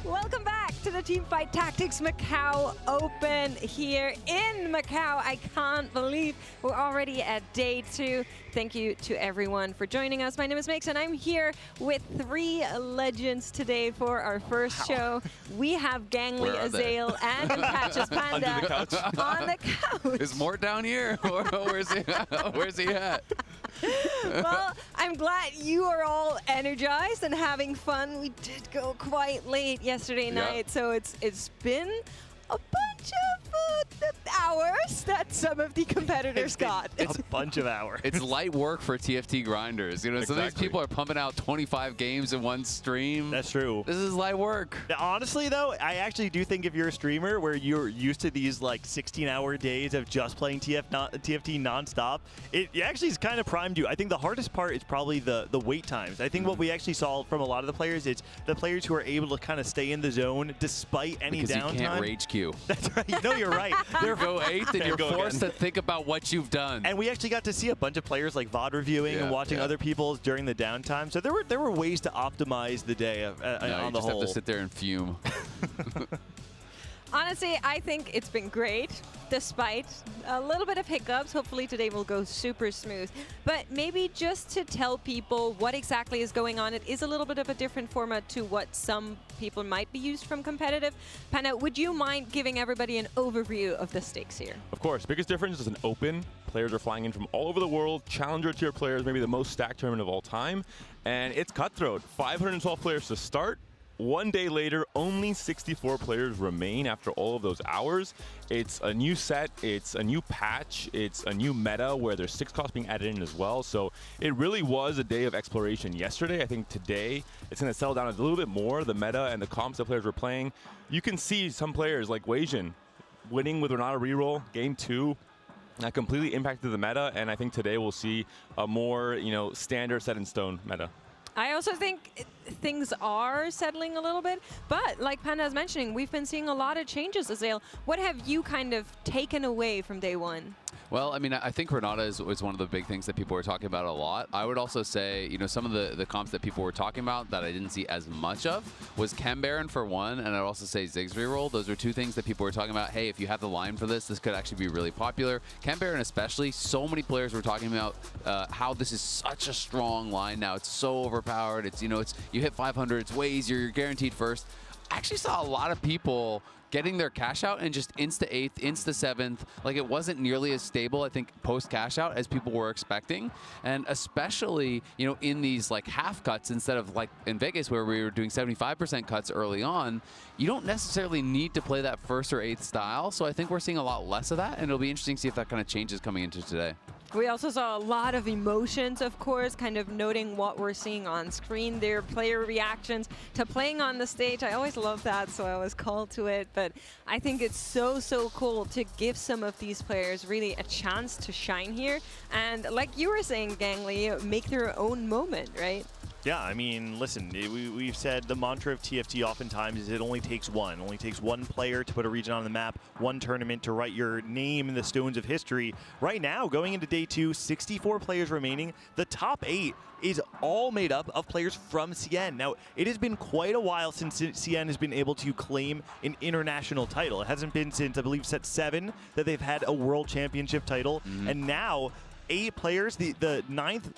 Welcome back to the Teamfight Tactics Macao Open here in Macau. I can't believe we're already at day 2. Thank you to everyone for joining us. My name is Mix and I'm here with 3 legends today for our first show. We have Gangly, Azael, and Patches Panda Under the couch. on the couch. Is Mort down here? Or where's he at? Well, I'm glad you are all energized and having fun. We did go quite late yesterday night, so it's been a bunch of hours that some of the competitors got. It's a bunch of hours. It's light work for TFT grinders. You know, so these people are pumping out 25 games in one stream. That's true. This is light work. Honestly, though, I actually do think if you're a streamer where you're used to these like 16-hour days of just playing TFT nonstop, it actually is kind of primed you. I think the hardest part is probably the wait times. I think what we actually saw from a lot of the players is the players who are able to kind of stay in the zone despite any because downtime. You can't rage queue. That's right. No, you're right. You go 8th and you're forced to think about what you've done. And we actually got to see a bunch of players like VOD reviewing and watching other people's during the downtime. So there were ways to optimize the day on the whole. You just have to sit there and fume. Honestly, I think it's been great, despite a little bit of hiccups. Hopefully today will go super smooth. But maybe just to tell people what exactly is going on, it is a little bit of a different format to what some people might be used from competitive. Panda, would you mind giving everybody an overview of the stakes here? Of course. Biggest difference is an open. Players are flying in from all over the world. Challenger tier players, maybe the most stacked tournament of all time. And it's cutthroat. 512 players to start. 1 day later, only 64 players remain after all of those hours. It's a new set, it's a new patch, it's a new meta where there's 6 costs being added in as well. So it really was a day of exploration yesterday. I think today it's going to settle down a little bit more, the meta and the comps that players were playing. You can see some players like Weijin winning with Renata reroll, game 2. That completely impacted the meta, and I think today we'll see a more, standard set in stone meta. I also think things are settling a little bit, but like Panda is mentioning, we've been seeing a lot of changes, Azael. What have you kind of taken away from day 1? Well, I mean, I think Renata is one of the big things that people were talking about a lot. I would also say, some of the comps that people were talking about that I didn't see as much of was Chem Baron for one, and I'd also say Ziggs reroll. Those are 2 things that people were talking about. Hey, if you have the line for this could actually be really popular. Chem Baron especially, so many players were talking about how this is such a strong line now. It's so overpowered. It's, you hit 500, it's way easier. You're guaranteed first. I actually saw a lot of people getting their cash out and just insta 8th, insta 7th. Like, it wasn't nearly as stable, I think, post cash out as people were expecting. And especially, in these like half cuts instead of like in Vegas where we were doing 75% cuts early on, you don't necessarily need to play that 1st or 8th style. So I think we're seeing a lot less of that, and it'll be interesting to see if that kind of changes coming into today. We also saw a lot of emotions, of course, kind of noting what we're seeing on screen, their player reactions to playing on the stage. I always love that, so I was called to it. But I think it's so cool to give some of these players really a chance to shine here. And like you were saying, Gangly, make their own moment, right? Yeah, I mean, listen, we've said the mantra of TFT oftentimes is it only takes one. It only takes one player to put a region on the map, one tournament to write your name in the stones of history. Right now, going into day 2, 64 players remaining. The top 8 is all made up of players from CN. Now, it has been quite a while since CN has been able to claim an international title. It hasn't been since, I believe, set 7 that they've had a world championship title. And now, 8 players. The 9th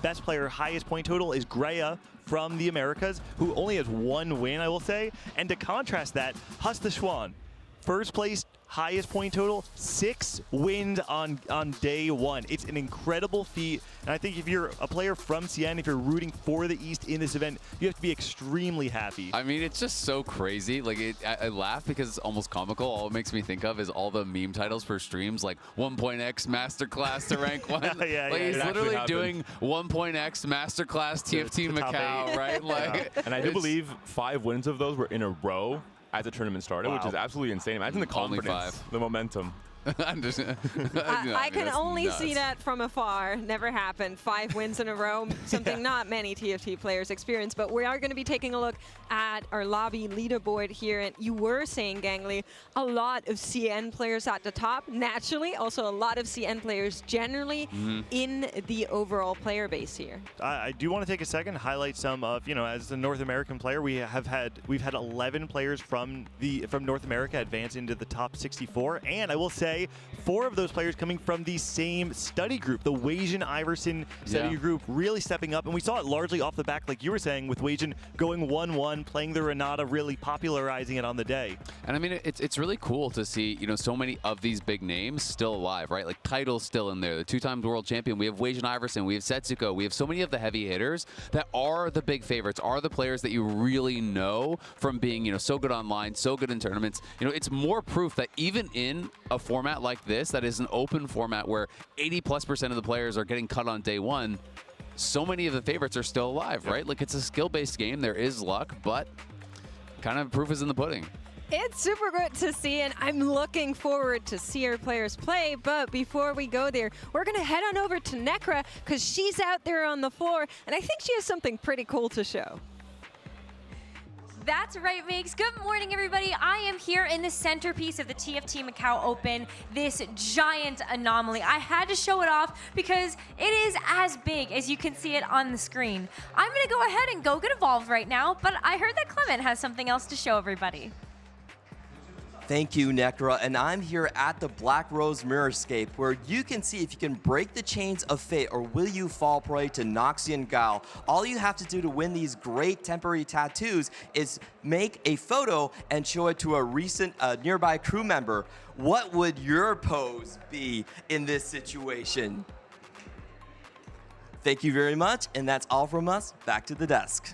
best player, highest point total, is Greya from the Americas, who only has 1 win, I will say. And to contrast that, Husta Schwan, first place, highest point total, 6 wins on day 1. It's an incredible feat, and I think if you're a player from CN, if you're rooting for the East in this event, you have to be extremely happy. I mean, it's just so crazy. Like, I laugh because it's almost comical. All it makes me think of is all the meme titles for streams, like 1.x Masterclass to rank 1. He's literally doing 1.x Masterclass TFT Macao, right? Like, and I do believe 5 wins of those were in a row as the tournament started, which is absolutely insane. Imagine the confidence, the momentum. I'm just, I can that's only nuts. see that from afar. Never happened. 5 wins in a row, something not many TFT players experience. But we are going to be taking a look at our lobby leaderboard here. And you were saying, Gangly, a lot of CN players at the top. Naturally, also a lot of CN players generally in the overall player base here. I do want to take a second to highlight some of, as the North American player, we've had 11 players from North America advance into the top 64, and I will say 4 of those players coming from the same study group, the Weijin Iverson study group, really stepping up, and we saw it largely off the back, like you were saying, with Weijin going 1-1, playing the Renata, really popularizing it on the day. And I mean, it's really cool to see, so many of these big names still alive, right? Like Title's still in there, the 2-time world champion. We have Weijin Iverson, we have Setsuko, we have so many of the heavy hitters that are the big favorites, are the players that you really know from being, so good online, so good in tournaments. It's more proof that even in a format like this, that is an open format where 80+% of the players are getting cut on day one, so many of the favorites are still alive, right? Like, it's a skill-based game. There is luck, but kind of proof is in the pudding. It's super good to see, and I'm looking forward to see our players play. But before we go there, we're going to head on over to Necra because she's out there on the floor, and I think she has something pretty cool to show. That's right, Migs. Good morning, everybody. I am here in the centerpiece of the TFT Macao Open, this giant anomaly. I had to show it off because it is as big as you can see it on the screen. I'm going to go ahead and go get involved right now, but I heard that Clement has something else to show everybody. Thank you, Necra, and I'm here at the Black Rose Mirrorscape, where you can see if you can break the chains of fate or will you fall prey to Noxian Guile. All you have to do to win these great temporary tattoos is make a photo and show it to a recent nearby crew member. What would your pose be in this situation? Thank you very much, and that's all from us. Back to the desk.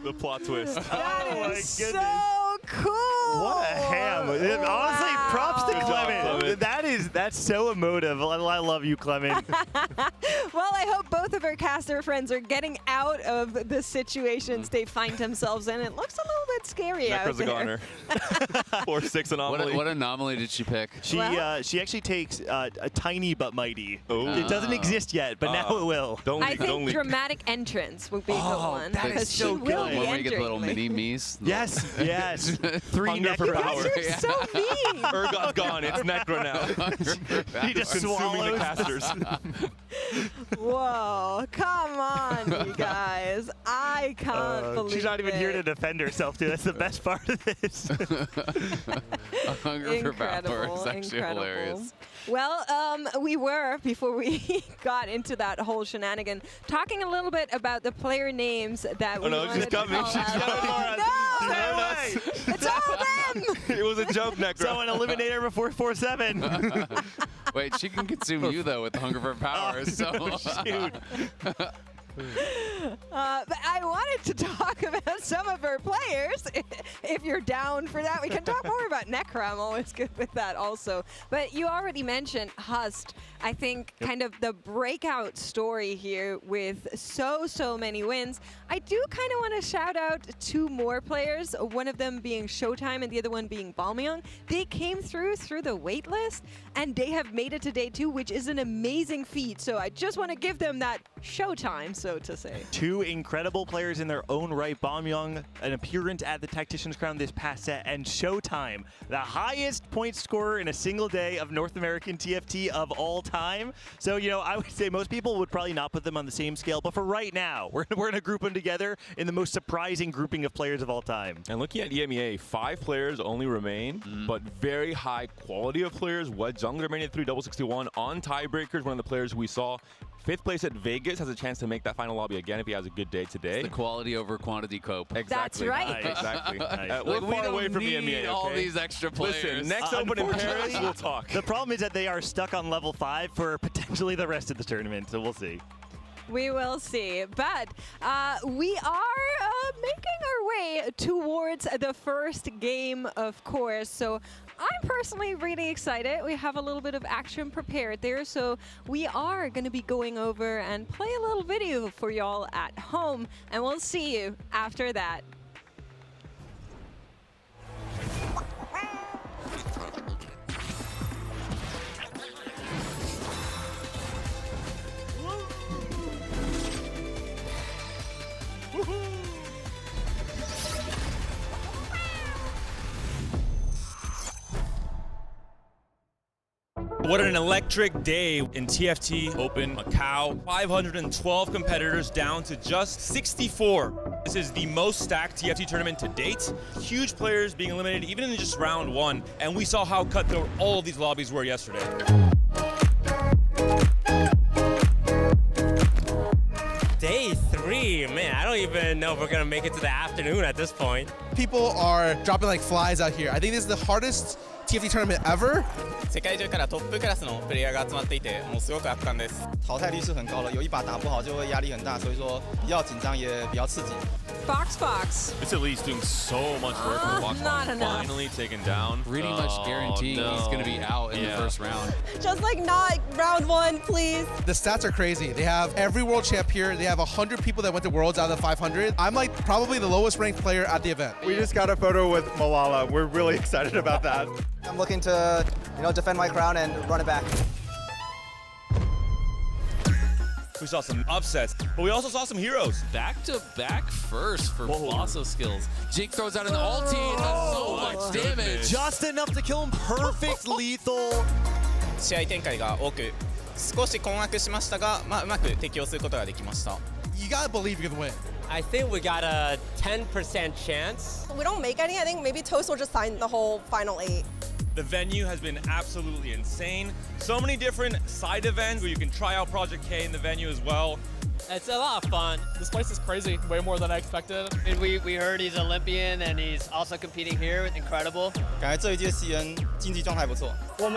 The plot twist. That my is goodness. so cool. What a ham. Honestly, props to Good job, Clement. Clement. That's so emotive. I love you, Clement. Well, I hope both of our caster friends are getting out of the situations they find themselves in. It looks a little bit scary out Necra's a there. goner. 4-6 anomaly. What anomaly did she pick? She actually takes a tiny but mighty. Oh. It doesn't exist yet, but now it will. Don't I leak, think don't leak. dramatic entrance would be the one. that is because so she will good. be When we get the entering little later. mini me's. Yes, yes. 3 Hunger for necros. power. You're so mean. Urgot's gone. It's Necra now. He just Consuming swallows. the casters. Whoa, come on, you guys. I can't believe She's not even here to it. defend herself, too. That's the best part of this. Hunger for power is actually Incredible. hilarious. Well, we were, before we got into that whole shenanigan, talking a little bit about the player names that we no, wanted she's to coming. call She's out. coming. No! No way. It's all them! It was a joke, Necra. So an eliminator before 4-7. Wait, she can consume you, though, with the hunger for power. So. Shoot. But I wanted to talk about some of our players. If you're down for that, we can talk more about Necra. I'm always good with that also. But you already mentioned Hust. I think kind of the breakout story here with so many wins. I do kind of want to shout out 2 more players, one of them being Showtime and the other one being Balmyong. They came through the wait list, and they have made it to day 2, which is an amazing feat. So I just want to give them that Showtime, so to say. 2 incredible players in their own right. Baumyong, an appearance at the Tactician's Crown this past set, and Showtime, the highest point scorer in a single day of North American TFT of all time. So, I would say most people would probably not put them on the same scale, but for right now, we're going to group them together in the most surprising grouping of players of all time. And looking at EMEA, 5 players only remain, but very high quality of players. Wed Jungler remaining at 3, double 61 on tiebreakers. One of the players we saw 5th place at Vegas has a chance to make that final lobby again if he has a good day today. The quality over quantity cope. Exactly. That's right. Exactly. Nice. We're Like, we far don't away from need EMEA. all okay? these extra players. Listen, next Open in Paris, Unfortunately, we'll talk. The problem is that they are stuck on level 5 for potentially the rest of the tournament, so we'll see. We will see. But we are making our way towards the first game, of course. So I'm personally really excited. We have a little bit of action prepared there. So we are going to be going over and play a little video for y'all at home. And we'll see you after that. What an electric day in TFT Open Macau. 512 competitors down to just 64. This is the most stacked TFT tournament to date. Huge players being eliminated even in just round one. And we saw how cutthroat all of these lobbies were yesterday. Day 3, man, I don't even know if we're gonna make it to the afternoon at this point. People are dropping like flies out here. I think this is the hardest TFT tournament ever. 世界中からトップクラスのプレイヤーが集まっていて、もうすごく圧巻です。淘汰率是很高的，有一把打不好就会压力很大，所以说比较紧张也比较刺激。Fox. It's at least doing so much work for Fox. Not enough. Finally taken down. Pretty much guaranteeing he's going to be out in the first round. Just like not round 1, please. The stats are crazy. They have every world champ here. They have 100 people that went to Worlds out of the 500. I'm like probably the lowest ranked player at the event. We just got a photo with Malala. We're really excited about that. I'm looking to, defend my crown and run it back. We saw some upsets, but we also saw some heroes. Back-to-back first for Bosso skills. Jake throws out an ulti and does so much damage. Just enough to kill him. Perfect lethal. 試合展開が多く、少し困惑しましたが、うまく適応することができました。You gotta believe you can win. I think we got a 10% chance. We don't make any. I think maybe Toast will just sign the whole final 8. The venue has been absolutely insane. So many different side events where you can try out Project K in the venue as well. It's a lot of fun. This place is crazy, way more than I expected. We heard he's Olympian and he's also competing here. Incredible. 感觉这一届 CN 竞技状态不错。我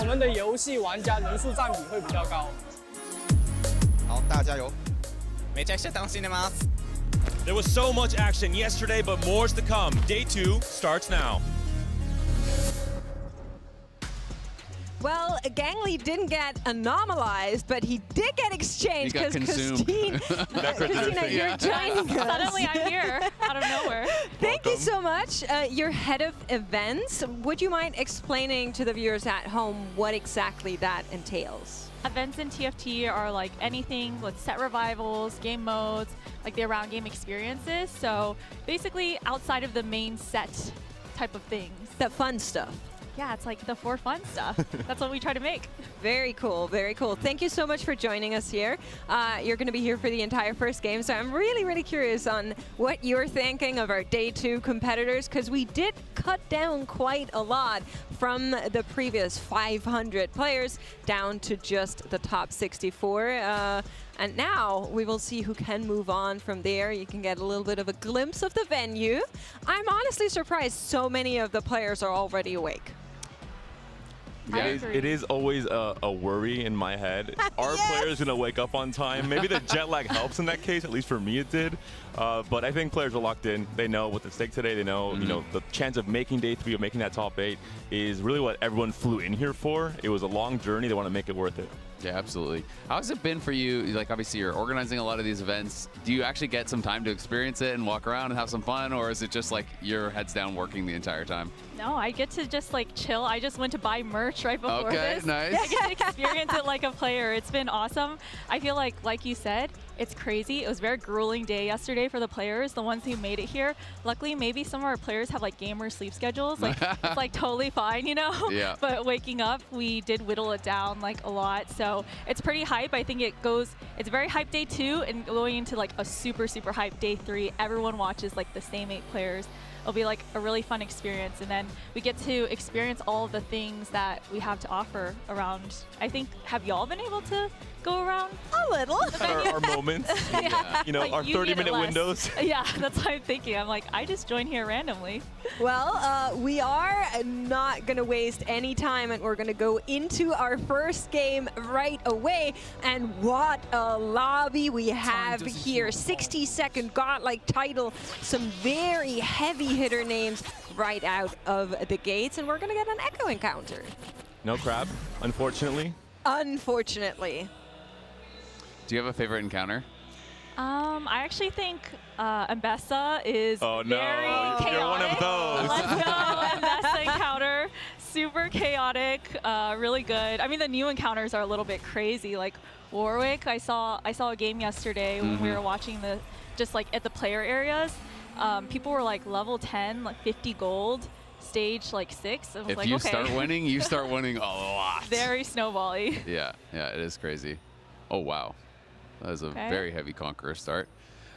们的游戏玩家人数占比会比较高。好，大家加油！めちゃくちゃ楽しんでます。There was so much action yesterday, but more's to come. Day 2 starts now. Well, Gangly didn't get anomalized, but he did get exchanged because Christine, Christina, you're joining us. Suddenly I'm here out of nowhere. Thank you so much. You're head of events. Would you mind explaining to the viewers at home what exactly that entails? Events in TFT are like anything with set revivals, game modes, like the around game experiences. So basically outside of the main set type of things. The fun stuff. Yeah, it's like the for fun stuff. That's what we try to make. Very cool, very cool. Thank you so much for joining us here. You're going to be here for the entire first game, so I'm really, really curious on what you're thinking of our Day 2 competitors, because we did cut down quite a lot from the previous 500 players down to just the top 64. And now we will see who can move on from there. You can get a little bit of a glimpse of the venue. I'm honestly surprised so many of the players are already awake. Yeah, it is always a worry in my head. Are players going to wake up on time? Maybe the jet lag helps in that case. At least for me, it did. But I think players are locked in. They know what's at stake today. They know, the chance of making Day 3 or making that top 8 is really what everyone flew in here for. It was a long journey. They want to make it worth it. Yeah, absolutely. How's it been for you? Like, obviously, you're organizing a lot of these events. Do you actually get some time to experience it and walk around and have some fun, or is it just like your head's down working the entire time? No, I get to just like chill. I just went to buy merch right before this. Nice. I get to experience it like a player. It's been awesome. I feel like you said, it's crazy. It was a very grueling day yesterday for the players, the ones who made it here. Luckily, maybe some of our players have like gamer sleep schedules. Like it's like totally fine, Yeah. But waking up, we did whittle it down like a lot. So it's pretty hype. I think it's a very hype Day 2 and going into like a super, super hype Day 3. Everyone watches like the same 8 players. It'll be like a really fun experience, and then we get to experience all of the things that we have to offer around. I think, have y'all been able to go around? A little. Our moments, Yeah. Our Like, you 30-minute get it less. windows. Yeah, that's what I'm thinking. I'm like, I just joined here randomly. Well, we are not going to waste any time, and we're going to go into our first game right away. And what a lobby we have here. 60-second godlike title, some very heavy hitter names right out of the gates, and we're going to get an echo encounter. No crab, unfortunately. Unfortunately. Do you have a favorite encounter? I actually think Mbessa is very chaotic. You're one of those. Let's go, Mbessa encounter. Super chaotic, really good. I mean, the new encounters are a little bit crazy. Like Warwick, I saw a game yesterday when we were watching just like at the player areas. People were like level 10, like 50 gold. stage like 6. I was If like, you okay. start winning, you start winning a lot. Very snowbally. Yeah, it is crazy. Oh, wow. That was a very heavy Conqueror start.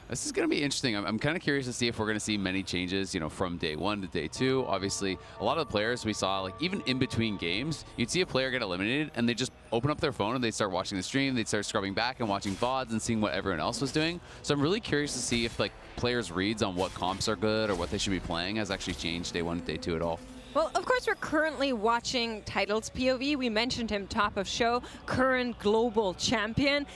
This is going to be interesting. I'm kind of curious to see if we're going to see many changes, you know, from day 1 to day 2. Obviously, a lot of the players we saw, like even in between games, you'd see a player get eliminated and they just open up their phone and they start watching the stream. They'd start scrubbing back and watching VODs and seeing what everyone else was doing. So I'm really curious to see if like players' reads on what comps are good or what they should be playing has actually changed day 1 to day 2 at all. Well, of course, we're currently watching Title's POV. We mentioned him top of show, current global champion,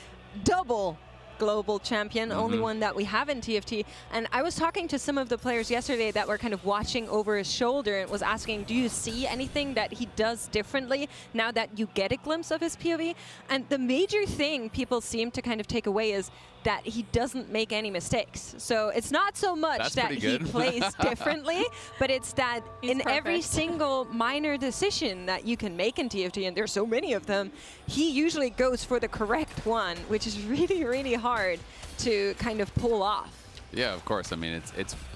double global champion, only one that we have in TFT. And I was talking to some of the players yesterday that were kind of watching over his shoulder and was asking, do you see anything that he does differently now that you get a glimpse of his POV? And the major thing people seem to kind of take away is that he doesn't make any mistakes. So it's not so much that he plays differently, but it's that in every single minor decision that you can make in TFT, and there's so many of them, he usually goes for the correct one, which is really, really hard to kind of pull off. Yeah, of course. I mean,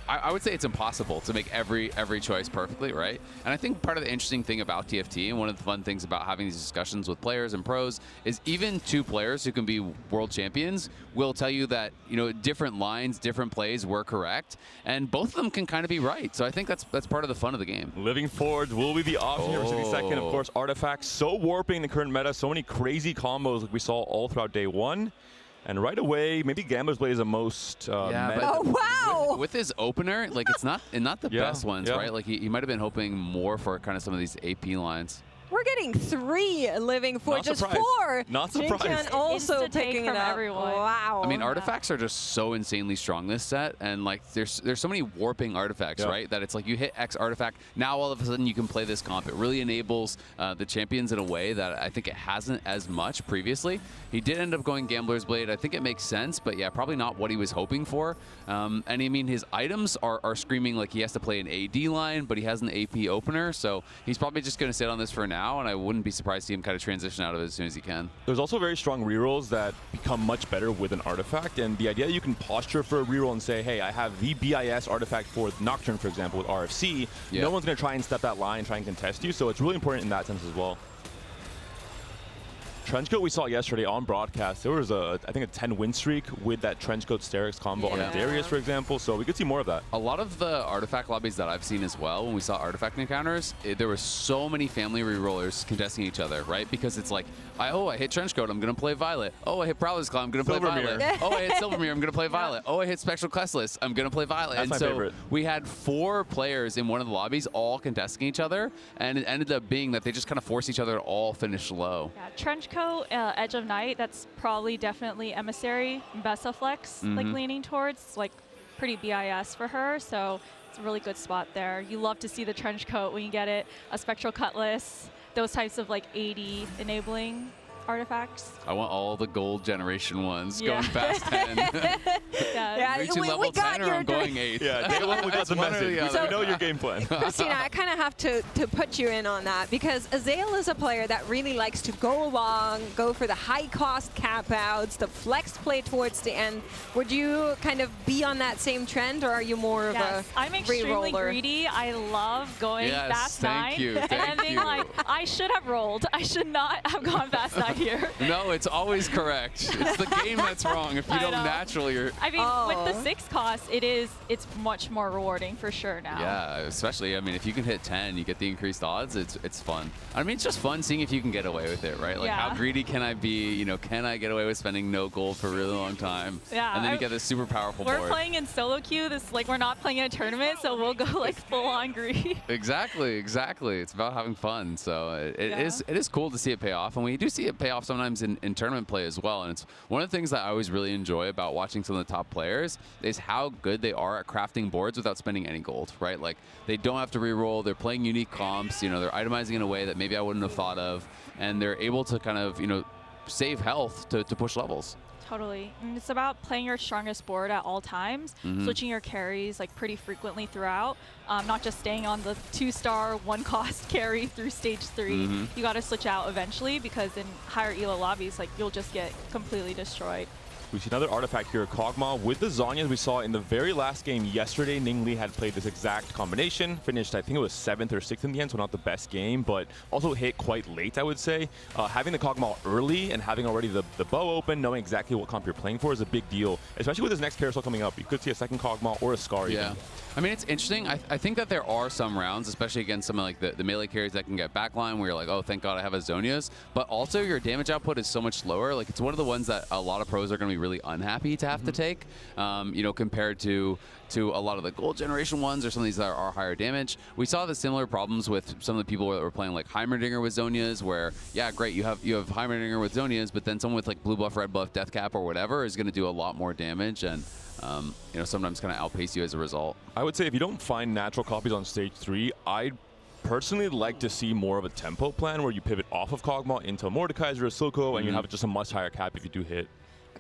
I would say it's impossible to make every choice perfectly, right? And I think part of the interesting thing about TFT and one of the fun things about having these discussions with players and pros is even 2 players who can be world champions will tell you that, you know, different lines, different plays were correct, and both of them can kind of be right. So I think that's part of the fun of the game. Living Forge will be the option here for 62nd. Of course, Artifacts so warping the current meta, so many crazy combos like we saw all throughout day 1. And right away, maybe Gambler's Blade is the most Oh, wow! With his opener, like it's not the best ones, right? Like he might have been hoping more for kind of some of these AP lines. We're getting 3 Living Forges, 4. Not surprised. Jinkian also picking it up. Everyone. Wow. I mean, artifacts are just so insanely strong this set, and like there's so many warping artifacts, right? That it's like you hit X artifact, now all of a sudden you can play this comp. It really enables the champions in a way that I think it hasn't as much previously. He did end up going Gambler's Blade. I think it makes sense, but yeah, probably not what he was hoping for. And I mean, his items are screaming like he has to play an AD line, but he has an AP opener, so he's probably just going to sit on this for now, and I wouldn't be surprised to see him kind of transition out of it as soon as he can. There's also very strong rerolls that become much better with an artifact, and the idea that you can posture for a reroll and say, hey, I have the BIS artifact for Nocturne, for example, with RFC, no one's going to try and step that line, try and contest you, so it's really important in that sense as well. Trenchcoat we saw yesterday on broadcast, there was I think a 10 win streak with that Trenchcoat Sterix combo on a Darius, for example, so we could see more of that. A lot of the artifact lobbies that I've seen as well, when we saw artifact encounters, there were so many family rerollers contesting each other, right? Because it's like, I hit Trenchcoat, I'm going to play Violet. Oh, I hit Prowler's Claw, I'm going to play Violet. Oh, I hit Silvermere, I'm going to play Violet. Oh, I hit Spectral Questless, I'm going to play Violet. That's and my so favorite. We had 4 players in one of the lobbies all contesting each other, and it ended up being that they just kind of forced each other to all finish low. Yeah, Trenchcoat, Edge of Night, that's probably definitely Emissary, Besaflex, like leaning towards, like pretty BIS for her, so it's a really good spot there. You love to see the Trenchcoat when you get it, a Spectral Cutlass, those types of like 80 enabling artifacts. I want all the gold generation ones going past 10. Reaching level 10 or I'm going 8. Yeah, day 1 we got the message. We know your game plan. Christina, I kind of have to put you in on that because Azael is a player that really likes to go along, go for the high cost cap outs, the flex play towards the end. Would you kind of be on that same trend, or are you more of a I'm extremely re-roller? greedy. I love going fast 9 thank you, and then being like, I should have rolled. I should not have gone fast 9 here. No, it's always correct. It's the game that's wrong. If you don't naturally, I mean, with the 6 cost, it's much more rewarding for sure now. Yeah, especially, I mean, if you can hit 10, you get the increased odds, it's fun. I mean, it's just fun seeing if you can get away with it, right? Like, how greedy can I be? You know, can I get away with spending no gold for a really long time? Yeah. And then you get this super powerful board. We're playing in solo queue. We're not playing in a tournament, so we'll go like full on greedy. Exactly. It's about having fun. So it is cool to see it pay off, and we do see it pay off sometimes in tournament play as well. And it's one of the things that I always really enjoy about watching some of the top players is how good they are at crafting boards without spending any gold, right? Like, they don't have to reroll. They're playing unique comps. You know, they're itemizing in a way that maybe I wouldn't have thought of, and they're able to kind of, you know, save health to push levels. Totally. And it's about playing your strongest board at all times, switching your carries like pretty frequently throughout, not just staying on the 2-star 1-cost carry through stage 3. You got to switch out eventually because in higher elo lobbies, like, you'll just get completely destroyed. We see another artifact here, Kog'Maw with the Zhonya's we saw in the very last game yesterday. Ning Li had played this exact combination, finished I think it was 7th or 6th in the end, so not the best game, but also hit quite late, I would say. Having the Kog'Maw early and having already the bow open, knowing exactly what comp you're playing for is a big deal, especially with this next carousel coming up. You could see a second Kog'Maw or a Scar even. Yeah. I mean, it's interesting. I think that there are some rounds, especially against some of like the melee carries that can get backline where you're like, oh, thank God I have a Zhonya's. But also your damage output is so much lower. Like it's one of the ones that a lot of pros are going to be really unhappy to have to take, you know, compared to a lot of the gold generation ones or some of these that are higher damage. We saw the similar problems with some of the people that were playing like Heimerdinger with Zhonya's where, yeah, great, you have Heimerdinger with Zhonya's, but then someone with like blue buff, red buff, death cap or whatever is going to do a lot more damage and you know, sometimes kind of outpace you as a result. I would say if you don't find natural copies on stage 3, I'd personally like to see more of a tempo plan where you pivot off of Kog'Maw into Mordekaiser or Silco and you have just a much higher cap if you do hit.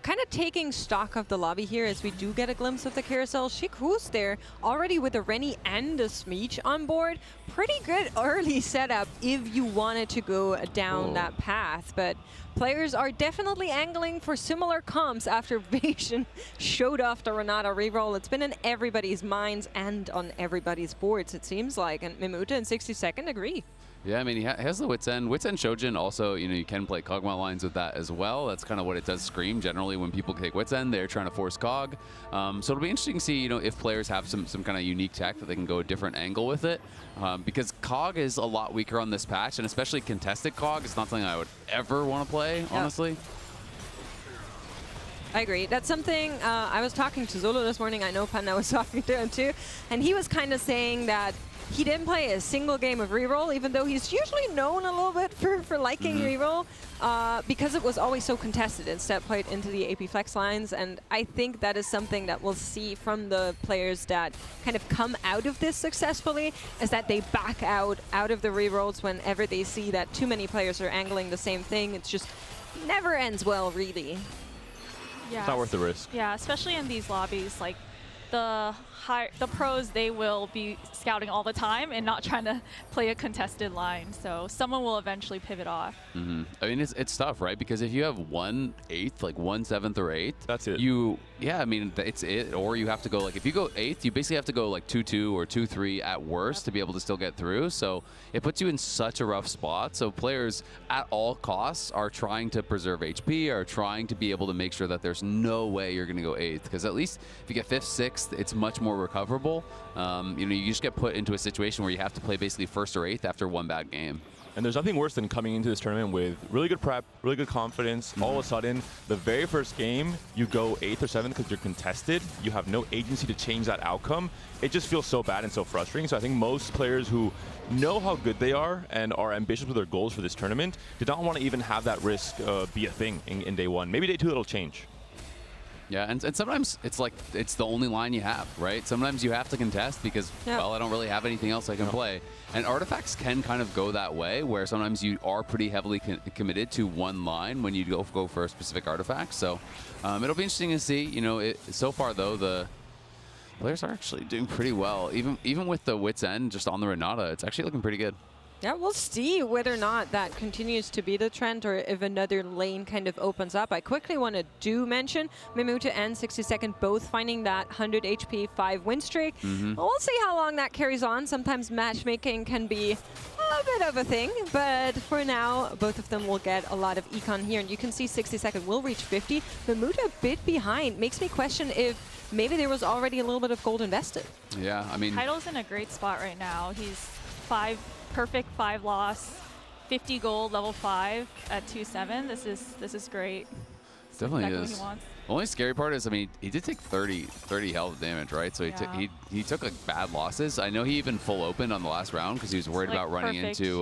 Kind of taking stock of the lobby here as we do get a glimpse of the carousel. Sheik Hu's there already with a Rennie and a Smeech on board. Pretty good early setup if you wanted to go down that path, but players are definitely angling for similar comps after Venetian showed off the Renata reroll. It's been in everybody's minds and on everybody's boards, it seems like, and Mimuta and 60second agree. Yeah, I mean, he has the Wits End. Wits End Shojin also, you know, you can play Kog'Maw lines with that as well. That's kind of what it does scream. Generally, when people take Wits End, they're trying to force Cog. So it'll be interesting to see, you know, if players have some kind of unique tech that they can go a different angle with it. Because Cog is a lot weaker on this patch, and especially contested Cog is not something I would ever want to play, honestly. I agree. That's something I was talking to Zolo this morning. I know Panda was talking to him too. And he was kind of saying that he didn't play a single game of reroll, even though he's usually known a little bit for liking reroll, because it was always so contested. Instead played into the AP Flex lines, and I think that is something that we'll see from the players that kind of come out of this successfully, is that they back out of the rerolls whenever they see that too many players are angling the same thing. It's just never ends well, really. Yeah. It's not worth the risk. Yeah, especially in these lobbies, like the pros, they will be scouting all the time and not trying to play a contested line. So someone will eventually pivot off. I mean, it's tough, right? Because if you have 1/8, like 1/7 or 8, that's it. Yeah, I mean, it's it. Or you have to go, like, if you go 8th, you basically have to go like 2-2 or 2-3 at worst to be able to still get through. So it puts you in such a rough spot. So players at all costs are trying to preserve HP, are trying to be able to make sure that there's no way you're going to go 8th. Because at least if you get 5th, 6th, it's much more recoverable. You know, you just get put into a situation where you have to play basically 1st or 8th after one bad game. And there's nothing worse than coming into this tournament with really good prep, really good confidence. All of a sudden, the very first game, you go 8th or 7th because you're contested. You have no agency to change that outcome. It just feels so bad and so frustrating. So I think most players who know how good they are and are ambitious with their goals for this tournament did not want to even have that risk be a thing in day 1. Maybe day 2 it'll change. Yeah, and sometimes it's like it's the only line you have, right? Sometimes you have to contest because, well, I don't really have anything else I can play. And artifacts can kind of go that way, where sometimes you are pretty heavily committed to one line when you go for a specific artifact. So it'll be interesting to see. You know, so far though, the players are actually doing pretty well. Even with the Wits End just on the Renata, it's actually looking pretty good. Yeah, we'll see whether or not that continues to be the trend or if another lane kind of opens up. I quickly want to mention Mimuta and 60second both finding that 100 HP 5 win streak. We'll see how long that carries on. Sometimes matchmaking can be a bit of a thing, but for now, both of them will get a lot of econ here. And you can see 60second will reach 50. Mimuta a bit behind. Makes me question if maybe there was already a little bit of gold invested. Yeah, I mean, Title's in a great spot right now. He's perfect 5 loss, 50 gold, level 5 at 2-7. This is great. It definitely exactly is. What he wants. The only scary part is, I mean, he did take 30 health damage, right? So he took like bad losses. I know he even full opened on the last round because he was worried about running into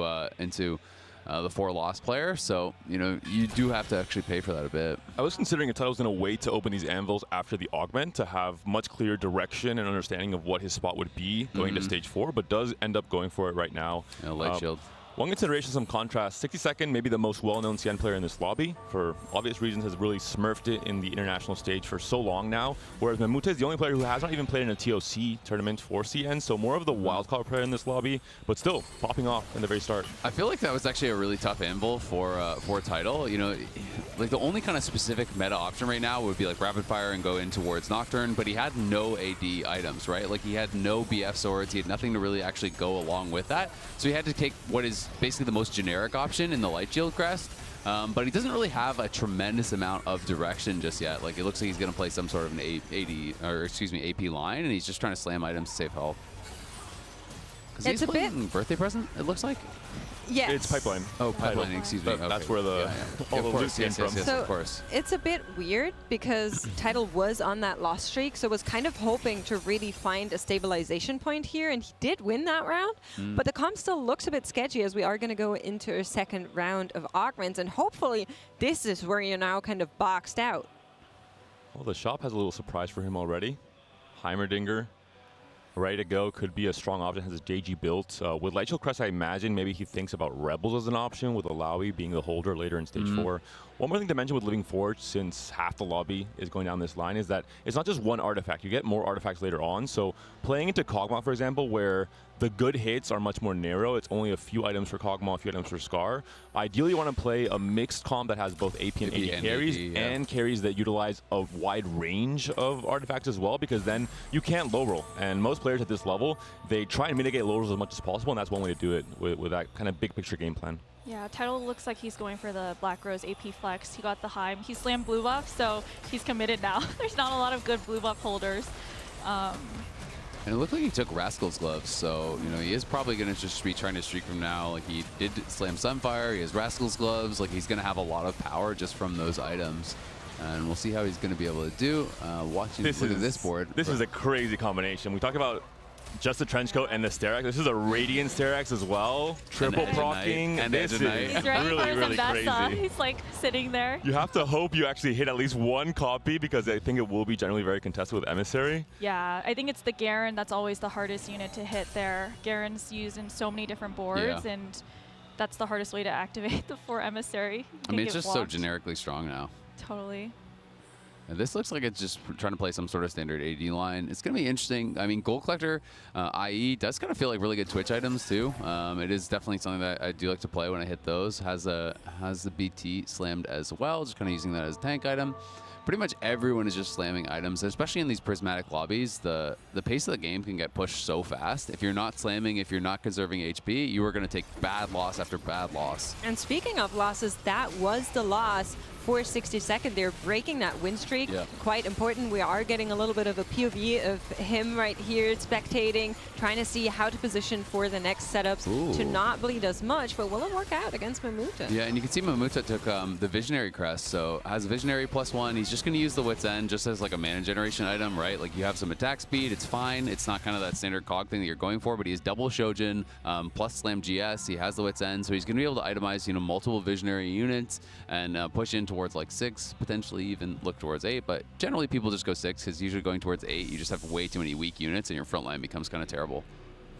the 4-loss player. So, you know, you do have to actually pay for that a bit. I was considering if Title's going to wait to open these anvils after the augment to have much clearer direction and understanding of what his spot would be going to stage 4, but does end up going for it right now. Light shield. One consideration, some contrast. 62nd, maybe the most well-known CN player in this lobby, for obvious reasons, has really smurfed it in the international stage for so long now. Whereas Mamuta is the only player who has not even played in a TOC tournament for CN, so more of the wildcard player in this lobby, but still popping off in the very start. I feel like that was actually a really tough anvil for title. You know, like the only kind of specific meta option right now would be like rapid fire and go in towards Nocturne, but he had no AD items, right? Like he had no BF swords, he had nothing to really actually go along with that. So he had to take what is basically the most generic option in the Light Shield crest. But he doesn't really have a tremendous amount of direction just yet. Like it looks like he's going to play some sort of an AP line, and he's just trying to slam items to save health. Because he's playing Birthday Present, it looks like. Yes. It's Pipeline. Oh, Pipeline, excuse me. That's where the all the loot came from. So of course. It's a bit weird because Tidal was on that loss streak, so was kind of hoping to really find a stabilization point here, and he did win that round. But the comp still looks a bit sketchy as we are going to go into a second round of augments, and hopefully this is where you're now kind of boxed out. Well, the shop has a little surprise for him already. Heimerdinger, ready to go, could be a strong option, has his JG built. With Light Shield Crest, I imagine maybe he thinks about Rebels as an option, with Alawi being the holder later in stage 4. One more thing to mention with Living Forge, since half the lobby is going down this line, is that it's not just one artifact. You get more artifacts later on. So playing into Kog'Maw, for example, where the good hits are much more narrow, it's only a few items for Kog'Maw, a few items for Scar. Ideally, you want to play a mixed comp that has both AP and AD carries, and carries that utilize a wide range of artifacts as well, because then you can't low roll. And most players at this level, they try and mitigate low rolls as much as possible, and that's one way to do it with that kind of big picture game plan. Yeah, Tidal looks like he's going for the Black Rose AP flex. He got the Heim. He slammed blue buff, so he's committed now. There's not a lot of good blue buff holders. And it looked like he took Rascal's gloves, so you know he is probably going to just be trying to streak from now. Like he did slam Sunfire, he has Rascal's gloves. Like he's going to have a lot of power just from those items, and we'll see how he's going to be able to do. Look at this board. This is a crazy combination. We talk about just the trench coat and the Sterax. This is a Radiant Sterax as well. Triple procking. And this is He's ready for his really Ambessa. crazy. He's like sitting there. You have to hope you actually hit at least one copy, because I think it will be generally very contested with Emissary. Yeah, I think it's the Garen that's always the hardest unit to hit there. Garen's used in so many different boards, and that's the hardest way to activate the 4 Emissary. I mean, it's just so generically strong now. Totally. And this looks like it's just trying to play some sort of standard AD line. It's going to be interesting. I mean, Gold Collector, IE, does kind of feel like really good Twitch items, too. It is definitely something that I do like to play when I hit those. Has the BT slammed as well, just kind of using that as a tank item. Pretty much everyone is just slamming items, especially in these prismatic lobbies. The pace of the game can get pushed so fast. If you're not slamming, if you're not conserving HP, you are going to take bad loss after bad loss. And speaking of losses, that was the loss for 62nd. They're breaking that win streak. Quite important. We are getting a little bit of a POV of him right here spectating, trying to see how to position for the next setups to not bleed as much, but will it work out against Mamuta? Yeah, and you can see Mamuta took the Visionary crest, so has Visionary +1. He's just going to use the Wit's End just as like a mana generation item, right? Like you have some attack speed, it's fine. It's not kind of that standard cog thing that you're going for, but he has double Shojin plus Slam GS. He has the Wit's End, so he's going to be able to itemize, you know, multiple Visionary units and push in towards like 6, potentially even look towards 8, but generally people just go 6 because usually going towards 8 you just have way too many weak units and your front line becomes kind of terrible.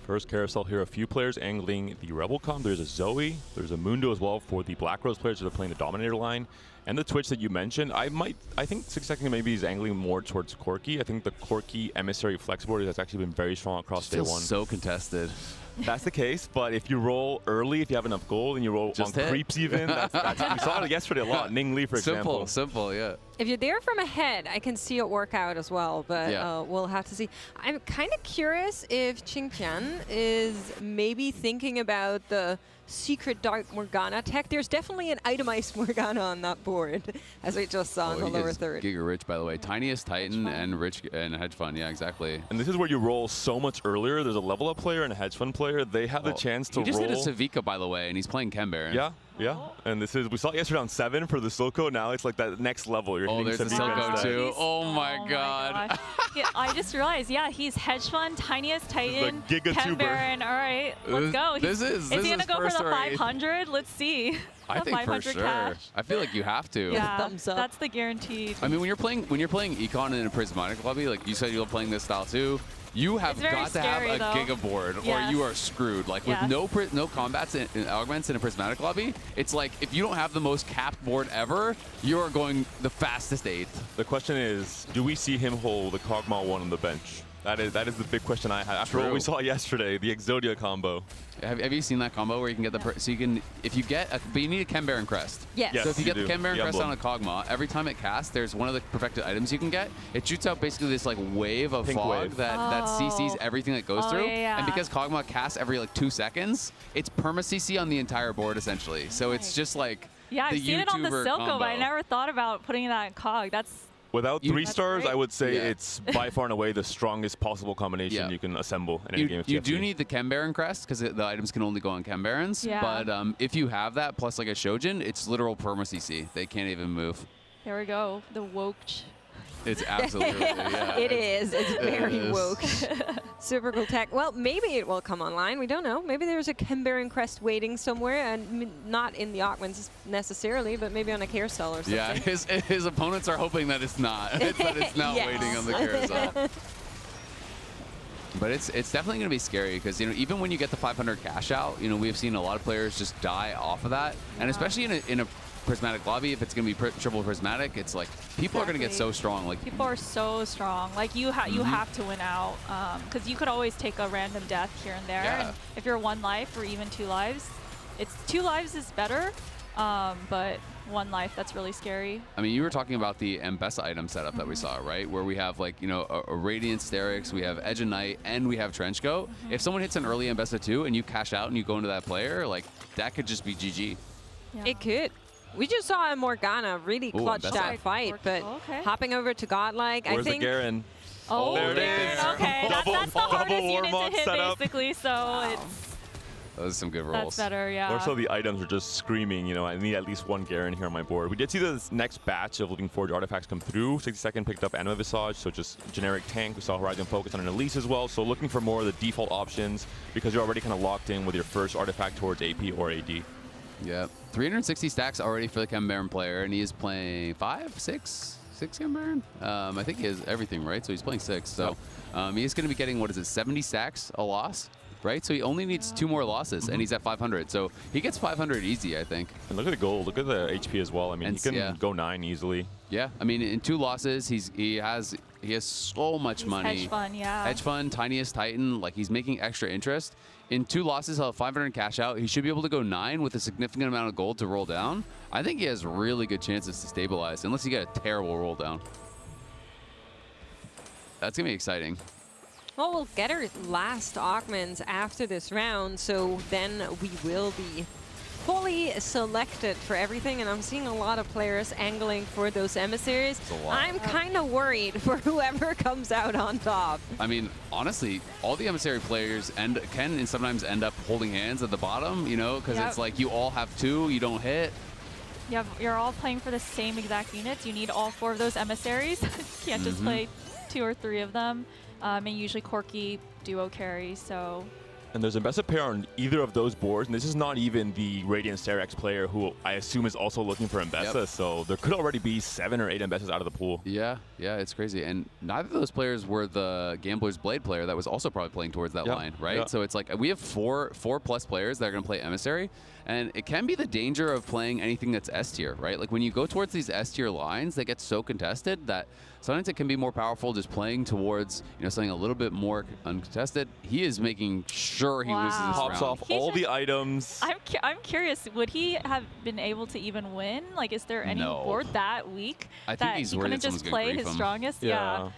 First carousel here, a few players angling the Rebel comp. There's a Zoe, there's a Mundo as well for the Black Rose players that are playing the Dominator line. And the Twitch that you mentioned, I think 62nd maybe is angling more towards Corki. I think the Corki Emissary flex board has actually been very strong across day 1. So contested. That's the case, but if you roll early, if you have enough gold, and you roll just on creeps even, that's we saw it yesterday a lot. Ning Li, for example. Simple, yeah. If you're there from ahead, I can see it work out as well, but we'll have to see. I'm kind of curious if Qingqian is maybe thinking about the secret Dark Morgana tech. There's definitely an itemized Morgana on that board, as we just saw in the lower third. Giga Rich, by the way. Tiniest Titan and Rich and Hedge Fund. Yeah, exactly. And this is where you roll so much earlier. There's a level up player and a hedge fund player. They have the chance to roll. He just hit a Savika, by the way, and he's playing Kembaron. Yeah. And this is, we saw it yesterday on 7 for the Silco. Now it's like that next level. You're there's the Silco too. Oh my god. Yeah, I just realized, he's Hedge Fund, Tiniest Titan, Kembaron. All right, let's go. Is he going to go for the 500? Let's see. I think for sure. Cash. I feel like you have to. Yeah, thumbs up. That's the guaranteed. I mean, when you're playing Econ in a prismatic lobby, like you said, you're playing this style too. You have It's very got to scary, have a though. Giga board, or Yes. you are screwed. Like Yes. with no combats and augments in a prismatic lobby, it's like if you don't have the most capped board ever, you are going the fastest 8th. The question is, do we see him hold the Kog'Maw 1 on the bench? That is the big question I had after what we saw yesterday, the Exodia combo. Have you seen that combo where you can get the so you can if you get but you need a Ken Baron Crest. Yes. So if you get the Ken Baron The Crest on emblem. a Kog'Maw, every time it casts, there's one of the perfected items you can get. It shoots out basically this like wave of Pink fog wave. that CCs everything that goes Oh, through. yeah. And because Kog'Maw casts every like 2 seconds, it's perma CC on the entire board essentially. So it's just like Yeah, the I've seen it on the YouTuber Silco, but I combo. never thought about putting that in Cog. That's Without 3 stars, great. I would say Yeah. it's by far and away the strongest possible combination Yeah. you can assemble in any game of You TFT. do need the Ken Baron Crest because the items can only go on Ken Barons. Yeah. But if you have that plus like a Shojin, it's literal perma CC. They can't even move. there we go. The woke. It's absolutely yeah. It is. It's very is. woke. Super cool tech. Well, maybe it will come online. We don't know. Maybe there's a Ken Baron Crest waiting somewhere, and not in the augments necessarily, but maybe on a carousel or something. Yeah, his opponents are hoping that it's not. That it's not Yes. waiting on the carousel. But it's definitely going to be scary because even when you get the 500 cash out, we've seen a lot of players just die off of that, and especially in a prismatic lobby, if it's going to be triple prismatic, it's like people are going to get so strong. Like People are so strong. Like you have to win out because you could always take a random death here and there. Yeah. And if you're 1 life or even 2 lives, it's 2 lives is better, but 1 life, that's really scary. I mean, you were talking about the Mbessa item setup that we saw, right? Where we have like, a Radiant Sterix, we have Edge of Night, and we have Trenchcoat. If someone hits an early Mbessa 2 and you cash out and you go into that player, like that could just be GG. Yeah. It could. We just saw Morgana really clutch that's that right. fight, but Okay. hopping over to Godlike, Where's I think the Garen? Oh, There it there. is. Okay, that's the hardest double unit to Warmont hit setup. basically. So Those are some good rolls. that's better. Yeah. Also, the items are just screaming, I need at least 1 Garen here on my board. We did see the next batch of Living Forge artifacts come through. 62nd picked up Anima Visage, so just generic tank. We saw Horizon focus on an Elise as well, so looking for more of the default options because you're already kind of locked in with your first artifact towards AP or AD. Yeah. 360 stacks already for the Ken Baron player, and he is playing 6 Ken Baron? I think he has everything, right? So he's playing 6. So he's going to be getting, 70 stacks a loss? Right? So he only needs 2 more losses, and he's at 500. So he gets 500 easy, I think. And look at the gold. Look at the HP as well. I mean, And he can yeah. go 9 easily. Yeah. I mean, in 2 losses, he has so much money. Hedge fund, yeah. Hedge fund, tiniest Titan, like he's making extra interest. In 2 losses, he'll have 500 cash out. He should be able to go 9 with a significant amount of gold to roll down. I think he has really good chances to stabilize, unless you get a terrible roll down. That's going to be exciting. Well, we'll get our last augments after this round, so then we will be fully selected for everything, and I'm seeing a lot of players angling for those emissaries. I'm kind of worried for whoever comes out on top. I mean, honestly, all the emissary players can sometimes end up holding hands at the bottom, because Yep. it's like you all have 2, you don't hit. You're all playing for the same exact units. You need all 4 of those emissaries. You can't just play 2 or 3 of them. And usually Corki duo carry, so. And there's a Mbessa pair on either of those boards, and this is not even the Radiant Sterix player who I assume is also looking for Mbessa, Yep. so there could already be 7 or 8 Mbessas out of the pool. Yeah, it's crazy. And neither of those players were the Gambler's Blade player that was also probably playing towards that Yep, line, right? yep. So it's like we have four plus players that are going to play Emissary, and it can be the danger of playing anything that's S tier, right? Like when you go towards these S tier lines, they get so contested that sometimes it can be more powerful just playing towards something a little bit more uncontested. He is making sure he loses this Pops round. off all the items. I'm curious, would he have been able to even win? Like, is there any No. board that weak I think that he's he worried couldn't that just someone's gonna play grief his him. strongest? Yeah.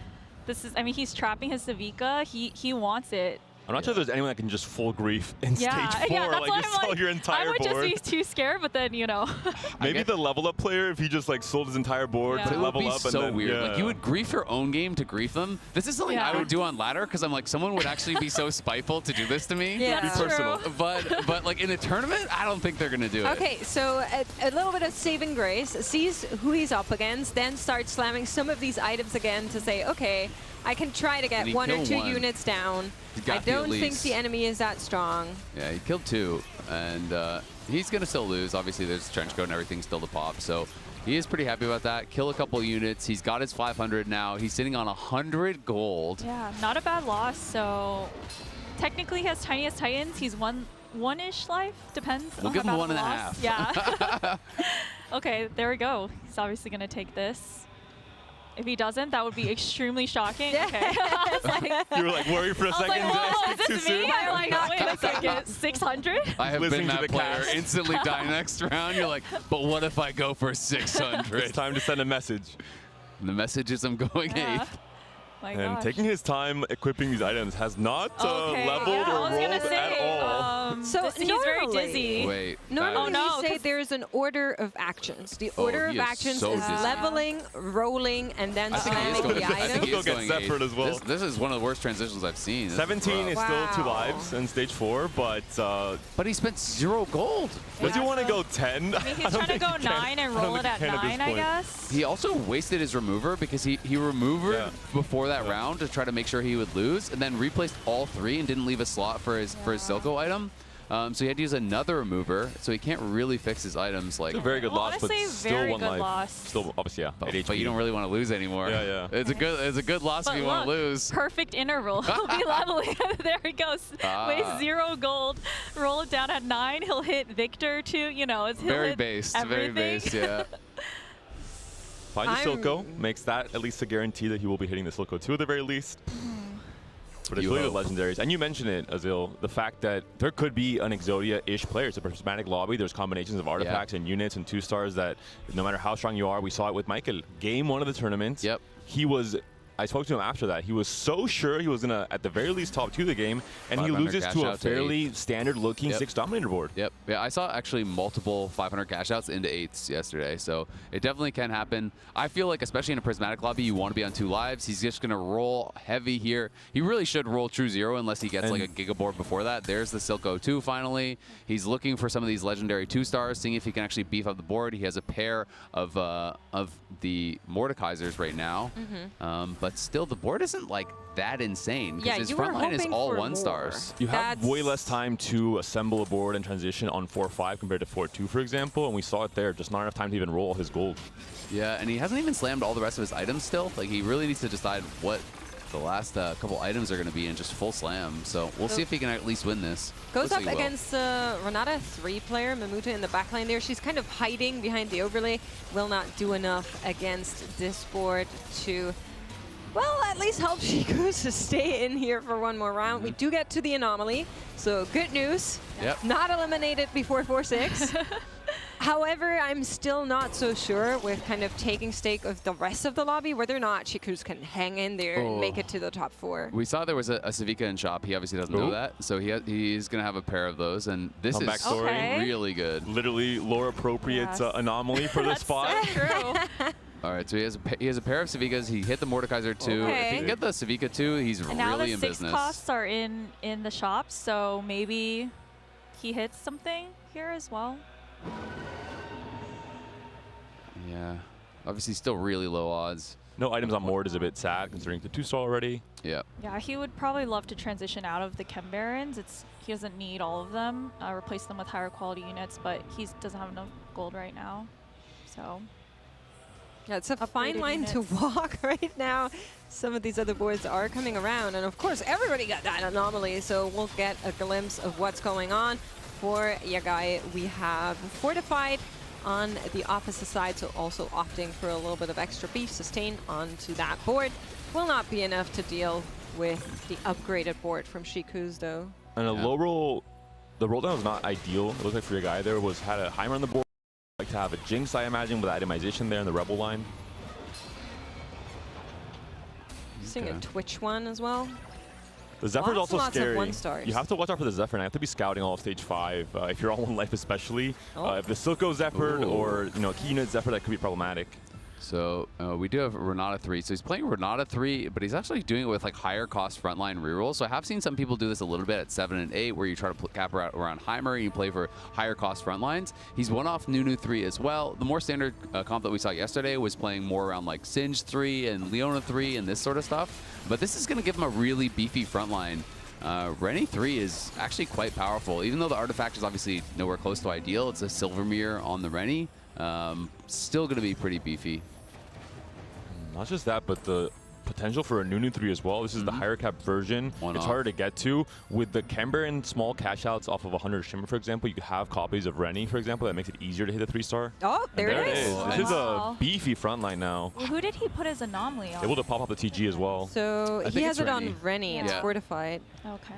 He's trapping his Savika. He wants it. I'm not sure there's anyone that can just full grief in Yeah, stage 4, yeah, that's like why you I'm sell like, your entire I would board. just be too scared, but then Maybe the level up player, if he just like sold his entire board Yeah. to But it would level be up, so and then, weird. yeah. Like you would grief your own game to grief them. This is something I Yeah. would do on ladder because I'm like, someone would actually be so spiteful to do this to me. Yeah. That's Be personal. true. But like in a tournament, I don't think they're gonna do it. Okay, so a little bit of saving grace, sees who he's up against, then starts slamming some of these items again to say, okay, I can try to And get he 1 or killed 2 one. units down. He got I the don't think Elise. the enemy is that strong. Yeah, he killed 2, and he's gonna still lose. Obviously, there's trench coat and everything still to pop. So He is pretty happy about that. Kill a couple units. He's got his 500 now. He's sitting on 100 gold. Yeah, not a bad loss. So technically he has tiniest Titans. He's one-ish life, depends. We'll on give him how 1.5. bad the loss. Yeah. Okay, there we go. He's obviously going to take this. If he doesn't, that would be extremely shocking. Okay. I was like, You were like worried for a second. whoa, Did I is speak this too me? soon? I'm like, wait a second, 600? I have Listening been to that the player. cast. Instantly die next round. You're like, but what if I go for 600? It's time to send a message. The message is I'm going Yeah. 8th. My And gosh. taking his time equipping these items has not Okay, leveled yeah, I or was rolled gonna say, at all. So he's very normally- dizzy. Wait. Normally no, we say 'cause- there's an order of actions. The Oh, order he of is actions so is dizzy. leveling, rolling, and then I think he is slamming going, the I think item. he He'll is get going Zephyred 8th. as well. This is one of the worst transitions I've seen. This is 17 is rough. still 2 Wow. lives in stage 4, but But he spent 0 gold. would you Yeah, want to so- go 10? I mean, he's trying to go 9 and roll it at 9, I guess. He also wasted his remover because he removed before that round to try to make sure he would lose, and then replaced all 3 and didn't leave a slot for his Silco item. So he had to use another remover, so he can't really fix his items. Like It's a very good loss, but Honestly, still very 1 good life. loss. Still, obviously, yeah. but, at HP. but you don't really want to lose anymore. Yeah. It's a good loss But if you want to look, lose. perfect interval. He'll be leveling. There he goes. Waste 0 gold. Roll it down at 9. He'll hit Victor too. You know, it's he'll Very hit based. Very everything. based. Yeah. Finds a Silco, makes that at least a guarantee that he will be hitting the Silco 2 at the very least. But it's You really the hope. legendaries. And you mentioned it, Azil, the fact that there could be an Exodia-ish player. It's a prismatic lobby. There's combinations of artifacts and units and 2-stars that no matter how strong you are, we saw it with Michael. Game 1 of the tournament. Yep. He was, I spoke to him after that. He was so sure he was going to, at the very least, top 2 the game. And he 500 loses cash to a out to fairly standard-looking 6 Dominator board. Yep. Yeah, I saw actually multiple 500 cash outs into 8s yesterday, so it definitely can happen. I feel like, especially in a prismatic lobby, you want to be on 2 lives. He's just going to roll heavy here. He really should roll true 0 unless he gets like a Giga board before that. There's the Silco 2 finally. He's looking for some of these legendary 2-stars, seeing if he can actually beef up the board. He has a pair of the Mordekaisers right now, but still the board isn't like that insane because his front line is all 1-stars. You have way less time to assemble a board and transition on 4-5 compared to 4-2, for example, and we saw it there. Just not enough time to even roll his gold. Yeah, and he hasn't even slammed all the rest of his items still. Like, he really needs to decide what the last couple items are going to be and just full slam. So we'll see if he can at least win this. Goes Looks up like he will. against Renata 3 player, Mamuta in the backline there. She's kind of hiding behind the overlay. Will not do enough against this board to, well, at least help Shiku's to stay in here for one more round. We do get to the anomaly, so good news. Yep. Not eliminated before 4-6. However, I'm still not so sure with kind of taking stake of the rest of the lobby whether or not Shiku's can hang in there and make it to the top 4. We saw there was a Savika in shop. He obviously doesn't know that, so he's going to have a pair of those, and this Comeback is story. really good. Literally lore-appropriate anomaly for this spot. So true. All right, so he has a pair of Savikas. He hit the Mordekaiser 2. If he can get the Savika 2, he's And now really the in 6 business. costs are in the shop, so maybe he hits something here as well. Yeah, obviously still really low odds. No items on board is a bit sad considering the 2-star already. Yeah. Yeah, he would probably love to transition out of the Chem Barons. He doesn't need all of them, replace them with higher quality units, but he doesn't have enough gold right now. So yeah, it's a fine line to walk right now. Some of these other boards are coming around, and of course everybody got that anomaly, so we'll get a glimpse of what's going on. For Yagai, we have Fortified on the opposite side, so also opting for a little bit of extra beef sustain onto that board. Will not be enough to deal with the upgraded board from Shiku's though. And a low roll, the roll down was not ideal. It looked like for your guy there had a Heimer on the board. Like to have a Jinx, I imagine, with itemization there in the Rebel line. Seeing a Twitch one as well. The Zephyr is also Lots of scary. 1-stars. You have to watch out for the Zephyr, and I have to be scouting all of stage 5 if you're on 1 life especially. If the Silco Zephyr or key unit Zephyr, that could be problematic. So we do have Renata 3. So he's playing Renata 3, but he's actually doing it with like higher cost frontline rerolls. So I have seen some people do this a little bit at 7 and 8, where you try to cap around Heimer and you play for higher cost frontlines. He's one off Nunu 3 as well. The more standard comp that we saw yesterday was playing more around like Singe 3 and Leona 3 and this sort of stuff. But this is going to give him a really beefy frontline. Rennie 3 is actually quite powerful. Even though the artifact is obviously nowhere close to ideal, it's a Silver Mirror on the Rennie. Still going to be pretty beefy. Not just that, but the potential for a Nunu 3 as well. This is the higher cap version. It's harder to get to. With the Camber and small cash outs off of 100 Shimmer, for example, you have copies of Rennie, for example, that makes it easier to hit a 3-star. Oh, there it is. This is a beefy front line now. Well, who did he put his anomaly on? Able to pop up the TG as well. So he has it on Rennie. It's fortified. Okay.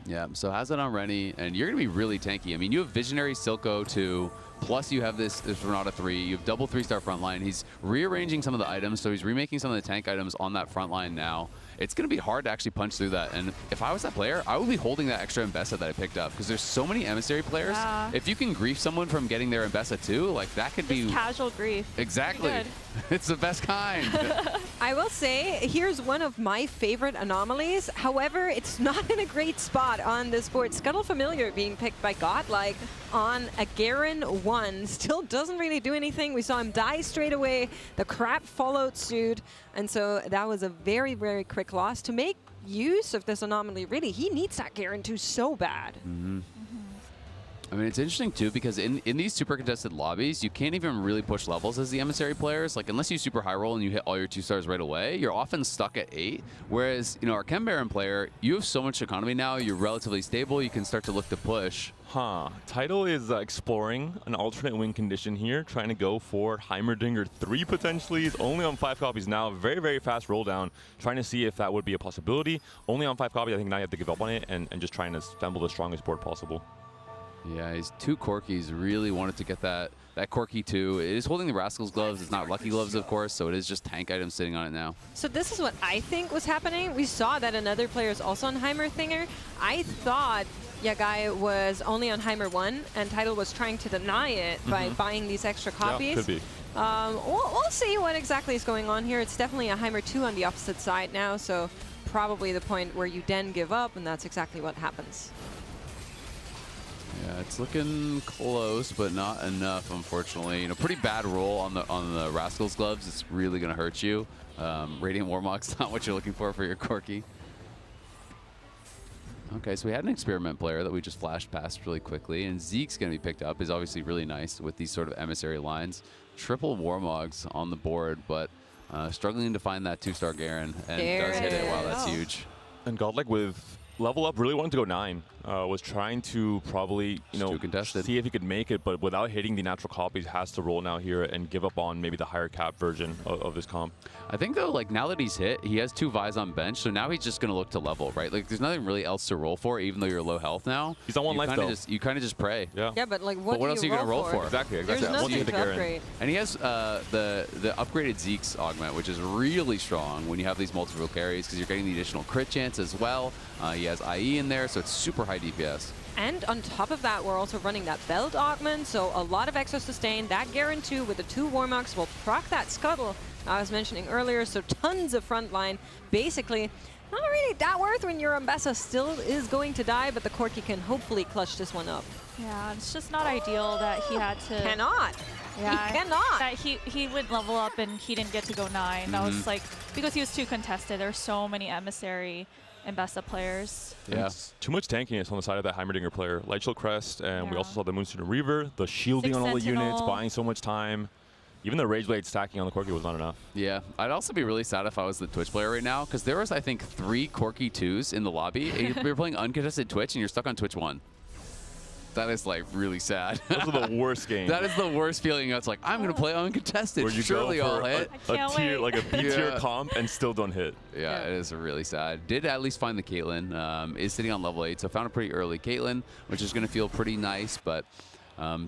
Yeah, so has it on Rennie, and you're going to be really tanky. I mean, you have Visionary Silco 2, plus you have this Renata 3. You have double 3-star front line. He's rearranging some of the items, so he's remaking some of the tank items on that front line now. It's going to be hard to actually punch through that. And if I was that player, I would be holding that extra Mbessa that I picked up, because there's so many emissary players. Yeah. If you can grief someone from getting their Mbessa too, like that could be casual grief. Exactly. It's the best kind. I will say, here's one of my favorite anomalies. However, it's not in a great spot on this board. Scuttle Familiar being picked by Godlike on a Garen 1. Still doesn't really do anything. We saw him die straight away. The crap followed suit. And so that was a very, very quick loss. To make use of this anomaly, really, he needs that Garen 2 so bad. I mean, it's interesting, too, because in these super contested lobbies, you can't even really push levels as the emissary players. Like, unless you super high roll and you hit all your 2-stars right away, you're often stuck at 8. Whereas, you know, our Chem Baron player, you have so much economy now, you're relatively stable, you can start to look to push. Tidal is exploring an alternate win condition here, trying to go for Heimerdinger 3 potentially. He's only on 5 copies now. Very, very fast roll down, trying to see if that would be a possibility. Only on 5 copies, I think now you have to give up on it and just trying to assemble the strongest board possible. Yeah, he's 2 Corkies. Really wanted to get that Corki 2. It is holding the Rascal's gloves. It's not Lucky gloves, of course, so it is just tank items sitting on it now. So this is what I think was happening. We saw that another player is also on Heimerdinger. I thought Yagai was only on Heimer 1, and Tidal was trying to deny it by buying these extra copies. Yeah, could be. We'll see what exactly is going on here. It's definitely a Heimer 2 on the opposite side now, so probably the point where you then give up, and that's exactly what happens. Yeah, it's looking close, but not enough, unfortunately. You know, pretty bad roll on the Rascal's gloves. It's really going to hurt you. Radiant Warmock's not what you're looking for your Corki. Okay, so we had an experiment player that we just flashed past really quickly, and Zeke's going to be picked up. Is obviously really nice with these sort of emissary lines. Triple Warmogs on the board, but struggling to find that 2-star Garen, and does hit it. Wow, that's huge. And Godlike with level up really wanted to go 9. Was trying to probably, see if he could make it, but without hitting the natural copies, has to roll now here and give up on maybe the higher cap version of this comp. I think, though, like, now that he's hit, he has 2 Vise on bench, so now he's just going to look to level, right? Like, there's nothing really else to roll for, even though you're low health now. He's on 1 life, though. You kind of just pray. Yeah, but, like, what else are you going to roll for? Exactly. There's Once you hit the Garen. And he has the upgraded Zeke's augment, which is really strong when you have these multiple carries, because you're getting the additional crit chance as well. He has IE in there, so it's super high DPS. And on top of that, we're also running that belt augment, so a lot of extra sustain. That Garen 2 with the 2 Warmocks will proc that Scuttle I was mentioning earlier, so tons of frontline. Basically, not really that worth when your Mbessa still is going to die, but the Corki can hopefully clutch this one up. Yeah, it's just not ideal that he had to... Cannot. Yeah, he cannot. That he went level up and he didn't get to go 9. That was like, because he was too contested. There were so many emissary Mbessa players. Yeah. Too much tankiness on the side of that Heimerdinger player. Lightshield Crest, and we also saw the Moonstone Reaver, the shielding on all the units, buying so much time. Even the Rageblade stacking on the Corki was not enough. Yeah, I'd also be really sad if I was the Twitch player right now, because there was, I think, 3 Corki 2s in the lobby. You're playing uncontested Twitch, and you're stuck on Twitch 1. That is, like, really sad. Those are the worst games. That is the worst feeling. It's like, I'm going to play uncontested. Where you Surely go I'll for hit. a tier, like a B-tier comp and still don't hit. Yeah, it is really sad. Did at least find the Caitlyn. Is sitting on level 8, so found a pretty early Caitlyn, which is going to feel pretty nice, but...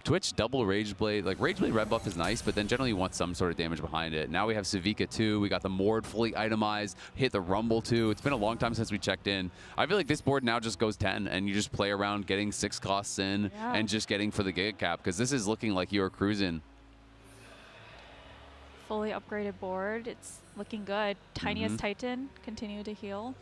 Twitch double Rageblade. Like, Rageblade red buff is nice, but then generally you want some sort of damage behind it. Now we have Savika 2. We got the Mord fully itemized. Hit the Rumble 2. It's been a long time since we checked in. I feel like this board now just goes 10, and you just play around getting 6 costs in and just getting for the Giga Cap, because this is looking like you're cruising. Fully upgraded board. It's looking good. Tiniest Titan, continue to heal.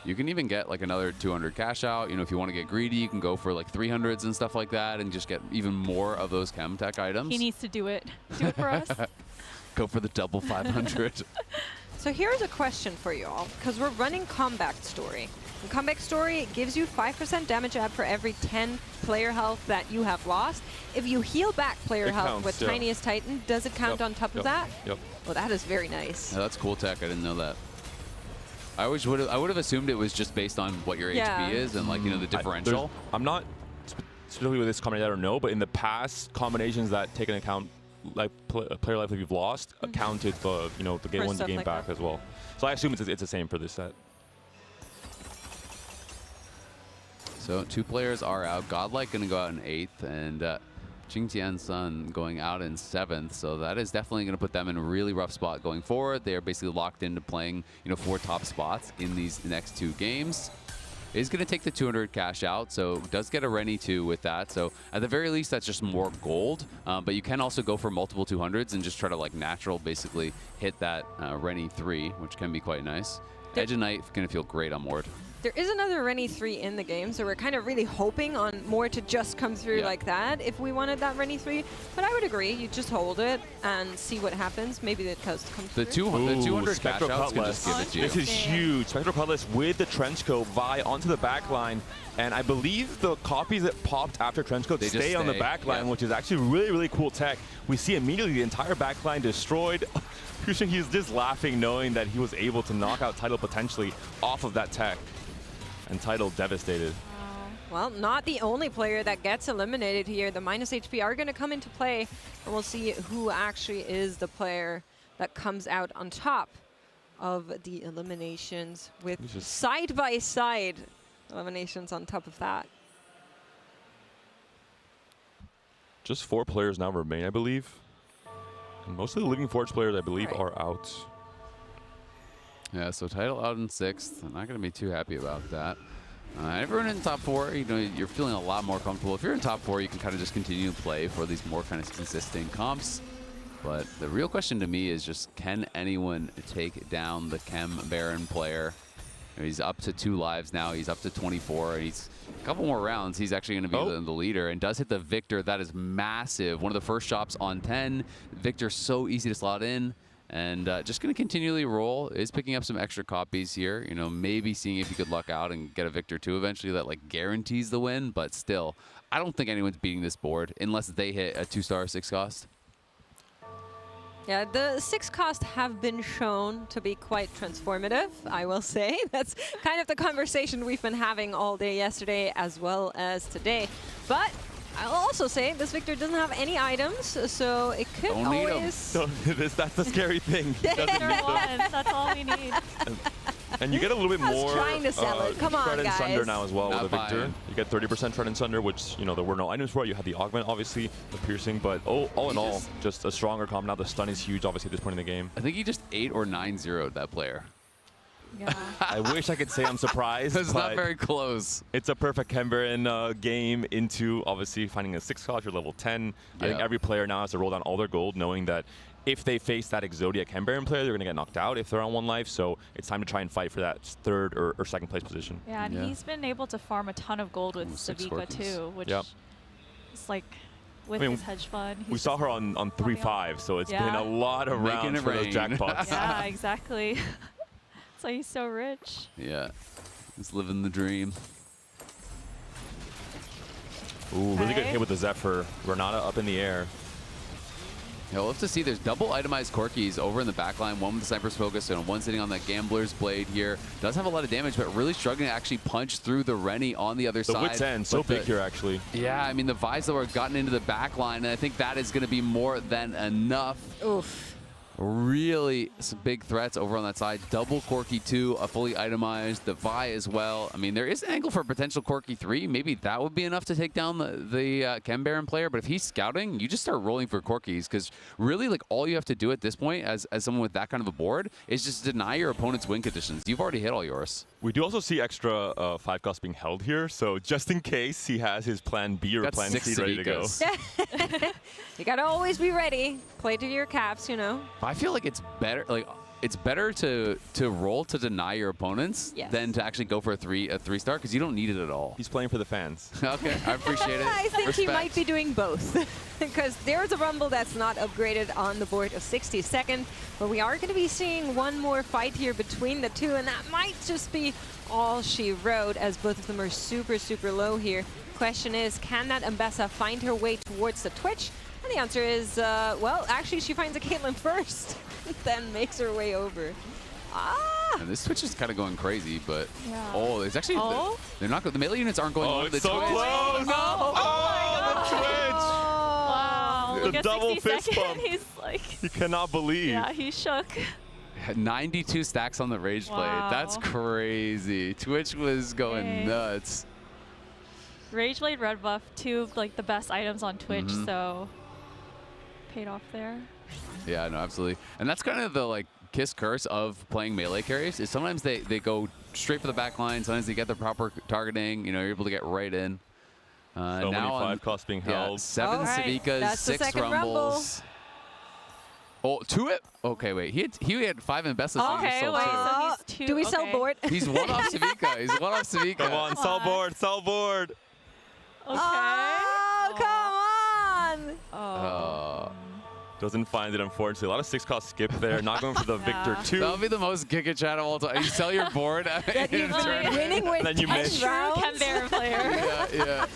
You can even get like another 200 cash out. You know, if you want to get greedy, you can go for like 300s and stuff like that and just get even more of those chem tech items. He needs to do it. Do it for us. Go for the double 500. So here's a question for you all, because we're running Comeback Story. In Comeback Story, it gives you 5% damage add for every 10 player health that you have lost. If you heal back player health counts, with yeah. Tiniest Titan, does it count on top of that? Yep. Well, that is very nice. Yeah, that's cool tech. I didn't know that. I would have assumed it was just based on what your HP is and like, you know, the differential. I'm not specifically with this combination, I don't know, but in the past, combinations that take into account like player life that you've lost accounted the, you know, the game For wins the stuff game like back that. as well. So I assume it's the same for this set. So 2 players are out. Godlike going to go out in 8th, and Jingtian Sun going out in 7th. So that is definitely going to put them in a really rough spot going forward. They are basically locked into playing, you know, 4 top spots in these next 2 games. Is going to take the 200 cash out, so does get a Rennie 2 with that. So at the very least, that's just more gold. But you can also go for multiple 200s and just try to like natural basically hit that Rennie 3, which can be quite nice. Edge of Night going to feel great on Mord. There is another Rennie 3 in the game, so we're kind of really hoping on more to just come through like that if we wanted that Rennie 3. But I would agree, you just hold it and see what happens. Maybe it comes The through. 200 cash Spectral outs can Cutlass. just give it to you. This is huge. Spectral Cutlass with the Trenchcoat Vi onto the back line. And I believe the copies that popped after Trenchcoat They just stay on the stay, back line, yeah. which is actually really, really cool tech. We see immediately the entire back line destroyed. He's just laughing knowing that he was able to knock out Tidal potentially off of that tech. And Tidal devastated. Well, not the only player that gets eliminated here. The minus HP are going to come into play, and we'll see who actually is the player that comes out on top of the eliminations with side-by-side eliminations on top of that. Just 4 players now remain, I believe. And most of the Living Forge players, I believe, are out. Yeah, so Tidal out in 6th. I'm not going to be too happy about that. Everyone in top 4, you know, you're feeling a lot more comfortable. If you're in top 4, you can kind of just continue to play for these more kind of consistent comps. But the real question to me is just, can anyone take down the Chem Baron player? You know, he's up to 2 lives now. He's up to 24. And he's a couple more rounds. He's actually going to be the leader and does hit the Victor. That is massive. One of the first shops on 10. Victor's so easy to slot in. And just going to continually roll. Is picking up some extra copies here. You know, maybe seeing if he could luck out and get a Victor 2 eventually that like guarantees the win. But still, I don't think anyone's beating this board unless they hit a 2-star 6 cost. Yeah, the 6 cost have been shown to be quite transformative, I will say. That's kind of the conversation we've been having all day yesterday as well as today. But I'll also say this Victor doesn't have any items, so it could always... That's the scary thing. That's all we need. And you get a little bit more trying to sell it. Come on, Shred and guys. Sunder now as well Not with the Victor. buying. You get 30% Shred and Sunder, which, you know, there were no items for it. You had the Augment, obviously, the Piercing, but all in all, just a stronger comp. Now the stun is huge, obviously, at this point in the game. I think he just 8 or 9-0'd that player. Yeah. I wish I could say I'm surprised. It's not very close. It's a perfect Kembaran game into, obviously, finding a 6 cost, you're level 10. I think every player now has to roll down all their gold, knowing that if they face that Exodia Kembaran player, they're going to get knocked out if they're on 1 life. So it's time to try and fight for that 3rd or 2nd place position. Yeah, and he's been able to farm a ton of gold with Savika too, which is like with his hedge fund. We saw her on 3-5, so it's been a lot of rounds for those jackpots. Yeah, exactly. That's why he's so rich. Yeah, he's living the dream. Ooh, really good hit with the Zephyr. Renata up in the air. Yeah, we'll have to see. There's double itemized Corkis over in the back line. One with the Sniper's Focus and one sitting on that Gambler's Blade here. Does have a lot of damage, but really struggling to actually punch through the Rennie on the other side. The Wit's End, so big here, actually. Yeah, I mean, the Vise, though, are gotten into the back line, and I think that is going to be more than enough. Oof. Really some big threats over on that side. Double Corki 2, a fully itemized. The Vi as well. I mean, there is an angle for a potential Corki 3. Maybe that would be enough to take down the Chem Baron player. But if he's scouting, you just start rolling for Corkis. Because really, like, all you have to do at this point as someone with that kind of a board is just deny your opponent's win conditions. You've already hit all yours. We do also see extra 5 costs being held here. So just in case he has his plan B or plan C ready to go. You got to always be ready. Play to your caps, you know. I feel like it's better. Like, it's better to roll to deny your opponents than to actually go for a 3-star because you don't need it at all. He's playing for the fans. Okay, I appreciate it. I think Respect. he might be doing both because there's a rumble that's not upgraded on the board of 62nd, but we are going to be seeing one more fight here between the two, and that might just be all she wrote as both of them are super, super low here. Question is, can that Mbessa find her way towards the Twitch? And the answer is, well, actually she finds a Caitlyn first, then makes her way over. And this Twitch is kind of going crazy, but it's actually they're not. The melee units aren't going on the it's so Twitch. close! Wow. The Look at double 60 fist second. bump. He's like, You cannot believe. yeah, he's shook. 92 stacks on the Rage Blade. That's crazy. Twitch was going nuts. Rage Blade Red Buff, two of like the best items on Twitch, so paid off there. Yeah, no, absolutely. And that's kind of the like kiss curse of playing melee carries is sometimes they go straight for the back line, sometimes they get the proper targeting, you know, you're able to get right in. So now many 5 costs being held. 7 Savikas, That's the 6 second Rumbles. Oh, 2 it? Okay, wait. He had 5 Mbessas. Okay, so wait. two. So he's two. Do we sell board? He's 1 off Savika. He's 1 off Savika. Come on, sell board, sell board. Okay. Oh, come on! Doesn't find it, unfortunately. A lot of 6 cost skip there. Not going for the Victor 2. That'll be the most Giga chat of all time. You sell your board. That you've been winning with then you 10 miss. rounds. Canberra player. yeah.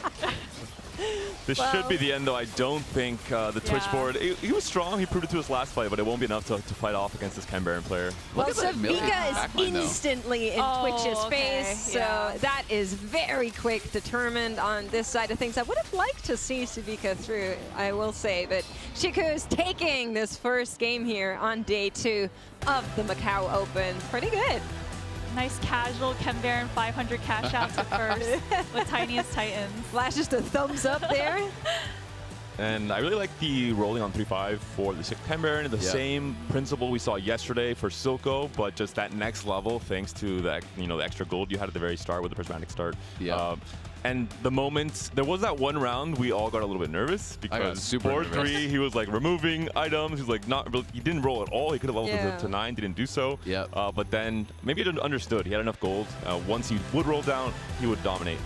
This should be the end, though. I don't think the Twitch board. He was strong. He proved it to his last fight, but it won't be enough to fight off against this Canberran player. Well, Look at that million Savika backline, is though. instantly in Twitch's face, so that is very quick, determined on this side of things. I would have liked to see Savika through, I will say, but Shiku's taking this first game here on day 2 of the Macau Open. Pretty good. Nice casual Canberra 500 cash out to first with Tiniest Titans. Flashes the thumbs up there. And I really like the rolling on 3-5 for the 6th Canberran. The same principle we saw yesterday for Silco, but just that next level thanks to the the extra gold you had at the very start with the prismatic start. And the moment there was that one round, we all got a little bit nervous because board 3, he was like removing items. He was like he didn't roll at all. He could have leveled to 9, didn't do so. But then maybe he didn't understood. He had enough gold. Once he would roll down, he would dominate.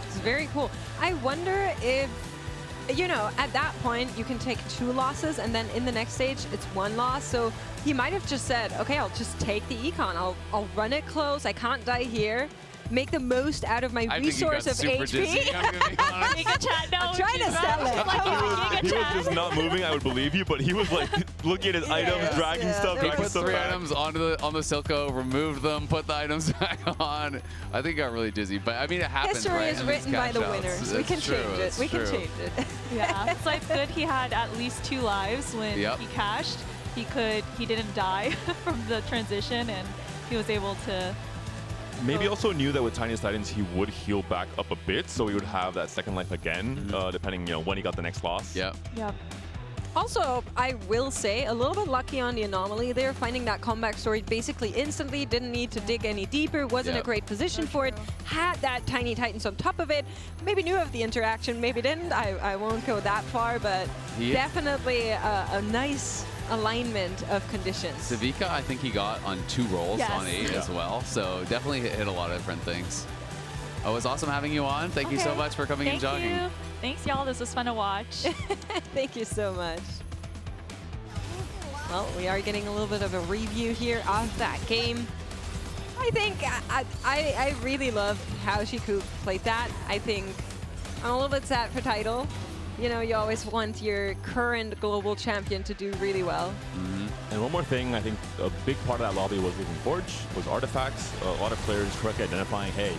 It's very cool. I wonder if, at that point, you can take 2 losses, and then in the next stage, it's 1 loss. So he might have just said, okay, I'll just take the econ. I'll run it close. I can't die here. Make the most out of my resource of HP. Giga chat, no. I'm trying to sell it. He was just not moving. I would believe you, but he was like looking at his items, dragging stuff, He dragging put stuff 3 back. items on the Silco, removed them, put the items back on. I think he got really dizzy, but I mean it happens. History right? is in these written by the cash outs. winners. We can That's true, change it. that's We can true. change it. Yeah, so it's good he had at least 2 lives when he cashed. He didn't die from the transition, and he was able to. Maybe also knew that with Tiniest Titans he would heal back up a bit, so he would have that second life again, depending when he got the next loss. Yep. Also, I will say, a little bit lucky on the anomaly there, finding that comeback story basically instantly, didn't need to dig any deeper, wasn't a great position for it, had that Tiny Titans on top of it, maybe knew of the interaction, maybe didn't, I won't go that far, but definitely a nice alignment of conditions. Savika, I think he got on 2 rolls on 8 as well, so definitely hit a lot of different things. Oh, it was awesome having you on. Thank you so much for coming and jogging. Thank you. Thanks, y'all. This was fun to watch. Thank you so much. Well, we are getting a little bit of a review here of that game. I think I really love how Shiku played that. I think I'm a little bit sad for title. You always want your current global champion to do really well. And one more thing, I think a big part of that lobby was losing Forge, was artifacts. A lot of players correctly identifying, hey,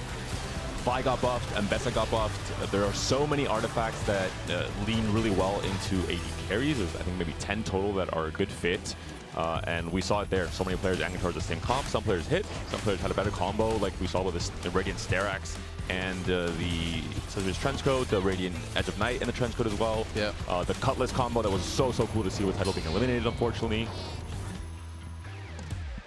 Vi got buffed, Mbessa got buffed. There are so many artifacts that lean really well into AD carries. There's, I think, maybe 10 total that are a good fit. And we saw it there. So many players angling towards the same comp. Some players hit. Some players had a better combo, like we saw with the Radiant Sterax and the Scissors Trenchcoat, the Radiant Edge of Night in the Trenchcoat as well. The Cutlass combo that was so cool to see with Title being eliminated, unfortunately.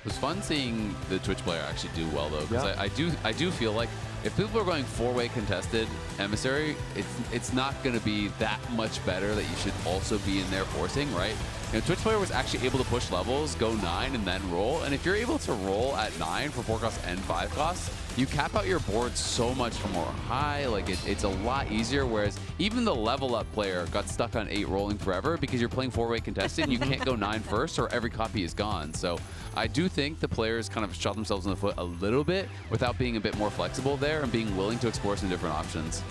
It was fun seeing the Twitch player actually do well though, because I do feel like if people are going 4-way contested emissary, it's not going to be that much better that you should also be in there forcing, right? You know, Twitch player was actually able to push levels, go 9 and then roll. And if you're able to roll at 9 for 4 costs and 5 costs, you cap out your board so much more high. Like it's a lot easier. Whereas even the level up player got stuck on 8 rolling forever because you're playing 4-way contested and you can't go 9 first or every copy is gone. So I do think the players kind of shot themselves in the foot a little bit without being a bit more flexible there and being willing to explore some different options.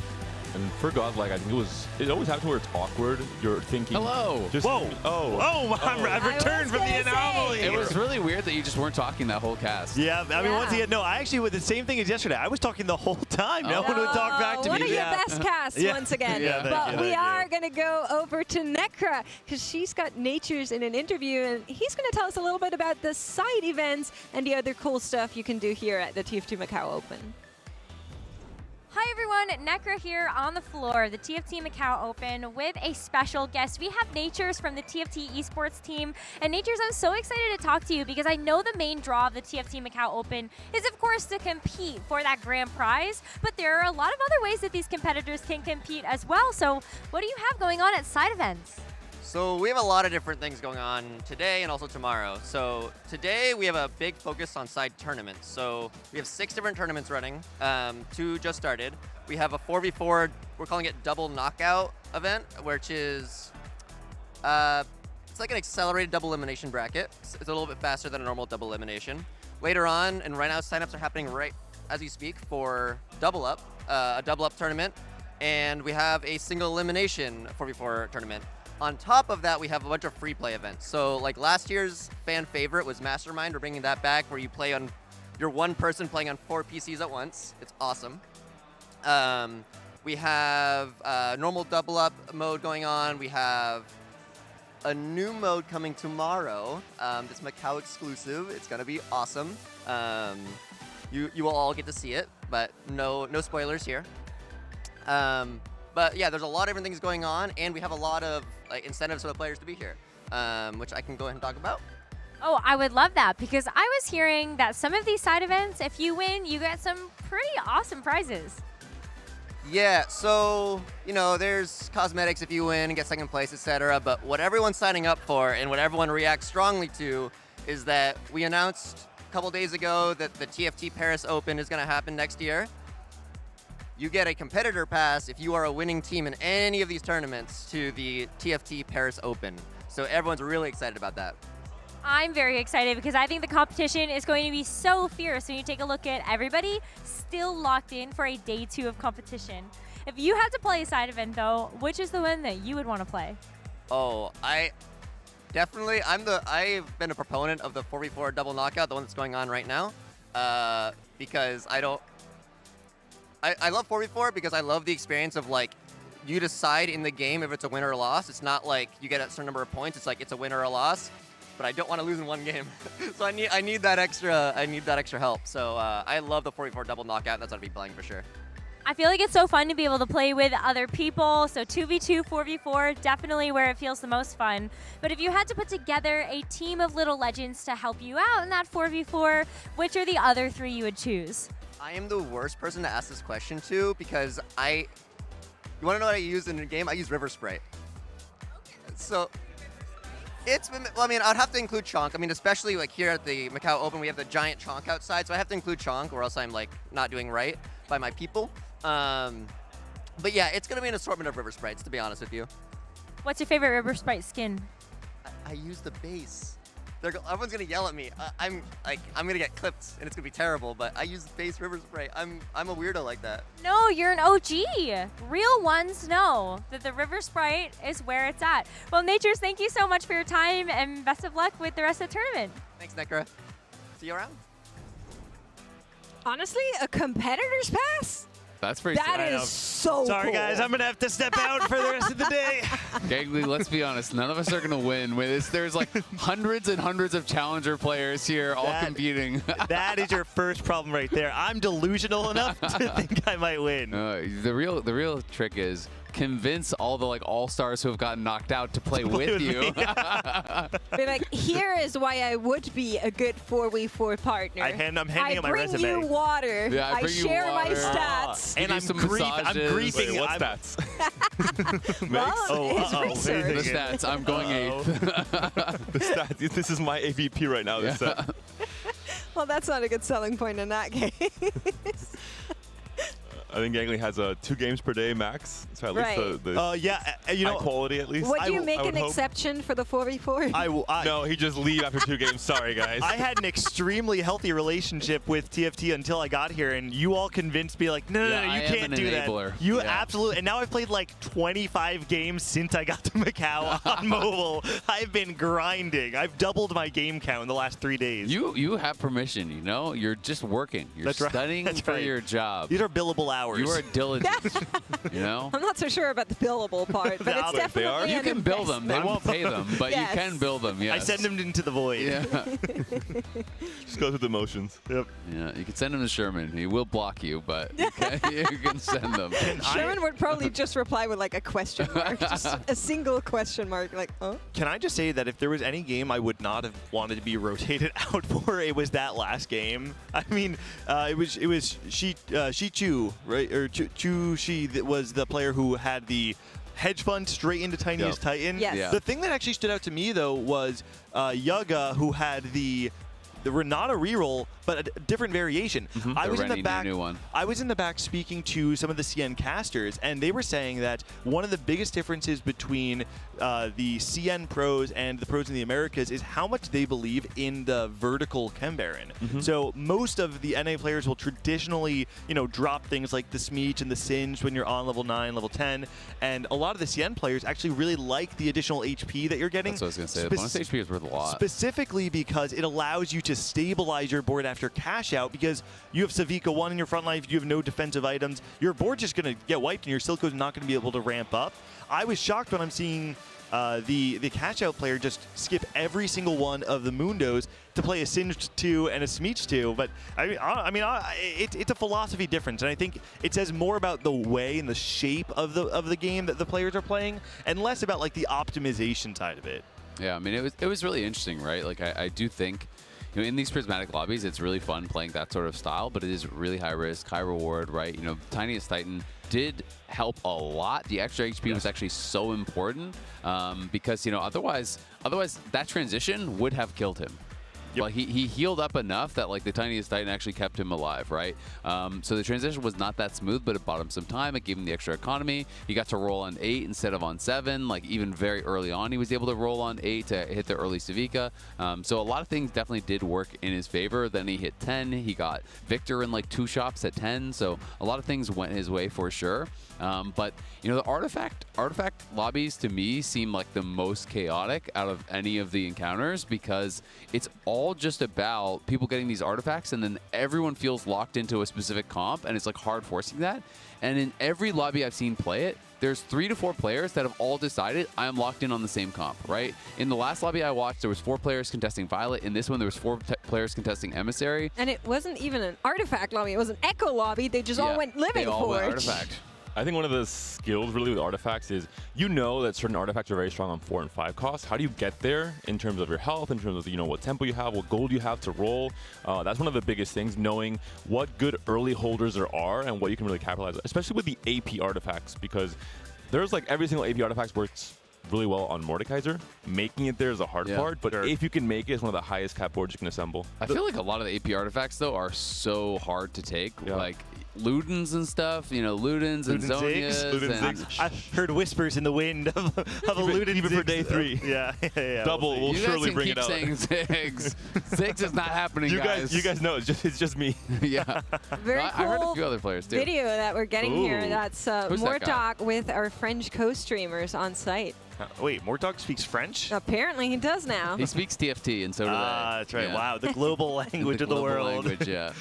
And for Godlike, I think it always happens where it's awkward. You're thinking, hello. Just, Whoa. I've returned from the anomaly. It was really weird that you just weren't talking that whole cast. Yeah, I mean, once again, no, I actually, with the same thing as yesterday, I was talking the whole time. No one would talk back to one me. One of your best casts, once again. But we are going to go over to Necra, because she's got Natures in an interview, and he's going to tell us a little bit about the side events and the other cool stuff you can do here at the TFT Macao Open. Hi everyone, Necra here on the floor of the TFT Macao Open with a special guest. We have Natures from the TFT esports team. And Natures, I'm so excited to talk to you because I know the main draw of the TFT Macao Open is of course to compete for that grand prize, but there are a lot of other ways that these competitors can compete as well. So what do you have going on at side events? So we have a lot of different things going on today and also tomorrow. So today we have a big focus on side tournaments. So we have 6 different tournaments running. 2 just started. We have a 4v4, we're calling it double knockout event, which is, it's like an accelerated double elimination bracket. It's a little bit faster than a normal double elimination. Later on, and right now signups are happening right as we speak for double up, a double up tournament. And we have a single elimination 4v4 tournament. On top of that, we have a bunch of free play events. So like last year's fan favorite was Mastermind. We're bringing that back where you play on, you're one person playing on 4 PCs at once. It's awesome. We have normal double up mode going on. We have a new mode coming tomorrow. This Macau exclusive. It's gonna be awesome. You will all get to see it, but no spoilers here. But yeah, there's a lot of different things going on, and we have a lot of incentives for the players to be here, which I can go ahead and talk about. Oh, I would love that because I was hearing that some of these side events, if you win, you get some pretty awesome prizes. Yeah, so, you know, there's cosmetics if you win and get second place, etc. But what everyone's signing up for and what everyone reacts strongly to is that we announced a couple days ago that the TFT Paris Open is going to happen next year. You get a competitor pass if you are a winning team in any of these tournaments to the TFT Paris Open. So everyone's really excited about that. I'm very excited because I think the competition is going to be so fierce when you take a look at everybody still locked in for a day 2 of competition. If you had to play a side event though, which is the one that you would want to play? Oh, I've been a proponent of the 4v4 double knockout, the one that's going on right now, because I love 4v4 because I love the experience of like, you decide in the game if it's a win or a loss. It's not like you get a certain number of points. It's like it's a win or a loss, but I don't want to lose in one game. So I need that extra help. So I love the 4v4 double knockout. That's what I'll be playing for sure. I feel like it's so fun to be able to play with other people. So 2v2, 4v4, definitely where it feels the most fun. But if you had to put together a team of little legends to help you out in that 4v4, which are the other 3 you would choose? I am the worst person to ask this question to because you want to know what I use in the game? I use River Sprite. So it's been, well, I mean, I'd have to include Chonk. I mean, especially like here at the Macao Open, we have the giant Chonk outside, so I have to include Chonk or else I'm like not doing right by my people. But yeah, it's gonna be an assortment of River Sprites, to be honest with you. What's your favorite River Sprite skin? I use the base. Everyone's gonna yell at me. I'm gonna get clipped and it's gonna be terrible, but I use the base River Sprite. I'm a weirdo like that. No, you're an OG. Real ones know that the River Sprite is where it's at. Well, Natures, thank you so much for your time and best of luck with the rest of the tournament. Thanks, Necra. See you around. Honestly, a competitor's pass? That's pretty sick. That is so Sorry, cool. guys. I'm going to have to step out for the rest of the day. Gangly, let's be honest. None of us are going to win. There's like hundreds and hundreds of challenger players here all competing. That is your first problem right there. I'm delusional enough to think I might win. The real trick is, convince all the all-stars who have gotten knocked out to play with you. Be like, here is why I would be a good 4v4 partner. I'm handing him my resume. I bring you water. Yeah, I bring you share my water. stats. And I'm griefing. Wait, what stats? Well, Oh, it's The research. stats. I'm going 8th. The stats. This is my AVP right now. This set. Well, that's not a good selling point in that case. I think Gangly has 2 games per day max. So at Right. least the You high know, quality at least. Would you I make would an hope. exception for the 4v4? No, he just leave after 2 games. Sorry, guys. I had an extremely healthy relationship with TFT until I got here, and you all convinced me like, no, Yeah, you I am can't an do enabler. that. You Yeah. absolutely. And now I've played like 25 games since I got to Macau on mobile. I've been grinding. I've doubled my game count in the last 3 days. You have permission, you know? You're just working. You're That's right. studying That's for right. your job. These are billable hours. You are diligent, you know? I'm not so sure about the billable part, but it's They definitely are. You an can bill them. They investment. won't pay them, but Yes. you can bill them, yes. I send them into the void. Yeah. Just go through the motions. Yep. Yeah, you can send him to Sherman. He will block you, but you can send them. Sherman would probably just reply with like a question mark, just a single question mark, like, oh. Can I just say that if there was any game I would not have wanted to be rotated out for, it was that last game. I mean, it was Shi Chu, right? Or Chu Shi that was the player who had the hedge fund straight into Tiniest Titan. Yes. Yeah. The thing that actually stood out to me though was Yuga, who had the Renata reroll, but a different variation. I The was in the Rennie back. new one. I was in the back speaking to some of the CN casters, and they were saying that one of the biggest differences between the CN pros and the pros in the Americas is how much they believe in the vertical Chem Baron. So most of the NA players will traditionally, drop things like the Smeech and the Singe when you're on level 9, level 10, and a lot of the CN players actually really like the additional HP that you're getting. That's what I was going to say. The bonus HP is worth a lot. Specifically because it allows you to stabilize your board after cash out, because you have Savika 1 in your front line, you have no defensive items, your board's just going to get wiped and your Silco's not going to be able to ramp up. I was shocked when I'm seeing the cash out player just skip every single one of the Mundos to play a Singed 2 and a Smeech 2, but it's a philosophy difference, and I think it says more about the way and the shape of the game that the players are playing, and less about like the optimization side of it. Yeah, I mean, it was really interesting, right? Like, I do think, in these prismatic lobbies, it's really fun playing that sort of style, but it is really high risk, high reward, right? Tiniest Titan did help a lot. The extra HP was actually so important because, otherwise that transition would have killed him. Well, he healed up enough that the Tiniest Titan actually kept him alive, right? So the transition was not that smooth, but it bought him some time. It gave him the extra economy. He got to roll on 8 instead of on 7. Even very early on, he was able to roll on 8 to hit the early Savika. So a lot of things definitely did work in his favor. Then he hit 10. He got Victor in 2 shops at 10. So a lot of things went his way for sure. But the artifact lobbies to me seem like the most chaotic out of any of the encounters, because it's all just about people getting these artifacts, and then everyone feels locked into a specific comp, and it's hard forcing that. And in every lobby I've seen play it, there's 3 to 4 players that have all decided I am locked in on the same comp, right? In the last lobby I watched, there was 4 players contesting Violet. In this one, there was 4 players contesting Emissary. And it wasn't even an artifact lobby, it was an echo lobby. They just all went Living they all Forge. went artifact. I think one of the skills really with artifacts is that certain artifacts are very strong on 4 and 5 costs. How do you get there in terms of your health, in terms of what tempo you have, what gold you have to roll? That's one of the biggest things, knowing what good early holders there are and what you can really capitalize on, especially with the AP artifacts, because there's every single AP artifact works really well on Mordekaiser. Making it there is a hard part, but if you can make it, it's one of the highest cap boards you can assemble. I feel like a lot of the AP artifacts, though, are so hard to take. Ludens and stuff, Ludens and Zonias. I've heard whispers in the wind of a Luden even for day 3. Yeah. Double will surely bring it out. You guys can keep saying Ziggs. Ziggs is not happening, guys. You guys know, it's just me. Yeah. Very I cool heard a few other players, too. video that we're getting here. That's Who's more that guy? talk with our French co-streamers on site. Wait, Mortog speaks French? Apparently he does now. He speaks TFT, and so do they. That's right. Yeah. Wow, the global language of the global world. language, yeah.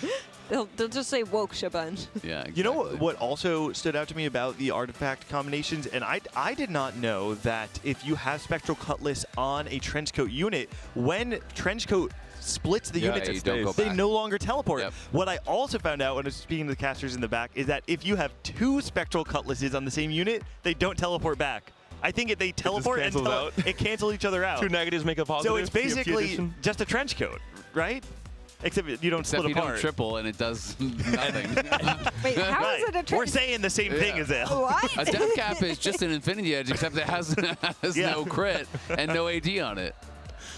They'll just say woke a bunch. Yeah, exactly. You know what also stood out to me about the artifact combinations? And I did not know that if you have Spectral Cutlass on a Trenchcoat unit, when Trenchcoat splits the units. you don't go They back. no longer teleport. Yep. What I also found out when I was speaking to the casters in the back is that if you have 2 spectral cutlasses on the same unit, they don't teleport back. I think they teleport and it cancels each other out. 2 negatives make a positive. So it's basically just a trench coat, right? Except you don't split you apart. don't triple and it does nothing. Wait, how is it a trench? We're saying the same thing as it. What? A death cap is just an Infinity Edge, except it has no crit and no AD on it.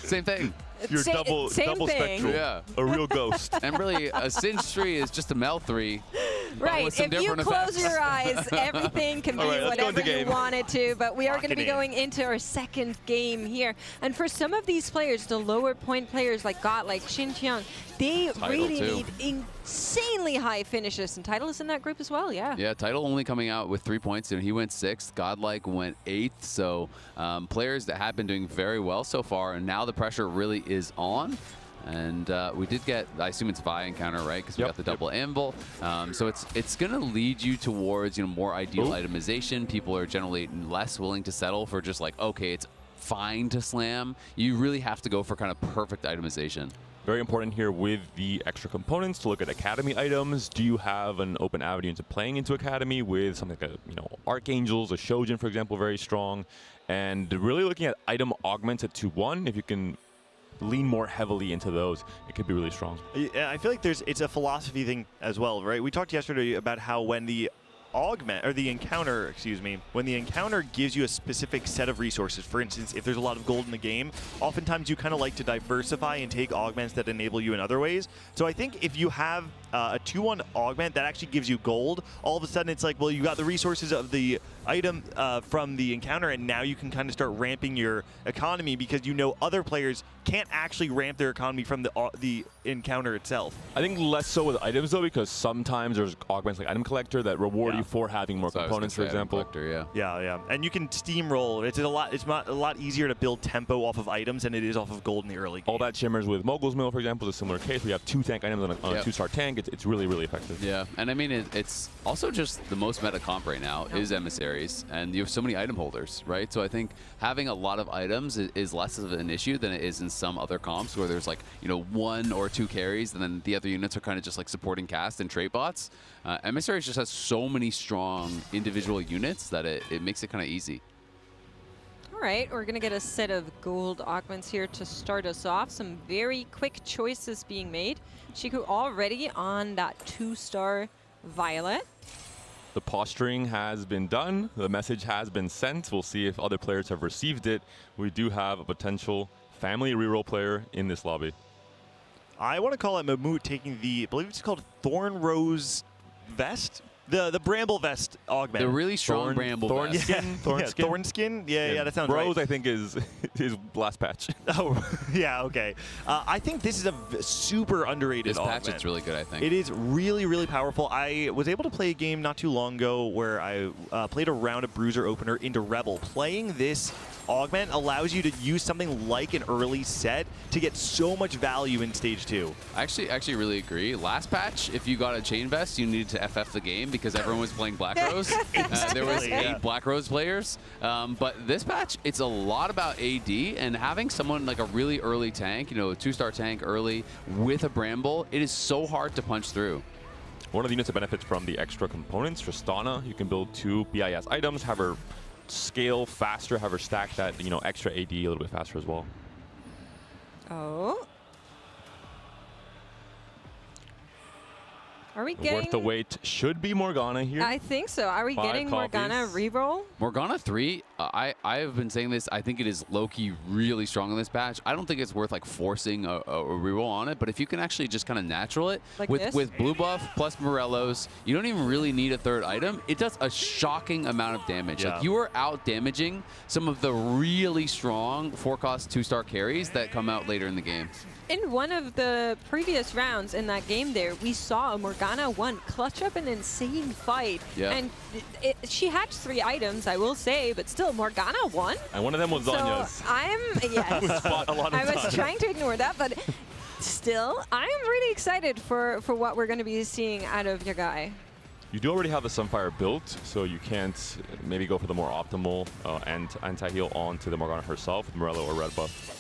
Same thing. You're Same double thing. spectral. Yeah. A real ghost. And really, a Singe 3 is just a Mel 3. Right, with some if you different close effects. your eyes, everything can be All right, let's go whatever into you game. want it to, but we are going to be Lock it going into our second game here. And for some of these players, the lower point players like God, like Xinjiang, they Title, really too. need insanely high finishes. And Title is in that group as well, yeah. Yeah, Title only coming out with 3 points, and he went 6th. Godlike went 8th. So players that have been doing very well so far, and now the pressure really is on. And we did get, I assume it's Vi encounter, right? Because we got the double anvil. So it's going to lead you towards more ideal itemization. People are generally less willing to settle for just like, okay, it's fine to slam. You really have to go for kind of perfect itemization. Very important here with the extra components to look at Academy items. Do you have an open avenue into playing into Academy with something like Archangels, a Shojin, for example, very strong. And really looking at item augments at 2-1, if you can lean more heavily into those, it could be really strong. I feel like it's a philosophy thing as well, right? We talked yesterday about how when the encounter gives you a specific set of resources. For instance, if there's a lot of gold in the game, oftentimes you kind of like to diversify and take augments that enable you in other ways. So I think if you have a 2-1 augment that actually gives you gold, all of a sudden it's like, well, you got the resources of the item from the encounter, and now you can kind of start ramping your economy because other players can't actually ramp their economy from the encounter itself. I think less so with items though, because sometimes there's augments like Item Collector that reward you for having more components, for example. Yeah, and you can steamroll. It's a lot easier to build tempo off of items than it is off of gold in the early game. All that shimmers with Mogul's Mill, for example, is a similar case. We have 2 tank items on a 2-star tank. It's really, really effective. Yeah, and I mean, it's also just the most meta comp right now is emissaries, and you have so many item holders, right? So I think having a lot of items is less of an issue than it is in some other comps where there's like, 1 or 2 carries, and then the other units are kind of just like supporting cast and trait bots. Emissaries just has so many strong individual units that it makes it kind of easy. All right, we're going to get a set of gold augments here to start us off. Some very quick choices being made. Shiku already on that 2-star Violet. The posturing has been done. The message has been sent. We'll see if other players have received it. We do have a potential family reroll player in this lobby. I want to call it Mammoet taking I believe it's called Thorn Rose Vest? The Bramble Vest augment. The really strong Bramble Vest. Thornskin? Yeah, that sounds right. Rose, I think, is his last patch. Oh, yeah, okay. I think this is a super underrated augment. This patch is really good, I think. It is really, really powerful. I was able to play a game not too long ago where I played a round of Bruiser Opener into Rebel. Playing this augment allows you to use something like an early set to get so much value in stage 2. I actually really agree. Last patch, if you got a chain vest, you needed to FF the game because everyone was playing Black Rose. There was 8 Black Rose players. But this patch, it's a lot about AD, and having someone like a really early tank, a 2-star tank early with a Bramble, it is so hard to punch through. One of the units that benefits from the extra components, Tristana, you can build 2 BIS items, have her scale faster, have her stack that, extra AD a little bit faster as well. Oh. Are we getting... Worth the wait should be Morgana here. I think so. Are we 5 getting Morgana reroll? Morgana 3, I have been saying this, I think it is low-key really strong in this patch. I don't think it's worth like forcing a reroll on it, but if you can actually just kind of natural it, like with blue buff plus Morellos, you don't even really need a 3rd item. It does a shocking amount of damage. Yeah. Like you are out damaging some of the really strong 4-cost 2-star carries that come out later in the game. In one of the previous rounds in that game there, we saw a Morgana 1 clutch up an insane fight. Yeah. And she had 3 items, I will say, but still, Morgana 1? And one of them was Zanya's. So yes. I was trying to ignore that, but still, I'm really excited for what we're going to be seeing out of Yagai. You do already have the Sunfire built, so you can't maybe go for the more optimal and anti-heal onto the Morgana herself with Morello or red buff.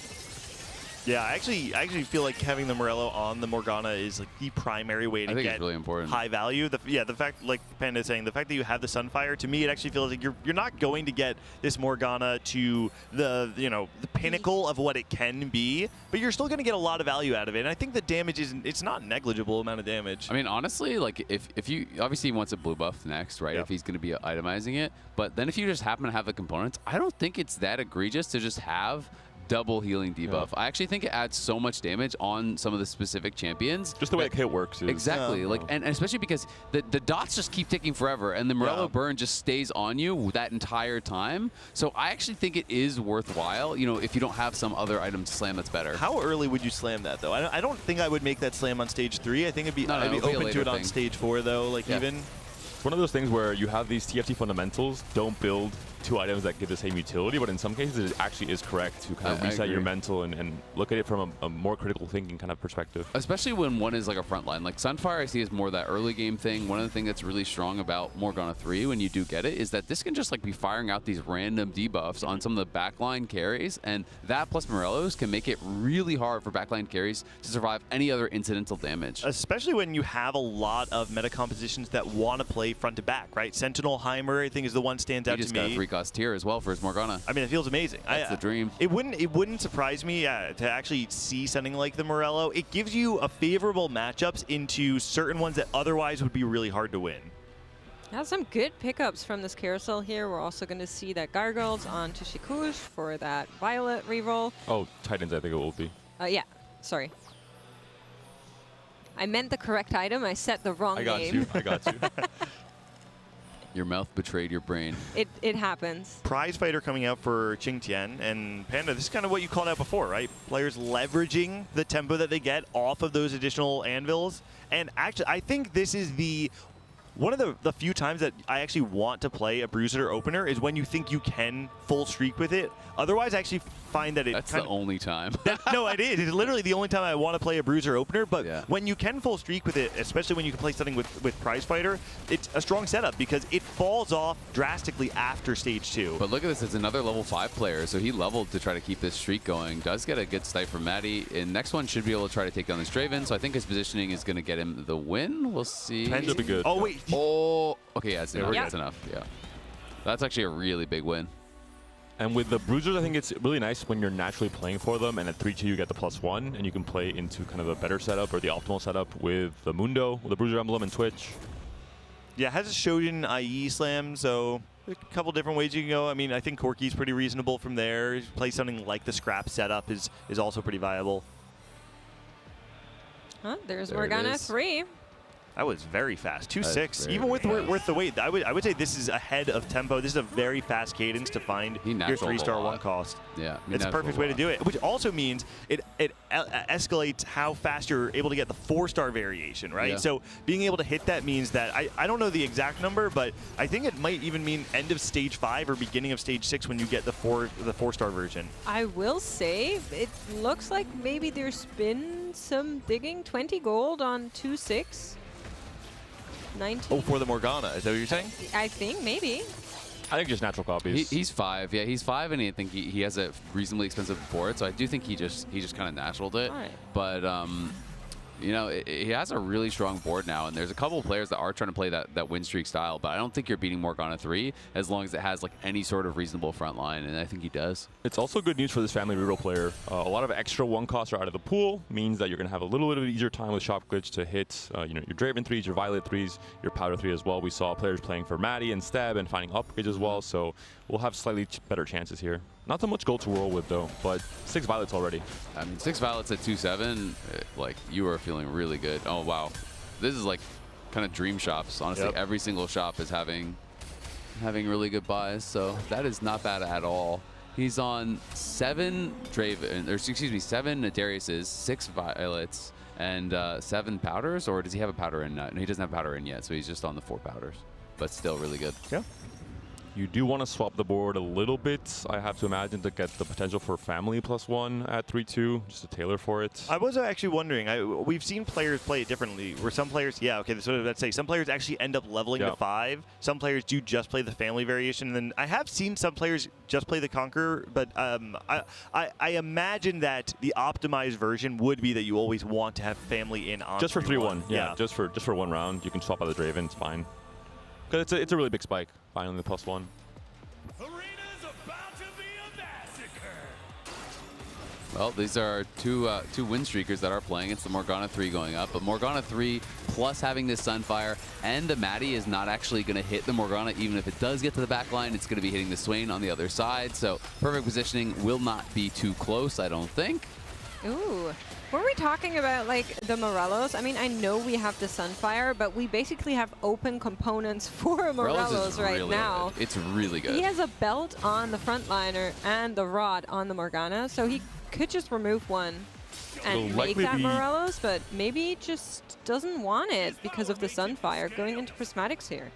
Yeah, I actually feel like having the Morello on the Morgana is like the primary way to get it's really important. high value. The fact, like Panda is saying, the fact that you have the Sunfire, to me, it actually feels like you're not going to get this Morgana to the the pinnacle of what it can be, but you're still going to get a lot of value out of it. And I think the damage it's not negligible amount of damage. I mean, honestly, like if you obviously he wants a blue buff next, right? Yep. If he's going to be itemizing it, but then if you just happen to have the components, I don't think it's that egregious to just have double healing debuff. I actually think it adds so much damage on some of the specific champions. Just the way the kit works. Exactly. Like, and especially because the dots just keep ticking forever, and the Morello burn just stays on you that entire time. So I actually think it is worthwhile, if you don't have some other item to slam that's better. How early would you slam that, though? I don't think I would make that slam on stage 3. I think I'd be open to it on stage 4, though. Like even. It's one of those things where you have these TFT fundamentals, don't build 2 items that give the same utility, but in some cases it actually is correct to kind of reset your mental and look at it from a more critical thinking kind of perspective. Especially when one is like a front line. Like Sunfire I see is more that early game thing. One of the things that's really strong about Morgana 3 when you do get it is that this can just like be firing out these random debuffs on some of the backline carries, and that plus Morello's can make it really hard for backline carries to survive any other incidental damage. Especially when you have a lot of meta compositions that want to play front to back, right? Sentinel Heimer, I think, is the one stands out to me. He just got a 3-cost tier as well for his Morgana. I mean, it feels amazing. That's the dream. It wouldn't surprise me to actually see something like the Morello. It gives you a favorable matchups into certain ones that otherwise would be really hard to win. Have some good pickups from this carousel here. We're also going to see that Gargoyles onto Shikush for that Violet reroll. Oh, Titans, I think it will be. Yeah, sorry. I meant the correct item. I set the wrong name. I got you. Your mouth betrayed your brain. It happens. Prize Fighter coming out for Qingtian and Panda. This is kind of what you called out before, right? Players leveraging the tempo that they get off of those additional anvils. And actually, I think this is one of the few times that I actually want to play a Bruiser opener is when you think you can full streak with it. Otherwise, I actually find that That's the only time. No, it is. It's literally the only time I want to play a Bruiser opener. But when you can full streak with it, especially when you can play something with Prize Fighter, it's a strong setup because it falls off drastically after stage 2. But look at this. It's another level 5 player. So he leveled to try to keep this streak going. Does get a good snipe from Maddie. And next one should be able to try to take down this Draven. So I think his positioning is going to get him the win. We'll see. Should be good. Oh, wait. Oh, okay. Yeah, it's enough. That's enough. Yeah. That's actually a really big win. And with the Bruisers, I think it's really nice when you're naturally playing for them, and at 3-2 you get the +1, and you can play into kind of a better setup or the optimal setup with the Mundo, with the Bruiser emblem, and Twitch. Yeah, it has a Shoujin IE slam, so a couple different ways you can go. I mean, I think Corki's pretty reasonable from there. Play something like the Scrap setup is also pretty viable. There's Morgana 3. That was very fast. 2.6. Even with worth the wait, I would say this is ahead of tempo. This is a very fast cadence to find your 3-star 1 cost. Yeah, it's a perfect way to do it, which also means it escalates how fast you're able to get the 4-star variation, right? Yeah. So being able to hit that means that I don't know the exact number, but I think it might even mean end of stage 5 or beginning of stage 6 when you get the 4-star version. I will say it looks like maybe there's been some digging. 20 gold on 2.6. 19. Oh, for the Morgana. Is that what you're saying? I think maybe. I think just natural copies. He's 5. Yeah, he's 5, and I think he has a reasonably expensive board. So I do think he just kind of naturaled it. All right. But he has a really strong board now, and there's a couple of players that are trying to play that win streak style. But I don't think you're beating Morgana 3 as long as it has like any sort of reasonable front line, and I think he does. It's also good news for this family reroll player. A lot of extra 1 costs are out of the pool, means that you're going to have a little bit of easier time with Shop Glitch to hit your Draven 3s, your Violet 3s, your Powder 3 as well. We saw players playing for Maddie and Steb and finding upgrades as well, so we'll have slightly better chances here. Not so much gold to roll with, though, but 6 Violets already. I mean, 6 Violets at 2.7, like, you are feeling really good. Oh, wow. This is like kind of dream shops. Honestly, every single shop is having really good buys, so that is not bad at all. He's on 7 Draven, or excuse me, 7 Dariuses, 6 Violets, and 7 Powders, or does he have a Powder in? No, he doesn't have Powder in yet, so he's just on the 4 Powders, but still really good. Yeah. You do want to swap the board a little bit, I have to imagine, to get the potential for family +1 at 3-2, just to tailor for it. I was actually wondering, we've seen players play it differently, where some players, so let's say some players actually end up leveling to 5. Some players do just play the family variation. And then I have seen some players just play the Conqueror, but I imagine that the optimized version would be that you always want to have family in on Just for 3-1. 3-1, yeah. Just for 1 round. You can swap out the Draven, it's fine. Because it's a really big spike, finally, the +1. Well, these are two win streakers that are playing. It's the Morgana 3 going up, but Morgana 3 plus having this Sunfire and the Maddie is not actually going to hit the Morgana. Even if it does get to the back line, it's going to be hitting the Swain on the other side. So perfect positioning, will not be too close, I don't think. Ooh. Were we talking about like the Morellos? I mean, I know we have the Sunfire, but we basically have open components for Morellos right really now. Good. It's really good. He has a belt on the frontliner and the rod on the Morgana, so he could just remove one and make that Morellos, but maybe he just doesn't want it because of the Sunfire going into Prismatics here.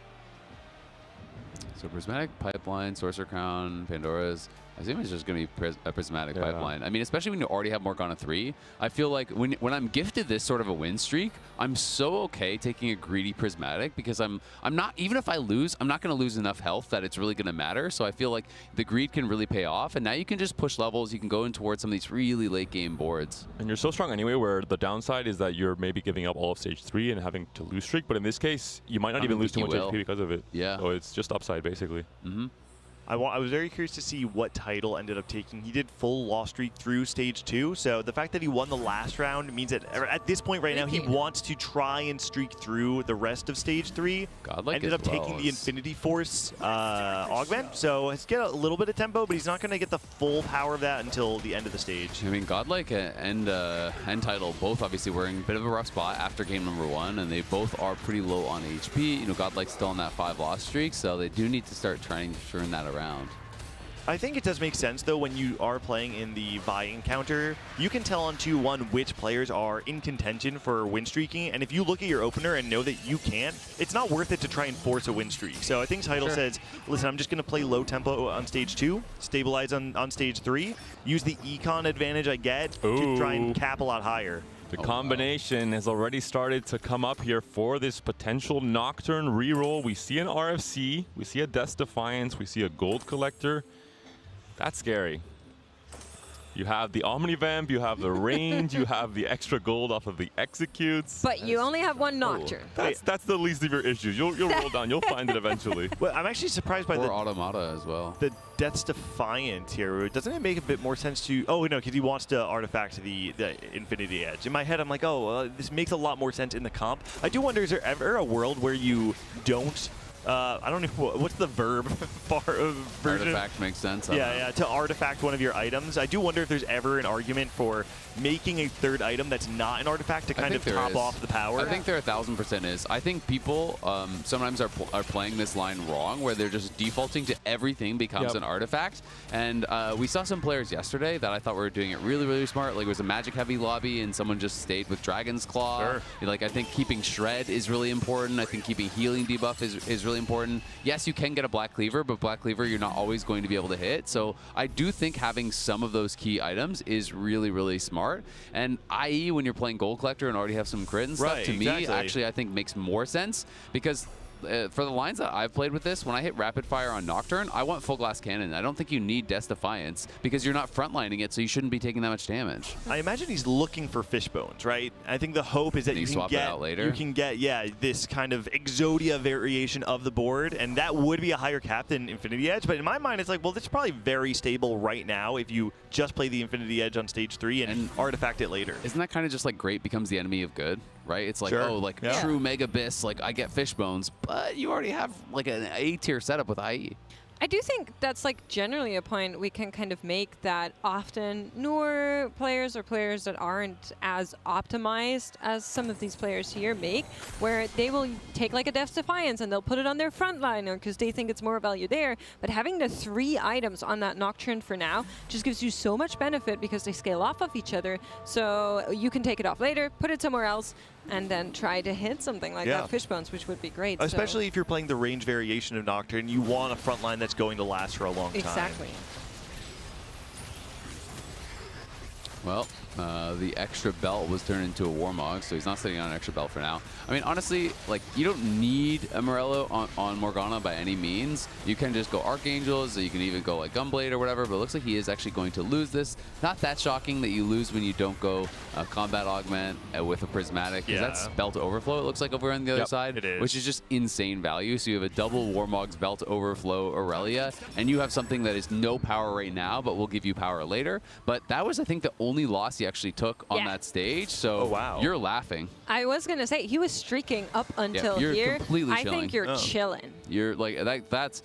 So Prismatic Pipeline, Sorcerer Crown, Pandora's. I assume it's just going to be a Prismatic Pipeline. I mean, especially when you already have Morgana 3, I feel like when I'm gifted this sort of a win streak, I'm so okay taking a greedy Prismatic because I'm not, even if I lose, I'm not going to lose enough health that it's really going to matter. So I feel like the greed can really pay off, and now you can just push levels. You can go in towards some of these really late game boards. And you're so strong anyway, where the downside is that you're maybe giving up all of stage 3 and having to lose streak, but in this case, you might not even lose too much HP because of it. Yeah. So it's just upside, basically. Mm-hmm. I was very curious to see what title ended up taking. He did full loss streak through stage 2, so the fact that he won the last round means that at this point right now he wants to try and streak through the rest of stage 3. Godlike ended up taking the Infinity Force augment, so he's got a little bit of tempo, but he's not going to get the full power of that until the end of the stage. I mean, Godlike and Title both obviously were in a bit of a rough spot after game number 1, and they both are pretty low on HP. You know, Godlike's still on that 5 loss streak, so they do need to start trying to turn that around. I think it does make sense, though, when you are playing in the Vi encounter, you can tell on 2-1 which players are in contention for win streaking, and if you look at your opener and know that you can't, it's not worth it to try and force a win streak. So I think Title says, listen, I'm just going to play low tempo on stage 2, stabilize on stage 3, use the econ advantage I get to try and cap a lot higher. The combination has already started to come up here for this potential Nocturne reroll. We see an RFC, we see a Death's Defiance, we see a Gold Collector. That's scary. You have the Omnivamp, you have the range, you have the extra gold off of the executes. But you only have one Nocturne. That's the least of your issues. You'll roll down. You'll find it eventually. Well, I'm actually surprised by the Automata as well. The Death's Defiant here. Doesn't it make a bit more sense to? Oh no, because he wants to artifact the Infinity Edge. In my head, I'm like, oh, this makes a lot more sense in the comp. I do wonder, is there ever a world where you don't? I don't know what's the verb version. Artifact makes sense. Yeah, to artifact one of your items. I do wonder if there's ever an argument for making a third item that's not an artifact to kind of top off the power. I think there 1000% is. I think people sometimes are playing this line wrong, where they're just defaulting to everything becomes an artifact. And we saw some players yesterday that I thought were doing it really, really smart. Like it was a magic heavy lobby, and someone just stayed with Dragon's Claw. Like I think keeping Shred is really important. I think keeping healing debuff is really important. Yes, you can get a Black Cleaver, but Black Cleaver you're not always going to be able to hit. So I do think having some of those key items is really, really smart. And i.e. when you're playing Gold Collector and already have some crit and stuff, to me actually I think makes more sense, because for the lines that I've played with this, when I hit Rapid Fire on Nocturne, I want Full Glass Cannon. I don't think you need Death's Defiance because you're not frontlining it, so you shouldn't be taking that much damage. I imagine he's looking for Fishbones, right? I think the hope is that you can swap it out later. You can get, this kind of Exodia variation of the board, and that would be a higher cap than Infinity Edge. But in my mind, it's like, well, this is probably very stable right now if you just play the Infinity Edge on stage 3 and artifact it later. Isn't that kind of just like great becomes the enemy of good? Right? It's like, oh, like true Mega Abyss, like I get Fishbones, but you already have like an A-tier setup with IE. I do think that's like generally a point we can kind of make, that often newer players or players that aren't as optimized as some of these players here make, where they will take like a Death's Defiance and they'll put it on their frontliner because they think it's more value there. But having the 3 items on that Nocturne for now just gives you so much benefit because they scale off of each other. So you can take it off later, put it somewhere else, and then try to hit something like that Fishbones, which would be great. Especially if you're playing the range variation of Nocturne, you want a front line that's going to last for a long time. Exactly. Well, the extra belt was turned into a Warmog, so he's not sitting on an extra belt for now. I mean, honestly, like, you don't need a Morello on Morgana by any means. You can just go Archangels, or you can even go like Gunblade or whatever, but it looks like he is actually going to lose this. Not that shocking that you lose when you don't go Combat Augment with a Prismatic, because that's Belt Overflow, it looks like, over on the other side, it is. which is just insane value. So you have a double Warmog's Belt Overflow Aurelia, and you have something that is no power right now, but will give you power later. But that was, I think, the only loss he actually took on that stage, so you're laughing. I was going to say, he was streaking up until you're here. Completely I chilling. think you're chilling. You're like, that's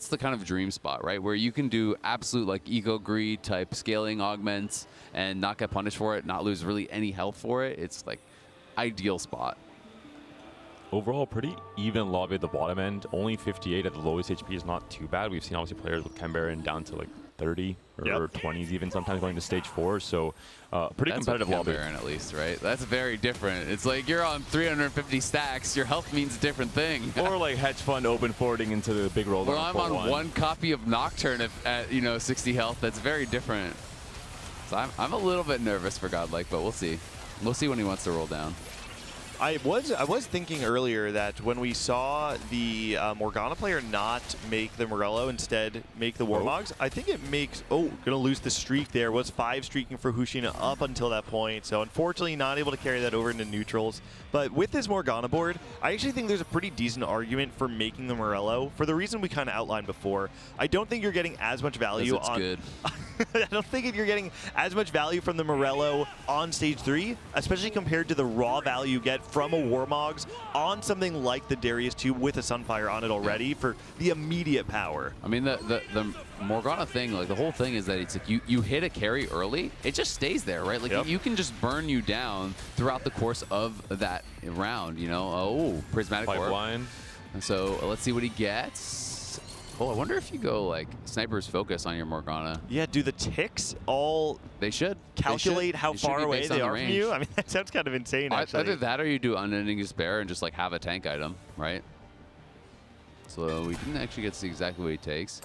the kind of dream spot, right? Where you can do absolute like Eco Greed type scaling augments and not get punished for it, not lose really any health for it. It's like ideal spot. Overall, pretty even lobby at the bottom end. Only 58 at the lowest HP is not too bad. We've seen obviously players with Canberran down to like 30 or 20s even sometimes going to stage 4. So pretty competitive lobby. Canberran at least, right? That's very different. It's like you're on 350 stacks. Your health means a different thing. Or like hedge fund open forwarding into the big roll. Well, I'm on one copy of Nocturne at 60 health. That's very different. So I'm a little bit nervous for Godlike, but we'll see. We'll see when he wants to roll down. I was thinking earlier that when we saw the Morgana player not make the Morello, instead make the Warmogs, I think it makes, gonna lose the streak there. Was 5 streaking for Hushina up until that point, so unfortunately not able to carry that over into neutrals. But with this Morgana board, I actually think there's a pretty decent argument for making the Morello for the reason we kind of outlined before. I don't think you're getting as much value it's good. I don't think if you're getting as much value from the Morello on stage 3, especially compared to the raw value you get from a Warmogs on something like the Darius 2 with a Sunfire on it already for the immediate power. I mean, the Morgana thing, like the whole thing is that it's like you hit a carry early, it just stays there, right? Like you can just burn you down throughout the course of that round, you know? Oh, Prismatic Orb. And so let's see what he gets. Oh, I wonder if you go like Sniper's Focus on your Morgana. Yeah, do the ticks all... They should. Calculate how far away they are from you? I mean, that sounds kind of insane, actually. Either that or you do Unending Despair and just like have a tank item, right? So we didn't actually get to see exactly what he takes.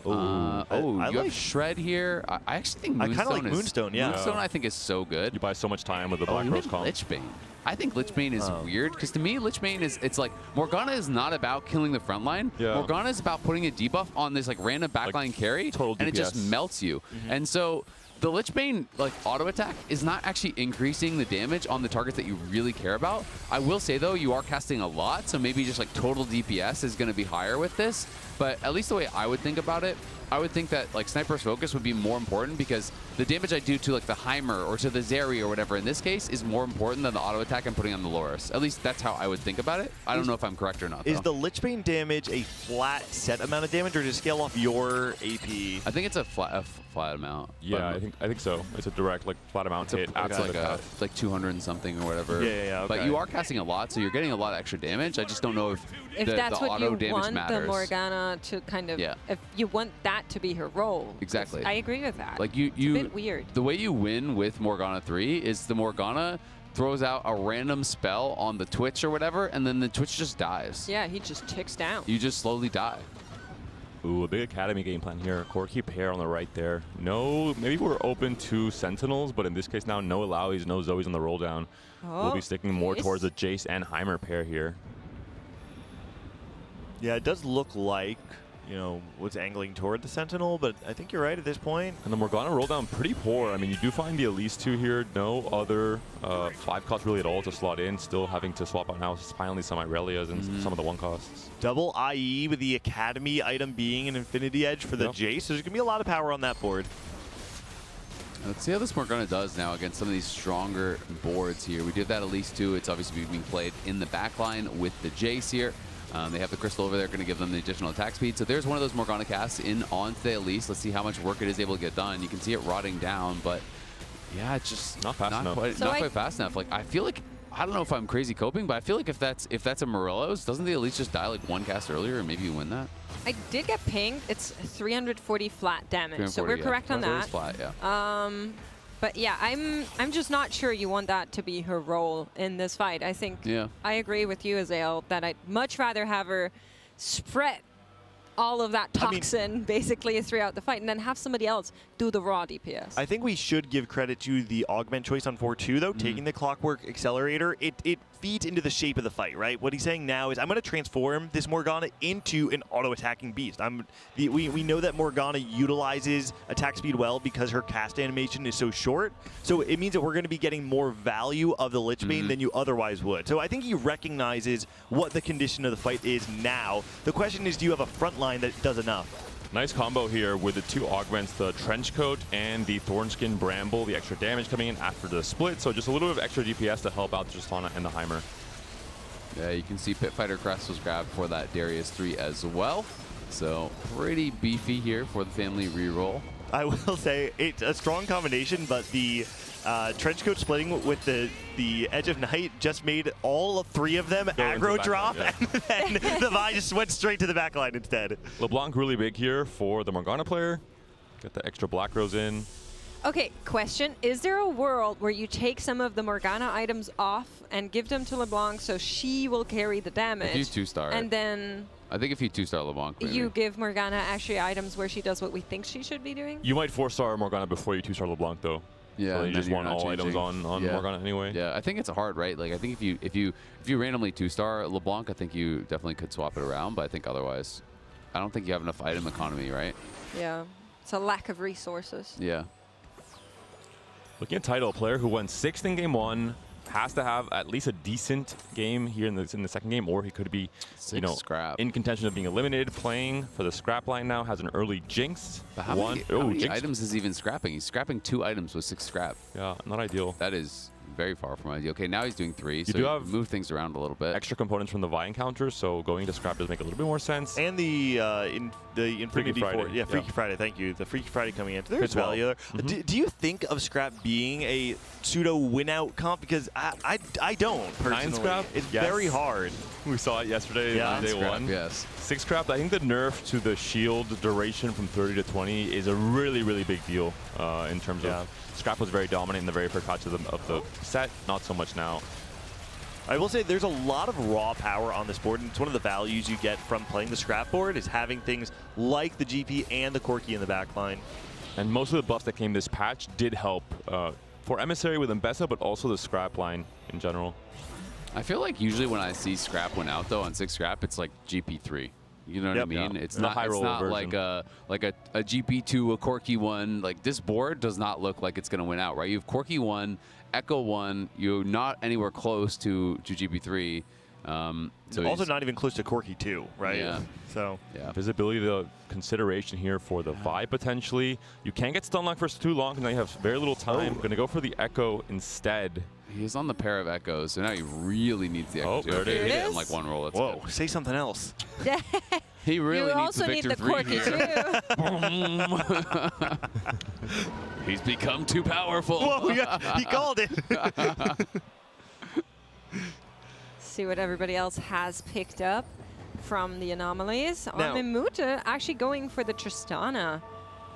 You have Shred here. I actually think Moonstone I kind of like Moonstone, yeah. Moonstone I think is so good. You buy so much time with the Black Rose comp. Lichbane. I think Lichbane is weird because to me, Lichbane it's like Morgana is not about killing the front line. Morgana is about putting a debuff on this like random backline carry, total DPS. And it just melts you. And so the Lichbane like auto attack is not actually increasing the damage on the targets that you really care about. I will say though, you are casting a lot, so maybe just like total DPS is going to be higher with this. But at least the way I would think about it, I would think that like Sniper's Focus would be more important because the damage I do to like the Heimer or to the Zeri or whatever in this case is more important than the auto attack I'm putting on the Loris. At least that's how I would think about it. I don't know if I'm correct or not. Is the Lichbane damage a flat set amount of damage or does it scale off your AP? I think it's a flat amount. Yeah, I think so. It's a direct like flat amount hit. It's like 200 and something or whatever. Yeah, okay. But you are casting a lot, so you're getting a lot of extra damage. I just don't know if that's the what auto you damage want matters. the Morgana to kind of, if you want that to be her role. Exactly. I agree with that. Like it's a bit weird. The way you win with Morgana 3 is the Morgana throws out a random spell on the Twitch or whatever, and then the Twitch just dies. Yeah, he just ticks down. You just slowly die. Ooh, a big Academy game plan here. Corki pair on the right there. No, maybe we're open to Sentinels, but in this case now, no Alaois, no Zoes on the roll down. We'll be sticking more towards the Jace and Heimer pair here. Yeah, it does look like, you know, was angling toward the Sentinel, but I think you're right at this point. And the Morgana roll down pretty poor. I mean, you do find the Elise 2 here. No other 5 costs really at all to slot in. Still having to swap out now finally some Irelias and some of the 1 costs. Double IE with the Academy item being an Infinity Edge for the Jace. So there's going to be a lot of power on that board. Let's see how this Morgana does now against some of these stronger boards here. We did that Elise 2. It's obviously being played in the backline with the Jace here. They have the Crystal over there, going to give them the additional attack speed. So there's one of those Morgana casts in onto the Elise. Let's see how much work it is able to get done. You can see it rotting down, but yeah, it's just not fast enough. Not quite fast enough. Like I feel like, I don't know if I'm crazy coping, but I feel like if that's a Morello's, doesn't the Elise just die like 1 cast earlier and maybe you win that? I did get pinged. It's 340 flat damage, so we're correct on that. Flat, yeah. But yeah, I'm just not sure you want that to be her role in this fight. I think I agree with you, Azael, that I'd much rather have her spread all of that toxin basically throughout the fight and then have somebody else do the raw DPS. I think we should give credit to the augment choice on 4-2 though, taking the Clockwork Accelerator. It feeds into the shape of the fight, right? What he's saying now is I'm going to transform this Morgana into an auto-attacking beast. We know that Morgana utilizes attack speed well because her cast animation is so short. So it means that we're going to be getting more value of the Lich Bane than you otherwise would. So I think he recognizes what the condition of the fight is now. The question is, do you have a front line that does enough? Nice combo here with the 2 augments, the Trench Coat and the Thornskin Bramble, the extra damage coming in after the split. So just a little bit of extra DPS to help out the Tristana and the Heimer. Yeah, you can see Pit Fighter Crest was grabbed for that Darius 3 as well. So pretty beefy here for the family reroll. I will say it's a strong combination, but the Trench Coat splitting with the Edge of Night just made all 3 of them aggro drop, and then the Vi just went straight to the back line instead. LeBlanc really big here for the Morgana player. Get the extra Black Rose in. Okay, question. Is there a world where you take some of the Morgana items off and give them to LeBlanc so she will carry the damage? If you 2-star and then I think if you 2-star LeBlanc, maybe. You give Morgana actually items where she does what we think she should be doing? You might 4-star Morgana before you 2-star LeBlanc though. Yeah, so you just want all items on yeah. Morgana anyway. Yeah, I think it's hard, right? Like I think if you randomly 2-star LeBlanc, I think you definitely could swap it around, but I think otherwise, I don't think you have enough item economy, right? Yeah, it's a lack of resources. Yeah. Looking at Tidal, a player who won 6th in game 1, has to have at least a decent game here in the second game, or he could be, scrap. in contention of being eliminated. Playing for the scrap line now, has an early Jinx. But how many items is he even scrapping? He's scrapping 2 items with 6 scrap. Yeah, not ideal. That is very far from ideal. Okay, now he's doing 3, You so do have move things around a little bit. Extra components from the Vi encounters, so going to scrap does make a little bit more sense. And the Infinity Friday. Yeah, Freaky Friday, thank you. The Freaky Friday coming in. There's value there. Do you think of scrap being a pseudo win-out comp? Because I don't, personally. 9 scrap? It's Yes. very hard. We saw it yesterday on day scrap, 1. Yes. 6 scrap, I think the nerf to the shield duration from 30 to 20 is a really, really big deal in terms of scrap was very dominant in the very first patch of the set, not so much now. I will say there's a lot of raw power on this board, and it's one of the values you get from playing the scrap board is having things like the GP and the Corki in the back line. And most of the buffs that came this patch did help for Emissary with Mbessa, but also the scrap line in general. I feel like usually when I see scrap went out though on 6 scrap, it's like GP3. You know what I mean? Yeah. It's The not. high It's roll not version. like a GP2, a Corki 1. Like this board does not look like it's going to win out, right? You have Corki 1, Echo 1. You're not anywhere close to GP3. So also not even close to Corki 2, right? Yeah. So visibility, the consideration here for the Vi potentially. You can't get stun locked for too long, and now you have very little time. Going to go for the Echo instead. He's on the pair of Echoes, so now he really needs the Echo. There it Hit is. it in like 1 roll. That's Whoa, good. say something else. He really you needs also the need Victor the 3 Corki here. too. He's become too powerful. Whoa, he called it. See what everybody else has picked up from the anomalies. Now- Mimuta actually going for the Tristana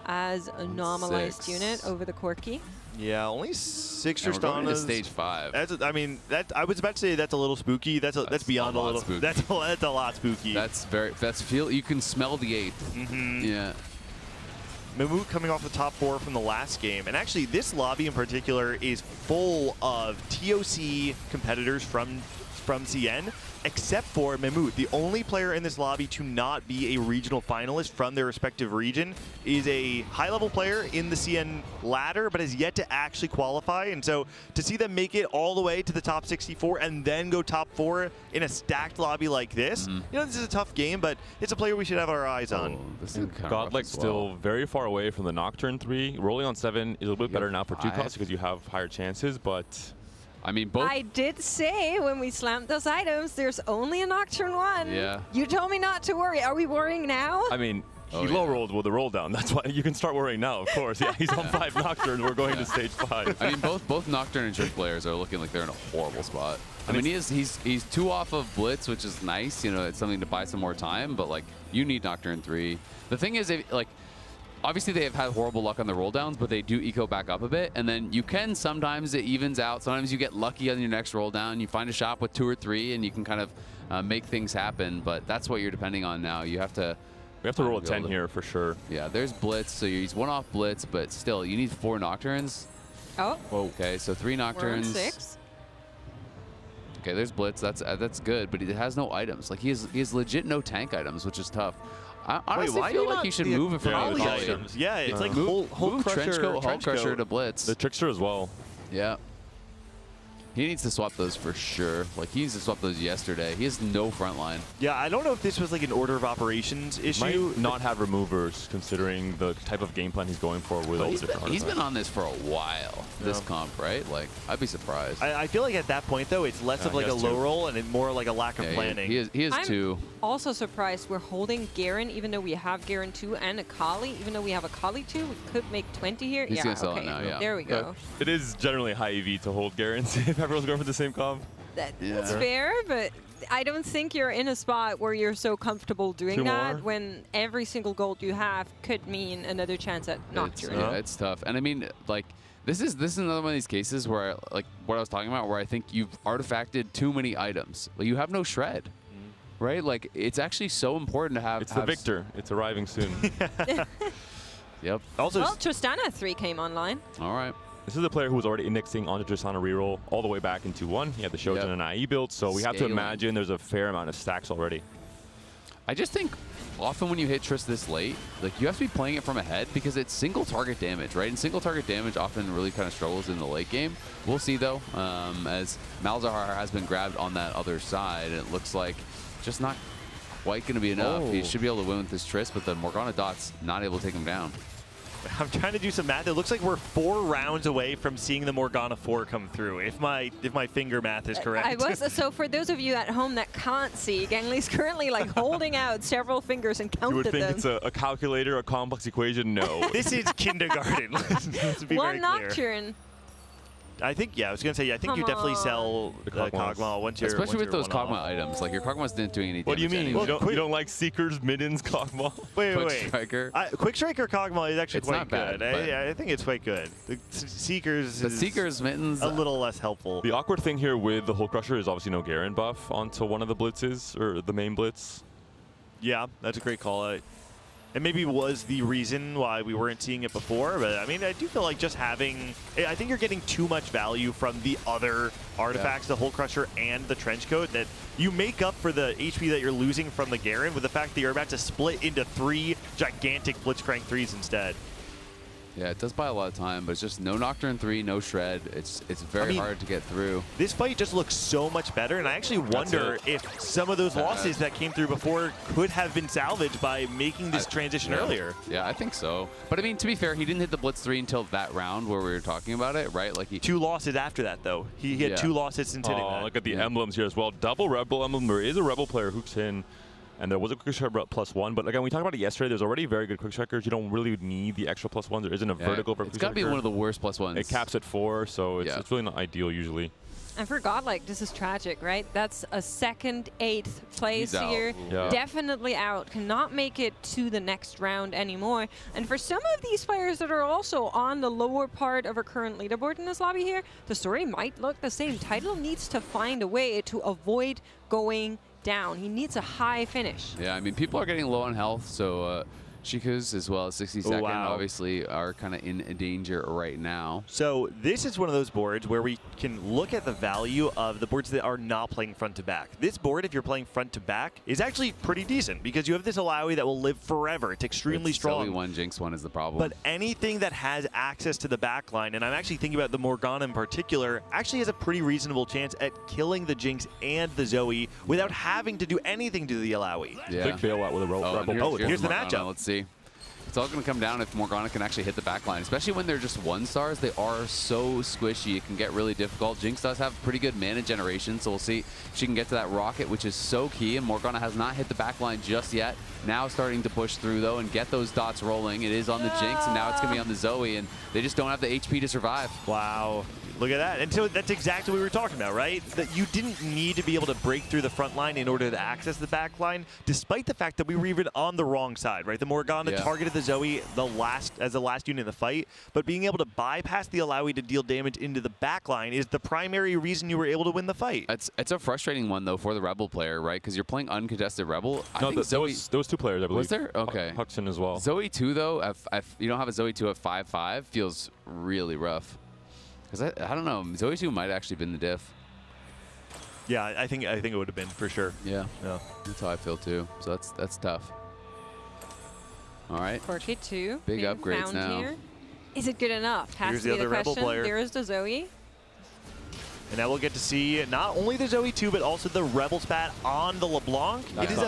as a normalized 6. unit over the Corki. Yeah, only 6 And we're going to Tristanas. stage 5. That's I mean, I was about to say that's a little spooky. That's beyond a lot little. spooky. That's a lot spooky. That's feel. You can smell the 8th. Yeah. Mammoot coming off the top 4 from the last game. And actually, this lobby in particular is full of TOC competitors from CN, except for Mammoot. The only player in this lobby to not be a regional finalist from their respective region is a high-level player in the CN ladder, but has yet to actually qualify. And so to see them make it all the way to the top 64 and then go top 4 in a stacked lobby like this, you know, this is a tough game, but it's a player we should have our eyes on. This is kind of Godlike still very far away from the Nocturne 3. Rolling on 7 is a little bit better now for 2 costs because you have higher chances, but I mean, both. I did say when we slammed those items, there's only a Nocturne 1. Yeah. You told me not to worry. Are we worrying now? I mean, he low rolled with the roll down. That's why you can start worrying now, of course. Yeah, he's on 5 Nocturnes. We're going to stage 5. I mean, both Nocturne and Trick players are looking like they're in a horrible spot. I mean, he's 2 off of Blitz, which is nice. You know, it's something to buy some more time. But like, you need Nocturne 3. The thing is, obviously they have had horrible luck on the roll downs, but they do eco back up a bit. And then you can, sometimes it evens out. Sometimes you get lucky on your next roll down. You find a shop with 2 or 3 and you can kind of make things happen. But that's what you're depending on now. You have to... We have to roll a 10 here for sure. Yeah, there's Blitz, so you use 1 off Blitz, but still, you need 4 Nocturnes. Oh. Okay, so 3 Nocturnes. We're on 6. Okay, there's Blitz. That's good, but it has no items. Like he has legit no tank items, which is tough. I honestly feel like you should move it from Akali items? Yeah, it's like Hull Crusher, Hull Crusher to Blitz. The Trickster as well. Yeah. He needs to swap those for sure. Like, he needs to swap those yesterday. He has no front line. Yeah, I don't know if this was like an order of operations issue. Might not have removers considering the type of game plan he's going for with all the different He's been on this for a while, this comp, right? Like, I'd be surprised. I feel like at that point, though, it's less of like a low roll and more like a lack of planning. He is I'm 2. Also surprised we're holding Garen, even though we have Garen 2 and Akali. Even though we have Akali 2, we could make 20 here. He's gonna sell it now, yeah. There we go. It is generally high EV to hold Garens if everyone's going for the same comp. That's fair, but I don't think you're in a spot where you're so comfortable doing 2 that more? when every single gold you have could mean another chance at Nocturne. Yeah, it's tough. And I mean, like, this is another one of these cases where, like, what I was talking about, where I think you've artifacted too many items. Like, you have no shred. Right? Like, it's actually so important to have... It's the Victor. It's arriving soon. Yep. Also, well, Tristana 3 came online. All right. This is a player who was already indexing onto Tristana reroll all the way back in 2-1. He had the Shogun and IE build, so we have to imagine there's a fair amount of stacks already. I just think often when you hit Trist this late, like, you have to be playing it from ahead because it's single target damage, right? And single target damage often really kind of struggles in the late game. We'll see, though, as Malzahar has been grabbed on that other side. It looks like just not quite going to be enough. He should be able to win with this Trist, but the Morgana Dot's not able to take him down. I'm trying to do some math. It looks like we're 4 rounds away from seeing the Morgana 4 come through, if my finger math is correct. I was so for those of you at home that can't see, Gangli's currently like holding out several fingers and counted You would think them. it's a calculator, a complex equation. No. This is kindergarten. Let's be One very clear. Nocturne. I think, I was going to say, I think you definitely sell the Kog'Maw once you're Especially with those Kog'Maw Kog'Maw items. Like, your Kog'Maw's didn't do any damage. What do you mean? Anyway. You don't like Seekers, Middens, Kog'Maw? Wait. Quick Striker. Quick Striker Kog'Maw is actually It's quite not bad, good. I think it's quite good. The Seekers The Seekers, Mittens. a little less helpful. The awkward thing here with the Hull Crusher is obviously no Garen buff onto one of the blitzes, or the main blitz. Yeah, that's a great call. And maybe was the reason why we weren't seeing it before, but I mean, I do feel like just having, I think you're getting too much value from the other artifacts, the Hull Crusher and the Trenchcoat, that you make up for the HP that you're losing from the Garen with the fact that you're about to split into 3 gigantic Blitzcrank 3s instead. Yeah, it does buy a lot of time, but it's just no Nocturne 3, no Shred. It's very hard to get through. This fight just looks so much better, and I actually wonder if some of those losses that came through before could have been salvaged by making this transition earlier. Yeah, I think so. But I mean, to be fair, he didn't hit the Blitz 3 until that round where we were talking about it, right? Like 2 losses after that, though. He had 2 losses since hitting that. Look at the emblems here as well. Double Rebel emblem. There is a Rebel player who's in. And there was a quick strike +1, but again, we talked about it yesterday. There's already very good quick strikers. You don't really need the extra +1. There isn't a vertical for quick It's got to be one of the worst +1s. It caps at 4, so it's really not ideal usually. And for Godlike, this is tragic, right? That's a second 8th place here. Yeah. Definitely out. Cannot make it to the next round anymore. And for some of these players that are also on the lower part of our current leaderboard in this lobby here, the story might look the same. Tidal needs to find a way to avoid going down. He needs a high finish. Yeah, I mean, people are getting low on health, so Shikas as well as 60-second obviously are kind of in danger right now. So this is one of those boards where we can look at the value of the boards that are not playing front to back. This board, if you're playing front to back, is actually pretty decent because you have this Alawi that will live forever. It's extremely strong. Zoe 1, Jinx 1 is the problem. But anything that has access to the back line, and I'm actually thinking about the Morgana in particular, actually has a pretty reasonable chance at killing the Jinx and the Zoe without having to do anything to the Alawi. Yeah. Big bailout with a Rebel. Here's the Morgana. matchup. Let's see. It's all going to come down if Morgana can actually hit the back line, especially when they're just 1-stars. They are so squishy. It can get really difficult. Jinx does have pretty good mana generation, so we'll see if she can get to that rocket, which is so key, and Morgana has not hit the back line just yet. Now starting to push through, though, and get those dots rolling. It is on the Jinx, and now it's going to be on the Zoe, and they just don't have the HP to survive. Wow. Look at that. And so that's exactly what we were talking about, right? That you didn't need to be able to break through the front line in order to access the back line, despite the fact that we were even on the wrong side, right? The Morgana targeted the Zoe as the last unit in the fight, but being able to bypass the Alawi to deal damage into the back line is the primary reason you were able to win the fight. It's a frustrating one, though, for the Rebel player, right? Because you're playing uncontested Rebel. No, there was 2 players, I believe. Was there? Okay. Huxon as well. Zoe 2, though, if you don't have a Zoe 2 at 5-5, feels really rough. Because I don't know, Zoe 2 might have actually been the diff. Yeah, I think it would have been for sure. Yeah, that's how I feel too. So that's tough. All right. Corki 2. Big upgrades now. Here. Is it good enough? Here's the other Rebel player. There is the Zoe. And now we'll get to see not only the Zoe 2, but also the Rebel spat on the LeBlanc. It is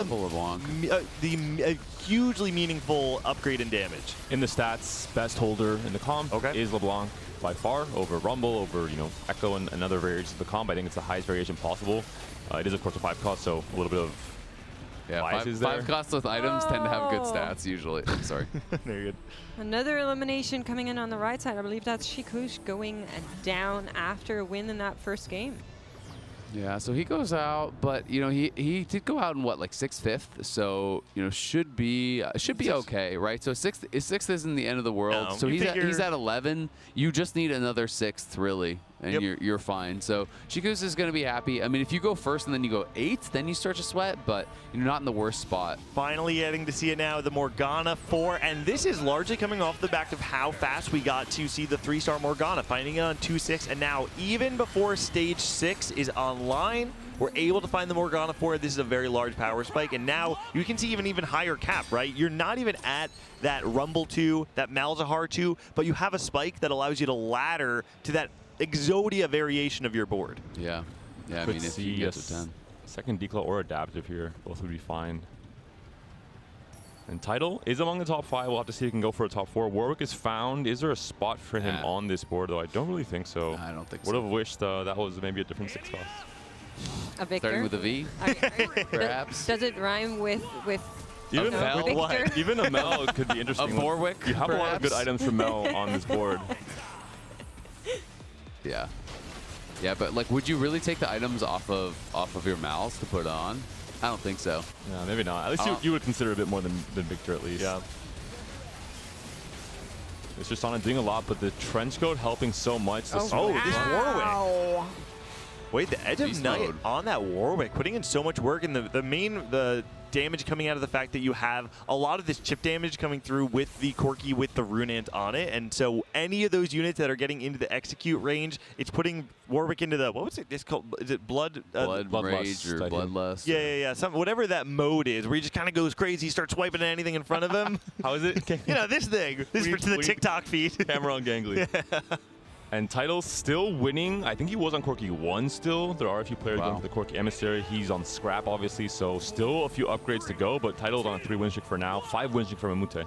a hugely meaningful upgrade in damage. In the stats, best holder in the comp is LeBlanc by far, over Rumble, over Echo and other variations of the comp. I think it's the highest variation possible. It is of course a 5 cost, so a little bit of biases there. 5 costs with items tend to have good stats usually. Sorry. Very good. Another elimination coming in on the right side. I believe that's Shikush going down after a win in that first game. Yeah, so he goes out, but he did go out in what, like 6th, so should be okay, right? So 6th isn't the end of the world. No, so he's at 11. You just need another 6th really, and you're fine. So Shikus is going to be happy. I mean, if you go first and then you go 8th, then you start to sweat, but you're not in the worst spot. Finally getting to see it now, the Morgana 4, and this is largely coming off the back of how fast we got to see the 3-star Morgana, finding it on 2-6, and now even before stage 6 is online, we're able to find the Morgana 4. This is a very large power spike, and now you can see even higher cap, right? You're not even at that Rumble 2, that Malzahar 2, but you have a spike that allows you to ladder to that Exodia variation of your board. Yeah, I mean, if you get to 10. Second declaw or adaptive here, both would be fine. And Tidal is among the top 5. We'll have to see if he can go for a top 4. Warwick is found. Is there a spot for him on this board, though? I don't really think so. I don't think so. Would have wished that was maybe a different 6 cost. A Victor? Starting with a V, perhaps. Does it rhyme with even Victor? Even a Mel could be interesting. A Warwick, you have perhaps? a lot of good items from Mel on this board. Yeah, but like, would you really take the items off of your mouths to put on? I don't think so. No, maybe not. At least you would consider a bit more than Victor, at least. Yeah. It's just on doing a lot, but the trench coat helping so much. This Warwick. Wait, the Edge of Night on that Warwick, putting in so much work, and the damage coming out of the fact that you have a lot of this chip damage coming through with the Corki with the Runant on it, and so any of those units that are getting into the execute range, it's putting Warwick into the, what was it? It's called, is it Blood Rage or Bloodlust? Yeah. Whatever that mode is, where he just kind of goes crazy, starts swiping at anything in front of him. How is it? This thing. This is for the TikTok feed. Camera on Gangly. Yeah. And Tidal still winning. I think he was on Corki 1 still. There are a few players going to the Corki Emissary. He's on Scrap, obviously, so still a few upgrades to go, but Tidal's on a 3-win streak for now. 5-win streak for Mamute.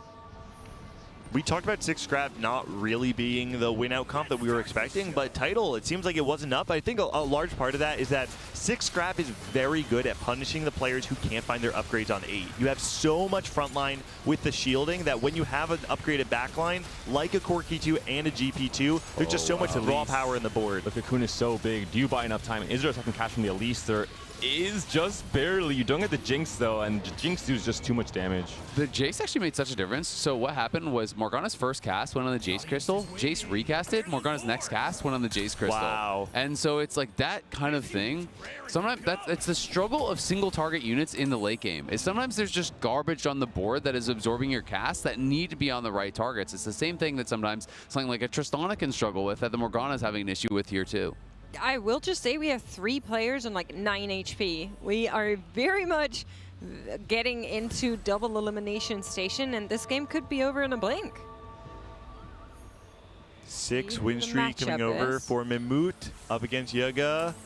We talked about 6 Scrap not really being the win-out comp that we were expecting, but Tidal, it seems like it wasn't enough. I think a large part of that is that 6 Scrap is very good at punishing the players who can't find their upgrades on 8. You have so much frontline with the shielding that when you have an upgraded backline, like a Corki 2 and a GP2, there's just so much raw power in the board. The Cocoon is so big. Do you buy enough time? Is there a second catch from the Elise? There is just barely. You don't get the Jinx, though, and Jinx does just too much damage. The Jace actually made such a difference. So what happened was Morgana's first cast went on the Jace Crystal. Jace recasted. Morgana's next cast went on the Jace Crystal. Wow. And so it's like that kind of thing. Sometimes it's the struggle of single target units in the late game. Sometimes there's just garbage on the board that is absorbing your cast that need to be on the right targets. It's the same thing that sometimes something like a Tristana can struggle with that the Morgana's having an issue with here too. I will just say we have 3 players and like 9 HP. We are very much getting into double elimination station, and this game could be over in a blink. 6 win streak coming over for Mimut up against Yuga.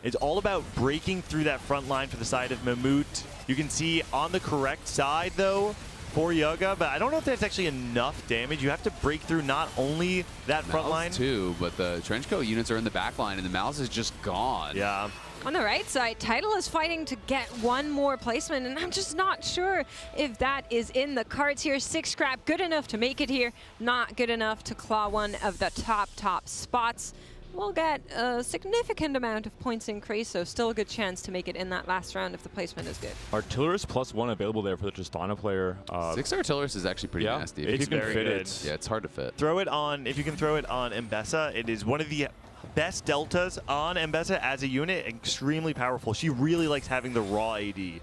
It's all about breaking through that front line for the side of Mimut. You can see on the correct side, though, for Yuga, but I don't know if that's actually enough damage. You have to break through not only that front line too, but the Trenchcoat units are in the back line, and the Mouse is just gone. Yeah. On the right side, Tidal is fighting to get one more placement, and I'm just not sure if that is in the cards here. 6 Scrap, good enough to make it here, not good enough to claw one of the top spots. will get a significant amount of points increase, so still a good chance to make it in that last round if the placement is good. Artillerist +1 available there for the Tristana player. 6 Artillerist is actually pretty nasty. If you can very fit good. it. Yeah, it's hard to fit. Throw it on, if you can throw it on Mbessa, it is one of the best deltas on Mbessa as a unit. Extremely powerful. She really likes having the raw AD.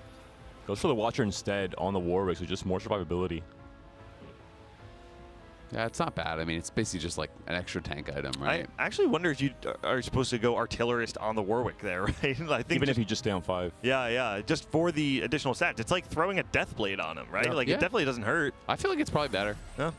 Goes for the Watcher instead on the Warwick, so just more survivability. Yeah, it's not bad. I mean, it's basically just like an extra tank item, right? I actually wonder if you are supposed to go Artillerist on the Warwick there, right? I think Even if you just stay on 5. Yeah, just for the additional stats. It's like throwing a Deathblade on him, right? Yeah. Like, it definitely doesn't hurt. I feel like it's probably better. Yeah.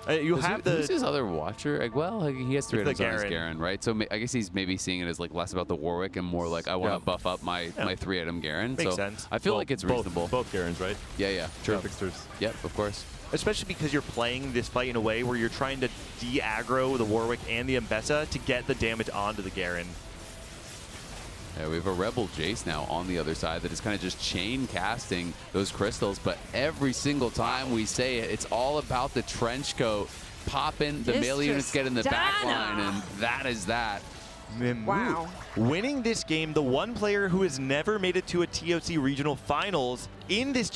You have Who's his other Watcher? Well, like, he has 3 items on his Garen. Garen, right? So I guess he's maybe seeing it as like less about the Warwick and more like I want to buff up my 3-item Garen. Makes so sense. I feel like it's reasonable. Both Garens, right? Yeah. Sure. Fixtures. Yep, of course. Especially because you're playing this fight in a way where you're trying to de-aggro the Warwick and the Mbessa to get the damage onto the Garen. Yeah, we have a Rebel Jace now on the other side that is kind of just chain casting those crystals, but every single time we say it, it's all about the trench coat popping, the melee units get in the back line, and that is that. Wow. Winning this game, the one player who has never made it to a TOC regional finals in this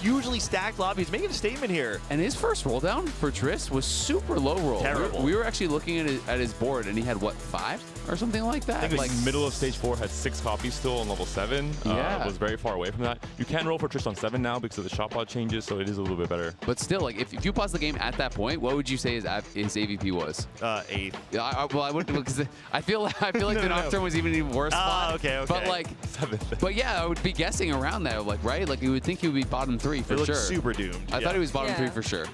hugely stacked lobby is making a statement here. And his first roll down for Trist was super low roll. Terrible. We were actually looking at his board, and he had, what, 5 or something like that? I think like middle of stage 4 had 6 copies still on level 7. Yeah. Was very far away from that. You can roll for Trist on 7 now because of the shot pod changes, so it is a little bit better. But still, like, if you pause the game at that point, what would you say his AVP was? 8th. Yeah, well, I wouldn't, because I feel like the Nocturne was even worse. Okay. But like, 7th. but yeah, I would be guessing around there, like, right? Like, you would think he would be bottom 3 for It sure. looks super doomed. I thought he was bottom 3 for sure.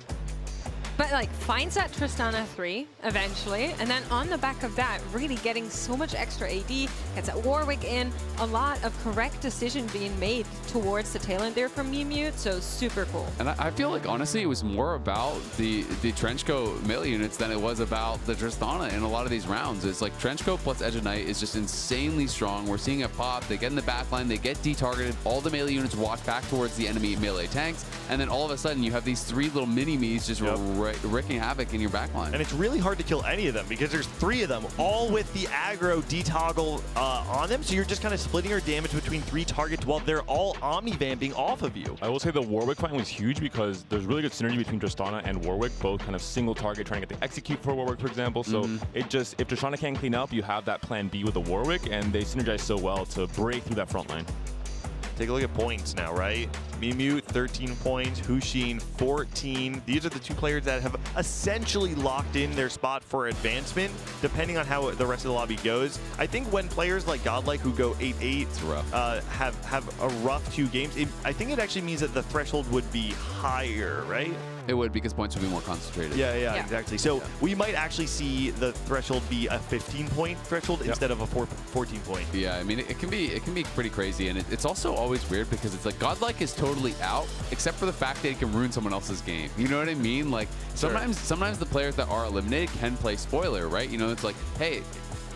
But like finds that Tristana 3 eventually, and then on the back of that, really getting so much extra AD, gets that Warwick in, a lot of correct decision being made towards the tail end there from Mewmute, so super cool. And I feel like, honestly, it was more about the Trenchcoat melee units than it was about the Tristana in a lot of these rounds. It's like Trenchcoat plus Edge of Night is just insanely strong. We're seeing it pop, they get in the back line, they get detargeted, all the melee units walk back towards the enemy melee tanks, and then all of a sudden you have these 3 little mini-me's just wreaking havoc in your backline. And it's really hard to kill any of them because there's 3 of them, all with the aggro detoggle on them. So you're just kind of splitting your damage between 3 targets while they're all omni-vamping off of you. I will say the Warwick fight was huge because there's really good synergy between Tristana and Warwick, both kind of single target trying to get the execute for Warwick, for example. So it just, if Tristana can't clean up, you have that plan B with the Warwick, and they synergize so well to break through that front line. Take a look at points now, right? Mewmute, 13 points. Hushin, 14. These are the 2 players that have essentially locked in their spot for advancement, depending on how the rest of the lobby goes. I think when players like Godlike, who go 8-8, have a rough 2 games, I think it actually means that the threshold would be higher, right? It would, because points would be more concentrated. Yeah, exactly. So we might actually see the threshold be a 15-point threshold instead of a 14-point. Yeah, I mean, it can be pretty crazy, and it's also always weird because it's like Godlike is totally out, except for the fact that he can ruin someone else's game. You know what I mean? Like sometimes the players that are eliminated can play spoiler, right? You know, it's like, hey,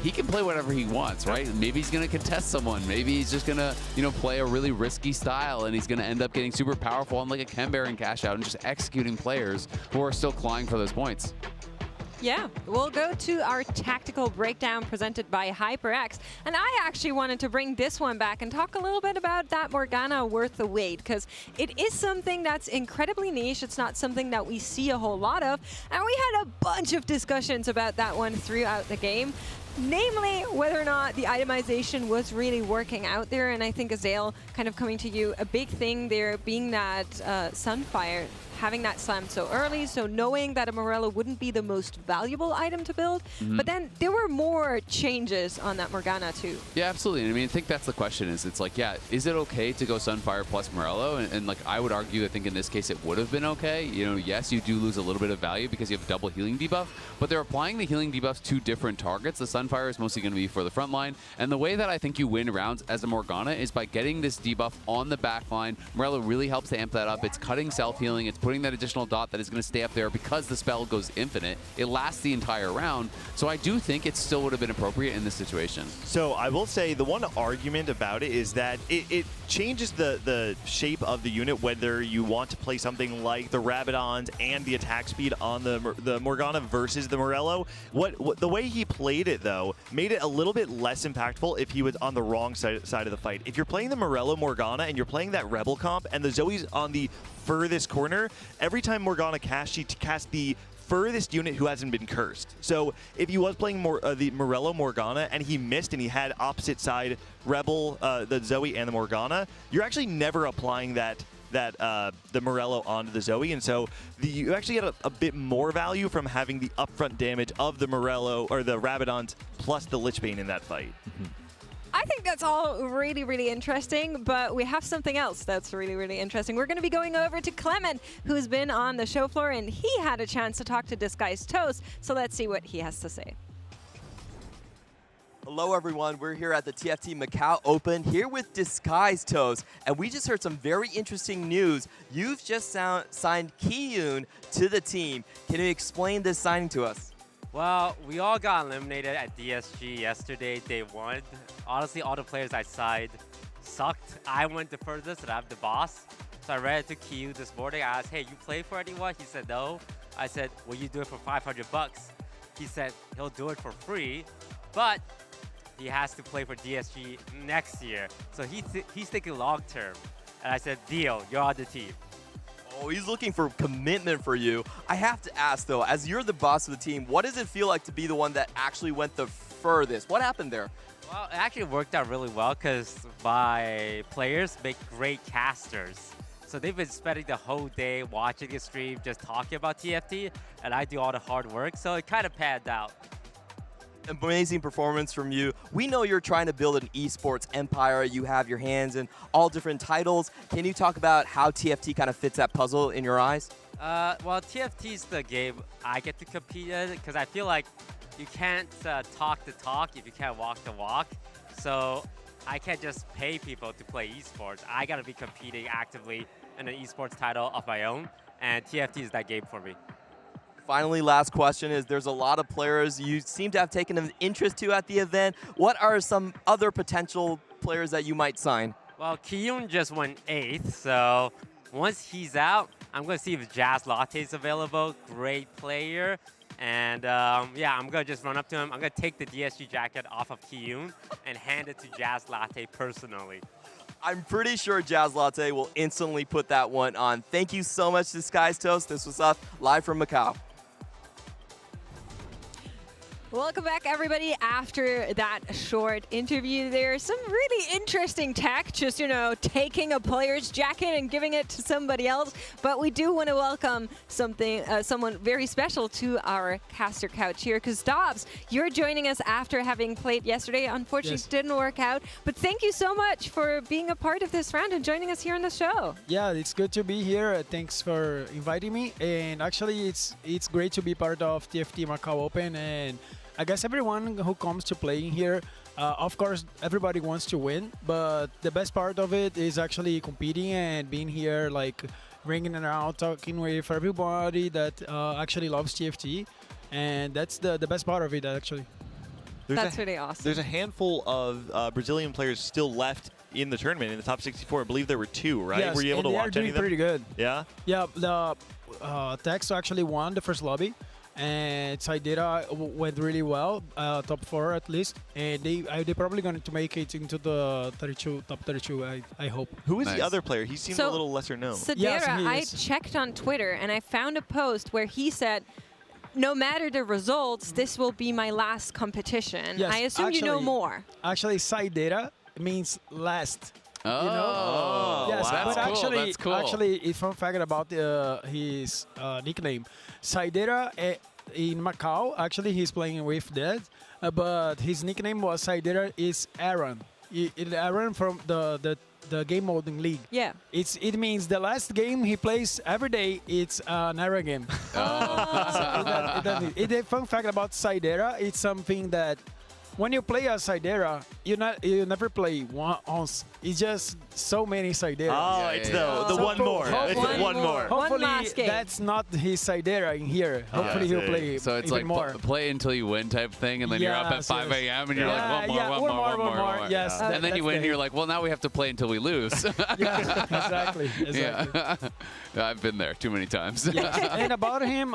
he can play whatever he wants, right? Maybe he's going to contest someone. Maybe he's just going to, play a really risky style, and he's going to end up getting super powerful on like a Ken Baron cash out and just executing players who are still clawing for those points. Yeah, we'll go to our tactical breakdown presented by HyperX. And I actually wanted to bring this one back and talk a little bit about that Morgana worth the wait, because it is something that's incredibly niche. It's not something that we see a whole lot of. And we had a bunch of discussions about that one throughout the game. Namely, whether or not the itemization was really working out there. And I think, Azale, kind of coming to you, a big thing there being that Sunfire, having that slam so early, so knowing that a Morello wouldn't be the most valuable item to build. But then there were more changes on that Morgana too. Yeah, absolutely. I mean, I think that's the question is, it's like, yeah, is it okay to go Sunfire plus Morello? And like, I would argue, I think in this case it would have been okay. Yes, you do lose a little bit of value because you have double healing debuff, but they're applying the healing debuffs to different targets. The Sunfire is mostly going to be for the front line, and the way that I think you win rounds as a Morgana is by getting this debuff on the back line. Morello really helps to amp that up. It's cutting self-healing. It's putting that additional dot that is going to stay up there because the spell goes infinite. It lasts the entire round, so I do think it still would have been appropriate in this situation. So I will say the one argument about it is that it changes the shape of the unit, whether you want to play something like the Rabadons and the attack speed on the Morgana versus the Morello. The way he played it, though, made it a little bit less impactful if he was on the wrong side of the fight. If you're playing the Morello Morgana and you're playing that Rebel comp and the Zoe's on the furthest corner, every time Morgana casts, she casts the furthest unit who hasn't been cursed. So if he was playing the Morello Morgana and he missed and he had opposite side Rebel, the Zoe and the Morgana, you're actually never applying the Morello onto the Zoe, and so you actually get a bit more value from having the upfront damage of the Morello or the Rabadons plus the Lichbane in that fight. I think that's all really, really interesting, but we have something else that's really, really interesting. We're going to be going over to Clement, who's been on the show floor, and he had a chance to talk to Disguised Toast, so let's see what he has to say. Hello, everyone. We're here at the TFT Macao Open, here with Disguised Toast, and we just heard some very interesting news. You've just signed Ki-yoon to the team. Can you explain this signing to us? Well, we all got eliminated at DSG yesterday, day 1. Honestly, all the players I signed sucked. I went the furthest and I'm the boss. So I ran into Ki-yoon this morning. I asked, hey, you play for anyone? He said, no. I said, will you do it for 500 bucks? He said, he'll do it for free, but he has to play for DSG next year. So he's thinking long term. And I said, deal, you're on the team. Oh, he's looking for commitment for you. I have to ask, though, as you're the boss of the team, what does it feel like to be the one that actually went the furthest? What happened there? Well, it actually worked out really well because my players make great casters. So they've been spending the whole day watching the stream, just talking about TFT, and I do all the hard work, so it kind of panned out. Amazing performance from you. We know you're trying to build an esports empire. You have your hands in all different titles. Can you talk about how TFT kind of fits that puzzle in your eyes? Well, TFT is the game I get to compete in because I feel like you can't talk the talk if you can't walk the walk. So I can't just pay people to play esports. I got to be competing actively in an esports title of my own, and TFT is that game for me. Finally, last question is there's a lot of players you seem to have taken an interest to at the event. What are some other potential players that you might sign? Well, Ki-yoon just went 8th, so once he's out, I'm going to see if Jazz Latte is available. Great player. And yeah, I'm going to just run up to him. I'm going to take the DSG jacket off of Ki-yoon and hand it to Jazz Latte personally. I'm pretty sure Jazz Latte will instantly put that one on. Thank you so much, Disguised Toast. This was us live from Macau. Welcome back, everybody. After that short interview, there's some really interesting tech, just, you know, taking a player's jacket and giving it to somebody else. But we do want to welcome someone very special to our caster couch here, because Dobbs, you're joining us after having played yesterday. Unfortunately, Yes. It didn't work out. But thank you so much for being a part of this round and joining us here on the show. Yeah, it's good to be here. Thanks for inviting me. And actually, it's great to be part of TFT Macao Open. And I guess everyone who comes to playing here, of course, everybody wants to win. But the best part of it is actually competing and being here, like ringing around, talking with everybody that actually loves TFT. And that's the best part of it, actually. That's really awesome. There's a handful of Brazilian players still left in the tournament, in the top 64. I believe there were 2, right? Yes, were you able to watch any of them? pretty good. Yeah? Yeah, the Tex actually won the first lobby. And Saidera went really well, top 4 at least, and they're probably going to make it into the top 32. I hope. Who is the other player? He seemed a little lesser known. Sadera, I checked on Twitter and I found a post where he said, no matter the results, this will be my last competition. Yes, I assume you know more. Actually, Saidera means last. Oh, you know? Yes, wow. but That's cool. That's cool. Actually, a fun fact about his nickname, Saidera in Macau. Actually, he's playing with that, but his nickname was Saidera is Aaron. Aaron from the game molding league. Yeah. It means the last game he plays every day. It's an Aaron game. Oh. So a fun fact about Saidera. It's something that when you play a Sidera, you never play once. It's just so many Sidera. Oh, it's the one more. It's the one more. Hopefully, last game. that's not his Sidera in here. Hopefully, he'll play So it's even like more. play until you win type thing, and then you're up at 5 a.m. and you're like, one more. Yes. And then you win, and you're like, well, now we have to play until we lose. Yeah, exactly. Yeah. I've been there too many times. Yeah. And about him,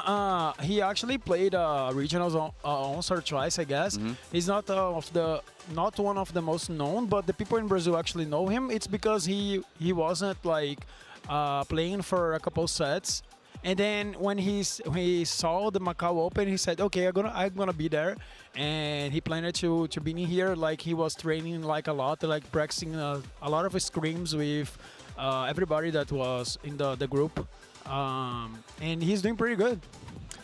he actually played regionals once or twice, I guess. He's not one of the most known, but the people in Brazil actually know him. It's because he wasn't like playing for a couple sets, and then when he saw the Macao Open, he said, "Okay, I'm gonna be there," and he planned to be in here. Like he was training like a lot, like practicing a lot of scrims with everybody that was in the group, and he's doing pretty good.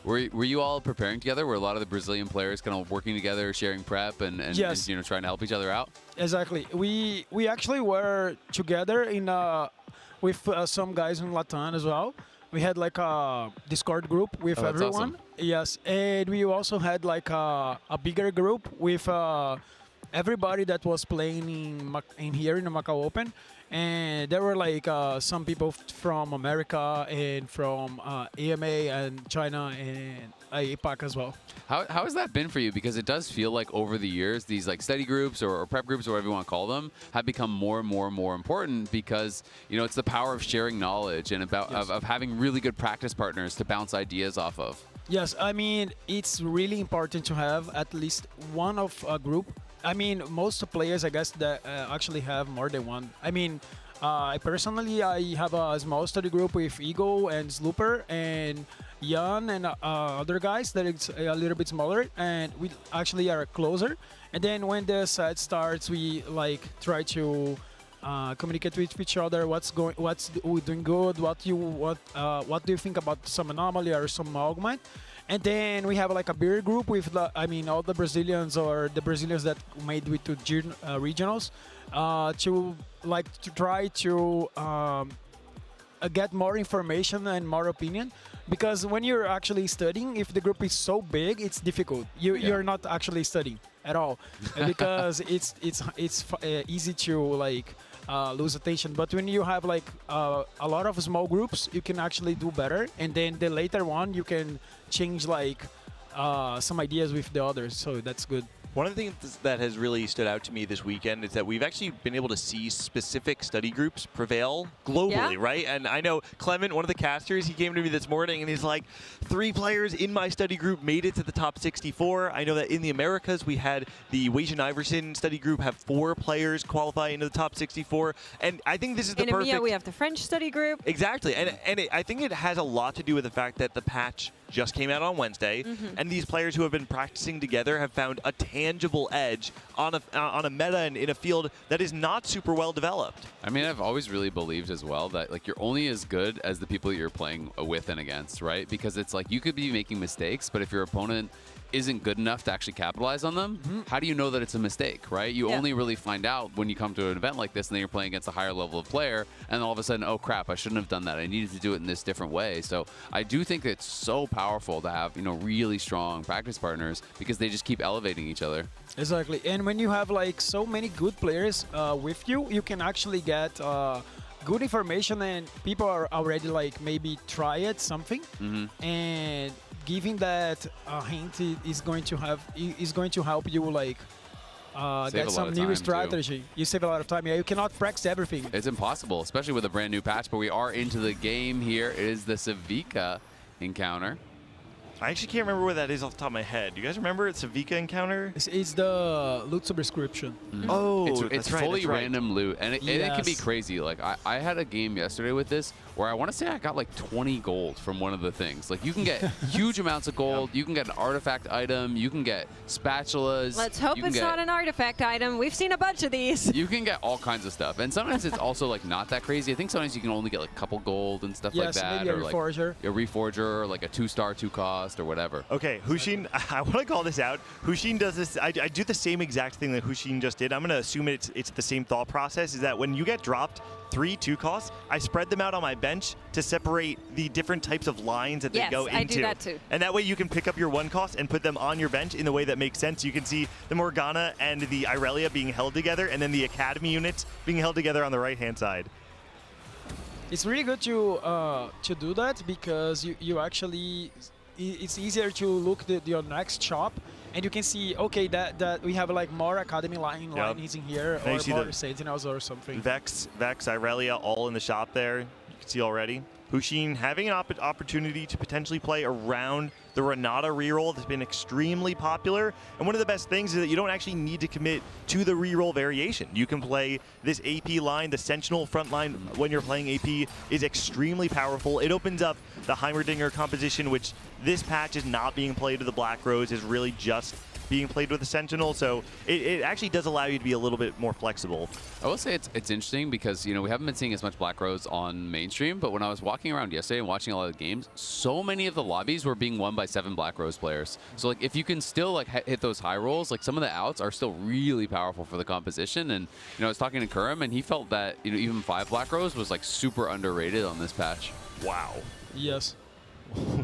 Were you all preparing together? Were a lot of the Brazilian players kind of working together, sharing prep, and Yes. trying to help each other out? Exactly. We actually were together in with some guys in Latam as well. We had like a Discord group with that's everyone. awesome. Yes, and we also had like a bigger group with everybody that was playing in here in the Macao Open. And there were like some people from America and from AMA and China and APAC as well. How has that been for you? Because it does feel like over the years, these like study groups or prep groups or whatever you want to call them have become more and more important because, it's the power of sharing knowledge and of having really good practice partners to bounce ideas off of. Yes, I mean, it's really important to have at least one of a group. I mean, most players, I guess, that actually have more than one. I mean, I have a small study group with Eagle and Slooper and Jan and other guys that is a little bit smaller, and we actually are closer. And then when the set starts, we like try to communicate with each other. What's we doing good? What do you think about some anomaly or some augment? And then we have like a beer group with all the Brazilians or the Brazilians that made it to regionals to try to get more information and more opinion, because when you're actually studying, if the group is so big, it's difficult. You're not actually studying at all because it's easy to lose attention. But when you have a lot of small groups, you can actually do better, and then the later one you can change some ideas with the others, so that's good. One of the things that has really stood out to me this weekend is that we've actually been able to see specific study groups prevail globally, right? And I know Clement, one of the casters, he came to me this morning and he's like, 3 players in my study group made it to the top 64. I know that in the Americas, we had the Weijian Iverson study group have 4 players qualify into the top 64. And I think this is the perfect... In EMEA, we have the French study group. Exactly. And I think it has a lot to do with the fact that the patch just came out on Wednesday, and these players who have been practicing together have found a tangible edge on a meta and in a field that is not super well developed. I mean, I've always really believed as well that you're only as good as the people you're playing with and against, right? Because it's like you could be making mistakes, but if your opponent isn't good enough to actually capitalize on them, how do you know that it's a mistake, right? You only really find out when you come to an event like this and then you're playing against a higher level of player, and all of a sudden, oh crap, I shouldn't have done that. I needed to do it in this different way. So I do think it's so powerful to have, really strong practice partners because they just keep elevating each other. Exactly. And when you have so many good players with you, you can actually get good information, and people are already maybe try it something, and giving that hint is going to help you get some new strategy. Too. You save a lot of time. Yeah, you cannot practice everything. It's impossible, especially with a brand new patch. But we are into the game here. It is the Savika encounter. I actually can't remember what that is off the top of my head. Do you guys remember it's Savika encounter? It's the loot subscription. Oh, it's fully random loot, and it can be crazy. I had a game yesterday with this where I want to say I got 20 gold from one of the things. You can get huge amounts of gold. You can get an artifact item. You can get spatulas. Let's hope it's not an artifact item. We've seen a bunch of these. You can get all kinds of stuff, and sometimes it's also not that crazy. I think sometimes you can only get a couple gold and stuff like that, maybe a reforger. A reforger, or a 2-star 2 cost. cost or whatever. Okay, Hushin, I want to call this out. Hushin does this. I do the same exact thing that Hushin just did. I'm going to assume it's the same thought process. Is that when you get dropped 3 2 costs, I spread them out on my bench to separate the different types of lines that they go into. I do that too. And that way you can pick up your 1 cost and put them on your bench in the way that makes sense. You can see the Morgana and the Irelia being held together, and then the Academy units being held together on the right-hand side. It's really good to do that because you actually it's easier to look your next shop and you can see okay that we have like more Academy lines in here now or more Sentinels or something. Vex, Irelia, all in the shop there. You can see already. Hushin having an opportunity to potentially play around the Renata reroll that's been extremely popular. And one of the best things is that you don't actually need to commit to the reroll variation. You can play this AP line. The Sentinel front line when you're playing AP is extremely powerful. It opens up the Heimerdinger composition, which this patch is not being played with the Black Rose, is really just being played with the Sentinel, so it actually does allow you to be a little bit more flexible. I will say it's interesting because, you know, we haven't been seeing as much Black Rose on mainstream, but when I was walking around yesterday and watching a lot of the games, so many of the lobbies were being won by 7 Black Rose players. So, like, if you can still, like, hit those high rolls, like, some of the outs are still really powerful for the composition. And, you know, I was talking to Kurum, and he felt that, you know, even 5 Black Rose was, like, super underrated on this patch. Wow. Yes.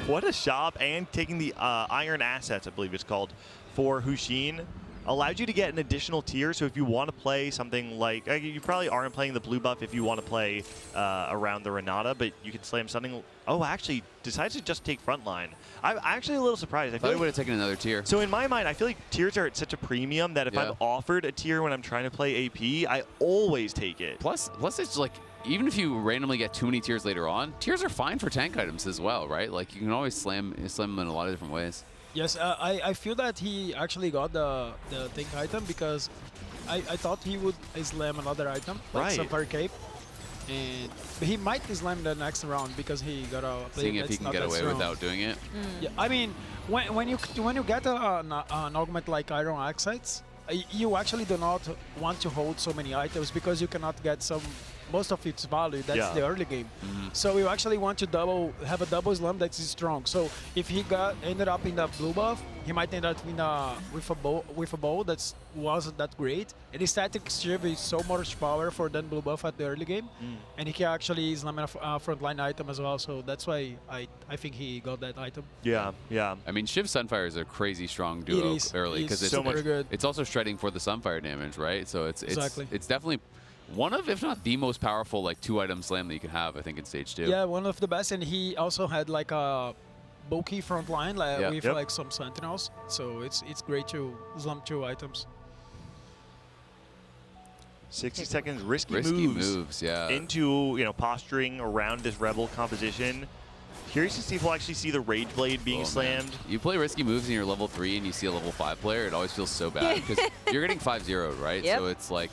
What a shop, and taking the Iron Assets, I believe it's called, for Hushin allows you to get an additional tier. So if you want to play something like, you probably aren't playing the blue buff if you want to play around the Renata, but you can slam something. Oh, actually decides to just take frontline. I'm actually a little surprised. I thought feel he would have taken another tier. So in my mind, I feel like tiers are at such a premium that if I'm offered a tier when I'm trying to play AP, I always take it. Plus it's like, even if you randomly get too many tiers later on, tiers are fine for tank items as well, right? Like, you can always slam them in a lot of different ways. Yes, I feel that he actually got the tank item because I thought he would slam another item, like Sapphire Cape. And he might slam the next round because he got a play. Seeing if he can get away without doing it. Yeah, I mean, when you get an augment like Iron Axites, you actually do not want to hold so many items because you cannot get most of its value. That's the early game. So you actually want to have a double slam that's strong. So if he ended up in the blue buff, he might end up in with a bow that wasn't that great. And his static shiv is so much powerful than blue buff at the early game, and he can actually slam a frontline item as well. So that's why I think he got that item. Yeah. I mean, Shiv Sunfire is a crazy strong duo early because it's so much good. It's also shredding for the Sunfire damage, right? So it's definitely one of, if not the most powerful, like 2-item slam that you can have, I think, in stage 2. Yeah, one of the best, and he also had like a bulky front line with like some Sentinels, so it's great to slam 2 items. 60 seconds, risky moves, into, you know, posturing around this Rebel composition. Curious to see if we'll actually see the Rage Blade being slammed. Man. You play risky moves and you're level 3 and you see a level 5 player, it always feels so bad because you're getting 5-0'd, right? So it's like,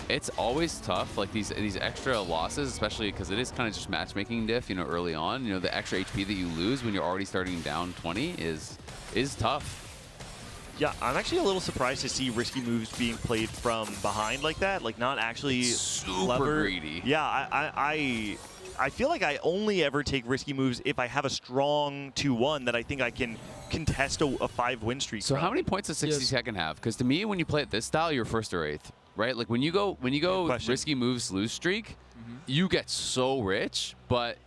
it's always tough, like these extra losses, especially because it is kind of just matchmaking diff, you know, early on. You know, the extra HP that you lose when you're already starting down 20 is tough. Yeah, I'm actually a little surprised to see risky moves being played from behind like that, like not actually super greedy. Yeah, I feel like I only ever take risky moves if I have a strong 2-1 that I think I can contest a 5-win streak. So how many points does 60 second have? Because to me, when you play it this style, you're 1st or 8th. Right, like when you go risky moves lose streak, you get so rich. But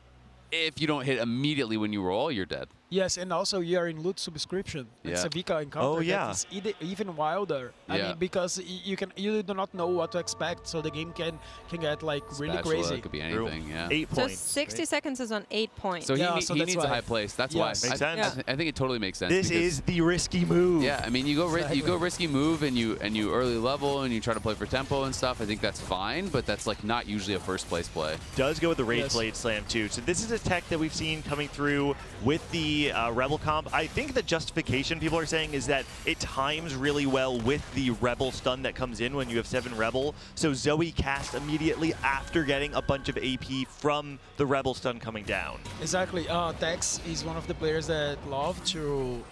if you don't hit immediately when you roll, you're dead. Yes, and also you are in loot subscription. It's a Vika encounter that is even wilder. I mean, because you do not know what to expect, so the game can get like really crazy. It could be anything. 8 points. So 60 seconds is on 8 points. So he needs a high place. That's why. Makes sense. I think it totally makes sense. This is the risky move. Yeah, I mean, you go risky move and you early level and you try to play for tempo and stuff. I think that's fine, but that's like not usually a 1st place play. Does go with the Rage Blade Slam too. So this is a tech that we've seen coming through with the Rebel comp. I think the justification people are saying is that it times really well with the Rebel stun that comes in when you have 7 Rebel. So Zoe cast immediately after getting a bunch of AP from the Rebel stun coming down. Exactly. Tex is one of the players that love to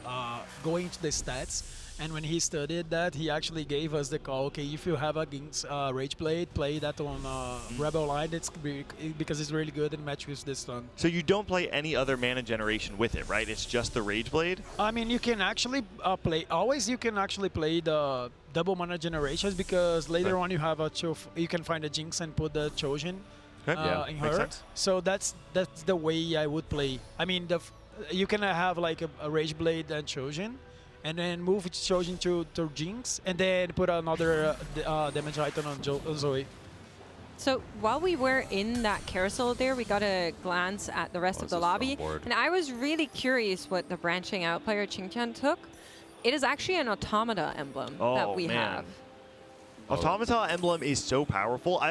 go into the stats. And when he studied that, he actually gave us the call. Okay, if you have a Ginks Rage Blade, play that on Rebel Line. Because it's really good and match with this stun. So you don't play any other mana generation with it, right? It's just the Rage Blade? I mean, you can actually play. Always, you can actually play the double mana generations because later on you have you can find a Jinx and put the Chosen in her. Sense. So that's the way I would play. I mean, you can have like a Rage Blade and Chosen, and then move Chosen to Jinx, and then put another damage item on Zoe. So while we were in that carousel there, we got a glance at the rest of the lobby, and I was really curious what the branching out player Qingqian took. It is actually an Automata emblem that we have. Automata emblem is so powerful.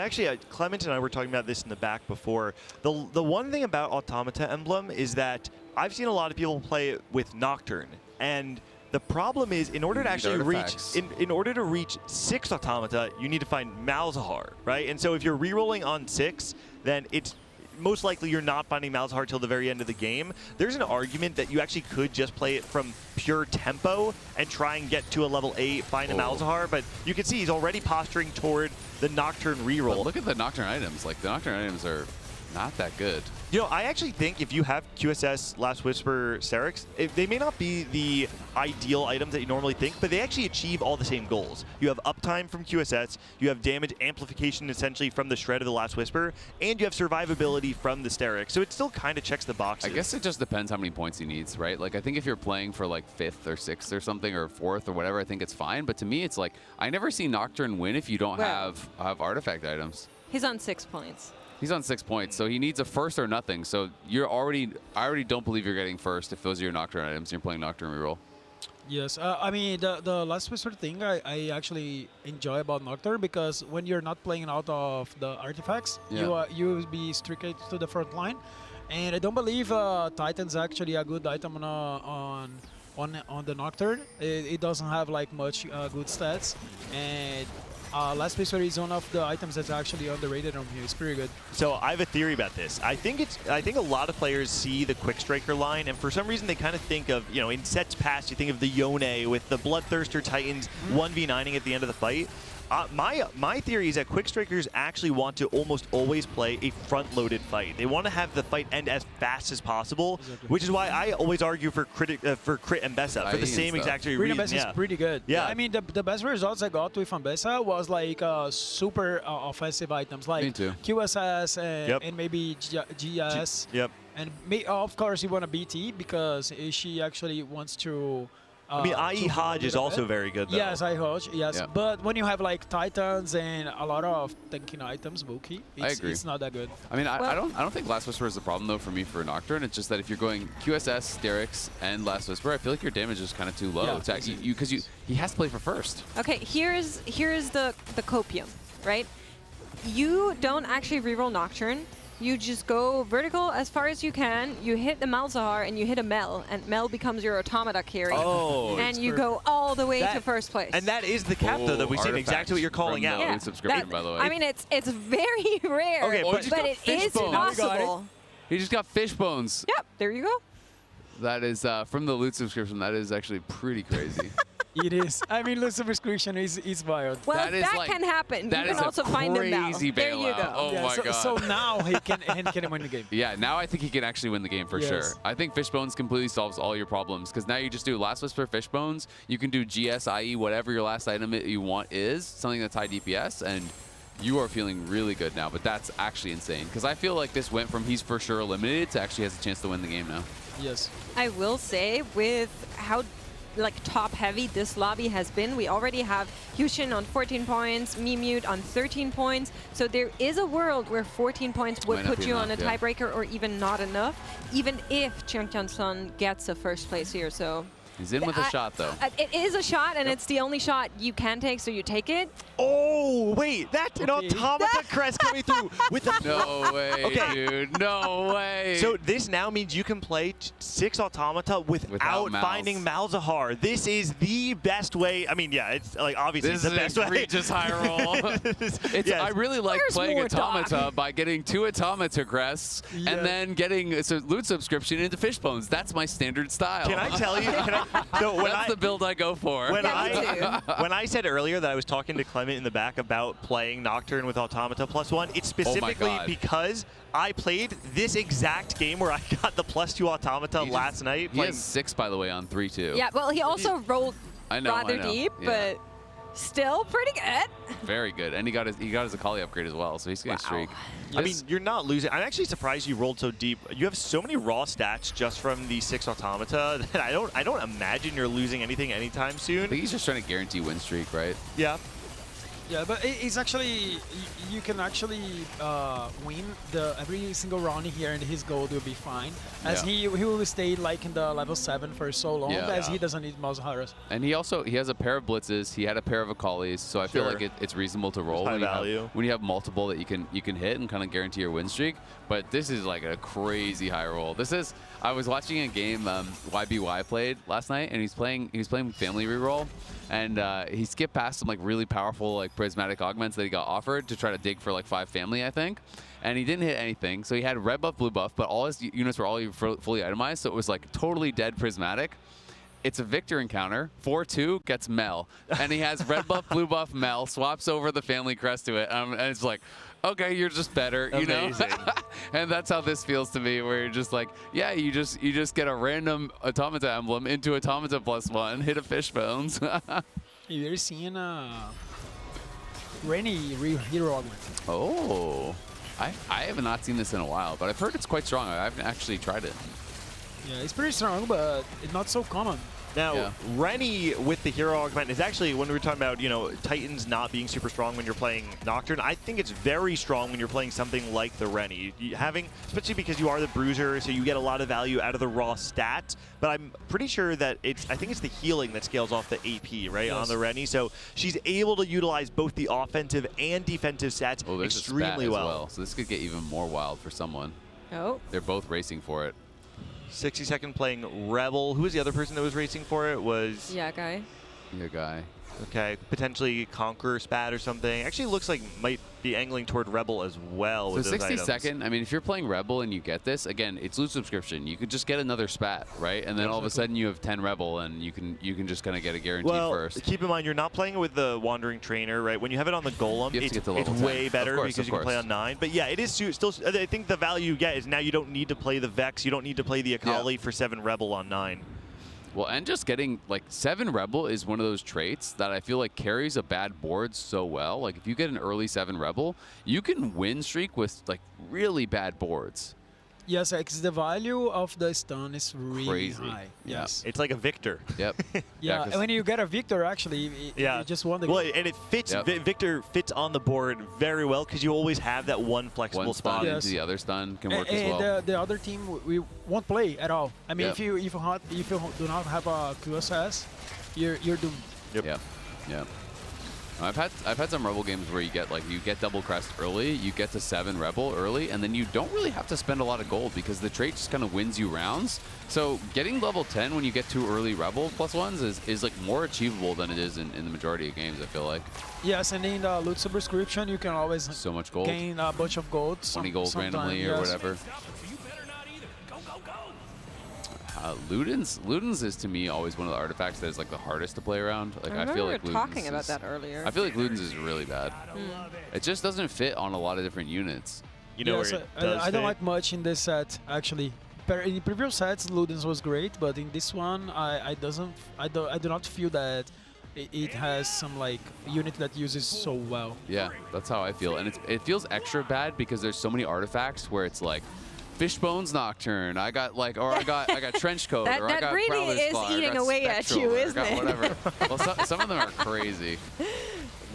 Clement and I were talking about this in the back before. The one thing about Automata emblem is that I've seen a lot of people play it with Nocturne, and the problem is, in order to actually reach, in order to reach 6 Automata, you need to find Malzahar, right? And so if you're rerolling on 6, then it's most likely you're not finding Malzahar till the very end of the game. There's an argument that you actually could just play it from pure tempo and try and get to a level 8, find a Malzahar, but you can see he's already posturing toward the Nocturne reroll. But look at the Nocturne items. Like, the Nocturne items are not that good. You know, I actually think if you have QSS, Last Whisper, Serix, they may not be the ideal items that you normally think, but they actually achieve all the same goals. You have uptime from QSS, you have damage amplification essentially from the Shred of the Last Whisper, and you have survivability from the Serix. So it still kind of checks the boxes. I guess it just depends how many points he needs, right? Like, I think if you're playing for like 5th or 6th or something, or 4th or whatever, I think it's fine. But to me, it's like, I never see Nocturne win if you don't have artifact items. He's on 6 points. He's on 6 points, so he needs a first or nothing. So I already don't believe you're getting first if those are your Nocturne items and you're playing Nocturne reroll. Yes, I mean, the Last Whisper thing I actually enjoy about Nocturne because when you're not playing out of the artifacts, you will be strictly to the front line. And I don't believe Titan's actually a good item on the Nocturne. It doesn't have like much good stats. And Last Whisper is one of the items that's actually underrated on here. It's pretty good. So I have a theory about this. I think a lot of players see the Quick Striker line, and for some reason they kind of think of, you know, in sets past, you think of the Yone with the Bloodthirster Titans 1v9ing at the end of the fight. My theory is that Quick Strikers actually want to almost always play a front-loaded fight. They want to have the fight end as fast as possible, which is why I always argue for Crit Mbessa for the same exact reason. Mbessa is pretty good. Yeah. I mean, the best results I got with Mbessa was like super offensive items like QSS and maybe GS. And of course, you want a BT because she actually wants to. I mean, IE Hodge is also very good, though. Yes, IE Hodge, yes. Yeah. But when you have, like, Titans and a lot of tanking items, bulky, it's not that good. I mean, I don't think Last Whisper is the problem, though, for me for Nocturne. It's just that if you're going QSS, Sterix, and Last Whisper, I feel like your damage is kind of too low. Because he has to play for first. Okay, here's the copium, right? You don't actually reroll Nocturne. You just go vertical as far as you can, you hit the Malzahar, and you hit a Mel, and Mel becomes your Automata carry. Oh. And you go all the way to first place. And that is the cap, though, that we've seen exactly what you're calling out. Yeah, subscription, by the way. I mean, it's very rare, okay, but it is possible. He just got fish bones. Yep, there you go. That is, from the loot subscription, that is actually pretty crazy. It is. I mean, loot subscription is wild. Well, that can happen. You can also find them now. There you go. Oh my god. So now he can win the game. Yeah, now I think he can actually win the game for sure. I think Fishbones completely solves all your problems because now you just do Last Whisper Fishbones. You can do GS, IE, whatever your last item you want is, something that's high DPS, and you are feeling really good now. But that's actually insane because I feel like this went from he's for sure eliminated to actually has a chance to win the game now. Yes. I will say with how top heavy this lobby has been. We already have Hushin on 14 points, Mimute on 13 points. So there is a world where 14 points would put you on a tiebreaker or even not enough, even if Qingqian Sun gets a first place here. So he's in with a shot, though. It is a shot, and it's the only shot you can take, so you take it. Oh, wait, that's an Automata crest coming through with the... No way, dude. No way. So this now means you can play 6 Automata without finding Malzahar. This is the best way. I mean, yeah, it's like obviously this the best way. This is high roll. I really like playing Automata by getting 2 Automata crests and then getting a loot subscription into Fishbones. That's my standard style. Can I tell you? So That's the build I go for. When I said earlier that I was talking to Clement in the back about playing Nocturne with Automata +1, it's specifically because I played this exact game where I got the +2 Automata last night. He has 6, by the way, on 3-2. Yeah, well, he also rolled rather I know. deep, Yeah. but still pretty good. Very good, and he got his Akali upgrade as well, so he's gonna streak. I mean, you're not losing. I'm actually surprised you rolled so deep. You have so many raw stats just from the 6 Automata that I don't imagine you're losing anything anytime soon. I think he's just trying to guarantee win streak, right? Yeah. Yeah, but it's actually, you can actually win every single round here, and his gold will be fine, as he will stay like in the level 7 for so long, as he doesn't need mouse harass. And he has a pair of blitzes. He had a pair of Akalis, so I feel like it's reasonable to roll high value. when you have multiple that you can hit and kind of guarantee your win streak. But this is like a crazy high roll. I was watching a game YBY played last night, and he was playing Family Reroll, and he skipped past some like really powerful like prismatic augments that he got offered to try to dig for like 5 family, I think. And he didn't hit anything. So he had red buff, blue buff, but all his units were all fully itemized. So it was like totally dead prismatic. It's a Victor encounter. 4-2 gets Mel. And he has red buff, blue buff, Mel, swaps over the family crest to it. And it's like, okay, you're just better, you know? And that's how this feels to me, where you're just like, yeah, you just get a random Automata emblem into Automata +1, hit a Fishbones. You're seeing Rennie hero augment. Oh. I have not seen this in a while, but I've heard it's quite strong. I haven't actually tried it. Yeah, it's pretty strong, but it's not so common. Now, Rennie with the hero augment is actually, when we were talking about, Titans not being super strong when you're playing Nocturne, I think it's very strong when you're playing something like the Rennie. Especially because you are the bruiser, so you get a lot of value out of the raw stats, but I'm pretty sure that I think it's the healing that scales off the AP, right, on the Rennie. So she's able to utilize both the offensive and defensive stats extremely well. So this could get even more wild for someone. Oh. They're both racing for it. 60-second playing Rebel. Who was the other person that was racing for it? Was Yagai. Yagai. Okay, potentially Conqueror Spat or something. Actually looks like might be angling toward Rebel as well with So those 60-second, I mean, if you're playing Rebel and you get this, again, it's loot subscription. You could just get another Spat, right? And then all of a sudden you have 10 Rebel, and you can just kind of get a guaranteed first. Keep in mind, you're not playing it with the Wandering Trainer, right? When you have it on the Golem, it's way better because you can play on 9. But yeah, it is still, I think the value you get is now you don't need to play the Vex, you don't need to play the Akali for 7 Rebel on 9. Well, and just getting, like, 7 Rebel is one of those traits that I feel like carries a bad board so well. Like, if you get an early 7 Rebel, you can win streak with, like, really bad boards. Yes, because the value of the stun is really Crazy. high. Yeah. Yes. It's like a Victor. Yep. Yeah, and when you get a Victor, actually, you just won the game. Well, and it fits. Victor fits on the board very well because you always have that one flexible spot. Into the other stun can work as well. And the other team, we won't play at all. I mean, if you do not have a QSS, you're doomed. Yep. Yeah. I've had some Rebel games where you get double crest early, you get to 7 Rebel early, and then you don't really have to spend a lot of gold because the trait just kind of wins you rounds. So getting level 10 when you get 2 early Rebel +1s is like more achievable than it is in the majority of games, I feel like. Yes, and in the loot subscription, you can always so much gold. Gain a bunch of gold. 20 gold randomly or whatever. Ludens is to me always one of the artifacts that is like the hardest to play around. Like I feel like we were talking about that earlier. I feel like Ludens is really bad. It just doesn't fit on a lot of different units. You know where it does I don't like much in this set actually. In the previous sets, Ludens was great, but in this one, I do not feel that it has some like unit that uses so well. Yeah, that's how I feel, and it feels extra bad because there's so many artifacts where it's like. Fishbones Nocturne. I got trench coat, or I got really Prowler's is Claw, eating away at you, isn't it? Whatever. Well, some of them are crazy.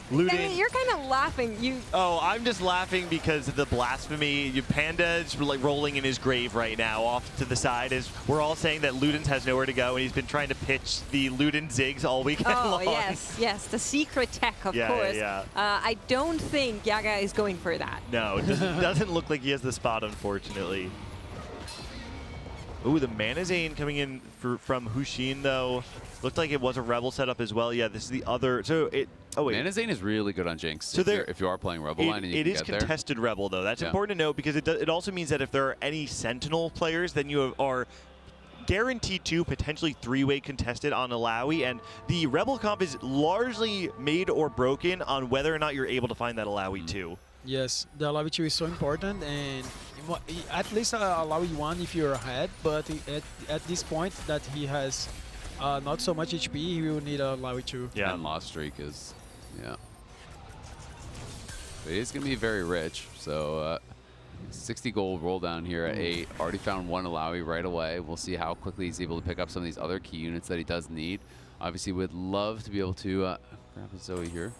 Looting. You're kind of laughing. Oh, I'm just laughing because of the blasphemy. Panda is like rolling in his grave right now, off to the side, as we're all saying that Ludens has nowhere to go, and he's been trying to pitch the Luden Ziggs all weekend long. Yes, the secret tech, of course. Yeah. I don't think Yaga is going for that. No, it doesn't look like he has the spot, unfortunately. Ooh, the Mana Zane coming in from Hushin, though. Looked like it was a Rebel setup as well. Yeah, this is the other. So it. Oh wait. Mana Zane is really good on Jinx. So if you are playing Rebel line and you can get there. It is contested Rebel though. That's important to note because it also means that if there are any Sentinel players, then you are guaranteed 2, potentially 3-way contested on Alawi, and the Rebel comp is largely made or broken on whether or not you're able to find that Alawi 2. Yes, the Alawi 2 is so important, and at least Alawi 1 if you're ahead, but at this point that he has not so much HP, he will need a Alawi 2. Yeah. And lost streak is, yeah. But he's going to be very rich, so 60 gold roll down here at 8. Already found 1 Alawi right away. We'll see how quickly he's able to pick up some of these other key units that he does need. Obviously, would love to be able to grab a Zoe here.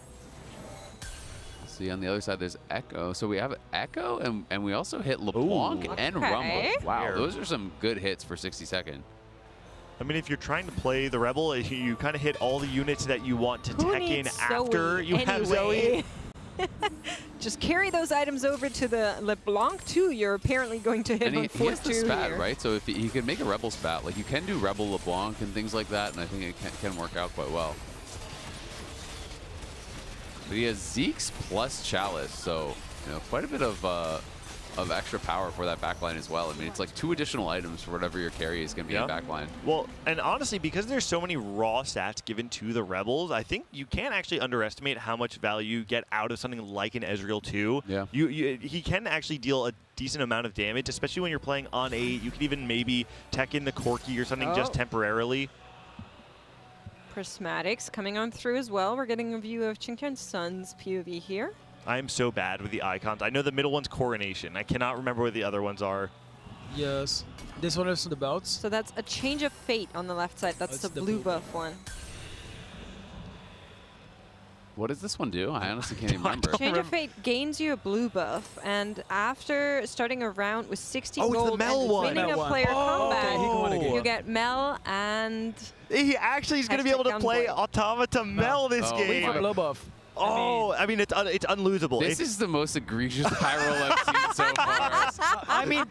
See, on the other side, there's Echo. So we have Echo, and we also hit LeBlanc and Rumble. Wow, those are some good hits for 60-second. I mean, if you're trying to play the Rebel, you kind of hit all the units that you want to tech in after you have Zoe. Just carry those items over to the LeBlanc too. You're apparently going to hit And on he has the 4-2 spat, here. right? So if he could make a Rebel spat, like you can do Rebel LeBlanc and things like that, and I think it can work out quite well. But he has Zeke's plus Chalice, so quite a bit of extra power for that backline as well. I mean, it's like 2 additional items for whatever your carry is going to be in backline. Well, and honestly, because there's so many raw stats given to the Rebels, I think you can't actually underestimate how much value you get out of something like an Ezreal 2. Yeah. He can actually deal a decent amount of damage, especially when you're playing on 8. You could even maybe tech in the Corki or something just temporarily. Prismatics coming on through as well. We're getting a view of Qingtian's son's POV here. I'm so bad with the icons. I know the middle one's Coronation. I cannot remember what the other ones are. Yes. This one is the belts. So that's a Change of Fate on the left side. That's the blue buff one. What does this one do? I honestly can't even remember. Change of Fate gains you a blue buff, and after starting a round with 60 it's the gold Mel and one. winning a player combat, Okay, you get Mel and... He actually is going to be able to play Automata Mel this game. Wait for blue buff. Oh, I mean, it's unlosable. This is the most egregious high roll I've seen so far. I mean,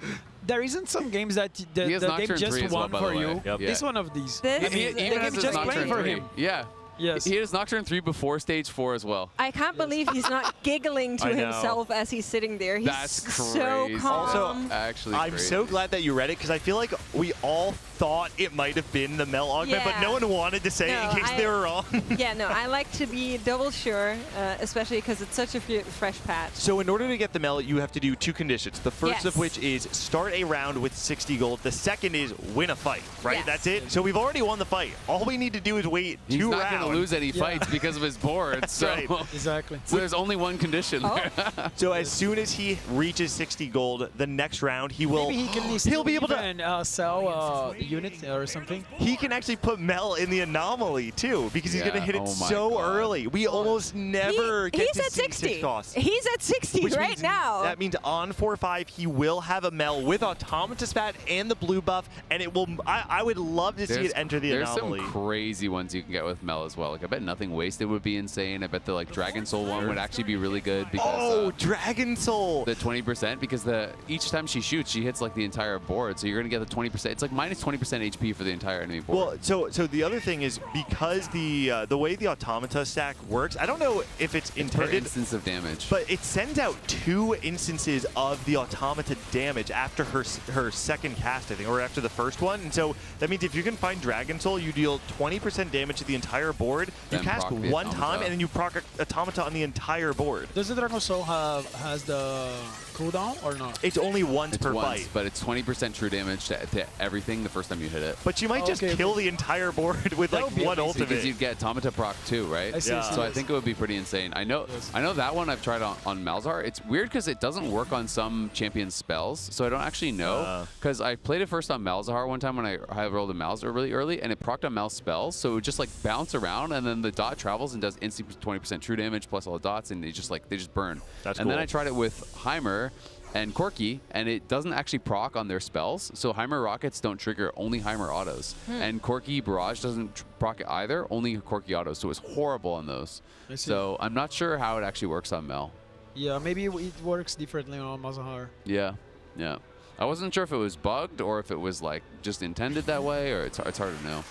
there isn't some games that the game just won for you. Yep. This one of these. This He the even game has his just playing Nocturne for 3. him. Yeah. Yes. He has Nocturne 3 before stage 4 as well. I can't believe he's not giggling to I know. himself as he's sitting there. He's That's so crazy. calm. Also, Actually, I'm crazy. so glad that you read it, because I feel like we all thought it might have been the Mel augment, but no one wanted to say it in case they were wrong. Yeah, no, I like to be double sure, especially because it's such a fresh patch. So in order to get the Mel, you have to do 2 conditions. The first of which is start a round with 60 gold. The second is win a fight, right? Yes. That's it. So we've already won the fight. All we need to do is wait 2 rounds. He's not going to lose any fights because of his board. So, right. Exactly. So there's only one condition there. So as soon as he reaches 60 gold, the next round he will. Maybe he can he'll be able to sell units or something. He can actually put Mel in the anomaly too, because he's going to hit it oh my so God. early. We almost never get He's to at see 60. 6 costs. He's at 60 Which right means now. That means on 4-5 he will have a Mel with Automata Spat and the blue buff, and it will. I would love to see it enter the anomaly. There's some crazy ones you can get with Mel as well. Like I bet Nothing Wasted would be insane. I bet the Dragon Soul one would actually be really good because Dragon Soul. The 20%, because each time she shoots, she hits like the entire board, so you're gonna get the 20%. It's like minus 20% HP for the entire enemy board. Well, so the other thing is, because the way the Automata stack works, I don't know if it's intended. Per instance of damage. But it sends out 2 instances of the Automata damage after her second cast, I think, or after the first one. And so that means if you can find Dragon Soul, you deal 20% damage to the entire board. You Then cast proc the one time, Automata. and then you proc Automata on the entire board. Does the Dragon Soul has the cooldown or not? It's only once It's per once, fight. but it's 20% true damage to everything the first time you hit it. But you might just kill the entire board with like one ultimate. Because you'd get Automata proc too, right? I see, I see. So I think it would be pretty insane. I know that one I've tried on Malzahar. It's weird because it doesn't work on some champion spells, so I don't actually know. Because I played it first on Malzahar one time when I rolled a Malzahar really early, and it procced on Mal spells, so it would just like bounce around, and then the dot travels and does instant 20% true damage plus all the dots, and they just burn. That's and cool. then I tried it with Heimer and Corki, and it doesn't actually proc on their spells. So Heimer rockets don't trigger, only Heimer autos. And Corki Barrage doesn't proc it either, only Corki autos. So it's horrible on those. So I'm not sure how it actually works on Mel. Yeah, maybe it works differently on Malzahar. Yeah, yeah. I wasn't sure if it was bugged or if it was like just intended that way, or it's hard to know.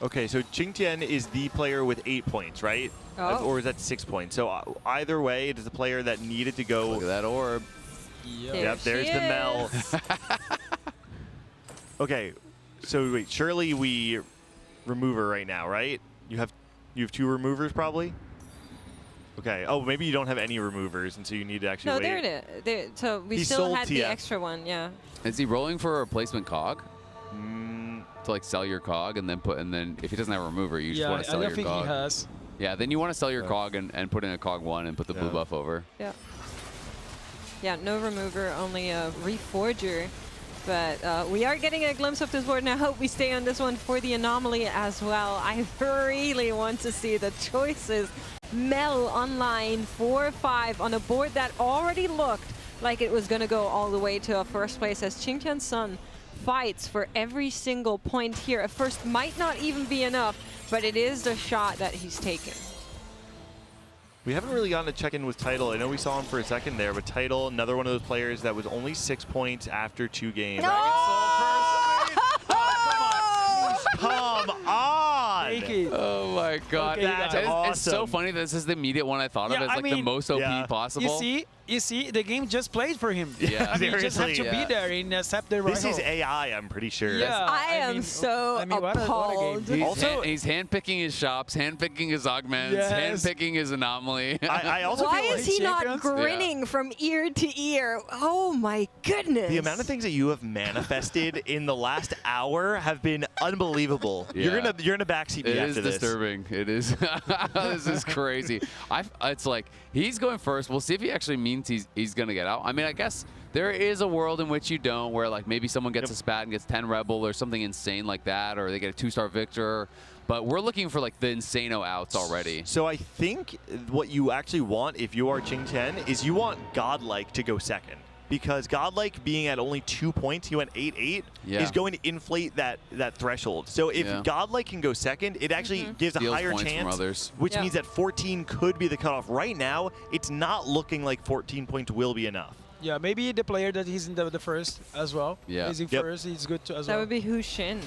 Okay, so Qingtian is the player with 8 points, right? Or is that 6 points? So either way, it is the player that needed to go. Look at that orb. Yeah. Yep, there's the Mel. Okay, So wait, surely we remove her right now, right? You have 2 removers probably? Okay. Oh, maybe you don't have any removers, and so you need to actually wait. No, there it is. There, so we He still sold had the TF. extra one, yeah. Is he rolling for a replacement cog? To like sell your cog and then if he doesn't have a remover, you just want to sell I your don't think cog. he has. Yeah, then you want to sell your cog and put in a cog 1 and put the blue buff over. Yeah. Yeah, no remover, only a reforger. But we are getting a glimpse of this board, and I hope we stay on this one for the anomaly as well. I really want to see the choices meld online 4-5 on a board that already looked like it was going to go all the way to a first place, as Qingtian Sun fights for every single point here. A first might not even be enough, but it is the shot that he's taking. We haven't really gotten to check in with Tidal. I know we saw him for a second there, but Tidal, another one of those players that was only 6 points after 2 games. Come on! Oh my God. Okay, that's It's so awesome. funny that this is the immediate one I thought of Yeah, as I like the mean, most OP possible. You see, the game just played for him. Yeah, I mean, you just have to seriously. be there and accept the This rifle. is AI, I'm pretty sure. Yeah, I am so what a appalled. game. He's handpicking his shops, handpicking his augments, Yes. handpicking his anomaly. I also Why feel is like he not champions? grinning from ear to ear? Oh my goodness. the amount of things that you have manifested in the last hour have been unbelievable. You're Yeah. gonna backseat me It after is this. disturbing. It is. This is crazy. It's like he's going first. We'll see if he actually means he's going to get out. I mean, I guess there is a world in which you don't, where like maybe someone gets a spat and gets 10 Rebel or something insane like that, or they get a 2-star Victor. But we're looking for like the insano outs already. So I think what you actually want if you are Qingtian is you want Godlike to go second. Because Godlike being at only 2 points, he went 8-8, is going to inflate that threshold. So if Godlike can go second, it actually gives a Steals higher points from chance, others. which means that 14 could be the cutoff. Right now, it's not looking like 14 points will be enough. Yeah, maybe the player that he's in the first as well. Yeah. He's in first, he's good too as That well. would be Hu Xin,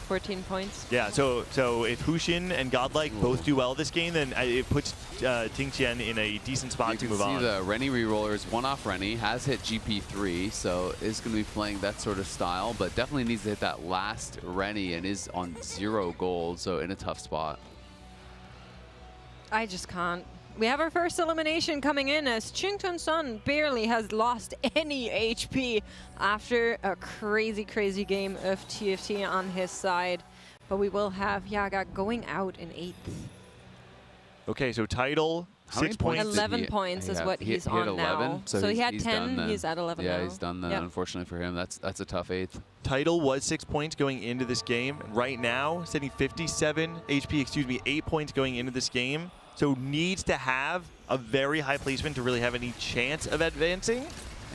14 points. Yeah, so if Hushin and Godlike both do well this game, then it puts Qingtian in a decent spot to move on. You can see the Rennie reroller is one-off Rennie, has hit GP3, so is going to be playing that sort of style, but definitely needs to hit that last Rennie and is on 0 gold, so in a tough spot. I just can't. We have our first elimination coming in, as Qingtian Sun barely has lost any HP after a crazy, crazy game of TFT on his side. But we will have Yaga going out in 8th. Okay, so Tidal, How many 6 points. 11 points is what he's he on had 11, now. So he had he's 10, done then. he's at 11 now. Yeah, he's done then, Yep. unfortunately for him. That's a tough 8th. Tidal was 6 points going into this game. Right now, sitting 57 HP, 8 points going into this game. So needs to have a very high placement to really have any chance of advancing.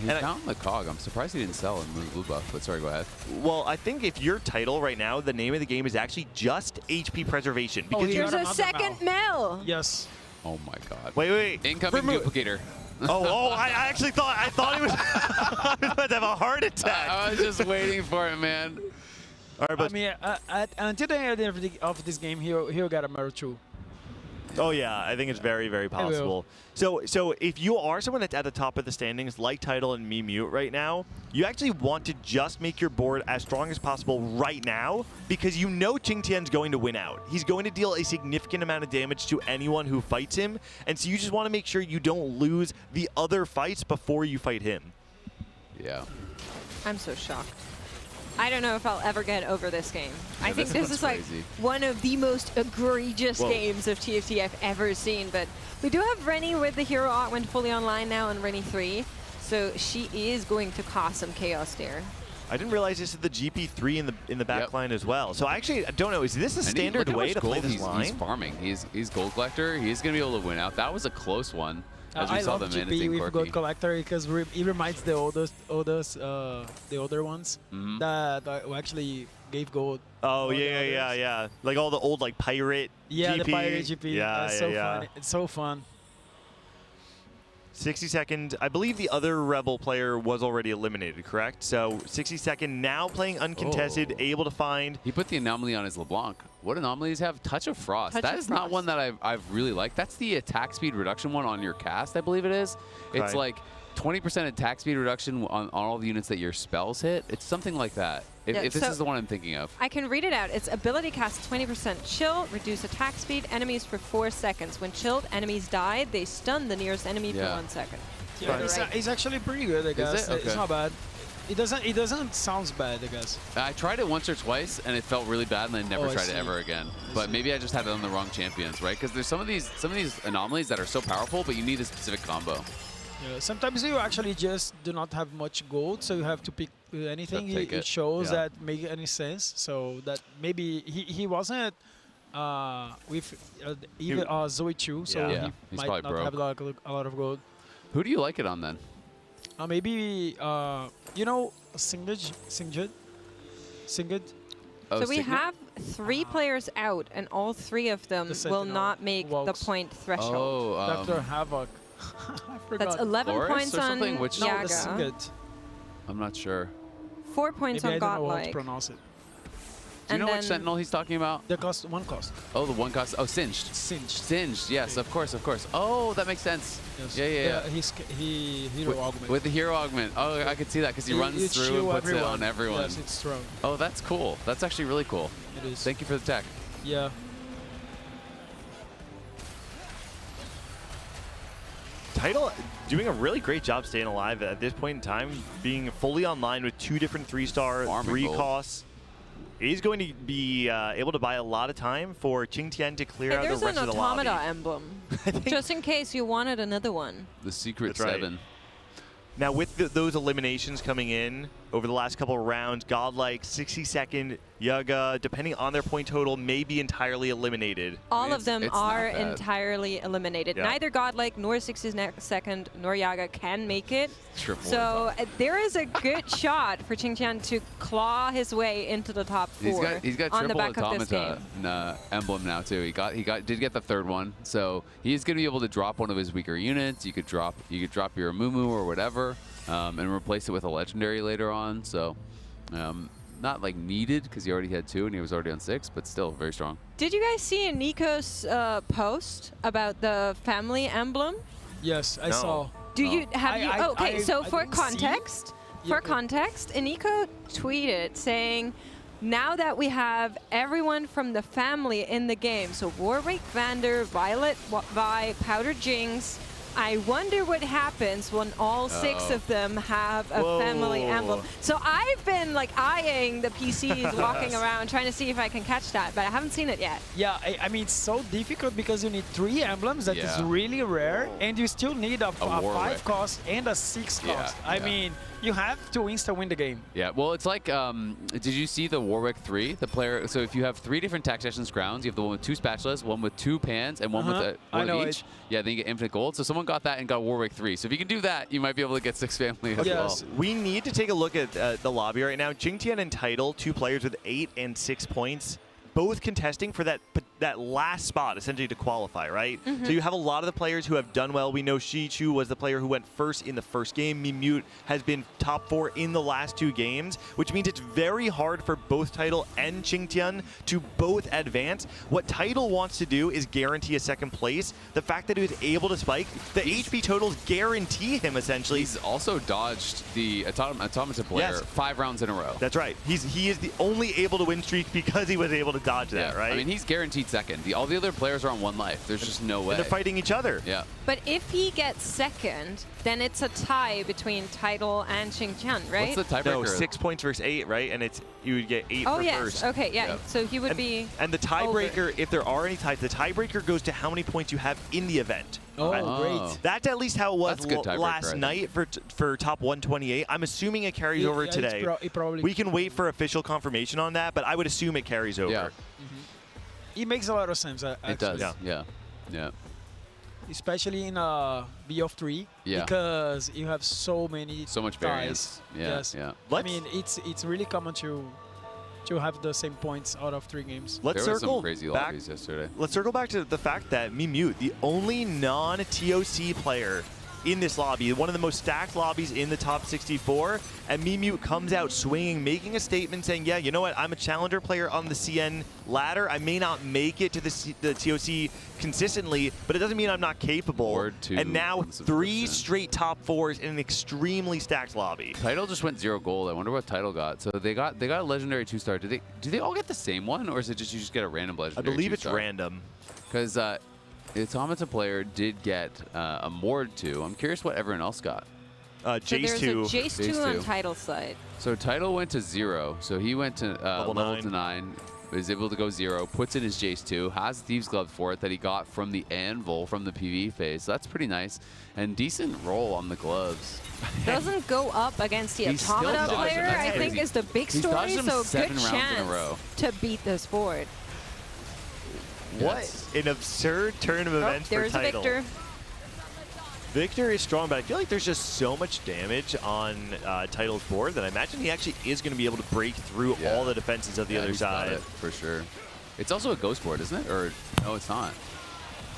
He found the cog. I'm surprised he didn't sell and move blue buff, but sorry, go ahead. Well, I think if you're Tidal right now, the name of the game is actually just HP preservation. Because There's a second Mel. Yes. Oh my God. Wait. Incoming duplicator. I actually thought he was I was about to have a heart attack. I was just waiting for it, man. All right, but I mean, until the end of this game, he'll get a Meru 2. Oh yeah, I think it's very, very possible. So if you are someone that's at the top of the standings, like Tidal and Me Mute right now, you actually want to just make your board as strong as possible right now, because you know Qingtian's going to win out. He's going to deal a significant amount of damage to anyone who fights him, and so you just want to make sure you don't lose the other fights before you fight him. Yeah. I'm so shocked. I don't know if I'll ever get over this game. I think this is like one of the most egregious games of TFT I've ever seen. But we do have Rennie with the hero augment fully online now on Rennie 3. So she is going to cause some chaos there. I didn't realize this is the GP3 in the back line as well. So I actually don't know. Is this a standard way to play this line? He's farming. He's gold collector. He's going to be able to win out. That was a close one. As we I saw love them GP with Gold Collector because it reminds the older ones that actually gave gold. Oh yeah. Like all the old like pirate. Yeah, GP. the pirate GP. Yeah, so fun. It's so fun. 60 second. I believe the other Rebel player was already eliminated, correct? So 60 second now playing uncontested, able to find. He put the anomaly on his LeBlanc. What anomalies have? Touch of Frost. That is not one that I've really liked. That's the attack speed reduction one on your cast, I believe it is. It's like 20% attack speed reduction on all the units that your spells hit. It's something like that. If this is the one I'm thinking of. I can read it out. It's ability cast 20% chill, reduce attack speed, enemies for 4 seconds. When chilled, enemies die. They stun the nearest enemy for 1 second. Yeah, it's actually pretty good, I guess. Is it? Okay. It's not bad. It doesn't sound bad, I guess. I tried it once or twice, and it felt really bad, and I never tried it ever again. But maybe I just had it on the wrong champions, right? Because there's some of these anomalies that are so powerful, but you need a specific combo. Yeah, sometimes you actually just do not have much gold, so you have to pick anything. It shows that make any sense. So that maybe he wasn't with even Zoe 2, so he might not have like a lot of gold. Who do you like it on then? Maybe you know Singed. Oh, So we have 3 players out, and all 3 of them will not make the point threshold. Oh, Dr. Havoc. That's 11 Loris points on Which Yaga. I'm not sure. 4 points Maybe on I don't know how to Godlike. pronounce it. Do you know which Sentinel he's talking about? The one cost. Oh, the one cost. Oh, Singed. Singed, yes, of course. Oh, that makes sense. Yes. Yeah. He hero augment. With the hero augment. Oh, I could see that because he runs through and puts it on everyone. Yes, it's strong. Oh, that's cool. That's actually really cool. It is. Thank you for the tech. Yeah. Tidal doing a really great job staying alive at this point in time, being fully online with 2 different 3-star, 3 costs. He's going to be able to buy a lot of time for Qingtian to clear out the rest of the lobby. There's an automata emblem, just in case you wanted another one. The secret That's 7. Right. Now with those eliminations coming in over the last couple of rounds, Godlike, 60-second, Yaga, depending on their point total, may be entirely eliminated. All of them are entirely eliminated. Yeah. Neither Godlike nor 60-second nor Yaga can make it. Triple. So there is a good shot for Qingtian to claw his way into the top 4 He's got on the triple back of this game. automata emblem now too. He did get the 3rd one, so he's going to be able to drop one of his weaker units. You could drop your Mumu or whatever, and replace it with a legendary later on. So not like needed because he already had 2 and he was already on 6, but still very strong. Did you guys see Nico's post about the family emblem? Yes, I saw. Do you so for context, Nico tweeted saying, now that we have everyone from the family in the game, so Warwick, Vander, Violet, Vi, Powder Jinx, I wonder what happens when all 6 of them have a family emblem. So I've been like eyeing the PCs walking around trying to see if I can catch that, but I haven't seen it yet. Yeah, I mean, it's so difficult because you need 3 emblems. That is really rare, and you still need a 5 cost and a 6 cost. I mean, you have to insta-win the game. Yeah, well, it's like, did you see the Warwick 3? The player, so if you have 3 different taxation crowns, you have the one with 2 spatulas, one with 2 pans, and one with one of each. Yeah, then you get infinite gold. So someone got that and got Warwick 3. So if you can do that, you might be able to get 6 family as well. We need to take a look at the lobby right now. Qingtian and Tidal, 2 players with 8 and 6 points, both contesting for that last spot, essentially, to qualify, right? So you have a lot of the players who have done well. We know Shichu was the player who went first in the first game. Mimute has been top 4 in the last 2 games, which means it's very hard for both Tidal and Qingtian to both advance. What Tidal wants to do is guarantee a 2nd place. The fact that he was able to spike, the HP totals guarantee him, essentially. He's also dodged the automata player 5 rounds in a row. That's right. He is the only able to win streak because he was able to dodge that, right? I mean, he's guaranteed 2nd. All the other players are on 1 life. There's just no way. And they're fighting each other. Yeah. But if he gets 2nd, then it's a tie between Tidal and Qingtian, right? What's the tiebreaker? No, 6 points versus 8, right? And you would get 8 for first. Okay, yeah. So he would be. And the tiebreaker, if there are any ties, the tiebreaker goes to how many points you have in the event. Great. That's at least how it was last I night for top 128. I'm assuming it carries over today. We can wait for official confirmation on that, but I would assume it carries over. Yeah. It makes a lot of sense. It does. Yeah. Especially in B of 3, because you have so much variance. Yeah. I mean, it's really common to have the same points out of 3 games. Let's there were circle some crazy back. lobbies yesterday. Let's circle back to the fact that Mimute, the only non-TOC player in this lobby, one of the most stacked lobbies in the top 64, and Mimute comes out swinging, making a statement saying, yeah, you know what, I'm a challenger player on the CN ladder. I may not make it to the TOC consistently, but it doesn't mean I'm not capable. And now 3 straight top 4s in an extremely stacked lobby. Title just went 0 gold. I wonder what Title got. So they got a legendary 2-star. Do they all get the same one, or is it just you just get a random legendary? I believe it's 2-star? random. Because the Automata player did get a Mord 2. I'm curious what everyone else got. Jace 2. There's a Jace 2 on Title side. So Title went to 0. So he went to level to 9. Was able to go 0. Puts in his Jace 2. Has Thieves Glove for it that he got from the Anvil from the PvE phase. So that's pretty nice. And decent roll on the gloves. Doesn't go up against the He's still Automata dodging. player, That's I think crazy. is the big He's story. dodged him So 7 good rounds in a chance row. to beat this board. What an absurd turn of events for There's a Title. Victor. Victor is strong, but I feel like there's just so much damage on Title's board that I imagine he actually is going to be able to break through all the defenses of the other he's got side. it, for sure. It's also a ghost board, isn't it? Or no, it's not.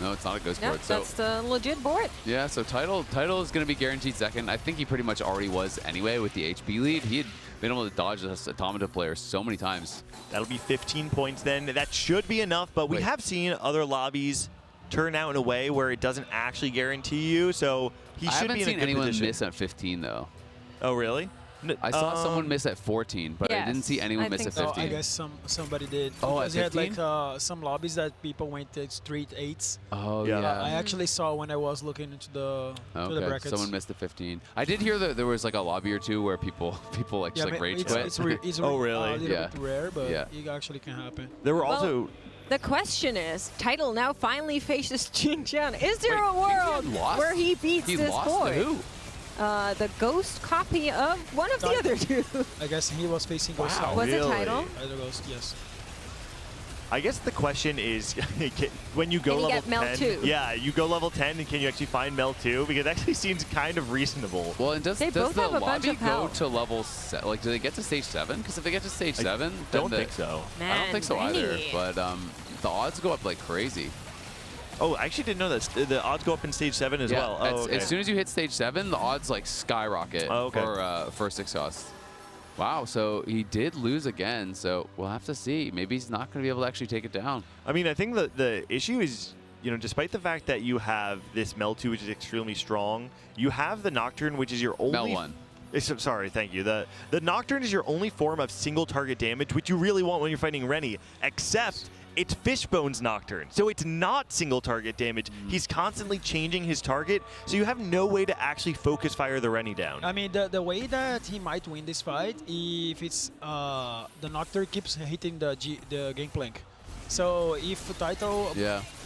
No, it's not a ghost board. So That's the legit board. yeah, so Title is going to be guaranteed second. I think he pretty much already was anyway with the HP lead. He had been able to dodge this Automata player so many times. That'll be 15 points then. That should be enough, but we have seen other lobbies turn out in a way where it doesn't actually guarantee you, so he should be in a good position. I haven't seen anyone miss at 15 though. Oh really? I saw someone miss at 14, but I didn't see anyone miss at 15. I guess somebody did. Oh, at because he had 15? like some lobbies that people went to straight 8s. Oh yeah. I actually saw when I was looking into the brackets. Someone missed the 15. I did hear that there was like a lobby or two where people like just like rage quit. It's oh really? A little bit rare, but it actually can happen. There were also. The question is, Title now finally faces Xinjiang. Is there a world where he beats this board? To who? The ghost copy of one of the other two. I guess he was facing Ghost. Wow, was really? it Title? Either Ghost, yes. I guess the question is, when you go Can you level get Mel 10, 2? yeah, you go level 10, and can you actually find Mel 2? Because it actually seems kind of reasonable. Well, and does They the both have a bunch lobby of go help. to level like do they get to stage 7? Because if they get to stage 7, don't think so. I don't think so either. Rennie. But the odds go up like crazy. Oh, I actually didn't know that. The odds go up in stage 7 as well. Oh, okay. As soon as you hit stage 7, the odds like skyrocket for 6 costs. Wow, so he did lose again, so we'll have to see. Maybe he's not going to be able to actually take it down. I mean, I think the issue is, despite the fact that you have this Mel 2, which is extremely strong, you have the Nocturne, which is your only... Mel 1. Sorry, thank you. The Nocturne is your only form of single target damage, which you really want when you're fighting Rennie, except it's Fishbone's Nocturne. So it's not single target damage. He's constantly changing his target, so you have no way to actually focus fire the Rennie down. I mean, the way that he might win this fight, if it's the Nocturne keeps hitting the Gangplank. So if Title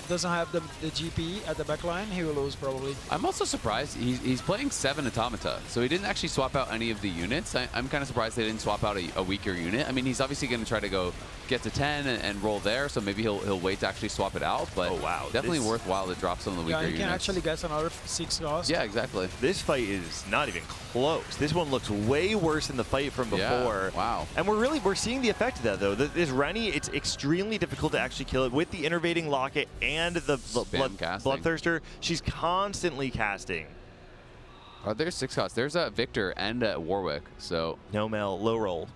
doesn't have the GP at the backline, he will lose probably. I'm also surprised he's playing 7 Automata, so he didn't actually swap out any of the units. I'm kind of surprised they didn't swap out a weaker unit. I mean, he's obviously going to try to get to 10 and roll there, so maybe he'll wait to actually swap it out. But definitely worthwhile to drop some of the weaker units. Yeah, he can actually get another 6 cost. Yeah, exactly. This fight is not even close. This one looks way worse than the fight from before. Yeah, wow. And we're seeing the effect of that though. This Rennie, it's extremely difficult to actually kill it with the innervating locket and the Bloodthirster. She's constantly casting. Are there 6 costs? There's a Victor and a Warwick. So no Mel, low roll.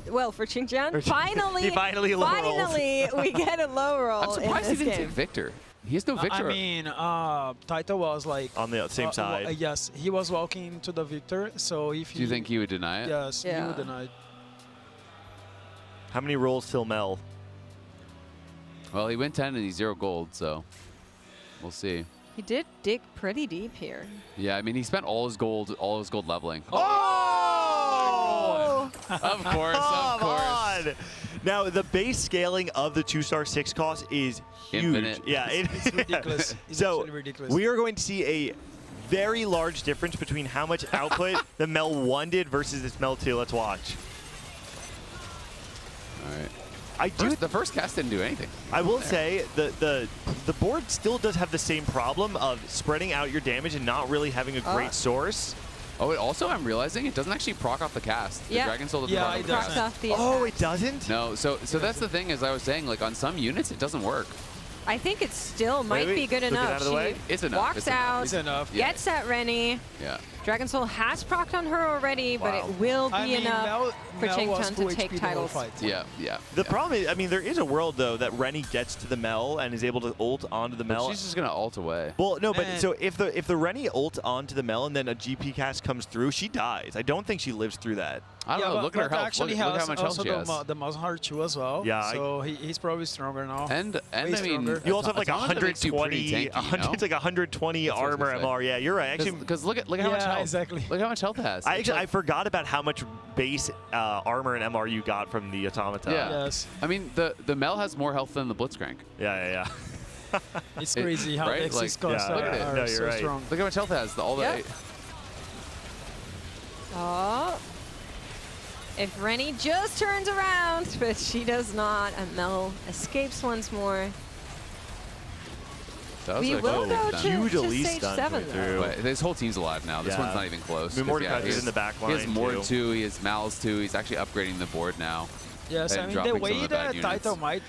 Well, for Xinjiang, finally, he finally low finally we get a low roll. I'm surprised he in this didn't game. take Victor. He has no Victor. I mean, Taito was like on the same side. Yes, he was walking to the Victor. So if do you think he would deny it? Yes, he would deny it. How many rolls till Mel? Well, he went 10 and he's 0 gold, so we'll see. He did dig pretty deep here. Yeah, I mean, he spent all his gold leveling. Oh! Of course, of course. Now, the base scaling of the 2-star 6 cost is huge. Infinite. Yeah, it's ridiculous. It's so actually ridiculous. we are going to see a very large difference between how much output the Mel 1 did versus this Mel 2. Let's watch. All right. The first cast didn't do anything. I will say the board still does have the same problem of spreading out your damage and not really having a great source. Oh, it also, I'm realizing it doesn't actually proc off the cast. The Dragon Soul doesn't proc off the cast. Off the it doesn't? No, so that's the thing, as I was saying, like on some units, it doesn't work. I think it still might be good Look it enough. out of the way. It's enough. Walks It's out, It's enough. gets at Rennie. Yeah. Dragon Soul has procced on her already, but it will be enough for Ching-Chun to take titles. Yeah, yeah. The problem is, I mean, there is a world, though, that Rennie gets to the Mel and is able to ult onto the Mel. But she's just going to ult away. Well, no, but so if the Rennie ult onto the Mel and then a GP cast comes through, she dies. I don't think she lives through that. I don't know. Look at her health. Actually Look how much health she has. the mouse heart too as well. Yeah, so he's probably stronger now. And I mean, you also have like Automata makes you pretty 120, tanky, it's like 120 armor MR. Yeah, you're right. Actually, because look how much health. Exactly. Look how much health it has. I forgot about how much base armor and MR you got from the Automata. Yeah. Yes. I mean, the Mel has more health than the Blitzcrank. Yeah. It's crazy how the XC scores are so strong. Look how much health it has. Oh. If Rennie just turns around, but she does not, and Mel escapes once more. We will go to stage 7, though. But his whole team's alive now. This one's not even close. Mordecai is in the back line. He has Mord too. He has Mal's too. He's actually upgrading the board now. Yes, I mean, the way that title might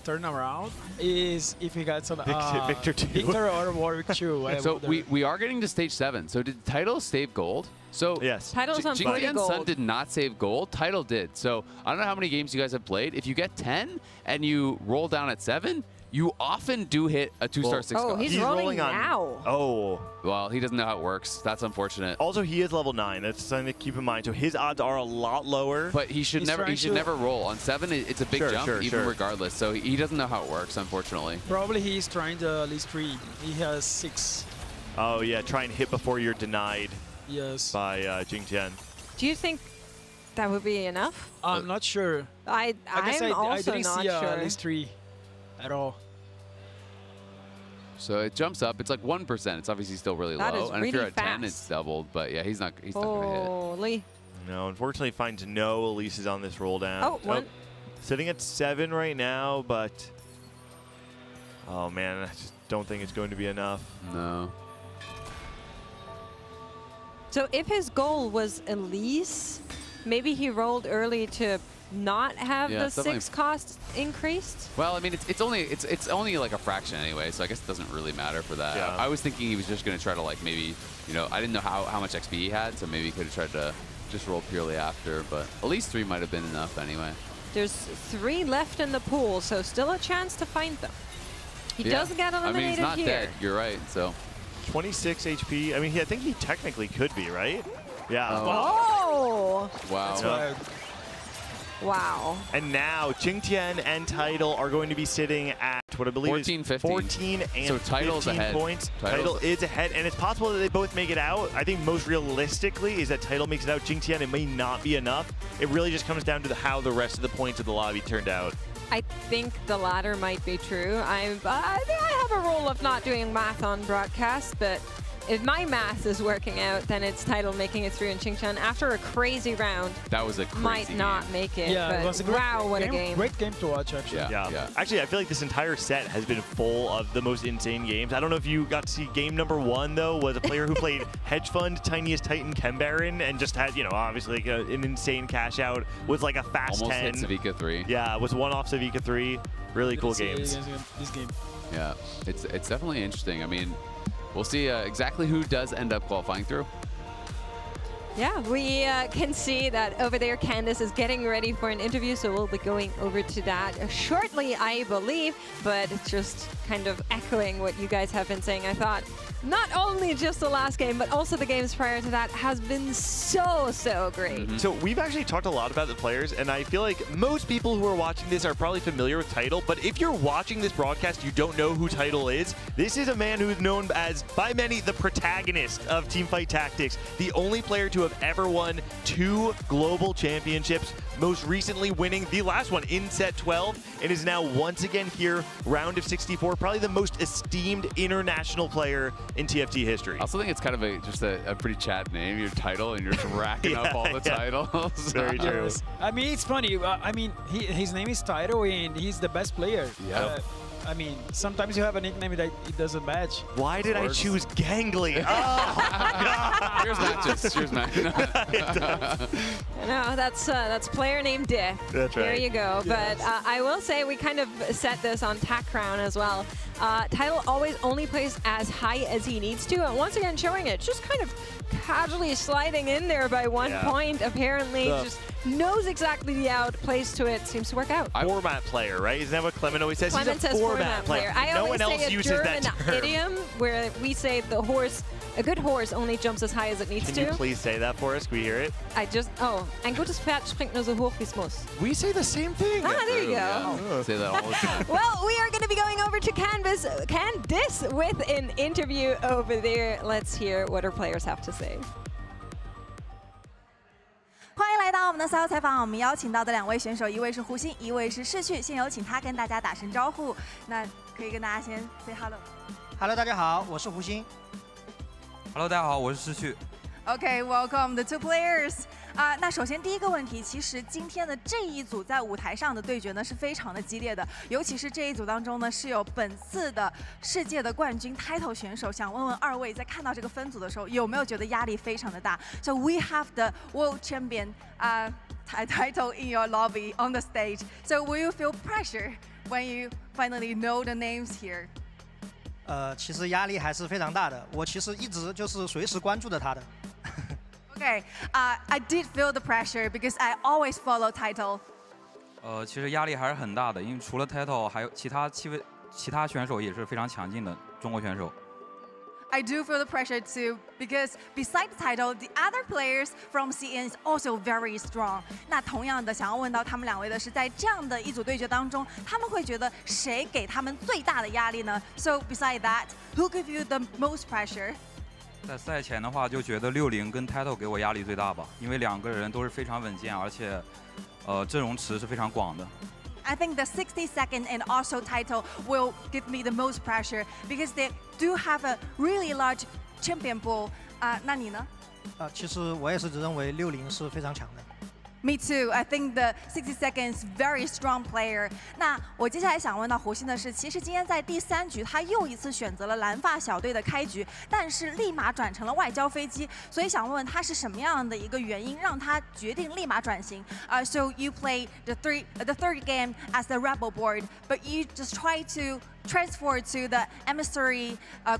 turn around is if he gets an Victor 2. Victor or Warwick 2. So we are getting to stage 7. So did Title save gold? So yes, Title's on Jing gold. Sun did not save gold. Title did. So I don't know how many games you guys have played. If you get 10 and you roll down at 7, you often do hit a 2-star 6 cost. Oh, he's rolling now. Oh. Well, he doesn't know how it works. That's unfortunate. Also, he is level 9. That's something to keep in mind. So his odds are a lot lower. But he should never roll. On 7, it's a big jump, even regardless. So he doesn't know how it works, unfortunately. Probably he's trying to at least 3. He has 6. Oh, yeah. Try and hit before you're denied. Yes. By Jing Tian. Do you think that would be enough? I'm not sure. I'm also I didn't not see sure. At least 3 at all. So it jumps up. It's like 1%. It's obviously still really That low. is And if you're really at 10, fast. it's doubled. But yeah, he's not going to hit. Holy. No, unfortunately, finds no Elises on this roll down. Oh, one. Sitting at 7 right now, but oh man, I just don't think it's going to be enough. No. So if his goal was Elise, maybe he rolled early to not have the 6 cost increased? Well, I mean, it's only like a fraction anyway, so I guess it doesn't really matter for that. Yeah. I was thinking he was just going to try to like maybe, I didn't know how much XP he had, so maybe he could have tried to just roll purely after, but at least 3 might have been enough anyway. There's 3 left in the pool, so still a chance to find them. He doesn't get eliminated I mean, he's not here. dead. You're right, so. 26 HP. I mean, I think he technically could be, right? Yeah. Oh! Wow. Yeah. Wow. And now Jing Tian and Title are going to be sitting at what I believe 14, is 15. 14 and So Title's 15 ahead. points. Title is ahead, and it's possible that they both make it out. I think most realistically is that Title makes it out. Jing Tian, it may not be enough. It really just comes down to how the rest of the points of the lobby turned out. I think the latter might be true. I have a rule of not doing math on broadcast, but if my math is working out, then it's Title making it through in Ching-Chun after a crazy round. That was a crazy Might not game. make it, Yeah, but it was a great wow, what a game. Great game to watch, actually. Yeah. Actually, I feel like this entire set has been full of the most insane games. I don't know if you got to see game number 1, though, was a player who played Hedge Fund, Tiniest Titan, Kembaron, and just had, obviously like an insane cash out. Was like a fast Almost 10. hit Savika 3. Yeah, was one off Savika 3. Really cool games. This game. Yeah, it's definitely interesting. I mean, we'll see exactly who does end up qualifying through. Yeah, we can see that over there Candace is getting ready for an interview, so we'll be going over to that shortly, I believe. But it's just kind of echoing what you guys have been saying. I thought not only just the last game, but also the games prior to that has been so great. So we've actually talked a lot about the players, and I feel like most people who are watching this are probably familiar with Title, but if you're watching this broadcast, you don't know who Title is. This is a man who is known as, by many, the protagonist of Teamfight Tactics, the only player to have ever won 2 global championships, most recently winning the last one in set 12, and is now once again here, round of 64, probably the most esteemed international player in TFT history. I also think it's kind of just a pretty chat name, your Title, and you're just racking up all the titles. Very true. Yes. I mean, it's funny. I mean, his name is Title, and he's the best player. Yeah. I mean, sometimes you have a nickname that it doesn't match. Why did I choose Gangly? Oh, God. Here's matches. Here's matches. No, that's player named Diff. That's There right. you go. But I will say we kind of set this on Tack Crown as well. Title always only plays as high as he needs to. And once again, showing it, just kind of casually sliding in there by 1 point. Apparently, just knows exactly the out, plays to it, seems to work out. Format player, right? Isn't that what Clement always says? Clement He's a says format player. I No always one say else a uses German that term. idiom where we say a good horse only jumps as high as it needs Can to. you please say that for us? Can we hear it? Ein gutes Pferd springt nur so hoch wie es muss. We say the same thing. There you go. Yeah. Say that all the time. Well, we are going to be going over to Candice with an interview over there. Let's hear what our players have to say. 欢迎来到我们的赛后采访。我们邀请到的2位选手，一位是胡鑫，一位是世旭。先有请他跟大家打声招呼。那可以跟大家先 say hello。Hello， 大家好，我是胡鑫。Hello， 大家好，我是世旭。Okay, welcome the two players. 那首先第一个问题，其实今天的这一组在舞台上的对决呢是非常的激烈的，尤其是这一组当中呢是有本次的世界的冠军 title 选手。想问问2位，在看到这个分组的时候，有没有觉得压力非常的大 ？So we have the world champion title in your lobby on the stage. So will you feel pressure when you finally know the names here? 其实压力还是非常大的。我其实一直就是随时关注着他的。Okay, I did feel the pressure because I always follow title. 其实压力还是很大的，因为除了 title， 还有其他选手也是非常强劲的中国选手。I do feel the pressure too because besides the title, the other players from CN is also very strong. 那同样的，想要问到他们2位的是，在这样的一组对决当中，他们会觉得谁给他们最大的压力呢 ？So beside that, who give you the most pressure? 在赛前的话，就觉得60跟 title 给我压力最大吧，因为2个人都是非常稳健，而且阵容池是非常广的。I think the 60-second and also title will give me the most pressure because they do have a really large champion pool. 那你呢？其实我也是认为60是非常强的。Me too. I think the 60 seconds very strong player. 那我接下来想问到胡鑫的是，其实今天在第3局，他又一次选择了蓝发小队的开局，但是立马转成了外交飞机，所以想问问他是什么样的一个原因让他决定立马转型？So you play the third game as the rebel board, but you just try to transfer to the emissary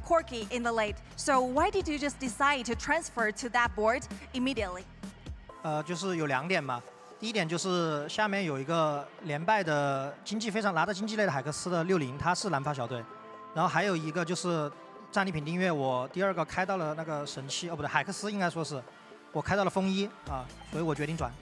Corky in the late. So why did you just decide to transfer to that board immediately? 就是有2点嘛。第一点就是下面有一个连败的拿着经济类的海克斯的60，他是蓝发小队。然后还有一个就是战利品订阅，我第2个开到了那个神器，不对，海克斯应该说是，我开到了风衣所以我决定转。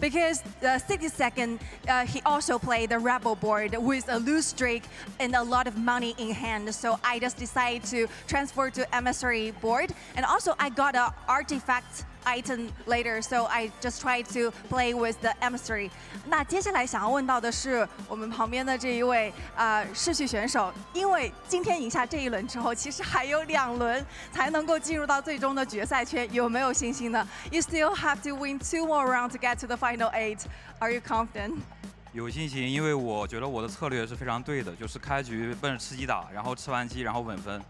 Because the 62nd, he also played the rebel board with a loose streak and a lot of money in hand. So I just decided to transfer to emissary board. And also I got an artifact item later, so I just tried to play with the emissary. 那接下来想要问到的是我们旁边的这一位世序选手，因为今天赢下这一轮之后，其实还有2轮才能够进入到最终的决赛圈，有没有信心呢 ？You still have to win 2 more rounds to get to the final 8. Are you confident? 有信心，因为我觉得我的策略是非常对的，就是开局奔着吃鸡打，然后吃完鸡然后稳分。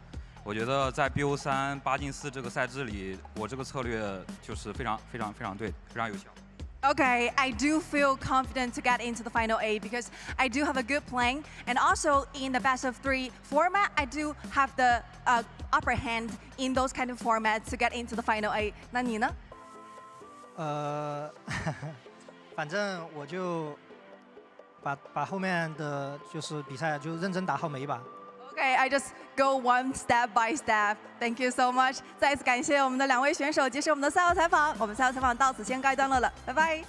我觉得在 BO3 8进4这个赛制里，我这个策略就是非常对，非常有效。Okay, I do feel confident to get into the final 8 because I do have a good plan, and also in the best of 3 format, I do have the upper hand in those kind of formats to get into the final 8. 那你呢？反正我就把后面的就是比赛就认真打好每一把。Okay, I just go one step by step. Thank you so much. 再次感谢我们的2位选手接受我们的赛后采访。我们赛后采访到此先告一段落了，拜拜。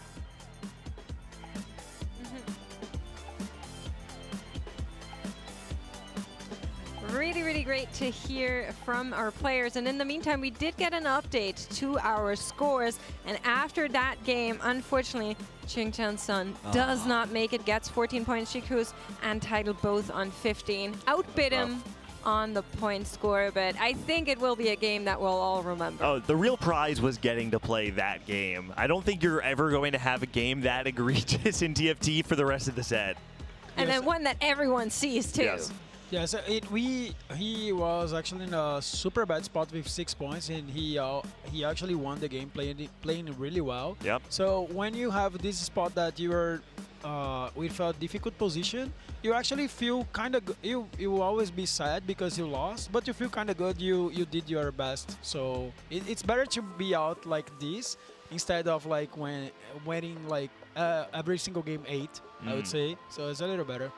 Really great to hear from our players. And in the meantime, we did get an update to our scores. And after that game, unfortunately, Qingqian Sun does not make it, gets 14 points. Shiku's and Title both on 15. Outbid him on the point score, but I think it will be a game that we'll all remember. Oh, the real prize was getting to play that game. I don't think you're ever going to have a game that egregious in TFT for the rest of the set. and Yes. then one that everyone sees too. Yes. Yeah, so he was actually in a super bad spot with 6 points, and he actually won the game playing really well. Yep. So when you have this spot that you are with a difficult position, you actually feel kind of you will always be sad because you lost, but you feel kind of good. You did your best. So it's better to be out like this instead of like winning like every single game 8. I would say. So it's a little better.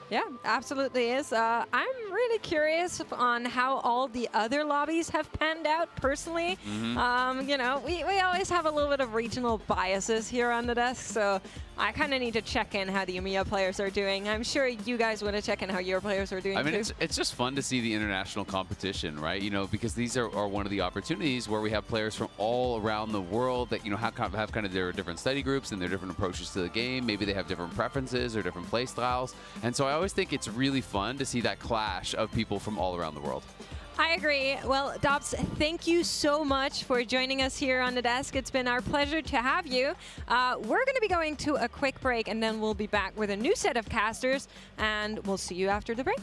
Yeah, absolutely is. I'm really curious on how all the other lobbies have panned out personally. You know, we always have a little bit of regional biases here on the desk, so I kind of need to check in how the EMEA players are doing. I'm sure you guys want to check in how your players are doing I mean, too. it's just fun to see the international competition, right? You know, because these are one of the opportunities where we have players from all around the world that, you know, have kind of their different study groups and their different approaches to the game. Maybe they have different preferences or different play styles. And so I always think it's really fun to see that clash of people from all around the world. I agree. Well, Dobbs, thank you so much for joining us here on the desk. It's been our pleasure to have you. We're going to be going to a quick break, and then we'll be back with a new set of casters, and we'll see you after the break.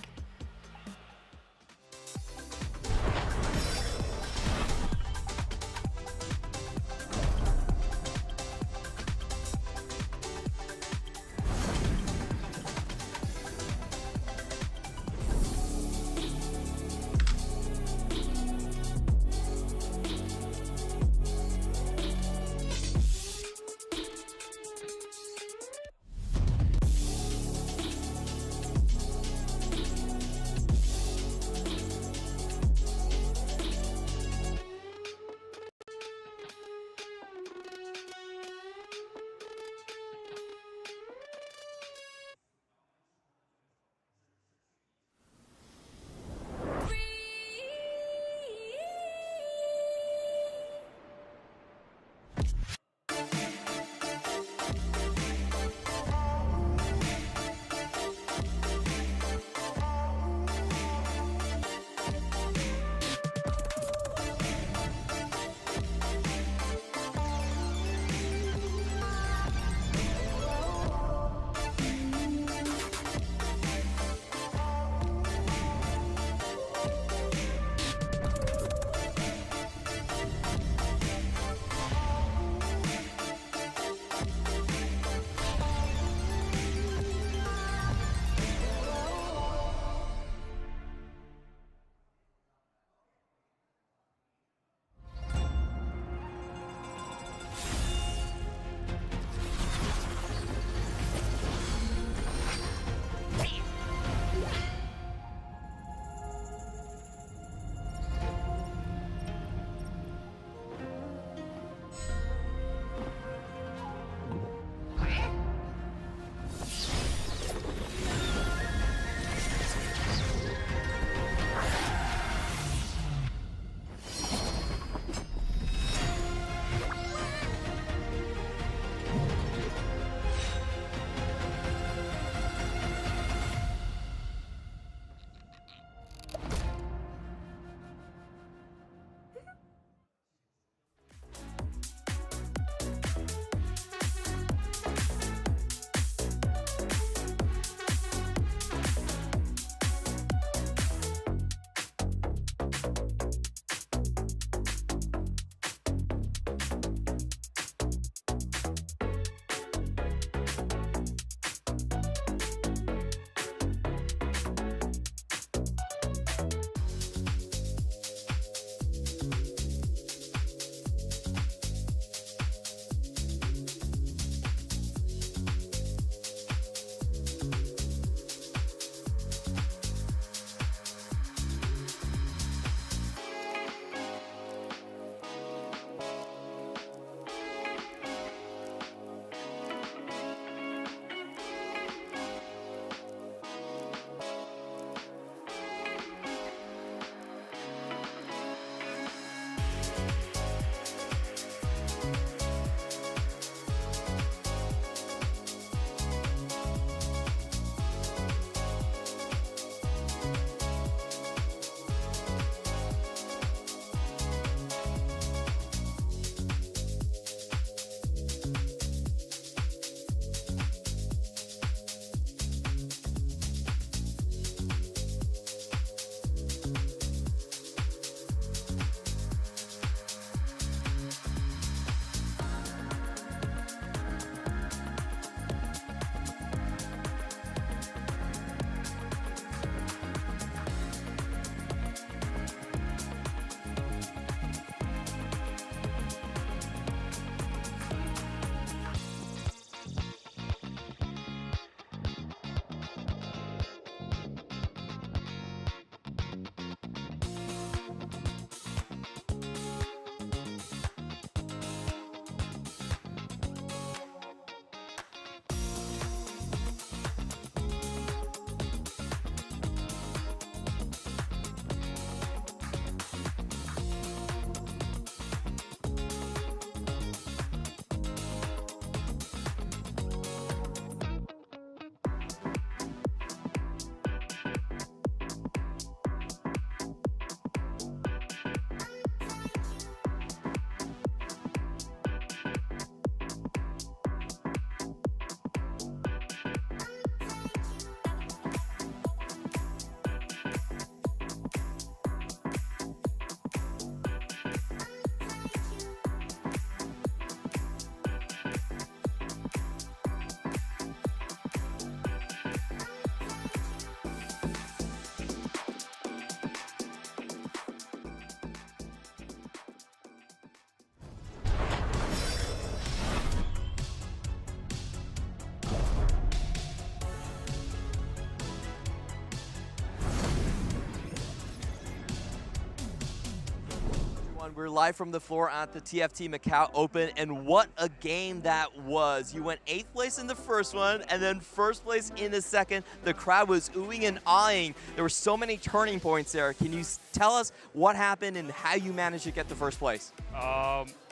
everyone. We're live from the floor at the TFT Macao Open, and what a game that was. You went 8th place in the first one, and then 1st place in the second. The crowd was oohing and eyeing. There were so many turning points there. Can you tell us what happened and how you managed to get the 1st place?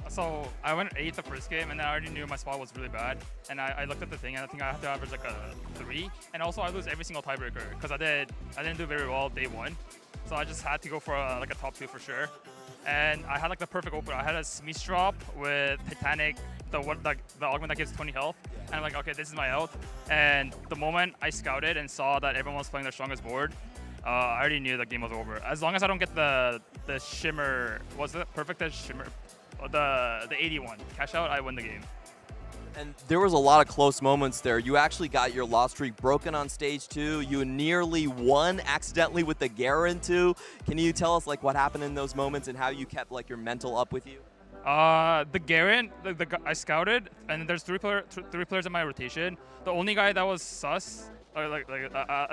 So I went 8th the first game, and then I already knew my spot was really bad. And I looked at the thing, and I think I have to average like a 3. And also I lose every single tiebreaker because I didn't do very well day 1. So I just had to go for like a top 2 for sure. And I had like the perfect opener. I had a Smeece drop with Titanic, the augment that gives 20 health. And I'm like, okay, this is my out. And the moment I scouted and saw that everyone was playing their strongest board, I already knew the game was over. As long as I don't get the shimmer, was it perfect as shimmer? The 81 cash out, I win the game. And there was a lot of close moments there. You actually got your loss streak broken on stage 2. You nearly won accidentally with the Garen 2. Can you tell us like what happened in those moments and how you kept like your mental up with you? The Garen, I scouted, and there's three players in my rotation. The only guy that was sus, I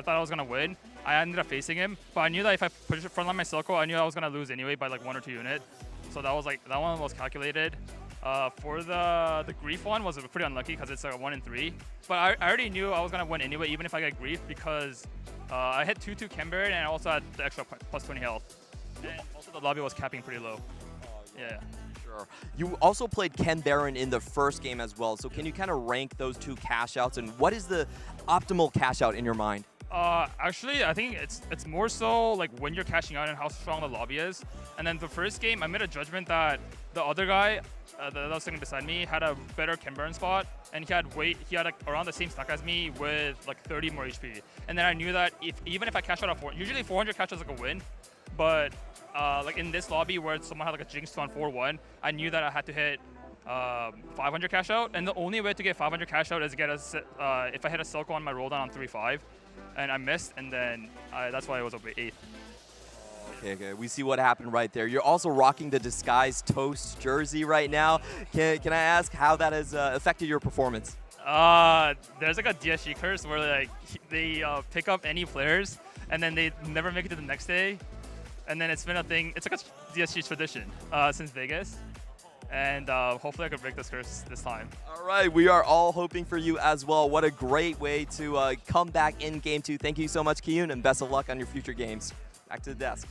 thought I was gonna win. I ended up facing him, but I knew that if I pushed it frontline my circle, I knew I was gonna lose anyway by like 1 or 2 units. So that one was calculated. For the grief one was pretty unlucky because it's a 1 in 3. But I already knew I was gonna win anyway, even if I got grief, because I hit 2-2 Camber and I also had the extra plus 20 health. And also the lobby was capping pretty low. Yeah. Sure. You also played Ken Baron in the first game as well. So can you kind of rank those 2 cash outs, and what is the optimal cash out in your mind? Actually, I think it's more so like when you're cashing out and how strong the lobby is. And then the first game, I made a judgment that the other guy that was sitting beside me had a better Kimburn spot, and he had like around the same stack as me with like 30 more HP. And then I knew that even if I cash out a 4, usually 400 cash outs like a win, but like in this lobby where someone had like a Jinx 2 on 4-1, I knew that I had to hit 500 cash out, and the only way to get 500 cash out is to get if I hit a Silco on my roll down on 3-5. And I missed, and then that's why I was over 8th. Okay, we see what happened right there. You're also rocking the Disguised Toast jersey right now. Can I ask how that has affected your performance? There's like a DSG curse where like they pick up any players, and then they never make it to the next day. And then it's been a thing. It's like a DSG tradition since Vegas. And hopefully I can break this curse this time. All right, we are all hoping for you as well. What a great way to come back in Game 2. Thank you so much, Kiyun, and best of luck on your future games. Back to the desk.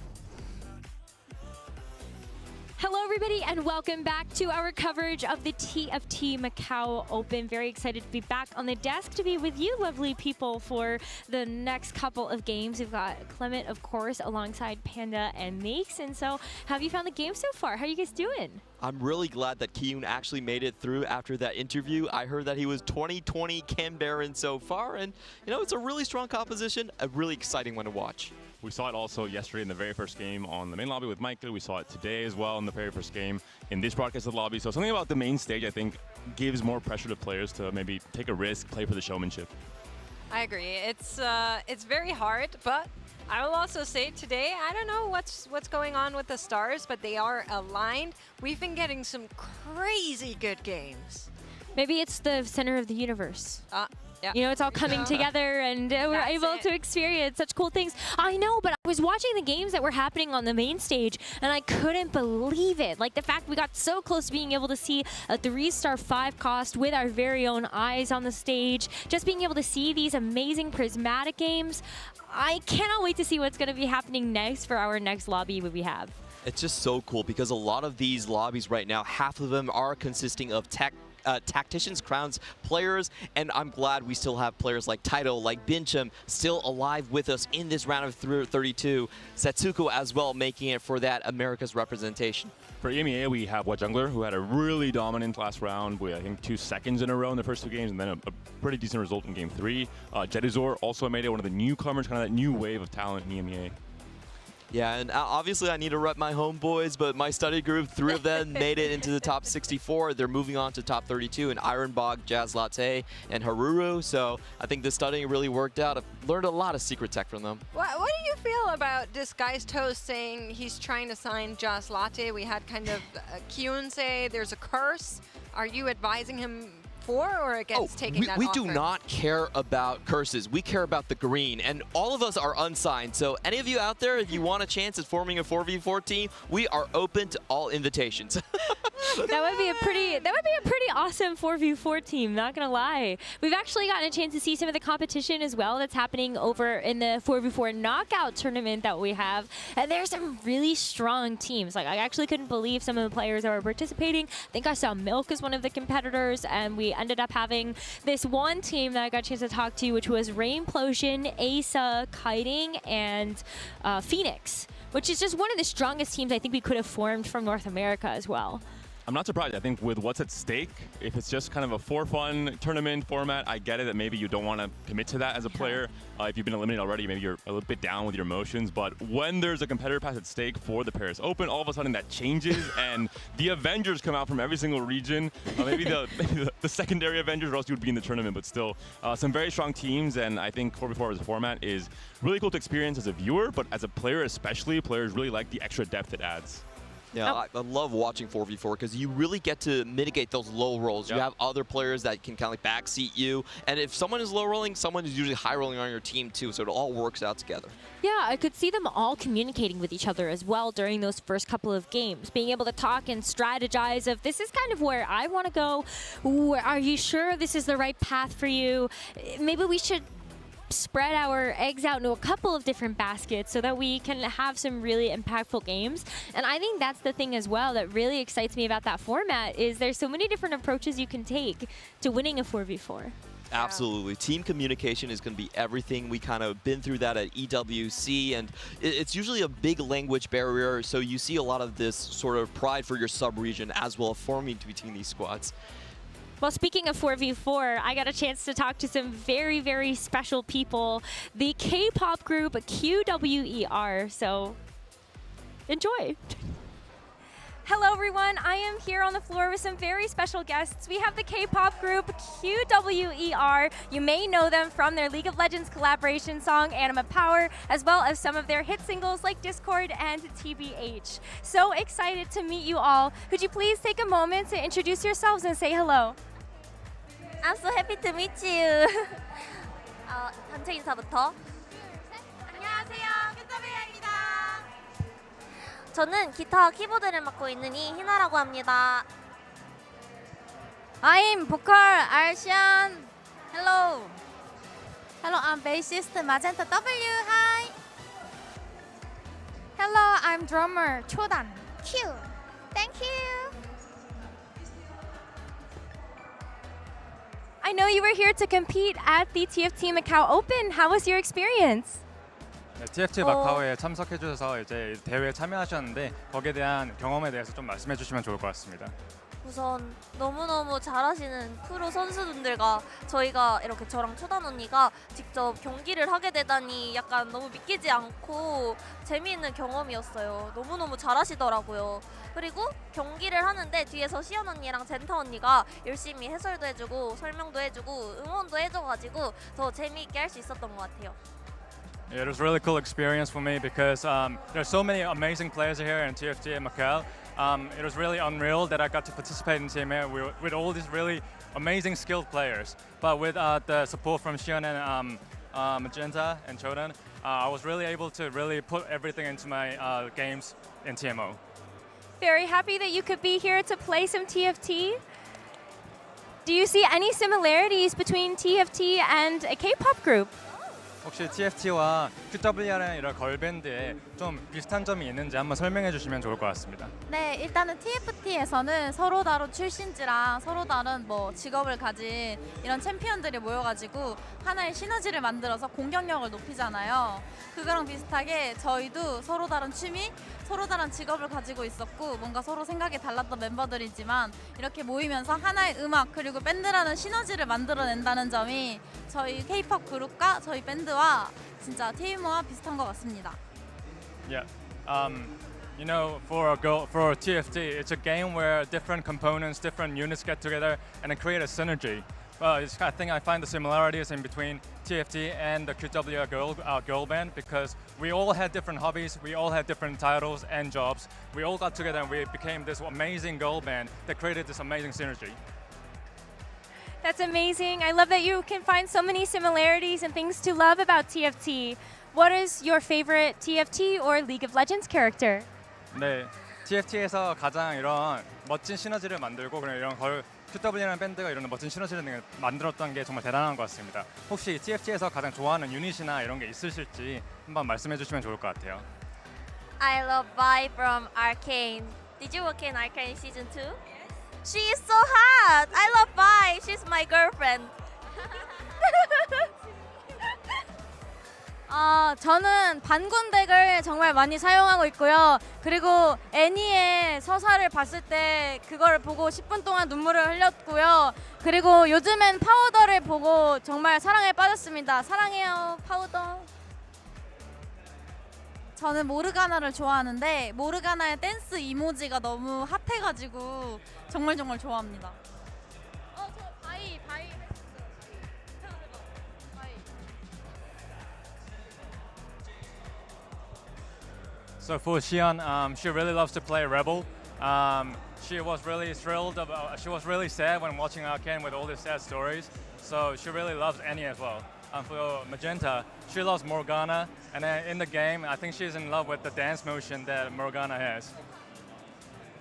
Hello, everybody, and welcome back to our coverage of the TFT Macao Open. Very excited to be back on the desk to be with you, lovely people, for the next couple of games. We've got Clement, of course, alongside Panda and Meeks. And so, how have you found the game so far? How are you guys doing? I'm really glad that Kiyun actually made it through after that interview. I heard that he was 2020 Ken Baron so far, and you know, it's a really strong composition, a really exciting one to watch. We saw it also yesterday in the very first game on the main lobby with Michael. We saw it today as well in the very first game in this broadcasted lobby. So something about the main stage, I think, gives more pressure to players to maybe take a risk, play for the showmanship. I agree. It's very hard, but I will also say today, I don't know what's going on with the stars, but they are aligned. We've been getting some crazy good games. Maybe it's the center of the universe. Yeah. You know, it's all coming together, and we're able to experience such cool things. I know, but I was watching the games that were happening on the main stage, and I couldn't believe it. Like the fact we got so close to being able to see a 3-star 5 cost with our very own eyes on the stage, just being able to see these amazing prismatic games. I cannot wait to see what's going to be happening next for our next lobby we have. It's just so cool because a lot of these lobbies right now, half of them are consisting of Tacticians, Crowns players, and I'm glad we still have players like Taito, like Bincham, still alive with us in this round of 32. Setsuko as well, making it for that America's representation. For EMEA, we have Jungler, who had a really dominant last round with, I think, 2 seconds in a row in the first 2 games, and then a pretty decent result in Game 3. Jedizor also made it one of the newcomers, kind of that new wave of talent in EMEA. Yeah, and obviously I need to rep my homeboys, but my study group, 3 of them made it into the top 64. They're moving on to top 32 in Ironbog, Jazz Latte, and Haruru. So I think the studying really worked out. I've learned a lot of secret tech from them. What do you feel about Disguised Toast saying he's trying to sign Jazz Latte? We had kind of Kiyun say there's a curse. Are you advising him for or against taking that we offer? do not care about curses. We care about the green, and all of us are unsigned. So any of you out there, if you want a chance at forming a 4v4 team, we are open to all invitations. That would be a pretty awesome 4v4 team, not gonna lie. We've actually gotten a chance to see some of the competition as well that's happening over in the 4v4 knockout tournament that we have. And there's some really strong teams. Like, I actually couldn't believe some of the players that were participating. I think I saw Milk as one of the competitors, and we ended up having this one team that I got a chance to talk to, which was Rainplosion, Asa, Kiting, and Phoenix, which is just one of the strongest teams I think we could have formed from North America as well. I'm not surprised. I think with what's at stake, if it's just kind of a for-fun tournament format, I get it that maybe you don't want to commit to that as a player. If you've been eliminated already, maybe you're a little bit down with your emotions. But when there's a competitor pass at stake for the Paris Open, all of a sudden that changes, and the Avengers come out from every single region. Maybe the secondary Avengers, or else you would be in the tournament. But still, some very strong teams, and I think 4v4 as a format is really cool to experience as a viewer, but as a player especially, players really like the extra depth it adds. Yeah, I love watching 4v4 because you really get to mitigate those low rolls. You have other players that can kind of like backseat you. And if someone is low rolling, someone is usually high rolling on your team too. So it all works out together. Yeah, I could see them all communicating with each other as well during those first couple of games, being able to talk and strategize of this is kind of where I want to go. Ooh, are you sure this is the right path for you? Maybe we should spread our eggs out into a couple of different baskets so that we can have some really impactful games. And I think that's the thing as well that really excites me about that format is there's so many different approaches you can take to winning a 4v4. Absolutely. Team communication is going to be everything. We kind of been through that at EWC, and it's usually a big language barrier, so you see a lot of this sort of pride for your sub-region as well forming between these squads. Well, speaking of 4v4, I got a chance to talk to some very, very special people. The K-pop group QWER, so enjoy. Hello, everyone. I am here on the floor with some very special guests. We have the K-pop group QWER. You may know them from their League of Legends collaboration song, Anima Power, as well as some of their hit singles like Discord and TBH. So excited to meet you all. Could you please take a moment to introduce yourselves and say hello? I'm so happy to meet you. 단체 인사부터. 안녕하세요, 큐더비아입니다. 저는 기타와 키보드를 맡고 있는 이희나라고 합니다. I'm vocal Arsian. Hello. Hello, I'm bassist Magenta W. Hi. Hello, I'm drummer 초단. Q. Thank you. I know you were here to compete at the TFT Macao Open. How was your experience? 네, TFT 마카오에 참석해 주셔서 이제 대회에 참여하셨는데 거기에 대한 경험에 대해서 좀 말씀해 주시면 좋을 것 같습니다. 우선 너무너무 잘하시는 프로 선수분들과 저희가 이렇게 저랑 초단 언니가 직접 경기를 하게 되다니 약간 너무 믿기지 않고 재미있는 경험이었어요. 너무너무 잘하시더라고요. 그리고 경기를 하는데 뒤에서 시연 언니랑 젠타 언니가 열심히 해설도 해주고 설명도 해주고 응원도 해줘가지고 더 재미있게 할 수 있었던 것 같아요. It was a really cool experience for me because there's so many amazing players here in TFT Macao. It was really unreal that I got to participate in team with all these really amazing skilled players. But with the support from Xion and Magenta and Chodan, I was really able to really put everything into my games in TMO. Very happy that you could be here to play some TFT. Do you see any similarities between TFT and a K-pop group? 혹시 TFT와 QWR의 이런 걸밴드에 좀 비슷한 점이 있는지 한번 설명해 주시면 좋을 것 같습니다. 네, 일단은 TFT에서는 서로 다른 출신지랑 서로 다른 뭐 직업을 가진 이런 챔피언들이 모여가지고 하나의 시너지를 만들어서 공격력을 높이잖아요. 그거랑 비슷하게 저희도 서로 다른 취미, 서로 다른 직업을 가지고 있었고 뭔가 서로 생각이 달랐던 멤버들이지만 이렇게 모이면서 하나의 음악 그리고 밴드라는 시너지를 만들어낸다는 점이 저희 K-pop 그룹과 저희 밴드와 진짜 TMO와 비슷한 것 같습니다. Yeah. You know, for TFT, it's a game where different components, different units get together and create a synergy. I think I find the similarities in between TFT and the QW girl band because we all had different hobbies, we all had different titles and jobs. We all got together and we became this amazing girl band that created this amazing synergy. That's amazing. I love that you can find so many similarities and things to love about TFT. What is your favorite TFT or League of Legends character? 네, TFT에서 가장 이런 멋진 시너지를 만들고 그런 이런 걸 QW라는 밴드가 이런 멋진 시너지를 만들었던 게 정말 대단한 것 같습니다. 혹시 TFT에서 가장 좋아하는 유닛이나 이런 게 있으실지 한번 말씀해 주시면 좋을 것 같아요. I love Vi from Arcane. Did you work in Arcane season 2? Yes. She is so hot. I love Vi. She's my girlfriend. 저는 반군 덱을 정말 많이 사용하고 있고요. 그리고 애니의 서사를 봤을 때 그걸 보고 10분 동안 눈물을 흘렸고요. 그리고 요즘엔 파우더를 보고 정말 사랑에 빠졌습니다. 사랑해요, 파우더. 저는 모르가나를 좋아하는데 모르가나의 댄스 이모지가 너무 핫해가지고 정말 좋아합니다. 저 바이. So for Xian, she really loves to play Rebel. She was really thrilled about. She was really sad when watching Arcane with all the sad stories. So she really loves Annie as well. For Magenta, she loves Morgana, and in the game, I think she's in love with the dance motion that Morgana has.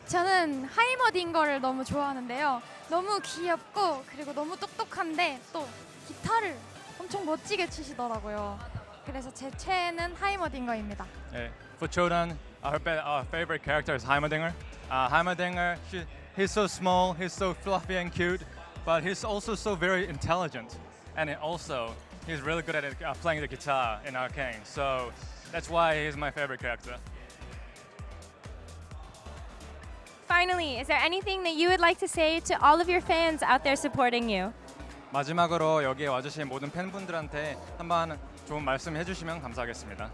저는 하이머딩거를 너무 좋아하는데요. 너무 귀엽고 그리고 너무 똑똑한데 또 기타를 엄청 멋지게 치시더라고요. 그래서 제 최애는 하이머딩거입니다. Yeah. For Chodan, her favorite character is Heimerdinger. Heimerdinger, he's so small, he's so fluffy and cute, but he's also so very intelligent. And also, he's really good at playing the guitar in Arcane. So that's why he's my favorite character. Finally, is there anything that you would like to say to all of your fans out there supporting you? 마지막으로 여기에 와주신 모든 팬분들한테 한번 좋은 말씀 해주시면 감사하겠습니다.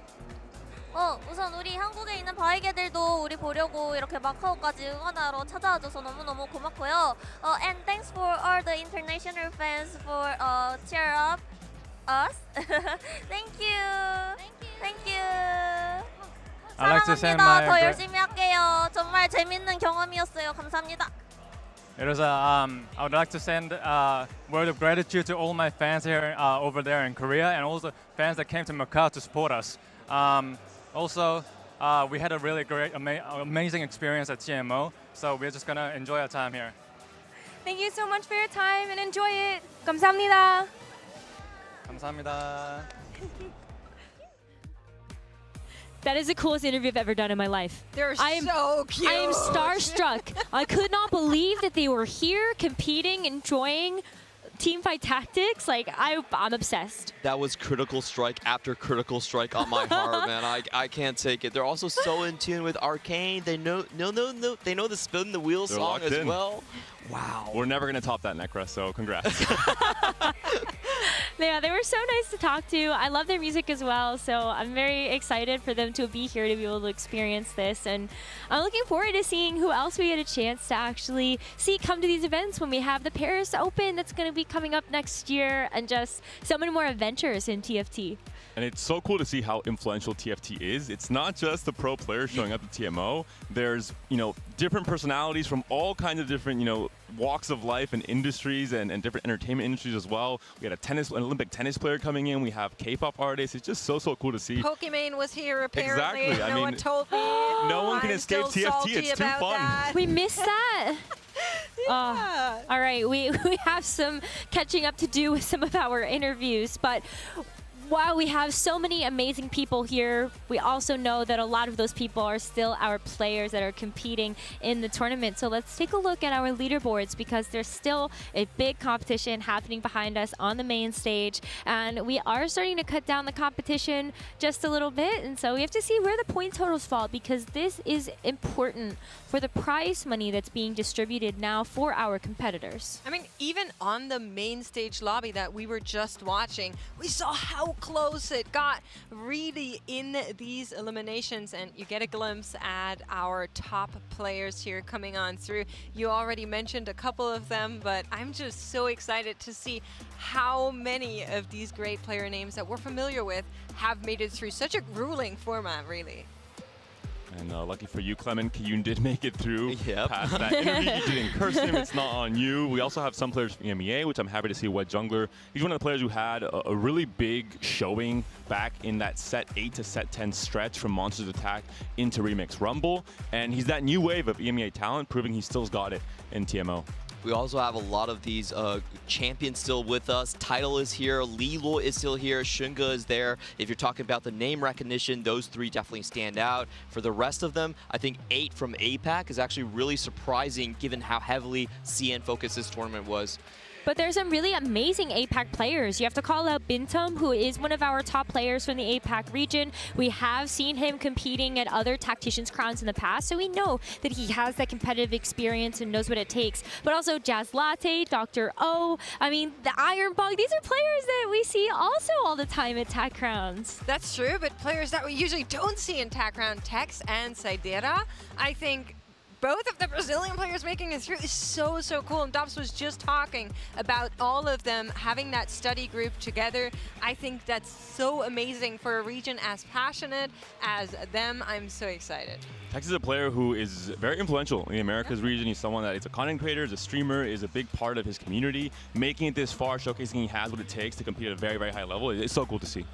우선 우리 한국에 있는 바이게들도 우리 보려고 이렇게 마카오까지 응원하러 찾아와줘서 너무너무 고맙고요. And thanks for all the international fans for cheer up us. Thank you. Thank you. I'd like to send 사랑합니다. 더 my 열심히 할게요. 정말 재밌는 경험이었어요. 감사합니다. I would like to send a word of gratitude to all my fans here over there in Korea, and also fans that came to Macau to support us. Also, we had a really great, amazing experience at TMO, so we're just gonna enjoy our time here. Thank you so much for your time and enjoy it. 감사합니다. 감사합니다. That is the coolest interview I've ever done in my life. They're so cute. I am starstruck. I could not believe that they were here competing, enjoying teamfight tactics. Like, I'm obsessed. That was critical strike after critical strike on my heart, man. I can't take it. They're also so in tune with Arcane. They know they know the spin the wheel song as well. Wow. We're never gonna top that, Necra, so congrats. Yeah, they were so nice to talk to. I love their music as well, so I'm very excited for them to be here to be able to experience this. And I'm looking forward to seeing who else we get a chance to actually see come to these events when we have the Paris Open that's going to be coming up next year, and just so many more adventures in TFT. And it's so cool to see how influential TFT is. It's not just the pro players showing up at TMO. There's, different personalities from all kinds of different, walks of life and industries and different entertainment industries as well. We had an Olympic tennis player coming in. We have K-pop artists. It's just so cool to see. Pokemon was here apparently. Exactly. No one told me. No one can I'm escape still TFT. It's too fun. That. We missed that. Yeah. All right, we have some catching up to do with some of our interviews, but while we have so many amazing people here, we also know that a lot of those people are still our players that are competing in the tournament. So let's take a look at our leaderboards, because there's still a big competition happening behind us on the main stage. And we are starting to cut down the competition just a little bit. And so we have to see where the point totals fall, because this is important for the prize money that's being distributed now for our competitors. I mean, even on the main stage lobby that we were just watching, we saw how close it got really in these eliminations, and you get a glimpse at our top players here coming on through. You already mentioned a couple of them, but I'm just so excited to see how many of these great player names that we're familiar with have made it through such a grueling format, really. And lucky for you, Clement, Kiyun did make it through past that interview. You didn't curse him. It's not on you. We also have some players from EMEA, which I'm happy to see. Wet Jungler. He's one of the players who had a really big showing back in that set 8 to set 10 stretch from Monsters Attack into Remix Rumble. And he's that new wave of EMEA talent, proving he still's got it in TMO. We also have a lot of these champions still with us. Tidal is here, Lilo is still here, Shunga is there. If you're talking about the name recognition, those three definitely stand out. For the rest of them, I think 8 from APAC is actually really surprising given how heavily CN focused this tournament was. But there's some really amazing APAC players. You have to call out Bintum, who is one of our top players from the APAC region. We have seen him competing at other Tacticians Crowns in the past, so we know that he has that competitive experience and knows what it takes. But also Jazz Latte, Dr. O, I mean, the Iron Bug, these are players that we see also all the time at TAC Crowns. That's true, but players that we usually don't see in TAC Crown, Tex and Saidera, I think both of the Brazilian players making it through is so cool. And Dobbs was just talking about all of them having that study group together. I think that's so amazing for a region as passionate as them. I'm so excited. Tex is a player who is very influential in the Americas region. He's someone that is a content creator, is a streamer, is a big part of his community. Making it this far, showcasing he has what it takes to compete at a very high level. It's so cool to see.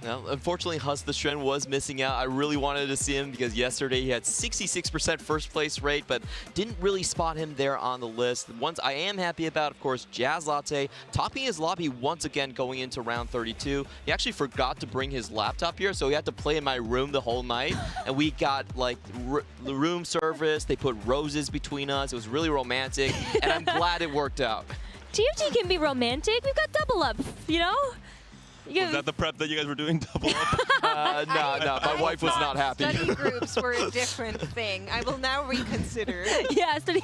Now, unfortunately, Hus the Shren was missing out. I really wanted to see him because yesterday he had 66% first place rate, but didn't really spot him there on the list. Ones I am happy about, of course, Jazz Latte topping his lobby once again going into round 32. He actually forgot to bring his laptop here, so he had to play in my room the whole night. And we got like the room service. They put roses between us. It was really romantic, and I'm glad it worked out. TFT can be romantic. We've got double up, you know? Was that the prep that you guys were doing double up? No, my wife was not happy. Study groups were a different thing. I will now reconsider. Yeah, study.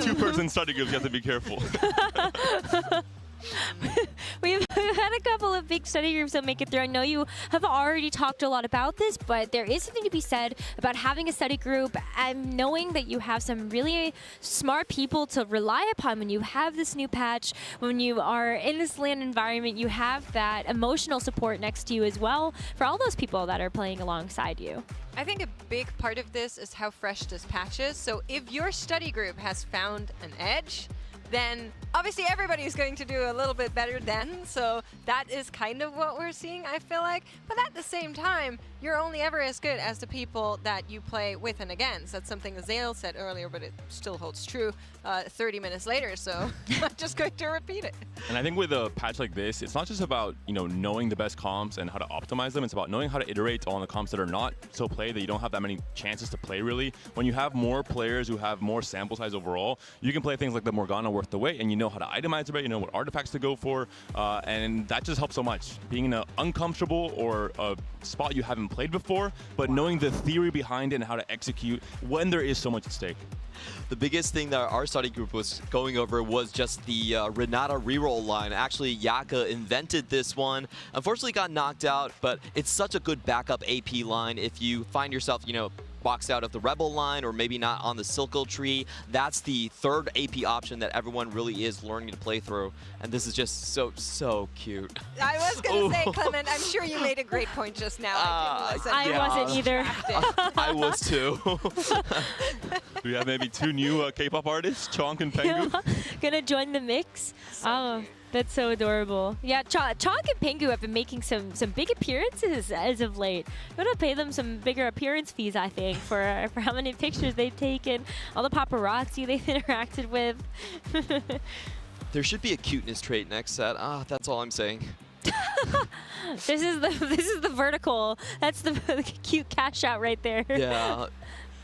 Two-person study groups, you have to be careful. We've had a couple of big study groups that make it through. I know you have already talked a lot about this, but there is something to be said about having a study group and knowing that you have some really smart people to rely upon when you have this new patch, when you are in this LAN environment, you have that emotional support next to you as well for all those people that are playing alongside you. I think a big part of this is how fresh this patch is. So if your study group has found an edge, then obviously everybody is going to do a little bit better then. So that is kind of what we're seeing, I feel like. But at the same time, you're only ever as good as the people that you play with and against. That's something Zale said earlier, but it still holds true 30 minutes later. So I'm just going to repeat it. And I think with a patch like this, it's not just about knowing the best comps and how to optimize them. It's about knowing how to iterate on the comps that are not so played, that you don't have that many chances to play really. When you have more players who have more sample size overall, you can play things like the Morgana worth the wait, and you know how to itemize it, you know what artifacts to go for, and that just helps so much. Being in an uncomfortable or a spot you haven't played before, but knowing the theory behind it and how to execute when there is so much at stake. The biggest thing that our study group was going over was just the Renata reroll line. Actually, Yaka invented this one. Unfortunately, got knocked out, but it's such a good backup AP line. If you find yourself, boxed out of the Rebel line or maybe not on the Silco tree, that's the third AP option that everyone really is learning to play through. And this is just so cute. I was going to say, Clement, I'm sure you made a great point just now. I wasn't either. I was too. Do we have maybe two new K-pop artists, Chonk and Pengu? Gonna join the mix? Oh, that's so adorable. Yeah, Chonk and Pengu have been making some big appearances as of late. I'm gonna pay them some bigger appearance fees, I think, for how many pictures they've taken, all the paparazzi they've interacted with. There should be a cuteness trait next set. That's all I'm saying. This is the vertical. That's the cute cash out right there. Yeah.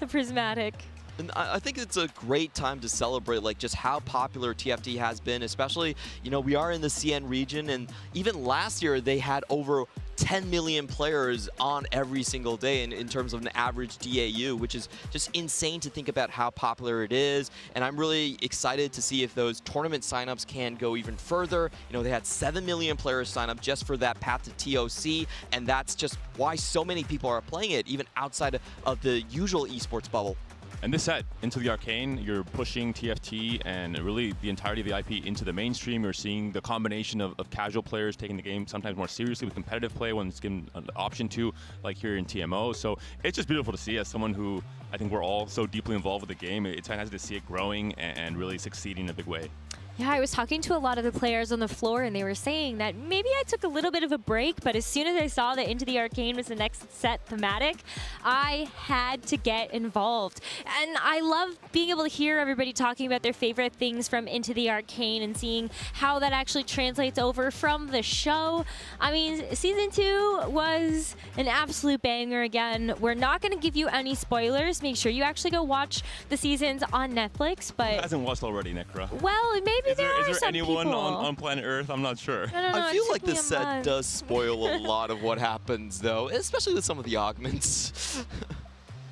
The prismatic. And I think it's a great time to celebrate just how popular TFT has been, especially, we are in the CN region, and even last year they had over 10 million players on every single day in terms of an average DAU, which is just insane to think about how popular it is. And I'm really excited to see if those tournament signups can go even further. They had 7 million players sign up just for that path to TOC, and that's just why so many people are playing it, even outside of the usual esports bubble. And this set, Into the Arcane, you're pushing TFT and really the entirety of the IP into the mainstream. You're seeing the combination of casual players taking the game sometimes more seriously with competitive play when it's given an option to, like here in TMO. So it's just beautiful to see as someone who I think we're all so deeply involved with the game. It's fantastic to see it growing and really succeeding in a big way. Yeah, I was talking to a lot of the players on the floor, and they were saying that maybe I took a little bit of a break, but as soon as I saw that Into the Arcane was the next set thematic, I had to get involved. And I love being able to hear everybody talking about their favorite things from Into the Arcane and seeing how that actually translates over from the show. I mean, Season 2 was an absolute banger again. We're not going to give you any spoilers. Make sure you actually go watch the seasons on Netflix. But Who hasn't watched already, Nekra? Well, maybe Is there some anyone people. on planet Earth? I'm not sure. I feel like this set does spoil a lot of what happens, though, especially with some of the augments.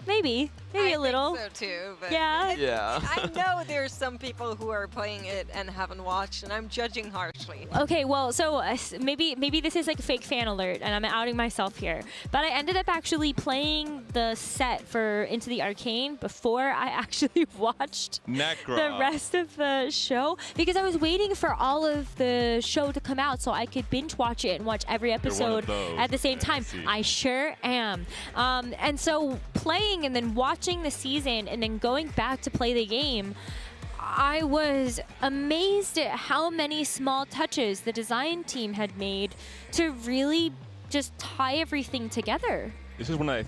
Maybe a little. I think so too. But Yeah. Yeah. I know there's some people who are playing it and haven't watched, and I'm judging harshly. Okay, well, so maybe this is like a fake fan alert, and I'm outing myself here. But I ended up actually playing the set for Into the Arcane before I actually watched Nekra. the rest of the show because I was waiting for all of the show to come out so I could binge watch it and watch every episode those. at the same time. I sure am. And so playing and then watching the season and then going back to play the game, I was amazed at how many small touches the design team had made to really just tie everything together. This is one of the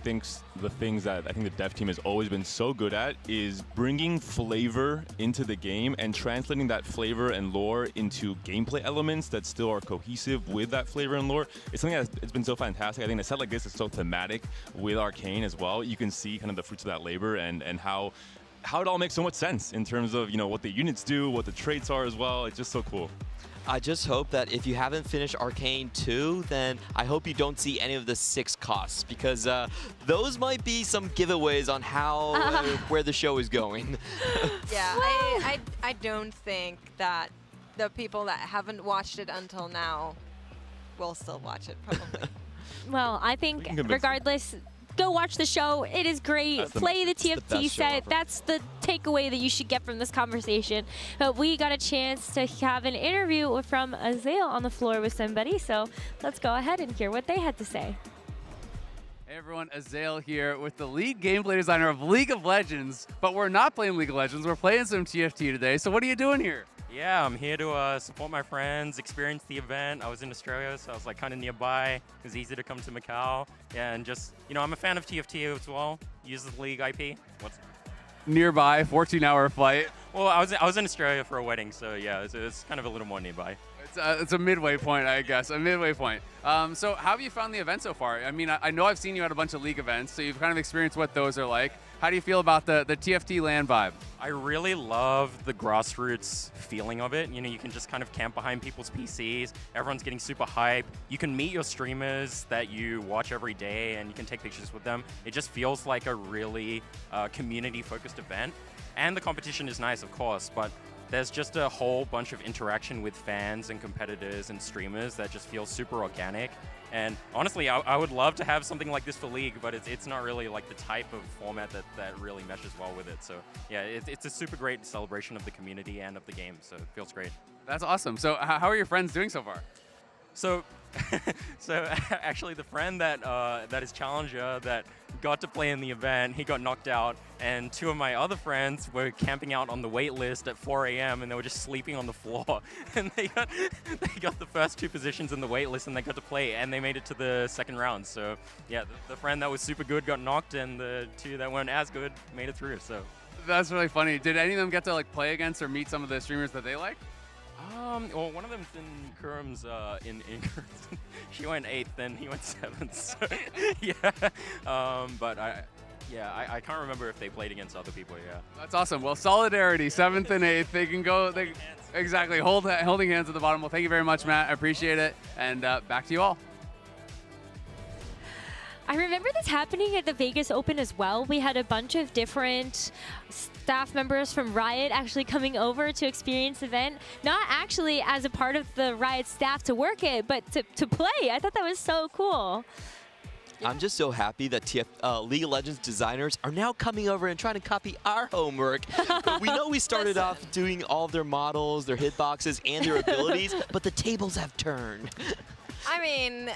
things that I think the dev team has always been so good at is bringing flavor into the game and translating that flavor and lore into gameplay elements that still are cohesive with that flavor and lore. It's something that's been so fantastic. I think a set like this is so thematic with Arcane as well. You can see kind of the fruits of that labor and how it all makes so much sense in terms of, what the units do, what the traits are as well. It's just so cool. I just hope that if you haven't finished Arcane 2, then I hope you don't see any of the 6 costs, because those might be some giveaways on how where the show is going. Yeah, I don't think that the people that haven't watched it until now will still watch it, probably. Well, I think regardless, go watch the show. It is great. Play the TFT set. That's the takeaway that you should get from this conversation. But we got a chance to have an interview from Azael on the floor with somebody. So let's go ahead and hear what they had to say. Hey everyone, Azael here with the lead gameplay designer of League of Legends. But we're not playing League of Legends. We're playing some TFT today. So what are you doing here? Yeah, I'm here to support my friends, experience the event. I was in Australia, so I was like kind of nearby. It was easy to come to Macau. Yeah, and just, I'm a fan of TFT as well. Use the League IP. Nearby, 14-hour flight. Well, I was in Australia for a wedding, so yeah, it's kind of a little more nearby. It's a midway point, I guess, a midway point. So how have you found the event so far? I mean, I know I've seen you at a bunch of League events, so you've kind of experienced what those are like. How do you feel about the TFT LAN vibe? I really love the grassroots feeling of it. You can just kind of camp behind people's PCs. Everyone's getting super hype. You can meet your streamers that you watch every day, and you can take pictures with them. It just feels like a really community-focused event. And the competition is nice, of course, but there's just a whole bunch of interaction with fans and competitors and streamers that just feels super organic. And honestly, I would love to have something like this for League, but it's not really like the type of format that really meshes well with it. So yeah, it's a super great celebration of the community and of the game, so it feels great. That's awesome. So how are your friends doing so far? So actually the friend that is Challenger that got to play in the event, he got knocked out, and 2 of my other friends were camping out on the wait list at 4 a.m. and they were just sleeping on the floor. And they got the first 2 positions in the wait list and they got to play, and they made it to the 2nd round. So yeah, the friend that was super good got knocked, and the 2 that weren't as good made it through. So that's really funny. Did any of them get to like play against or meet some of the streamers that they like? Well, one of them's in Kurum's in Kurum's. She went 8th, then he went 7th. So, yeah, but I can't remember if they played against other people. Yeah, that's awesome. Well, solidarity, 7th and 8th. They can go. Exactly, holding hands at the bottom. Well, thank you very much, Matt. I appreciate it, and back to you all. I remember this happening at the Vegas Open as well. We had a bunch of different staff members from Riot actually coming over to experience the event. Not actually as a part of the Riot staff to work it, but to play. I thought that was so cool. I'm just so happy that League of Legends designers are now coming over and trying to copy our homework. But we know we started off doing all of their models, their hitboxes, and their abilities, but the tables have turned. I mean,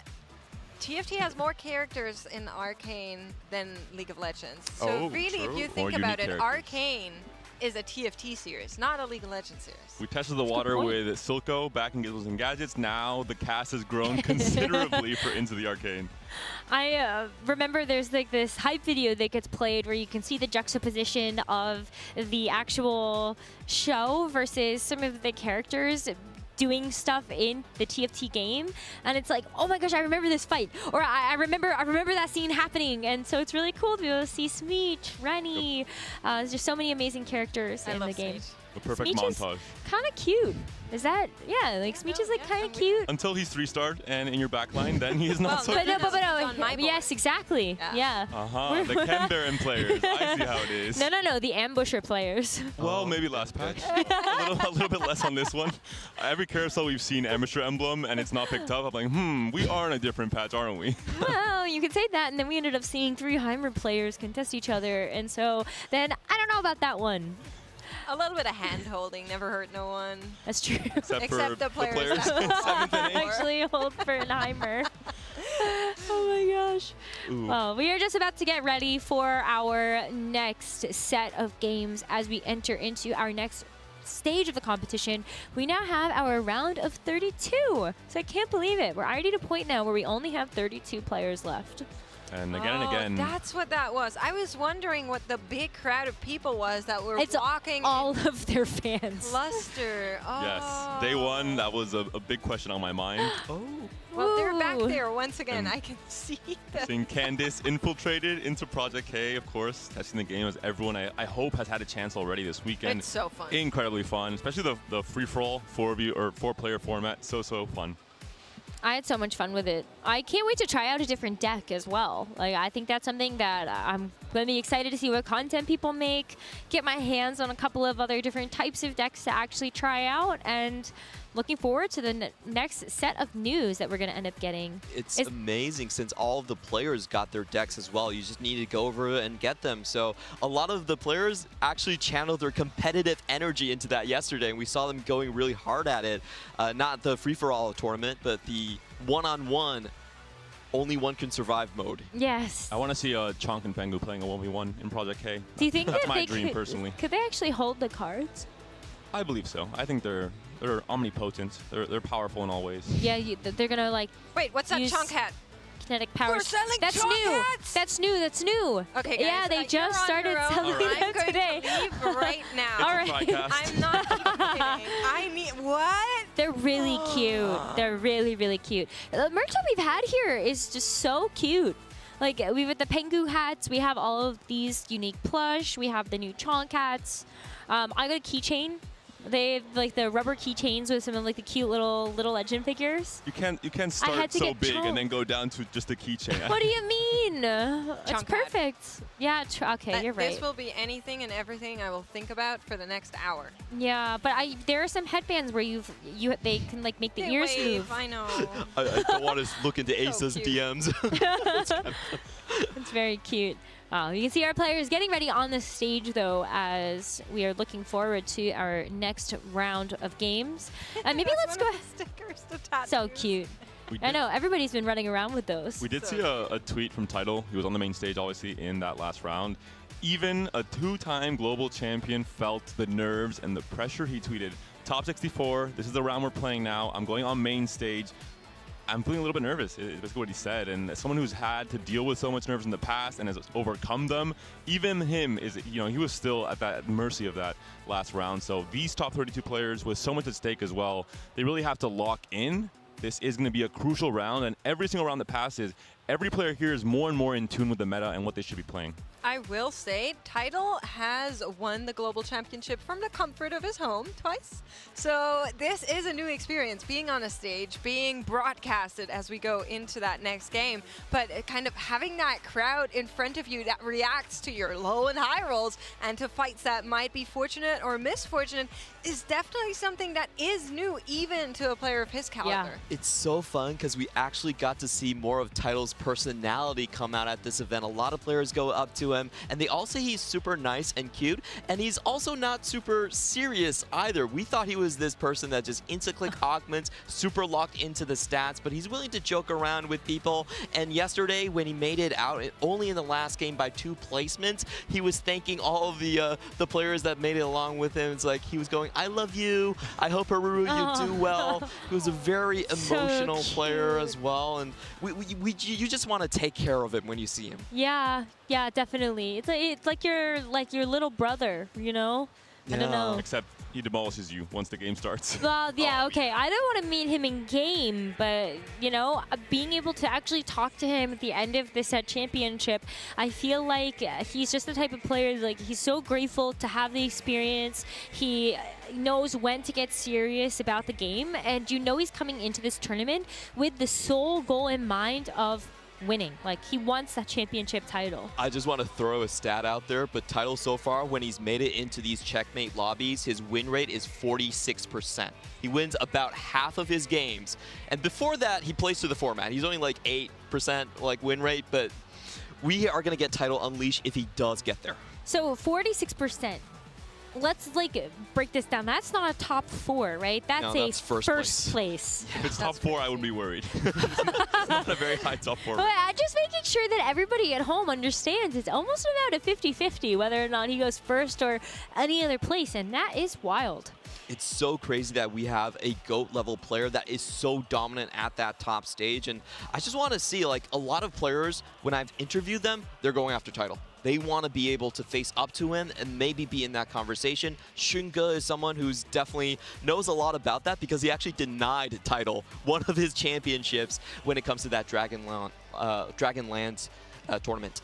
TFT has more characters in Arcane than League of Legends. So really, true. if you More think about it, unique characters. Arcane is a TFT series, not a League of Legends series. We tested the water with Silco back in Gizmos and Gadgets. Now the cast has grown considerably for Into the Arcane. I remember there's like this hype video that gets played where you can see the juxtaposition of the actual show versus some of the characters doing stuff in the TFT game, and it's like, oh my gosh, I remember this fight, or I remember that scene happening, and so it's really cool to be able to see Smeech, Rennie. There's just so many amazing characters in the game. A perfect Smeech montage. is kind of cute. Is that, yeah, like Smeech is like kind of cute. Until he's 3-starred and in your backline, then he is not so But cute. no, yes, exactly, yeah. The Ken Baron players. I see how it is. No, the ambusher players. Well, maybe last patch. a little bit less on this one. Every carousel we've seen amateur emblem and it's not picked up. I'm like, we are in a different patch, aren't we? Well, you could say that, and then we ended up seeing 3 Heimer players contest each other, and so then I don't know about that one. A little bit of hand holding never hurt no one. That's true. Except for the players. That actually hold for an Heimer. Oh my gosh. Ooh. Well, we are just about to get ready for our next set of games as we enter into our next stage of the competition. We now have our round of 32. So I can't believe it. We're already at a point now where we only have 32 players left. And again and again. That's what that was. I was wondering what the big crowd of people was that were It's walking. all of their fans. Cluster. Oh. Yes, day one, that was a big question on my mind. Well, they're back Ooh. there once again. I can see them. Seeing Candice infiltrated into Project K, of course, testing the game as everyone I hope has had a chance already this weekend. It's so fun. Incredibly fun, especially the free-for-all 4-player format. So fun. I had so much fun with it. I can't wait to try out a different deck as well. Like, I think that's something that I'm going to be excited to see what content people make, get my hands on a couple of other different types of decks to actually try out, and looking forward to the next set of news that we're going to end up getting. It's amazing since all of the players got their decks as well. You just need to go over and get them. So a lot of the players actually channeled their competitive energy into that yesterday, and we saw them going really hard at it. Not the free-for-all tournament, but the one-on-one, only one can survive mode. Yes. I want to see Chonk and Pengu playing a 1v1 in Project K. Do you think that's that my they dream could, personally? Could they actually hold the cards? I believe so. I think they're omnipotent. They're powerful in all ways. Yeah, they're going to like Wait, what's that use chunk hat? kinetic powers. We're selling That's chalk new. hats! That's new. That's new. Okay, guys. Yeah, they just started selling I'm them going today. to leave right now. All right. I'm not even kidding. I need what? They're really cute. They're really, really cute. The merch that we've had here is just so cute. Like, we have the Pengu hats. We have all of these unique plush. We have the new Chonk hats. I got a keychain. They have like the rubber keychains with some of like the cute little legend figures. You can't I start had to so get big Chonk. and then go down to just a keychain. What do you mean? It's Chonk hat. perfect. Yeah, okay, you're right. This will be anything and everything I will think about for the next hour. Yeah, but there are some headbands where they can like make the They ears wave, move. I know. I don't want to look into Asa's DMs. It's very cute. You can see our players getting ready on the stage, though, as we are looking forward to our next round of games. Maybe let's go. Stickers to tattoo. So cute. I know everybody's been running around with those. We did see a tweet from Tidal. He was on the main stage, obviously, in that last round. Even a 2-time global champion felt the nerves and the pressure. He tweeted, "Top 64. This is the round we're playing now. I'm going on main stage. I'm feeling a little bit nervous," is basically what he said. And as someone who's had to deal with so much nerves in the past and has overcome them, even him he was still at that mercy of that last round. So these top 32 players with so much at stake as well, they really have to lock in. This is going to be a crucial round, and every single round that passes, every player here is more and more in tune with the meta and what they should be playing. I will say, Tidal has won the global championship from the comfort of his home twice. So this is a new experience, being on a stage, being broadcasted as we go into that next game. But kind of having that crowd in front of you that reacts to your low and high rolls and to fights that might be fortunate or misfortunate is definitely something that is new, even to a player of his caliber. It's so fun because we actually got to see more of Tidal's personality come out at this event. A lot of players go up to him, and they all say he's super nice and cute, and he's also not super serious either. We thought he was this person that just insta-click augments, super locked into the stats, but he's willing to joke around with people. And yesterday, when he made it out, only in the last game by 2 placements, he was thanking all of the players that made it along with him. It's like he was going, I love you. I hope, Haruru, you do well. He was a very emotional player as well, and you just want to take care of him when you see him. Yeah, definitely. It's like your little brother, you know? I don't know. Except he demolishes you once the game starts. Well, yeah, okay. I don't want to meet him in game, but, you know, being able to actually talk to him at the end of this championship, I feel like he's just the type of player, like, he's so grateful to have the experience. He knows when to get serious about the game, and you know he's coming into this tournament with the sole goal in mind of winning. Like, he wants that championship title. I just want to throw a stat out there, but Tidal so far, when he's made it into these checkmate lobbies, his win rate is 46%. He wins about half of his games. And before that, he plays through the format. He's only like 8% like win rate, but we are going to get Tidal Unleashed if he does get there. So 46%. Let's like break this down. That's not a top 4, right? That's first place. If it's top 4, I would be worried. It's not a very high top 4. But I'm just making sure that everybody at home understands it's almost about a 50-50 whether or not he goes first or any other place, and that is wild. It's so crazy that we have a GOAT level player that is so dominant at that top stage, and I just want to see, like, a lot of players, when I've interviewed them, they're going after Tidal. They want to be able to face up to him and maybe be in that conversation. Xunge is someone who's definitely knows a lot about that because he actually denied Tidal one of his championships when it comes to that Dragonlance tournament.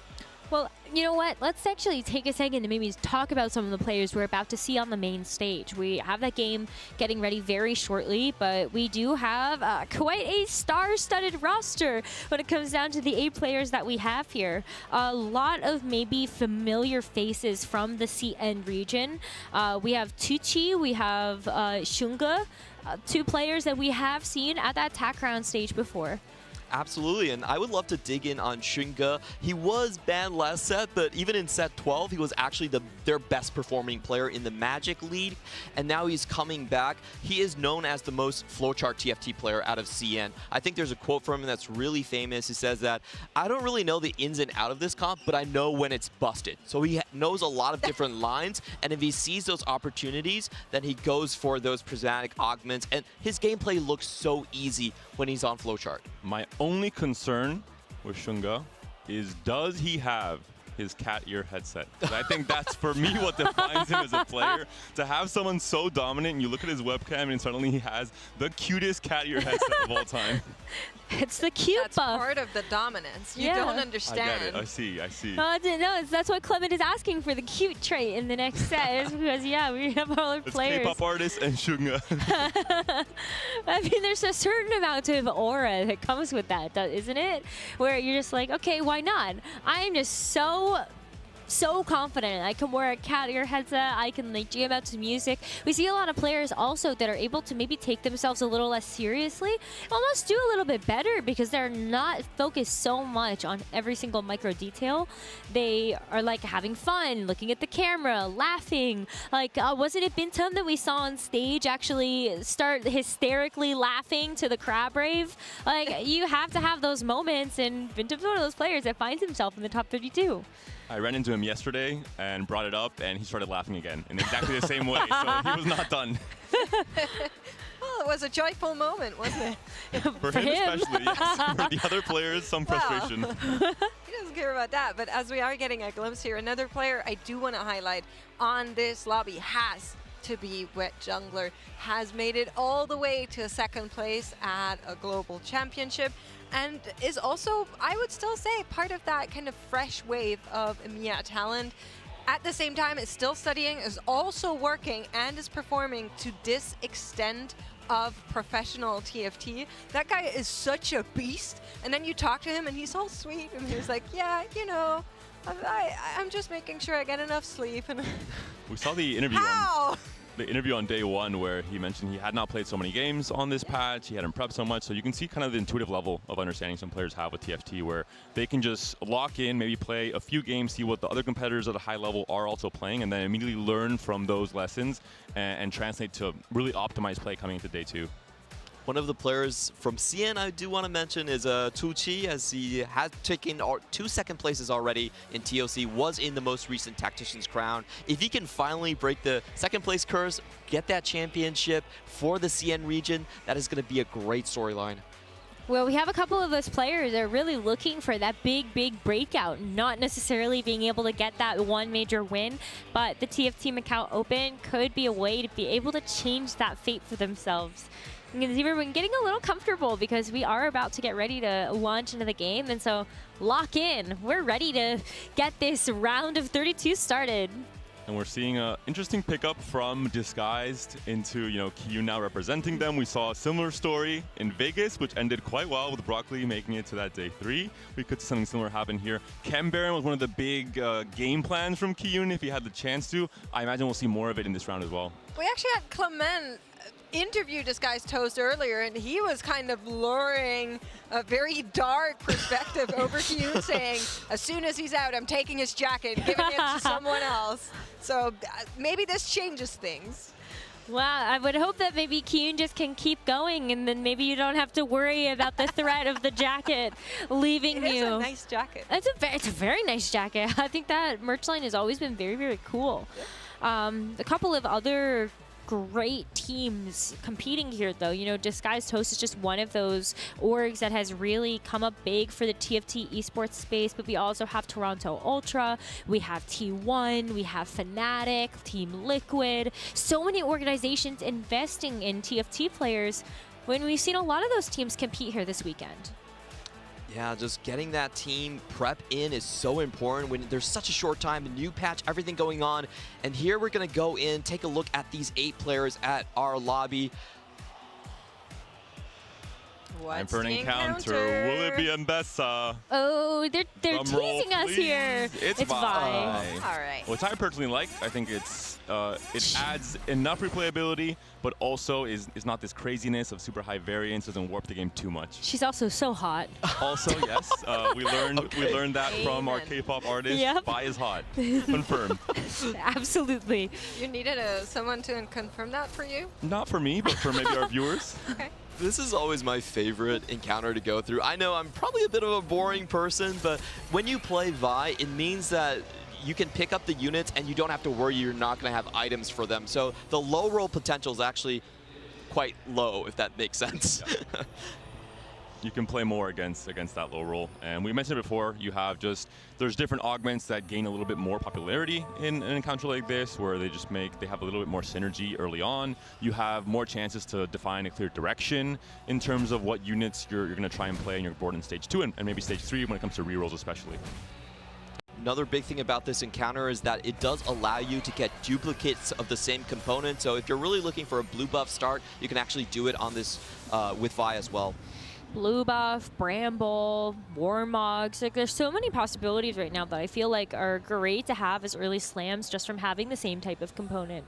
Well, you know what? Let's actually take a second to maybe talk about some of the players we're about to see on the main stage. We have that game getting ready very shortly, but we do have quite a star-studded roster when it comes down to the 8 players that we have here. A lot of maybe familiar faces from the CN region. We have Tucci, we have Xunge, 2 players that we have seen at that TAC round stage before. Absolutely, and I would love to dig in on Xunge. He was banned last set, but even in set 12, he was actually their best performing player in the Magic League, and now he's coming back. He is known as the most flowchart TFT player out of CN. I think there's a quote from him that's really famous. He says that, I don't really know the ins and out of this comp, but I know when it's busted. So he knows a lot of different lines, and if he sees those opportunities, then he goes for those prismatic augments, and his gameplay looks so easy when he's on flowchart. My only concern with Xunge is, does he have his cat ear headset? 'Cause I think that's, for me, what defines him as a player. To have someone so dominant, and you look at his webcam, and suddenly he has the cutest cat ear headset of all time. It's the cute That's buff. part of the dominance. You don't understand. I get it. I see. No, that's what Clement is asking for, the cute trait in the next set. Is because, yeah, we have all our It's players. K-pop artist and Xunge. I mean, there's a certain amount of aura that comes with that, isn't it? Where you're just like, okay, why not? I am just so confident. I can wear a cat ear headset. I can like jam out to music. We see a lot of players also that are able to maybe take themselves a little less seriously, almost do a little bit better because they're not focused so much on every single micro detail. They are like having fun, looking at the camera, laughing. Like, wasn't it Bintum that we saw on stage actually start hysterically laughing to the crab rave? Like, you have to have those moments, and Bintum's one of those players that finds himself in the top 32. I ran into him yesterday and brought it up, and he started laughing again in exactly the same way. So he was not done. Well, it was a joyful moment, wasn't it? For him especially, yes. For the other players, some frustration. He doesn't care about that. But as we are getting a glimpse here, another player I do want to highlight on this lobby has to be Wet Jungler, has made it all the way to second place at a global championship. and is also, I would still say, part of that kind of fresh wave of EMEA talent. At the same time, is still studying, is also working, and is performing to this extent of professional TFT. That guy is such a beast. And then you talk to him and he's all sweet and he's like, yeah, you know, I'm just making sure I get enough sleep. And we saw the interview. The interview on day one where he mentioned he had not played so many games on this patch, he hadn't prepped so much, so you can see kind of the intuitive level of understanding some players have with TFT where they can just lock in, maybe play a few games, see what the other competitors at a high level are also playing, and then immediately learn from those lessons and translate to really optimized play coming into day two. One of the players from CN I do want to mention is Tu Chi, as he has taken 2 second places already in TOC, was in the most recent Tactician's Crown. If he can finally break the second place curse, get that championship for the CN region, that is going to be a great storyline. Well, we have a couple of those players that are really looking for that big breakout, not necessarily being able to get that one major win, but the TFT Macao Open could be a way to be able to change that fate for themselves. Because we've been getting a little comfortable because we are about to get ready to launch into the game, and so lock in. We're ready to get this round of 32 started. And we're seeing an interesting pickup from Disguised into, you know, Kiyun now representing them. We saw a similar story in Vegas, which ended quite well with Broccoli making it to that day 3. We could see something similar happen here. Chem Baron was one of the big game plans from Kiyun if he had the chance to. I imagine we'll see more of it in this round as well. We actually had Clement interview Disguised Toast earlier, and he was kind of luring a very dark perspective over to you, saying, as soon as he's out, I'm taking his jacket, giving it to someone else. So maybe this changes things. Well, I would hope that maybe Kiyun just can keep going, and then maybe you don't have to worry about the threat of the jacket leaving you. It is a nice jacket. It's a very nice jacket. I think that merch line has always been very cool. A couple of other great teams competing here, though. You know, Disguised Toast is just one of those orgs that has really come up big for the TFT esports space, but we also have Toronto Ultra, we have T1, we have Fnatic, Team Liquid, so many organizations investing in TFT players when we've seen a lot of those teams compete here this weekend. Yeah, just getting that team prep in is so important when there's such a short time, a new patch, everything going on. And here we're going to go in, take a look at these 8 players at our lobby. What's Time for an encounter. Will it be Mbessa? Oh, they're teasing us here. It's Vi. All right. Which I personally like. I think it adds enough replayability, but also is not this craziness of super high variance, doesn't warp the game too much. She's also so hot. Also, yes, we learned that from our K-pop artist. Yep. Vi is hot. Confirmed. Absolutely. You needed someone to confirm that for you? Not for me, but for maybe our viewers. Okay. This is always my favorite encounter to go through. I know I'm probably a bit of a boring person, but when you play Vi, it means that you can pick up the units and you don't have to worry you're not going to have items for them. So the low roll potential is actually quite low, if that makes sense. Yeah. You can play more against that low roll. And we mentioned it before, there's different augments that gain a little bit more popularity in an encounter like this, where they have a little bit more synergy early on. You have more chances to define a clear direction in terms of what units you're going to try and play in your board in stage 2 and maybe stage 3 when it comes to rerolls especially. Another big thing about this encounter is that it does allow you to get duplicates of the same component. So if you're really looking for a blue buff start, you can actually do it on this with Vi as well. Blue buff, Bramble, Warmogs. Like, there's so many possibilities right now that I feel like are great to have as early slams just from having the same type of component.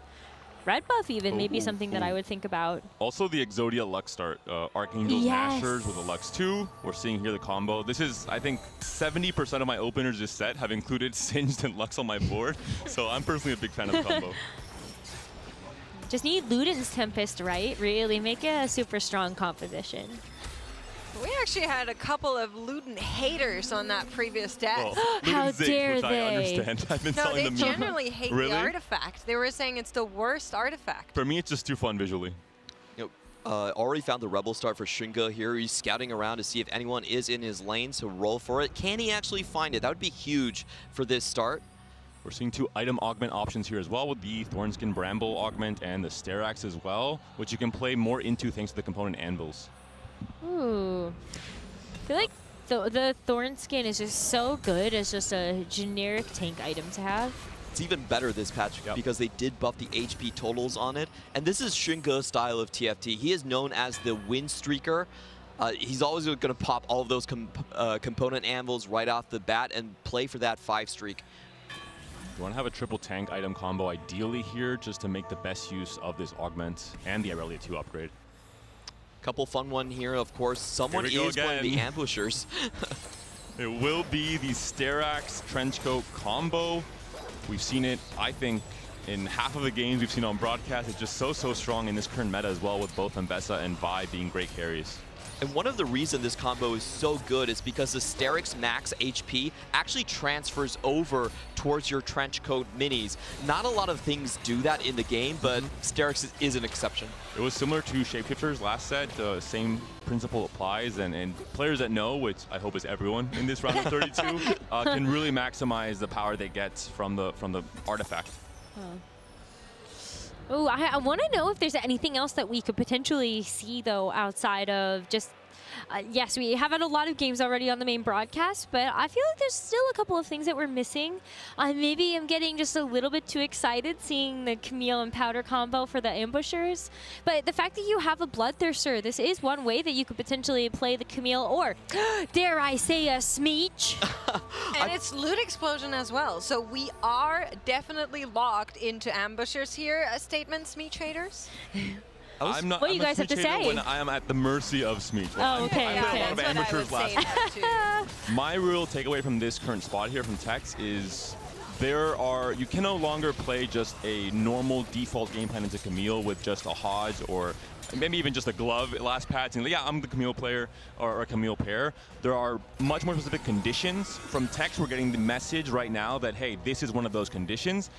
Red buff even may be something that I would think about. Also the Exodia Lux start. Archangels Mashers with a Lux 2. We're seeing here the combo. This is, I think, 70% of my openers this set have included Singed and Lux on my board. So I'm personally a big fan of the combo. Just need Luden's Tempest, right? Really make it a super strong composition. We actually had a couple of Luden haters on that previous deck. Well, How Zig, dare which they? I understand. I've been telling them. No, they generally hate Really? the artifact. They were saying it's the worst artifact. For me, it's just too fun visually. Already found the Rebel start for Shinga here. He's scouting around to see if anyone is in his lane, so roll for it. Can he actually find it? That would be huge for this start. We're seeing 2 item augment options here as well, with the Thornskin Bramble augment and the Sterax as well, which you can play more into thanks to the component anvils. Ooh. feel like the Thorn Skin is just so good as just a generic tank item to have. It's even better this patch because they did buff the HP totals on it. And this is Xingge's style of TFT. He is known as the win streaker. He's always going to pop all of those component anvils right off the bat and play for that 5 streak. You want to have a triple tank item combo ideally here just to make the best use of this augment and the Irelia 2 upgrade. Couple fun one here, of course. Someone is playing the ambushers. It will be the Sterax Trenchcoat combo. We've seen it, I think, in half of the games we've seen on broadcast. It's just so strong in this current meta as well, with both Mbessa and Vi being great carries. And one of the reasons this combo is so good is because the Sterix max HP actually transfers over towards your Trenchcoat minis. Not a lot of things do that in the game, but Sterix is an exception. It was similar to Shapeshifters last set. The same principle applies, and players that know, which I hope is everyone in this round of 32, can really maximize the power they get from the artifact. Oh, I want to know if there's anything else that we could potentially see, though, outside of just... yes, we have had a lot of games already on the main broadcast, but I feel like there's still a couple of things that we're missing. Maybe I'm getting just a little bit too excited seeing the Camille and Powder combo for the ambushers. But the fact that you have a Bloodthirster, this is one way that you could potentially play the Camille or, dare I say, a Smeech. And it's Loot Explosion as well. So we are definitely locked into ambushers here. A statement, Smeech traders? I'm not. What do you guys have to say? When I am at the mercy of Smeech. Oh, okay. I played a lot of amateurs last. My real takeaway from this current spot here from Tex is you can no longer play just a normal default game plan into Camille with just a Hodge or maybe even just a glove last patch. And yeah, I'm the Camille player or a Camille pair. There are much more specific conditions. From Tex, we're getting the message right now that, hey, this is one of those conditions.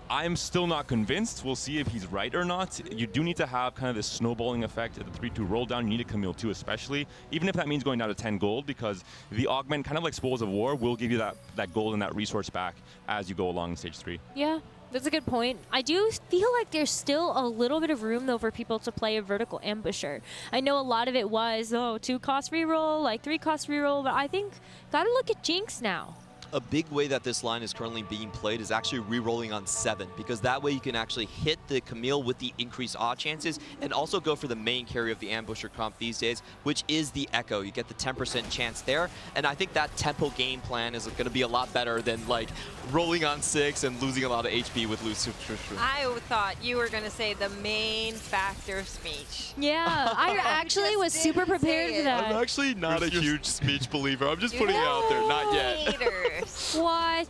I'm still not convinced. We'll see if he's right or not. You do need to have kind of this snowballing effect at the 3-2 roll down. You need a Camille 2 especially, even if that means going down to 10 gold, because the augment, kind of like Spoils of War, will give you that gold and that resource back as you go along in stage 3. Yeah, that's a good point. I do feel like there's still a little bit of room, though, for people to play a vertical ambusher. I know a lot of it was, 2-cost reroll, like 3-cost reroll, but I think gotta look at Jinx now. A big way that this line is currently being played is actually re-rolling on 7, because that way you can actually hit the Camille with the increased odd chances and also go for the main carry of the ambusher comp these days, which is the Echo. You get the 10% chance there, and I think that tempo game plan is going to be a lot better than like rolling on 6 and losing a lot of HP with loose. I thought you were going to say the main factor Smeech. Yeah, I actually was super prepared for that. I'm actually not a huge Smeech believer. I'm just putting it out there. Not yet. What?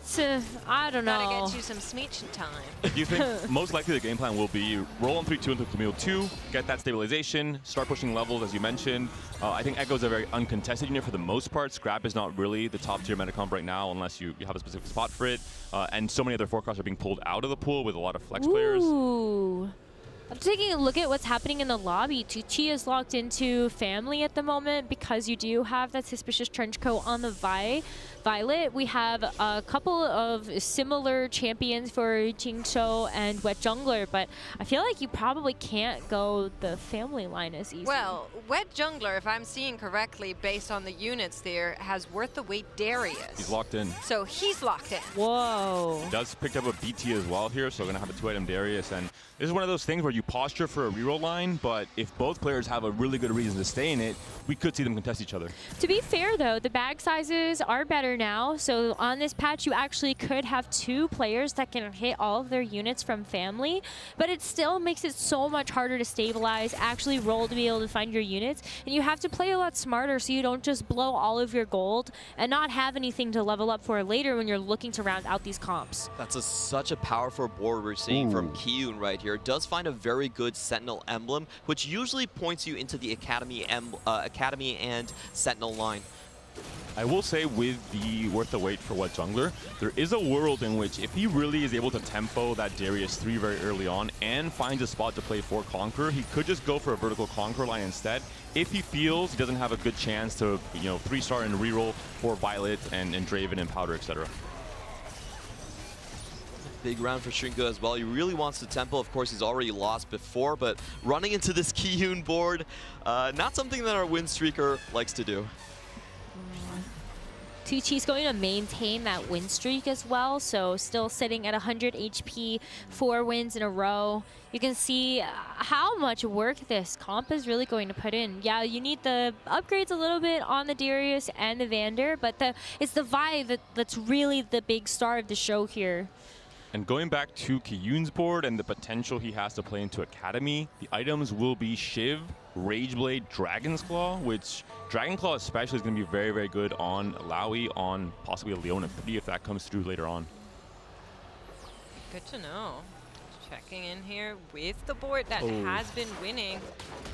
I don't know. Gotta get you some Smeech time. Do you think most likely the game plan will be roll on 3-2 into Camille 2, get that stabilization, start pushing levels as you mentioned. I think Echo's a very uncontested unit for the most part. Scrap is not really the top tier meta comp right now unless you have a specific spot for it. And so many other forecasts are being pulled out of the pool with a lot of flex players. I'm taking a look at what's happening in the lobby. Tucci is locked into family at the moment because you do have that suspicious trench coat on the Violet. We have a couple of similar champions for Jingshou and Wet Jungler, but I feel like you probably can't go the family line as easy. Well, Wet Jungler, if I'm seeing correctly, based on the units there, has worth the wait Darius. He's locked in. So he's locked in. Whoa. He does pick up a BT as well here, so we're going to have a 2-item Darius. And this is one of those things where you posture for a reroll line, but if both players have a really good reason to stay in it, we could see them contest each other. To be fair, though, the bag sizes are better now. So on this patch, you actually could have 2 players that can hit all of their units from family, but it still makes it so much harder to stabilize, actually roll to be able to find your units. And you have to play a lot smarter so you don't just blow all of your gold and not have anything to level up for later when you're looking to round out these comps. That's such a powerful board we're seeing from Kiyun right here. It does find a very good Sentinel emblem, which usually points you into the Academy and Sentinel line. I will say with the worth the wait for Wet Jungler, there is a world in which if he really is able to tempo that Darius 3 very early on and finds a spot to play for Conqueror, he could just go for a vertical Conqueror line instead if he feels he doesn't have a good chance to 3-star and reroll for Violet and Draven and Powder, etc. Big round for Xingge as well. He really wants to tempo. Of course, he's already lost before, but running into this Kiyun board, not something that our win streaker likes to do. Tucci's going to maintain that win streak as well, so still sitting at 100 HP, 4 wins in a row. You can see how much work this comp is really going to put in. Yeah, you need the upgrades a little bit on the Darius and the Vander, but it's the Vi that's really the big star of the show here. And going back to Kiyun's board and the potential he has to play into Academy, the items will be Shiv, Rageblade, Dragon's Claw, which Dragon Claw especially is going to be very, very good on Laui, on possibly a Leona 3 if that comes through later on. Good to know. Checking in here with the board that has been winning.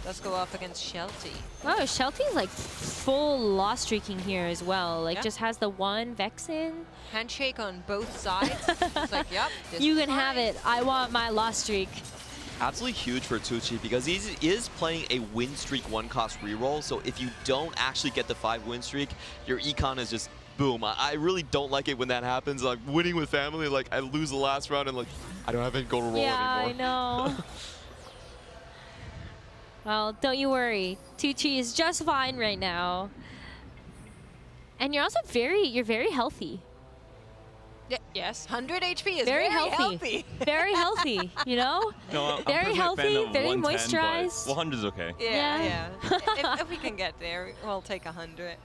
Let's go up against Shelty. Oh, Shelty's like full loss streaking here as well. Like just has the one Vexen. Handshake on both sides. It's like, yep. You can have it. I want my loss streak. Absolutely huge for Tucci because he is playing a win streak 1-cost reroll. So if you don't actually get the 5 win streak, your econ is just boom. I really don't like it when that happens. Like winning with family, like I lose the last round and like I don't have any gold to roll anymore. I know. Well, don't you worry. Tucci is just fine right now. And you're also you're very healthy. Yes, 100 HP is very healthy. Very healthy, you know? No, I'm very healthy, very 110, moisturized. Well, 100 is okay. Yeah. if we can get there, we'll take 100.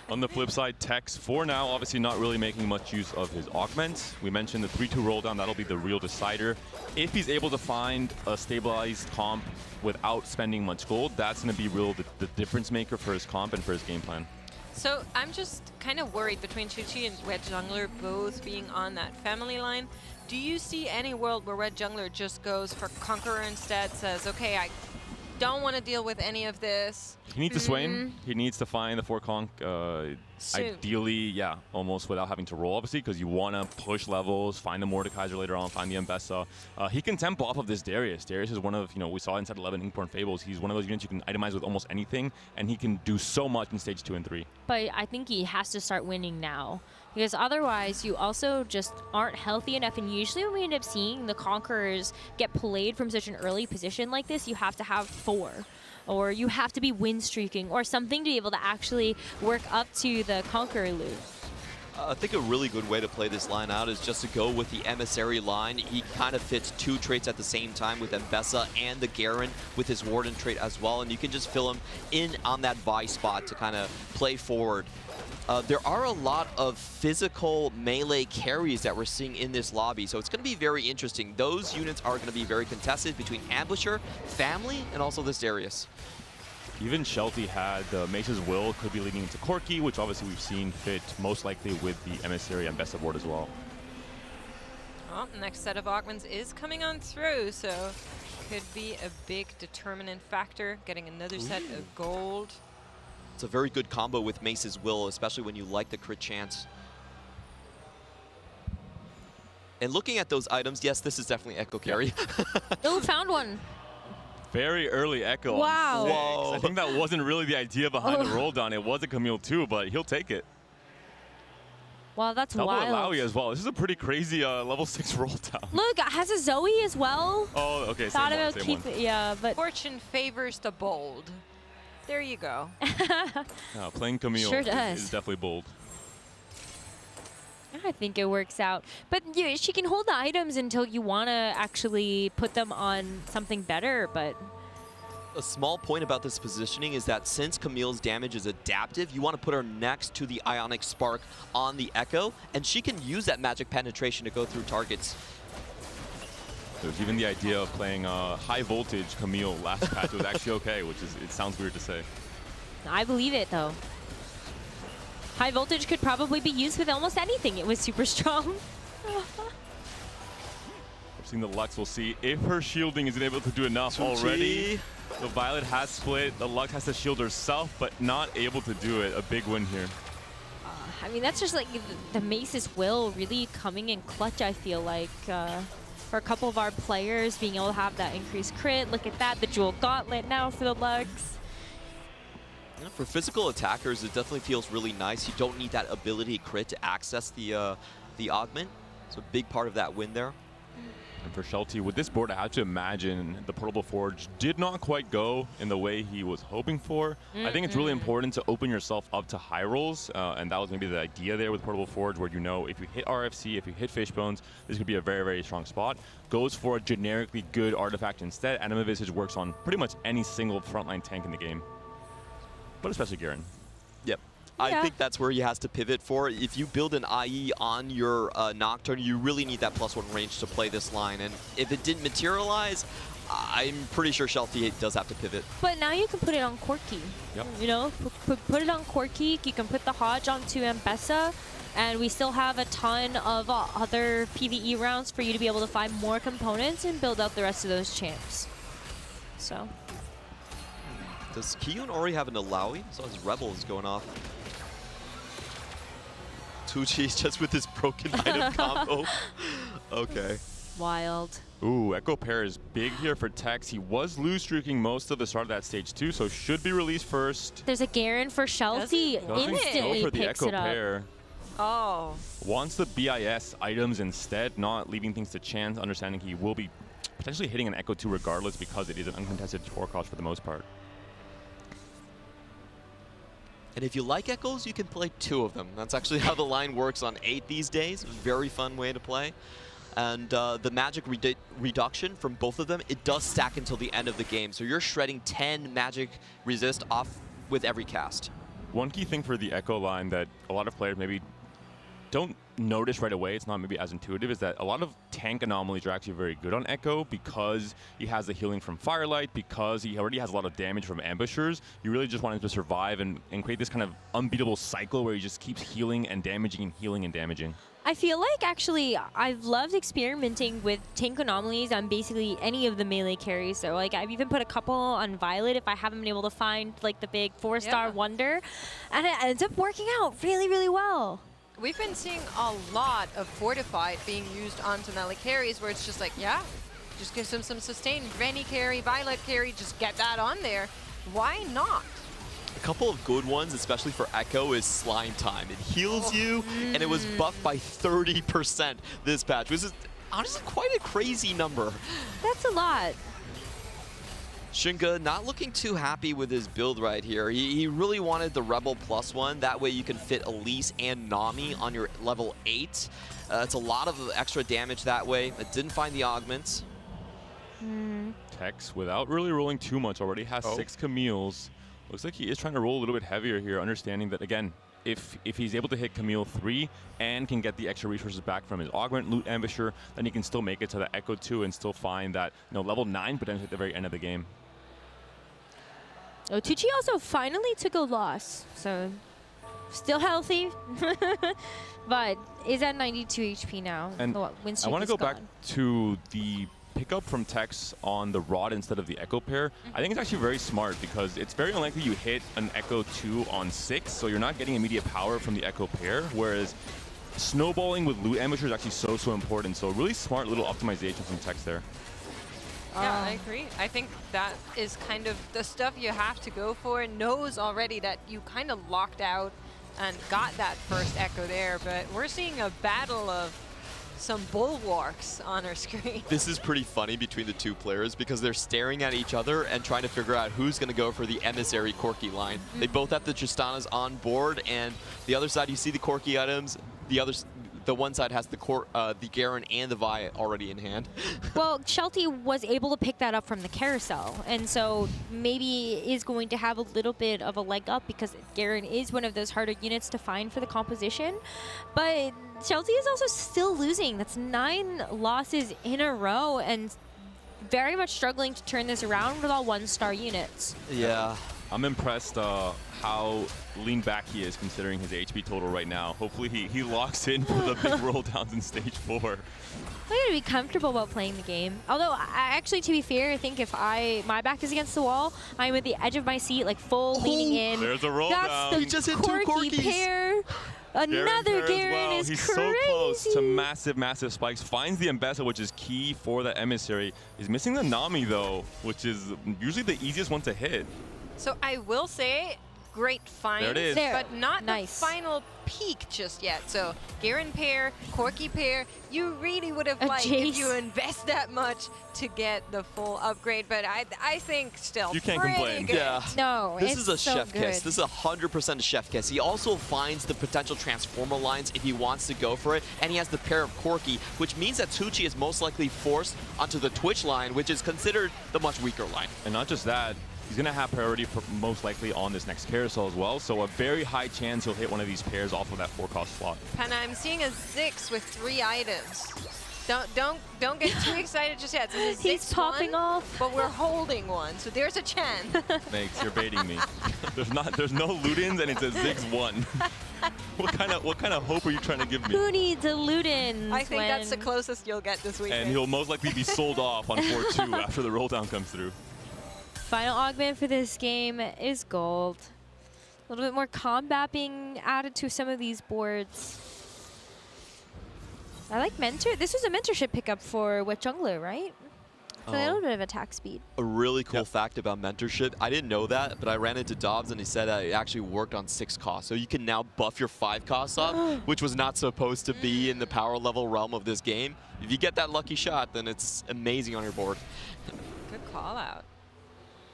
On the flip side, Tex, for now, obviously not really making much use of his augments. We mentioned the 3-2 roll down. That'll be the real decider. If he's able to find a stabilized comp without spending much gold, that's going to be the difference maker for his comp and for his game plan. So I'm just kind of worried between Tucci and Red Jungler both being on that family line. Do you see any world where Red Jungler just goes for Conqueror instead, says, okay, I don't want to deal with any of this? He needs to Swain. He needs to find the 4-conk, ideally, yeah, almost without having to roll, obviously, because you want to push levels, find the Mordekaiser later on, find the Mbessa. He can tempo off of this Darius. Darius is one of, we saw inside 11 Inkborn Fables. He's one of those units you can itemize with almost anything, and he can do so much in stage 2 and 3. But I think he has to start winning now. Because otherwise, you also just aren't healthy enough. And usually when we end up seeing the Conquerors get played from such an early position like this, you have to have 4. Or you have to be win streaking or something to be able to actually work up to the Conqueror loop. I think a really good way to play this line out is just to go with the Emissary line. He kind of fits 2 traits at the same time with Mbessa and the Garen with his Warden trait as well. And you can just fill him in on that Vi spot to kind of play forward. There are a lot of physical melee carries that we're seeing in this lobby, so it's going to be very interesting. Those units are going to be very contested between Ambusher, Family, and also this Darius. Even Shelty had the Mace's Will, could be leading into Corki, which obviously we've seen fit most likely with the Emissary and Mbessa board as well. Well, next set of augments is coming on through, so could be a big determinant factor, getting another set of gold. It's a very good combo with Mace's Will, especially when you like the crit chance. And looking at those items, yes, this is definitely Echo Carry. Oh, found one. Very early Echo. Wow. On 6. I think that wasn't really the idea behind the roll down. It was a Camille too, but he'll take it. Wow, that's Double wild. Laui as well. This is a pretty crazy level 6 roll down. Look, has a Zoe as well. Oh, okay. Thought Same about one, keep it, yeah, but fortune favors the bold. There you go. Playing Camille Sure does. is definitely bold. I think it works out. But yeah, she can hold the items until you want to actually put them on something better, but... A small point about this positioning is that since Camille's damage is adaptive, you want to put her next to the Ionic Spark on the Echo, and she can use that magic penetration to go through targets. There's even the idea of playing high voltage Camille last patch was actually okay, which is, it sounds weird to say. I believe it, though. High voltage could probably be used with almost anything. It was super strong. We're seeing the Lux. We'll see if her shielding isn't able to do enough already. The Violet has split. The Lux has to shield herself, but not able to do it. A big win here. I mean, that's just like the Mace's Will really coming in clutch, I feel like. For a couple of our players being able to have that increased crit. Look at that, the Jewel Gauntlet now for the Lux. Yeah, for physical attackers, it definitely feels really nice. You don't need that ability crit to access the augment. It's a big part of that win there. And for Shelty, with this board, I have to imagine the Portable Forge did not quite go in the way he was hoping for. I think it's really important to open yourself up to high rolls, and that was maybe the idea there with Portable Forge, where you know if you hit RFC, if you hit Fishbones, this could be a very, very strong spot. Goes for a generically good artifact instead. Anima Visage works on pretty much any single frontline tank in the game, but especially Garen. Yep. I think that's where he has to pivot for. If you build an IE on your Nocturne, you really need that +1 range to play this line. And if it didn't materialize, I'm pretty sure Shelty does have to pivot. But now you can put it on Corki. Yep. You know, put it on Corki. You can put the Hodge onto Mbessa. And we still have a ton of other PvE rounds for you to be able to find more components and build up the rest of those champs. So. Does Kiyun already have an Alawi? So his Rebel is going off. Tucci's just with his broken item combo. Okay. Wild. Ooh, Echo Pair is big here for Tex. He was lose streaking most of the start of that stage 2, so should be released first. There's a Garen for Shelty. Instantly go for the picks Echo it up. Pair. Oh. Wants the BIS items instead, not leaving things to chance, understanding he will be potentially hitting an Echo 2 regardless because it is an uncontested 4 cost for the most part. And if you like Echoes, you can play 2 of them. That's actually how the line works on 8 these days. Very fun way to play. And the magic reduction from both of them, it does stack until the end of the game. So you're shredding 10 magic resist off with every cast. One key thing for the Echo line that a lot of players maybe don't notice right away, it's not maybe as intuitive, is that a lot of tank anomalies are actually very good on Echo because he has the healing from Firelight, because he already has a lot of damage from ambushers. You really just want him to survive and create this kind of unbeatable cycle where he just keeps healing and damaging and healing and damaging. I feel like actually I've loved experimenting with tank anomalies on basically any of the melee carries. So like I've even put a couple on Violet if I haven't been able to find like the big 4-star wonder, and it ends up working out really, really well. We've been seeing a lot of Fortified being used onto melee carries where it's just like, yeah, just give them some sustain. Granny carry, Violet carry, just get that on there. Why not? A couple of good ones, especially for Echo, is Slime Time. It heals you, and it was buffed by 30% this patch, which is honestly quite a crazy number. That's a lot. Xingge not looking too happy with his build right here. He really wanted the Rebel +1. That way you can fit Elise and Nami on your level 8. It's a lot of extra damage that way. It didn't find the augments. Tex, without really rolling too much, already has 6 Camille's. Looks like he is trying to roll a little bit heavier here, understanding that, again, if he's able to hit Camille 3 and can get the extra resources back from his Augment, Loot Ambusher, then he can still make it to the Echo 2 and still find that level 9 potentially at the very end of the game. Oh, Tucci also finally took a loss, so still healthy, but is at 92 HP now. And I want to go back to the pickup from Tex on the Rod instead of the Echo Pair. I think it's actually very smart because it's very unlikely you hit an Echo 2 on 6, so you're not getting immediate power from the Echo Pair, whereas snowballing with Loot Ambusher is actually so important. So really smart little optimization from Tex there. Yeah, I agree. I think that is kind of the stuff you have to go for. Knows already that you kind of locked out and got that first Echo there, but we're seeing a battle of some bulwarks on our screen. This is pretty funny between the two players because they're staring at each other and trying to figure out who's going to go for the Emissary Corki line. They both have the Tristanas on board, and the other side, you see the Corki items. The one side has the Garen and the Vi already in hand. Well, Shelty was able to pick that up from the carousel, and so maybe is going to have a little bit of a leg up because Garen is one of those harder units to find for the composition. But Shelty is also still losing. That's 9 losses in a row, and very much struggling to turn this around with all 1-star units. Yeah. I'm impressed how lean back he is considering his HP total right now. Hopefully he locks in for the big roll downs in stage 4. I gotta be comfortable about playing the game. Although, actually, to be fair, I think if my back is against the wall, I'm at the edge of my seat, like full leaning in. There's a roll down. That's the just hit 2 Corki Corkis. pair. Another Garen is He's crazy. so close to massive spikes. Finds the Mbessa, which is key for the Emissary. He's missing the Nami, though, which is usually the easiest one to hit. So I will say, great finds, There it is. but not the final peak just yet. So Garen pair, Corki pair, you really would have liked if you invest that much to get the full upgrade. But I think still You can't pretty complain. good. Yeah. No, This it's is a so chef kiss. good. This is 100% a chef kiss. He also finds the potential transformer lines if he wants to go for it, and he has the pair of Corki, which means that Tucci is most likely forced onto the Twitch line, which is considered the much weaker line. And not just that, he's going to have priority for most likely on this next carousel as well, so a very high chance he'll hit one of these pairs off of that 4-cost slot. Penna, I'm seeing a Zix with 3 items. Don't get too excited just yet. So this is He's Zix popping one, off. but we're holding one, so there's a chance. Makes, you're baiting me. There's no loot-ins, and it's a Ziggs 1. What kind of hope are you trying to give me? Who needs a Ludens? I think that's the closest you'll get this weekend. And he'll most likely be sold off on 4-2 after the roll down comes through. Final augment for this game is gold. A little bit more combat being added to some of these boards. I like mentor. This was a mentorship pickup for Wet Jungler, right? For a little bit of attack speed. A really cool fact about mentorship, I didn't know that, but I ran into Dobbs and he said it actually worked on 6 costs. So you can now buff your 5 costs up, which was not supposed to be in the power level realm of this game. If you get that lucky shot, then it's amazing on your board. Good call out.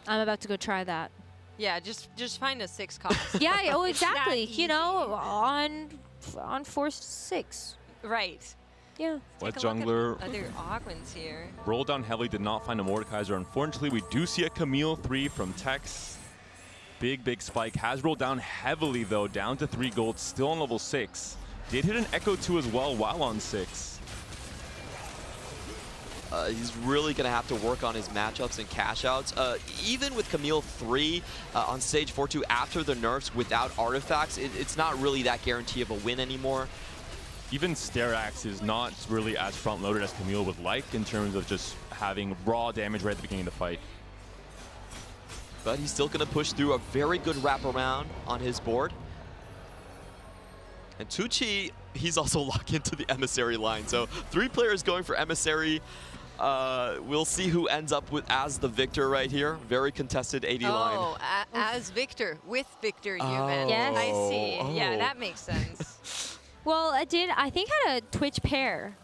I'm about to go try that. Yeah, just find a 6 cost. Yeah, oh exactly. That You know, on 4-6. Right. Yeah. Wet Take a look at Jungler other augments here. rolled down heavily, did not find a Mordekaiser. Unfortunately, we do see a Camille 3 from Tex. Big spike. Has rolled down heavily, though, down to 3 gold, still on level 6. Did hit an Echo 2 as well while on 6. He's really going to have to work on his matchups and cash outs. Even with Camille 3 on stage 4-2 after the nerfs without artifacts, it's not really that guarantee of a win anymore. Even Sterax is not really as front-loaded as Camille would like in terms of just having raw damage right at the beginning of the fight. But he's still going to push through a very good wraparound on his board. And Tucci, he's also locked into the Emissary line. So 3 players going for Emissary. We'll see who ends up with as the victor right here. Very contested 80 line. Oh, as Victor. With Victor, you meant. Yes. I see. Yeah, Oh. that makes sense. Well, I think had a Twitch pair.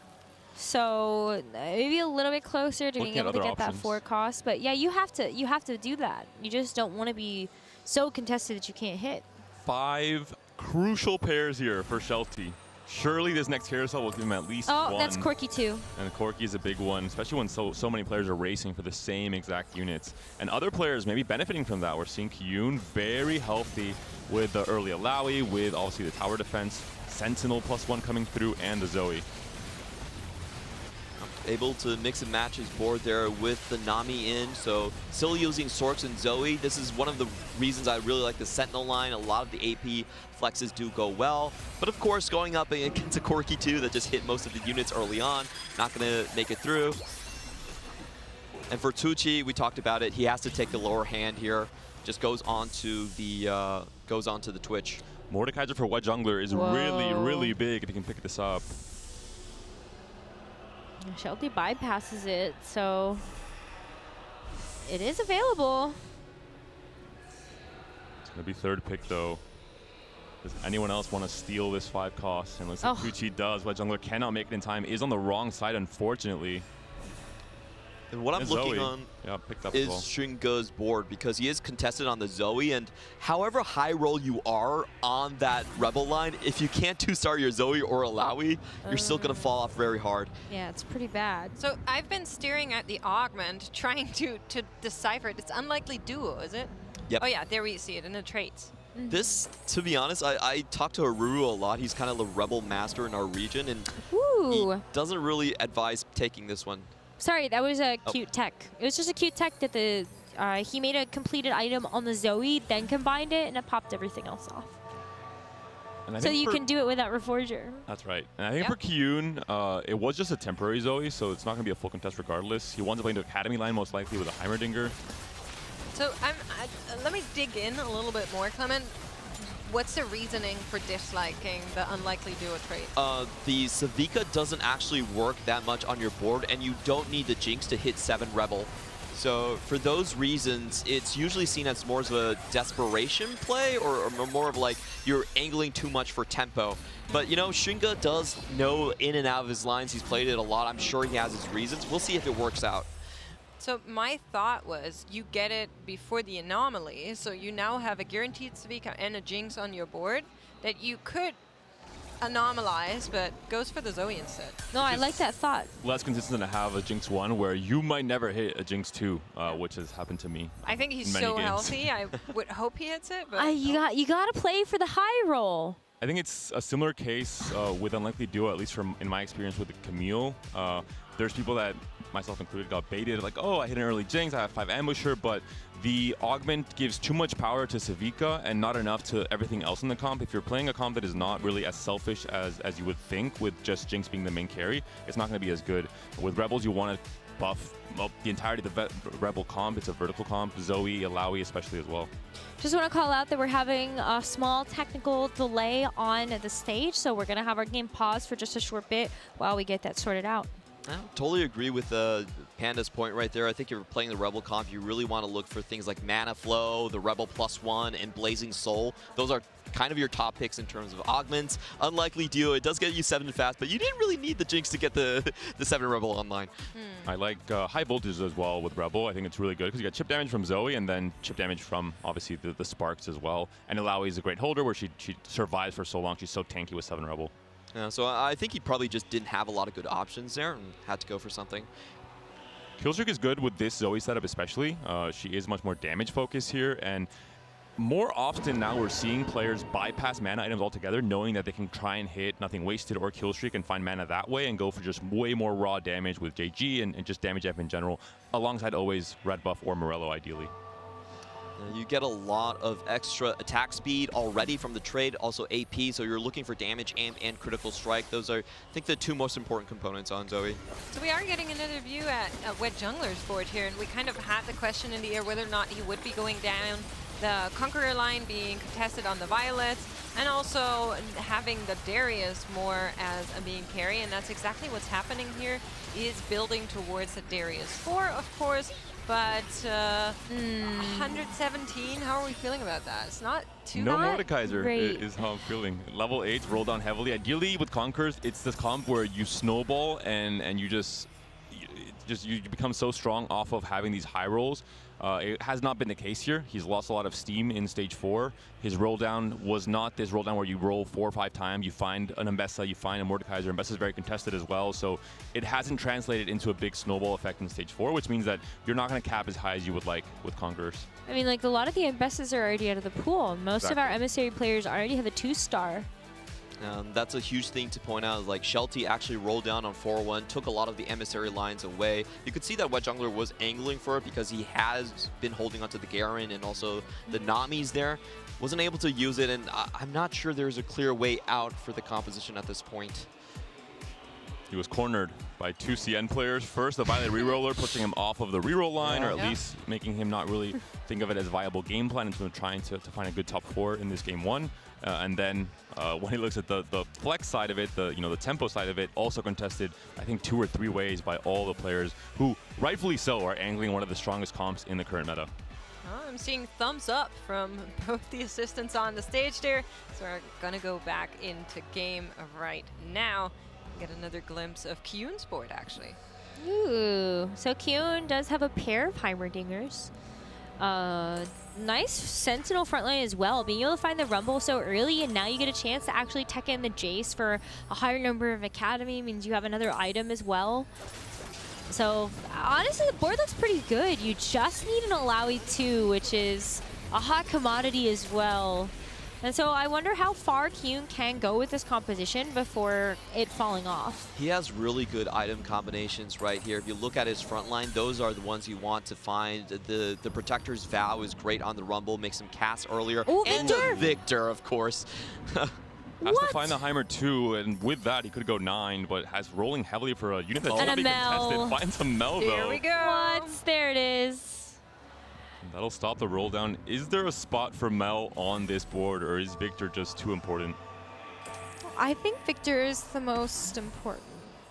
So maybe a little bit closer to being Looking at able to other get that options. 4 cost. But yeah, you have to do that. You just don't want to be so contested that you can't hit. 5 crucial pairs here for Shelty. Surely this next carousel will give him at least Oh, one. that's Corki too. And Corki is a big one, especially when so many players are racing for the same exact units. And other players may be benefiting from that. We're seeing Kyun very healthy with the early Alawi, with obviously the tower defense, Sentinel +1 coming through, and the Zoe. Able to mix and match his board there with the Nami in, so still using Sorks and Zoe. This is one of the reasons I really like the Sentinel line. A lot of the AP flexes do go well, but of course going up against a Corki 2 that just hit most of the units early on, not gonna make it through. And for Tucci, we talked about it, he has to take the lower hand here, just goes on to the Twitch. Mordekaiser for Wet Jungler is really big if he can pick this up. Shelty bypasses it, so it is available. It's going to be 3rd pick, though. Does anyone else want to steal this 5 cost? And looks like Tucci does. Wet Jungler cannot make it in time. Is on the wrong side, unfortunately. And what I'm looking Zoe. on picked up as is well. Stringa's board, because he is contested on the Zoe, and however high roll you are on that Rebel line, if you can't 2-star your Zoe or Alawi, you're still going to fall off very hard. Yeah, it's pretty bad. So I've been staring at the augment, trying to decipher it. It's unlikely duo, is it? Yep. Oh yeah, there we see it in the traits. This, to be honest, I talk to Aruru a lot. He's kind of the Rebel master in our region, and he doesn't really advise taking this one. Sorry, that was a cute tech. It was just a cute tech that he made a completed item on the Zoe, then combined it, and it popped everything else off. So you can do it without Reforger. That's right. And I think for Kyun, it was just a temporary Zoe, so it's not going to be a full contest regardless. He wants to play into Academy line most likely with a Heimerdinger. So let me dig in a little bit more, Clement. What's the reasoning for disliking the unlikely duo trait? The Savika doesn't actually work that much on your board, and you don't need the Jinx to hit 7 Rebel. So for those reasons, it's usually seen as more of a desperation play or more of like you're angling too much for tempo. But, you know, Shinga does know in and out of his lines. He's played it a lot. I'm sure he has his reasons. We'll see if it works out. So my thought was you get it before the anomaly, so you now have a guaranteed Savika and a Jinx on your board that you could anomalize, but goes for the Zoe instead. No, I like that thought. Less consistent to have a Jinx 1 where you might never hit a Jinx 2, which has happened to me. I think he's many so games. healthy. I would hope he hits it, but You got to play for the high roll. I think it's a similar case with Unlikely Duo, at least from in my experience with Camille. There's people that, myself included, got baited, like, oh, I hit an early Jinx, I have 5 Ambusher, but the augment gives too much power to Savika and not enough to everything else in the comp. If you're playing a comp that is not really as selfish as you would think, with just Jinx being the main carry, it's not going to be as good. With Rebels, you want to buff the entirety of the Rebel comp. It's a vertical comp, Zoe, Alawi especially as well. Just want to call out that we're having a small technical delay on the stage, so we're going to have our game pause for just a short bit while we get that sorted out. I totally agree with Panda's point right there. I think if you're playing the Rebel comp, you really want to look for things like Mana Flow, the Rebel +1, and Blazing Soul. Those are kind of your top picks in terms of augments. Unlikely Duo, it does get you 7 fast, but you didn't really need the Jinx to get the 7 Rebel online. I like high voltage as well with Rebel. I think it's really good because you got chip damage from Zoe and then chip damage from, obviously, the Sparks as well. And Alawi is a great holder where she survives for so long. She's so tanky with 7 Rebel. Yeah, so I think he probably just didn't have a lot of good options there and had to go for something. Killstreak is good with this Zoe setup especially. She is much more damage focused here, and more often now we're seeing players bypass mana items altogether, knowing that they can try and hit Nothing Wasted or Killstreak and find mana that way and go for just way more raw damage with JG and just damage F in general, alongside always Red Buff or Morello ideally. You get a lot of extra attack speed already from the trade, also AP, so you're looking for damage and critical strike. Those are, I think, the 2 most important components on Zoe. So we are getting another view at Wet Jungler's board here, and we kind of had the question in the air whether or not he would be going down the Conqueror line being contested on the Violets, and also having the Darius more as a main carry, and that's exactly what's happening here, is building towards the Darius 4, of course, but 117, how are we feeling about that? It's not too No bad. Mordekaiser is how I'm feeling. Level 8, roll down heavily. Ideally with Conquerors, it's this comp where you snowball and you you become so strong off of having these high rolls. It has not been the case here. He's lost a lot of steam in stage 4. His roll down was not this roll down where you roll 4 or 5 times. You find an Mbessa, you find a Mordekaiser. Mbessa is very contested as well, so it hasn't translated into a big snowball effect in stage 4, which means that you're not going to cap as high as you would like with Conquerors. I mean, like, a lot of the Mbessas are already out of the pool. Most of our emissary players already have a 2-star. That's a huge thing to point out. Like, Shelty actually rolled down on 4-1, took a lot of the emissary lines away. You could see that Wet Jungler was angling for it because he has been holding onto the Garen and also the Nami's there. Wasn't able to use it, and I'm not sure there's a clear way out for the composition at this point. He was cornered by 2 CN players. First, the Violet reroller, pushing him off of the reroll line, or at least making him not really think of it as a viable game plan until trying to find a good top 4 in this game 1. And then when he looks at the flex side of it, the tempo side of it, also contested, I think, 2 or 3 ways by all the players who, rightfully so, are angling one of the strongest comps in the current meta. I'm seeing thumbs up from both the assistants on the stage there. So we're gonna go back into game right now. Get another glimpse of Kyun's board, actually. Ooh, so Kyun does have a pair of Heimerdingers. Nice Sentinel frontline as well, being able to find the Rumble so early, and now you get a chance to actually tech in the Jace for a higher number of Academy, means you have another item as well. So honestly, the board looks pretty good. You just need an Alawi 2, which is a hot commodity as well. And so I wonder how far Kyun can go with this composition before it falling off. He has really good item combinations right here. If you look at his front line, those are the ones you want to find. The Protector's Vow is great on the Rumble, makes him cast earlier. Ooh, and the Victor, of course. Has to find the Heimer 2, and with that, he could go 9, but has rolling heavily for a unit that's And not a being Mel. contested. Finds a Mel, though. Here we go. What? There it is. That'll stop the roll down. Is there a spot for Mel on this board, or is Victor just too important? I think Victor is the most important.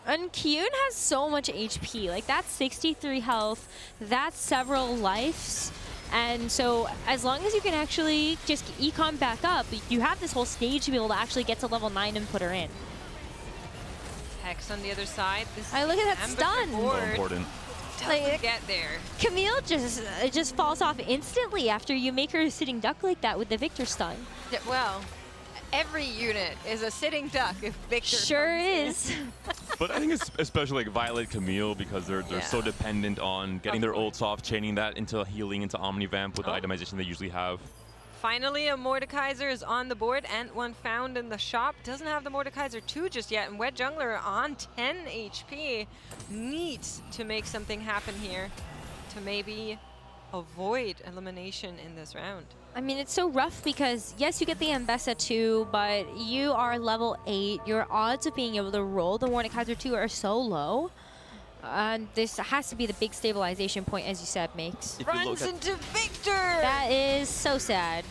And Kyun has so much HP. Like, that's 63 health. That's several lives. And so as long as you can actually just econ back up, you have this whole stage to be able to actually get to level 9 and put her in. Hex on the other side. This Look at that stun. So important. Doesn't get there. Camille just falls off instantly after you make her a sitting duck like that with the Victor stun. Well, every unit is a sitting duck if Victor sure is. But I think it's especially like Violet, Camille, because they're so dependent on getting their ults off, chaining that into healing, into Omnivamp with the itemization they usually have. Finally, a Mordekaiser is on the board, and one found in the shop. Doesn't have the Mordekaiser 2 just yet, and Wet Jungler on 10 HP. Needs to make something happen here to maybe avoid elimination in this round. I mean, it's so rough because, yes, you get the Ambessa 2, but you are level 8. Your odds of being able to roll the Mordekaiser 2 are so low. This has to be the big stabilization point, as you said, Makes. Runs into Victor! That is so sad.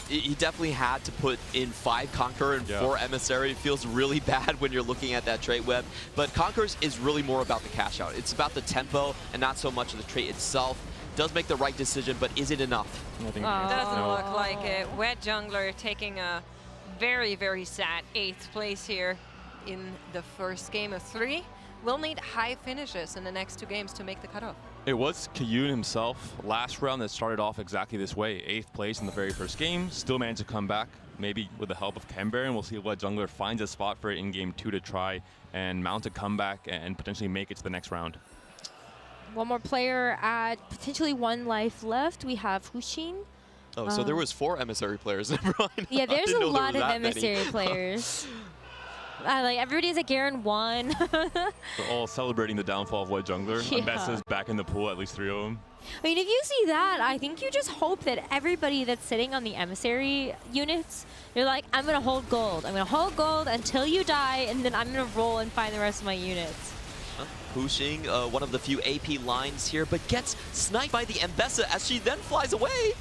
He definitely had to put in 5 Conqueror and 4 Emissary. It feels really bad when you're looking at that trait web. But Conquerors is really more about the cash out. It's about the tempo and not so much of the trait itself. Does make the right decision, but is it enough? Doesn't look like it. Wet Jungler taking a very, very sad 8th place here in the first game of 3. We'll need high finishes in the next 2 games to make the cutoff. It was Kyun himself last round that started off exactly this way. 8th place in the very first game, still managed to come back, maybe with the help of Camber, and we'll see what Jungler finds a spot for it in game 2 to try and mount a comeback and potentially make it to the next round. One more player at potentially 1 life left. We have Hushin. Oh, so there was 4 Emissary players. Never mind. Yeah, there's a lot of Emissary Emissary players. Like, everybody's at Garen 1. They're all celebrating the downfall of Wet Jungler. Yeah. Ambessa's back in the pool, at least 3 of them. I mean, if you see that, I think you just hope that everybody that's sitting on the Emissary units, you're like, I'm going to hold gold. I'm going to hold gold until you die, and then I'm going to roll and find the rest of my units. Pushing one of the few AP lines here, but gets sniped by the Ambessa as she then flies away.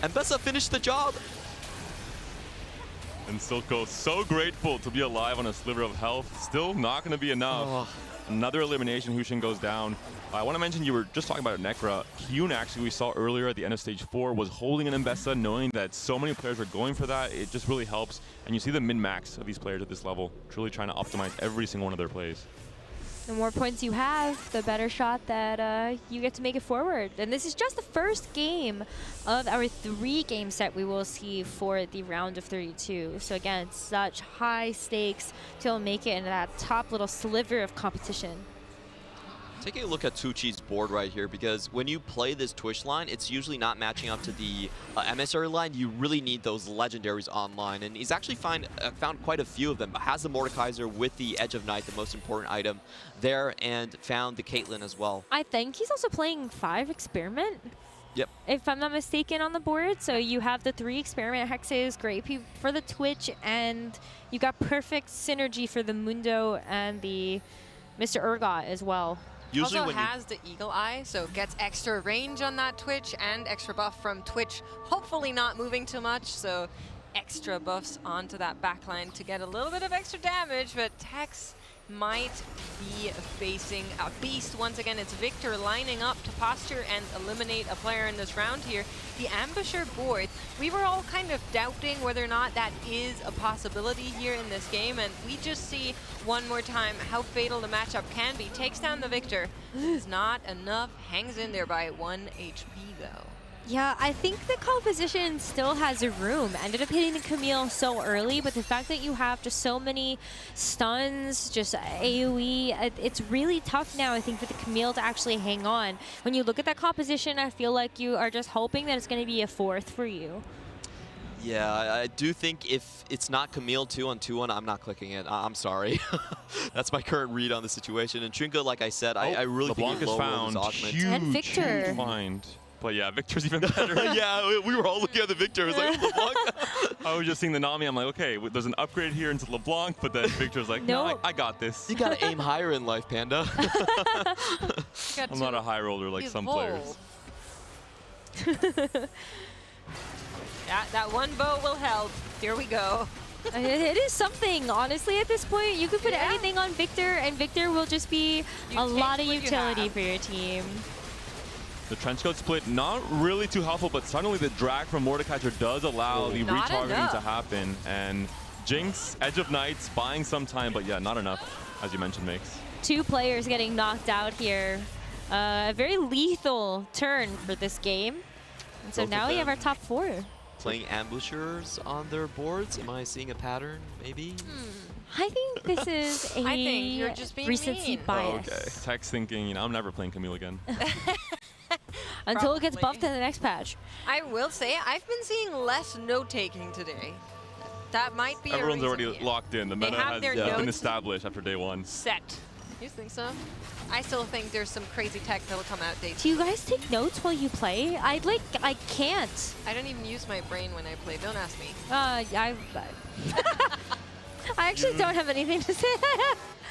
Ambessa finished the job. And Silco so grateful to be alive on a sliver of health. Still not going to be enough. Another elimination. Hushin goes down. I want to mention you were just talking about Necra. Kyun actually we saw earlier at the end of stage 4 was holding an Ambessa, knowing that so many players were going for that. It just really helps. And you see the min-max of these players at this level, truly trying to optimize every single one of their plays. The more points you have, the better shot that you get to make it forward. And this is just the first game of our 3-game set we will see for the round of 32. So again, such high stakes to make it into that top little sliver of competition. Taking a look at Tsuchi's board right here, because when you play this Twitch line, it's usually not matching up to the Emissary line. You really need those legendaries online, and he's actually found quite a few of them. But has the Mordekaiser with the Edge of Night, the most important item there, and found the Caitlyn as well. I think he's also playing 5 Experiment. Yep. If I'm not mistaken on the board. So you have the 3 Experiment Hexes, great for the Twitch, and you got perfect synergy for the Mundo and the Mr. Urgot as well. Usually also has the Eagle Eye, so gets extra range on that Twitch and extra buff from Twitch, hopefully not moving too much, so extra buffs onto that backline to get a little bit of extra damage, but Tex might be facing a beast once again. It's Victor lining up to posture and eliminate a player in this round here. The Ambusher board, we were all kind of doubting whether or not that is a possibility here in this game, and we just see one more time how fatal the matchup can be. Takes down the Victor. It's not enough, hangs in there by 1 HP though. Yeah, I think the composition still has a room. Ended up hitting the Camille so early, but the fact that you have just so many stuns, just AoE, it's really tough now, I think, for the Camille to actually hang on. When you look at that composition, I feel like you are just hoping that it's going to be a 4th for you. Yeah, I do think if it's not Camille 2 on 2-1, I'm not clicking it. I'm sorry. That's my current read on the situation. And Trinka, like I said, I really think LeBlanc is found. And Victor. Huge find. But yeah, Victor's even better. Yeah, we were all looking at the Victor. It was like, LeBlanc. I was just seeing the Nami. I'm like, okay, there's an upgrade here into LeBlanc, but then Victor's like, no, I got this. You gotta aim higher in life, Panda. I'm not a high roller like some players. That one bow will help. Here we go. It is something, honestly, at this point. You could put anything on Victor, and Victor will just be a lot of utility for your team. The trench coat split not really too helpful, but suddenly the drag from Mordekaiser does allow the retargeting to happen. And Jinx, Edge of Nights, buying some time, but yeah, not enough, as you mentioned, Makes. 2 players getting knocked out here. A very lethal turn for this game. And so Both now of we have our them top 4. Playing ambushers on their boards. Am I seeing a pattern, maybe? I think this is a I think you're just being recency mean. bias. Okay. Tech's thinking, you know, I'm never playing Camille again. Until it gets buffed in the next patch. I will say, I've been seeing less note-taking today. That might be Everyone's a already reason. locked in. The meta have has their been notes established after day 1. set. You think so? I still think there's some crazy tech that'll come out day 2. Do you guys take notes while you play? I can't. I don't even use my brain when I play. Don't ask me. I actually don't have anything to say.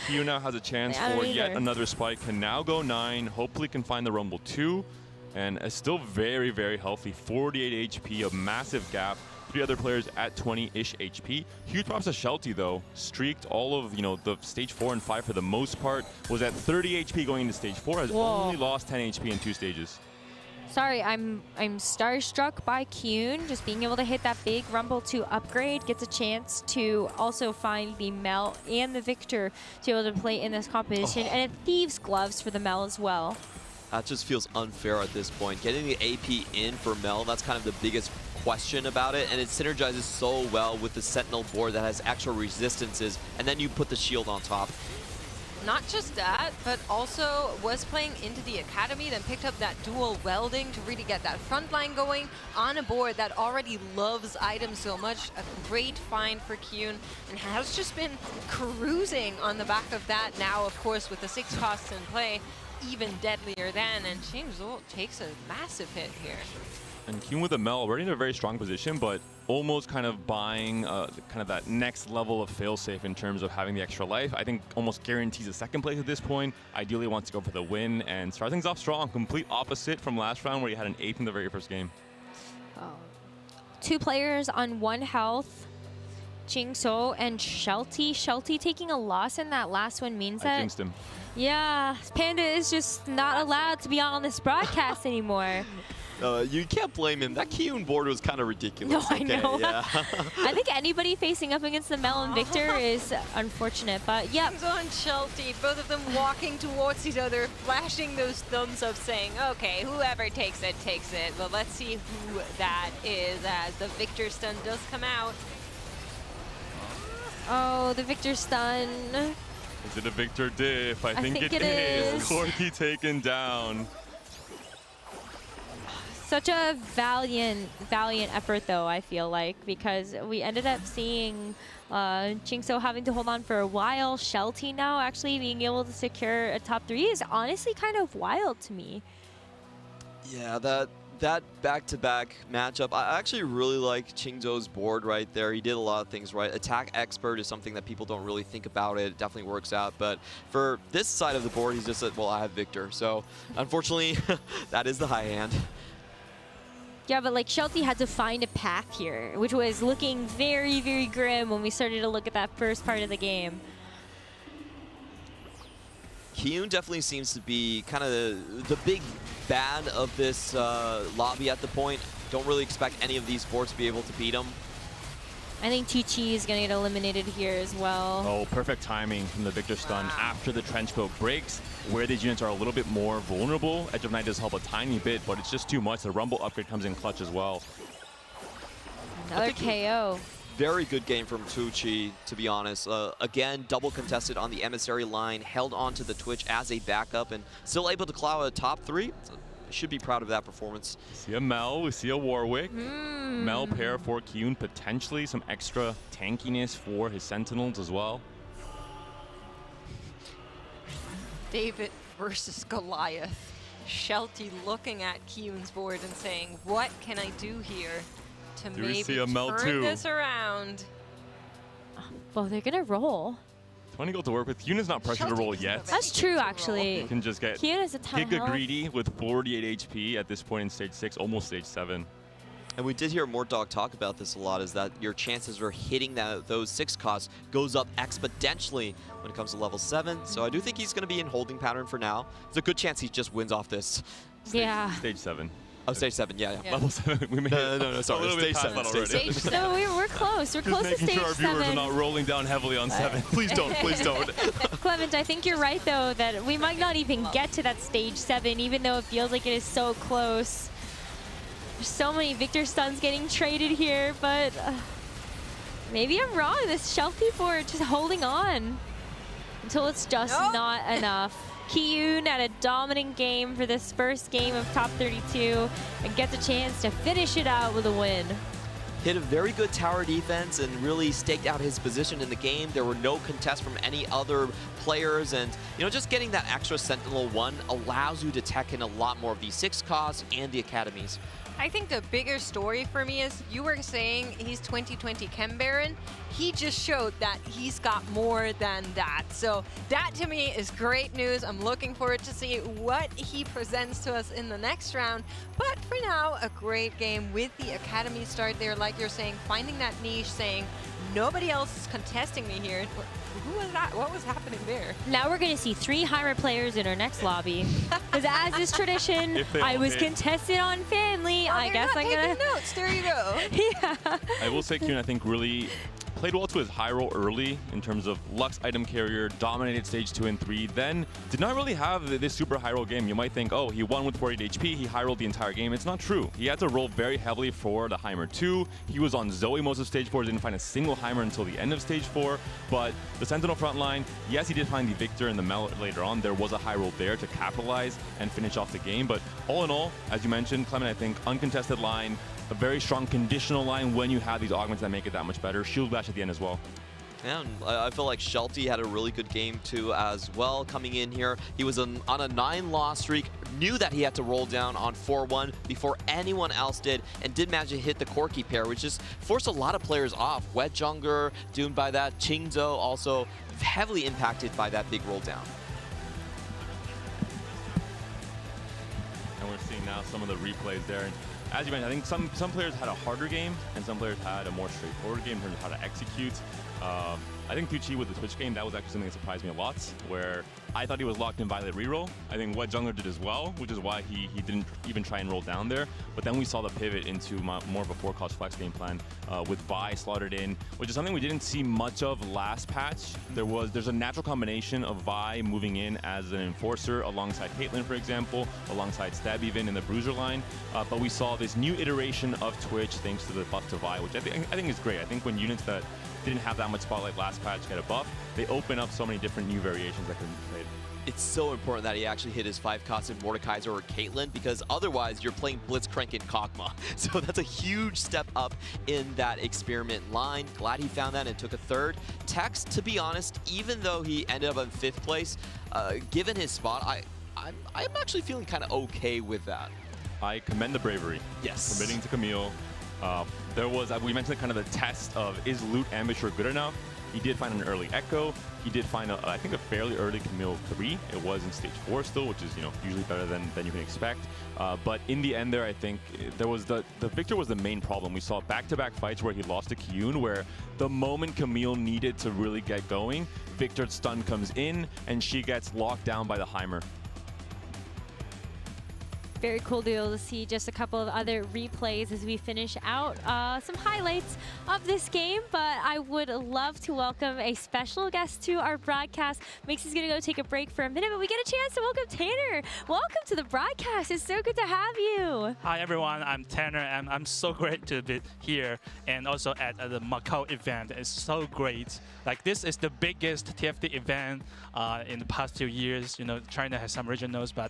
Q now has a chance I don't for yet either. another spike. Can now go 9. Hopefully can find the Rumble 2. And is still very, very healthy. 48 HP, a massive gap. 3 other players at 20-ish HP. Huge props to Shelty though. Streaked all of, you know, the stage 4 and 5 for the most part. Was at 30 HP going into stage 4. Has only lost 10 HP in 2 stages. Sorry, I'm starstruck by Kyun. Just being able to hit that big Rumble 2 upgrade gets a chance to also find the Mel and the Victor to be able to play in this competition. And a Thieves Gloves for the Mel as well. That just feels unfair at this point. Getting the AP in for Mel, that's kind of the biggest question about it, and it synergizes so well with the Sentinel board that has extra resistances, and then you put the shield on top. Not just that, but also was playing Into the Academy, then picked up that dual welding to really get that front line going on a board that already loves items so much. A great find for Kyun, and has just been cruising on the back of that. Now, of course, with the 6 costs in play, even deadlier then, and Chingzhou takes a massive hit here. And Kyun with the Mel already in a very strong position, but almost kind of buying kind of that next level of failsafe in terms of having the extra life. I think almost guarantees a 2nd place at this point. Ideally wants to go for the win and start things off strong. Complete opposite from last round where he had an 8th in the very first game. 2 players on 1 health. Jingso and Shelty. Shelty taking a loss in that last one means I that... jinxed him. Yeah, Panda is just not allowed to be on this broadcast anymore. You can't blame him. That Kyun board was kind of ridiculous. No, I know. Yeah. I think anybody facing up against the Mel and Victor is unfortunate, but yeah. Chingzhou and Shelty, both of them walking towards each other, flashing those thumbs up saying, okay, whoever takes it, takes it. But let's see who that is as the Victor stun does come out. Oh, the Victor stun. Is it a Victor diff? I think it is. Corky taken down. Such a valiant effort, though, I feel like, because we ended up seeing Jingso having to hold on for a while. Shelty now actually being able to secure a top 3 is honestly kind of wild to me. Yeah, that back-to-back matchup, I actually really like Chingzhou's board right there. He did a lot of things right. Attack expert is something that people don't really think about. It definitely works out. But for this side of the board, he's just said, well, I have Victor. So unfortunately, that is the high hand. Yeah, but like Shelty had to find a path here, which was looking very, very grim when we started to look at that first part of the game. Kyun definitely seems to be kind of the big bad of this lobby at the point. Don't really expect any of these boards to be able to beat him. I think Chi-Chi is going to get eliminated here as well. Oh, perfect timing from the Victor stun after the trench coat breaks, where these units are a little bit more vulnerable. Edge of Night does help a tiny bit, but it's just too much. The Rumble upgrade comes in clutch as well. Another KO. Very good game from Tucci, to be honest. Again, double contested on the emissary line, held onto the Twitch as a backup, and still able to claw a top 3. So should be proud of that performance. See a Mel, we see a Warwick. Mel pair for Kyun, potentially some extra tankiness for his Sentinels as well. David versus Goliath. Shelty looking at Kyun's board and saying, what can I do here to Do we maybe see a Mel turn too? this around? Well, they're going to roll. 20 gold to work with. Kyun is not pressured to roll yet. That's true, actually. You can just get Kyun is a ton of Giga health. greedy with 48 HP at this point in stage 6, almost stage 7. And we did hear Mortdog talk about this a lot, is that your chances of hitting those 6 costs goes up exponentially when it comes to level 7. So I do think he's going to be in holding pattern for now. There's a good chance he just wins off this. Stage 7. Oh, stage 7, yeah. Level 7. We made no, sorry. Stage 7. Stage 7. We're close. We're close to stage 7. Just making sure our viewers are not rolling down heavily on 7. Please don't. Please don't. Clement, I think you're right, though, that we might not even get to that stage 7, even though it feels like it is so close. There's so many Victor stuns getting traded here, but maybe I'm wrong. This Shelf people are just holding on until it's just not enough. Ki-yoon had a dominant game for this first game of top 32 and gets a chance to finish it out with a win. Hit a very good tower defense and really staked out his position in the game. There were no contests from any other players, and just getting that extra Sentinel 1 allows you to tech in a lot more of the 6 costs and the academies. I think the bigger story for me is you were saying he's 2020 Chem Baron. He just showed that he's got more than that. So that to me is great news. I'm looking forward to see what he presents to us in the next round. But for now, a great game with the Academy start there. Like you're saying, finding that niche, saying nobody else is contesting me here. Who was that? What was happening there? Now we're going to see 3 Heimer players in our next lobby. Because as is tradition, I was contested on Family. I guess I'm going to... notes. There you go. Yeah. I will say Kyun, I think, really played well to his high roll early in terms of Lux item carrier, dominated stage 2 and 3, then did not really have this super high roll game. You might think, oh, he won with 48 HP, he high rolled the entire game. It's not true. He had to roll very heavily for the Heimer 2. He was on Zoe most of stage 4, didn't find a single Heimer until the end of stage 4. But the Sentinel front line, yes, he did find the Victor in the Mel later on. There was a high roll there to capitalize and finish off the game. But all in all, as you mentioned, Clement, I think uncontested line, a very strong conditional line when you have these augments that make it that much better. Shield Bash at the end as well. Yeah, I feel like Shelty had a really good game too as well coming in here. He was on a 9-loss streak, knew that he had to roll down on 4-1 before anyone else did, and did manage to hit the Corky pair, which just forced a lot of players off. Wet Jungler doomed by that. Qingzhou also heavily impacted by that big roll down. And we're seeing now some of the replays there. And as you mentioned, I think some players had a harder game and some players had a more straightforward game in terms of how to execute. I think Tucci with the Twitch game, that was actually something that surprised me a lot, where I thought he was locked in Violet reroll. I think Wet Jungler did as well, which is why he didn't even try and roll down there. But then we saw the pivot into more of a 4-cost flex game plan with Vi slotted in, which is something we didn't see much of last patch. There's a natural combination of Vi moving in as an enforcer alongside Caitlyn, for example, alongside Stab even in the Bruiser line. But we saw this new iteration of Twitch thanks to the buff to Vi, which I think is great. I think when units that didn't have that much spotlight last patch get a buff, they open up so many different new variations that can be played. It's so important that he actually hit his 5 cost in Mordekaiser or Caitlyn, because otherwise you're playing Blitzcrank and Kog'Maw. So that's a huge step up in that experiment line. Glad he found that and took a 3rd. Tex, to be honest, even though he ended up in 5th place, given his spot, I'm actually feeling kind of okay with that. I commend the bravery. Yes. Committing to Camille. There was, we mentioned kind of the test of, is Loot Ambusher good enough? He did find an early Echo. He did find, I think, a fairly early Camille 3. It was in stage 4 still, which is, usually better than you can expect. But in the end there, I think there was the Victor was the main problem. We saw back-to-back fights where he lost to Ki-yoon, where the moment Camille needed to really get going, Victor's stun comes in, and she gets locked down by the Heimer. Very cool to be able to see just a couple of other replays as we finish out some highlights of this game. But I would love to welcome a special guest to our broadcast. Mixie's going to go take a break for a minute, but we get a chance to welcome Tanner. Welcome to the broadcast. It's so good to have you. Hi, everyone. I'm Tanner, and I'm so great to be here and also at the Macau event. It's so great. Like, this is the biggest TFT event in the past 2 years. China has some regionals, but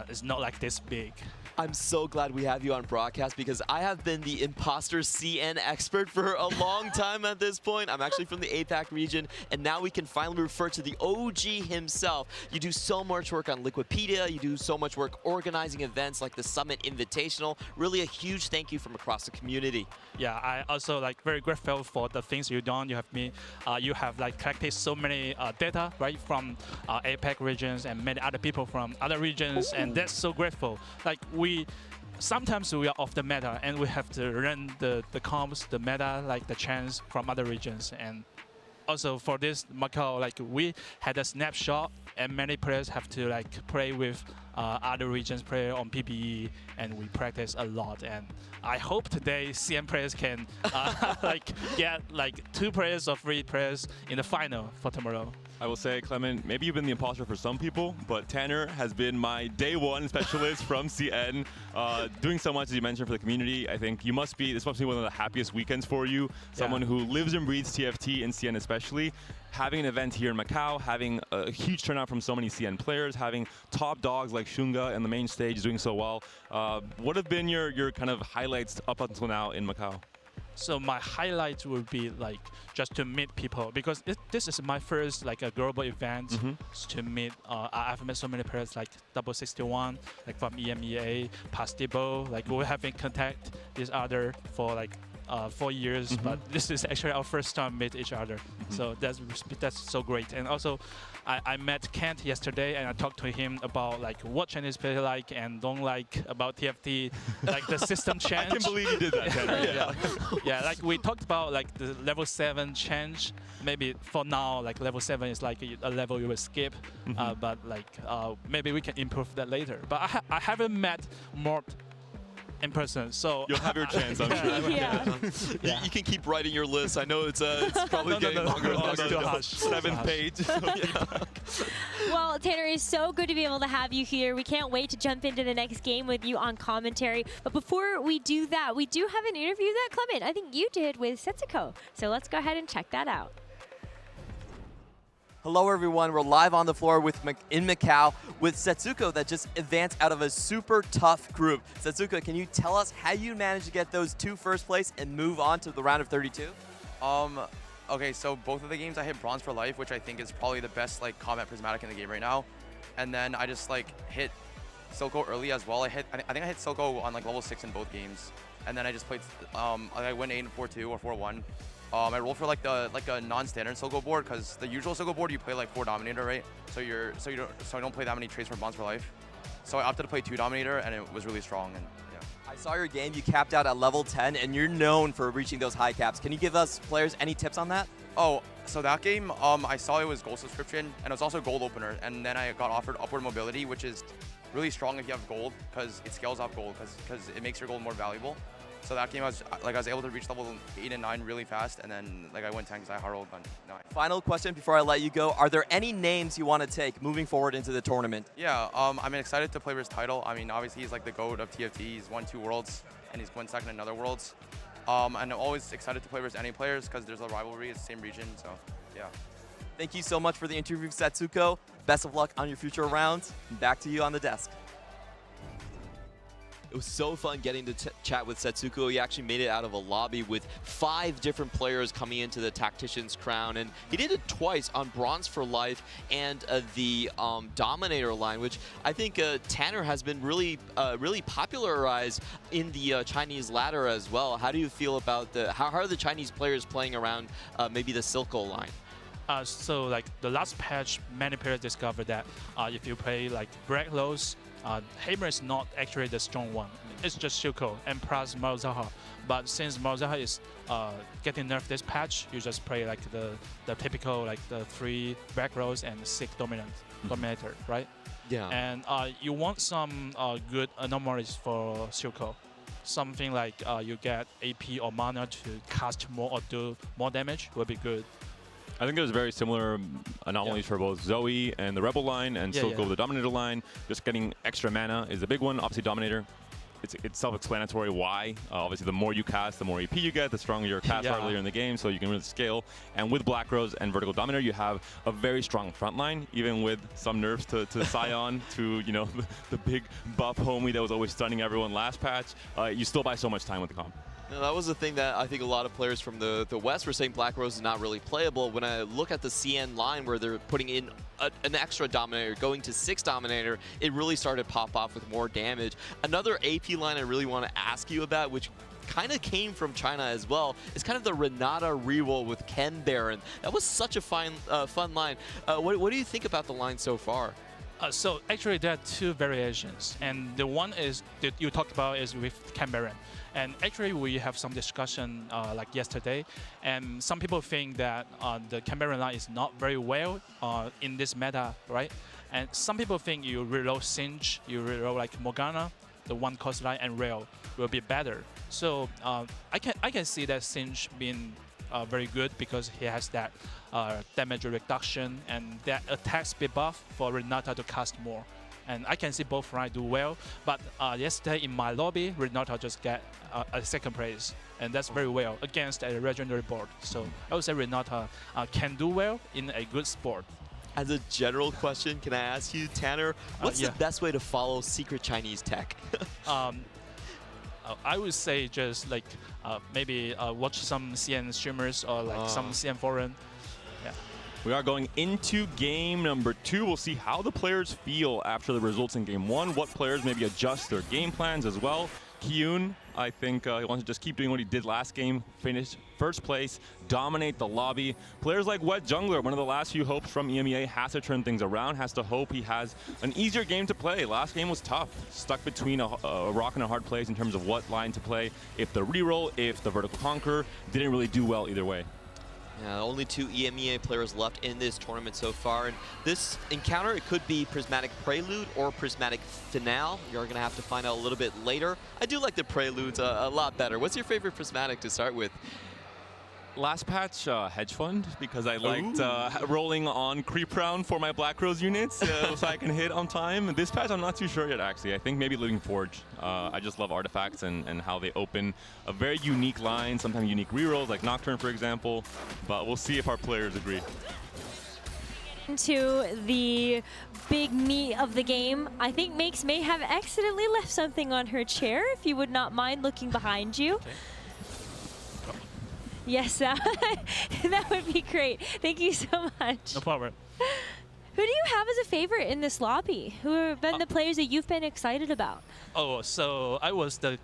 it's not like this big. I'm so glad we have you on broadcast, because I have been the imposter CN expert for a long time at this point. I'm actually from the APAC region, and now we can finally refer to the OG himself. You do so much work on Liquipedia. You do so much work organizing events like the Summit Invitational. Really a huge thank you from across the community. Yeah, I also very grateful for the things you've done. You have collected so many data right from APAC regions and many other people from other regions, and that's so grateful. sometimes we are off the meta and we have to learn the comps, the meta, like the chants from other regions. And also for this Macau, like we had a snapshot, and many players have to like play with other regions player on PPE, and we practice a lot. And I hope today CN players can like get like 2 players or 3 players in the final for tomorrow. I will say, Clement, maybe you've been the imposter for some people, but Tanner has been my day 1 specialist from CN, doing so much, as you mentioned, for the community. I think this must be one of the happiest weekends for you. Someone who lives and breathes TFT in CN especially. Having an event here in Macau, having a huge turnout from so many CN players, having top dogs like Shunga and the main stage doing so well. What have been your kind of highlights up until now in Macau? So my highlight would be like just to meet people, because this is my first like a global event to meet. I've met so many players like 61, like from EMEA, Pastibo. Like we have been contact each other for like 4 years, but this is actually our first time meet each other. So that's so great. And also, I met Kent yesterday, and I talked to him about like what Chinese play like and don't like about TFT, like the system change. I can believe you did that, Tanner. Yeah, like we talked about like the level 7 change. Maybe for now, like level 7 is like a level you will skip, but like maybe we can improve that later. But I haven't met Mort in person, so you'll have your chance, I'm sure. You can keep writing your list. I know it's probably getting longer and longer. 7th page. Well, Tanner, it's so good to be able to have you here. We can't wait to jump into the next game with you on commentary. But before we do that, we do have an interview that, Clement, I think you did with Setsuko. So let's go ahead and check that out. Hello everyone, we're live on the floor in Macau with Setsuko that just advanced out of a super tough group. Setsuko, can you tell us how you managed to get those 2 first place and move on to the round of 32? Okay, so both of the games I hit bronze for life, which I think is probably the best like combat prismatic in the game right now. And then I just like hit Silco early as well. I think I hit Silco on like level 6 in both games. And then I just played I went 8 and 4-2 or 4-1. I rolled for like a non-standard Silco board, because the usual Silco board you play like 4 Dominator, right? So I don't play that many traits for bronze for life. So I opted to play 2 Dominator, and it was really strong. And yeah. I saw your game. You capped out at level 10, and you're known for reaching those high caps. Can you give us players any tips on that? Oh, so that game, I saw it was gold subscription, and it was also gold opener. And then I got offered upward mobility, which is really strong if you have gold, because it scales off gold, because it makes your gold more valuable. So that game, I was able to reach level 8 and 9 really fast, and then like I went 10 because I hard rolled on 9. Final question before I let you go. Are there any names you want to take moving forward into the tournament? Yeah, I'm excited to play for his title. I mean, obviously he's like the GOAT of TFT. He's won 2 Worlds, and he's won 2nd in other Worlds. And I'm always excited to play versus any players because there's a rivalry. It's the same region, so yeah. Thank you so much for the interview, Setsuko. Best of luck on your future rounds. Back to you on the desk. It was so fun getting to chat with Setsuko. He actually made it out of a lobby with 5 different players coming into the Tactician's Crown, and he did it twice on Bronze for Life and the Dominator line, which I think Tanner has been really popularized in the Chinese ladder as well. How do you feel about how are the Chinese players playing around maybe the Silco line? So like the last patch, many players discovered that if you play like Break Lows, Hammer is not actually the strong one. It's just Silco and plus Maruzaha. But since Maruzaha is getting nerfed this patch, you just play like the typical like the 3 back rows and 6 Dominator, right? Yeah. And you want some good anomalies for Silco. Something like you get AP or mana to cast more or do more damage would be good. I think there's very similar anomalies for both Zoe and the Rebel line and Silco the Dominator line. Just getting extra mana is a big one. Obviously, Dominator, it's self-explanatory why. Obviously, the more you cast, the more AP you get, the stronger your cast earlier in the game, so you can really scale. And with Black Rose and Vertical Dominator, you have a very strong front line, even with some nerfs to Scion, to the big buff homie that was always stunning everyone last patch. You still buy so much time with the comp. No, that was the thing that I think a lot of players from the West were saying Black Rose is not really playable. When I look at the CN line where they're putting in an extra Dominator, going to 6 Dominator, it really started to pop off with more damage. Another AP line I really want to ask you about, which kind of came from China as well, is kind of the Renata reroll with Ken Baron. That was such a fun line. What do you think about the line so far? So actually there are two variations, and the one is that you talked about is with Canberra. And actually we have some discussion like yesterday, and some people think that the Canberra line is not very well in this meta, right? And some people think you reroll Singe, you reroll like Morgana, the one cost line, and Rail will be better. So I can see that Singe being very good because he has that damage reduction and that attack speed buff for Renata to cast more. And I can see both line do well, but yesterday in my lobby, Renata just get a second place, and that's very well against a legendary board. So I would say Renata can do well in a good sport. As a general question, can I ask you, Tanner, what's the best way to follow secret Chinese tech? I would say just like maybe watch some CN streamers or like some CN forum. Yeah. We are going into game number 2. We'll see how the players feel after the results in game 1, what players maybe adjust their game plans as well. Kyun, I think he wants to just keep doing what he did last game, finish first place, dominate the lobby. Players like Wet Jungler, one of the last few hopes from EMEA, has to turn things around, has to hope he has an easier game to play. Last game was tough, stuck between a rock and a hard place in terms of what line to play. If the reroll, if the vertical conquer, didn't really do well either way. Yeah, only 2 EMEA players left in this tournament so far. And this encounter, it could be Prismatic Prelude or Prismatic Finale. You're going to have to find out a little bit later. I do like the Preludes a lot better. What's your favorite Prismatic to start with? Last patch, Hedge Fund, because I liked rolling on creep round for my Black Rose units so I can hit on time. This patch, I'm not too sure yet, actually. I think maybe Living Forge. I just love artifacts and how they open a very unique line, sometimes unique rerolls, like Nocturne, for example. But we'll see if our players agree. Into the big meat of the game, I think Makes may have accidentally left something on her chair, if you would not mind looking behind you. Okay. Yes, that would be great. Thank you so much. No problem. Who do you have as a favorite in this lobby? Who have been the players that you've been excited about? Oh, so I was the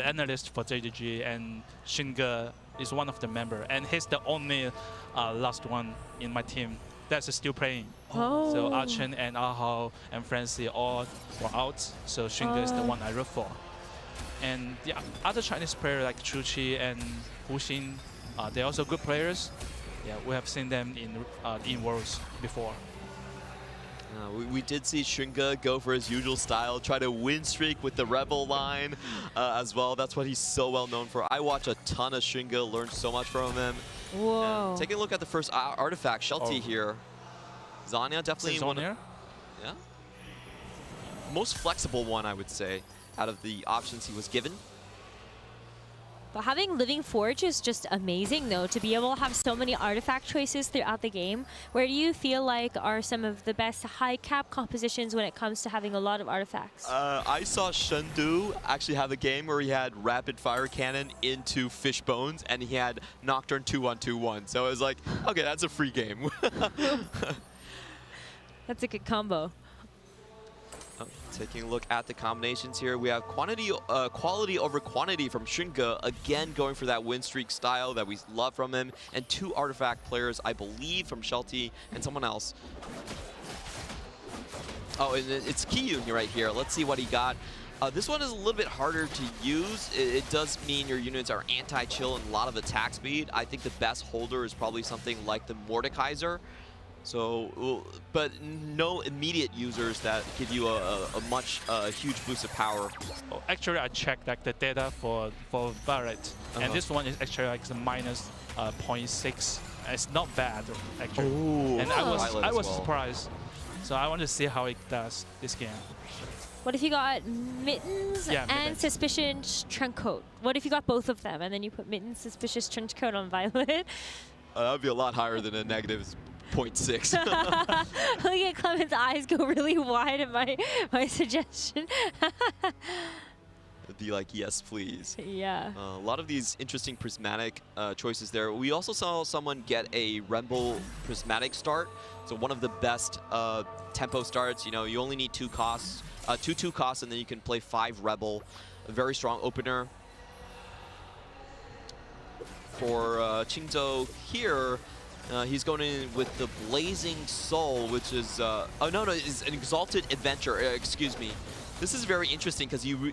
analyst for JDG, and Shinga is one of the member, and he's the only last one in my team that's still playing. Oh. So Archen and Ahao and Francie all were out, so Shinga is the one I root for. And the other Chinese players like Chu Qi and Hu Xin, they're also good players. Yeah, we have seen them in Worlds before. We did see Shinga go for his usual style, try to win streak with the Rebel line as well. That's what he's so well known for. I watch a ton of Shinga, learned so much from him. Whoa. Taking a look at the first artifact, Shelty here. Zanya definitely Zanya? Yeah. Most flexible one, I would say, out of the options he was given. But having Living Forge is just amazing, though, to be able to have so many artifact choices throughout the game. Where do you feel like are some of the best high cap compositions when it comes to having a lot of artifacts? I saw Shendu actually have a game where he had rapid fire cannon into Fishbones, and he had Nocturne 2-1-2-1. So I was like, okay, that's a free game. That's a good combo. Taking a look at the combinations here, we have quality over quantity from Shinga, again going for that win streak style that we love from him, and 2 artifact players, I believe, from Shelty and someone else. Oh, and it's Kyun right here. Let's see what he got. This one is a little bit harder to use. It does mean your units are anti-chill and a lot of attack speed. I think the best holder is probably something like the Mordekaiser. So, but no immediate users that give you a huge boost of power. Oh, actually, I checked like the data for Barret, and this one is actually like the minus 0.6. It's not bad actually. Ooh, and I was surprised. So I want to see how it does this game. What if you got Mittens and Mittens. Suspicious Trenchcoat? What if you got both of them and then you put Mittens, Suspicious Trenchcoat on Violet? That would be a lot higher than a negative 0.6. Look at Clement's eyes go really wide at my suggestion. It'd be like, yes, please. Yeah. A lot of these interesting prismatic choices there. We also saw someone get a Rebel prismatic start. So one of the best tempo starts. You know, you only need 2 costs, 2 costs, and then you can play 5 Rebel. A very strong opener. For Qingzhou here, He's going in with the Blazing Soul, which is, oh no, is an Exalted Adventure, excuse me. This is very interesting because you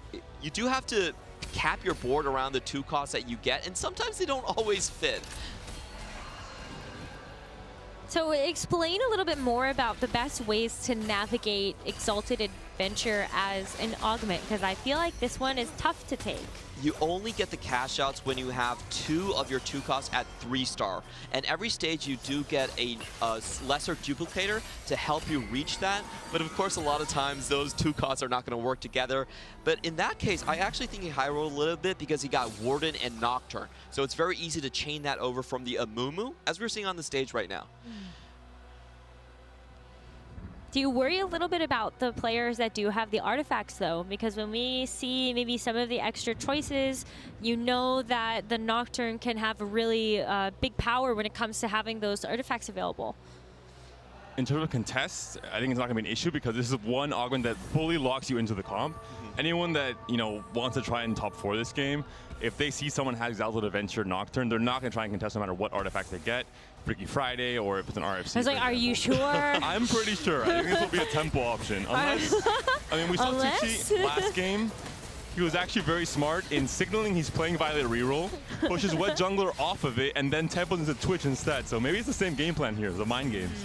do have to cap your board around the 2 costs that you get, and sometimes they don't always fit. So explain a little bit more about the best ways to navigate Exalted Adventure as an augment, because I feel like this one is tough to take. You only get the cash outs when you have 2 of your 2 costs at 3-star. And every stage you do get a lesser duplicator to help you reach that. But of course, a lot of times those 2 costs are not going to work together. But in that case, I actually think he high rolled a little bit because he got Warden and Nocturne. So it's very easy to chain that over from the Amumu, as we're seeing on the stage right now. Do you worry a little bit about the players that do have the artifacts, though? Because when we see maybe some of the extra choices, you know that the Nocturne can have a really big power when it comes to having those artifacts available. In terms of contests, I think it's not going to be an issue because this is one augment that fully locks you into the comp. Anyone that wants to try and top 4 this game, if they see someone has Exalted Adventure Nocturne, they're not going to try and contest no matter what artifacts they get. Freaky Friday, or if it's an RFC. I was like, are you sure? I'm pretty sure. I think this will be a tempo option. Unless, I mean, we saw Tucci last game. He was actually very smart in signaling he's playing Violet reroll, pushes Wet Jungler off of it, and then tempos into Twitch instead. So maybe it's the same game plan here, the mind games.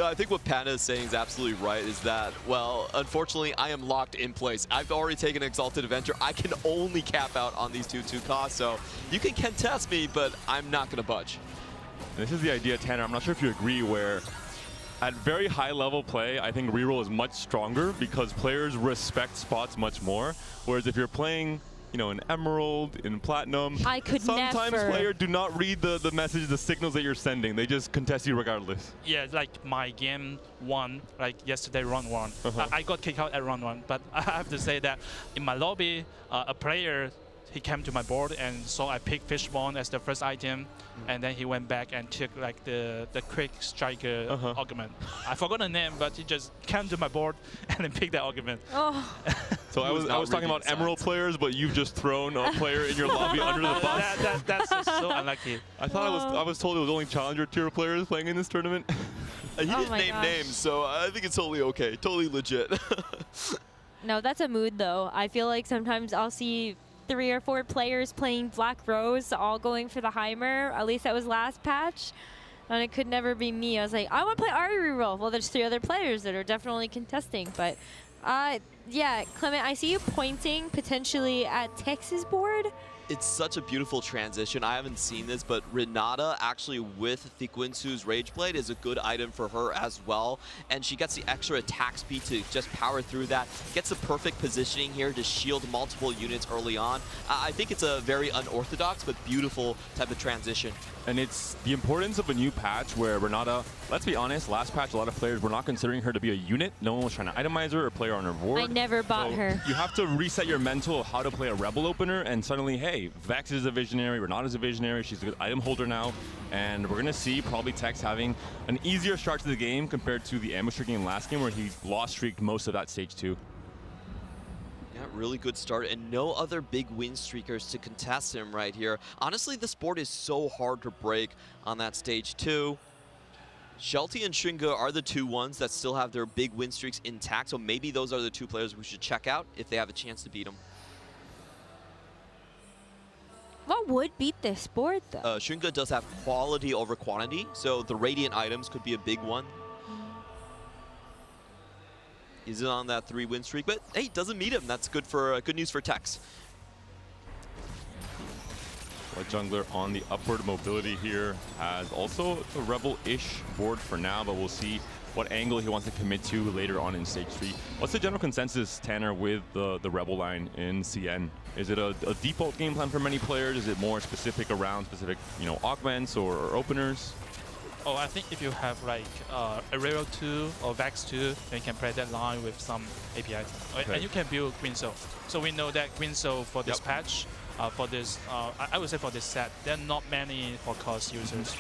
I think what Panda is saying is absolutely right, is that, well, unfortunately, I am locked in place. I've already taken Exalted Adventure. I can only cap out on these 2 costs, so you can contest me, but I'm not going to budge. And this is the idea, Tanner, I'm not sure if you agree, where at very high level play, I think reroll is much stronger because players respect spots much more. Whereas if you're playing, in Emerald, in Platinum, I could sometimes never. players do not read the message, the signals that you're sending. They just contest you regardless. Yeah, like my game 1, like yesterday, round 1. I got kicked out at round 1, but I have to say that in my lobby, a player, he came to my board and saw I picked Fishbone as the first item, and then he went back and took like the quick striker augment. I forgot the name, but he just came to my board and then picked that augment. Oh. So I was talking about Emerald players, but you've just thrown a player in your lobby under the bus. That's just so unlucky. I thought I was told it was only challenger tier players playing in this tournament. He didn't name names, so I think it's totally okay, totally legit. No, that's a mood, though. I feel like sometimes I'll see 3 or 4 players playing Black Rose, all going for the Heimer. At least that was last patch. And it could never be me. I was like, I want to play Ari reroll. Well, there's 3 other players that are definitely contesting. But yeah, Clement, I see you pointing potentially at Tex's board. It's such a beautiful transition. I haven't seen this, but Renata actually with the Guinsoo's Rage Blade is a good item for her as well. And she gets the extra attack speed to just power through that. Gets the perfect positioning here to shield multiple units early on. I think it's a very unorthodox but beautiful type of transition. And it's the importance of a new patch where Renata, let's be honest, last patch a lot of players were not considering her to be a unit. No one was trying to itemize her or play her on her board. I never bought her. You have to reset your mental of how to play a Rebel opener, and suddenly, hey, Vex is a visionary, Renata's a visionary, she's a good item holder now, and we're going to see probably Tex having an easier start to the game compared to the ambusher game last game where he lost streaked most of that stage 2. Yeah, really good start, and no other big win streakers to contest him right here. Honestly, this board is so hard to break on that stage 2. Shelty and Shringa are the 2 ones that still have their big win streaks intact, so maybe those are the 2 players we should check out if they have a chance to beat them. What would beat this board, though? Shringa does have quality over quantity, so the Radiant items could be a big one. Is it on that 3 win streak? But hey, doesn't meet him. That's good for good news for Tex. White Jungler on the upward mobility here has also a Rebel-ish board for now, but we'll see what angle he wants to commit to later on in stage 3. What's the general consensus, Tanner, with the Rebel line in CN? Is it a default game plan for many players? Is it more specific around specific, augments or openers? Oh, I think if you have like Aerial 2 or Vex 2, then you can play that line with some APIs. Okay. And you can build Guinsoo. So we know that Guinsoo for this patch, for this, I would say for this set, there are not many for-cost users.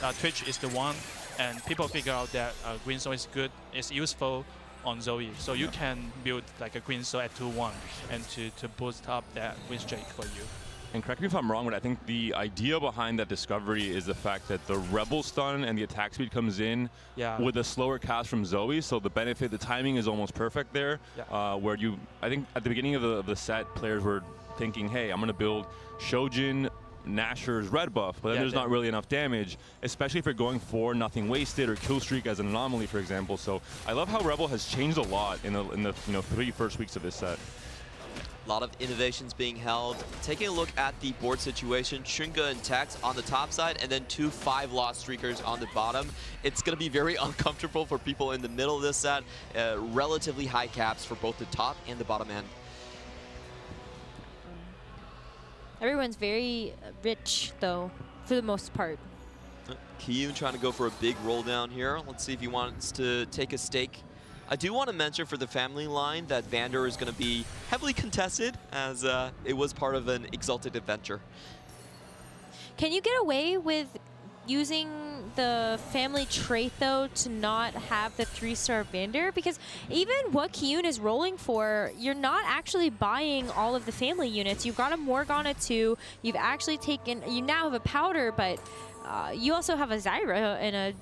But Twitch is the one, and people figure out that Guinsoo is good, it's useful on Zoe. So you can build like a Guinsoo at 2-1 and to boost up that win streak for you. And correct me if I'm wrong, but I think the idea behind that discovery is the fact that the Rebel stun and the attack speed comes in with a slower cast from Zoe, so the benefit, the timing is almost perfect there. Where I think at the beginning of the set, players were thinking, hey, I'm going to build Shojin, Nashor's red buff, but then there's not really enough damage, especially if you're going for nothing wasted or kill streak as an anomaly, for example. So I love how Rebel has changed a lot in the 3 first weeks of this set. A lot of innovations being held. Taking a look at the board situation, Shunga and Tex on the top side, and then 2 5-loss streakers on the bottom. It's going to be very uncomfortable for people in the middle of this set. Relatively high caps for both the top and the bottom end. Everyone's very rich, though, for the most part. Kiyun trying to go for a big roll down here. Let's see if he wants to take a stake. I do want to mention for the family line that Vander is going to be heavily contested, as it was part of an Exalted adventure. Can you get away with using the family trait, though, to not have the 3-star Vander? Because even what Kiyun is rolling for, you're not actually buying all of the family units. You've got a Morgana 2, you've actually taken, you now have a Powder, but you also have a Zyra and a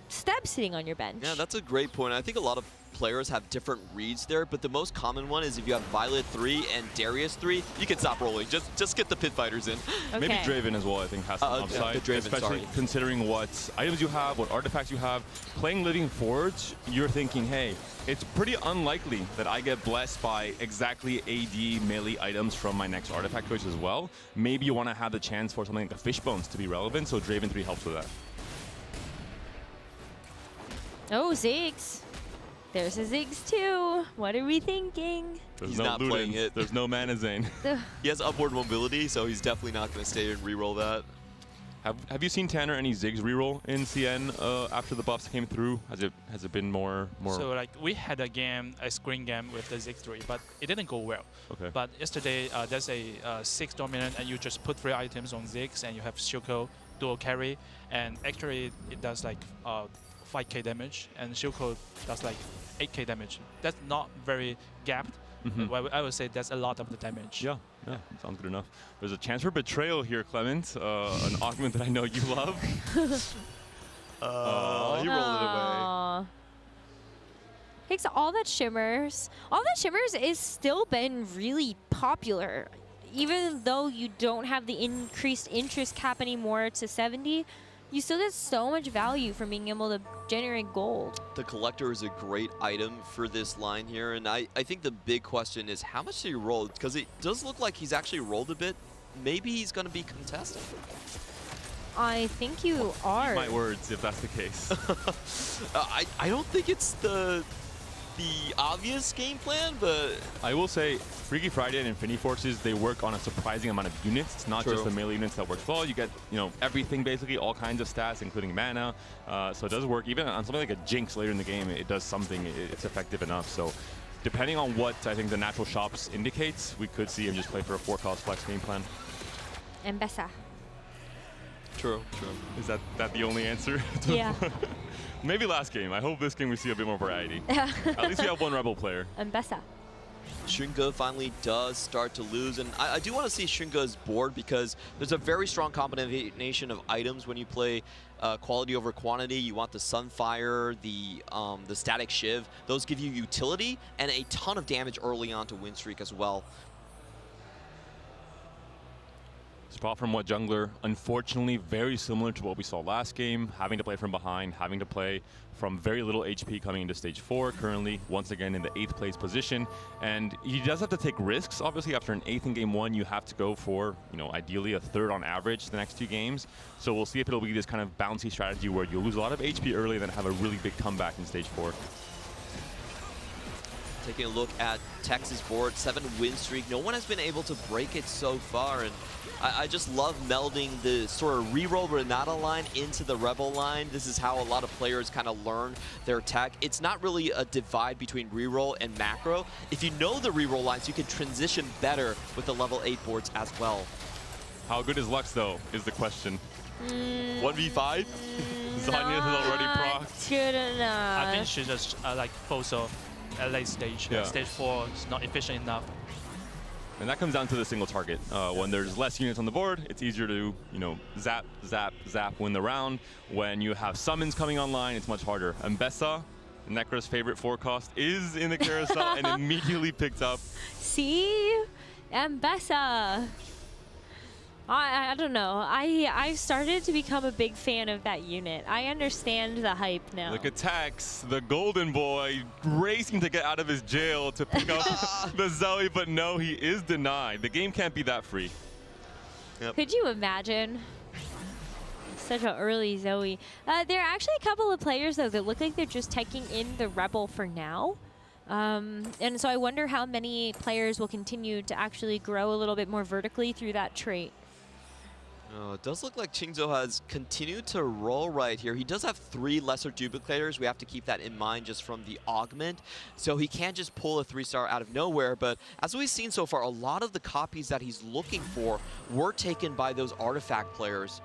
Steb sitting on your bench. Yeah, that's a great point. I think a lot of players have different reads there, but the most common one is if you have Violet 3 and Darius 3, you can stop rolling. Just get the pit fighters in. Okay. Maybe Draven as well, I think, has some upside. Draven, especially considering what items you have, what artifacts you have. Playing Living Forge, you're thinking, hey, it's pretty unlikely that I get blessed by exactly AD melee items from my next artifact choice as well. Maybe you want to have the chance for something like the Fishbones to be relevant, so Draven 3 helps with that. Oh, Ziggs. There's a Ziggs too. What are we thinking? He's not playing it. There's no mana Zane. He has upward mobility, so he's definitely not going to stay and reroll that. Have you seen Tanner any Ziggs reroll in CN after the buffs came through? Has it been more? So like we had a screen game with the Ziggs 3, but it didn't go well. Okay. But yesterday there's a 6 dominant, and you just put 3 items on Ziggs, and you have Shilko dual carry, and actually it does like 5k damage, and Shilko does like 8k damage. That's not very gapped. But I would say that's a lot of the damage. Yeah, sounds good enough. There's a chance for betrayal here, Clement. An argument that I know you love. He rolled it away. Takes all that shimmers. All that shimmers is still been really popular. Even though you don't have the increased interest cap anymore to 70, you still get so much value from being able to generate gold. The Collector is a great item for this line here, and I think the big question is how much did he roll? Because it does look like he's actually rolled a bit. Maybe he's going to be contested. I think you are. Eat my words, if that's the case. I don't think it's the obvious game plan, but I will say Freaky Friday and Infinity Forces, they work on a surprising amount of units. It's not just the melee units that works well. You get, everything basically, all kinds of stats, including mana. So it does work. Even on something like a Jinx later in the game, it does something. It's effective enough. So depending on what I think the natural shops indicates, we could see him just play for a 4-cost flex game plan. Mbessa. True. Is that the only answer? Yeah. Maybe last game. I hope this game we see a bit more variety. At least we have one Rebel player. Mbessa. Shunga finally does start to lose, and I do want to see Shunga's board because there's a very strong combination of items when you play quality over quantity. You want the Sunfire, the Static Shiv. Those give you utility and a ton of damage early on to win streak as well. Spot from what jungler, unfortunately very similar to what we saw last game, having to play from behind, having to play from very little HP coming into stage 4, currently once again in the 8th place position. And he does have to take risks. Obviously after an 8th in game 1, you have to go for, ideally a 3rd on average the next 2 games. So we'll see if it'll be this kind of bouncy strategy where you lose a lot of HP early and then have a really big comeback in stage 4. Taking a look at Texas board, 7 win streak. No one has been able to break it so far, and I just love melding the sort of reroll Renata line into the Rebel line. This is how a lot of players kind of learn their tech. It's not really a divide between reroll and macro. If you know the reroll lines, you can transition better with the level 8 boards as well. How good is Lux, though, is the question. 1v5? Zanya has already procced. Good enough. I think she's just like Foso at late stage. Yeah. Stage 4 is not efficient enough. And that comes down to the single target. When there's less units on the board, it's easier to, zap, zap, zap, win the round. When you have summons coming online, it's much harder. Mbessa, Necra's favorite 4-cost, is in the carousel and immediately picked up. See? Mbessa. I don't know. I've started to become a big fan of that unit. I understand the hype now. Look at Tex, the golden boy, racing to get out of his jail to pick up the Zoe, but no, he is denied. The game can't be that free. Yep. Could you imagine? Such an early Zoe. There are actually a couple of players, though, that look like they're just taking in the Rebel for now. And so I wonder how many players will continue to actually grow a little bit more vertically through that trait. It does look like Qingzhou has continued to roll right here. He does have 3 lesser duplicators. We have to keep that in mind just from the augment. So he can't just pull a 3-star out of nowhere. But as we've seen so far, a lot of the copies that he's looking for were taken by those artifact players.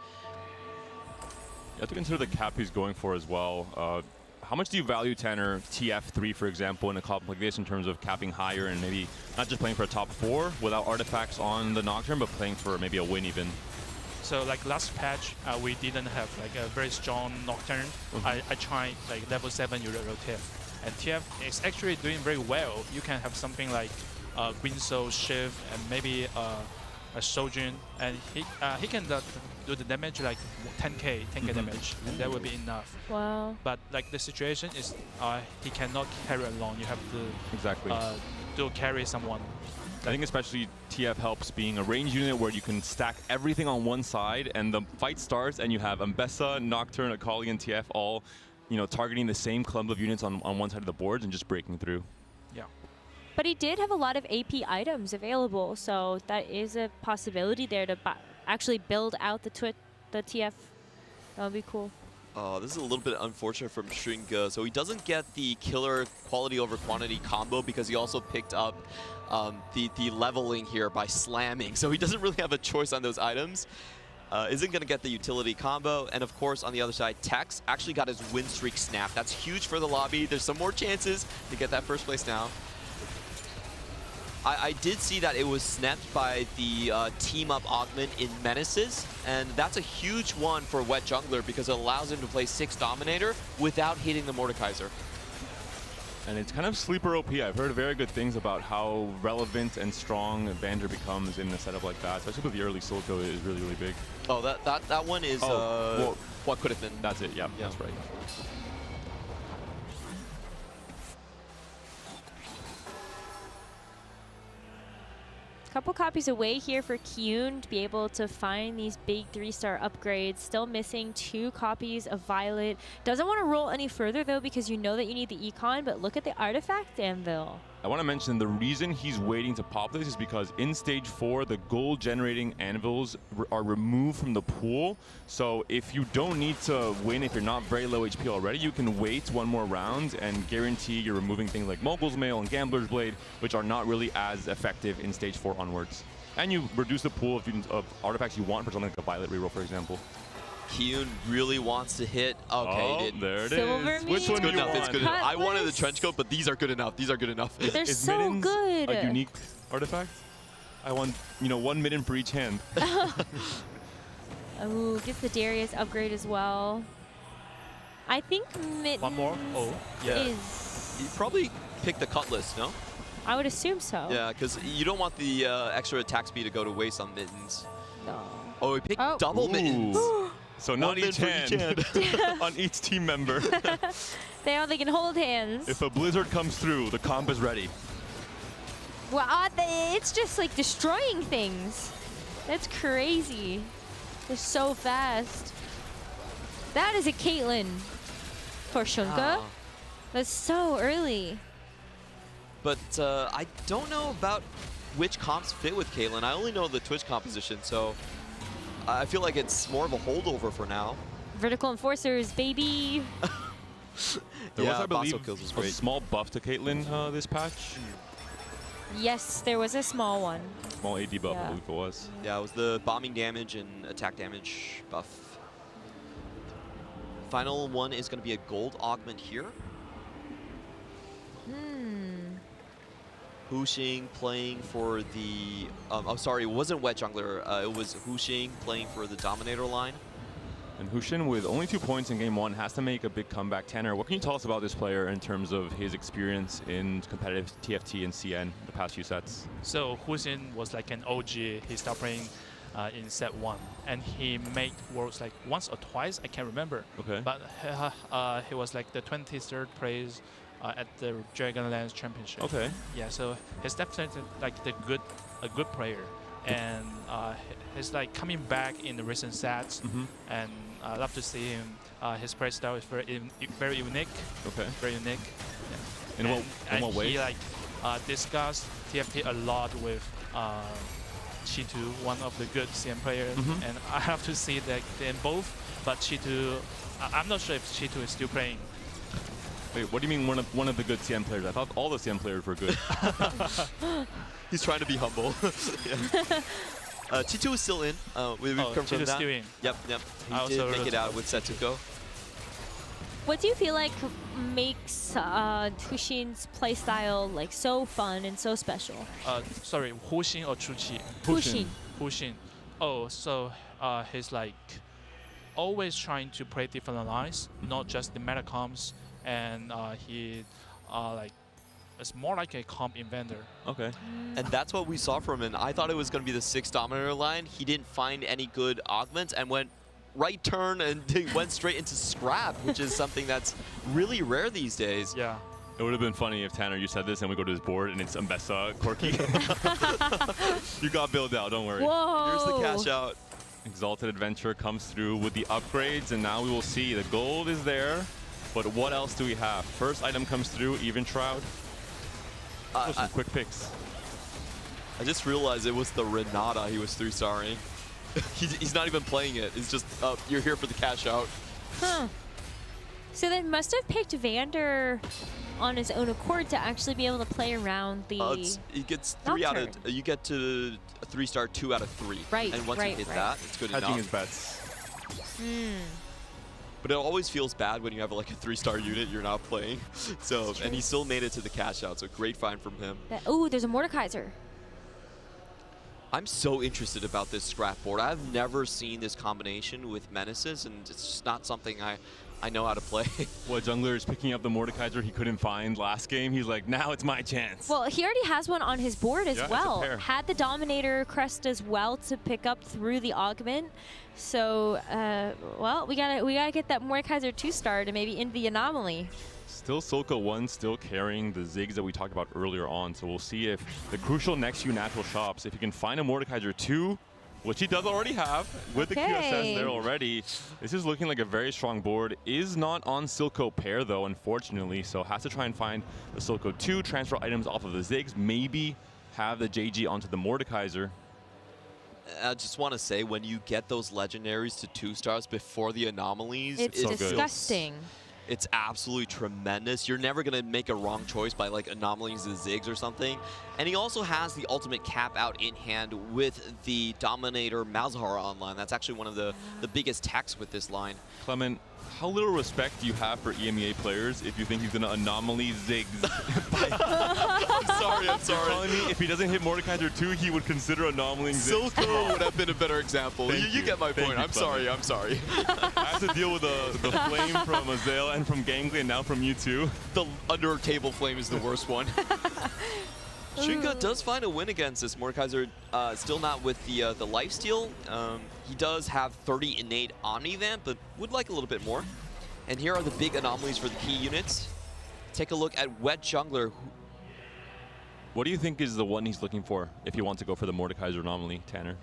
You have to consider the cap he's going for as well. How much do you value Tanner TF3, for example, in a comp like this in terms of capping higher and maybe not just playing for a top 4 without artifacts on the Nocturne, but playing for maybe a win even? So like last patch, we didn't have like a very strong Nocturne. I tried like level 7 Euro TF, and TF is actually doing very well. You can have something like Green Soul Shift and maybe a Sojourn, and he can do the damage like 10k damage, and that will be enough. Wow. But like the situation is, he cannot carry alone. You have to to carry someone. I think especially TF helps being a range unit where you can stack everything on one side and the fight starts and you have Mbessa, Nocturne, Akali, and TF all, targeting the same clump of units on one side of the boards and just breaking through. Yeah. But he did have a lot of AP items available, so that is a possibility there to actually build out the TF. That would be cool. This is a little bit unfortunate from Stringa. So he doesn't get the killer quality over quantity combo because he also picked up the leveling here by slamming. So he doesn't really have a choice on those items. Isn't going to get the utility combo. And of course, on the other side, Tex actually got his win streak snapped. That's huge for the lobby. There's some more chances to get that first place now. I did see that it was snapped by the team-up augment in Menaces, and that's a huge one for Wet Jungler because it allows him to play 6 Dominator without hitting the Mordekaiser. And it's kind of sleeper OP. I've heard very good things about how relevant and strong Vander becomes in a setup like that, especially with the early Silco is really, really big. Oh, that one is what could have been. That's it, yeah, that's right. Couple copies away here for Kyun to be able to find these big 3-star upgrades. Still missing 2 copies of Violet. Doesn't want to roll any further though because you know that you need the econ, but look at the artifact anvil. I want to mention the reason he's waiting to pop this is because in stage 4, the gold generating anvils are removed from the pool. So if you don't need to win, if you're not very low HP already, you can wait one more round and guarantee you're removing things like Mogul's Mail and Gambler's Blade, which are not really as effective in stage 4 onwards. And you reduce the pool of artifacts you want for something like a Violet reroll, for example. Kyun really wants to hit. Okay, there it is. Which one do you want? It's good enough. I wanted the trench coat, but these are good enough. These are good enough. They're is so mittens good. A unique artifact? I want, 1 midden for each hand. Oh, gets the Darius upgrade as well. I think mittens one more. Oh, yeah. Is. You probably pick the Cutlass, no? I would assume so. Yeah, because you don't want the extra attack speed to go to waste on mittens. No. Oh, he picked double mittens. So not each hand, on each team member. They only can hold hands. If a blizzard comes through, the comp is ready. Wow, it's just like destroying things. That's crazy. They're so fast. That is a Caitlyn for Shunka. That's so early. But I don't know about which comps fit with Caitlyn. I only know the Twitch composition, so I feel like it's more of a holdover for now. Vertical Enforcers, baby. There was, I believe, a small buff to Caitlyn this patch. Yes, there was a small one. Small AD buff, I believe it was. Yeah, it was the bombing damage and attack damage buff. Final one is going to be a gold augment here. Huxing playing for the, oh sorry, it wasn't Wet Jungler, it was Huxing playing for the Dominator line. And Huxing, with only 2 points in game 1, has to make a big comeback. Tanner, what can you tell us about this player in terms of his experience in competitive TFT and CN the past few sets? So Huxing was like an OG. He started playing in set 1, and he made worlds like once or twice. I can't remember. Okay. But he was like the 23rd place at the Dragonlance Championship. Okay. Yeah. So he's definitely like a good player, and he's like coming back in the recent sets, and I love to see him. His play style is very unique. Okay. Very unique. Yeah. In what way? He like discussed TFT a lot with Chitu, one of the good CM players, and I have to see that in both. But Chitu, I'm not sure if Chitu is still playing. Wait, what do you mean one of the good CM players? I thought all the CM players were good. He's trying to be humble. Chitu is still in. We've confirmed that. Still in. Yep. He did make it out with Setsuko. What do you feel like makes Huxing's playstyle like so fun and so special? Sorry, Huxing or Chuchi? Huxing. Huxing. Oh, so he's like always trying to play different lines, not just the meta comps, and he like it's more like a comp inventor. Okay. And that's what we saw from him. I thought it was going to be the 6 Dominator line. He didn't find any good augments and went right turn and went straight into scrap, which is something that's really rare these days. Yeah. It would have been funny if Tanner, you said this and we go to his board and it's Mbessa Corki. You got built out, don't worry. Whoa. Here's the cash out. Exalted Adventure comes through with the upgrades, and now we will see the gold is there. But what else do we have? First item comes through, Even Shroud. Some quick picks. I just realized it was the Renata he was 3-starring. He's not even playing it. It's just, you're here for the cash out. Huh. So they must have picked Vander on his own accord to actually be able to play around the. He gets 3 out of. You get to a 3-star 2 out of 3. Right. And once you hit that, it's good Hedging enough. his bets. But it always feels bad when you have like a 3-star unit you're not playing. So and he still made it to the cash out. So great find from him. Oh, there's a Mordekaiser. I'm so interested about this scrap board. I've never seen this combination with menaces, and it's just not something I know how to play. What, Jungler is picking up the Mordekaiser he couldn't find last game. He's like, now it's my chance. Well, he already has one on his board as well. It's a pair. Had the Dominator crest as well to pick up through the augment. So, well, we gotta get that Mordekaiser 2-star to maybe into the anomaly. Still Silco 1 still carrying the Ziggs that we talked about earlier on. So we'll see if the crucial next few natural shops, if he can find a Mordekaiser 2, which he does already have with the QSS there already. This is looking like a very strong board. Is not on Silco pair though, unfortunately. So has to try and find the Silco 2, transfer items off of the Ziggs, maybe have the JG onto the Mordekaiser. I just want to say, when you get those legendaries to 2-stars before the anomalies, It's so disgusting. It's absolutely tremendous. You're never going to make a wrong choice by like anomalies and Ziggs or something. And he also has the ultimate cap out in hand with the Dominator Malzahar online. That's actually one of the biggest techs with this line. Clement, how little respect do you have for EMEA players if you think he's going to anomaly Ziggs? I'm sorry. You're telling me if he doesn't hit Mordekaiser 2, he would consider anomalying Ziggs? Silco would have been a better example. You get my point. I'm sorry. I have to deal with the flame from Azael and from Gangly and now from you too. The under table flame is the worst one. Shinka does find a win against this. Mordekaiser still not with the lifesteal. He does have 30 innate Omnivamp, but would like a little bit more. And here are the big anomalies for the key units. Take a look at Wet Jungler. What do you think is the one he's looking for if you want to go for the Mordekaiser anomaly, Tanner?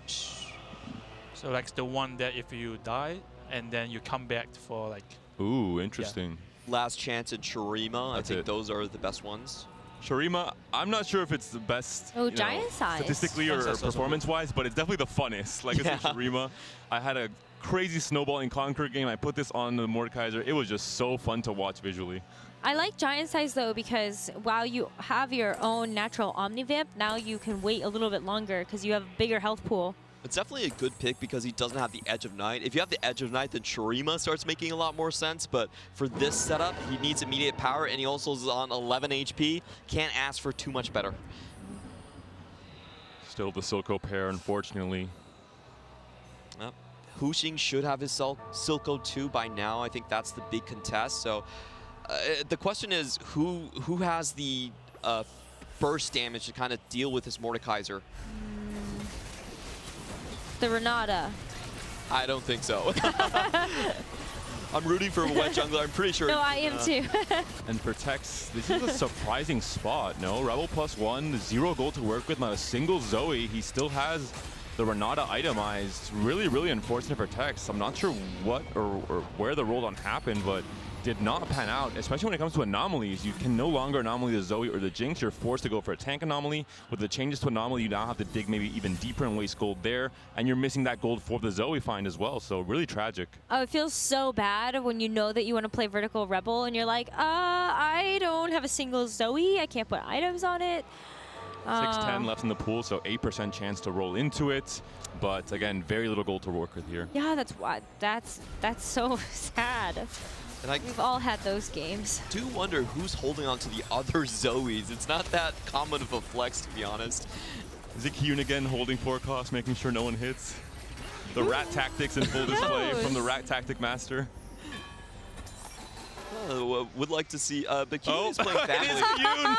So like the one that if you die and then you come back for like. Ooh, interesting. Yeah. Last Chance and Shurima. I think those are the best ones. Shurima, I'm not sure if it's the best giant size. statistically or performance-wise, but it's definitely the funnest. Like I said, Shurima, I had a crazy snowball in Conquer game. I put this on the Mordekaiser. It was just so fun to watch visually. I like giant size though because while you have your own natural Omnivamp, now you can wait a little bit longer because you have a bigger health pool. It's definitely a good pick because he doesn't have the Edge of Night. If you have the Edge of Night, then Shurima starts making a lot more sense. But for this setup, he needs immediate power, and he also is on 11 HP. Can't ask for too much better. Still the Silco pair, unfortunately. Yep. Huxing should have his Silco 2 by now. I think that's the big contest. So the question is, who has the burst damage to kind of deal with this Mordekaiser? The Renata. I don't think so. I'm rooting for a wet jungler. I'm pretty sure. No, I am too. And for Tex, this is a surprising spot. No, Rebel +1, 0 gold to work with, not a single Zoe. He still has the Renata itemized. Really, really unfortunate for Tex. I'm not sure what or where the roll-on happened, but did not pan out, especially when it comes to anomalies. You can no longer anomaly the Zoe or the Jinx. You're forced to go for a tank anomaly. With the changes to anomaly, you now have to dig maybe even deeper and waste gold there, and you're missing that gold for the Zoe find as well, so really tragic. Oh, it feels so bad when you know that you want to play Vertical Rebel and you're like, I don't have a single Zoe. I can't put items on it. 610 left in the pool, so 8% chance to roll into it. But again, very little gold to work with here. Yeah, that's what. That's so sad. And we've all had those games. Do wonder who's holding on to the other Zoes. It's not that common of a flex, to be honest. Is it Kyun again holding forecast, making sure no one hits? The rat tactics in full display from the rat tactic master. Would like to see, but Kyun is playing family. It is Kyun!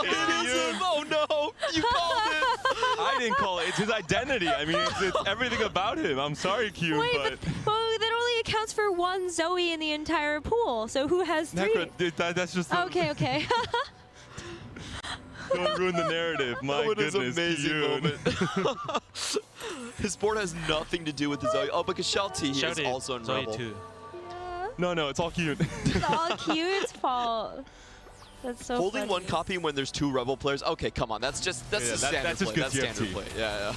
It is him! Oh no! You called it! I didn't call it. It's his identity. I mean, it's everything about him. I'm sorry, Kyun, Wait, but that only accounts for one Zoe in the entire pool. So who has 3? Necro, that's just okay. Don't ruin the narrative. My goodness, an amazing moment. His board has nothing to do with the Zoe. Oh, because Shelty is also in Zoe Rebel. too. No, it's all Kyun. It's all Kyun's fault. That's so Holding funny. one copy when there's 2 Rebel players. Okay, come on. That's just standard play. That's standard play. Yeah.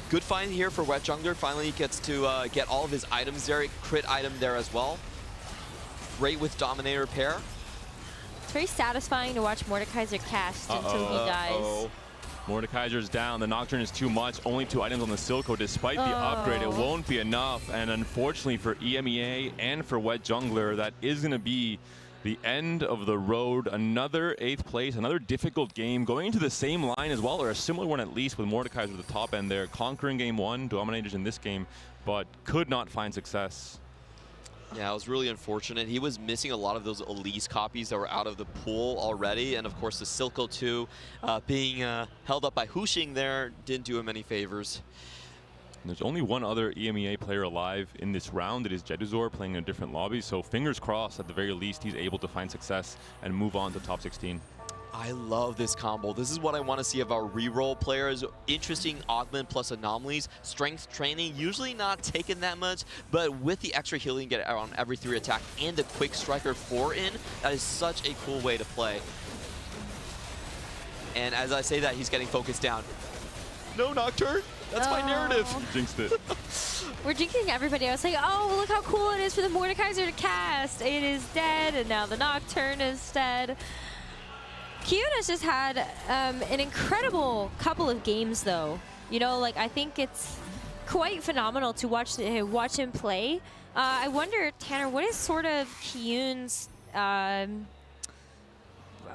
Good find here for Wet Jungler. Finally, he gets to get all of his items there. Crit item there as well. Great with Dominator pair. It's very satisfying to watch Mordekaiser cast until he dies. Mordekaiser's down. The Nocturne is too much. Only 2 items on the Silco. Despite the upgrade, it won't be enough. And unfortunately for EMEA and for Wet Jungler, that is going to be the end of the road. Another 8th place, another difficult game. Going into the same line as well, or a similar one at least, with Mordekaiser at the top end there. Conquering game 1, Dominators in this game, but could not find success. Yeah, it was really unfortunate. He was missing a lot of those Elise copies that were out of the pool already. And of course, the Silco 2 being held up by Huxing there didn't do him any favors. And there's only one other EMEA player alive in this round. It is Jeduzor playing in a different lobby. So fingers crossed, at the very least, he's able to find success and move on to top 16. I love this combo. This is what I want to see of our reroll players. Interesting augment plus anomalies. Strength training, usually not taken that much, but with the extra healing, get around every 3 attack and the quick striker 4 in, that is such a cool way to play. And as I say that, he's getting focused down. No, Nocturne! That's my narrative! Jinxed it. We're jinxing everybody. I was like, oh, look how cool it is for the Mordekaiser to cast. It is dead, and now the Nocturne is dead. Kyun has just had an incredible couple of games, though. You know, like, I think it's quite phenomenal to watch him play. I wonder, Tanner, what is sort of Kyun's...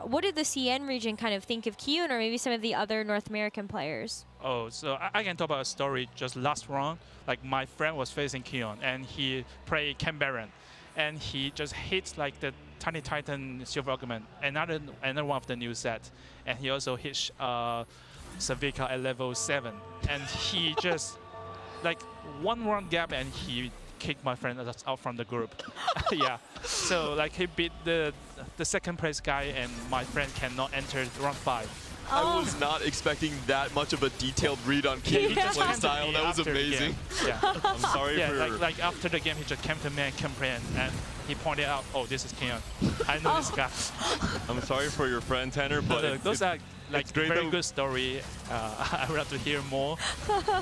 what did the CN region kind of think of Kyun, or maybe some of the other North American players? Oh, so I can talk about a story just last round. Like, my friend was facing Kyun, and he played Camp Baron, and he just hits like the Tiny Titan Silver Augment, another one of the new set, and he also hit Savika at level 7, and he just like 1 round gap, and he kicked my friend out from the group. Yeah, so like he beat the second place guy, and my friend cannot enter round 5. I was not expecting that much of a detailed read on Kyun's play style. That was amazing. Yeah, I'm sorry for... like after the game, he just came to me and complained, and he pointed out, oh, this is Kyun. I know this guy. I'm sorry for your friend, Tanner, but those are like very good story. I would have to hear more.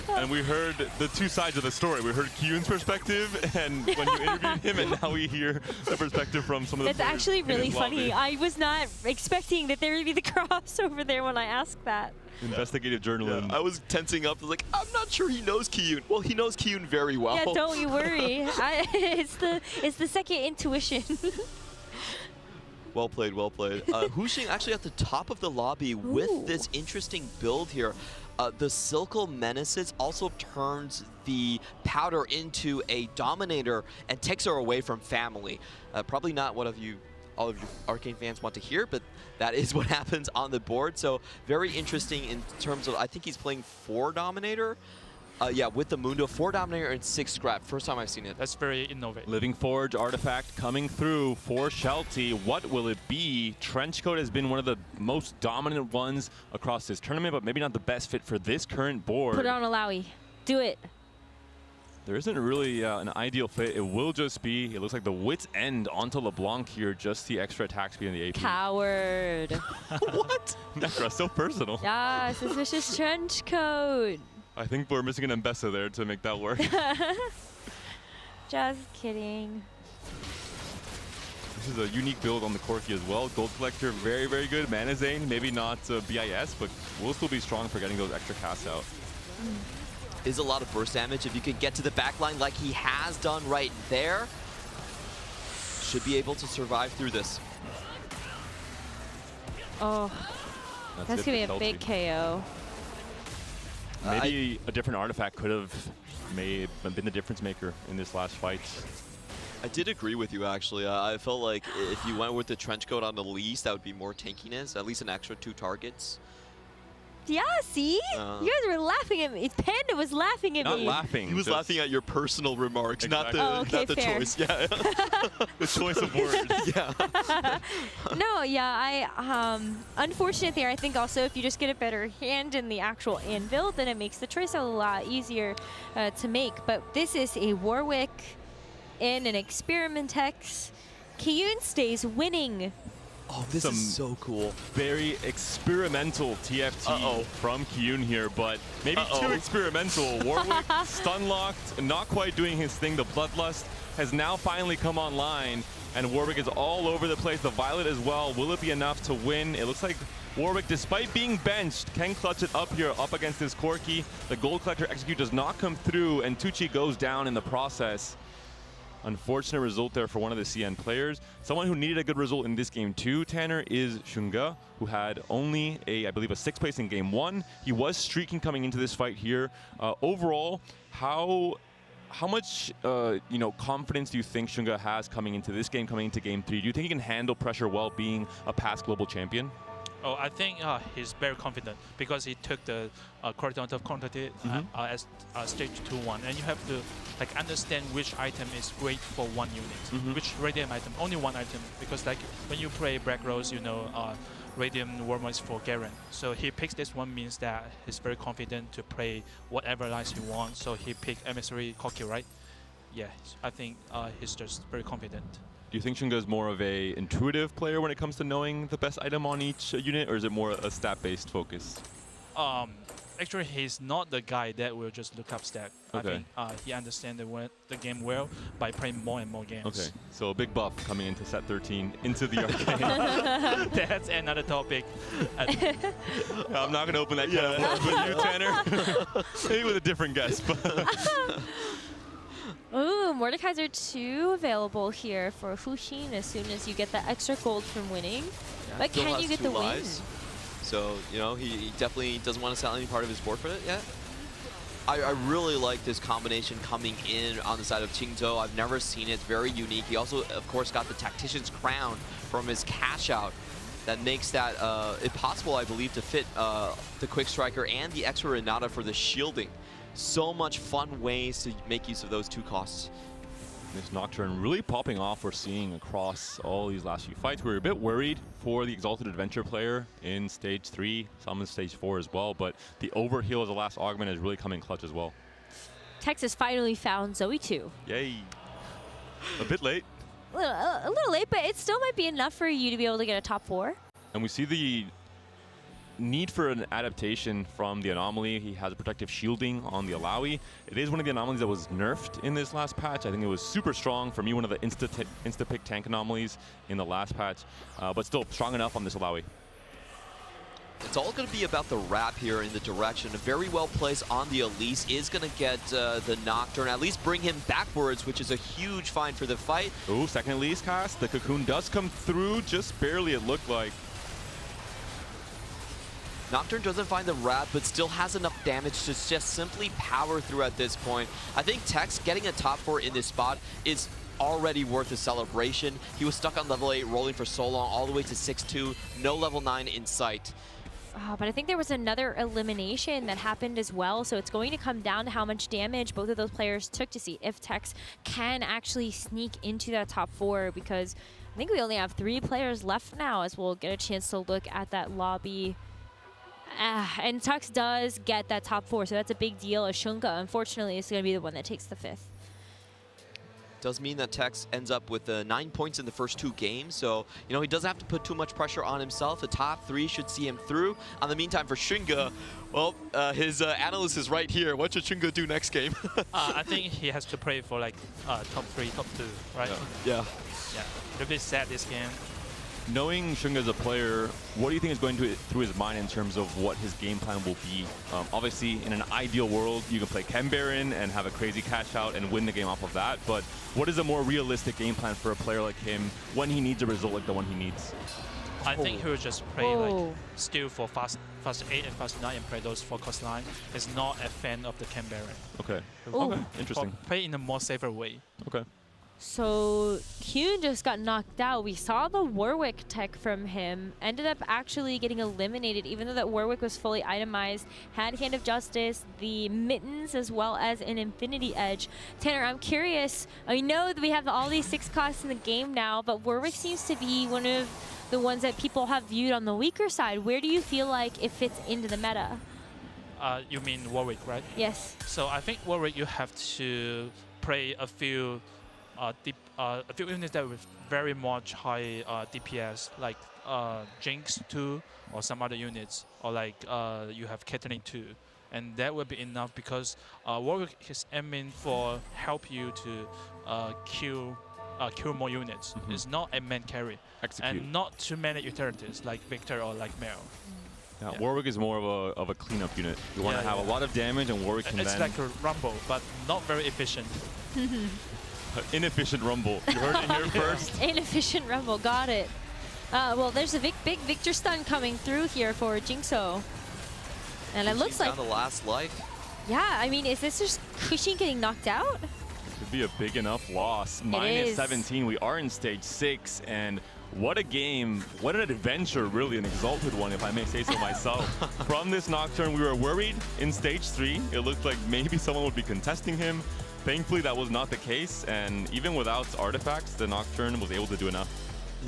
And we heard the 2 sides of the story. We heard Kyun's perspective, and when you interviewed him, and now we hear the perspective from some of the It's actually really funny. I was not expecting that there would be the crossover there when I asked that. Investigative journalism. Yeah, I was tensing up. I was like, I'm not sure he knows Kyun. Well, he knows Kyun very well. Yeah, don't you worry. It's the second intuition. Well played, well played. Huxing actually at the top of the lobby with this interesting build here. the Silco Menaces also turns the Powder into a Dominator and takes her away from family. Probably not what all of you Arcane fans want to hear, but that is what happens on the board. So very interesting in terms of, I think he's playing 4 Dominator. Yeah, with the Mundo, 4 Dominator and 6 Scrap. First time I've seen it. That's very innovative. Living Forge artifact coming through for Shelty. What will it be? Trenchcoat has been one of the most dominant ones across this tournament, but maybe not the best fit for this current board. Put it on Alawi. Do it. There isn't really an ideal fit. It will just be, it looks like the Wit's End onto LeBlanc here, just the extra attack speed in the AP. Coward. What? Necra, so personal. Yeah, suspicious trench coat. I think we're missing an Mbessa there to make that work. Just kidding. This is a unique build on the Corki as well. Gold Collector, very, very good. Mana Zane, maybe not BIS, but will still be strong for getting those extra casts out. Is a lot of burst damage. If you can get to the back line like he has done right there, should be able to survive through this. Oh, that's going to be a big KO. Maybe a different artifact could have been the difference maker in this last fight. I did agree with you, actually. I felt like if you went with the Trenchcoat on the least, that would be more tankiness, at least an extra 2 targets. Yeah, see? You guys were laughing at me. Panda was laughing at me. Not laughing. He was laughing at your personal remarks, exactly. not the choice. Yeah. The choice of words. Yeah. No, yeah, unfortunate there. I think also if you just get a better hand in the actual anvil, then it makes the choice a lot easier to make. But this is a Warwick in an Experimentex. Kiyun stays winning. Oh, this is so cool. Very experimental TFT from Kiyun here, but maybe too experimental. Warwick stun locked, not quite doing his thing. The Bloodlust has now finally come online, and Warwick is all over the place. The Violet as well. Will it be enough to win? It looks like Warwick, despite being benched, can clutch it up here, up against this Corki. The Gold Collector execute does not come through, and Tucci goes down in the process. Unfortunate result there for one of the CN players. Someone who needed a good result in this game too, Tanner, is Shunga, who had only I believe a 6th place in game 1. He was streaking coming into this fight here. Overall, how much confidence do you think Shunga has coming into this game, coming into game 3? Do you think he can handle pressure well being a past global champion? Oh, I think he's very confident because he took the horizontal quantity as stage 2-1, and you have to understand which item is great for one unit, which radium item, only one item, because when you play Black Rose, radium warmer is for Garen. So he picks this one, means that he's very confident to play whatever lines he wants. So he picked Emissary Koki, right? Yeah, I think he's just very confident. Do you think Shunga is more of a intuitive player when it comes to knowing the best item on each unit, or is it more a stat-based focus? Actually, he's not the guy that will just look up stat. Okay. I think he understands the game well by playing more and more games. Okay, so a big buff coming into set 13, into the Arcane. That's another topic. I'm not going to open that can of worms with you, Tanner. Maybe with a different guest. Ooh, Mordekaiser 2 available here for Fuxin as soon as you get that extra gold from winning. Yeah, but can you get the win? So, he definitely doesn't want to sell any part of his board for it yet. I really like this combination coming in on the side of Qingzhou. I've never seen it. It's very unique. He also, of course, got the Tactician's Crown from his cash out. That makes that impossible, I believe, to fit the Quick Striker and the extra Renata for the shielding. So much fun ways to make use of those 2 costs. This Nocturne really popping off we're seeing across all these last few fights. We were a bit worried for the Exalted Adventure player in stage 3, some in stage 4 as well, but the overheal as the last augment is really coming clutch as well. Texas finally found Zoe 2. Yay. A bit late. A little late, but it still might be enough for you to be able to get a top 4. And we see the need for an adaptation from the Anomaly. He has a protective shielding on the Alawi. It is one of the anomalies that was nerfed in this last patch. I think it was super strong. For me, one of the insta-pick tank anomalies in the last patch, but still strong enough on this Alawi. It's all going to be about the wrap here in the direction. A very well placed on the Elise is going to get the Nocturne, at least bring him backwards, which is a huge find for the fight. Ooh, second Elise cast. The Cocoon does come through, just barely it looked like. Nocturne doesn't find the wrap, but still has enough damage to just simply power through at this point. I think Tex getting a top 4 in this spot is already worth a celebration. He was stuck on level 8, rolling for so long, all the way to 6-2, no level 9 in sight. But I think there was another elimination that happened as well, so it's going to come down to how much damage both of those players took to see if Tex can actually sneak into that top 4, because I think we only have 3 players left now as we'll get a chance to look at that lobby. And Tex does get that top 4, so that's a big deal. Shunga, unfortunately, is going to be the one that takes the 5th. Does mean that Tex ends up with 9 points in the first 2 games, so he doesn't have to put too much pressure on himself. The top 3 should see him through. In the meantime, for Shunga, well, his analyst is right here. What should Shunga do next game? I think he has to play for like top 3, top 2, right? Yeah. Yeah. A bit sad this game. Knowing Shunga as a player, what do you think is going through his mind in terms of what his game plan will be? Obviously, in an ideal world, you can play Chem Baron and have a crazy cash out and win the game off of that. But what is a more realistic game plan for a player like him when he needs a result like the one he needs? I think he will just play like still for fast 8 and fast 9 and play those 4 cost line. He's not a fan of the Chem Baron. Okay. Okay. Interesting. Play in a more safer way. Okay. So Kyun just got knocked out. We saw the Warwick tech from him. Ended up actually getting eliminated, even though that Warwick was fully itemized. Had Hand of Justice, the mittens, as well as an Infinity Edge. Tanner, I'm curious. I know that we have all these 6 costs in the game now, but Warwick seems to be one of the ones that people have viewed on the weaker side. Where do you feel like it fits into the meta? You mean Warwick, right? Yes. So I think Warwick, you have to play a few units that with very much high DPS, like Jinx 2 or some other units, or like you have Caitlyn 2, and that will be enough because Warwick is aiming for help you to kill more units. It's not a main carry. Execute. And not too many utilities like Victor or like Mel. Yeah, Warwick is more of a cleanup unit. You want to have a lot of damage, and Warwick can It's then... like a Rumble, but not very efficient. Inefficient Rumble. You heard it here first. Inefficient Rumble, got it. Well, there's a big Victor stun coming through here for Jinxo. And it looks like... down the last life. Yeah, I mean, is this just Kushin getting knocked out? Could be a big enough loss. Minus 17, we are in stage 6, and what a game, what an adventure, really, an exalted one, if I may say so myself. From this Nocturne, we were worried in stage 3. It looked like maybe someone would be contesting him. Thankfully, that was not the case, and even without artifacts, the Nocturne was able to do enough.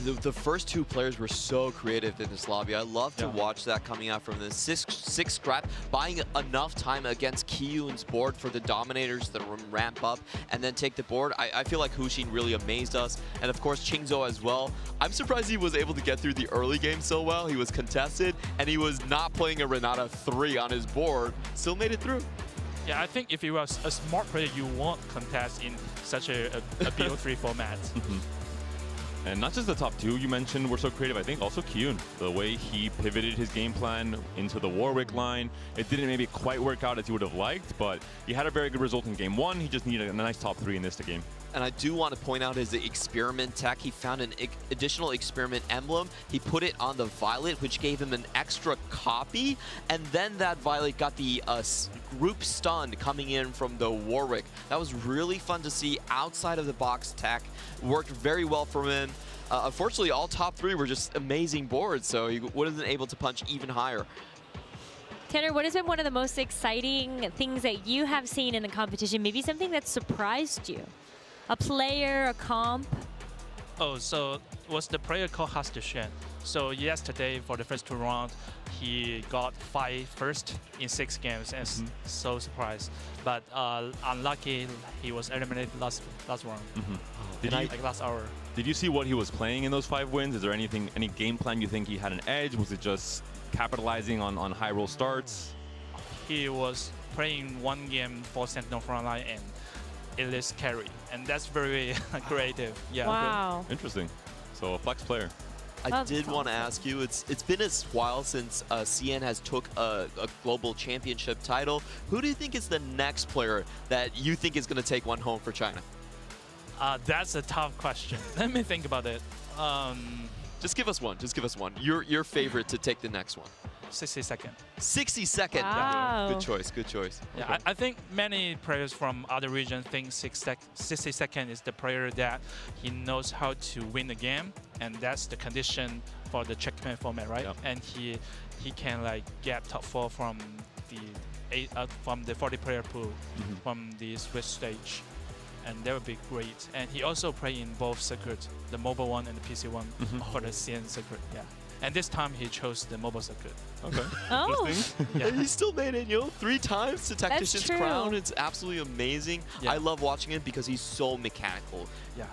The first 2 players were so creative in this lobby. I love to watch that coming out from the 6 scrap, buying enough time against Kiyun's board for the Dominators to ramp up and then take the board. I feel like Hushin really amazed us, and of course Qingzhou as well. I'm surprised he was able to get through the early game so well. He was contested, and he was not playing a Renata 3 on his board. Still made it through. Yeah, I think if you are a smart player, you won't contest in such a BO3 format. And not just the top 2 you mentioned were so creative, I think also Kyun. The way he pivoted his game plan into the Warwick line, it didn't maybe quite work out as he would have liked, but he had a very good result in game 1. He just needed a nice top 3 in this game. And I do want to point out his experiment tech. He found an additional experiment emblem. He put it on the Violet, which gave him an extra copy. And then that Violet got the group stun coming in from the Warwick. That was really fun to see outside of the box tech. Worked very well for him. Unfortunately, all top 3 were just amazing boards, so he wasn't able to punch even higher. Tanner, what has been one of the most exciting things that you have seen in the competition? Maybe something that surprised you? A player, a comp? Oh, so was the player called Hastishen. So yesterday, for the first 2 rounds, he got 5 first in 6 games, and so surprised. But unlucky, he was eliminated last round. Like last hour. Did you see what he was playing in those 5 wins? Is there any game plan you think he had an edge? Was it just capitalizing on high roll starts? He was playing 1 game for Sentinel Frontline and Elise carry, and that's very creative. Yeah. Wow. Interesting. So a flex player. I did want to ask you, it's been a while since CN has took a global championship title. Who do you think is the next player that you think is going to take one home for China? That's a tough question. Let me think about it. Just give us one. Just give us one. Your favorite to take the next one. 60 seconds. 60 seconds. Wow. Good choice. Good choice. Yeah, Okay. I think many players from other regions think 60 seconds is the player that he knows how to win the game, and that's the condition for the checkmate format, right? Yep. And he can like get top 4 from the 40 player pool from the Switch stage, and that would be great. And he also played in both circuits, the mobile one and the PC one for the CN circuit. Yeah. And this time he chose the mobile circuit. Okay. Oh. Interesting. Yeah. And he still made it, 3 times to Tactician's true. Crown. It's absolutely amazing. Yeah. I love watching it because he's so mechanical. Yeah.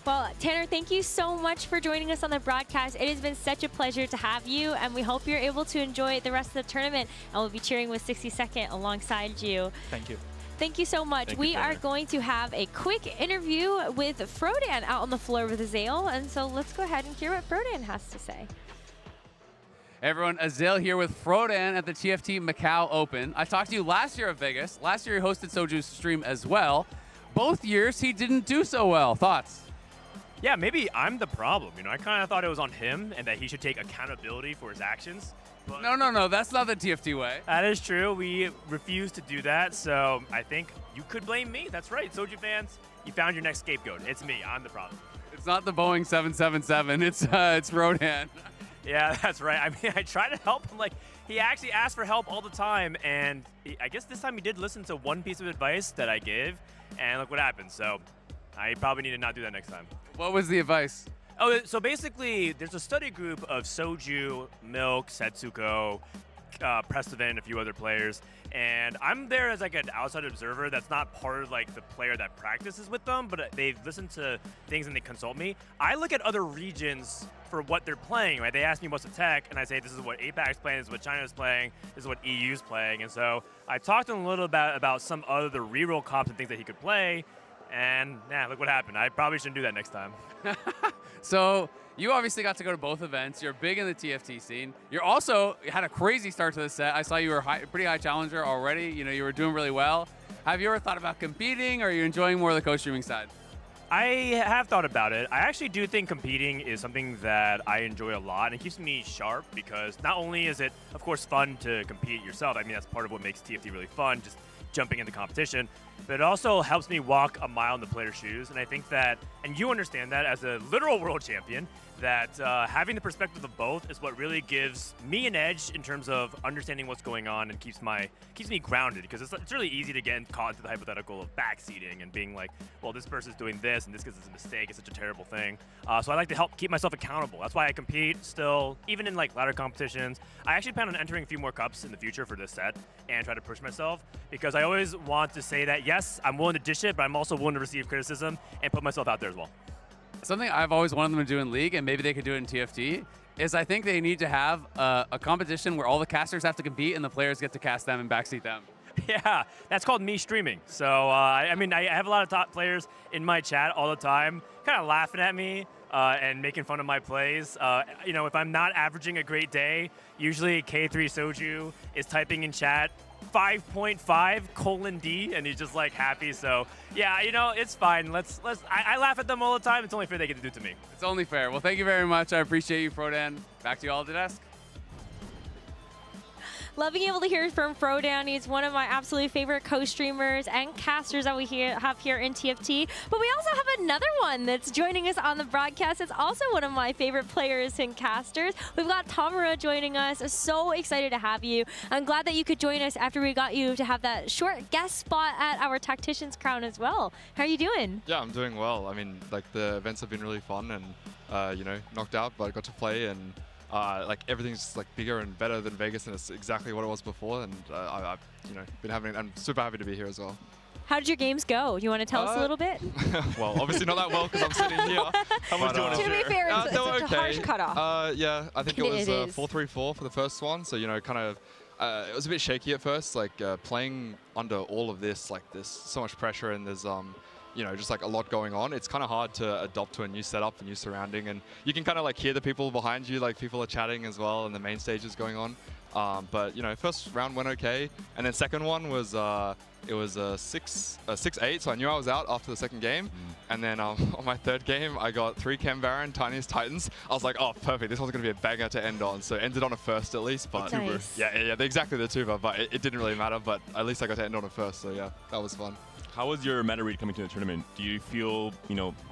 Well, Tanner, thank you so much for joining us on the broadcast. It has been such a pleasure to have you, and we hope you're able to enjoy the rest of the tournament, and we'll be cheering with 60 Second alongside you. Thank you. Thank you so much. Thank We you, are Tanner. going to have a quick interview with Frodan out on the floor with Azale, and so let's go ahead and hear what Frodan has to say. Hey everyone, Azale here with Frodan at the TFT Macao Open. I talked to you last year at Vegas. Last year he hosted Soju's stream as well. Both years he didn't do so well. Thoughts? Yeah, maybe I'm the problem. I kind of thought it was on him and that he should take accountability for his actions. But No, that's not the TFT way. that is true. We refuse to do that, so I think you could blame me. That's right, Soju fans. You found your next scapegoat. It's me. I'm the problem. It's not the Boeing 777. It's Frodan. Yeah, that's right. I mean, I try to help him. Like, he actually asked for help all the time, and I guess this time he did listen to one piece of advice that I gave, and look what happened. So I probably need to not do that next time. What was the advice? Oh, so basically, there's a study group of Soju, Milk, Setsuko, Prestivan, and a few other players, and I'm there as like an outside observer that's not part of like the player that practices with them, but they listen to things and they consult me. I look at other regions for what they're playing, right? They ask me what's the tech, and I say this is what APAC's playing, this is what China's playing, this is what EU's playing, and so I talked to him a little bit about some other reroll comps and things that he could play, and yeah, look what happened. I probably shouldn't do that next time. So you obviously got to go to both events. You're big in the TFT scene. You had a crazy start to the set. I saw you were pretty high challenger already. You were doing really well. Have you ever thought about competing, or are you enjoying more of the co-streaming side? I have thought about it. I actually do think competing is something that I enjoy a lot, and it keeps me sharp because not only is it, of course, fun to compete yourself. I mean, that's part of what makes TFT really fun, just jumping into competition, but it also helps me walk a mile in the player's shoes. And I think that, and you understand that as a literal world champion, that having the perspective of both is what really gives me an edge in terms of understanding what's going on and keeps me grounded, because it's really easy to get caught into the hypothetical of backseating and being like, well, this person's doing this and this is a mistake, it's such a terrible thing. So I like to help keep myself accountable. That's why I compete still, even in like ladder competitions. I actually plan on entering a few more cups in the future for this set and try to push myself, because I always want to say that, yes, I'm willing to dish it, but I'm also willing to receive criticism and put myself out there as well. Something I've always wanted them to do in League, and maybe they could do it in TFT, is I think they need to have a competition where all the casters have to compete and the players get to cast them and backseat them. Yeah, that's called me streaming. So, I mean, I have a lot of top players in my chat all the time, kind of laughing at me and making fun of my plays. If I'm not averaging a great day, usually K3 Soju is typing in chat 5.5:D, and he's just like happy. So yeah, it's fine. I laugh at them all the time. It's only fair they get to do it to me. It's only fair. Well, thank you very much. I appreciate you, Frodan. Back to you all at the desk. Love being able to hear from Frodan. He's one of my absolute favorite co-streamers and casters that we have here in TFT. But we also have another one that's joining us on the broadcast. It's also one of my favorite players and casters. We've got Tamura joining us. So excited to have you. I'm glad that you could join us after we got you to have that short guest spot at our Tactician's Crown as well. How are you doing? Yeah, I'm doing well. I mean, like, the events have been really fun and, knocked out, but I got to play, and everything's like bigger and better than Vegas, and it's exactly what it was before. And I've I'm super happy to be here as well. How did your games go? You want to tell us a little bit? Well, obviously not that well because I'm sitting here. How much do you want to share? To be fair, it's a harsh cutoff. Yeah, I think it was 4-3-4 for the first one. So it was a bit shaky at first, playing under all of this, there's so much pressure and there's just a lot going on. It's kind of hard to adopt to a new setup, a new surrounding, and you can kind of hear the people behind you, people are chatting as well, and the main stage is going on. But first round went okay, and then second one was it was 6-8, so I knew I was out after the second game. And then on my third game, I got 3 Chem Baron, Tiniest Titans. I was like, oh, perfect. This one's going to be a banger to end on. So it ended on a first at least. But Nice. yeah, exactly the tuber. But it didn't really matter. But at least I got to end on a first. So yeah, that was fun. How was your meta read coming to the tournament? Do you feel,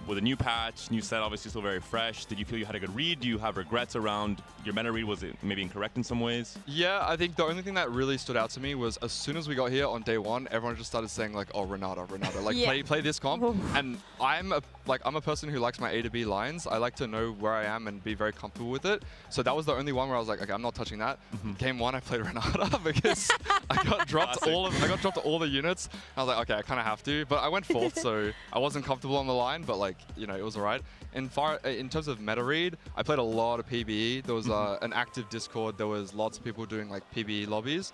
with a new patch, new set, obviously still very fresh, did you feel you had a good read? Do you have regrets around your meta read? Was it maybe incorrect in some ways? Yeah, I think the only thing that really stood out to me was as soon as we got here on day 1, everyone just started saying like, oh, Renata, like play this comp. And I'm a person who likes my A to B lines. I like to know where I am and be very comfortable with it. So that was the only one where I was like, okay, I'm not touching that. Game 1, I played Renata because I got dropped all the units. I was like, okay, I kind of have to, but I went 4th, so I wasn't comfortable on the line, but it was alright. In terms of meta read, I played a lot of PBE. There was an active Discord. There was lots of people doing like PBE lobbies.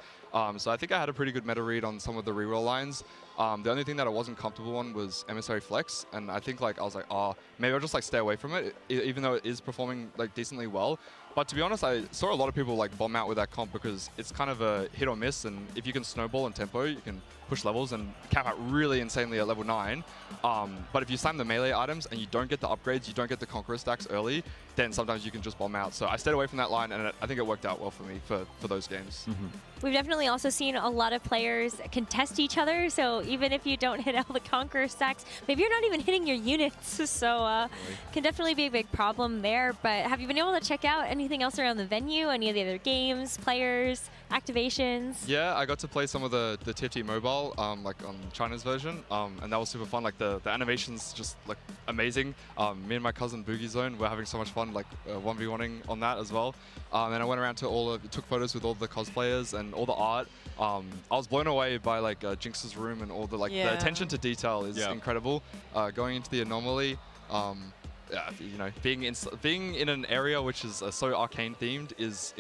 So I think I had a pretty good meta read on some of the reroll lines. The only thing that I wasn't comfortable on was Emissary Flex, and I think I was like, oh, maybe I'll just stay away from it, even though it is performing decently well. But to be honest, I saw a lot of people bomb out with that comp because it's kind of a hit or miss, and if you can snowball and tempo, you can push levels and cap out really insanely at level 9. But if you slam the melee items and you don't get the upgrades, you don't get the Conqueror stacks early, then sometimes you can just bomb out. So I stayed away from that line, and I think it worked out well for me for those games. We've definitely also seen a lot of players contest each other, so even if you don't hit all the Conqueror stacks, maybe you're not even hitting your units, so can definitely be a big problem there. But have you been able to check out anything else around the venue, any of the other games, players, activations? Yeah, I got to play some of the TFT Mobile, on China's version, and that was super fun. The animations just look amazing. Me and my cousin Boogie Zone, we're having so much fun, 1v1ing on that as well. And I went around to took photos with all the cosplayers and all the art. I was blown away by Jinx's room and all the the attention to detail is incredible. Going into the anomaly, being in an area which is so arcane themed is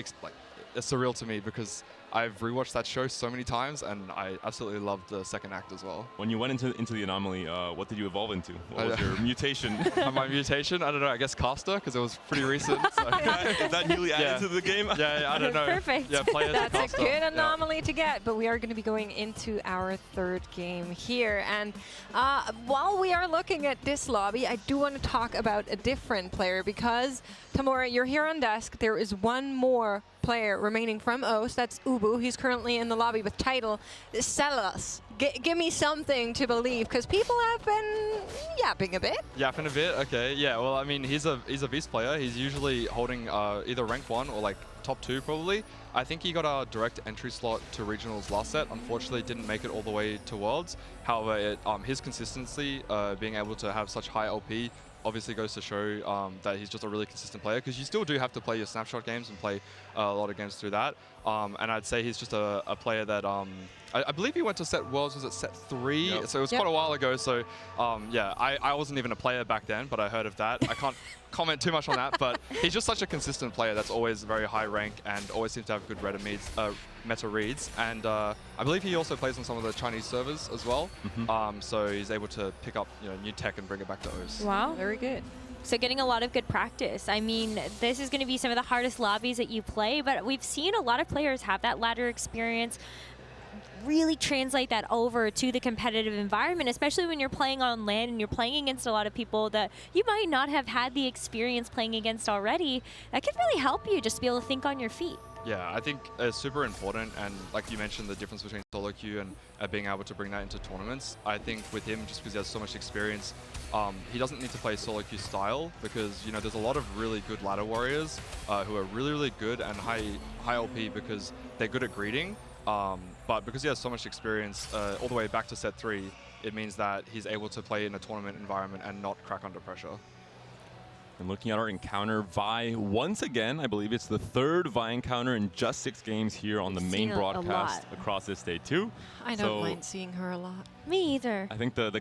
surreal to me because I've rewatched that show so many times, and I absolutely loved the second act as well. When you went into the anomaly, what did you evolve into? What was your mutation? My mutation? I don't know. I guess caster, because it was pretty recent. So. Is that newly added to the game? Yeah, I don't know. Perfect. Yeah, play as That's a caster. a good anomaly to get, but we are going to be going into our 3rd game here. And while we are looking at this lobby, I do want to talk about a different player because, Tamura, you're here on desk. There is one more player remaining from OS. That's Ubu. He's currently in the lobby with title. Sell us. Give me something to believe, because people have been yapping a bit. Yapping a bit? Okay. Yeah, well, I mean, he's a Beast player. He's usually holding either rank 1 or top 2 probably. I think he got a direct entry slot to regionals last set. Unfortunately, didn't make it all the way to Worlds. However, his consistency, being able to have such high LP, obviously goes to show that he's just a really consistent player, because you still do have to play your snapshot games and play a lot of games through that. And I'd say he's just a player that I believe he went to set Worlds, was it set 3? Yep. So it was quite a while ago. So yeah, I wasn't even a player back then, but I heard of that. I can't comment too much on that, but he's just such a consistent player that's always very high rank and always seems to have good meta reads. And I believe he also plays on some of the Chinese servers as well. So he's able to pick up new tech and bring it back to OS. Wow, very good. So getting a lot of good practice. I mean, this is going to be some of the hardest lobbies that you play, but we've seen a lot of players have that ladder experience, really translate that over to the competitive environment, especially when you're playing on LAN and you're playing against a lot of people that you might not have had the experience playing against already. That could really help you just to be able to think on your feet. Yeah, I think it's super important, and like you mentioned, the difference between solo queue and being able to bring that into tournaments. I think with him, just because he has so much experience, he doesn't need to play solo queue style, because there's a lot of really good ladder warriors who are really, really good and high LP because they're good at greeting. But because he has so much experience all the way back to set 3, it means that he's able to play in a tournament environment and not crack under pressure. And looking at our encounter, Vi, once again, I believe it's the 3rd Vi encounter in just 6 games here on the main broadcast across this day too. I don't mind seeing her a lot. Me either. I think the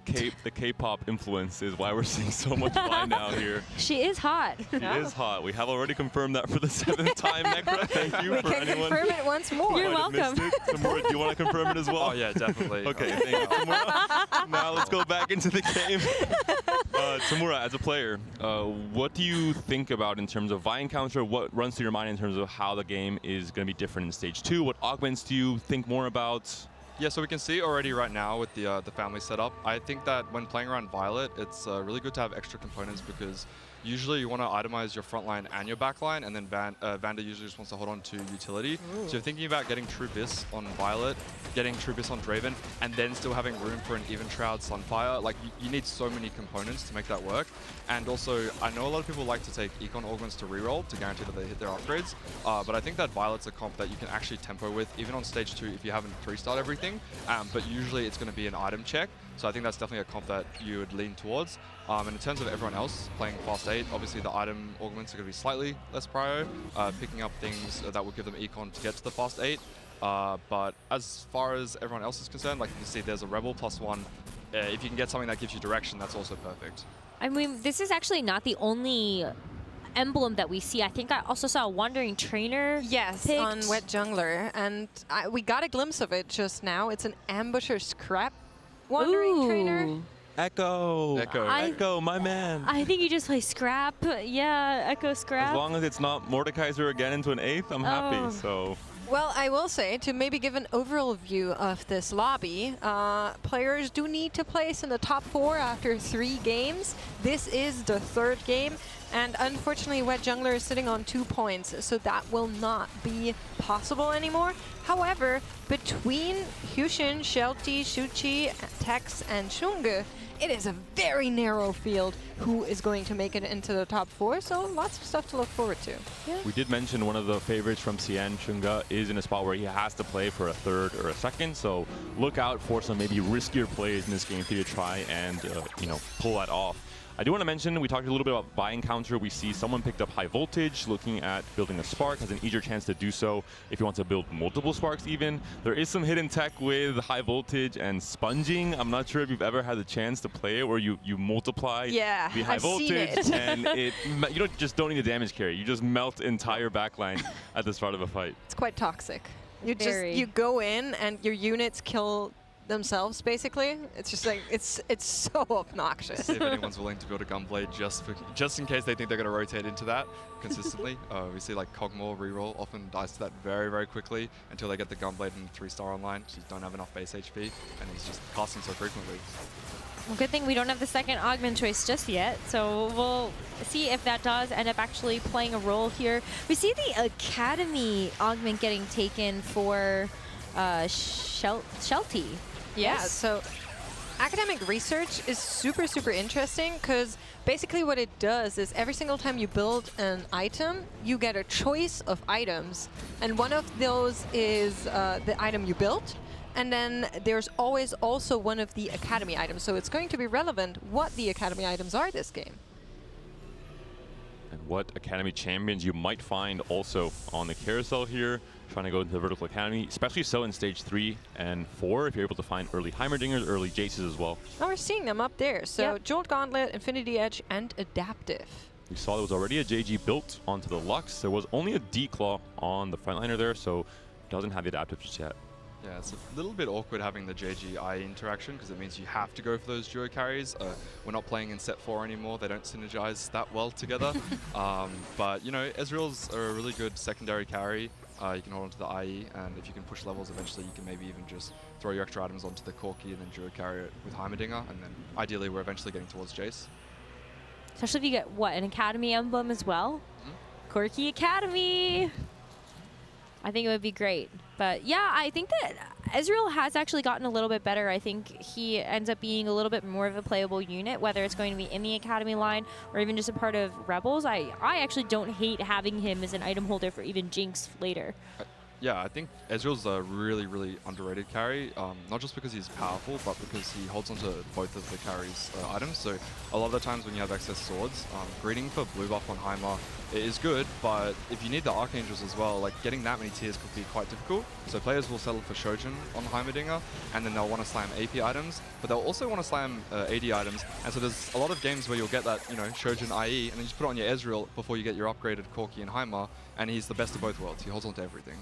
K-pop influence is why we're seeing so much Vi now here. She is hot. She is hot. We have already confirmed that for the 7th time, Nekra. Thank you for anyone. We can confirm it once more. You're welcome. Tamura, do you want to confirm it as well? Oh yeah, definitely. Okay, thank you, Tamura. Now let's go back into the game. Tamura, as a player, what do you think about in terms of Vi encounter? What runs through your mind in terms of how the game is going to be different in stage 2? What augments do you think more about? Yeah, so we can see already right now with the family setup. I think that when playing around Violet, it's really good to have extra components because usually you want to itemize your front line and your back line, and then Vanda usually just wants to hold on to utility. Ooh. So you're thinking about getting True Bis on Violet, getting True Bis on Draven, and then still having room for an Even Shroud Sunfire. Like, you need so many components to make that work. And also, I know a lot of people like to take Econ Augments to reroll to guarantee that they hit their upgrades, but I think that Violet's a comp that you can actually tempo with, even on stage 2 if you haven't 3-starred everything, but usually it's going to be an item check. So I think that's definitely a comp that you would lean towards. And in terms of everyone else playing Fast 8, obviously the item augments are going to be slightly less prio, picking up things that will give them Econ to get to the Fast 8. But as far as everyone else is concerned, like you can see there's a Rebel +1. If you can get something that gives you direction, that's also perfect. I mean, this is actually not the only emblem that we see. I think I also saw a Wandering Trainer. Yes, picked. on Wet Jungler, and we got a glimpse of it just now. It's an Ambusher Scrap Wandering Trainer. Echo, my man. I think you just play Scrap. Yeah, Echo Scrap. As long as it's not Mordekaiser again into an 8th, I'm happy. So. Well, I will say, to maybe give an overall view of this lobby, players do need to place in the top 4 after 3 games. This is the 3rd game, and unfortunately Wet Jungler is sitting on 2 points, so that will not be possible anymore. However, between Hyushin, Shelty, Shuchi, Tex, and Shunge, it is a very narrow field who is going to make it into the top 4, so lots of stuff to look forward to. Yeah. We did mention one of the favorites from Cien, Shunga, is in a spot where he has to play for a 3rd or a 2nd, so look out for some maybe riskier plays in this game for you to try and pull that off. I do want to mention, we talked a little bit about buying counter. We see someone picked up High Voltage, looking at building a Spark, has an easier chance to do so if you want to build multiple Sparks even. There is some hidden tech with High Voltage and Sponging. I'm not sure if you've ever had the chance to play it where you multiply the High Voltage and you don't need a damage carry. You just melt entire backline at the start of a fight. It's quite toxic. You go in and your units kill themselves, basically. It's just like, it's so obnoxious. See if anyone's willing to build a Gunblade just in case they think they're going to rotate into that consistently. We see like Kog'Maw reroll often dies to that very, very quickly until they get the Gunblade and 3-star online. She don't have enough base HP, and he's just casting so frequently. Well, good thing we don't have the 2nd augment choice just yet, so we'll see if that does end up actually playing a role here. We see the Academy augment getting taken for Shelty. Yeah, so academic research is super, super interesting because basically what it does is every single time you build an item, you get a choice of items. And one of those is the item you built. And then there's always also one of the academy items. So it's going to be relevant what the academy items are this game. And what academy champions you might find also on the carousel here, trying to go into the vertical academy, especially so in stage 3 and 4 if you're able to find early Heimerdingers, early Jaces as well. Now we're seeing them up there. So Jolt Gauntlet, Infinity Edge, and Adaptive. We saw there was already a JG built onto the Lux. There was only a D-Claw on the frontliner there, so it doesn't have the Adaptive just yet. Yeah, it's a little bit awkward having the JG-I interaction because it means you have to go for those duo carries. We're not playing in set 4 anymore. They don't synergize that well together. But, Ezreal's a really good secondary carry. You can hold on to the IE, and if you can push levels, eventually you can maybe even just throw your extra items onto the Corki and then duo carry it with Heimerdinger, and then ideally we're eventually getting towards Jace. Especially if you get, an Academy emblem as well? Corki Academy! I think it would be great. But yeah, I think that Ezreal has actually gotten a little bit better. I think he ends up being a little bit more of a playable unit, whether it's going to be in the Academy line or even just a part of Rebels. I actually don't hate having him as an item holder for even Jinx later. Yeah, I think Ezreal's a really, really underrated carry, not just because he's powerful, but because he holds onto both of the carry's items. So a lot of the times when you have excess swords, greeting for blue buff on Heimer is good, but if you need the Archangels as well, like getting that many tiers could be quite difficult. So players will settle for Shojin on Heimerdinger, and then they'll want to slam AP items, but they'll also want to slam AD items. And so there's a lot of games where you'll get that, Shojin IE, and then you just put it on your Ezreal before you get your upgraded Corki and Heimer, and he's the best of both worlds. He holds onto everything.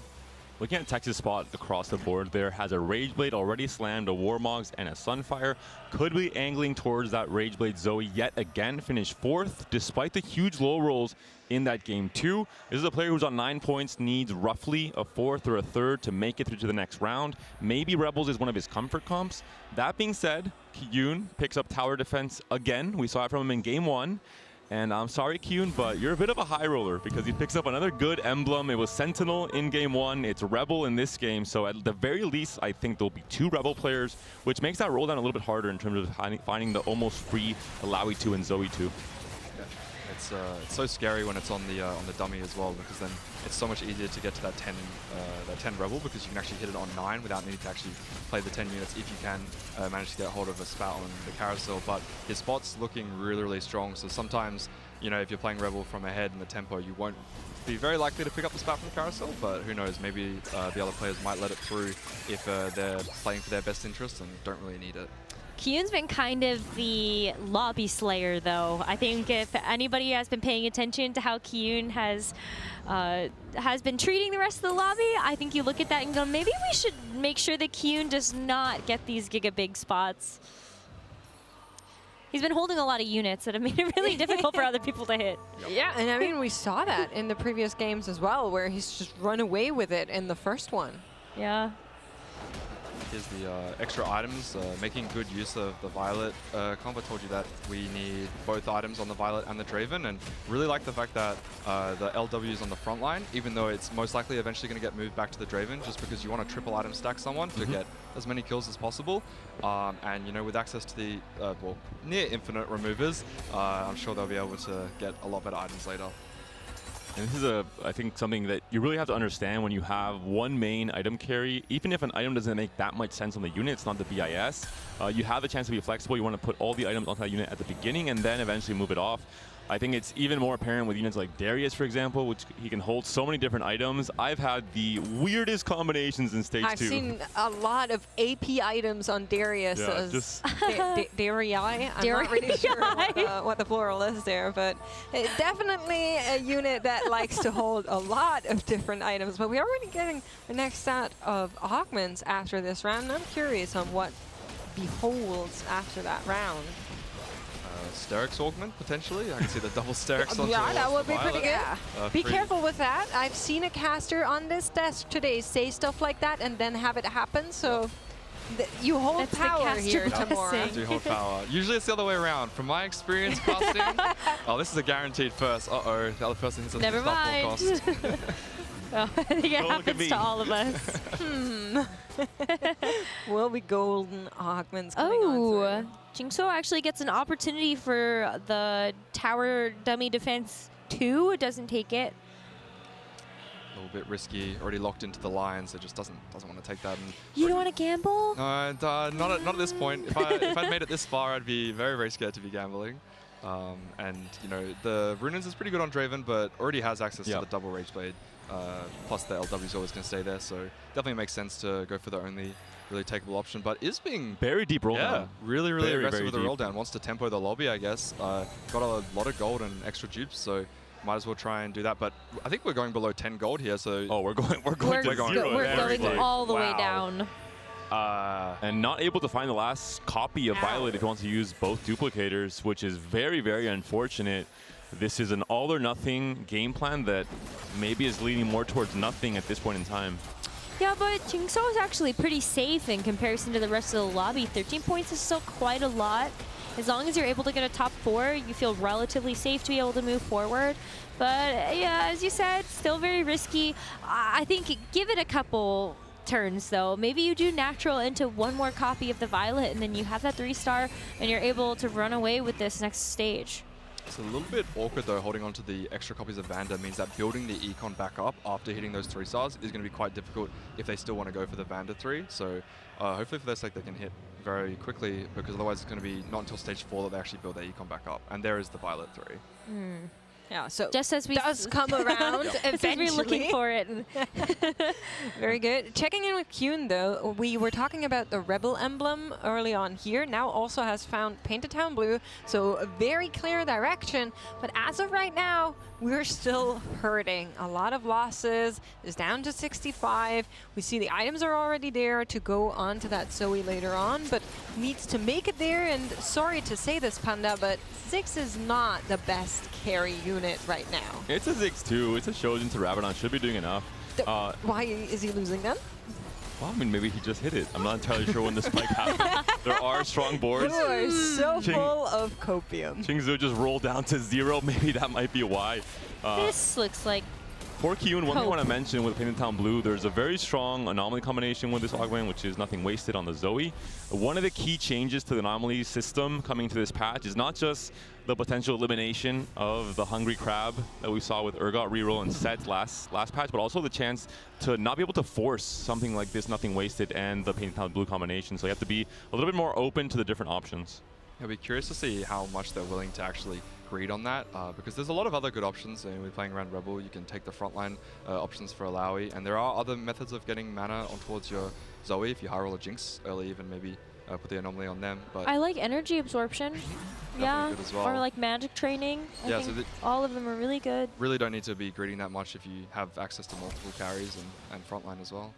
Looking at Texas spot across the board there, has a Rageblade already slammed, a Warmogs, and a Sunfire. Could be angling towards that Rageblade Zoe yet again, finished 4th despite the huge low rolls in that game 2. This is a player who's on 9 points, needs roughly a 4th or a 3rd to make it through to the next round. Maybe Rebels is one of his comfort comps. That being said, Kyun picks up tower defense again. We saw it from him in game 1. And I'm sorry, Kyun, but you're a bit of a high roller because he picks up another good emblem. It was Sentinel in game 1. It's Rebel in this game. So at the very least, I think there'll be 2 Rebel players, which makes that roll down a little bit harder in terms of finding the almost free Alawi 2 and Zoe 2. It's so scary when it's on the dummy as well, because then it's so much easier to get to that 10 Rebel, because you can actually hit it on 9 without needing to actually play the 10 units if you can manage to get hold of a spout on the carousel. But his spot's looking really, really strong, so sometimes, you know, if you're playing Rebel from ahead in the tempo, you won't be very likely to pick up the spout from the carousel, but who knows, maybe the other players might let it through if they're playing for their best interest and don't really need it. Kyun's been kind of the lobby slayer, though. I think if anybody has been paying attention to how Kyun has been treating the rest of the lobby, I think you look at that and go, maybe we should make sure that Kyun does not get these Giga Big spots. He's been holding a lot of units that have made it really difficult for other people to hit. Yeah, and I mean, we saw that in the previous games as well, where he's just run away with it in the first one. Yeah. Here's the extra items, making good use of the Violet comp. I told you that we need both items on the Violet and the Draven, and really like the fact that the LW is on the front line, even though it's most likely eventually going to get moved back to the Draven, just because you want to triple item stack someone to get as many kills as possible. And, you know, with access to the well, near infinite removers, I'm sure they'll be able to get a lot better items later. And this is, I think, something that you really have to understand when you have one main item carry. Even if an item doesn't make that much sense on the unit, it's not the BIS, you have the chance to be flexible. You want to put all the items onto that unit at the beginning and then eventually move it off. I think it's even more apparent with units like Darius, for example, which he can hold so many different items. I've had the weirdest combinations in Stage 2. I've seen a lot of AP items on Darius. Yeah, just Darii. I'm not really sure what the plural is there, but definitely a unit that likes to hold a lot of different items. But we're already getting the next set of augments after this round. And I'm curious on what beholds after that round. Sterix augment, potentially. I can see the double Sterix on Yeah, that would be pretty good. Be pretty careful with that. I've seen a caster on this desk today say stuff like that and then have it happen. So you hold power here tomorrow. Do hold power. Usually it's the other way around. From my experience casting, oh, this is a guaranteed first. Uh-oh, the other person hits us. Never mind. Well, I think it happens to all of us. Will be golden augments coming on. Jingso actually gets an opportunity for the tower dummy defense 2. It doesn't take it. A little bit risky. Already locked into the line, so just doesn't want to take that. And you don't want to gamble? No, not at this point. If I'd made it this far, I'd be very, very scared to be gambling. And you know, the Runins is pretty good on Draven, but already has access to the double Rageblade. Plus the LW is always going to stay there, so definitely makes sense to go for the only really takeable option, but is being very deep roll down. Really aggressive very with the roll down. Wants to tempo the lobby, I guess. Got a lot of gold and extra dupes, so might as well try and do that. But I think we're going below 10 gold here, so we're going all the way down. And not able to find the last copy of Violet if he wants to use both duplicators, which is very, very unfortunate. This is an all or nothing game plan that maybe is leaning more towards nothing at this point in time. Yeah, but Jingso is actually pretty safe in comparison to the rest of the lobby. 13 points is still quite a lot. As long as you're able to get a top 4, you feel relatively safe to be able to move forward. But yeah, as you said, still very risky. I think give it a couple turns though. Maybe you do natural into one more copy of the Violet and then you have that 3-star and you're able to run away with this next stage. It's a little bit awkward though, holding on to the extra copies of Vanda means that building the econ back up after hitting those 3 stars is going to be quite difficult if they still want to go for the Vanda 3. So hopefully for their sake they can hit very quickly, because otherwise it's going to be not until stage 4 that they actually build their econ back up. And there is the Violet 3. Yeah, so just as we does come around just as eventually. we're looking for it. Very good. Checking in with Kyun though, we were talking about the Rebel emblem early on here. Now also has found Painted Town Blue, so a very clear direction. But as of right now, we're still hurting. A lot of losses. Is down to 65. We see the items are already there to go on to that Zoe later on, but needs to make it there. And sorry to say this, Panda, but Ziggs is not the best carry unit right now. It's a Ziggs too. It's a Shojin to Rabadon. Should be doing enough. Why is he losing them? Well, I mean, maybe he just hit it. I'm not entirely sure when the spike happened. There are strong boards. You are so full of copium. Qingzu just rolled down to 0. Maybe that might be why. This looks like For Kyun, one thing I want to mention with Painted Town Blue, there's a very strong anomaly combination with this augment, which is nothing wasted on the Zoe. One of the key changes to the anomaly system coming to this patch is not just the potential elimination of the Hungry Crab that we saw with Urgot reroll and Set last patch, but also the chance to not be able to force something like this Nothing Wasted and the Painted Town Blue combination. So you have to be a little bit more open to the different options. I'll be curious to see how much they're willing to actually greed on that, because there's a lot of other good options. We're playing around Rebel, you can take the frontline options for Alawi, and there are other methods of getting mana on towards your Zoe if you high roll a Jinx early, even maybe put the anomaly on them. But I like energy absorption. Yeah, good as well. or like magic training. I think all of them are really good. Really don't need to be greeding that much if you have access to multiple carries and frontline as well.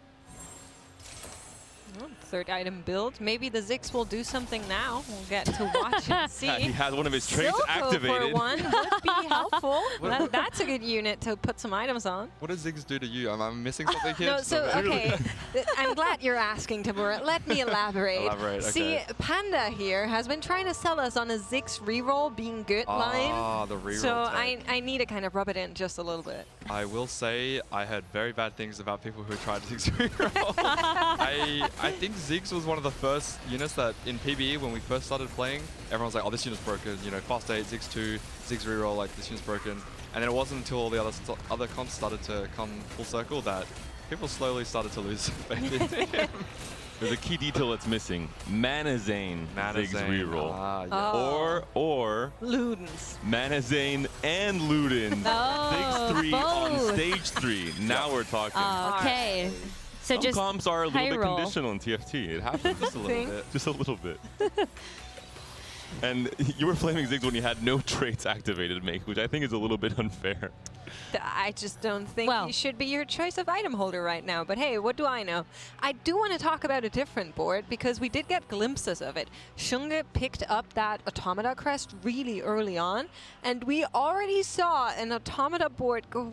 Oh, third item build. Maybe the Ziggs will do something now. We'll get to watch and see. He has one of his traits Silco activated. for one would be helpful. That's a good unit to put some items on. What does Ziggs do to you? I'm missing something here. No, so, okay. I'm glad you're asking, Tamura. Let me elaborate. Elaborate, okay. See, Panda here has been trying to sell us on a Ziggs reroll being good line. Ah, the reroll So tech. I need to kind of rub it in just a little bit. I will say I heard very bad things about people who tried Ziggs reroll. I think Ziggs was one of the first units that in PBE when we first started playing, everyone's like, oh, this unit's broken, you know, fast 8, Ziggs 2, Ziggs reroll, like this unit's broken. And then it wasn't until all the other comps started to come full circle that people slowly started to lose faith in him. There's a key detail that's missing. Mana Zane Ziggs Zane. reroll. Ah, yeah. Or Ludens. Mana Zane and Ludens. Oh, Ziggs 3 on both. stage 3. Now we're talking. Okay. So Some just comps are a little high bit roll. conditional in TFT. It happens. Just a little bit. Just a little bit. And you were flaming Ziggs when you had no traits activated, Make, which I think is a little bit unfair. I just don't think he should be your choice of item holder right now. But hey, what do I know? I do want to talk about a different board because we did get glimpses of it. Shunga picked up that Automata crest really early on, and we already saw an Automata board go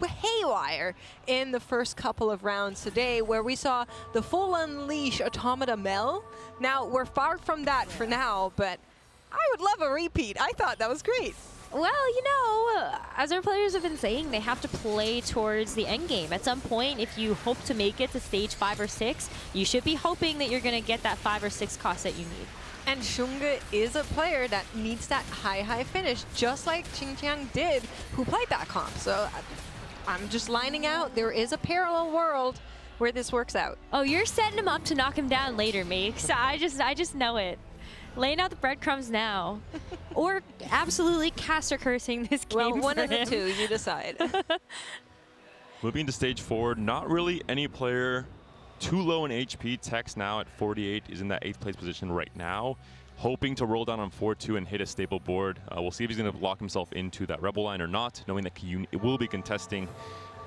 haywire in the first couple of rounds today, where we saw the full Unleash Automata Mel. Now, we're far from that for now, but I would love a repeat. I thought that was great. Well, you know, as our players have been saying, they have to play towards the end game. At some point, if you hope to make it to stage 5 or 6, you should be hoping that you're going to get that 5 or 6 cost that you need. And Shunga is a player that needs that high finish, just like Xingqiang did, who played that comp. So I'm just lining out. There is a parallel world where this works out. Oh, you're setting him up to knock him down later, Makes. I just know it. Laying out the breadcrumbs now. Or absolutely caster cursing this game. Well, one for of the him. two, you decide. Moving to stage 4, not really any player too low in HP. Tex now at 48 is in that 8th place position right now, hoping to roll down on 4-2 and hit a stable board. We'll see if he's going to lock himself into that Rebel line or not, knowing that Kyun will be contesting.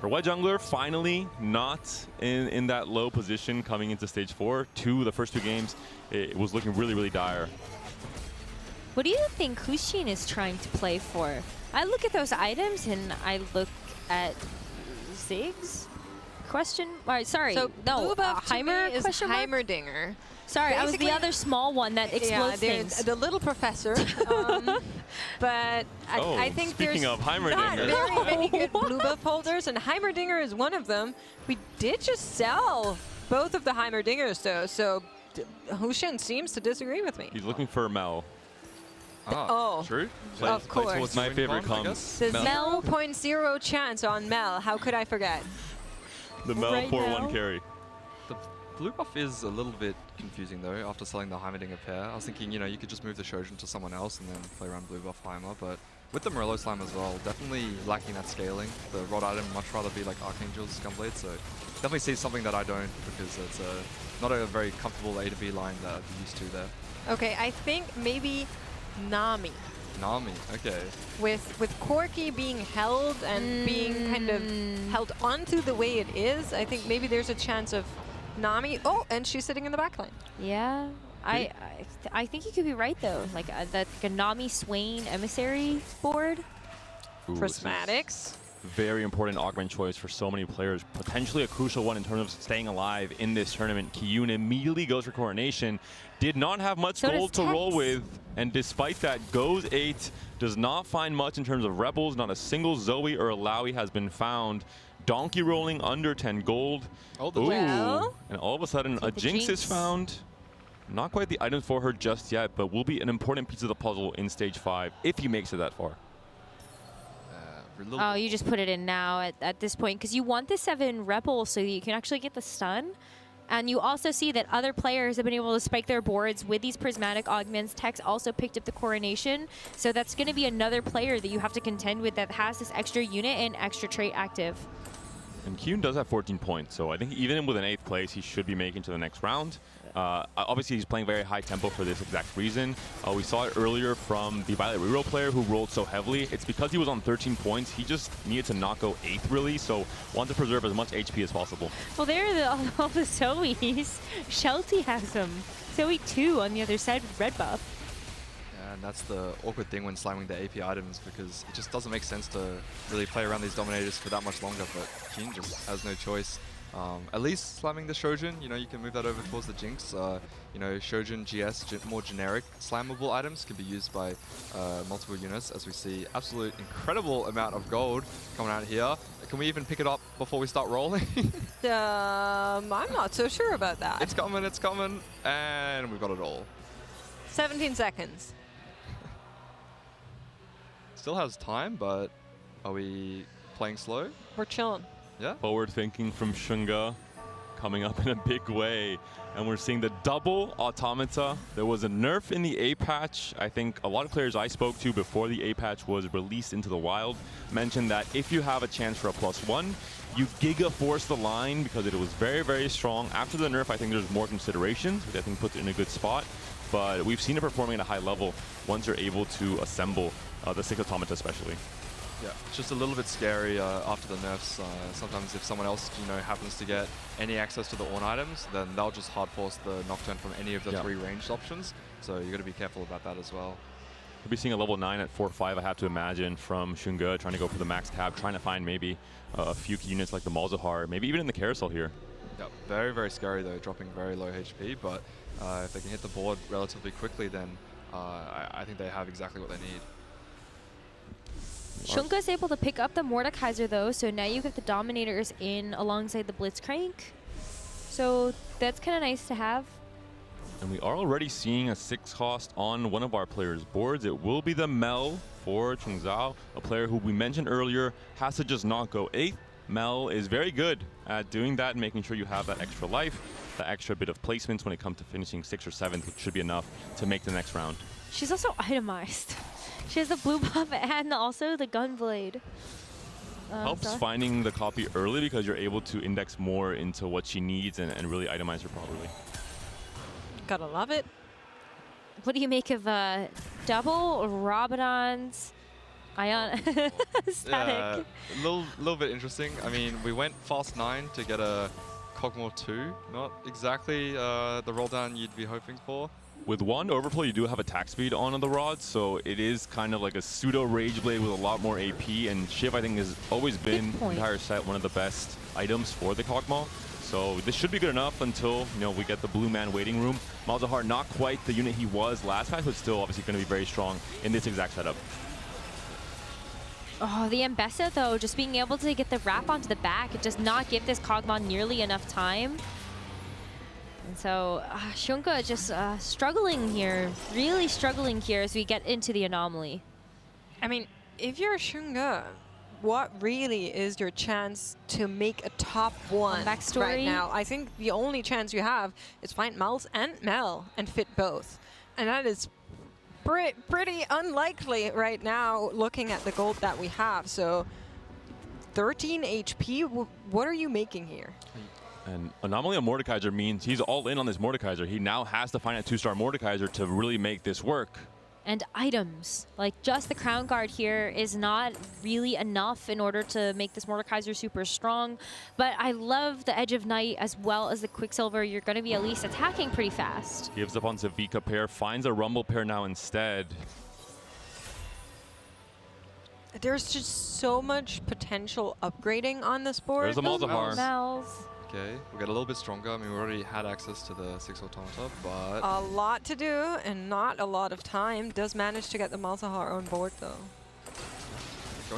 For White Jungler, finally not in that low position coming into stage 4. The first two games, it was looking really, really dire. What do you think Hushin is trying to play for? I look at those items and I look at Ziggs? Sorry. So no, blue buff to Heimer me is question mark? Heimerdinger. Sorry, I was the Basically- other small one that explodes Yeah, things. the little professor. But I think speaking there's of Heimerdinger. not very many good blue buff holders, and Heimerdinger is one of them. We did just sell both of the Heimerdingers, though, so Hushin seems to disagree with me. He's looking for Mel. Oh, True. of course. Towards my favorite comps. The 0.0 chance on Mel. How could I forget? The Mel Right 4-1 now. carry. The blue buff is a little bit confusing though after selling the Heimerdinger pair. I was thinking, you know, you could just move the Shojin to someone else and then play around blue buff Heimer, but with the Morello Slam as well, definitely lacking that scaling. The rod item much rather be like Archangel's Gunblade, so definitely see something that I don't, because it's not a very comfortable A to B line that I'm used to there. Okay, I think maybe Nami. Nami, okay. With Corki being held and being kind of held onto the way it is, I think maybe there's a chance of Nami. Oh, and she's sitting in the back line. Yeah. I think you could be right though. Like that Nami Swain Emissary board. Prismatics. Very important augment choice for so many players. Potentially a crucial one in terms of staying alive in this tournament. Kiyun immediately goes for Coronation. Did not have much gold to roll with. And despite that, goes 8. Does not find much in terms of Rebels. Not a single Zoe or Alawi has been found. Donkey rolling under 10 gold. Oh, and all of a sudden, a Jinx is found. Not quite the items for her just yet, but will be an important piece of the puzzle in stage 5 if he makes it that far. Oh, you just put it in now at this point because you want the 7 Rebel so that you can actually get the stun. And you also see that other players have been able to spike their boards with these prismatic augments. Tex also picked up the Coronation. So that's going to be another player that you have to contend with that has this extra unit and extra trait active. And Kyun does have 14 points, so I think even with an 8th place, he should be making to the next round. Obviously, he's playing very high tempo for this exact reason. We saw it earlier from the Violet reroll player who rolled so heavily. It's because he was on 13 points. He just needed to not go 8th, really, so wanted to preserve as much HP as possible. Well, there are all the Zoes. Shelty has them. Zoe 2 on the other side with red buff. And that's the awkward thing when slamming the AP items, because it just doesn't make sense to really play around these Dominators for that much longer, but Kyun just has no choice. At least slamming the Shojin, you know, you can move that over towards the Jinx. You know, Shojin, GS, more generic slammable items can be used by multiple units, as we see absolute incredible amount of gold coming out here. Can we even pick it up before we start rolling? I'm not so sure about that. It's coming, and we've got it all. 17 seconds. Still has time, but are we playing slow? We're chilling. Yeah. Forward thinking from Shunga coming up in a big way. And we're seeing the double automata. There was a nerf in the A patch. I think a lot of players I spoke to before the A patch was released into the wild mentioned that if you have a chance for a +1, you Giga Force the line because it was very, very strong. After the nerf, I think there's more considerations, which I think puts it in a good spot. But we've seen it performing at a high level once you're able to assemble the 6 automata especially. Yeah, it's just a little bit scary after the nerfs. Sometimes if someone else, you know, happens to get any access to the Ornn items, then they'll just hard force the Nocturne from any of the 3 ranged options. So you got to be careful about that as well. We'll be seeing a level 9 at 4-5, I have to imagine, from Shunga, trying to go for the max tab, trying to find maybe a few key units like the Malzahar, maybe even in the carousel here. Yep, very, very scary though, dropping very low HP, but if they can hit the board relatively quickly, then I think they have exactly what they need. Shunka's able to pick up the Mordekaiser though, so now you get the Dominators in alongside the Blitzcrank. So that's kind of nice to have. And we are already seeing a 6 cost on one of our players' boards. It will be the Mel for Chung Zhao, a player who we mentioned earlier has to just not go 8th. Mel is very good at doing that and making sure you have that extra life, that extra bit of placements when it comes to finishing 6th or 7th, which should be enough to make the next round. She's also itemized. She has the blue buff and also the Gunblade. Helps finding the copy early because you're able to index more into what she needs and really itemize her properly. Gotta love it. What do you make of double Rabadon's Ion static? Yeah, a little bit interesting. I mean, we went fast 9 to get a Cogmore 2. Not exactly the roll down you'd be hoping for. With Wand Overflow, you do have attack speed on the rod, so it is kind of like a pseudo Rage Blade with a lot more AP, and Shiv, I think, has always been the entire set one of the best items for the Kog'Maw. So this should be good enough until, you know, we get the Blue Man waiting room. Malzahar, not quite the unit he was last time, but still obviously going to be very strong in this exact setup. Oh, the Ambessa, though, just being able to get the wrap onto the back, it does not give this Kog'Maw nearly enough time. And so Shunka just struggling here, really struggling here as we get into the anomaly. I mean, if you're Shunga, what really is your chance to make a top 1 right now? I think the only chance you have is find Mel and fit both. And that is pretty unlikely right now, looking at the gold that we have. So 13 HP, what are you making here? And Anomaly on Mordekaiser means he's all in on this Mordekaiser. He now has to find a 2-star Mordekaiser to really make this work. And items, like just the Crown Guard here is not really enough in order to make this Mordekaiser super strong. But I love the Edge of Night as well as the Quicksilver. You're going to be at least attacking pretty fast. Gives up on Zavika pair, finds a Rumble pair now instead. There's just so much potential upgrading on this board. There's a Malzahar. Okay, we got a little bit stronger. I mean, we already had access to the 6 Automata, but... A lot to do and not a lot of time. Does manage to get the Malzahar on board, though.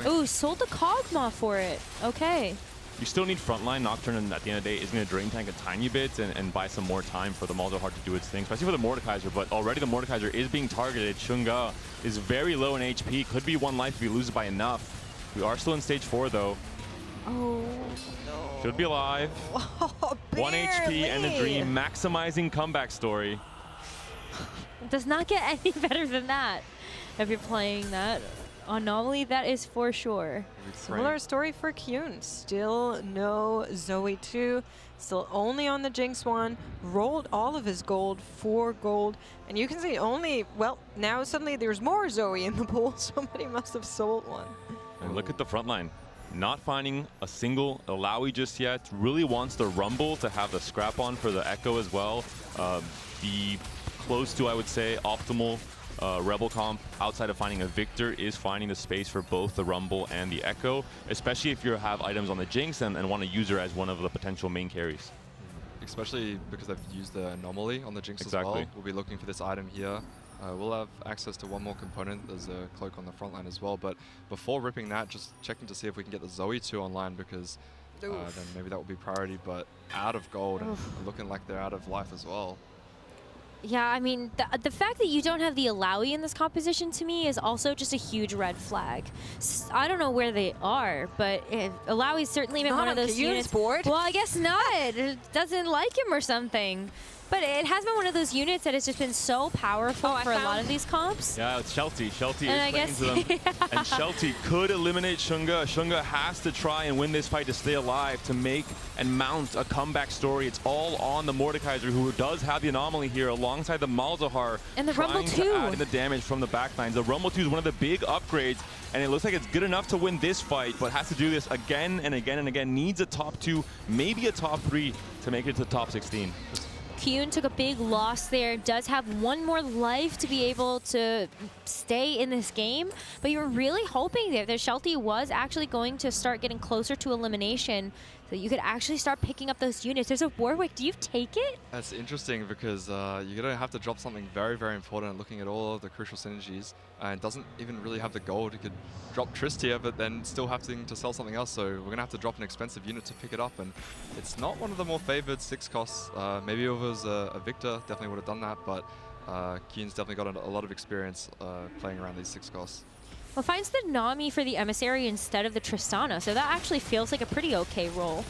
Ooh, sold the Kog'Maw for it. Okay. You still need frontline. Nocturne, and at the end of the day, is going to drain tank a tiny bit and buy some more time for the Malzahar to do its thing, especially for the Mordekaiser. But already the Mordekaiser is being targeted. Xunga is very low in HP. Could be 1 life if he loses by enough. We are still in stage 4, though. Oh, no. Should be alive. 1 HP and a dream, maximizing comeback story. It does not get any better than that if you're playing that. Anomaly, that is for sure. Similar story for Kyun. Still no Zoe 2. Still only on the Jinx 1. Rolled all of his gold, 4 gold. And you can see only, well, now suddenly there's more Zoe in the pool. Somebody must have sold one. And look at the front line. Not finding a single Alawi just yet. Really wants the Rumble to have the scrap on for the Echo as well. Be close to, I would say, optimal Rebel comp outside of finding a Victor is finding the space for both the Rumble and the Echo, especially if you have items on the Jinx and want to use her as one of the potential main carries. Especially because I've used the Anomaly on the Jinx as well. We'll be looking for this item here. We'll have access to one more component. There's a cloak on the front line as well. But before ripping that, just checking to see if we can get the Zoe 2 online, because then maybe that will be priority. But out of gold and looking like they're out of life as well. Yeah, I mean, the fact that you don't have the Alawi in this composition to me is also just a huge red flag. I don't know where they are, but Alawi's certainly been one of those units. Board. Well, I guess not. It doesn't like him or something. But it has been one of those units that has just been so powerful for a lot of these comps. Yeah, it's Shelty. Shelty And is playing to them. And Shelty could eliminate Xunga. Xunga has to try and win this fight to stay alive, to make and mount a comeback story. It's all on the Mordekaiser, who does have the Anomaly here alongside the Malzahar. And the Rumble 2. To add in the damage from the backlines. The Rumble 2 is one of the big upgrades, and it looks like it's good enough to win this fight, but has to do this again and again and again. Needs a top 2, maybe a top 3 to make it to the top 16. Kyun took a big loss there, does have 1 more life to be able to stay in this game, but you were really hoping there that Shelty was actually going to start getting closer to elimination so you could actually start picking up those units. There's a Warwick, do you take it? That's interesting because you're going to have to drop something very, very important, looking at all of the crucial synergies, and doesn't even really have the gold. You could drop Trist here, but then still having to sell something else, so we're going to have to drop an expensive unit to pick it up, and it's not one of the more favored 6 costs. Maybe if it was a Victor, definitely would have done that, but Kyun's definitely got a lot of experience playing around these 6 costs. Well, finds the Nami for the Emissary instead of the Tristana, so that actually feels like a pretty okay roll.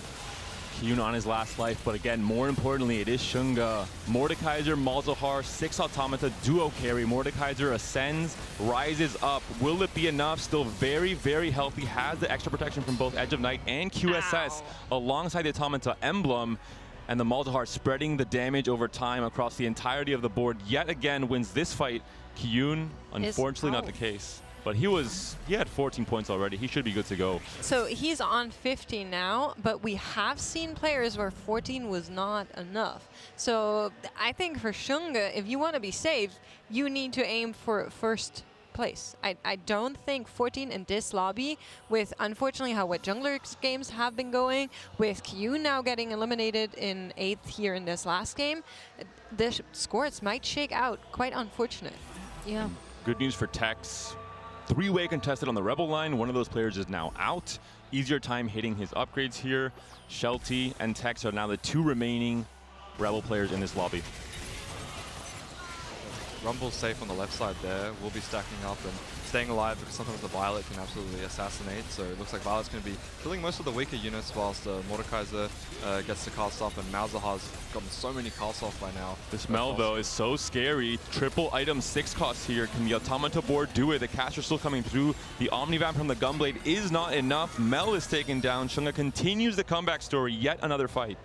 Kyun on his last life, but again, more importantly, it is Xunga. Mordekaiser, Malzahar, 6 Automata, duo carry. Mordekaiser ascends, rises up. Will it be enough? Still very, very healthy. Has the extra protection from both Edge of Night and QSS alongside the Automata emblem. And the Malzahar spreading the damage over time across the entirety of the board. Yet again wins this fight. Kyun, unfortunately not the case. But he had 14 points already. He should be good to go. So he's on 15 now, but we have seen players where 14 was not enough. So I think for Xunga, if you want to be safe, you need to aim for first place. I don't think 14 in this lobby, with unfortunately how Wet Jungler's games have been going, with Kyun now getting eliminated in 8th here in this last game, the scores might shake out. Quite unfortunate. Yeah. Good news for Tex. 3-way contested on the Rebel line. One of those players is now out. Easier time hitting his upgrades here. Shelty and Tex are now the 2 remaining Rebel players in this lobby. Rumble's safe on the left side there. We'll be stacking up and staying alive because sometimes the Violet can absolutely assassinate. So it looks like Violet's going to be killing most of the weaker units whilst Mordekaiser gets to cast off, and Malzahar's gotten so many casts off by now. This Mel, though, is so scary. Triple item 6 cost here. Can the Automata board do it? The caster still coming through. The Omnivamp from the Gunblade is not enough. Mel is taken down. Shunga continues the comeback story. Yet another fight.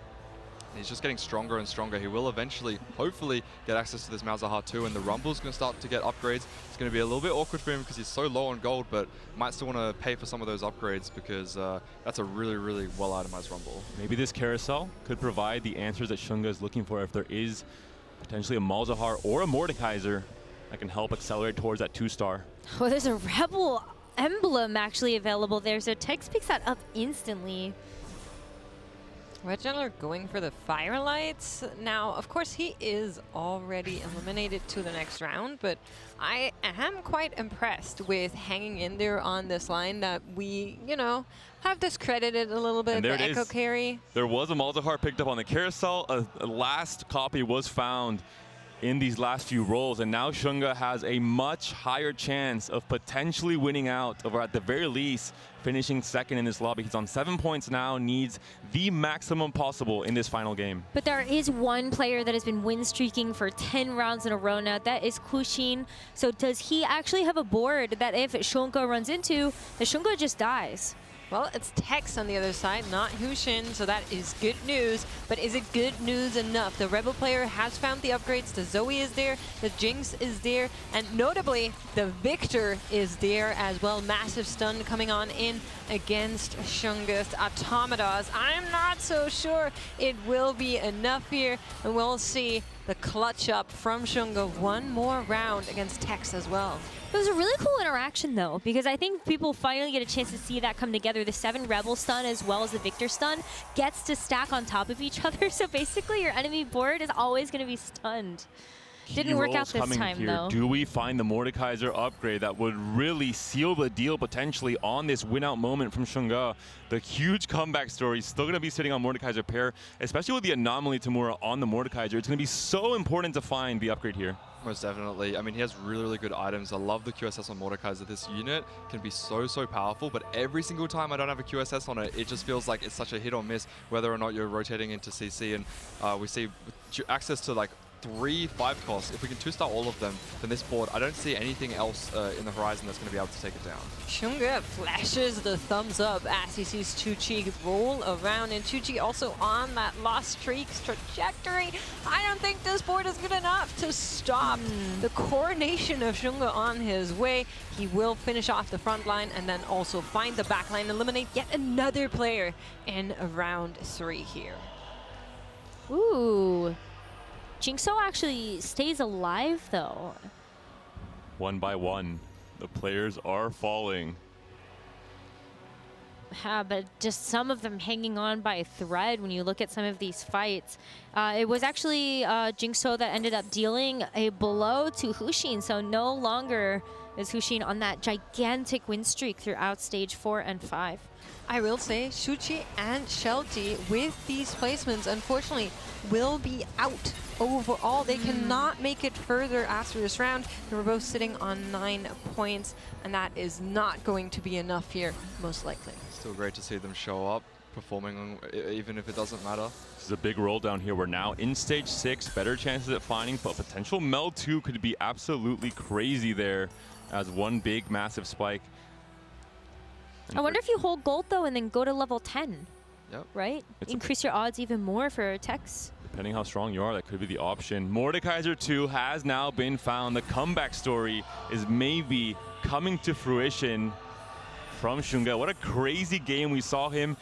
He's just getting stronger and stronger. He will eventually, hopefully, get access to this Malzahar too, and the Rumble's going to start to get upgrades. It's going to be a little bit awkward for him because he's so low on gold, but might still want to pay for some of those upgrades because that's a really, really well-itemized Rumble. Maybe this carousel could provide the answers that Shunga is looking for if there is potentially a Malzahar or a Mordekaiser that can help accelerate towards that 2-star. Well, there's a Rebel emblem actually available there, so Tex picks that up instantly. Red Jungler going for the Firelights. Now, of course, he is already eliminated to the next round, but I am quite impressed with hanging in there on this line that we, you know, have discredited a little bit, the Echo carry. There was a Malzahar picked up on the carousel. A last copy was found in these last few rolls, and now Shunga has a much higher chance of potentially winning out, or at the very least, finishing second in this lobby. He's on 7 points now, needs the maximum possible in this final game. But there is one player that has been win streaking for 10 rounds in a row now. That is Kushin. So does he actually have a board that if Shunga runs into, the Shunga just dies? Well, it's Tex on the other side, not Hushin, so that is good news. But is it good news enough? The Rebel player has found the upgrades. The Zoe is there, the Jinx is there, and notably, the Victor is there as well. Massive stun coming on in against Shunga's Automatas. I'm not so sure it will be enough here, and we'll see the clutch up from Shunga. One more round against Tex as well. It was a really cool interaction, though, because I think people finally get a chance to see that come together. The 7 Rebel stun as well as the Victor stun gets to stack on top of each other. So basically, your enemy board is always going to be stunned. Didn't work out this time, though. Do we find the Mordekaiser upgrade that would really seal the deal potentially on this win-out moment from Shunga? The huge comeback story is still going to be sitting on Mordekaiser pair, especially with the Anomaly Tamura on the Mordekaiser. It's going to be so important to find the upgrade here. Most definitely. I mean, he has really, really good items. I love the QSS on Mordekaiser. This unit can be so, so powerful, but every single time I don't have a QSS on it, it just feels like it's such a hit or miss, whether or not you're rotating into CC. And we see access to like 3 5 costs. If we can 2-star all of them, then this board, I don't see anything else in the horizon that's going to be able to take it down. Shunga flashes the thumbs up as he sees Chuchi roll around, and Chuchi also on that lost streaks trajectory. I don't think this board is good enough to stop the coronation of Shunga on his way. He will finish off the front line and then also find the back line, eliminate yet another player in round 3 here. Ooh. Jinxo actually stays alive, though. One by one, the players are falling. But just some of them hanging on by a thread when you look at some of these fights. It was actually Jinxo that ended up dealing a blow to Hushin, so no longer is Hushin on that gigantic win streak throughout stage 4 and 5. I will say Shuchi and Shelty with these placements, unfortunately, will be out overall. They cannot make it further after this round. They were both sitting on 9 points, and that is not going to be enough here, most likely. Still great to see them show up, performing even if it doesn't matter. This is a big roll down here. We're now in stage 6, better chances at finding, but potential Mel 2 could be absolutely crazy there as one big massive spike. I wonder if you hold gold, though, and then go to level 10. Yep. Right? Increase your odds even more for Tex. Depending how strong you are, that could be the option. Mordekaiser 2 has now been found. The comeback story is maybe coming to fruition from Shunga. What a crazy game. We saw him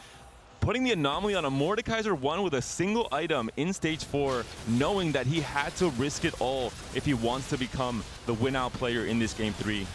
putting the anomaly on a Mordekaiser 1 with a single item in stage 4, knowing that he had to risk it all if he wants to become the win-out player in this game 3.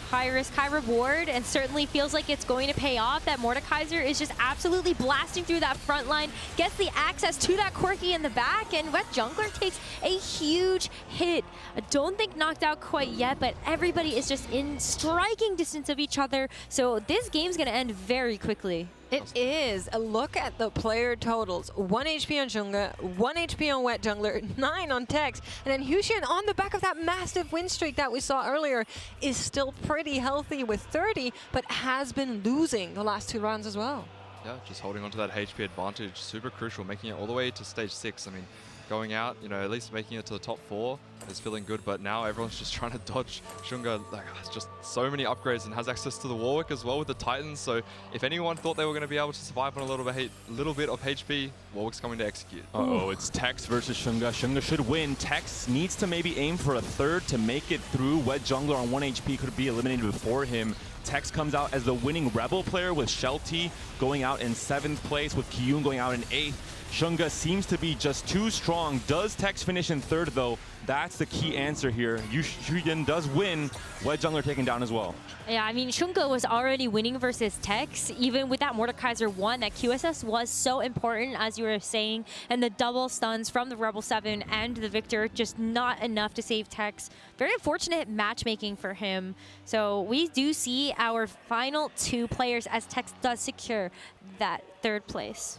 High risk, high reward, and certainly feels like it's going to pay off. That Mordekaiser is just absolutely blasting through that front line, gets the access to that Quirky in the back, and Red Jungler takes a huge hit. I don't think knocked out quite yet, but everybody is just in striking distance of each other, so this game's going to end very quickly. It is. A look at the player totals. 1 HP on Xunga, 1 HP on Wet Jungler, 9 on Tex, and then Hushin on the back of that massive win streak that we saw earlier is still pretty healthy with 30, but has been losing the last 2 rounds as well. Yeah, just holding on to that HP advantage, super crucial, making it all the way to stage 6. I mean, going out, you know, at least making it to the top 4 is feeling good, but now everyone's just trying to dodge Xunga. Like, has just so many upgrades and has access to the Warwick as well with the Titans. So if anyone thought they were going to be able to survive on a little bit of HP, Warwick's coming to execute. Uh-oh, it's Tex versus Xunga. Xunga should win. Tex needs to maybe aim for a third to make it through. Wet Jungler on 1 HP could be eliminated before him. Tex comes out as the winning Rebel player with Shelty going out in 7th place, with Kiyun going out in 8th. Xunga seems to be just too strong. Does Tex finish in 3rd though? That's the key answer here. Yushin does win. Wet Jungler taken down as well. Yeah, I mean, Xunga was already winning versus Tex. Even with that Mordekaiser 1, that QSS was so important, as you were saying, and the double stuns from the Rebel 7 and the Victor, just not enough to save Tex. Very unfortunate matchmaking for him. So we do see our final 2 players as Tex does secure that 3rd place.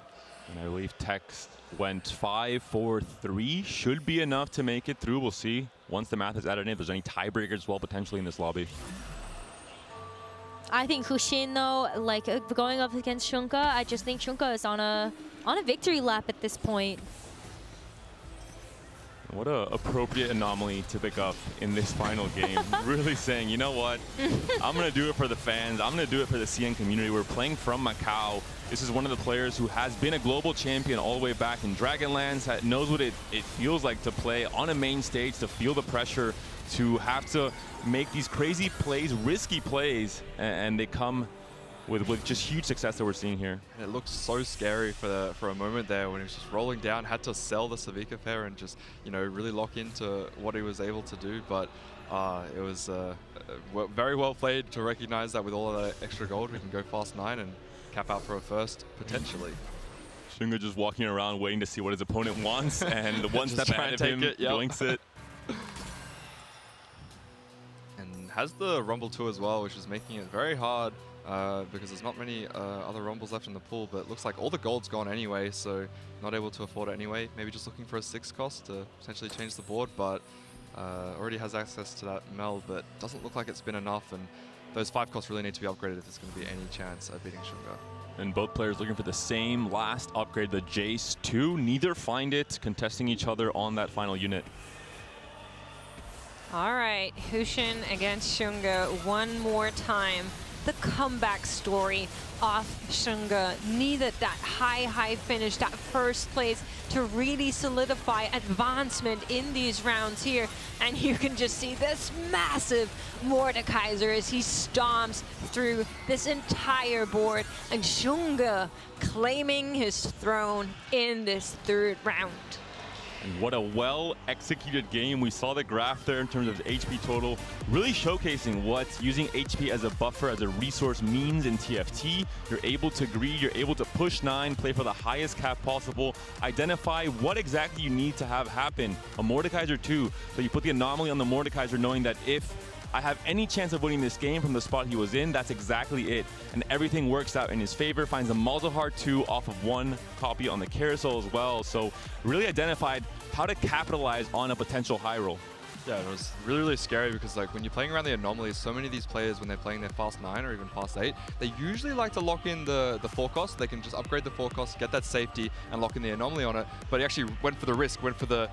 And I believe Tex went 5-4-3. Should be enough to make it through. We'll see once the math is added in if there's any tiebreakers as well potentially in this lobby. I think Hushin, though, like going up against Xunga, I just think Xunga is on a victory lap at this point. What a appropriate anomaly to pick up in this final game. Really saying, you know what? I'm going to do it for the fans. I'm going to do it for the CN community. We're playing from Macau. This is one of the players who has been a global champion all the way back in Dragonlance, that knows what it feels like to play on a main stage, to feel the pressure, to have to make these crazy plays, risky plays, and they come with just huge success that we're seeing here. It looked so scary for a moment there when he was just rolling down, had to sell the Savika pair and just, you know, really lock into what he was able to do. But it was very well played to recognize that with all of that extra gold, we can go fast 9 and cap out for a first, potentially. Xunga just walking around waiting to see what his opponent wants, and the one step ahead of him doinks it. And has the Rumble 2 as well, which is making it very hard because there's not many other Rumbles left in the pool, but it looks like all the gold's gone anyway, so not able to afford it anyway. Maybe just looking for a 6 cost to potentially change the board, but already has access to that Mel, but doesn't look like it's been enough, and those 5 costs really need to be upgraded if there's going to be any chance at beating Xunga. And both players looking for the same last upgrade, the Jace 2. Neither find it, contesting each other on that final unit. All right, Hushin against Xunga one more time. The comeback story off Xunga needed that high finish, that first place to really solidify advancement in these rounds here. And you can just see this massive Mordekaiser as he stomps through this entire board, and Xunga claiming his throne in this 3rd round. And what a well-executed game. We saw the graph there in terms of the HP total, really showcasing what using HP as a buffer, as a resource means in TFT. You're able to greed, you're able to push 9, play for the highest cap possible, identify what exactly you need to have happen. A Mordekaiser 2, so you put the anomaly on the Mordekaiser knowing that if I have any chance of winning this game from the spot he was in, that's exactly it. And everything works out in his favor, finds a Malzahar 2 off of 1 copy on the carousel as well. So really identified how to capitalize on a potential high roll. Yeah, it was really, really scary because like when you're playing around the anomalies, so many of these players, when they're playing their fast 9 or even fast 8, they usually like to lock in the 4 cost. They can just upgrade the 4 cost, get that safety, and lock in the anomaly on it. But he actually went for the risk, went for the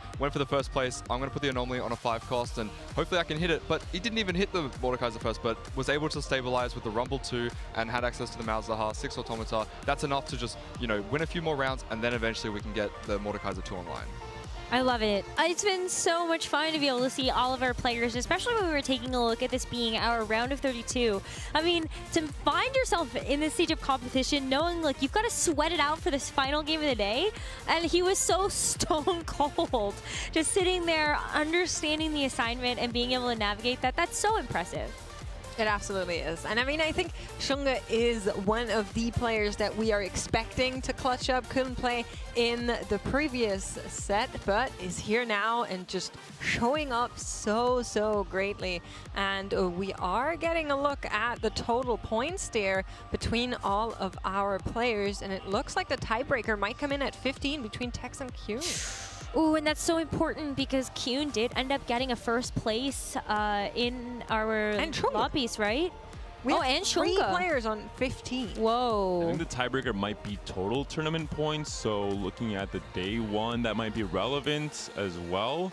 first place. I'm going to put the anomaly on a 5 cost, and hopefully I can hit it. But he didn't even hit the Mordekaiser first, but was able to stabilize with the Rumble 2 and had access to the Malzahar, 6 Automata. That's enough to just, you know, win a few more rounds, and then eventually we can get the Mordekaiser 2 online. I love it. It's been so much fun to be able to see all of our players, especially when we were taking a look at this being our round of 32. I mean, to find yourself in this stage of competition, knowing like you've got to sweat it out for this final game of the day, and he was so stone cold, just sitting there, understanding the assignment and being able to navigate that. That's so impressive. It absolutely is. And I mean, I think Shunga is one of the players that we are expecting to clutch up. Couldn't play in the previous set, but is here now and just showing up so greatly. And we are getting a look at the total points there between all of our players. And it looks like the tiebreaker might come in at 15 between Tex and Q. Ooh, and that's so important because Kyun did end up getting a first place in our lobbies, right? We have and 3 Shunga. players on 15. Whoa. I think the tiebreaker might be total tournament points, so looking at the day one, that might be relevant as well.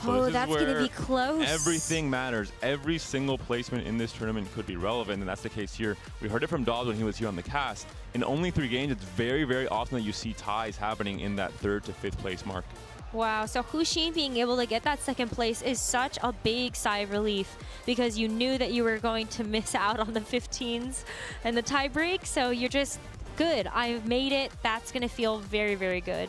So this is that's going to be close. Everything matters. Every single placement in this tournament could be relevant, and that's the case here. We heard it from Dobbs when he was here on the cast. In only 3 games, it's very often that you see ties happening in that 3rd to 5th place mark. Wow, so Huxin being able to get that 2nd place is such a big sigh of relief because you knew that you were going to miss out on the 15s and the tie break, so you're just good. I've made it. That's going to feel very good.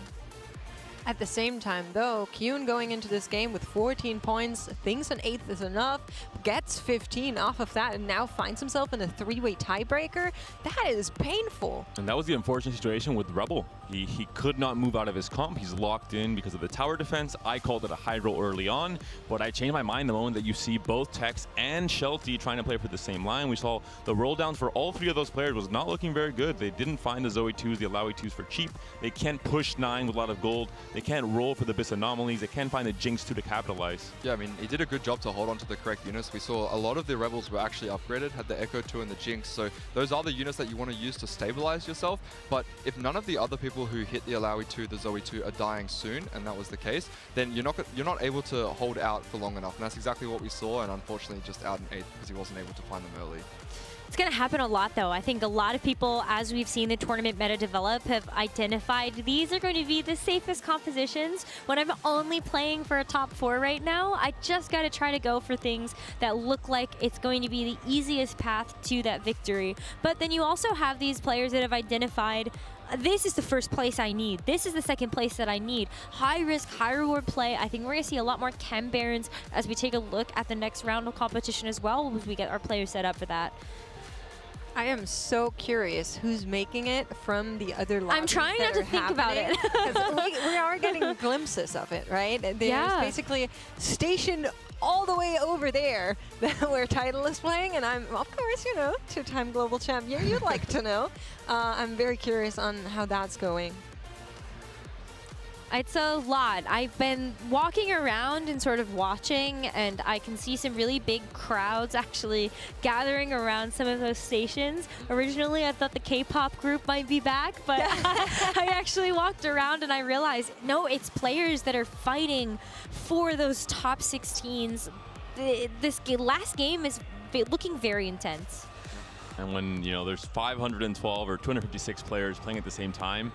At the same time, though, Kyun going into this game with 14 points, thinks an 8th is enough, gets 15 off of that, and now finds himself in a 3-way tiebreaker. That is painful. And that was the unfortunate situation with Rebel. He could not move out of his comp. He's locked in because of the tower defense. I called it a high roll early on, but I changed my mind the moment that you see both Tex and Shelty trying to play for the same line. We saw the roll downs for all 3 of those players was not looking very good. They didn't find the Zoe 2s, the Alawi 2s for cheap. They can't push 9 with a lot of gold. They can't roll for the Abyss anomalies. They can't find the Jinx 2 to capitalize. Yeah, I mean, he did a good job to hold on to the correct units. We saw a lot of the Rebels were actually upgraded, had the Echo 2 and the Jinx, so those are the units that you want to use to stabilize yourself. But if none of the other people who hit the Alawi 2, the Zoe 2 are dying soon, and that was the case, then you're not able to hold out for long enough. And that's exactly what we saw, and unfortunately just out in 8th because he wasn't able to find them early. It's going to happen a lot, though. I think a lot of people, as we've seen the tournament meta develop, have identified these are going to be the safest compositions. When I'm only playing for a top 4 right now, I just got to try to go for things that look like it's going to be the easiest path to that victory. But then you also have these players that have identified this is the first place I need. This is the 2nd place that I need. High risk, high reward play. I think we're going to see a lot more Chem Barons as we take a look at the next round of competition as well as we get our players set up for that. I am so curious who's making it from the other lobbies. I'm trying not to think about it. we are getting glimpses of it, right? There's basically stationed all the way over there where Tidal is playing, and I'm, of course, 2-time global champion. You'd like to know. I'm very curious on how that's going. It's a lot. I've been walking around and sort of watching, and I can see some really big crowds actually gathering around some of those stations. Originally, I thought the K-pop group might be back, but I actually walked around and I realized, no, it's players that are fighting for those top 16s. This last game is looking very intense. And when, there's 512 or 256 players playing at the same time,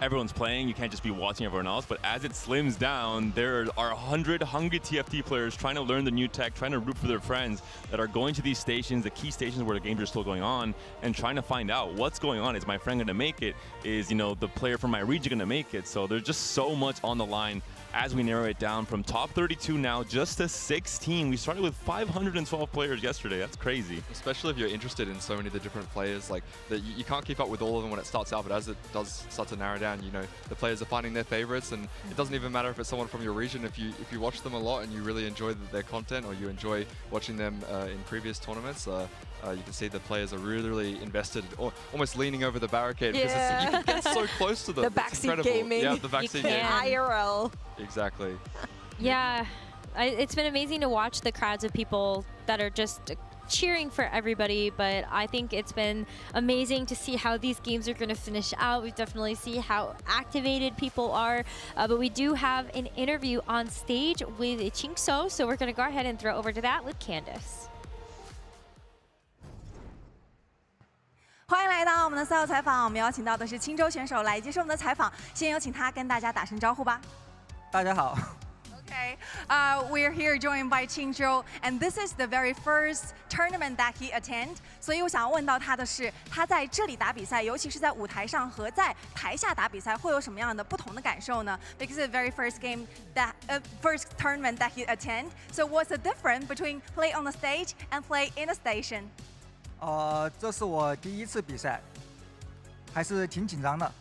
everyone's playing. You can't just be watching everyone else. But as it slims down, there are 100 hungry TFT players trying to learn the new tech, trying to root for their friends that are going to these stations, the key stations where the games are still going on, and trying to find out what's going on. Is my friend going to make it? Is, the player from my region going to make it? So there's just so much on the line as we narrow it down from top 32 now just to 16. We started with 512 players yesterday. That's crazy. Especially if you're interested in so many of the different players, like you can't keep up with all of them when it starts out, but as it does start to narrow down, the players are finding their favorites, and it doesn't even matter if it's someone from your region. If you watch them a lot and you really enjoy their content, or you enjoy watching them in previous tournaments, you can see the players are really invested, or almost leaning over the barricade because you can get so close to them. The backseat gaming. Yeah, the backseat gaming. IRL. Exactly. Yeah, it's been amazing to watch the crowds of people that are just cheering for everybody, but I think it's been amazing to see how these games are going to finish out. We definitely see how activated people are, but we do have an interview on stage with Chingso, so we're going to go ahead and throw over to that with Candice. 欢迎来到我们的赛后采访，我们邀请到的是青州选手来接受我们的采访，先有请他跟大家打声招呼吧。大家好。Okay, we're here joined by Qingzhou, and this is the very first tournament that he attend. 所以我想问到他的是，他在这里打比赛，尤其是在舞台上和在台下打比赛，会有什么样的不同的感受呢？ Because the very first game that first tournament that he attend. So what's the difference between play on the stage and play in a station? 这是我第一次比赛，还是挺紧张的。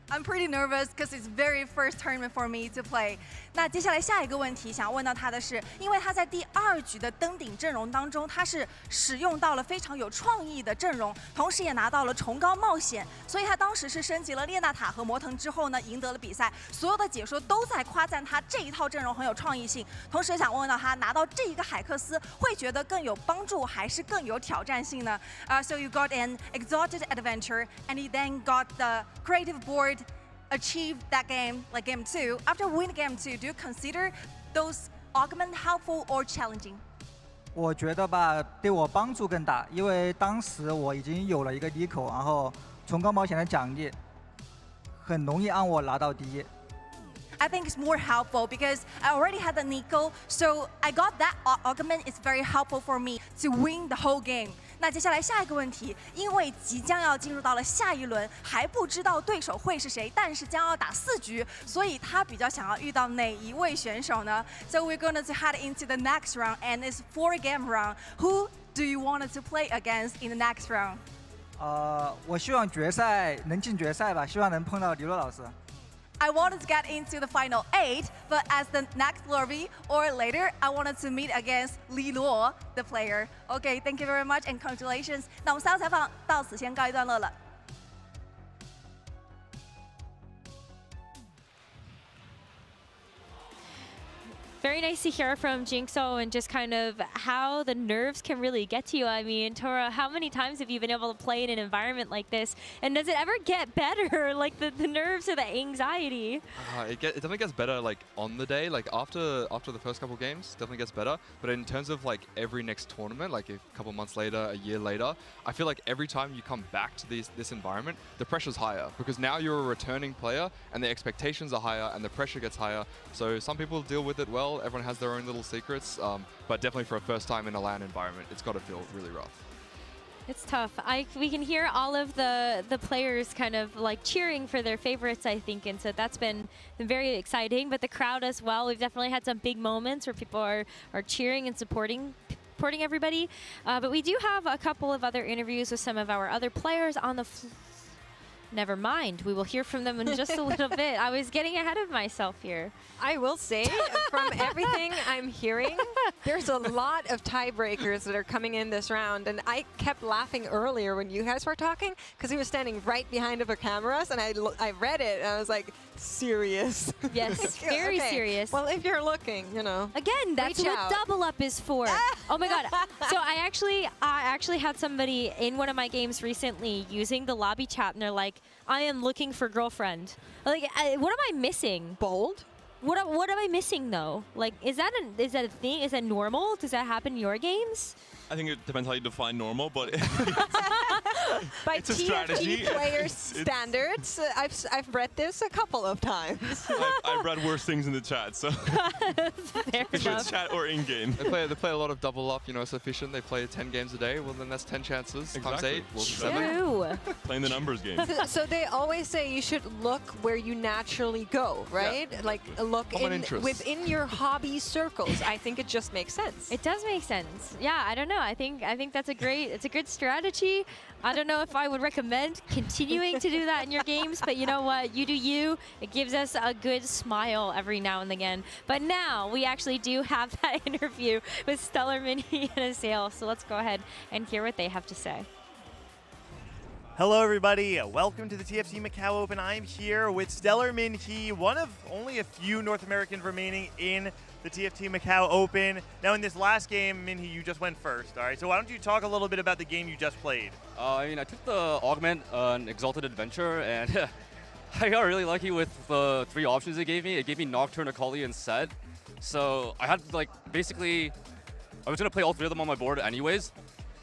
I'm pretty nervous because it's very first tournament for me to play. 那接下来下一个问题想问到他的是，因为他在第2局的登顶阵容当中，他是使用到了非常有创意的阵容，同时也拿到了崇高冒险，所以他当时是升级了列娜塔和魔腾之后呢，赢得了比赛。所有的解说都在夸赞他这一套阵容很有创意性，同时也想问到他拿到这一个海克斯，会觉得更有帮助还是更有挑战性呢？So you got an exalted adventure, and you then got the creative board. Achieve that game, like game 2. After winning game 2, do you consider those augment helpful or challenging? 我觉得吧，对我帮助更大，因为当时我已经有了一个利口，然后崇高冒险的奖励，很容易让我拿到第一。 I think it's more helpful because I already had the Nico, so I got that augment. It's very helpful for me to win the whole game. 那接下来下一个问题，因为即将要进入到了下一轮，还不知道对手会是谁，但是将要打4局，所以他比较想要遇到哪一位选手呢 ？So we're going to head into the next round, and it's 4-game round. Who do you want to play against in the next round? 我希望决赛能进决赛吧，希望能碰到李洛老师。 I wanted to get into the final 8, but as the next lobby or later, I wanted to meet against Li Luo, the player. Okay, thank you very much and congratulations. 那我们3个采访到此先告一段落了。 Very nice to hear from Jinxo and just kind of how the nerves can really get to you. I mean, Tora, how many times have you been able to play in an environment like this? And does it ever get better, like the nerves or the anxiety? It definitely gets better like on the day, like after the first couple games, definitely gets better. But in terms of like every next tournament, like a couple months later, a year later, I feel like every time you come back to this environment, the pressure's higher because now you're a returning player and the expectations are higher and the pressure gets higher. So some people deal with it well. Everyone has their own little secrets, but definitely for a first time in a LAN environment, it's got to feel really rough. It's tough. We can hear all of the players kind of like cheering for their favorites, I think, and so that's been very exciting. But the crowd as well, we've definitely had some big moments where people are cheering and supporting everybody. But we do have a couple of other interviews with some of our other players on the Never mind. We will hear from them in just a little bit. I was getting ahead of myself here. I will say, from everything I'm hearing, there's a lot of tiebreakers that are coming in this round. And I kept laughing earlier when you guys were talking because he was standing right behind our cameras. And I read it and I was like, serious. Yes, very serious. Well, if you're looking, you know. Again, that's reach what out. Double Up is for. Oh my God. So I actually had somebody in one of my games recently using the lobby chat and they're like, I am looking for girlfriend. Like, what am I missing? Bold? What am I missing though? Like, is that a thing? Is that normal? Does that happen in your games? I think it depends how you define normal, but by it's a TFT strategy. players' standards, I've read this a couple of times. I've read worse things in the chat, so it's chat or in game. They play a lot of double up. You know, it's efficient. They play 10 games a day. Well, then that's 10 chances times 8. Well, 7. Playing the numbers game. So they always say you should look where you naturally go, right? Yeah. Like look within your hobby circles. I think it just makes sense. It does make sense. Yeah, I don't know. I think that's a good strategy. I don't know if I would recommend continuing to do that in your games, but you know what? You do you. It gives us a good smile every now and again. But now we actually do have that interview with Stellar Minhee and Azael, so let's go ahead and hear what they have to say. Hello, everybody. Welcome to the TFT Macao Open. I'm here with Stellar Minhee, one of only a few North Americans remaining in the TFT Macao Open. Now, in this last game, Minhee, you just went first. All right, so why don't you talk a little bit about the game you just played? I took the Augment, an Exalted Adventure, and I got really lucky with the 3 options it gave me. It gave me Nocturne, Akali, and Set. So I had, basically, I was going to play all 3 of them on my board anyways,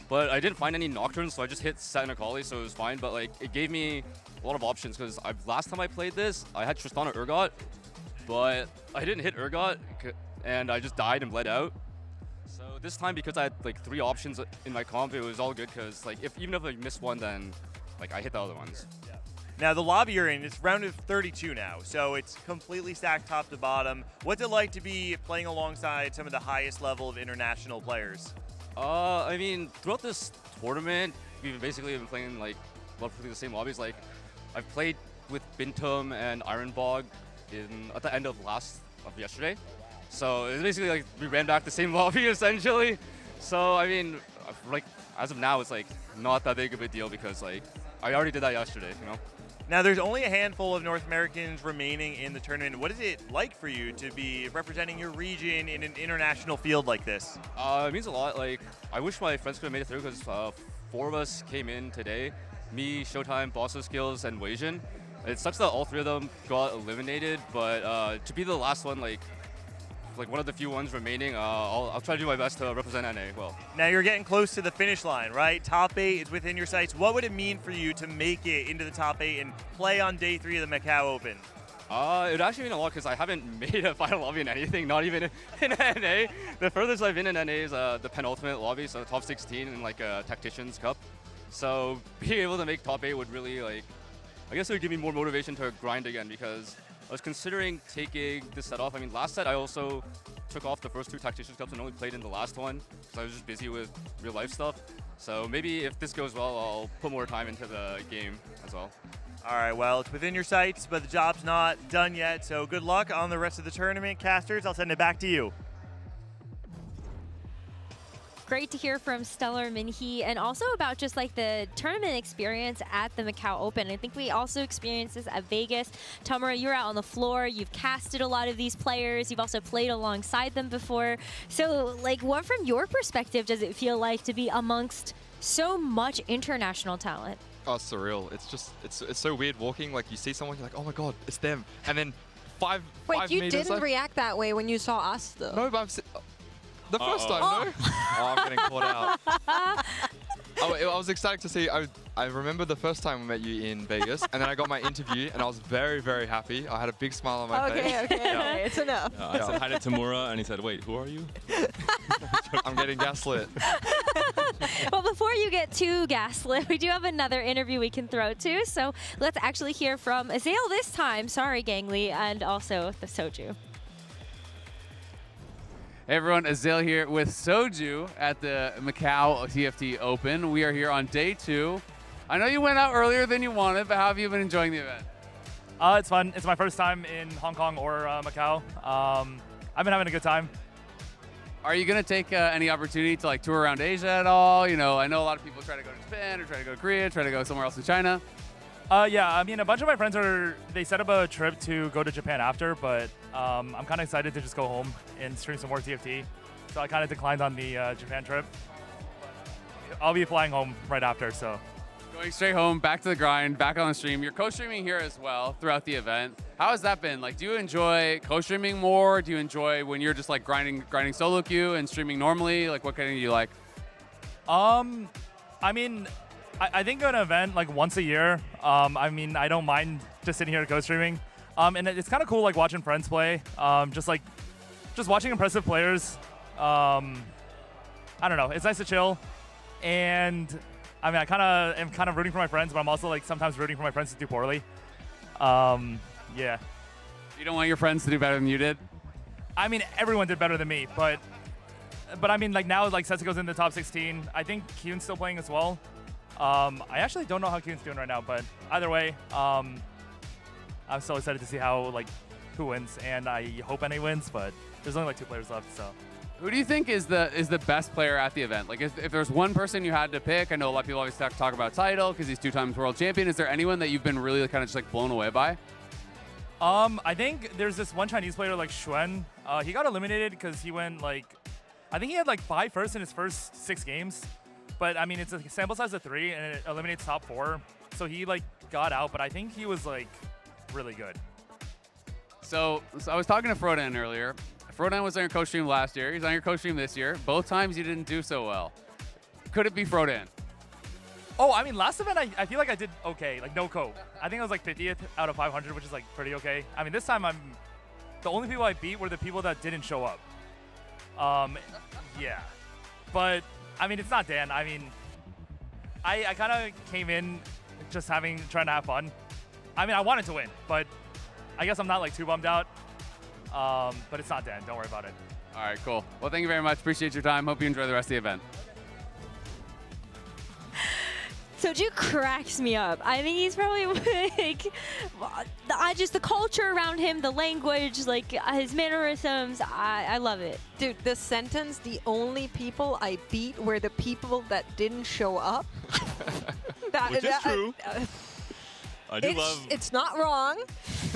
but I didn't find any Nocturnes, so I just hit Set and Akali, so it was fine. But, it gave me a lot of options, because last time I played this, I had Tristana Urgot, but I didn't hit Urgot and I just died and bled out. So this time, because I had like 3 options in my comp, it was all good because like even if I missed one, then like I hit the other ones. Now, the lobby you're in, it's round of 32 now, so it's completely stacked top to bottom. What's it like to be playing alongside some of the highest level of international players? I mean, throughout this tournament, we've basically been playing like roughly the same lobbies. Like, I've played with Bintum and Ironbog at the end of yesterday. So it's basically like we ran back the same lobby essentially. So I mean, like as of now, it's like not that big of a deal because like I already did that yesterday, you know. Now, there's only a handful of North Americans remaining in the tournament. What is it like for you to be representing your region in an international field like this? It means a lot. Like, I wish my friends could have made it through because 4 of us came in today. Me, Showtime, Bosso Skills, and Weijin. It sucks that all 3 of them got eliminated, but to be the last one, like one of the few ones remaining, I'll try to do my best to represent NA well. Now you're getting close to the finish line, right? Top 8 is within your sights. What would it mean for you to make it into the top 8 and play on day 3 of the Macao Open? It would actually mean a lot because I haven't made a final lobby in anything, not even in NA. The furthest I've been in NA is the penultimate lobby, so top 16 in like a Tacticians Cup. So being able to make top 8 would really I guess it would give me more motivation to grind again because I was considering taking this set off. I mean, last set I also took off the first 2 Tacticians Cups and only played in the last one because I was just busy with real life stuff. So maybe if this goes well, I'll put more time into the game as well. All right, well, it's within your sights, but the job's not done yet. So good luck on the rest of the tournament, casters. I'll send it back to you. Great to hear from Stellar Minhee and also about just like the tournament experience at the Macao Open. I think we also experienced this at Vegas. Tamura, you're out on the floor. You've casted a lot of these players. You've also played alongside them before. So like what from your perspective does it feel like to be amongst so much international talent? Oh, it's surreal. It's just, it's so weird walking. Like you see someone, you're like, oh my God, it's them. And then five Wait, you meters didn't react that way when you saw us though. No, but the first time, no. Oh, I'm getting caught out. I was excited to see. I remember the first time we met you in Vegas, and then I got my interview, and I was very, very happy. I had a big smile on my face. Okay, it's enough. I said hi to Tamura, and he said, wait, who are you? I'm getting gaslit. Well, before you get too gaslit, we do have another interview we can throw to. So let's actually hear from Azael this time. Sorry, Gangly, and also the Soju. Hey everyone, Azael here with Soju at the Macao TFT Open. We are here on day 2. I know you went out earlier than you wanted, but how have you been enjoying the event? It's fun. It's my first time in Hong Kong or Macau. I've been having a good time. Are you going to take any opportunity to like tour around Asia at all? You know, I know a lot of people try to go to Japan or try to go to Korea, try to go somewhere else in China. Yeah, I mean, a bunch of my friends they set up a trip to go to Japan after, but I'm kind of excited to just go home and stream some more TFT. So I kind of declined on the Japan trip. I'll be flying home right after, so. Going straight home, back to the grind, back on the stream. You're co-streaming here as well throughout the event. How has that been? Like, do you enjoy co-streaming more? Do you enjoy when you're just like grinding solo queue and streaming normally? Like, what kind do you like? I mean, I think an event like once a year, I mean, I don't mind just sitting here co-streaming. And it's kind of cool like watching friends play, just watching impressive players. I don't know, it's nice to chill. And I mean, I am kind of rooting for my friends, but I'm also like sometimes rooting for my friends to do poorly. Yeah. You don't want your friends to do better than you did? I mean, everyone did better than me, but I mean, like now like Setsuko's in the top 16. I think Kyun's still playing as well. I actually don't know how Kyun's doing right now, but either way, I'm so excited to see who wins, and I hope NA wins, but there's only like 2 players left, so. Who do you think is the best player at the event? Like, if there's one person you had to pick, I know a lot of people always talk about Tidal because he's 2 times world champion. Is there anyone that you've been really kind of just like blown away by? I think there's this one Chinese player like Xuan. He got eliminated because he went I think he had like 5 firsts in his first 6 games. But I mean, it's a sample size of 3 and it eliminates top 4. So he got out, but I think he was really good. So I was talking to Frodan earlier. Frodan was on your coach stream last year. He's on your coach stream this year. Both times you didn't do so well. Could it be Frodan? Oh, I mean, last event I feel like I did okay, like no co. I think I was like 50th out of 500, which is like pretty okay. I mean, this time the only people I beat were the people that didn't show up. Yeah. But, I mean, it's not Dan. I mean, I kind of came in just trying to have fun. I mean, I wanted to win, but I guess I'm not like too bummed out. But it's not Dan. Don't worry about it. All right, cool. Well, thank you very much. Appreciate your time. Hope you enjoy the rest of the event. Soju cracks me up. I think he's probably like, just the culture around him, the language, like his mannerisms. I love it. Dude, the sentence, the only people I beat were the people that didn't show up. Which is true. I do love. It's not wrong.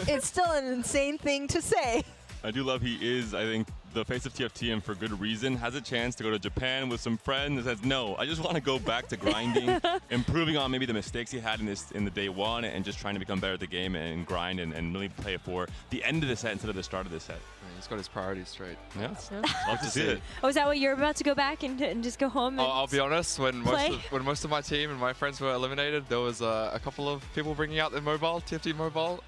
It's still an insane thing to say. I do love he is, I think, the face of TFT, and for good reason. Has a chance to go to Japan with some friends and says, no, I just want to go back to grinding, improving on maybe the mistakes he had in the day one, and just trying to become better at the game and grind and really play it for the end of the set instead of the start of the set. Yeah, he's got his priorities straight. Yeah, love to see it. Oh, is that what you're about to go back and just go home? And I'll be honest, when most of my team and my friends were eliminated, there was a couple of people bringing out their mobile, TFT mobile.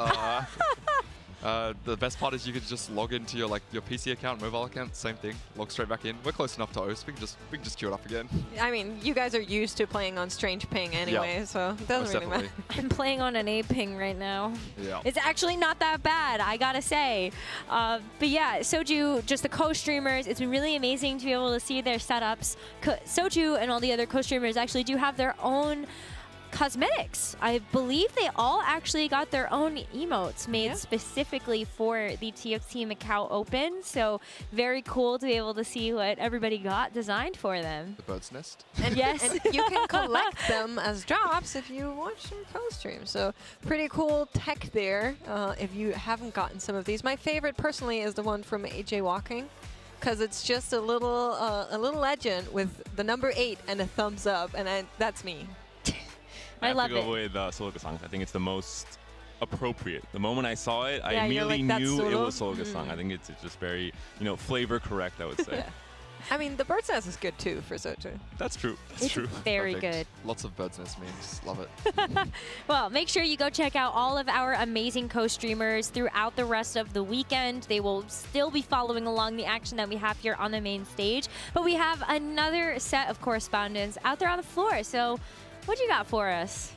The best part is you could just log into your PC account, mobile account, same thing. Log straight back in. We're close enough to host. We can just queue it up again. I mean, you guys are used to playing on strange ping anyway, so it doesn't really matter. I'm playing on an A ping right now. Yeah. It's actually not that bad, I gotta say. But yeah, Soju, just the co-streamers, it's been really amazing to be able to see their setups. Soju and all the other co-streamers actually do have their own cosmetics. I believe they all actually got their own emotes made specifically for the TFT Macao Open. So very cool to be able to see what everybody got designed for them. The bird's nest. And yes, and you can collect them as drops if you watch some co-streams. So pretty cool tech there. If you haven't gotten some of these, my favorite personally is the one from AJ Walking, because it's just a little legend with the number 8 and a thumbs up, and that's me. I love it. I have to go with Soloka Song. I think it's the most appropriate. The moment I saw it, I immediately knew it was Soloka Song. I think it's just very, flavor correct, I would say. Yeah. I mean, the bird's nest is good too for Soju. That's true. That's true. Very good. Lots of bird's nest memes. Love it. Well, make sure you go check out all of our amazing co-streamers throughout the rest of the weekend. They will still be following along the action that we have here on the main stage. But we have another set of correspondents out there on the floor. So what you got for us?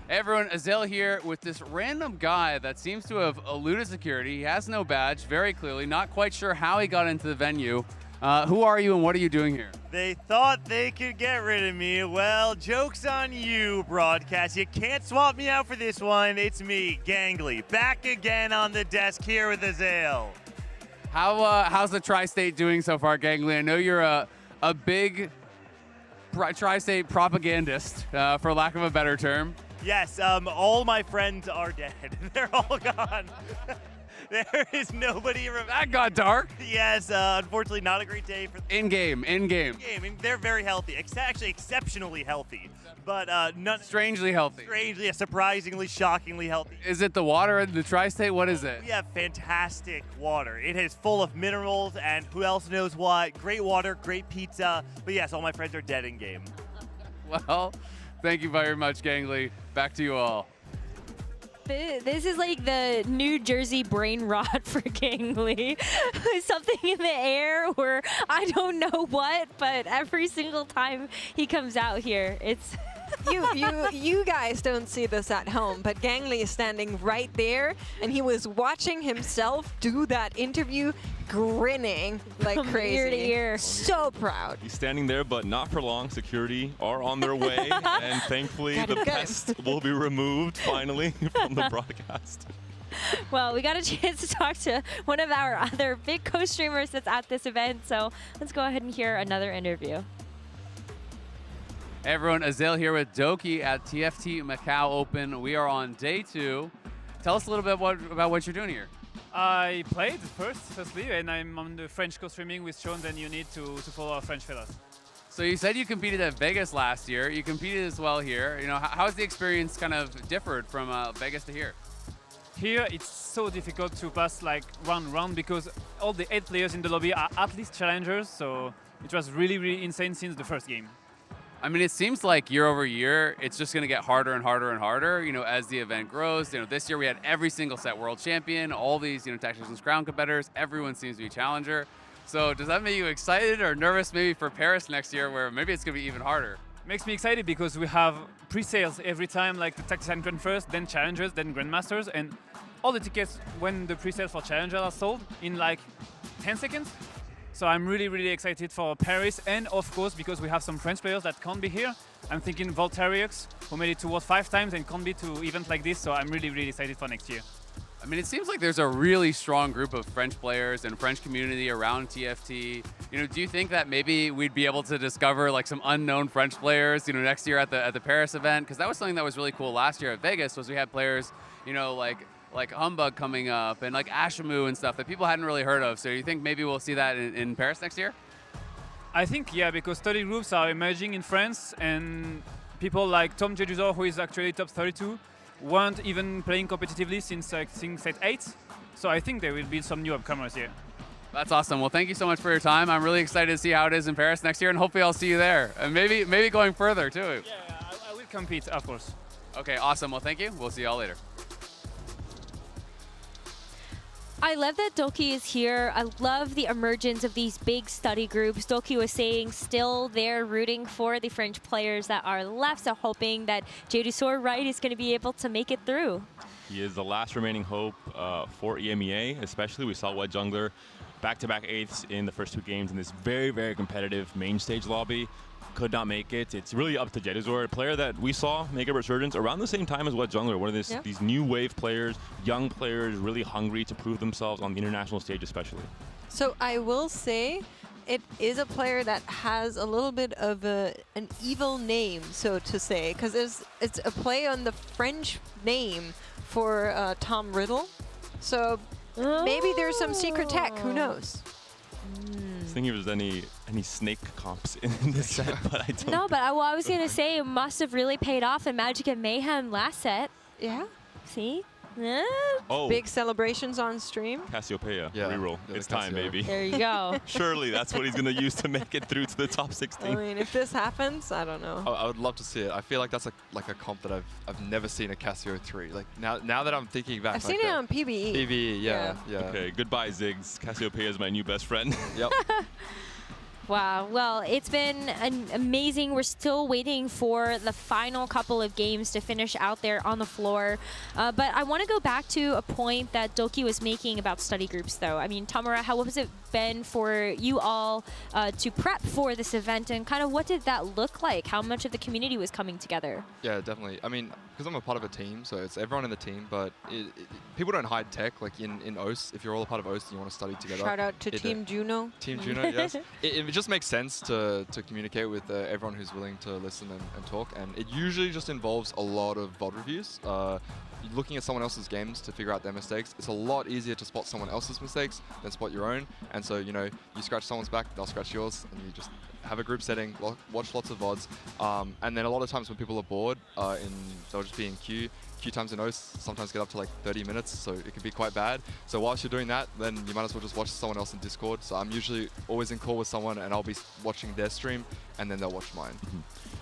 Hey everyone, Azel here with this random guy that seems to have eluded security. He has no badge, very clearly. Not quite sure how he got into the venue. Who are you and what are you doing here? They thought they could get rid of me. Well, joke's on you, broadcast. You can't swap me out for this one. It's me, Gangly, back again on the desk here with Azel. How's the Tri-State doing so far, Gangly? I know you're a big Tri-State propagandist, for lack of a better term. Yes, all my friends are dead. They're all gone. There is nobody around. That got dark. Yes, unfortunately, not a great day for. In-game. They're very healthy. Actually, exceptionally healthy, but not strangely healthy. Strangely, surprisingly, shockingly healthy. Is it the water in the Tri-State? What is it? We have fantastic water. It is full of minerals, and who else knows what? Great water, great pizza. But yes, all my friends are dead in game. Well, thank you very much, Gangly. Back to you all. This is like the New Jersey brain rot for Gangly. Something in the air or I don't know what, but every single time he comes out here, it's... You guys don't see this at home, but Gangly is standing right there, and he was watching himself do that interview, grinning like From crazy. ear to ear. So proud. He's standing there, but not for long. Security are on their way, and thankfully the pest will be removed finally from the broadcast. Well, we got a chance to talk to one of our other big co-streamers that's at this event, so let's go ahead and hear another interview. Hey everyone, Azel here with Doki at TFT Macao Open. We are on day 2. Tell us a little bit about what you're doing here. I played firstly, and I'm on the French co-streaming with Sean, then you need to follow our French fellas. So you said you competed at Vegas last year. You competed as well here. How's the experience kind of differed from Vegas to here? Here, it's so difficult to pass like round because all the 8 players in the lobby are at least challengers, so it was really, really insane since the first game. I mean, it seems like year over year, it's just going to get harder and harder and harder, as the event grows. This year we had every single set world champion, all these, Tacticians Crown competitors. Everyone seems to be challenger. So does that make you excited or nervous maybe for Paris next year, where maybe it's going to be even harder? Makes me excited because we have pre-sales every time, like the Tactician Grand first, then Challengers, then Grandmasters, and all the tickets when the pre-sales for Challenger are sold in like 10 seconds. So I'm really, really excited for Paris, and of course, because we have some French players that can't be here. I'm thinking Voltarix, who made it to World 5 times and can't be to events like this, so I'm really, really excited for next year. I mean, it seems like there's a really strong group of French players and French community around TFT. Do you think that maybe we'd be able to discover like some unknown French players, next year at the Paris event? Because that was something that was really cool last year at Vegas, was we had players, like Humbug coming up and like Ashamu and stuff that people hadn't really heard of. So do you think maybe we'll see that in Paris next year? I think, yeah, because study groups are emerging in France, and people like Tom Jedusor, who is actually top 32, weren't even playing competitively since I think set 8. So I think there will be some new upcomers here. That's awesome. Well, thank you so much for your time. I'm really excited to see how it is in Paris next year, and hopefully I'll see you there. And maybe going further too. Yeah, I will compete, of course. Okay, awesome. Well, thank you. We'll see y'all later. I love that Doki is here. I love the emergence of these big study groups. Doki was saying still they're rooting for the French players that are left, so hoping that Jedusor Wright is going to be able to make it through. He is the last remaining hope for EMEA, especially. We saw White Jungler back-to-back 8ths in the first 2 games in this very, very competitive main stage lobby. Could not make it. It's really up to Jedusor, a player that we saw make a resurgence around the same time as White Jungler, one of these new wave players, young players, really hungry to prove themselves on the international stage especially. So I will say it is a player that has a little bit of an evil name, so to say, because it's a play on the French name for Tom Riddle. So maybe there's some secret tech, who knows? I was thinking if there's any snake comps in this set, but I don't. No, but I was going to say it must have really paid off in Magic and Mayhem last set. Yeah. See? Oh. Big celebrations on stream. Cassiopeia, yeah, reroll. It's time, baby. There you go. Surely that's what he's going to use to make it through to the top 16. I mean, if this happens, I don't know. I would love to see it. I feel like that's like a comp that I've never seen a Cassio 3. Like now that I'm thinking back. I've seen it on PBE. PBE, yeah. Okay, goodbye, Ziggs. Cassiopeia is my new best friend. Yep. Wow. Well, it's been amazing. We're still waiting for the final couple of games to finish out there on the floor. But I want to go back to a point that Doki was making about study groups, though. I mean, Tamara, how has it been for you all to prep for this event, and kind of what did that look like? How much of the community was coming together? Yeah, definitely. I mean, because I'm a part of a team, so it's everyone in the team, but people don't hide tech. Like in OS, if you're all a part of OS and you want to study together. Shout out to Team Juno. Team Juno, yes. It just makes sense to communicate with everyone who's willing to listen and talk, and it usually just involves a lot of VOD reviews. Looking at someone else's games to figure out their mistakes. It's a lot easier to spot someone else's mistakes than spot your own. And so, you scratch someone's back, they'll scratch yours, and you just have a group setting, watch lots of VODs. And then a lot of times when people are bored, they'll just be in queue. Queue times in OS sometimes get up to like 30 minutes, so it can be quite bad. So whilst you're doing that, then you might as well just watch someone else in Discord. So I'm usually always in call with someone, and I'll be watching their stream, and then they'll watch mine.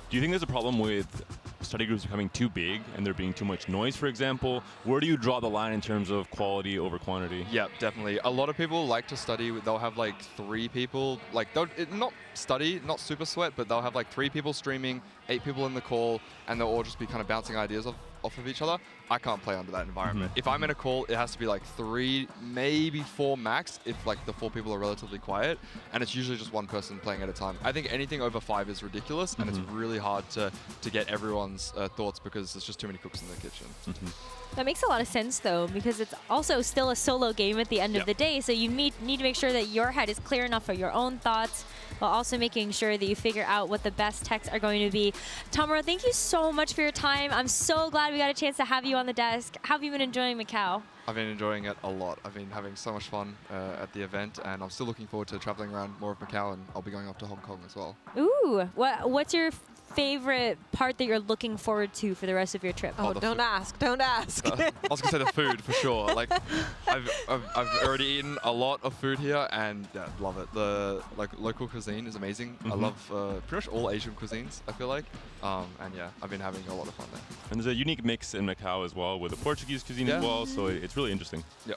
Do you think there's a problem with study groups becoming too big and there being too much noise, for example? Where do you draw the line in terms of quality over quantity? Yeah, definitely. A lot of people like to study. They'll have like 3 people, like they'll not study, not super sweat, but they'll have like 3 people streaming, 8 people in the call, and they'll all just be kind of bouncing ideas off of each other. I can't play under that environment. If I'm in a call, it has to be like 3, maybe 4 max if like the 4 people are relatively quiet, and it's usually just one person playing at a time. I think anything over 5 is ridiculous, and it's really hard to get everyone's thoughts because there's just too many cooks in the kitchen. That makes a lot of sense, though, because it's also still a solo game at the end of the day, so you need to make sure that your head is clear enough for your own thoughts, while also making sure that you figure out what the best techs are going to be. Tamara, thank you so much for your time. I'm so glad we got a chance to have you on the desk. How have you been enjoying Macau? I've been enjoying it a lot. I've been having so much fun at the event, and I'm still looking forward to traveling around more of Macau, and I'll be going off to Hong Kong as well. Ooh, what's your favorite part that you're looking forward to for the rest of your trip? Oh, don't ask. Don't ask. I was gonna say the food for sure. Like, I've already eaten a lot of food here, and yeah, love it. The local cuisine is amazing. I love pretty much all Asian cuisines, I feel like. And yeah, I've been having a lot of fun there. And there's a unique mix in Macau as well with the Portuguese cuisine as well, so it's really interesting. Yeah.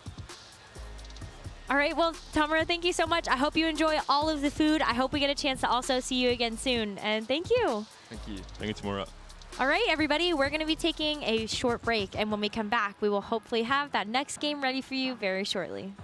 All right, well, Tamara, thank you so much. I hope you enjoy all of the food. I hope we get a chance to also see you again soon. And thank you. Thank you. Thank you, Tamara. All right, everybody, we're going to be taking a short break. And when we come back, we will hopefully have that next game ready for you very shortly.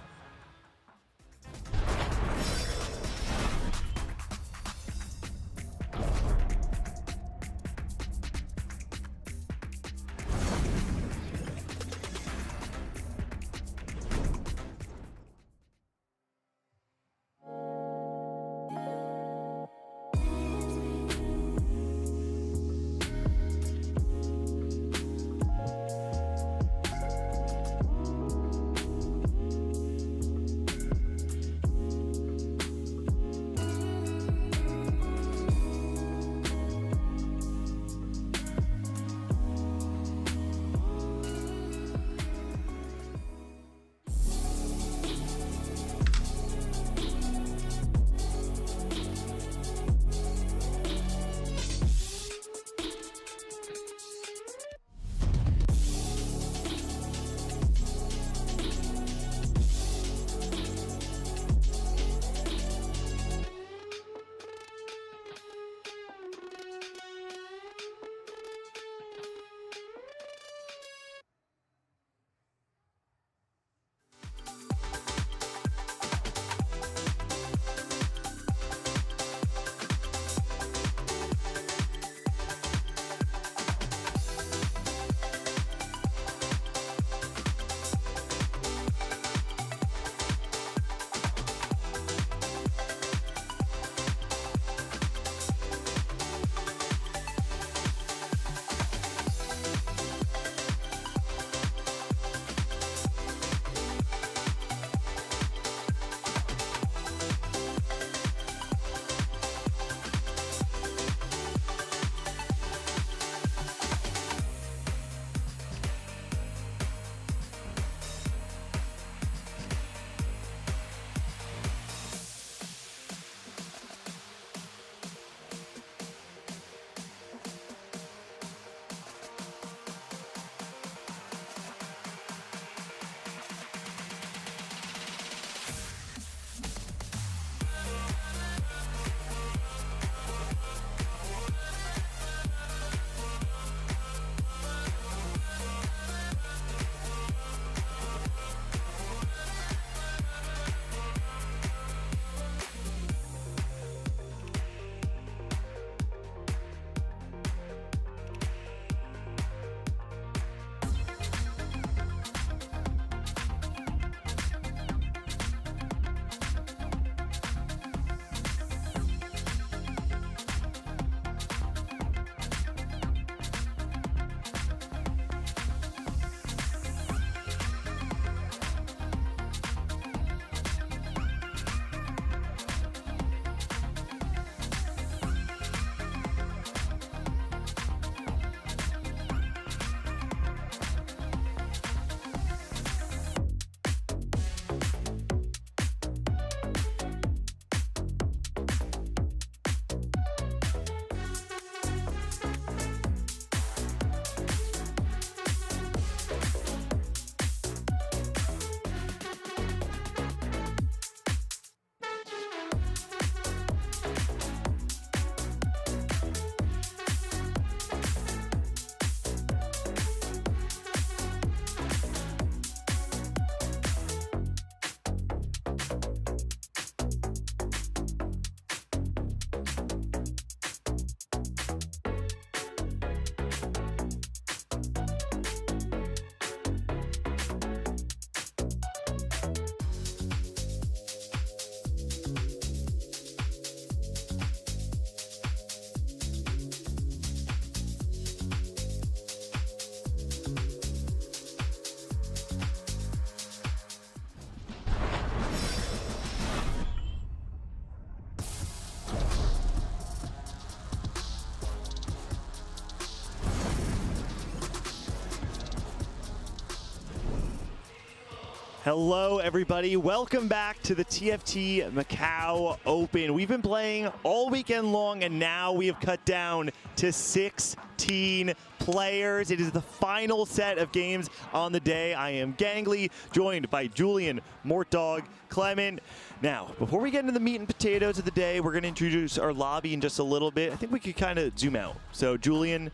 Hello, everybody. Welcome back to the TFT Macao Open. We've been playing all weekend long, and now we have cut down to 16 players. It is the final set of games on the day. I am Gangly, joined by Julian, Mortdog, Clement. Now, before we get into the meat and potatoes of the day, we're going to introduce our lobby in just a little bit. I think we could kind of zoom out. So, Julian,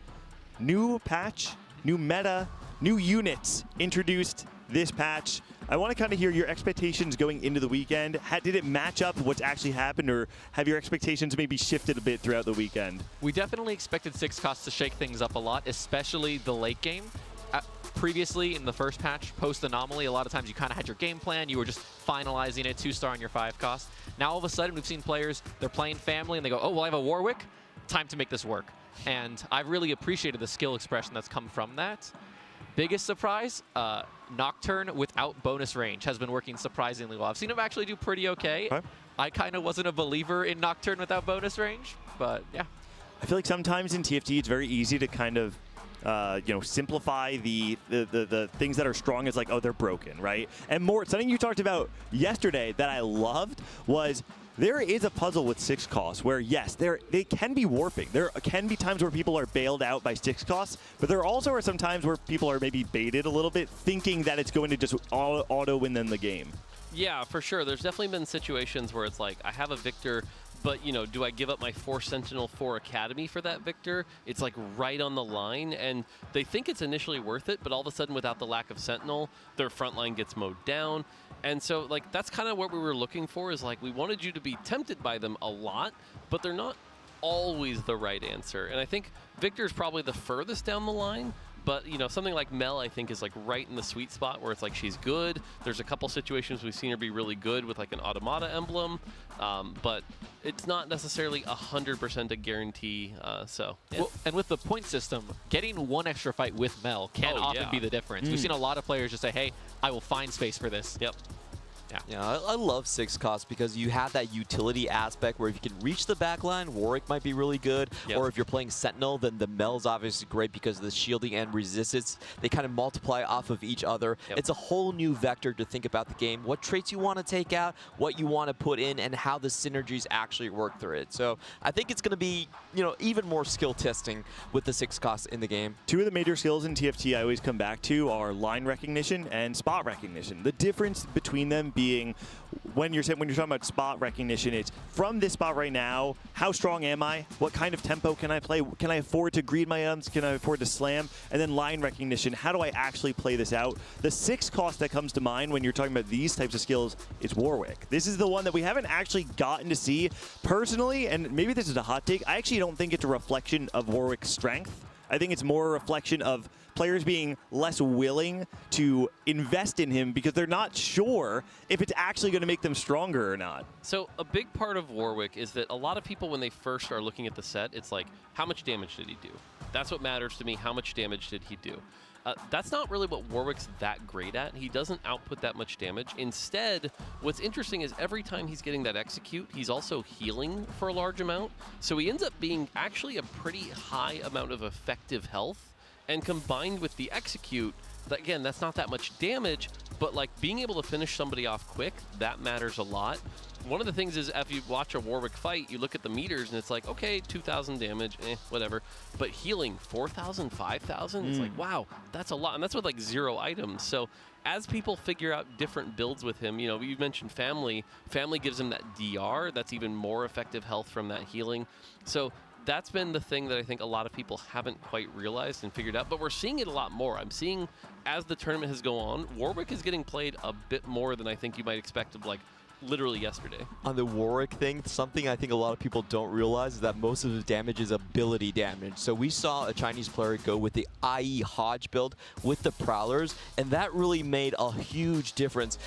new patch, new meta, new units introduced this patch. I want to kind of hear your expectations going into the weekend. Did it match up what's actually happened, or have your expectations maybe shifted a bit throughout the weekend? We definitely expected 6 costs to shake things up a lot, especially the late game. Previously, in the first patch, post-Anomaly, a lot of times you kind of had your game plan. You were just finalizing it, 2-star on your 5 cost. Now, all of a sudden, we've seen players, they're playing family, and they go, oh, well, I have a Warwick. Time to make this work. And I've really appreciated the skill expression that's come from that. Biggest surprise, Nocturne without bonus range has been working surprisingly well. I've seen him actually do pretty okay. I kind of wasn't a believer in Nocturne without bonus range, but yeah. I feel like sometimes in TFT it's very easy to kind of simplify the things that are strong as like, oh, they're broken, right? And more, something you talked about yesterday that I loved was there is a puzzle with 6 costs where, yes, they can be warping. There can be times where people are bailed out by 6 costs, but there also are some times where people are maybe baited a little bit, thinking that it's going to just auto win them the game. Yeah, for sure. There's definitely been situations where it's like, I have a Victor, but, do I give up my 4 Sentinel, 4 Academy for that Victor? It's like right on the line, and they think it's initially worth it, but all of a sudden, without the lack of Sentinel, their front line gets mowed down. And so, like, that's kind of what we were looking for, is like, we wanted you to be tempted by them a lot, but they're not always the right answer. And I think Victor's probably the furthest down the line, but, something like Mel, I think, is like right in the sweet spot where it's like she's good. There's a couple situations we've seen her be really good with like an Automata emblem, but it's not necessarily 100% a guarantee. So, yeah. Well, and with the point system, getting 1 extra fight with Mel can often be the difference. We've seen a lot of players just say, hey, I will find space for this. Yep. Yeah, I love 6 costs because you have that utility aspect where if you can reach the backline, Warwick might be really good. Or if you're playing Sentinel, then the Mel's obviously great because of the shielding and resistance. They kind of multiply off of each other. It's a whole new vector to think about the game, what traits you want to take out, what you want to put in, and how the synergies actually work through it. So I think it's going to be, even more skill testing with the 6 costs in the game. 2 of the major skills in TFT I always come back to are line recognition and spot recognition. The difference between them being when you're talking about spot recognition, it's from this spot right now, how strong am I? What kind of tempo can I play? Can I afford to greed my items? Can I afford to slam? And then line recognition, how do I actually play this out? The 6 cost that comes to mind when you're talking about these types of skills is Warwick. This is the one that we haven't actually gotten to see. Personally, and maybe this is a hot take, I actually don't think it's a reflection of Warwick's strength. I think it's more a reflection of players being less willing to invest in him because they're not sure if it's actually going to make them stronger or not. So a big part of Warwick is that a lot of people, when they first are looking at the set, it's like, how much damage did he do? That's what matters to me. How much damage did he do? That's not really what Warwick's that great at. He doesn't output that much damage. Instead, what's interesting is every time he's getting that execute, he's also healing for a large amount. So he ends up being actually a pretty high amount of effective health. And combined with the execute, again, that's not that much damage, but like being able to finish somebody off quick, that matters a lot. One of the things is if you watch a Warwick fight, you look at the meters and it's like, okay, 2,000 damage, whatever. But healing 4,000, 5,000, it's like, wow, that's a lot. And that's with like 0 items. So as people figure out different builds with him, you mentioned family. Family gives him that DR. That's even more effective health from that healing. So that's been the thing that I think a lot of people haven't quite realized and figured out, but we're seeing it a lot more. I'm seeing, as the tournament has gone on, Warwick is getting played a bit more than I think you might expect of, like, literally yesterday. On the Warwick thing, something I think a lot of people don't realize is that most of the damage is ability damage. So we saw a Chinese player go with the IE Hodge build with the Prowlers, and that really made a huge difference.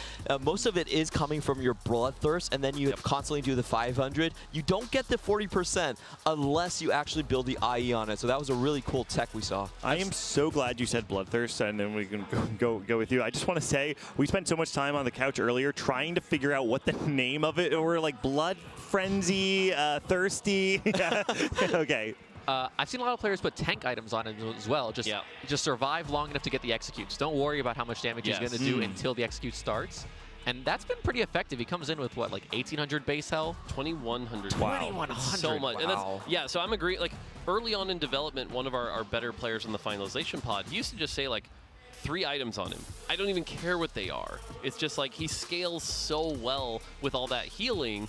Most of it is coming from your Bloodthirst, and then you constantly do the 500. You don't get the 40% unless you actually build the IE on it. So that was a really cool tech we saw. I am so glad you said Bloodthirst, and then we can go with you. I just want to say, we spent so much time on the couch earlier trying to figure out what the name of it, or like Blood Frenzy, Thirsty. Okay. I've seen a lot of players put tank items on him as well. Just survive long enough to get the executes. Don't worry about how much damage he's going to do until the execute starts. And that's been pretty effective. He comes in with, what, like 1,800 base health? 2,100. Wow. 2,100. So much. Wow. And that's, so I'm agreeing. Like, early on in development, one of our better players in the finalization pod, he used to just say, like, 3 items on him. I don't even care what they are. It's just like he scales so well with all that healing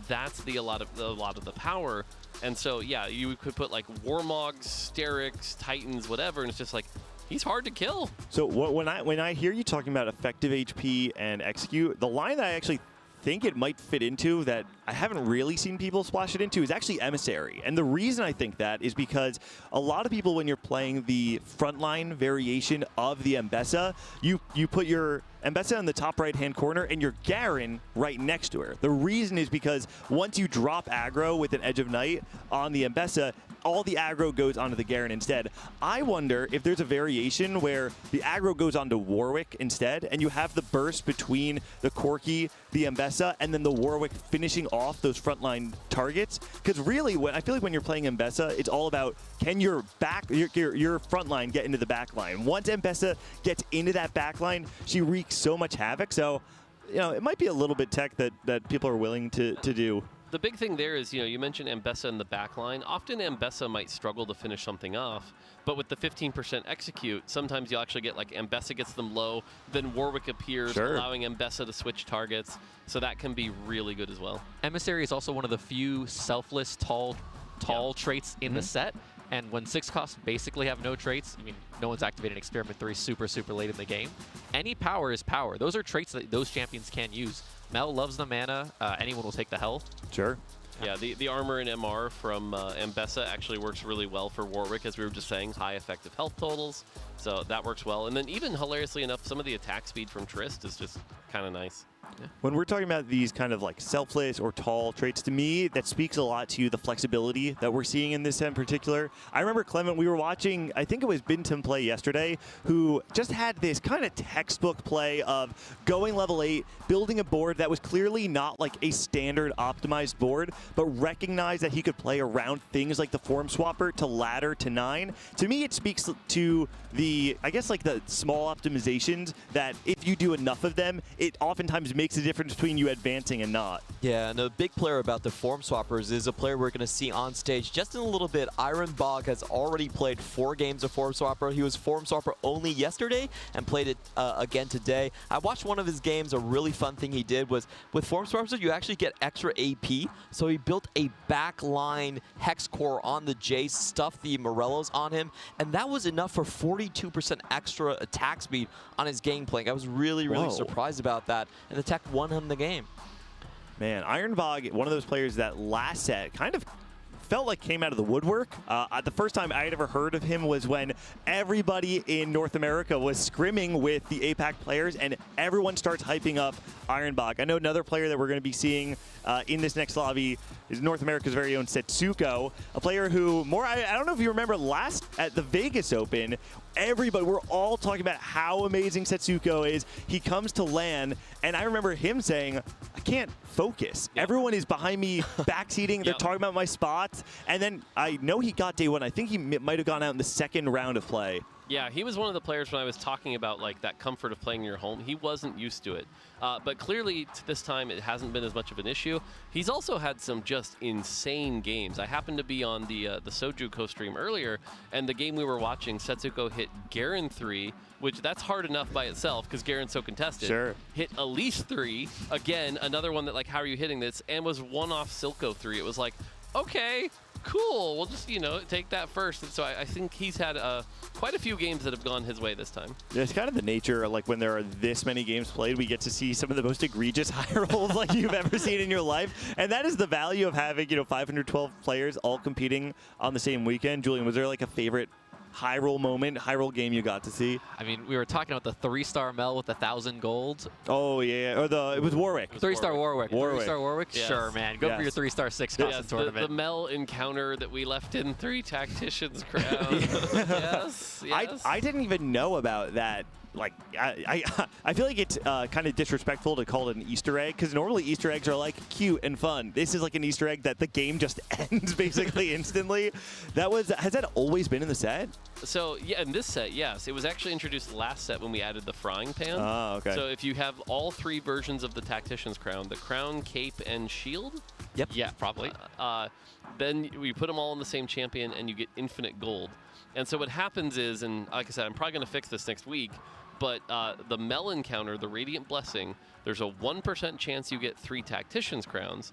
that's a lot of the power. And so, yeah, you could put, like, Warmogs, Sterix, Titans, whatever, and it's just like, he's hard to kill. So when I hear you talking about effective HP and execute, the line that I actually think it might fit into that I haven't really seen people splash it into is actually Emissary. And the reason I think that is because a lot of people, when you're playing the frontline variation of the Mbessa, you put your Mbessa in the top right-hand corner and your Garen right next to her. The reason is because once you drop aggro with an Edge of Night on the Mbessa, all the aggro goes onto the Garen instead. I wonder if there's a variation where the aggro goes onto Warwick instead, and you have the burst between the Corki, the Mbessa, and then the Warwick finishing off those frontline targets. Because really, I feel like when you're playing Mbessa, it's all about can your front line get into the back line. Once Mbessa gets into that back line, she wreaks so much havoc. So, you know, it might be a little bit tech that people are willing to do. The big thing there is, you know, you mentioned Mbessa in the back line. Often Mbessa might struggle to finish something off, but with the 15% execute, sometimes you'll actually get, like, Mbessa gets them low, then Warwick appears, allowing Mbessa to switch targets, so that can be really good as well. Emissary is also one of the few selfless, tall traits in the set, and when 6 costs basically have no traits, I mean, no one's activated Experiment 3 super late in the game. Any power is power. Those are traits that those champions can use. Mel loves the mana. Anyone will take the health. Sure. Yeah, the armor and MR from Mbessa actually works really well for Warwick, as we were just saying, high effective health totals. So that works well. And then even hilariously enough, some of the attack speed from Trist is just kind of nice. Yeah. When we're talking about these kind of like selfless or tall traits, to me, that speaks a lot to the flexibility that we're seeing in this set in particular. I remember, Clement, we were watching, I think it was Bintum play yesterday, who just had this kind of textbook play of going level 8, building a board that was clearly not like a standard optimized board, but recognized that he could play around things like the Form Swapper to ladder to 9. To me, it speaks to the, I guess, like the small optimizations that if you do enough of them, it oftentimes makes a difference between you advancing and not. Yeah, and a big player about the Form Swappers is a player we're going to see on stage just in a little bit. Iron Bog has already played 4 games of Form Swapper. He was Form Swapper only yesterday and played it again today. I watched one of his games. A really fun thing he did was with Form Swappers, you actually get extra AP. So he built a backline Hex Core on the Jace, stuffed the Morellos on him, and that was enough for 42% extra attack speed on his gameplay. I was really surprised about that, and the tech won him the game. Man, Ironbog, one of those players that last set kind of felt like came out of the woodwork. The first time I had ever heard of him was when everybody in North America was scrimming with the APAC players, and everyone starts hyping up Ironbog. I know another player that we're going to be seeing in this next lobby is North America's very own Setsuko, a player who, I don't know if you remember last at the Vegas Open, we're all talking about how amazing Setsuko is. He comes to LAN, and I remember him saying, I can't focus. Everyone is behind me backseating. They're talking about my spots. And then I know he got day 1. I think he might have gone out in the second round of play. Yeah, he was one of the players when I was talking about like that comfort of playing in your home. He wasn't used to it. But clearly, this time, it hasn't been as much of an issue. He's also had some just insane games. I happened to be on the Soju co-stream earlier, and the game we were watching, Setsuko hit Garen 3, which that's hard enough by itself because Garen's so contested. Sure. Hit Elise 3, again, another one that like, how are you hitting this? And was one off Silco 3. It was like, okay, cool, we'll just, take that first. And so I think he's had quite a few games that have gone his way this time. Yeah, it's kind of the nature, like when there are this many games played, we get to see some of the most egregious high rolls like you've ever seen in your life. And that is the value of having, 512 players all competing on the same weekend. Julian, was there like a favorite high roll moment, high roll game you got to see? I mean, we were talking about the 3-star Mel with 1,000 gold. Oh yeah, or it was Warwick. 3-star Warwick. 3-star Warwick. Yes. Sure, man. Go for your 3-star 6 cost tournament. The Mel encounter that we left in 3 Tacticians Crown. Yes. I didn't even know about that like I feel like it's kind of disrespectful to call it an Easter egg, because normally Easter eggs are like cute and fun. This is like an Easter egg that the game just ends basically instantly. Has that always been in the set? So yeah, in this set, yes. It was actually introduced last set when we added the frying pan. Oh, okay. So if you have all 3 versions of the Tactician's Crown, the crown, cape, and shield. Yep. Yeah, probably. Then we put them all in the same champion, and you get infinite gold. And so what happens is, and like I said, I'm probably going to fix this next week, but the Melon counter, the Radiant Blessing, there's a 1% chance you get 3 Tactician's Crowns.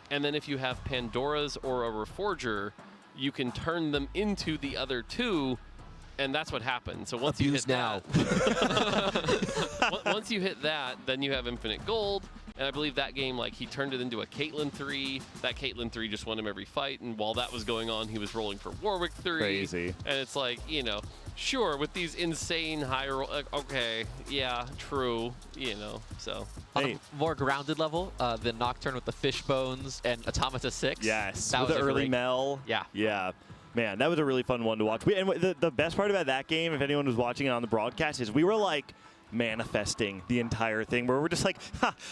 And then if you have Pandora's or a Reforger, you can turn them into the other 2, and that's what happens. So once you hit that, once you hit that, then you have infinite gold. And I believe that game, like, he turned it into a Caitlyn 3. That Caitlyn 3 just won him every fight. And while that was going on, he was rolling for Warwick 3. Crazy. And it's like, you know, sure, with these insane high roll, okay, yeah, true, you know, so. On a more grounded level, the Nocturne with the fish bones and Automata 6. Yes, that with was the a early great, Mel. Yeah. Yeah. Man, that was a really fun one to watch. And the best part about that game, if anyone was watching it on the broadcast, is we were like manifesting the entire thing, where we're just like,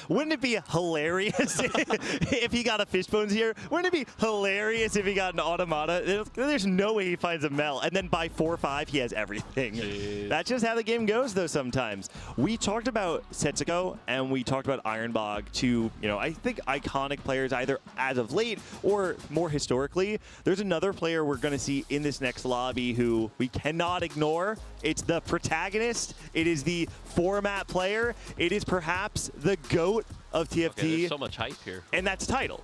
wouldn't it be hilarious if he got a Fishbones here? Wouldn't it be hilarious if he got an Automata? There's no way he finds a Mel, and then by 4-5 he has everything. Jeez. That's just how the game goes, though, sometimes. We talked about Setsuko, and we talked about Ironbog, two, you know, I think iconic players, either as of late or more historically. There's another player we're going to see in this next lobby who we cannot ignore. It's the protagonist. It is the format player. It is perhaps the GOAT of TFT. Okay, there's so much hype here. And that's Tidal.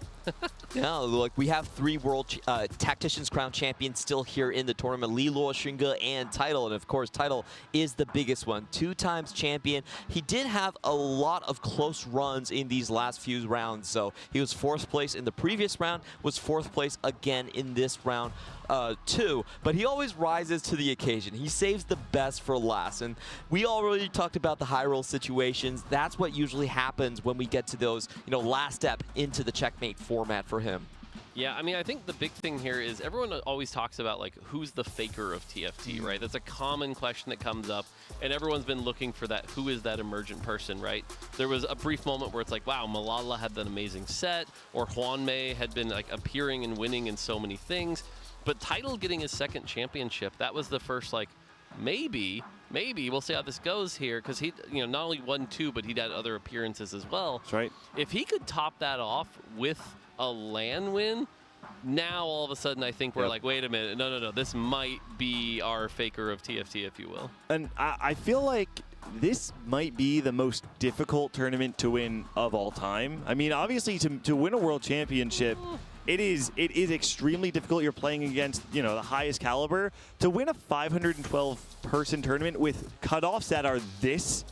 Yeah, look, we have 3 World Tactician's Crown champions still here in the tournament. Lilo, Shunga, and Tidal. And of course, Tidal is the biggest one. 2 times champion. He did have a lot of close runs in these last few rounds. So he was 4th place in the previous round, was 4th place again in this round. 2, but he always rises to the occasion. He saves the best for last, and we already talked about the high roll situations. That's what usually happens when we get to those, you know, last step into the checkmate format for him. Yeah, I mean, I think the big thing here is everyone always talks about, like, who's the faker of TFT, right? That's a common question that comes up, and everyone's been looking for that, who is that emergent person, right? There was a brief moment where it's like, wow, Malala had that amazing set, or Hwanmei had been, like, appearing and winning in so many things. But Tidal getting his 2nd championship, that was the first, like, maybe, we'll see how this goes here, because he, you know, not only won 2, but he'd had other appearances as well. That's right. If he could top that off with a LAN win, now all of a sudden I think we're like, wait a minute, no, this might be our faker of TFT, if you will. And I feel like this might be the most difficult tournament to win of all time. I mean, obviously, to win a world championship, it is extremely difficult. You're playing against, you know, the highest caliber. To win a 512-person tournament with cutoffs that are this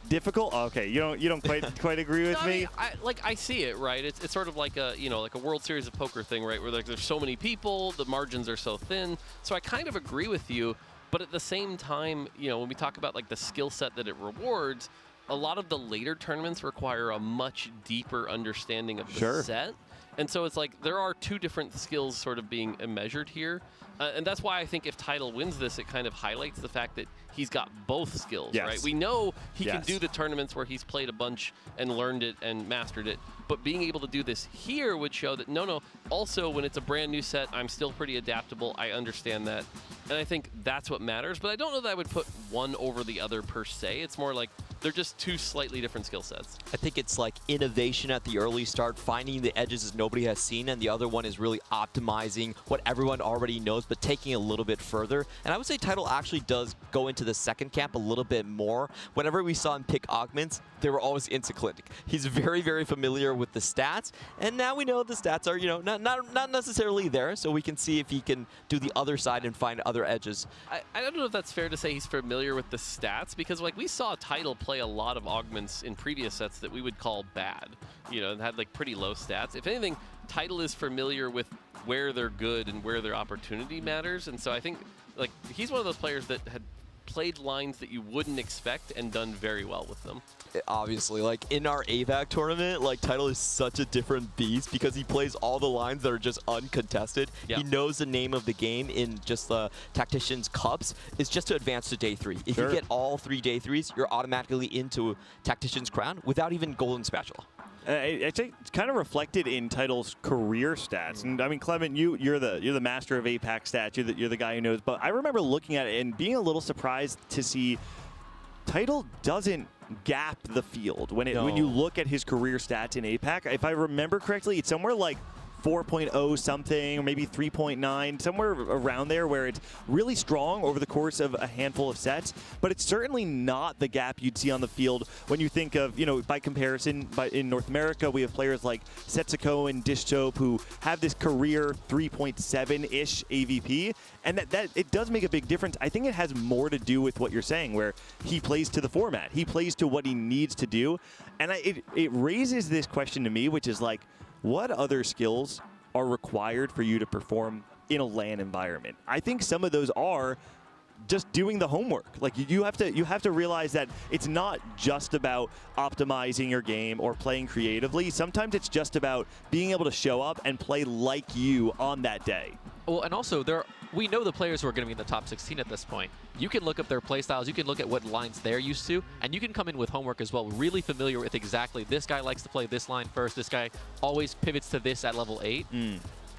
difficult. Okay, you don't quite agree with me. I mean, I see it, right? It's sort of like a, you know, like a World Series of Poker thing, right? Where like there's so many people, the margins are so thin. So I kind of agree with you, but at the same time, you know, when we talk about like the skill set that it rewards, a lot of the later tournaments require a much deeper understanding of the set. And so it's like there are 2 different skills sort of being measured here. And that's why I think if Tidal wins this, it kind of highlights the fact that he's got both skills, right? We know he can do the tournaments where he's played a bunch and learned it and mastered it, but being able to do this here would show that, no, also when it's a brand new set, I'm still pretty adaptable. I understand that. And I think that's what matters, but I don't know that I would put one over the other per se. It's more like they're just 2 slightly different skill sets. I think it's like innovation at the early start, finding the edges that nobody has seen, and the other one is really optimizing what everyone already knows, but taking it a little bit further. And I would say Tidal actually does go into the second camp a little bit more. Whenever we saw him pick augments, they were always Inseclitic. He's very, very familiar with the stats, and now we know the stats are, you know, not necessarily there, so we can see if he can do the other side and find other edges. I don't know if that's fair to say he's familiar with the stats, because like we saw Tidal play a lot of augments in previous sets that we would call bad, you know, and had like pretty low stats. If anything, Tidal is familiar with where they're good and where their opportunity matters, and so I think like he's one of those players that had played lines that you wouldn't expect and done very well with them. Obviously, like in our AVAC tournament, like Tidal is such a different beast because he plays all the lines that are just uncontested. Yep. He knows the name of the game in just the Tactician's Cups. It's just to advance to day 3. If you get all 3 day 3s, you're automatically into Tactician's Crown without even Golden Spatula. I think it's kind of reflected in Tidal's career stats. And I mean, Clement, you're the master of APAC stats. You're the guy who knows. But I remember looking at it and being a little surprised to see Tidal doesn't gap the field when you look at his career stats in APAC. If I remember correctly, it's somewhere like 4.0 something, or maybe 3.9, somewhere around there, where it's really strong over the course of a handful of sets, but it's certainly not the gap you'd see on the field when you think of, by comparison, in North America, we have players like Setsuko and Dish Soap who have this career 3.7-ish AVP, and that it does make a big difference. I think it has more to do with what you're saying, where he plays to the format. He plays to what he needs to do, and it raises this question to me, which is like, what other skills are required for you to perform in a LAN environment? I think some of those are just doing the homework. Like you have to realize that it's not just about optimizing your game or playing creatively. Sometimes it's just about being able to show up and play like you on that day. Well, and also we know the players who are going to be in the top 16 at this point. You can look up their playstyles, you can look at what lines they're used to, and you can come in with homework as well, really familiar with exactly this guy likes to play this line first, this guy always pivots to this at level 8.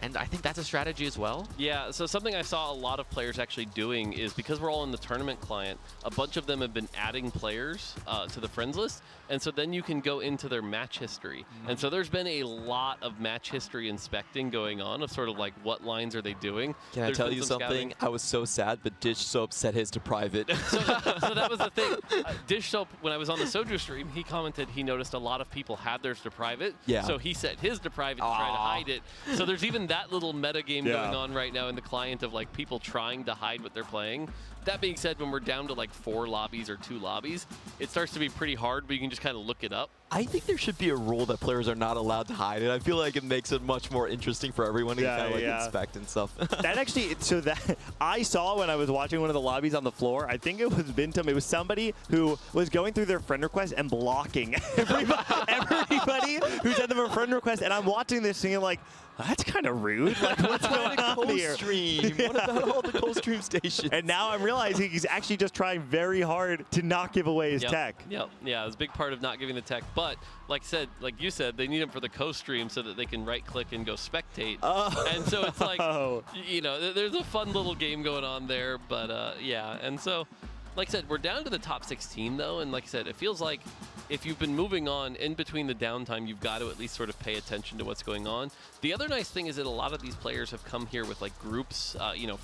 And I think that's a strategy as well. Yeah, so something I saw a lot of players actually doing is, because we're all in the tournament client, a bunch of them have been adding players to the friends list, and so then you can go into their match history. And so there's been a lot of match history inspecting going on of sort of like, what lines are they doing? Can I tell you something? Scouting. I was so sad, but Dish Soap set his to private. So that was the thing. Dish Soap, when I was on the Soju stream, he commented he noticed a lot of people had theirs to private. Yeah. So he set his to private to try to hide it. So there's even that little meta game going on right now in the client of like people trying to hide what they're playing. That being said, when we're down to like 4 lobbies or 2 lobbies, it starts to be pretty hard, but you can just kind of look it up. I think there should be a rule that players are not allowed to hide it. I feel like it makes it much more interesting for everyone to kind of like inspect and stuff. That actually, so that I saw when I was watching one of the lobbies on the floor, I think it was Vintum, it was somebody who was going through their friend request and blocking everybody who sent them a friend request, and I'm watching this thinking like, that's kind of rude. Like, what's going on here? Stream. What about all the co-stream stations? And now I'm realizing he's actually just trying very hard to not give away his tech. Yeah, it's a big part of not giving the tech. But like you said, they need him for the co-stream so that they can right-click and go spectate. And so it's like, there's a fun little game going on there. But yeah, and so, like I said, we're down to the top 16 though, and like I said, it feels like if you've been moving on in between the downtime, you've got to at least sort of pay attention to what's going on. The other nice thing is that a lot of these players have come here with like groups,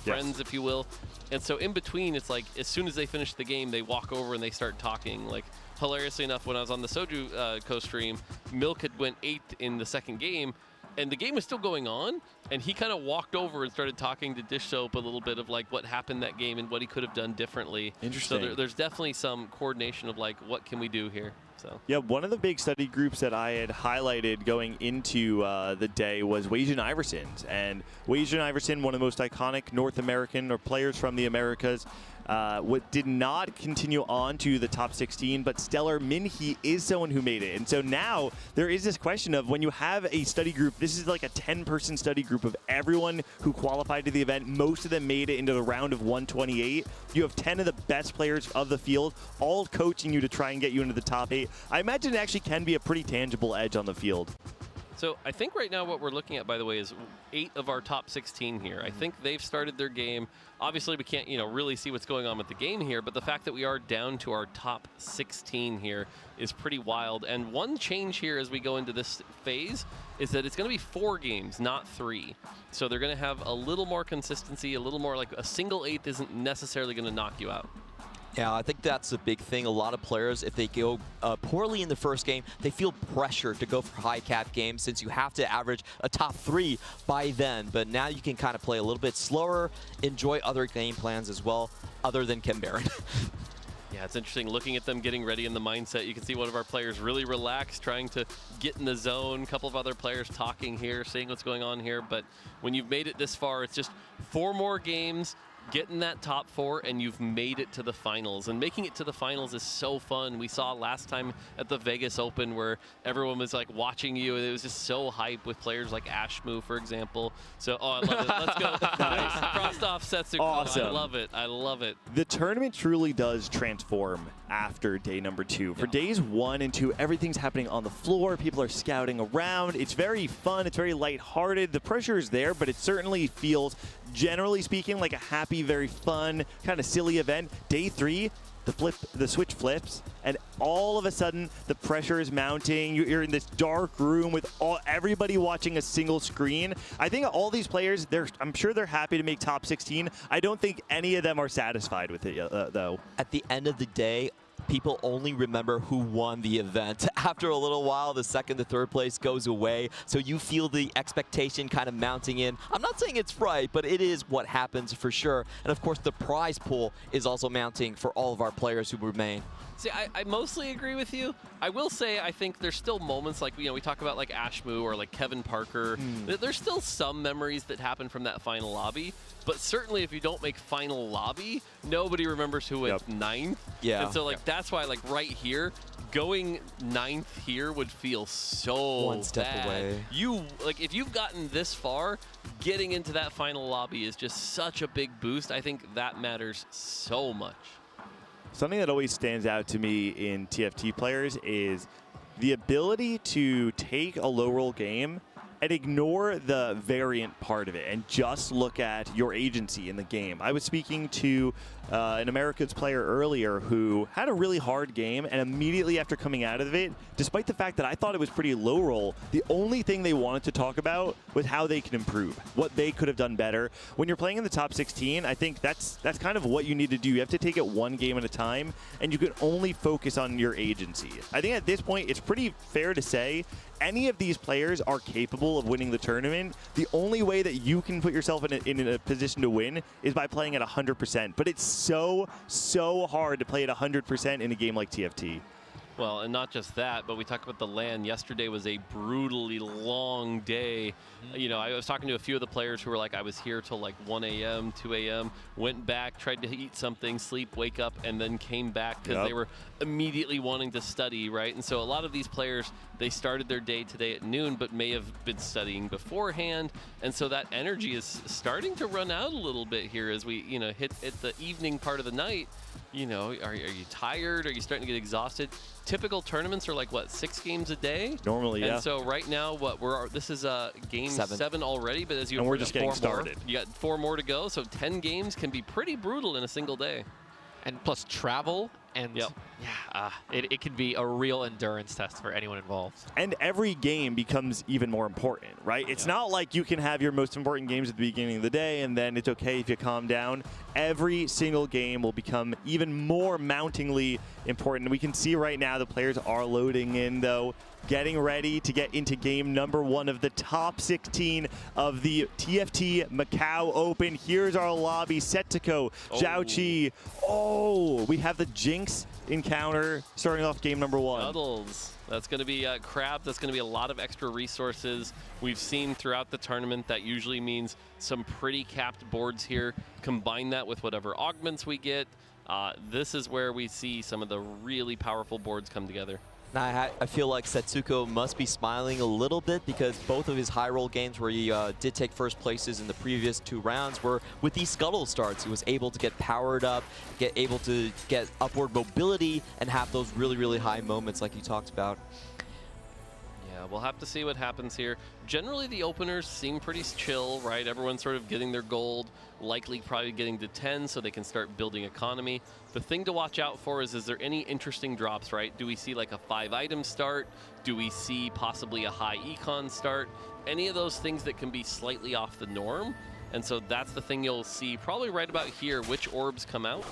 friends, if you will. And so in between, it's like as soon as they finish the game, they walk over and they start talking. Like hilariously enough, when I was on the Soju co-stream, Milk had went 8th in the second game, and the game was still going on, and he kind of walked over and started talking to Dish Soap a little bit of like what happened that game and what he could have done differently. Interesting. So there's definitely some coordination of like, what can we do here? So. Yeah, one of the big study groups that I had highlighted going into the day was Weijun Iverson's. And Weijun Iverson, one of the most iconic North American or players from the Americas, did not continue on to the top 16, but Stellar Minhee is someone who made it. And so now there is this question of when you have a study group, this is like a 10-person study group of everyone who qualified to the event. Most of them made it into the round of 128. You have 10 of the best players of the field all coaching you to try and get you into the top 8. I imagine it actually can be a pretty tangible edge on the field. So I think right now what we're looking at, by the way, is 8 of our top 16 here. I think they've started their game. Obviously, we can't, really see what's going on with the game here, but the fact that we are down to our top 16 here is pretty wild. And one change here as we go into this phase is that it's going to be 4 games, not 3. So they're going to have a little more consistency, a little more like a single 8th isn't necessarily going to knock you out. Yeah, I think that's a big thing. A lot of players, if they go poorly in the first game, they feel pressure to go for high cap games since you have to average a top 3 by then. But now you can kind of play a little bit slower, enjoy other game plans as well, other than Ken Barron. Yeah, it's interesting looking at them getting ready in the mindset. You can see one of our players really relaxed, trying to get in the zone. A couple of other players talking here, seeing what's going on here. But when you've made it this far, it's just 4 more games. get in that top 4 and you've made it to the finals. And making it to the finals is so fun. We saw last time at the Vegas Open where everyone was like watching you, and it was just so hype with players like Ashmu, for example. So, I love it. Let's go. Nice. Crossed off Setsuko. Awesome. I love it. I love it. The tournament truly does transform after day number 2. For days 1 and 2, everything's happening on the floor. People are scouting around. It's very fun. It's very lighthearted. The pressure is there, but it certainly feels, generally speaking, like a happy, very fun, kind of silly event. Day 3, the switch flips, and all of a sudden the pressure is mounting. You're in this dark room with everybody watching a single screen. I think all these players, I'm sure they're happy to make top 16. I don't think any of them are satisfied with it though. At the end of the day, people only remember who won the event. After a little while, the second to third place goes away, so you feel the expectation kind of mounting in. I'm not saying it's right, but it is what happens for sure. And of course, the prize pool is also mounting for all of our players who remain. See, I mostly agree with you. I will say I think there's still moments like, we talk about like Ashmu or like Kevin Parker. There's still some memories that happen from that final lobby. But certainly if you don't make final lobby, nobody remembers who went 9th. Yeah. And so like that's why like right here, going 9th here would feel so one step bad. away. If you've gotten this far, getting into that final lobby is just such a big boost. I think that matters so much. Something that always stands out to me in TFT players is the ability to take a low roll game and ignore the variant part of it and just look at your agency in the game. I was speaking to an Americas player earlier who had a really hard game, and immediately after coming out of it, despite the fact that I thought it was pretty low roll, the only thing they wanted to talk about was how they can improve, what they could have done better. When you're playing in the top 16, I think that's kind of what you need to do. You have to take it one game at a time, and you can only focus on your agency. I think at this point, it's pretty fair to say any of these players are capable of winning the tournament. The only way that you can put yourself in a position to win is by playing at 100%. But it's so hard to play at 100% in a game like TFT. Well, and not just that, but we talked about the LAN. Yesterday was a brutally long day. I was talking to a few of the players who were like, I was here till like 1 a.m., 2 a.m., went back, tried to eat something, sleep, wake up, and then came back because they were immediately wanting to study, right? And so a lot of these players, they started their day today at noon, but may have been studying beforehand. And so that energy is starting to run out a little bit here as we, hit the evening part of the night. Are you tired? Are you starting to get exhausted? Typical tournaments are like, what, 6 games a day? Normally, yeah. And so right now, this is game 7 already, but as you and we're just getting started. You got 4 more to go, so 10 games can be pretty brutal in a single day. And plus travel, and it can be a real endurance test for anyone involved. And every game becomes even more important, right? It's not like you can have your most important games at the beginning of the day and then it's okay if you calm down. Every single game will become even more mountingly important. We can see right now the players are loading in, though, getting ready to get into game number 1 of the top 16 of the TFT Macao Open. Here's our lobby. Setsuko, Zhao Qi. Oh, we have the Jinx encounter starting off game number 1. Cuddles. That's going to be Crab. That's going to be a lot of extra resources. We've seen throughout the tournament that usually means some pretty capped boards here. Combine that with whatever augments we get. This is where we see some of the really powerful boards come together. Now, I feel like Setsuko must be smiling a little bit because both of his high roll games where he did take first places in the previous 2 rounds were with these scuttle starts. He was able to get powered up, able to get upward mobility, and have those really, really high moments like you talked about. Yeah, we'll have to see what happens here. Generally, the openers seem pretty chill, right? Everyone's sort of getting their gold, likely probably getting to 10 so they can start building economy. The thing to watch out for is there any interesting drops, right? Do we see like a 5-item start? Do we see possibly a high econ start? Any of those things that can be slightly off the norm. And so that's the thing you'll see probably right about here, which orbs come out.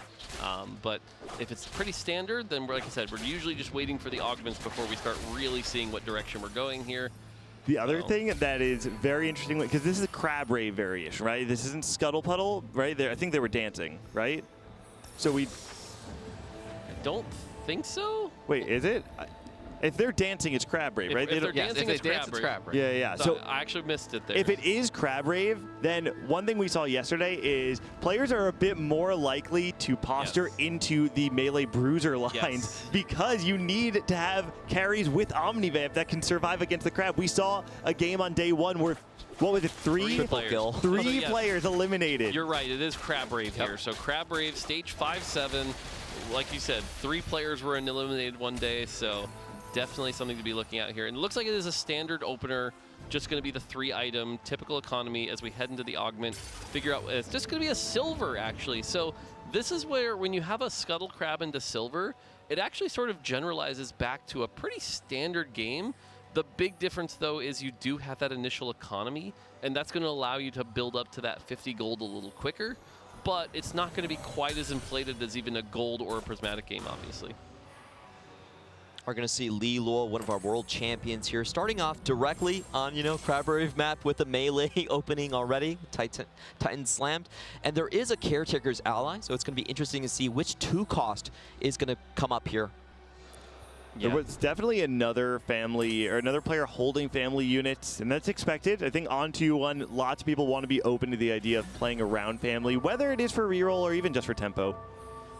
But if it's pretty standard, then like I said, we're usually just waiting for the augments before we start really seeing what direction we're going here. The other thing that is very interesting, because this is a Crab Ray variation, right? This isn't Scuttle Puddle, right? I think they were dancing, right? So I don't think so. Wait, is it? If they're dancing, it's Crab Rave, right? If they're dancing, it's Crab Rave. Yeah, yeah. So I actually missed it there. If it is Crab Rave, then one thing we saw yesterday is players are a bit more likely to posture into the melee bruiser lines because you need to have carries with Omnivamp that can survive against the Crab. We saw a game on day one where, what was it, three players eliminated. You're right, it is Crab Rave here. So Crab Rave, stage 5-7. Like you said, 3 players were eliminated one day, so definitely something to be looking at here. And it looks like it is a standard opener, just going to be the 3-item, typical economy as we head into the augment. Figure out, it's just going to be a silver, actually. So this is where, when you have a Scuttle Crab into silver, it actually sort of generalizes back to a pretty standard game. The big difference, though, is you do have that initial economy, and that's going to allow you to build up to that 50 gold a little quicker. But it's not going to be quite as inflated as even a gold or a prismatic game, obviously. We're going to see Lee Luo, one of our world champions here, starting off directly on, Crab Rave map with the melee opening already, Titan slammed. And there is a Caretaker's ally, so it's going to be interesting to see which 2-cost is going to come up here. There was definitely another family or another player holding family units, and that's expected. I think on 2-1, lots of people want to be open to the idea of playing around family, whether it is for reroll or even just for tempo.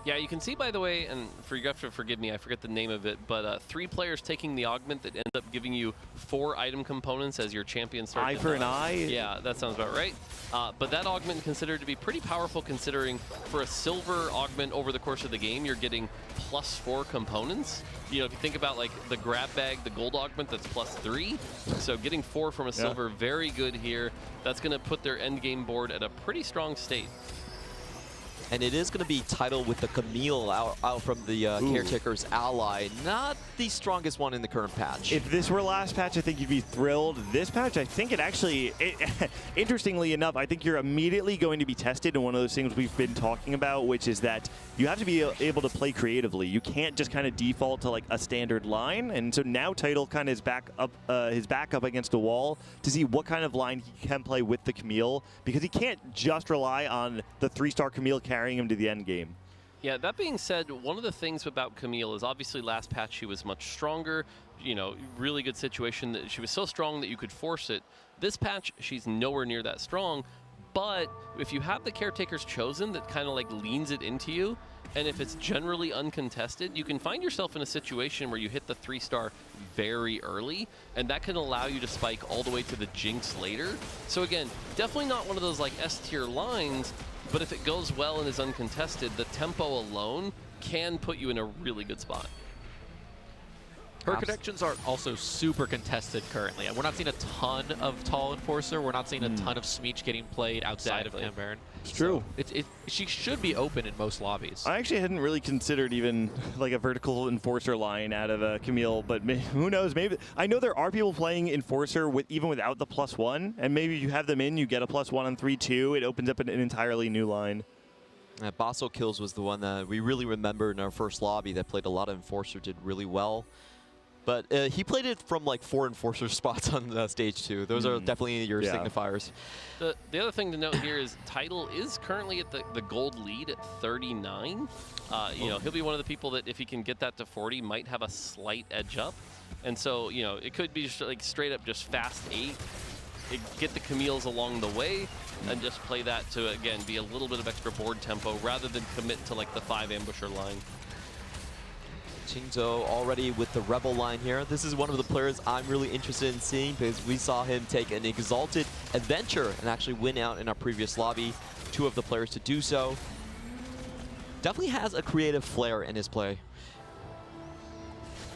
Yeah, you can see, by the way, and you have to forgive me, I forget the name of it, but 3 players taking the augment that ends up giving you 4 item components as your champion starts. Eye for an eye? Yeah, that sounds about right. But that augment considered to be pretty powerful, considering for a silver augment over the course of the game, you're getting +4 components. If you think about like the grab bag, the gold augment, that's +3. So getting 4 from a silver, very good here. That's going to put their end game board at a pretty strong state. And it is going to be titled with the Camille out from the Caretaker's ally. Not the strongest one in the current patch. If this were last patch, I think you'd be thrilled. This patch, I think it actually, interestingly enough, I think you're immediately going to be tested in one of those things we've been talking about, which is that you have to be able to play creatively. You can't just kind of default to like a standard line. And so now Title kind of is back up, his back up against a wall to see what kind of line he can play with the Camille, because he can't just rely on the 3-star Camille carrying him to the end game. Yeah, that being said, one of the things about Camille is obviously last patch she was much stronger. Really good situation that she was so strong that you could force it. This patch, she's nowhere near that strong. But if you have the Caretaker's Chosen that kind of like leans it into you, and if it's generally uncontested, you can find yourself in a situation where you hit the 3-star very early, and that can allow you to spike all the way to the Jinx later. So again, definitely not one of those like S-tier lines, but if it goes well and is uncontested, the tempo alone can put you in a really good spot. Her connections are also super contested currently. We're not seeing a ton of Tall Enforcer. We're not seeing a ton of Smeech getting played outside of Cambaron. It's true. She should be open in most lobbies. I actually hadn't really considered even like a vertical Enforcer line out of a Camille, but who knows? Maybe I know there are people playing Enforcer even without the +1, and maybe you have them in, you get a +1 on 3-2. It opens up an entirely new line. Basso Kills was the one that we really remember in our first lobby that played a lot of Enforcer, did really well. But he played it from like 4 Enforcer spots on stage 2. Those are definitely your signifiers. The other thing to note here is Title is currently at the gold lead at 39. He'll be one of the people that if he can get that to 40 might have a slight edge up. And so, it could be just like straight up just fast 8. Get the Camille's along the way and just play that to, again, be a little bit of extra board tempo rather than commit to like the 5 ambusher line. Qingzhou already with the Rebel line here. This is one of the players I'm really interested in seeing because we saw him take an Exalted Adventure and actually win out in our previous lobby. 2 of the players to do so. Definitely has a creative flair in his play.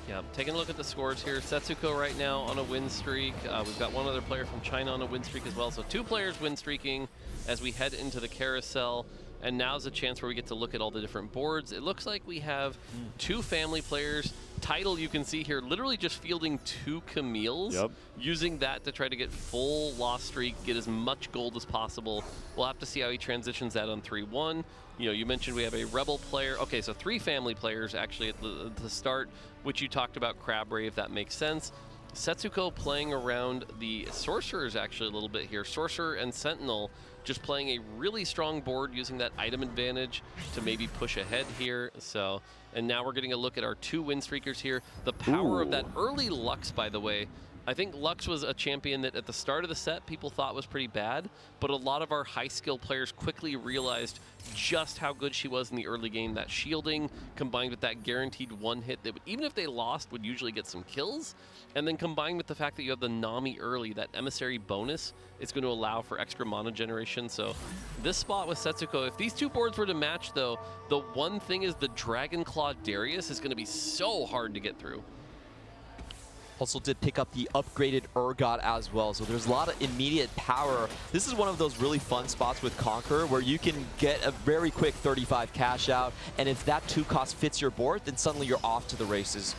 Yeah, taking a look at the scores here. Setsuko right now on a win streak. We've got one other player from China on a win streak as well. So 2 players win streaking as we head into the carousel. And now's a chance where we get to look at all the different boards. It looks like we have 2 family players. Title, you can see here, literally just fielding 2 Camilles, using that to try to get full loss streak, get as much gold as possible. We'll have to see how he transitions that on 3-1. You mentioned we have a Rebel player. Okay, so 3 family players actually at the start, which you talked about Crab Rave, that makes sense. Setsuko playing around the Sorcerers actually a little bit here. Sorcerer and Sentinel just playing a really strong board, using that item advantage to maybe push ahead here. So, and now we're getting a look at our 2 win streakers here. The power of that early Lux, by the way. I think Lux was a champion that at the start of the set people thought was pretty bad, but a lot of our high skill players quickly realized just how good she was in the early game. That shielding combined with that guaranteed 1 hit that would, even if they lost, would usually get some kills. And then combined with the fact that you have the Nami early, that emissary bonus, it's going to allow for extra mana generation. So this spot with Setsuko, if these 2 boards were to match though, the one thing is the Dragon Claw Darius is going to be so hard to get through. Also did pick up the upgraded Urgot as well, so there's a lot of immediate power. This is one of those really fun spots with Conqueror where you can get a very quick 35 cash out, and if that 2 cost fits your board, then suddenly you're off to the races.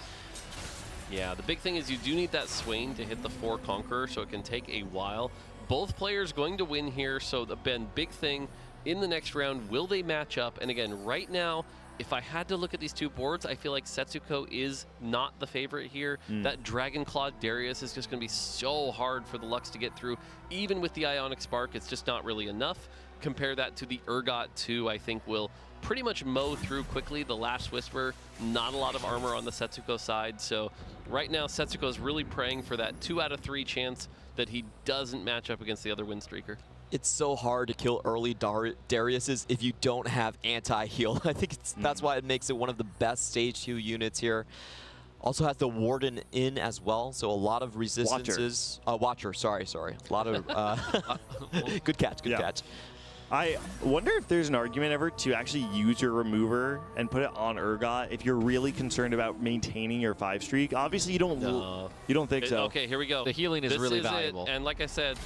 Yeah, the big thing is you do need that Swain to hit the 4 Conqueror, so it can take a while. Both players going to win here, so the big thing in the next round, will they match up? And again, right now, if I had to look at these 2 boards, I feel like Setsuko is not the favorite here. That Dragon Claw Darius is just going to be so hard for the Lux to get through. Even with the Ionic Spark, it's just not really enough. Compare that to the Urgot 2, I think will pretty much mow through quickly. The Last Whisper, not a lot of armor on the Setsuko side. So right now, Setsuko is really praying for that 2 out of 3 chance that he doesn't match up against the other win streaker. It's so hard to kill early Dariuses if you don't have anti-heal. I think that's why it makes it one of the best stage 2 units here. Also has the Warden in as well, so a lot of resistances. Watcher, sorry. A lot of good catch, good catch. I wonder if there's an argument ever to actually use your remover and put it on Urgot if you're really concerned about maintaining your 5 streak. Obviously, you don't think so. Okay, here we go. The healing is really valuable. And like I said,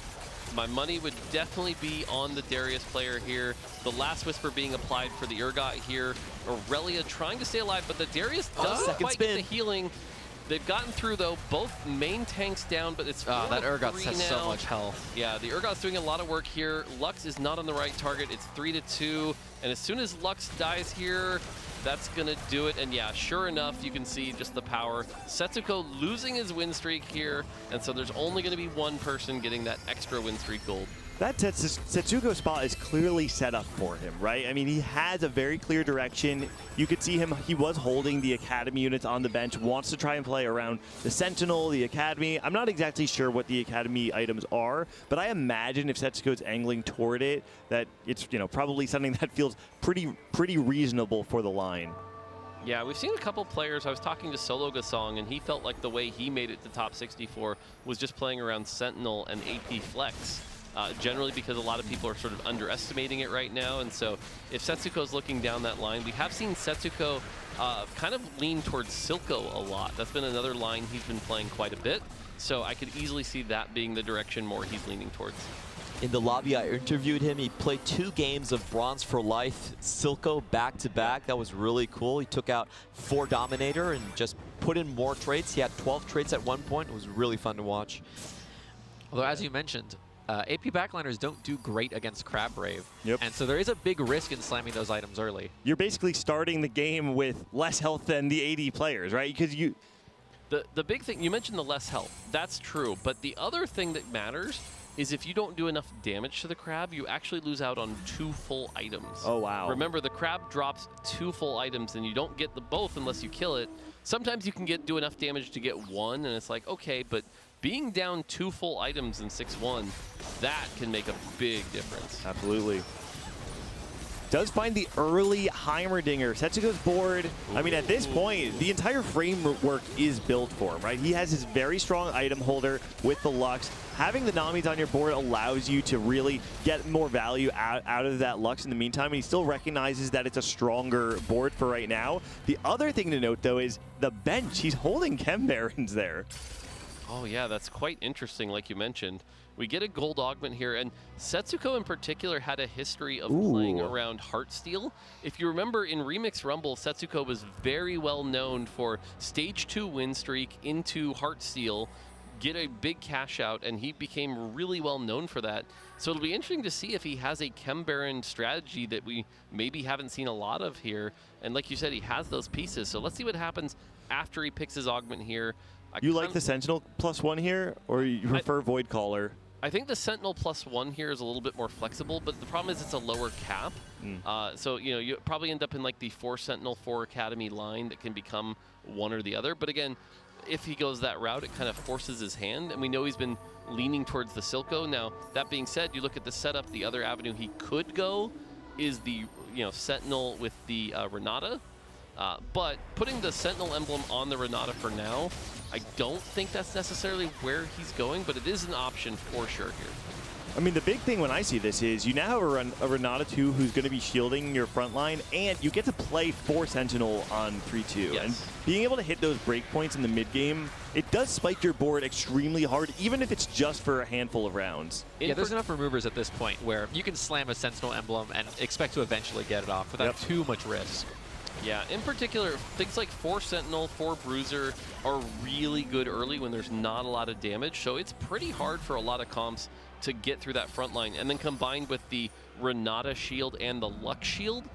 my money would definitely be on the Darius player here. The Last Whisper being applied for the Urgot here. Aurelia trying to stay alive, but the Darius doesn't quite get the healing. They've gotten through, though. Both main tanks down, but it's that Urgot has so much health. Yeah, the Urgot's doing a lot of work here. Lux is not on the right target. It's 3-2, and as soon as Lux dies here, that's going to do it. And yeah, sure enough, you can see just the power. Setsuko losing his win streak here, and so there's only going to be one person getting that extra win streak gold. That Setsuko spot is clearly set up for him, right? I mean, he has a very clear direction. You could see him, he was holding the Academy units on the bench, wants to try and play around the Sentinel, the Academy. I'm not exactly sure what the Academy items are, but I imagine if Setsuko's angling toward it, that it's probably something that feels pretty reasonable for the line. Yeah, we've seen a couple players. I was talking to Solo Gasong, and he felt like the way he made it to top 64 was just playing around Sentinel and AP Flex. Generally because a lot of people are sort of underestimating it right now, and so if Setsuko's looking down that line, we have seen Setsuko kind of lean towards Silco a lot. That's been another line he's been playing quite a bit, so I could easily see that being the direction more he's leaning towards. In the lobby, I interviewed him. He played 2 games of Bronze for Life Silco back-to-back. That was really cool. He took out 4 Dominator and just put in more traits. He had 12 traits at one point. It was really fun to watch. Although, as you mentioned, AP backliners don't do great against Crab Brave. Yep. And so there is a big risk in slamming those items early. You're basically starting the game with less health than the AD players, right? Because you... The big thing, you mentioned the less health. That's true. But the other thing that matters is if you don't do enough damage to the crab, you actually lose out on 2 full items. Oh, wow. Remember, the crab drops 2 full items, and you don't get the both unless you kill it. Sometimes you can do enough damage to get 1, and it's like, okay, but being down 2 full items in 6-1, that can make a big difference. Absolutely. Does find the early Heimerdinger. Setsuko's board. I mean, at this point, the entire framework is built for him, right? He has his very strong item holder with the Lux. Having the Namis on your board allows you to really get more value out of that Lux in the meantime, and he still recognizes that it's a stronger board for right now. The other thing to note, though, is the bench. He's holding Chem Barons there. Oh, yeah, that's quite interesting, like you mentioned. We get a gold augment here, and Setsuko in particular had a history of playing around Heartsteel. If you remember in Remix Rumble, Setsuko was very well known for stage 2 win streak into Heartsteel, get a big cash out, and he became really well known for that. So it'll be interesting to see if he has a Chem Baron strategy that we maybe haven't seen a lot of here. And like you said, he has those pieces. So let's see what happens after he picks his augment here. You like the Sentinel +1 here, or you prefer Void Caller? I think the Sentinel +1 here is a little bit more flexible, but the problem is it's a lower cap. So, you know, you probably end up in like the 4 Sentinel, 4 Academy line that can become one or the other. But again, if he goes that route, it kind of forces his hand. And we know he's been leaning towards the Silco. Now, that being said, you look at the setup, the other avenue he could go is the, you know, Sentinel with the Renata. But putting the Sentinel emblem on the Renata for now, I don't think that's necessarily where he's going, but it is an option for sure here. I mean, the big thing when I see this is you now have a Renata 2 who's going to be shielding your front line, and you get to play 4 Sentinel on 3-2. Yes. And being able to hit those breakpoints in the mid game, it does spike your board extremely hard, even if it's just for a handful of rounds. Yeah, there's enough removers at this point where you can slam a Sentinel emblem and expect to eventually get it off without too much risk. Yeah, in particular, things like 4 Sentinel, 4 Bruiser are really good early when there's not a lot of damage, so it's pretty hard for a lot of comps to get through that front line. And then combined with the Renata shield and the Lux shield,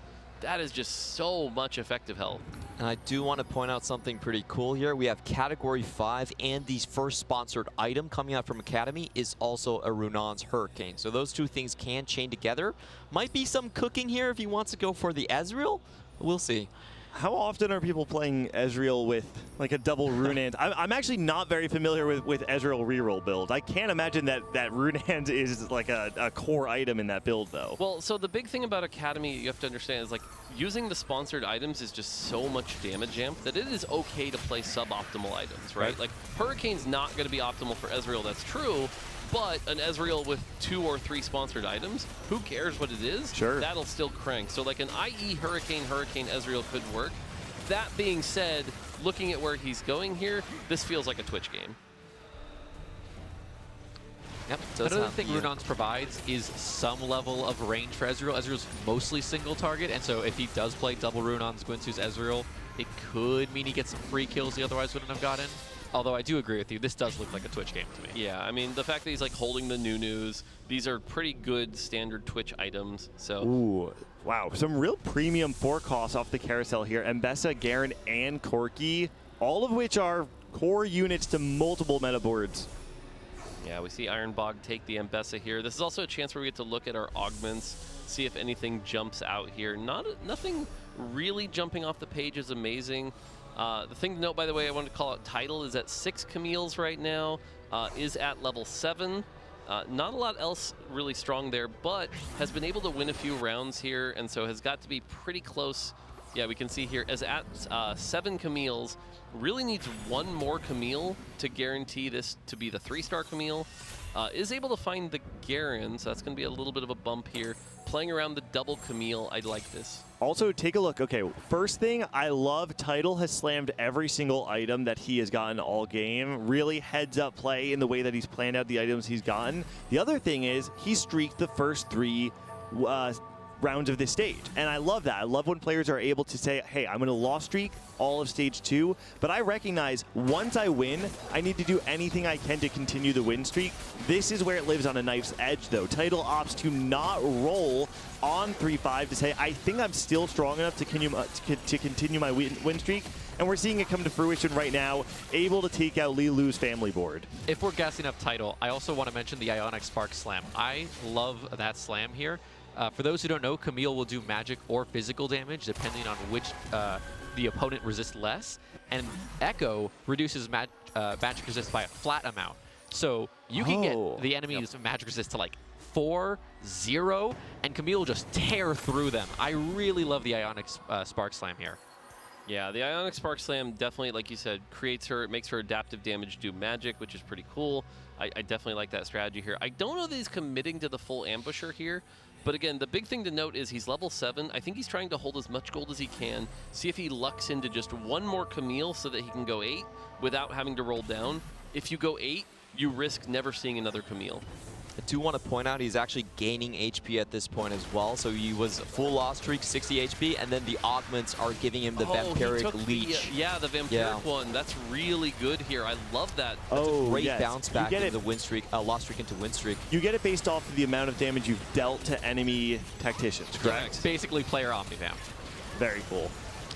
that is just so much effective health. And I do want to point out something pretty cool here. We have Category 5, and the first sponsored item coming out from Academy is also a Runan's Hurricane. So those two things can chain together. Might be some cooking here if he wants to go for the Ezreal. We'll see. How often are people playing Ezreal with like a double Runans? I'm actually not very familiar with Ezreal reroll build. I can't imagine that Runans is like a core item in that build, though. Well, so the big thing about Academy you have to understand is like using the sponsored items is just so much damage amp that it is okay to play suboptimal items, right? Like Hurricane's not going to be optimal for Ezreal, that's true. But an Ezreal with 2 or 3 sponsored items, who cares what it is? Sure. That'll still crank. So like an IE Hurricane Ezreal could work. That being said, looking at where he's going here, this feels like a Twitch game. Yep. Another thing Runans provides is some level of range for Ezreal. Ezreal's mostly single target, and so if he does play double Runans, Guinsoo's Ezreal, it could mean he gets some free kills he otherwise wouldn't have gotten. Although I do agree with you, this does look like a Twitch game to me. Yeah, I mean, the fact that he's like holding the Nunus, these are pretty good standard Twitch items. So. Ooh, wow, some real premium 4 costs off the carousel here. Mbessa, Garen, and Corki, all of which are core units to multiple meta boards. Yeah, we see Ironbog take the Mbessa here. This is also a chance where we get to look at our augments, see if anything jumps out here. Nothing really jumping off the page is amazing. The thing to note, by the way, I wanted to call out Tidal is at 6 Camille's right now, is at level 7. Not a lot else really strong there, but has been able to win a few rounds here, and so has got to be pretty close. Yeah, we can see here, as at 7 Camille's, really needs 1 more Camille to guarantee this to be the 3-star Camille. Is able to find the Garen, so that's going to be a little bit of a bump here. Playing around the double Camille, I like this. Also, take a look. Okay, first thing, I love Tidal has slammed every single item that he has gotten all game. Really heads-up play in the way that he's planned out the items he's gotten. The other thing is he streaked the first 3 rounds of this stage. And I love that. I love when players are able to say, hey, I'm going to loss streak all of stage 2, but I recognize once I win, I need to do anything I can to continue the win streak. This is where it lives on a knife's edge, though. Tidal opts to not roll on 3-5 to say, I think I'm still strong enough to continue my win streak. And we're seeing it come to fruition right now, able to take out Lilu's family board. If we're gassing up Tidal, I also want to mention the Ionic Spark Slam. I love that slam here. For those who don't know, Camille will do magic or physical damage depending on which the opponent resists less. And Echo reduces magic resist by a flat amount. So you can get the enemy's magic resist to like 4, 0, and Camille will just tear through them. I really love the Ionic Spark Slam here. Yeah, the Ionic Spark Slam definitely, like you said, makes her adaptive damage do magic, which is pretty cool. I definitely like that strategy here. I don't know that he's committing to the full ambusher here, but again, the big thing to note is he's level 7. I think he's trying to hold as much gold as he can, see if he lucks into just 1 more Camille so that he can go 8 without having to roll down. If you go 8, you risk never seeing another Camille. I do want to point out he's actually gaining HP at this point as well. So he was full loss streak, 60 HP, and then the augments are giving him the vampiric leech. The vampiric one. That's really good here. I love that. That's a great bounce back into the win streak, loss streak into win streak. You get it based off of the amount of damage you've dealt to enemy tacticians, correct? Yeah, basically player Omnivamp. Very cool.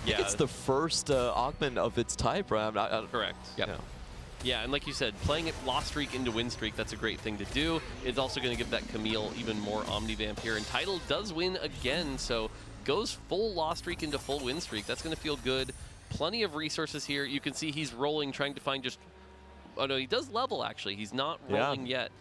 Yeah, it's the first augment of its type, right? Correct. Yep. Yeah. Yeah, and like you said, playing it lost streak into win streak, that's a great thing to do. It's also going to give that Camille even more Omnivamp here. And Tidal does win again, so goes full lost streak into full win streak. That's going to feel good. Plenty of resources here. You can see he's rolling, trying to find just... Oh, no, he does level, actually. He's not rolling yet.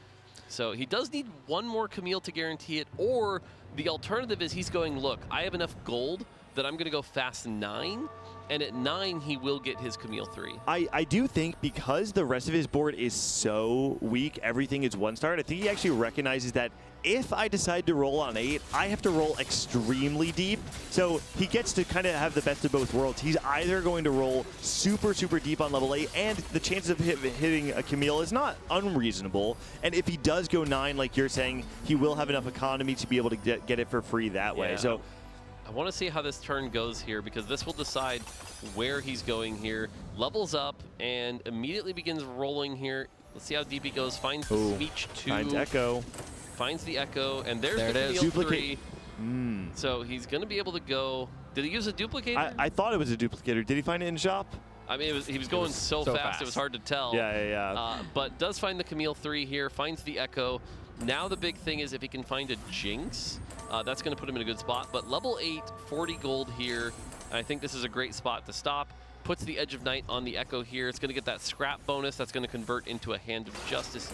So he does need one more Camille to guarantee it, or the alternative is he's going, look, I have enough gold that I'm going to go fast 9, and at 9 he will get his Camille 3. I do think because the rest of his board is so weak, everything is 1-star, I think he actually recognizes that if I decide to roll on 8, I have to roll extremely deep. So he gets to kind of have the best of both worlds. He's either going to roll super, super deep on level 8, and the chances of hitting a Camille is not unreasonable. And if he does go 9, like you're saying, he will have enough economy to be able to get it for free that way. So I want to see how this turn goes here, because this will decide where he's going here. Levels up and immediately begins rolling here. Let's see how deep he goes. Finds the Speech 2. Finds Echo. Finds the Echo, and there's there the it is. Camille Duplicate. 3. So he's going to be able to go. Did he use a duplicator? I thought it was a duplicator. Did he find it in shop? I mean, he was going so fast, it was hard to tell. Yeah. But does find the Camille 3 here, finds the Echo. Now the big thing is if he can find a Jinx, that's going to put him in a good spot. But level 8, 40 gold here. I think this is a great spot to stop. Puts the Edge of Night on the Echo here. It's going to get that scrap bonus. That's going to convert into a Hand of Justice.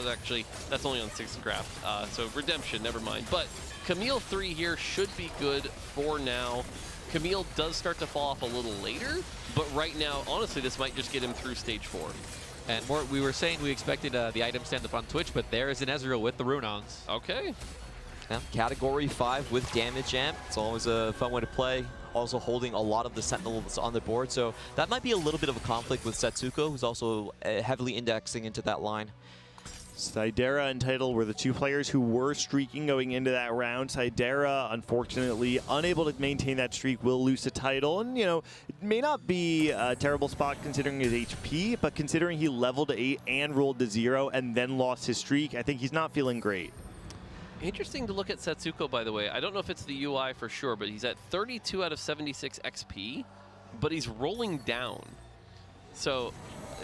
Actually, that's only on 6 scrap. So Redemption, never mind. But Camille 3 here should be good for now. Camille does start to fall off a little later, but right now, honestly, this might just get him through stage 4. And more, we were saying we expected the item stand up on Twitch, but there is an Ezreal with the Runons. Okay. Yeah, category 5 with damage amp. It's always a fun way to play. Also holding a lot of the Sentinels on the board, so that might be a little bit of a conflict with Setsuko, who's also heavily indexing into that line. Sidera and Tidal were the two players who were streaking going into that round. Sidera, unfortunately, unable to maintain that streak, will lose to Tidal. And, you know, it may not be a terrible spot considering his HP, but considering he leveled to 8 and rolled to 0 and then lost his streak, I think he's not feeling great. Interesting to look at Setsuko, by the way. I don't know if it's the UI for sure, but he's at 32 out of 76 XP, but he's rolling down. So,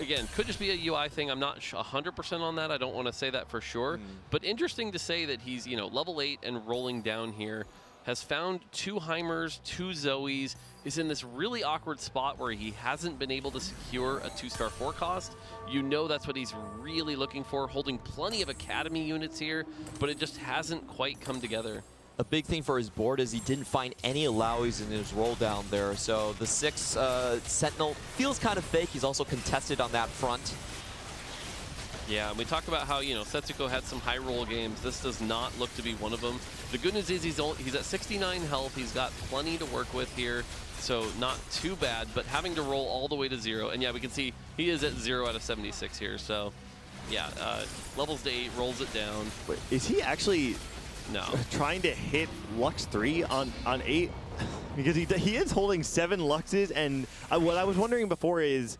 again, could just be a UI thing. I'm not 100% on that. I don't want to say that for sure. But interesting to say that he's, you know, level 8 and rolling down here. Has found 2 Heimers, 2 Zoes, is in this really awkward spot where he hasn't been able to secure a 2-star 4 cost. You know that's what he's really looking for, holding plenty of Academy units here, but it just hasn't quite come together. A big thing for his board is he didn't find any alloys in his roll down there, so the 6 Sentinel feels kind of fake. He's also contested on that front. Yeah, and we talked about how, you know, Setsuko had some high roll games. This does not look to be one of them. The good news is he's at 69 health. He's got plenty to work with here, so not too bad, but having to roll all the way to 0. And yeah, we can see he is at 0 out of 76 here, so yeah, levels to 8, rolls it down. Wait, is he actually trying to hit Lux 3 on 8? Because he is holding 7 Luxes, and what I was wondering before is,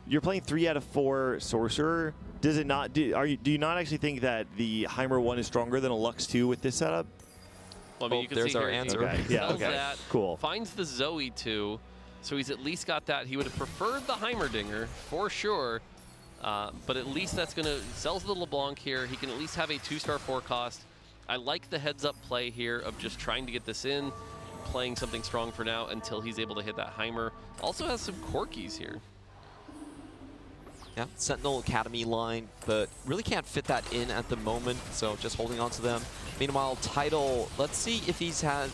you're playing 3 out of 4 Sorcerer. Does it not? Do you not actually think that the Heimer 1 is stronger than a Lux 2 with this setup? Well, I mean, you can there's see our here, answer. He sells that, cool. Finds the Zoe 2, so he's at least got that. He would have preferred the Heimerdinger for sure, but at least that's going to sells the LeBlanc here. He can at least have a 2-star 4 cost. I like the heads-up play here of just trying to get this in, playing something strong for now until he's able to hit that Heimer. Also has some Corkies here. Yeah, Sentinel Academy line, but really can't fit that in at the moment, so just holding on to them. Meanwhile, Tidal, let's see if he's had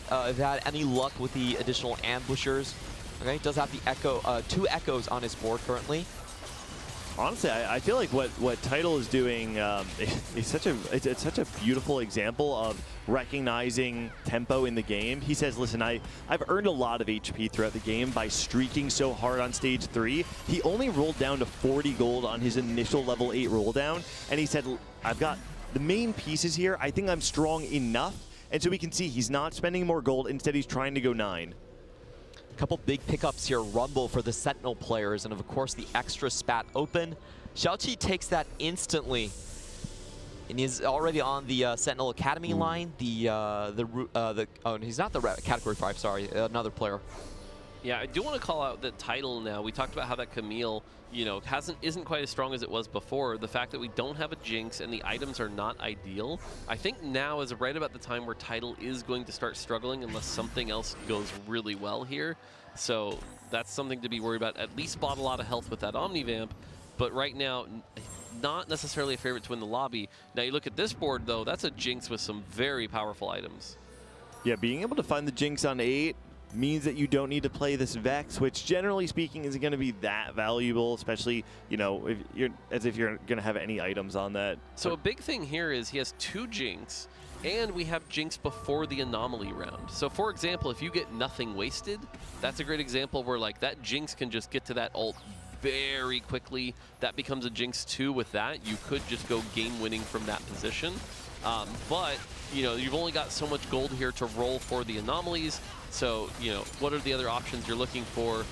any luck with the additional ambushers. Okay, does have the Echo, 2 Echoes on his board currently. Honestly, I feel like what Tidal is doing is such a beautiful example of recognizing tempo in the game. He says, listen, I've earned a lot of HP throughout the game by streaking so hard on stage 3. He only rolled down to 40 gold on his initial level 8 roll down, and he said, I've got the main pieces here. I think I'm strong enough. And so we can see he's not spending more gold. Instead, he's trying to go 9. A couple big pickups here, Rumble for the Sentinel players, and of course the extra spat open. Xiaoqi takes that instantly, and he's already on the Sentinel Academy line. Oh, he's not the category 5. Sorry, another player. Yeah, I do want to call out that Tidal now. We talked about how that Camille, you know, isn't quite as strong as it was before. The fact that we don't have a Jinx and the items are not ideal, I think now is right about the time where Tidal is going to start struggling unless something else goes really well here. So that's something to be worried about. At least bought a lot of health with that Omnivamp, but right now, not necessarily a favorite to win the lobby. Now you look at this board though, that's a Jinx with some very powerful items. Yeah, being able to find the Jinx on 8 means that you don't need to play this Vex, which generally speaking isn't going to be that valuable, especially, you know, if you're going to have any items on that. So a big thing here is he has 2 Jinx, and we have Jinx before the anomaly round. So for example, if you get nothing wasted, that's a great example where like that Jinx can just get to that ult very quickly. That becomes a Jinx 2 with that. You could just go game winning from that position. But, you know, you've only got so much gold here to roll for the anomalies. So, you know, what are the other options you're looking for?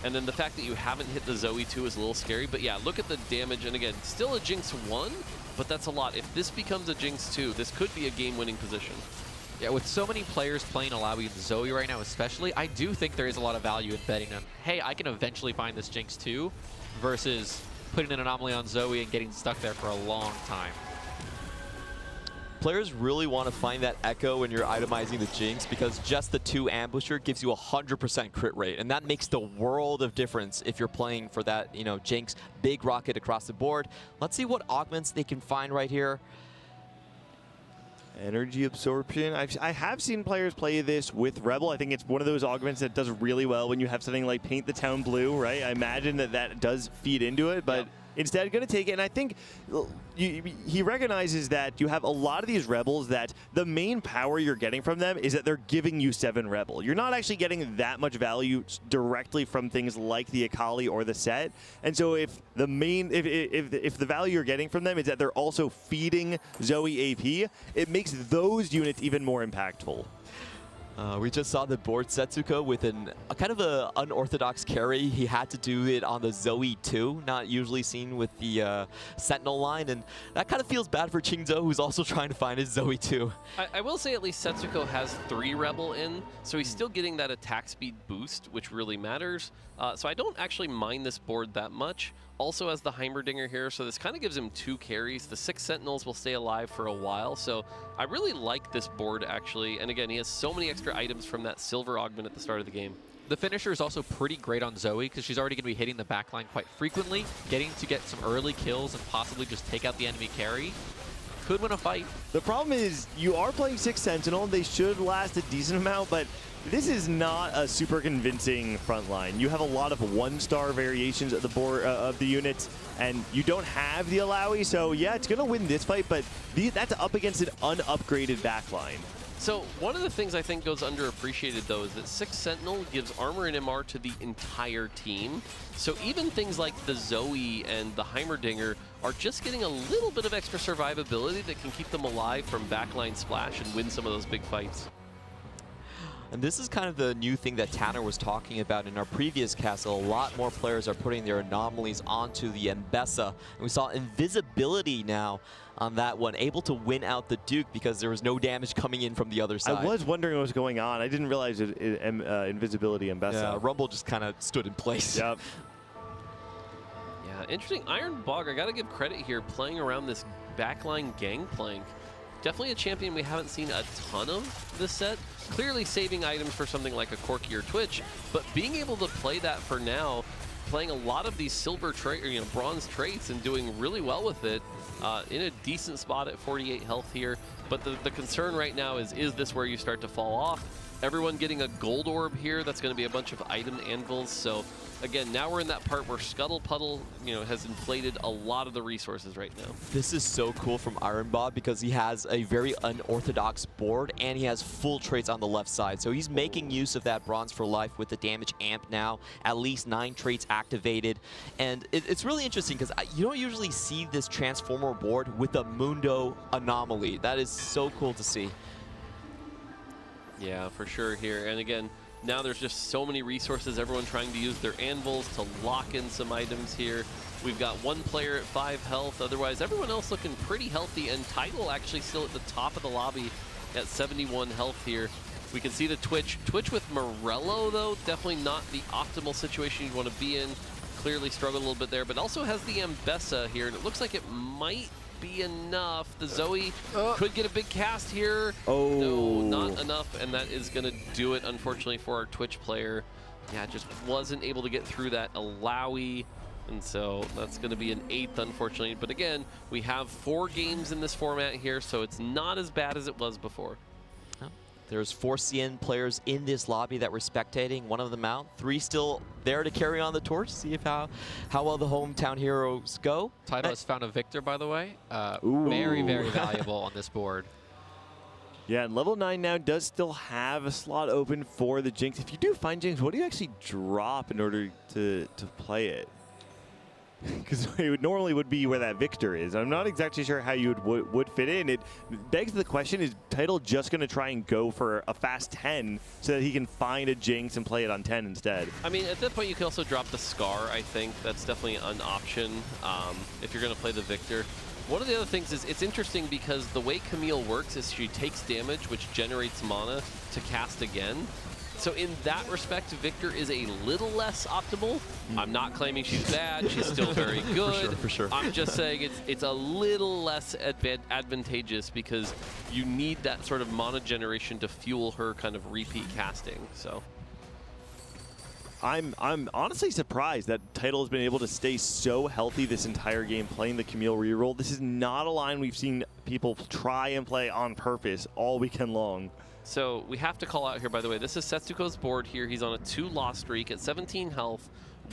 And then the fact that you haven't hit the Zoe 2 is a little scary. But yeah, look at the damage. And again, still a Jinx 1, but that's a lot. If this becomes a Jinx 2, this could be a game-winning position. Yeah, with so many players playing Alawi and Zoe right now especially, I do think there is a lot of value in betting them. Hey, I can eventually find this Jinx 2 versus putting an anomaly on Zoe and getting stuck there for a long time. Players really want to find that echo when you're itemizing the Jinx because just the 2 ambusher gives you a 100% crit rate, and that makes the world of difference if you're playing for that, you know, Jinx big rocket across the board. Let's see what augments they can find right here. Energy absorption. I have seen players play this with Rebel. I think it's one of those augments that does really well when you have something like Paint the Town Blue, right? I imagine that does feed into it, but instead going to take it. And I think he recognizes that you have a lot of these Rebels that the main power you're getting from them is that they're giving you 7 Rebel. You're not actually getting that much value directly from things like the Akali or the set. And so if the value you're getting from them is that they're also feeding Zoe AP, it makes those units even more impactful. We just saw the board Setsuko with a kind of an unorthodox carry. He had to do it on the Zoe 2, not usually seen with the Sentinel line, and that kind of feels bad for Qingzhou, who's also trying to find his Zoe 2. I will say at least Setsuko has 3 Rebel in, so he's still getting that attack speed boost, which really matters. So I don't actually mind this board that much. Also has the Heimerdinger here, so this kind of gives him 2 carries. The 6 Sentinels will stay alive for a while, so I really like this board actually. And again, he has so many extra items from that silver augment at the start of the game. The finisher is also pretty great on Zoe because she's already going to be hitting the backline quite frequently, getting to get some early kills and possibly just take out the enemy carry. Could win a fight. The problem is you are playing 6 Sentinel. They should last a decent amount, but this is not a super convincing front line. You have a lot of 1-star variations of the board of the units, and you don't have the Alawi, so yeah, it's going to win this fight, but that's up against an unupgraded backline. So one of the things I think goes underappreciated though is that 6 Sentinel gives armor and MR to the entire team. So even things like the Zoe and the Heimerdinger are just getting a little bit of extra survivability that can keep them alive from backline splash and win some of those big fights. And this is kind of the new thing that Tanner was talking about in our previous castle. A lot more players are putting their anomalies onto the Mbessa. And we saw invisibility now on that one, able to win out the Duke because there was no damage coming in from the other side. I was wondering what was going on. I didn't realize invisibility Mbessa. Yeah, Rumble just kind of stood in place. Yep. Yeah, interesting. Iron Bog, I got to give credit here, playing around this backline gangplank. Definitely a champion we haven't seen a ton of this set. Clearly saving items for something like a Corki or Twitch, but being able to play that for now, playing a lot of these silver bronze traits and doing really well with it, in a decent spot at 48 health here. But the concern right now is this where you start to fall off? Everyone getting a gold orb here, that's going to be a bunch of item anvils. So again, now we're in that part where Scuttle Puddle, has inflated a lot of the resources right now. This is so cool from Iron Bob because he has a very unorthodox board and he has full traits on the left side. So he's making use of that Bronze for Life with the damage amp now, at least 9 traits activated. And it's really interesting because you don't usually see this Transformer board with a Mundo anomaly. That is so cool to see. Yeah, for sure here. And again, now there's just so many resources, everyone trying to use their anvils to lock in some items here. We've got one player at 5 health, otherwise everyone else looking pretty healthy, and Tidal actually still at the top of the lobby at 71 health here. We can see the Twitch. Twitch with Morello, though, definitely not the optimal situation you'd want to be in. Clearly struggled a little bit there, but also has the Ambessa here, and it looks like it might be enough. The Zoe could get a big cast here. Oh. No, not enough, and that is going to do it, unfortunately, for our Twitch player. Yeah, just wasn't able to get through that Alawi, and so that's going to be an 8th, unfortunately. But again, we have 4 games in this format here, so it's not as bad as it was before. There's 4 CN players in this lobby that we're spectating. 1 of them out. 3 still there to carry on the torch. See if how well the hometown heroes go. Taito has found a Victor, by the way. Very, very valuable on this board. Yeah, and level 9 now does still have a slot open for the Jinx. If you do find Jinx, what do you actually drop in order to play it? Because it normally would be where that Victor is. I'm not exactly sure how you would fit in. It begs the question, is Taito just going to try and go for a fast 10 so that he can find a Jinx and play it on 10 instead? I mean, at that point, you can also drop the Scar, I think. That's definitely an option if you're going to play the Victor. One of the other things is it's interesting because the way Camille works is she takes damage, which generates mana to cast again. So in that respect, Victor is a little less optimal. I'm not claiming she's bad. She's still very good. For sure. I'm just saying it's a little less advantageous because you need that sort of mana generation to fuel her kind of repeat casting. So I'm honestly surprised that Taito has been able to stay so healthy this entire game playing the Camille reroll. This is not a line we've seen people try and play on purpose all weekend long. So we have to call out here, by the way, this is Setsuko's board here. He's on a 2-loss streak at 17 health.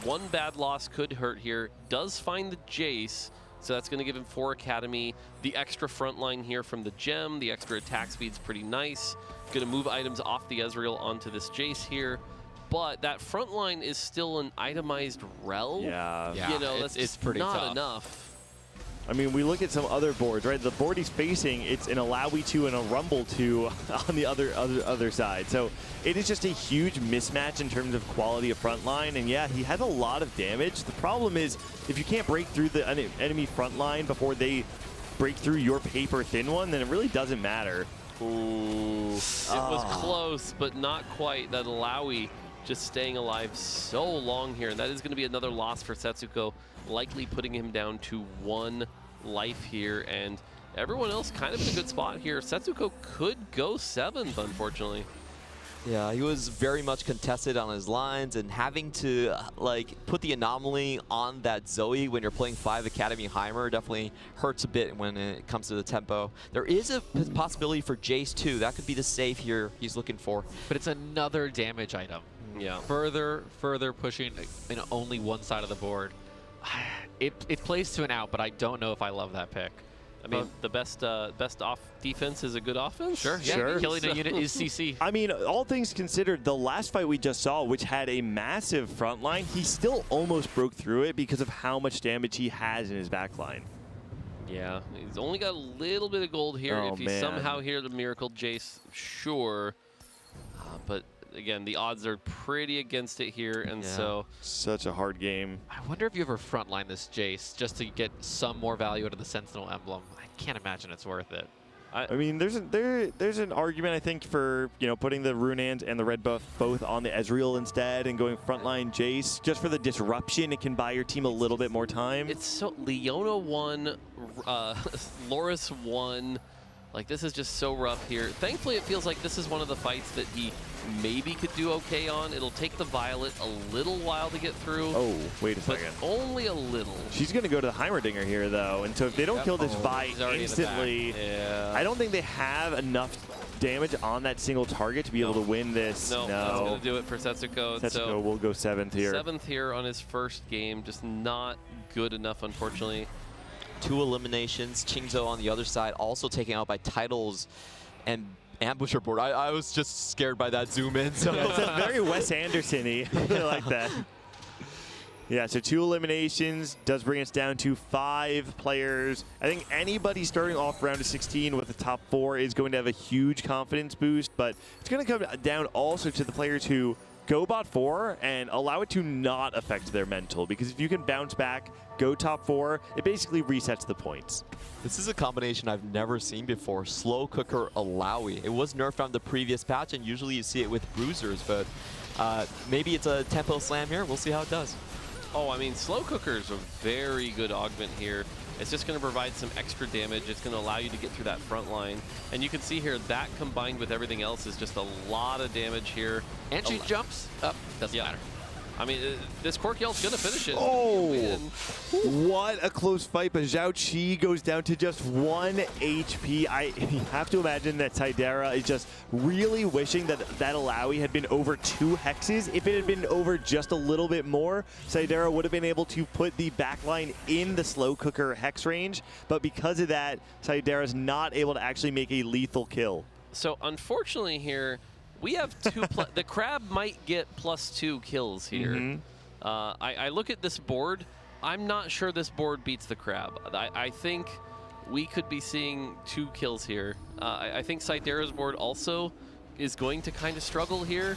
1 bad loss could hurt here. Does find the Jace, so that's going to give him 4 Academy. The extra front line here from the Gem, the extra attack speed's pretty nice. Going to move items off the Ezreal onto this Jace here. But that front line is still an itemized rel. Yeah. You know, it's pretty not tough. enough. I mean, we look at some other boards, right? The board he's facing, it's an Alawi 2 and a Rumble 2 on the other side. So it is just a huge mismatch in terms of quality of front line. And yeah, he has a lot of damage. The problem is if you can't break through the enemy front line before they break through your paper thin one, then it really doesn't matter. Ooh. It was close, but not quite. That Alawi just staying alive so long here. And that is going to be another loss for Setsuko, likely putting him down to 1 life here. And everyone else kind of in a good spot here. Setsuko could go 7th, unfortunately. Yeah, he was very much contested on his lines, and having to like put the anomaly on that Zoe when you're playing 5 Academy Heimer definitely hurts a bit when it comes to the tempo. There is a possibility for Jace too. That could be the save here he's looking for. But it's another damage item. Yeah. Further pushing only one side of the board. It plays to an out, but I don't know if I love that pick. I mean, the best off defense is a good offense. Sure, yeah. Sure. Killing a unit is CC. I mean, all things considered, the last fight we just saw, which had a massive front line, he still almost broke through it because of how much damage he has in his back line. Yeah, he's only got a little bit of gold here. Oh, if he man. somehow hear the Miracle Jace, sure. But again, the odds are pretty against it here, and so such a hard game. I wonder if you ever frontline this Jace just to get some more value out of the Sentinel emblem. I can't imagine it's worth it. I mean, there's an argument, I think, for putting the Runans and the red buff both on the Ezreal instead and going frontline Jace just for the disruption. It can buy your team a little bit more time. It's so Leona 1, Loris 1. Like, this is just so rough here. Thankfully, it feels like this is one of the fights that he maybe could do okay on. It'll take the Violet a little while to get through. Oh, wait a second. Only a little. She's going to go to the Heimerdinger here, though. And so if they don't kill this Vi instantly, I don't think they have enough damage on that single target to be able to win this. No, that's going to do it for Setsuko. Setsuko will go 7th here. 7th here on his first game. Just not good enough, unfortunately. 2 eliminations. Chingzo on the other side, also taken out by Titles and Ambusher board. I was just scared by that zoom in. So it's a very Wes Anderson-y. I like that. Yeah, so 2 eliminations does bring us down to 5 players. I think anybody starting off round of 16 with the top 4 is going to have a huge confidence boost, but it's going to come down also to the players who go bot 4 and allow it to not affect their mental, because if you can bounce back, go top 4, it basically resets the points. This is a combination I've never seen before. Slow cooker Alawi. It was nerfed on the previous patch, and usually you see it with bruisers, but maybe it's a tempo slam here. We'll see how it does. Oh, I mean, slow cooker is a very good augment here. It's just going to provide some extra damage. It's going to allow you to get through that front line. And you can see here, that combined with everything else is just a lot of damage here. And she jumps up. Doesn't matter. I mean, this Cork Yell's going to finish it. Oh, what a close fight, but Zhao Qi goes down to just 1 HP. I have to imagine that Saidera is just really wishing that that Alawi had been over 2 hexes. If it had been over just a little bit more, Saidera would have been able to put the backline in the slow cooker hex range, but because of that, Saidera's not able to actually make a lethal kill. So unfortunately here, we have 2 the crab might get +2 kills here. I look at this board. I'm not sure this board beats the crab. I think we could be seeing 2 kills here. I think Saidera's board also is going to kind of struggle here.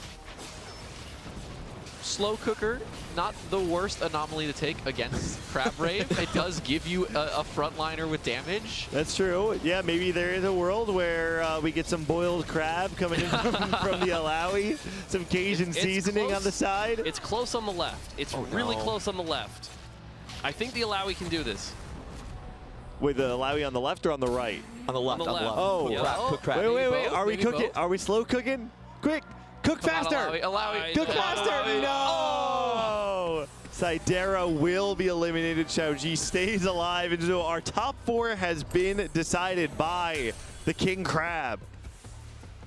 Slow cooker, not the worst anomaly to take against Crab Rave. It does give you a frontliner with damage. That's true. Yeah, maybe there is a world where we get some boiled crab coming in from the Alawi, some Cajun seasoning close. on the side. It's close on the left. It's really close on the left. I think the Alawi can do this. With the Alawi on the left or on the right? On the left. On the left. Oh, Yeah. Cook crab. Wait. Are we maybe cooking? both. Are we slow cooking? Quick! Cook faster! Alawi. Cook Come on, faster! Alawi. No! Saidera will be eliminated. Xiaoji stays alive, and so our top 4 has been decided by the King Crab.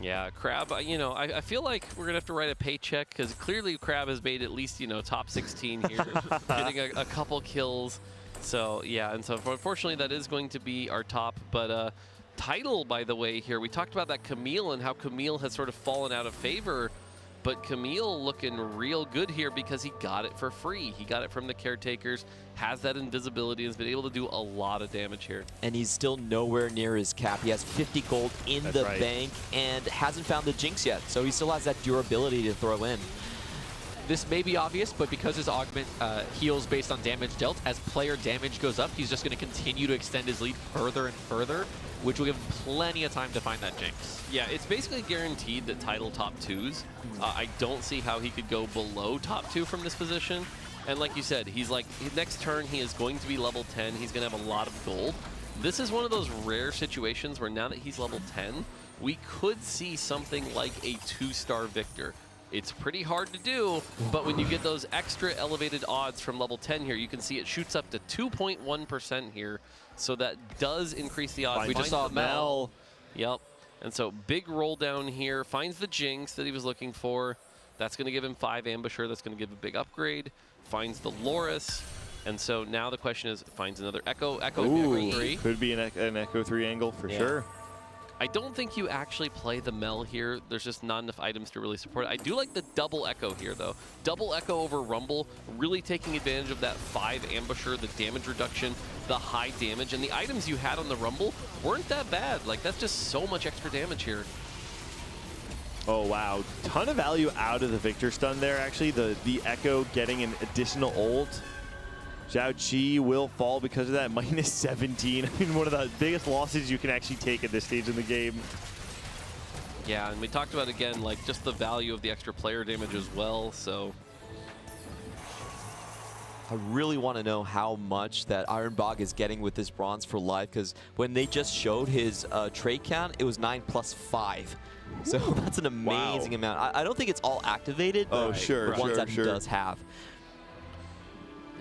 Yeah, Crab, you know, I feel like we're going to have to write a paycheck because clearly Crab has made at least, you know, top 16 here, getting a couple kills. So, yeah, and so unfortunately that is going to be our top. But title, by the way, here, we talked about that Camille and how Camille has sort of fallen out of favor. But Camille looking real good here because he got it for free. He got it from the caretakers, has that invisibility, and has been able to do a lot of damage here. And he's still nowhere near his cap. He has 50 gold in That's the right. bank and hasn't found the Jinx yet. So he still has that durability to throw in. This may be obvious, but because his augment heals based on damage dealt, as player damage goes up, he's just going to continue to extend his lead further and further, which will give him plenty of time to find that Jinx. Yeah, it's basically guaranteed that title top 2s. I don't see how he could go below top 2 from this position. And like you said, he's like, next turn he is going to be level 10. He's going to have a lot of gold. This is one of those rare situations where now that he's level 10, we could see something like a 2-star Victor. It's pretty hard to do, but when you get those extra elevated odds from level 10 here, you can see it shoots up to 2.1% here. So that does increase the odds. We just saw Mel. Yep. And so big roll down here, finds the Jinx that he was looking for. That's going to give him 5 Ambusher. That's going to give a big upgrade. Finds the Loris. And so now the question is, finds another Echo. Echo 3. Could be an Echo 3 angle for sure. I don't think you actually play the Mel here. There's just not enough items to really support it. I do like the double Echo here, though. Double Echo over Rumble, really taking advantage of that 5 Ambusher, the damage reduction, the high damage, and the items you had on the Rumble weren't that bad. Like, that's just so much extra damage here. Oh, wow. Ton of value out of the Victor stun there, actually. The Echo getting an additional ult. Zhao Qi will fall because of that, minus 17. I mean, one of the biggest losses you can actually take at this stage in the game. Yeah, and we talked about, again, like, just the value of the extra player damage as well, so. I really want to know how much that Ironbog is getting with this bronze for life, because when they just showed his trait count, it was 9 plus 5. So that's an amazing amount. I don't think it's all activated, but the ones that he does have.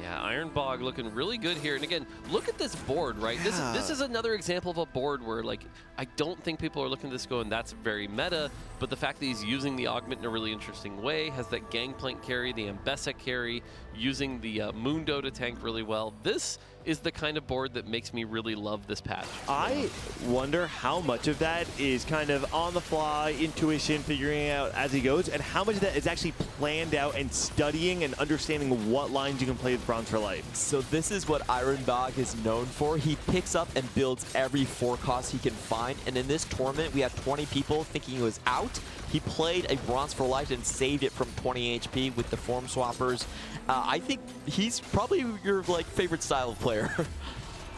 Yeah, Iron Bog looking really good here. And again, look at this board, right? This is another example of a board where, like, I don't think people are looking at this going, that's very meta, but the fact that he's using the Augment in a really interesting way, has that Gangplank carry, the Ambessa carry, using the Mundo to tank really well. This is the kind of board that makes me really love this patch. I wonder how much of that is kind of on the fly, intuition, figuring out as he goes, and how much of that is actually planned out and studying and understanding what lines you can play with Bronze for Life. So this is what Ironbog is known for. He picks up and builds every forecast he can find, and in this tournament we had 20 people thinking he was out. He played a Bronze for Life and saved it from 20 HP with the form swappers. I think he's probably your favorite style of player.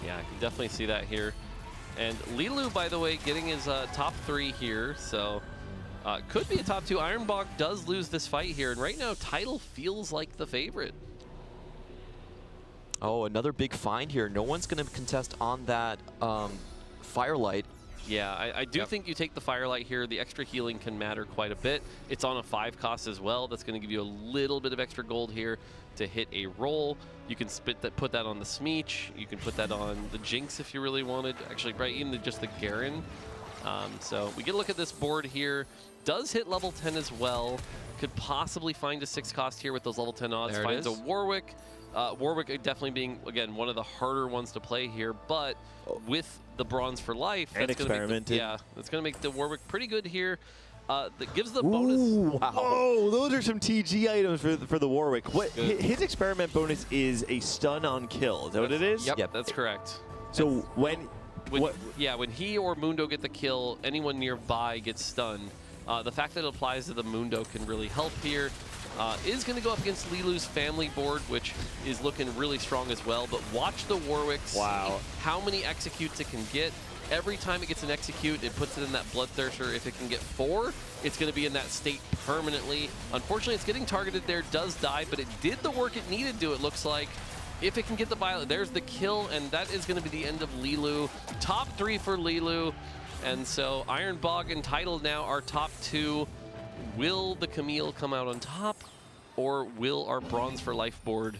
Yeah, I can definitely see that here. And Lilu, by the way, getting his top 3 here, so could be a top 2. Ironbog does lose this fight here, and right now Tidal feels like the favorite. Oh, another big find here. No one's going to contest on that Firelight. Yeah, I do think you take the Firelight here. The extra healing can matter quite a bit. It's on a 5 cost as well. That's going to give you a little bit of extra gold here to hit a roll. You can put that on the Smeech. You can put that on the Jinx if you really wanted. Actually, right, even just the Garen. So we get a look at this board here. Does hit level 10 as well. Could possibly find a 6 cost here with those level 10 odds. Finds a Warwick. Warwick definitely being, again, one of the harder ones to play here, but with the Bronze for Life, and that's going to make the Warwick pretty good here. That gives the bonus. Wow. Whoa, those are some TG items for the Warwick. What his experiment bonus is a stun on kill. Is that what it is? Yep, that's correct. So when he or Mundo get the kill, anyone nearby gets stunned. The fact that it applies to the Mundo can really help here. Is going to go up against Lilu's family board, which is looking really strong as well. But watch the Warwick. Wow. How many executes it can get. Every time it gets an execute, it puts it in that Bloodthirster. If it can get 4, it's going to be in that state permanently. Unfortunately, it's getting targeted there, does die, but it did the work it needed to, it looks like. If it can get the Violet, there's the kill, and that is going to be the end of Lilu. Top 3 for Lilu. And so Ironbog and Tidal now are top 2. Will the Camille come out on top, or will our Bronze for Life board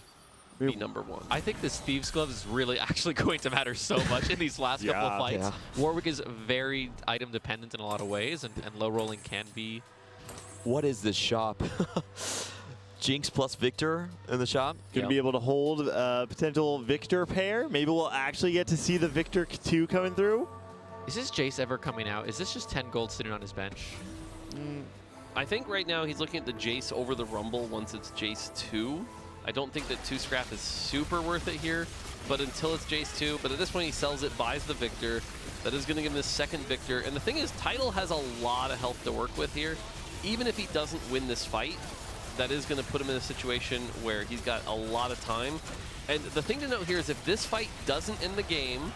be number 1? I think this Thieves Glove is really actually going to matter so much in these last couple of fights. Warwick is very item dependent in a lot of ways, and low rolling can be. What is this shop? Jinx plus Victor in the shop. Going to be able to hold a potential Victor pair. Maybe we'll actually get to see the Victor 2 coming through. Is this Jace ever coming out? Is this just 10 gold sitting on his bench? I think right now he's looking at the Jace over the Rumble once it's Jace 2. I don't think that 2 scrap is super worth it here, but until it's Jace 2. But at this point he sells it, buys the Victor. That is going to give him the second Victor. And the thing is, Tidal has a lot of health to work with here. Even if he doesn't win this fight, that is going to put him in a situation where he's got a lot of time. And the thing to note here is if this fight doesn't end the game,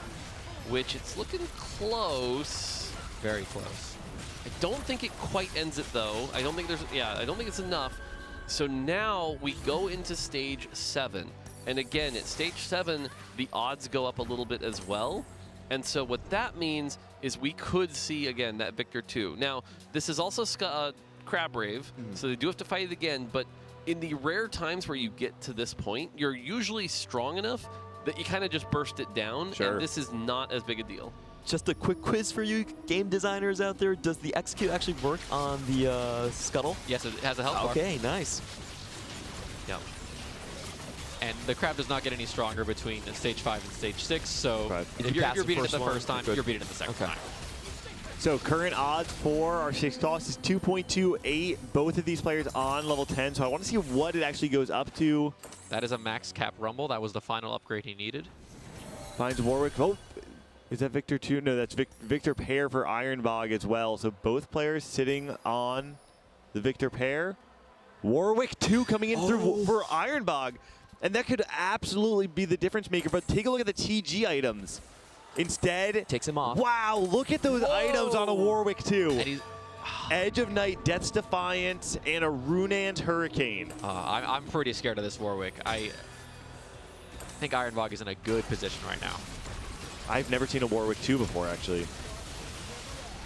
which it's looking close. Very close. I don't think it quite ends it though. I don't think I don't think it's enough. So now we go into stage 7. And again, at stage 7, the odds go up a little bit as well. And so what that means is we could see, again, that Victor 2. Now, this is also Crab Rave, so they do have to fight it again. But in the rare times where you get to this point, you're usually strong enough that you kind of just burst it down. Sure. And this is not as big a deal. Just a quick quiz for you game designers out there. Does the execute actually work on the Scuttle? Yes, it has a health bar. Okay, nice. Yep. And the crab does not get any stronger between stage 5 and stage 6, so if you're beating it the first time, you're beating it the second time. So current odds for our 6 cost is 2.28. Both of these players on level 10, so I want to see what it actually goes up to. That is a max cap Rumble. That was the final upgrade he needed. Finds Warwick. Oh, is that Victor 2? No, that's Victor pair for Ironbog as well. So both players sitting on the Victor pair. Warwick 2 coming in through for Ironbog. And that could absolutely be the difference maker. But take a look at the TG items. Instead, takes him off. Wow, look at those items on a Warwick 2. Edge of Night, Death's Defiance, and a Runant Hurricane. I'm pretty scared of this Warwick. I think Ironbog is in a good position right now. I've never seen a Warwick 2 before, actually.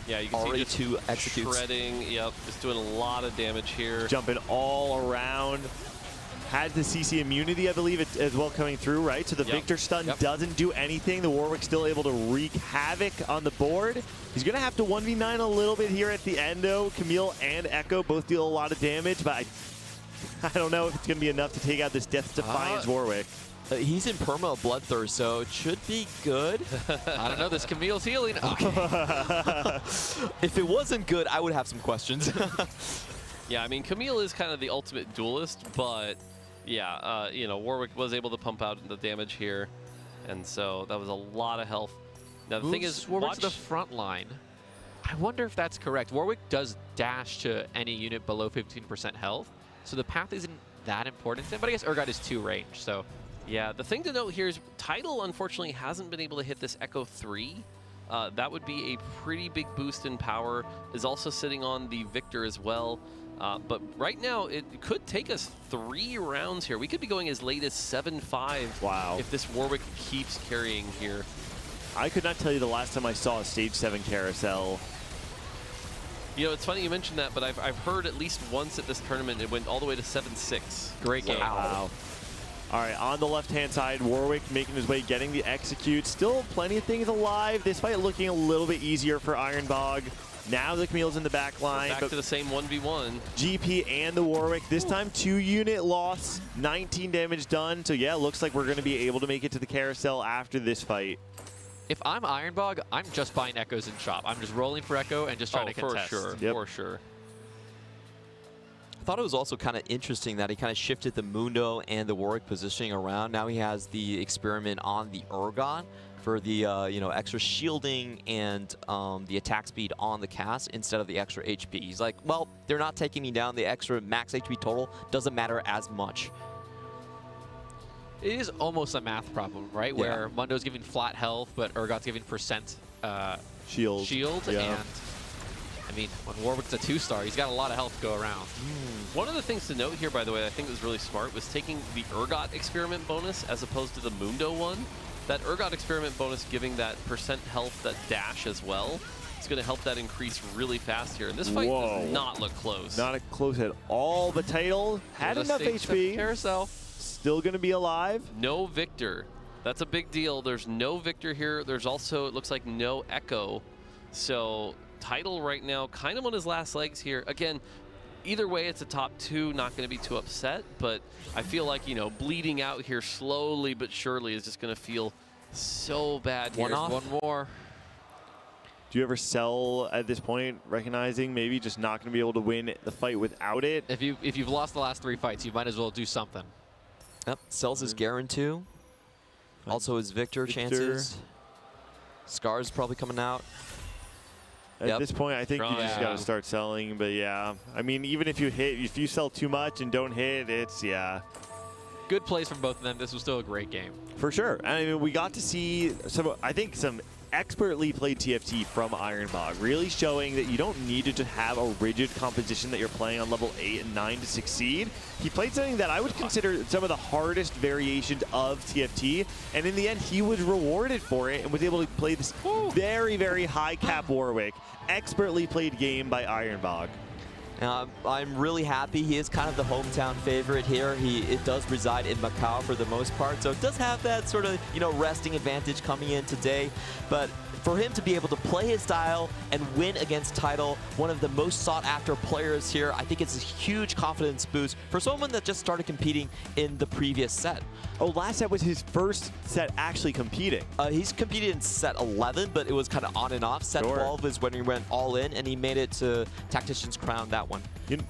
Yeah, you can already see two executes. Shredding, yep, just doing a lot of damage here. Jumping all around. Had the CC immunity, I believe, as well coming through, right? So the Victor stun doesn't do anything. The Warwick's still able to wreak havoc on the board. He's going to have to 1v9 a little bit here at the end, though. Camille and Echo both deal a lot of damage, but I don't know if it's going to be enough to take out this Death's Defiance Warwick. He's in perma Bloodthirst, so it should be good. I don't know, this Camille's healing. Okay. If it wasn't good, I would have some questions. Yeah, I mean, Camille is kind of the ultimate duelist, but yeah, you know, Warwick was able to pump out the damage here, and so that was a lot of health. Now the thing is, Warwick's watch the front line. I wonder if that's correct. Warwick does dash to any unit below 15% health, so the path isn't that important to him, but I guess Urgot is 2 range, so. Yeah, the thing to note here is Tidal, unfortunately, hasn't been able to hit this Echo 3. That would be a pretty big boost in power. Is also sitting on the Victor as well. But right now, it could take us 3 rounds here. We could be going as late as 7-5. Wow. If this Warwick keeps carrying here. I could not tell you the last time I saw a Stage 7 carousel. You know, it's funny you mentioned that, but I've heard at least once at this tournament it went all the way to 7-6. Great game. Wow. All right, on the left-hand side, Warwick making his way, getting the execute. Still plenty of things alive. This fight looking a little bit easier for Ironbog. Now the Camille's in the back line. Back to the same 1v1. GP and the Warwick. This time, 2-unit loss, 19 damage done. So yeah, looks like we're going to be able to make it to the carousel after this fight. If I'm Ironbog, I'm just buying Echoes in shop. I'm just rolling for Echo and just trying to contest. For sure, for sure. I thought it was also kind of interesting that he kind of shifted the Mundo and the Warwick positioning around. Now he has the experiment on the Urgot for the you know, extra shielding and the attack speed on the cast instead of the extra HP. He's like, well, they're not taking me down. The extra max HP total doesn't matter as much. It is almost a math problem, right? Yeah. Where Mundo's giving flat health, but Urgot's giving percent shield. And I mean, when Warwick's a 2-star, he's got a lot of health to go around. One of the things to note here, by the way, I think was really smart, was taking the Urgot experiment bonus as opposed to the Mundo one. That Urgot experiment bonus giving that percent health, that dash as well, it's going to help that increase really fast here. And this fight does not look close. Not close at all, but Tidal had enough HP. Carousel. Still going to be alive. No Victor. That's a big deal. There's no Victor here. There's also, it looks like, no Echo. So Tidal right now kind of on his last legs here. Again, either way, it's a top 2. Not going to be too upset, but I feel like, you know, bleeding out here slowly but surely is just going to feel so bad here. One more. Do you ever sell at this point, recognizing maybe just not going to be able to win the fight without it? If you've lost the last 3 fights, you might as well do something. Yep, sells his Garen too. Also his Victor chances. Scar's probably coming out. At this point, I think you just got to start selling. But yeah, I mean, even if you sell too much and don't hit, it's Good plays from both of them. This was still a great game. For sure. I mean, we got to see some expertly played TFT from Ironbog, really showing that you don't need to have a rigid composition that you're playing on level 8 and 9 to succeed. He played something that I would consider some of the hardest variations of TFT, and in the end, he was rewarded for it and was able to play this very, very high cap Warwick. Expertly played game by Ironbog. I'm really happy. He is kind of the hometown favorite here. It does reside in Macau for the most part, so it does have that sort of, you know, resting advantage coming in today. But for him to be able to play his style and win against Tidal, one of the most sought-after players here, I think it's a huge confidence boost for someone that just started competing in the previous set. Oh, last set was his first set actually competing. He's competed in set 11, but it was kind of on and off. Set 12 is when he went all in, and he made it to Tactician's Crown that one.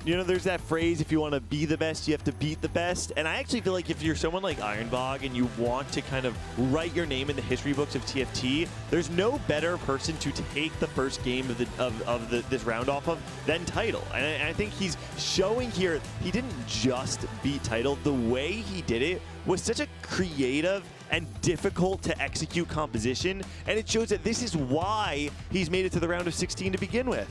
You know, there's that phrase, if you want to be the best, you have to beat the best. And I actually feel like if you're someone like Ironbog and you want to kind of write your name in the history books of TFT, there's no better person to take the first game of this round off of than Tidal. And I think he's showing here he didn't just beat Tidal. The way he did it was such a creative and difficult to execute composition, and it shows that this is why he's made it to the round of 16 to begin with.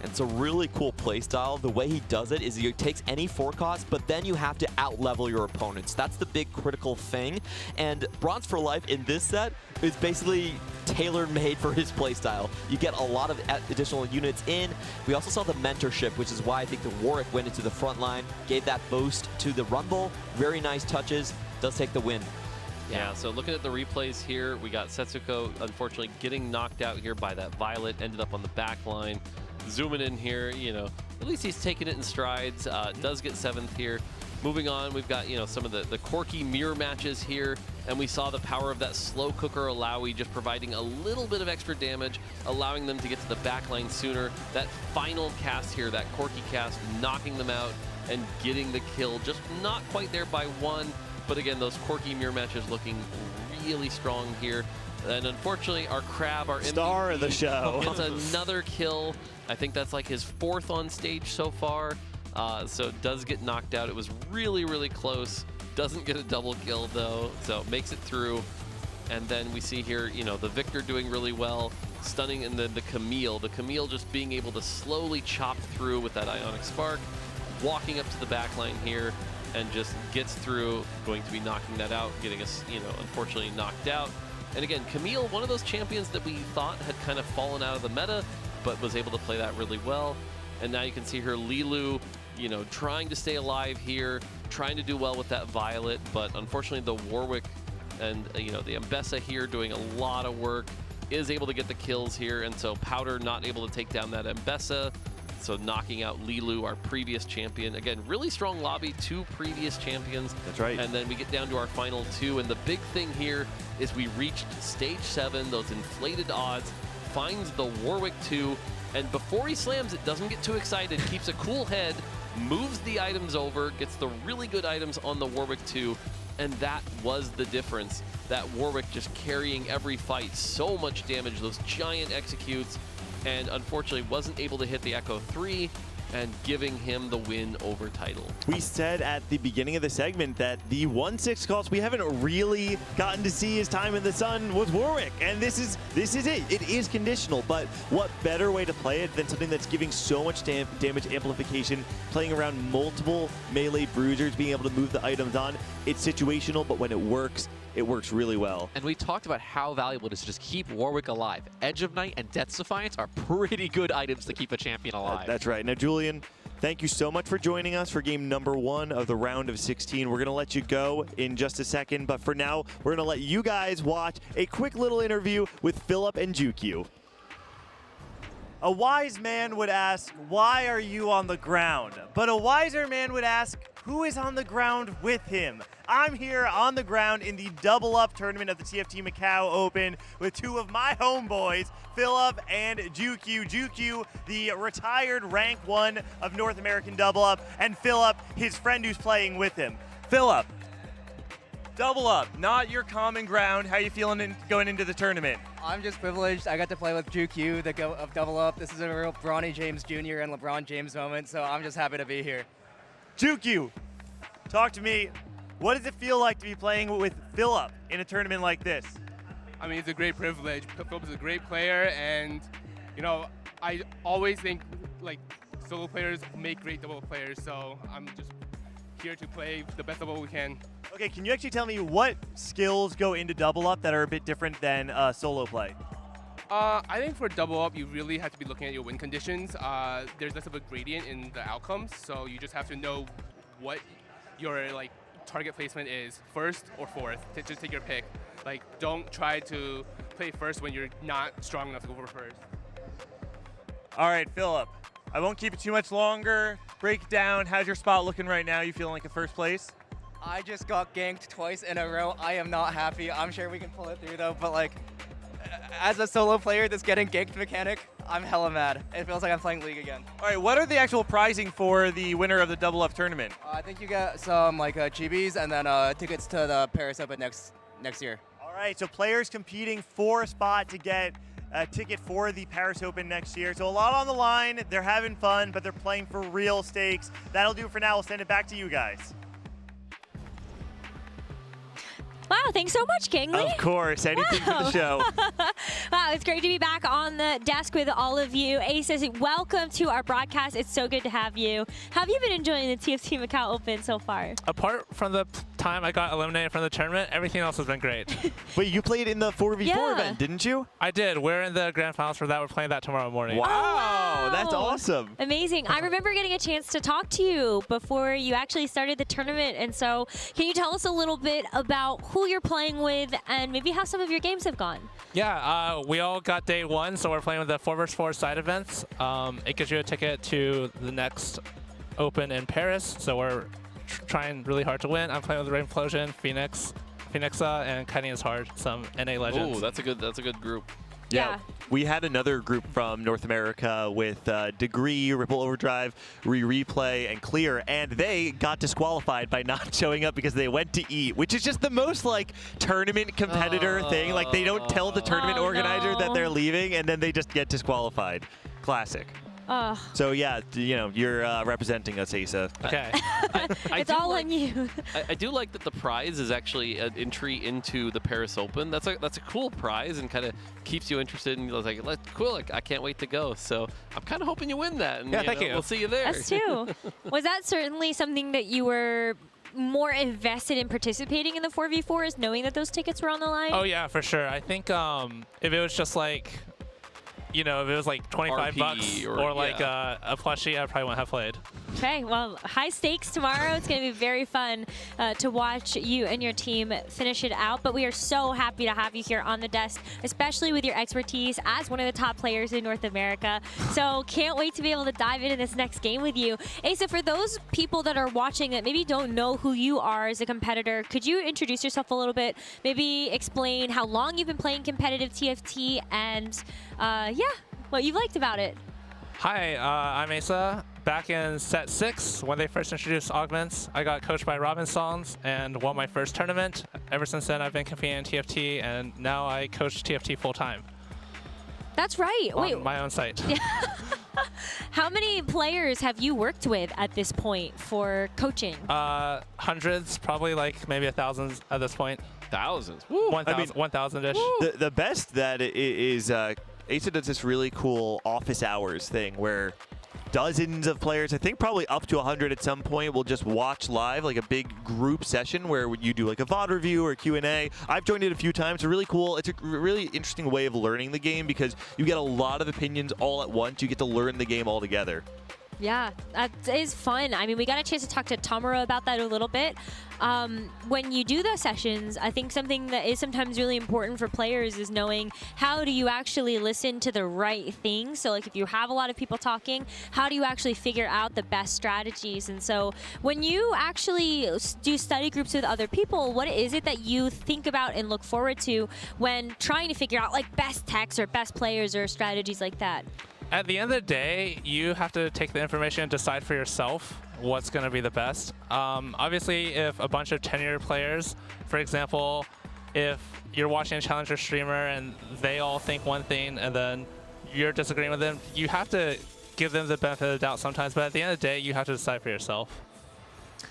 It's a really cool playstyle. The way he does it is he takes any forecast, but then you have to out-level your opponents. That's the big critical thing. And Bronze for Life in this set is basically tailor-made for his playstyle. You get a lot of additional units in. We also saw the mentorship, which is why I think the Warwick went into the front line, gave that boost to the Rumble. Very nice touches. Does take the win. Yeah, so looking at the replays here, we got Setsuko unfortunately getting knocked out here by that Violet, ended up on the back line. Zooming in here, you know, at least he's taking it in strides. Does get 7th here. Moving on, we've got, you know, some of the quirky mirror matches here, and we saw the power of that slow cooker Alawi just providing a little bit of extra damage, allowing them to get to the back line sooner. That final cast here, that quirky cast, knocking them out and getting the kill. Just not quite there by 1. But again, those quirky mirror matches looking really strong here. And unfortunately, our Crab, our star of the show, gets another kill. I think that's like his 4th on stage so far. So does get knocked out. It was really, really close. Doesn't get a double kill though, so makes it through. And then we see here, you know, the Victor doing really well, stunning, and then the Camille. The Camille just being able to slowly chop through with that Ionic Spark, walking up to the back line here, and just gets through, going to be knocking that out, getting us, you know, unfortunately knocked out. And again, Camille, one of those champions that we thought had kind of fallen out of the meta, but was able to play that really well. And now you can see her Lilu, you know, trying to stay alive here, trying to do well with that Violet, but unfortunately the Warwick and, you know, the Mbessa here doing a lot of work, is able to get the kills here, and so Powder not able to take down that Mbessa, so knocking out Lilu, our previous champion. Again, really strong lobby, 2 previous champions. That's right. And then we get down to our final 2, and the big thing here is we reached stage 7, those inflated odds, finds the Warwick 2, and before he slams it, doesn't get too excited, keeps a cool head, moves the items over, gets the really good items on the Warwick 2, and that was the difference. That Warwick just carrying every fight, so much damage, those giant executes, and unfortunately wasn't able to hit the Echo 3, and giving him the win over Title. We said at the beginning of the segment that the 1-6 cost we haven't really gotten to see his time in the sun was Warwick, and this is it. It is conditional, but what better way to play it than something that's giving so much damage amplification, playing around multiple melee bruisers, being able to move the items on. It's situational, but when it works really well. And we talked about how valuable it is to just keep Warwick alive. Edge of Night and Death's Defiance are pretty good items to keep a champion alive. That's right. Now, Julian, thank you so much for joining us for game number 1 of the round of 16. We're going to let you go in just a second, but for now, we're going to let you guys watch a quick little interview with Philip and Jukyu. A wise man would ask, why are you on the ground? But a wiser man would ask, who is on the ground with him? I'm here on the ground in the Double Up tournament of the TFT Macao Open with 2 of my homeboys, Philip and Jukyu. Jukyu, the retired rank 1 of North American Double Up, and Philip, his friend who's playing with him. Philip, Double Up, not your common ground. How you feeling going into the tournament? I'm just privileged. I got to play with Jukyu, the GOAT of Double Up. This is a real Bronny James Jr. and LeBron James moment, so I'm just happy to be here. Jukyu, talk to me. What does it feel like to be playing with Philip in a tournament like this? I mean, it's a great privilege. Philip is a great player, and, you know, I always think, like, solo players make great double players, so I'm just here to play the best double we can. Okay, can you actually tell me what skills go into Double Up that are a bit different than solo play? I think for Double Up, you really have to be looking at your win conditions. There's less of a gradient in the outcomes, so you just have to know what your, like, target placement is, 1st or 4th. Just take your pick. Like, don't try to play 1st when you're not strong enough to go for 1st. All right, Philip, I won't keep it too much longer. Break it down. How's your spot looking right now? You feeling like in 1st place? I just got ganked twice in a row. I am not happy. I'm sure we can pull it through though, but like, as a solo player that's getting ganked mechanic, I'm hella mad. It feels like I'm playing League again. All right, what are the actual prizing for the winner of the Double Up tournament? I think you get some like chibis and then tickets to the Paris Open next year. All right, so players competing for a spot to get a ticket for the Paris Open next year. So a lot on the line. They're having fun, but they're playing for real stakes. That'll do it for now. We'll send it back to you guys. Wow, thanks so much, Kingsley. Of course, anything for the show. Wow, it's great to be back on the desk with all of you. Aces, welcome to our broadcast. It's so good to have you. How have you been enjoying the TFT Macao Open so far? Apart from the time I got eliminated from the tournament, everything else has been great. Wait, you played in the 4v4 event, didn't you? I did. We're in the grand finals for that. We're playing that tomorrow morning. Wow, that's awesome. Amazing. I remember getting a chance to talk to you before you actually started the tournament. And so can you tell us a little bit about who you're playing with and maybe how some of your games have gone? Yeah, we all got day 1, so we're playing with the 4vs4 side events. It gives you a ticket to the next Open in Paris, so we're trying really hard to win. I'm playing with Rainplosion, Phoenixa, and Kenny is hard, some NA legends. Oh, that's a good group. Yeah. We had another group from North America with Degree, Ripple Overdrive, Replay, and Clear, and they got disqualified by not showing up because they went to eat, which is just the most like tournament competitor thing. Like they don't tell the tournament organizer that they're leaving, and then they just get disqualified. Classic. So yeah, you know, you're representing us, Asa. Okay. It's all on you. I do like that the prize is actually an entry into the Paris Open. That's a cool prize and kind of keeps you interested. And like, cool, like, I can't wait to go. So I'm kind of hoping you win that. And, yeah, thank you. We'll see you there. Us too. Was that certainly something that you were more invested in participating in the 4v4s, knowing that those tickets were on the line? Oh yeah, for sure. I think if it was just like, you know, if it was like 25 RP bucks or like a plushie, I probably wouldn't have played. Okay, well, high stakes tomorrow. It's going to be very fun to watch you and your team finish it out. But we are so happy to have you here on the desk, especially with your expertise as one of the top players in North America. So can't wait to be able to dive into this next game with you. Asa, for those people that are watching that maybe don't know who you are as a competitor, could you introduce yourself a little bit? Maybe explain how long you've been playing competitive TFT and, yeah, what you've liked about it. Hi, I'm Asa. Back in set 6, when they first introduced augments, I got coached by Robin Songs and won my first tournament. Ever since then, I've been competing in TFT, and now I coach TFT full-time. That's right. On my own site. How many players have you worked with at this point for coaching? Hundreds, probably like maybe 1,000 at this point. Thousands? 1,000-ish. The best that is Asa does this really cool office hours thing where dozens of players, I think probably up to 100 at some point, will just watch live, like a big group session where you do like a VOD review or Q&A. I've joined it a few times. It's really cool. It's a really interesting way of learning the game because you get a lot of opinions all at once. You get to learn the game all together. Yeah, that is fun. I mean, we got a chance to talk to Tamara about that a little bit. When you do the sessions, I think something that is sometimes really important for players is knowing how do you actually listen to the right things. So like if you have a lot of people talking, how do you actually figure out the best strategies? And so when you actually do study groups with other people, what is it that you think about and look forward to when trying to figure out like best techs or best players or strategies like that? At the end of the day, you have to take the information and decide for yourself what's going to be the best. Obviously, if a bunch of tenured players, for example, if you're watching a challenger streamer and they all think one thing and then you're disagreeing with them, you have to give them the benefit of the doubt sometimes. But at the end of the day, you have to decide for yourself.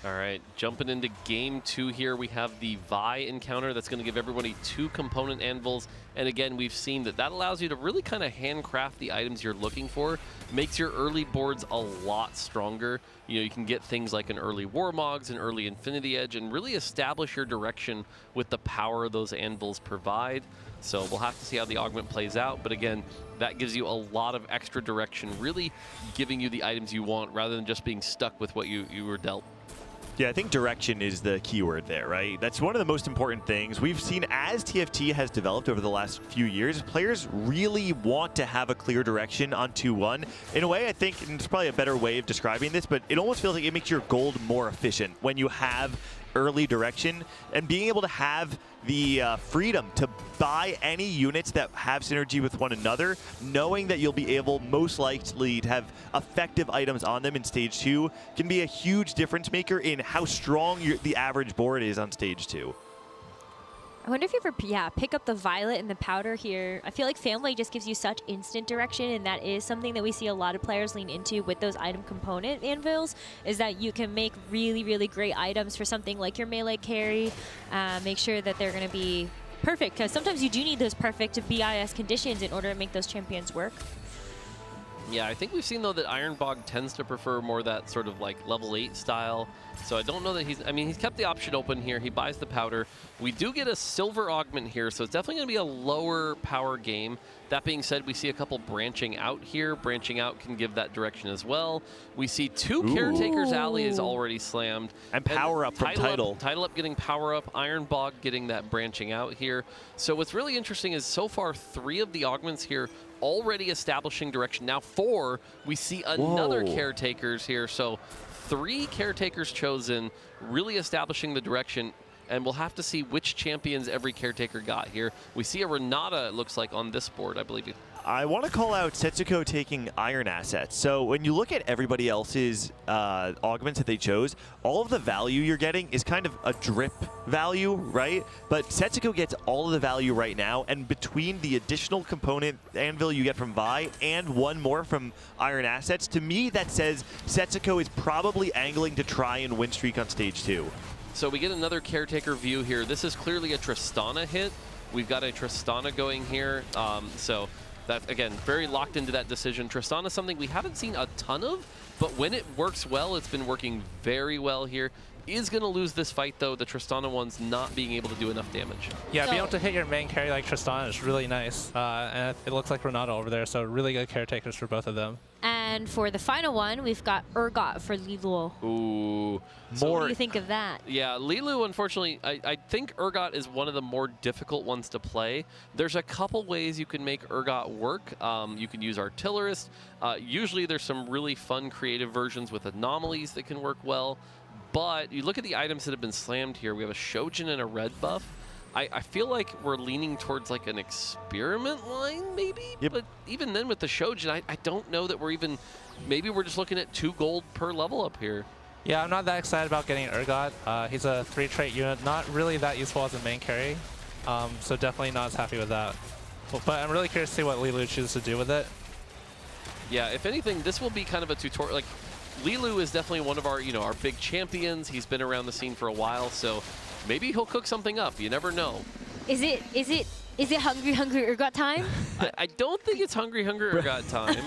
All right, jumping into game 2 here, we have the Vi encounter that's going to give everybody 2 component anvils. And again, we've seen that allows you to really kind of handcraft the items you're looking for, makes your early boards a lot stronger. You know, you can get things like an early Warmogs, an early Infinity Edge, and really establish your direction with the power those anvils provide. So we'll have to see how the augment plays out. But again, that gives you a lot of extra direction, really giving you the items you want rather than just being stuck with what you were dealt. Yeah, I think direction is the keyword there, right? That's one of the most important things. We've seen as TFT has developed over the last few years, players really want to have a clear direction on 2-1. In a way, I think, and it's probably a better way of describing this, but it almost feels like it makes your gold more efficient when you have early direction and being able to have the freedom to buy any units that have synergy with one another, knowing that you'll be able most likely to have effective items on them in stage 2 can be a huge difference maker in how strong the average board is on stage 2. I wonder if you ever, pick up the violet and the powder here. I feel like family just gives you such instant direction, and that is something that we see a lot of players lean into with those item component anvils, is that you can make really, really great items for something like your melee carry. Make sure that they're going to be perfect, because sometimes you do need those perfect BIS conditions in order to make those champions work. Yeah, I think we've seen, though, that Ironbog tends to prefer more that sort of like level 8 style. So I don't know that he's kept the option open here. He buys the powder. We do get a silver augment here, so it's definitely going to be a lower power game. That being said, we see a couple branching out here. Branching out can give that direction as well. We see 2 Caretaker's Alley is already slammed. And power up from Tidal. Tidal up getting power up. Ironbog getting that branching out here. So what's really interesting is so far 3 of the augments here already establishing direction. Now 4, we see another Caretakers here. So 3 Caretakers chosen, really establishing the direction. and we'll have to see which champions every caretaker got here. We see a Renata, it looks like, on this board, I believe. I want to call out Setsuko taking iron assets. So when you look at everybody else's augments that they chose, all of the value you're getting is kind of a drip value, right? But Setsuko gets all of the value right now, and between the additional component anvil you get from Vi and one more from iron assets, to me that says Setsuko is probably angling to try and win streak on stage 2. So we get another caretaker view here. This is clearly a Tristana hit. We've got a Tristana going here. So that, again, very locked into that decision. Tristana is something we haven't seen a ton of, but when it works well, it's been working very well here. Is going to lose this fight, though. The Tristana one's not being able to do enough damage. Yeah, being able to hit your main carry like Tristana is really nice. And it looks like Renata over there, so really good caretakers for both of them. And for the final one, we've got Urgot for Liluo. Ooh. So what do you think of that? Yeah, Lilu, unfortunately, I think Urgot is one of the more difficult ones to play. There's a couple ways you can make Urgot work. You can use Artillerist. Usually there's some really fun creative versions with anomalies that can work well. But you look at the items that have been slammed here. We have a Shojin and a red buff. I feel like we're leaning towards like an experiment line, maybe? Yep. But even then with the Shojin, I don't know that we're even... Maybe we're just looking at 2 gold per level up here. Yeah, I'm not that excited about getting Urgot. He's a 3-trait unit, not really that useful as a main carry. So definitely not as happy with that. But I'm really curious to see what Lilu chooses to do with it. Yeah, if anything, this will be kind of a tutorial. Like, Lilu is definitely one of our, our big champions. He's been around the scene for a while, so maybe he'll cook something up. You never know. Is it hungry Urgot time? I don't think it's hungry Urgot time.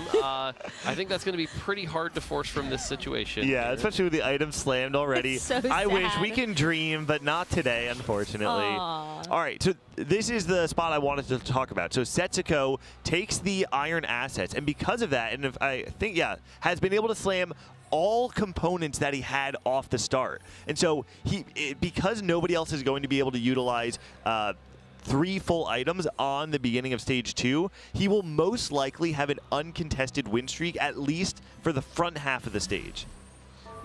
I think that's going to be pretty hard to force from this situation. Yeah, here. especially with the item slammed already. So I wish sad. we can dream, but not today, unfortunately. Aww. All right, so this is the spot I wanted to talk about. So Setsuko takes the iron assets, and because of that, and if I think, has been able to slam all components that he had off the start. And so because nobody else is going to be able to utilize 3 full items on the beginning of stage 2, he will most likely have an uncontested win streak, at least for the front half of the stage.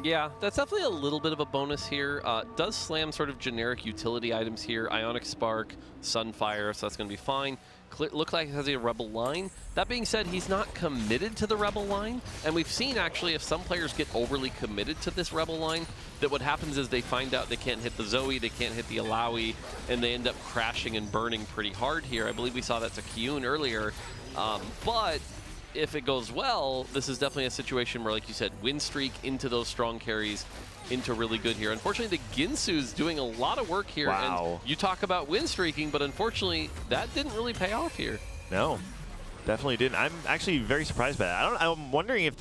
Yeah, that's definitely a little bit of a bonus here. Does slam sort of generic utility items here. Ionic Spark, Sunfire, so that's going to be fine. Looks like he has a Rebel line. That being said, he's not committed to the Rebel line, and we've seen actually if some players get overly committed to this Rebel line, that what happens is they find out they can't hit the Zoe, they can't hit the Alawi, and they end up crashing and burning pretty hard here. I believe we saw that to Kyun earlier, but if it goes well, this is definitely a situation where, like you said, win streak into those strong carries, into really good here. Unfortunately, the Ginsu's doing a lot of work here. Wow. And you talk about win streaking, but unfortunately, that didn't really pay off here. No, definitely didn't. I'm actually very surprised by that. I'm wondering if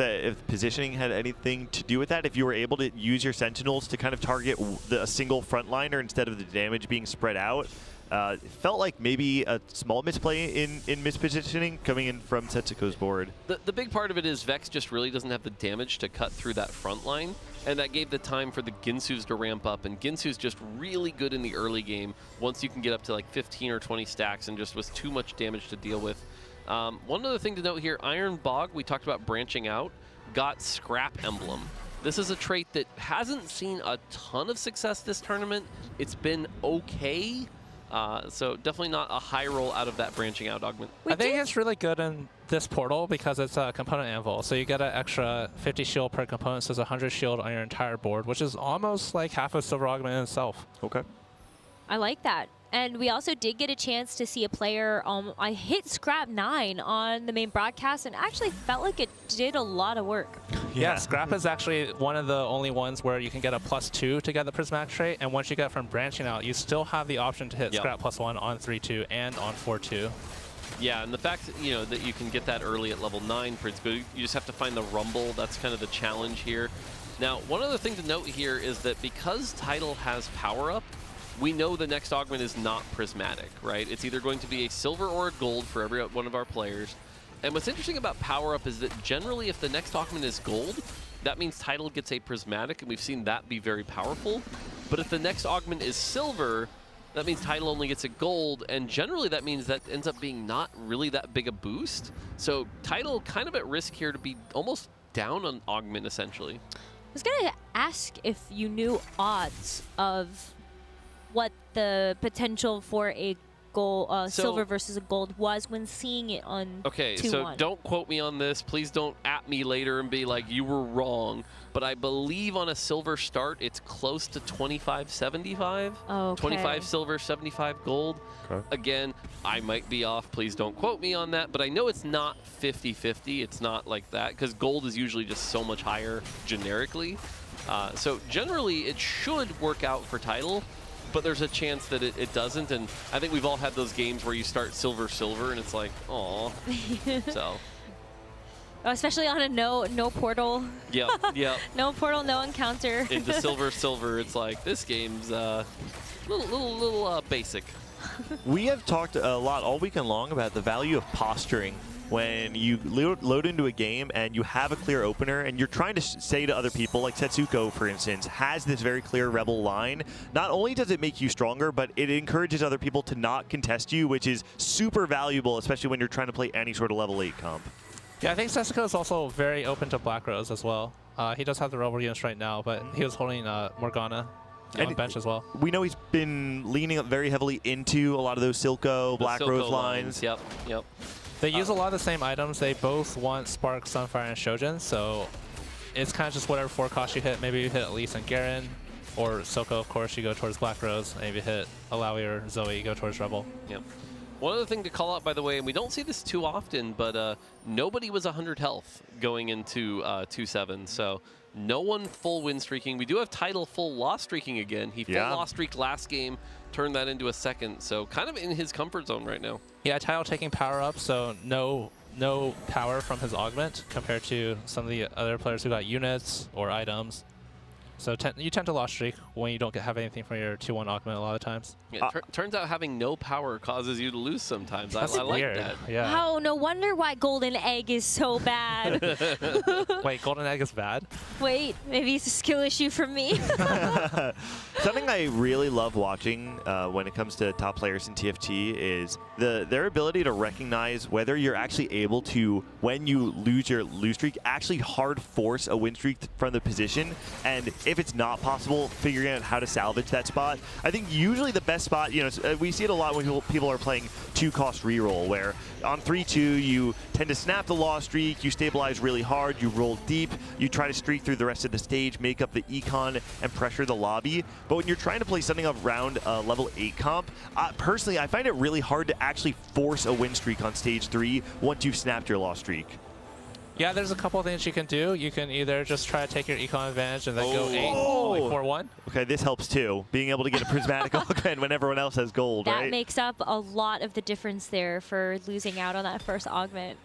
positioning had anything to do with that, if you were able to use your Sentinels to kind of target a single frontliner instead of the damage being spread out. It felt like maybe a small misplay in mispositioning coming in from Setsuko's board. The big part of it is Vex just really doesn't have the damage to cut through that front line, and that gave the time for the Ginsu's to ramp up, and Ginsu's just really good in the early game once you can get up to like 15 or 20 stacks and just was too much damage to deal with. One other thing to note here, Iron Bog, we talked about branching out, got Scrap Emblem. This is a trait that hasn't seen a ton of success this tournament. It's been okay. So definitely not a high roll out of that branching out augment. I think it's really good in this portal because it's a component anvil. So you get an extra 50 shield per component, so it's 100 shield on your entire board, which is almost like half a silver augment in itself. Okay. I like that. And we also did get a chance to see a player, I hit Scrap 9 on the main broadcast and actually felt like it did a lot of work. Yeah, Scrap is actually one of the only ones where you can get a +2 to get the prismatic trait, and once you get from branching out, you still have the option to hit Scrap +1 on 3-2 and on 4-2. Yeah, and the fact that you can get that early at level 9 pretty good. You just have to find the Rumble. That's kind of the challenge here. Now, one other thing to note here is that because Tidal has power up, we know the next augment is not prismatic, right? It's either going to be a silver or a gold for every one of our players. And what's interesting about power up is that generally if the next augment is gold, that means Tidal gets a prismatic, and we've seen that be very powerful. But if the next augment is silver, that means Tidal only gets a gold, and generally that means that ends up being not really that big a boost. So Tidal kind of at risk here to be almost down on augment, essentially. I was going to ask if you knew odds of what the potential for a gold, silver versus a gold was when seeing it on Okay, 2-1. so don't quote me on this. Please don't at me later and be like, you were wrong. But I believe on a silver start, it's close to 25-75. Okay. 25 silver, 75 gold. Okay. Again, I might be off. Please don't quote me on that. But I know it's not 50-50. It's not like that because gold is usually just so much higher generically. So generally, it should work out for title. But there's a chance that it doesn't, and I think we've all had those games where you start silver, and it's like, aw. So. Especially on a no portal. Yeah, yeah. No portal, no encounter. Into silver, it's like this game's little basic. We have talked a lot all weekend long about the value of posturing. When you load into a game and you have a clear opener and you're trying to say to other people, like Setsuko, for instance, has this very clear Rebel line, not only does it make you stronger, but it encourages other people to not contest you, which is super valuable, especially when you're trying to play any sort of level 8 comp. Yeah, I think Setsuko is also very open to Black Rose as well. He does have the Rebel units right now, but he was holding Morgana on bench as well. We know he's been leaning up very heavily into a lot of those Silco, Black Rose lines. Yep, yep. They use a lot of the same items. They both want Spark, Sunfire, and Shojin, so it's kind of just whatever 4 costs you hit. Maybe you hit Elise and Garen, or Silco, of course, you go towards Black Rose. Maybe hit Alawi or Zoe, you go towards Rebel. Yep. One other thing to call out, by the way, and we don't see this too often, but nobody was 100 health going into 2-7, so no one full win streaking. We do have Tidal full loss streaking again. He full loss streaked last game, turned that into a second, so kind of in his comfort zone right now. Yeah, Tidal taking power up, so no power from his augment compared to some of the other players who got units or items. So you tend to loss streak when you don't have anything from your 2-1 augment a lot of times. Yeah, turns out having no power causes you to lose sometimes. That's I like weird. that. Yeah. Wow, no wonder why Golden Egg is so bad. Wait, Golden Egg is bad? Wait, maybe it's a skill issue for me. Something I really love watching when it comes to top players in TFT is their ability to recognize whether you're actually able to, when you lose your lose streak, actually hard force a win streak from the position. And if it's not possible, figuring out how to salvage that spot. I think usually the best spot, we see it a lot when people are playing 2-cost reroll, where on 3-2 you tend to snap the loss streak, you stabilize really hard, you roll deep, you try to streak through the rest of the stage, make up the econ, and pressure the lobby. But when you're trying to play something around level 8 comp, personally, I find it really hard to actually force a win streak on stage 3 once you've snapped your loss streak. Yeah, there's a couple of things you can do. You can either just try to take your econ advantage and then go 8, like 4-1. Okay, this helps too. Being able to get a prismatic augment when everyone else has gold, That right? makes up a lot of the difference there for losing out on that first augment.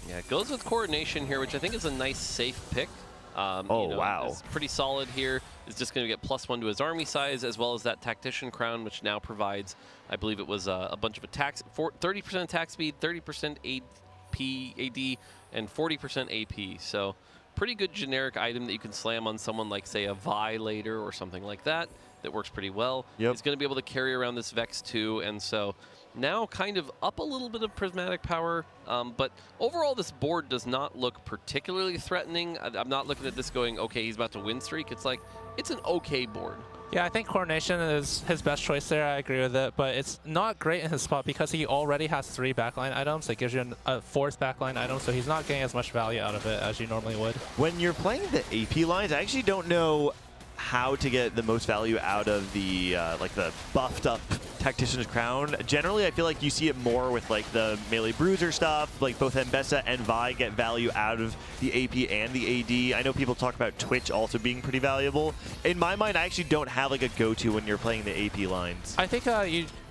Yeah, it goes with coordination here, which I think is a nice, safe pick. Wow. It's pretty solid here. It's just going to get +1 to his army size, as well as that Tactician Crown, which now provides, I believe it was a bunch of attacks, 30% attack speed, 30% AD, and 40% AP. So pretty good generic item that you can slam on someone like, say, a Vi later or something like that. That works pretty well. Yep. It's going to be able to carry around this Vex too, and so now kind of up a little bit of prismatic power, but overall this board does not look particularly threatening. I'm not looking at this going, okay, he's about to win streak. It's like, it's an okay board. Yeah, I think coordination is his best choice there. I agree with it, but it's not great in his spot because he already has 3 backline items. It gives you a 4th backline item, so he's not getting as much value out of it as you normally would. When you're playing the AP lines, I actually don't know how to get the most value out of the like the buffed up Tactician's Crown. Generally, I feel like you see it more with like the melee bruiser stuff, like both Mbessa and Vi get value out of the AP and the AD. I know people talk about Twitch also being pretty valuable. In my mind, I actually don't have like a go-to when you're playing the AP lines. I think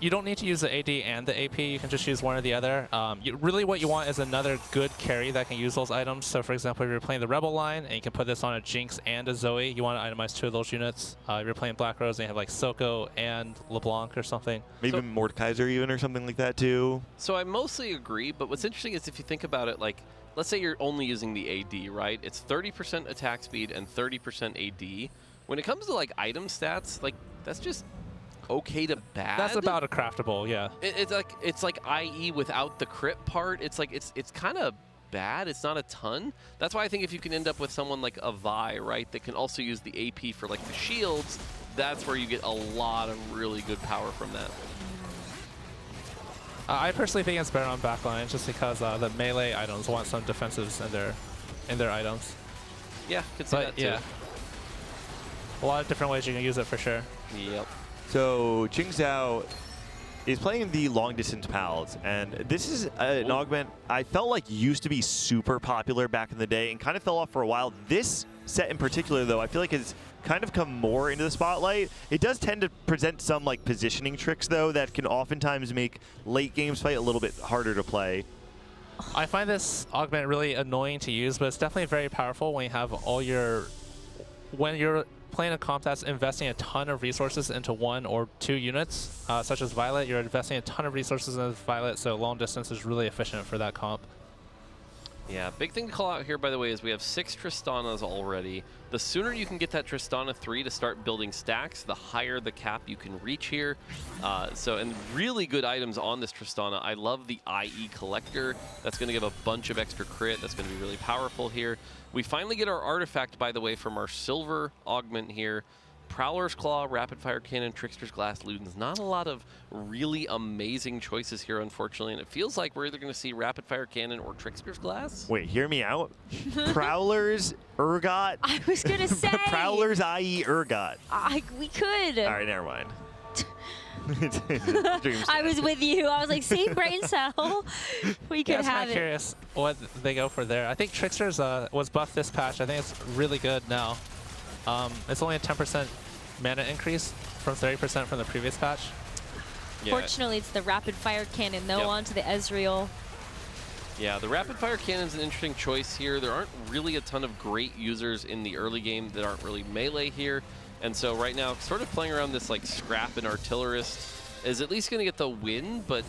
you don't need to use the AD and the AP. You can just use one or the other. Really what you want is another good carry that can use those items. So for example, if you're playing the Rebel line and you can put this on a Jinx and a Zoe, you want to itemize 2 of those units. If you're playing Black Rose and you have like Silco and LeBlanc or something. Maybe so, Mordekaiser even or something like that too. So I mostly agree, but what's interesting is if you think about it, like, let's say you're only using the AD, right? It's 30% attack speed and 30% AD. When it comes to like item stats, like that's just okay to bad. That's about a craftable, yeah. It's like IE without the crit part. It's like it's kind of bad. It's not a ton. That's why I think if you can end up with someone like a Vi, right, that can also use the AP for like the shields, that's where you get a lot of really good power from that. I personally think it's better on backline just because the melee items want some defensives in their items. Yeah, could see that too. Yeah, a lot of different ways you can use it for sure. Yep. So Jing Zhao is playing the long distance pals, and this is an augment I felt like used to be super popular back in the day and kind of fell off for a while. This set in particular, though, I feel like has kind of come more into the spotlight. It does tend to present some like positioning tricks, though, that can oftentimes make late games fight a little bit harder to play. I find this augment really annoying to use, but it's definitely very powerful when you have all your... When you're playing a comp that's investing a ton of resources into 1 or 2 units, such as Violet, you're investing a ton of resources into Violet, so long distance is really efficient for that comp. Yeah, big thing to call out here, by the way, is we have 6 Tristanas already. The sooner you can get that Tristana 3 to start building stacks, the higher the cap you can reach here. And really good items on this Tristana. I love the IE Collector. That's going to give a bunch of extra crit. That's going to be really powerful here. We finally get our artifact, by the way, from our silver augment here. Prowler's Claw, Rapid Fire Cannon, Trickster's Glass, Ludens. Not a lot of really amazing choices here, unfortunately, and it feels like we're either going to see Rapid Fire Cannon or Trickster's Glass. Wait, hear me out. Prowler's Urgot. I was going to say. Prowler's IE Urgot. We could. All right, never mind. I was with you. I was like, same brain cell. We could have it. I'm curious what they go for there. I think Trickster's was buffed this patch. I think it's really good now. It's only a 10% mana increase from 30% from the previous patch. Yeah. Fortunately, it's the rapid fire cannon, though, onto the Ezreal. Yeah, the Rapid Fire Cannon is an interesting choice here. There aren't really a ton of great users in the early game that aren't really melee here. And so right now, sort of playing around this like Scrap and Artillerist is at least going to get the win, but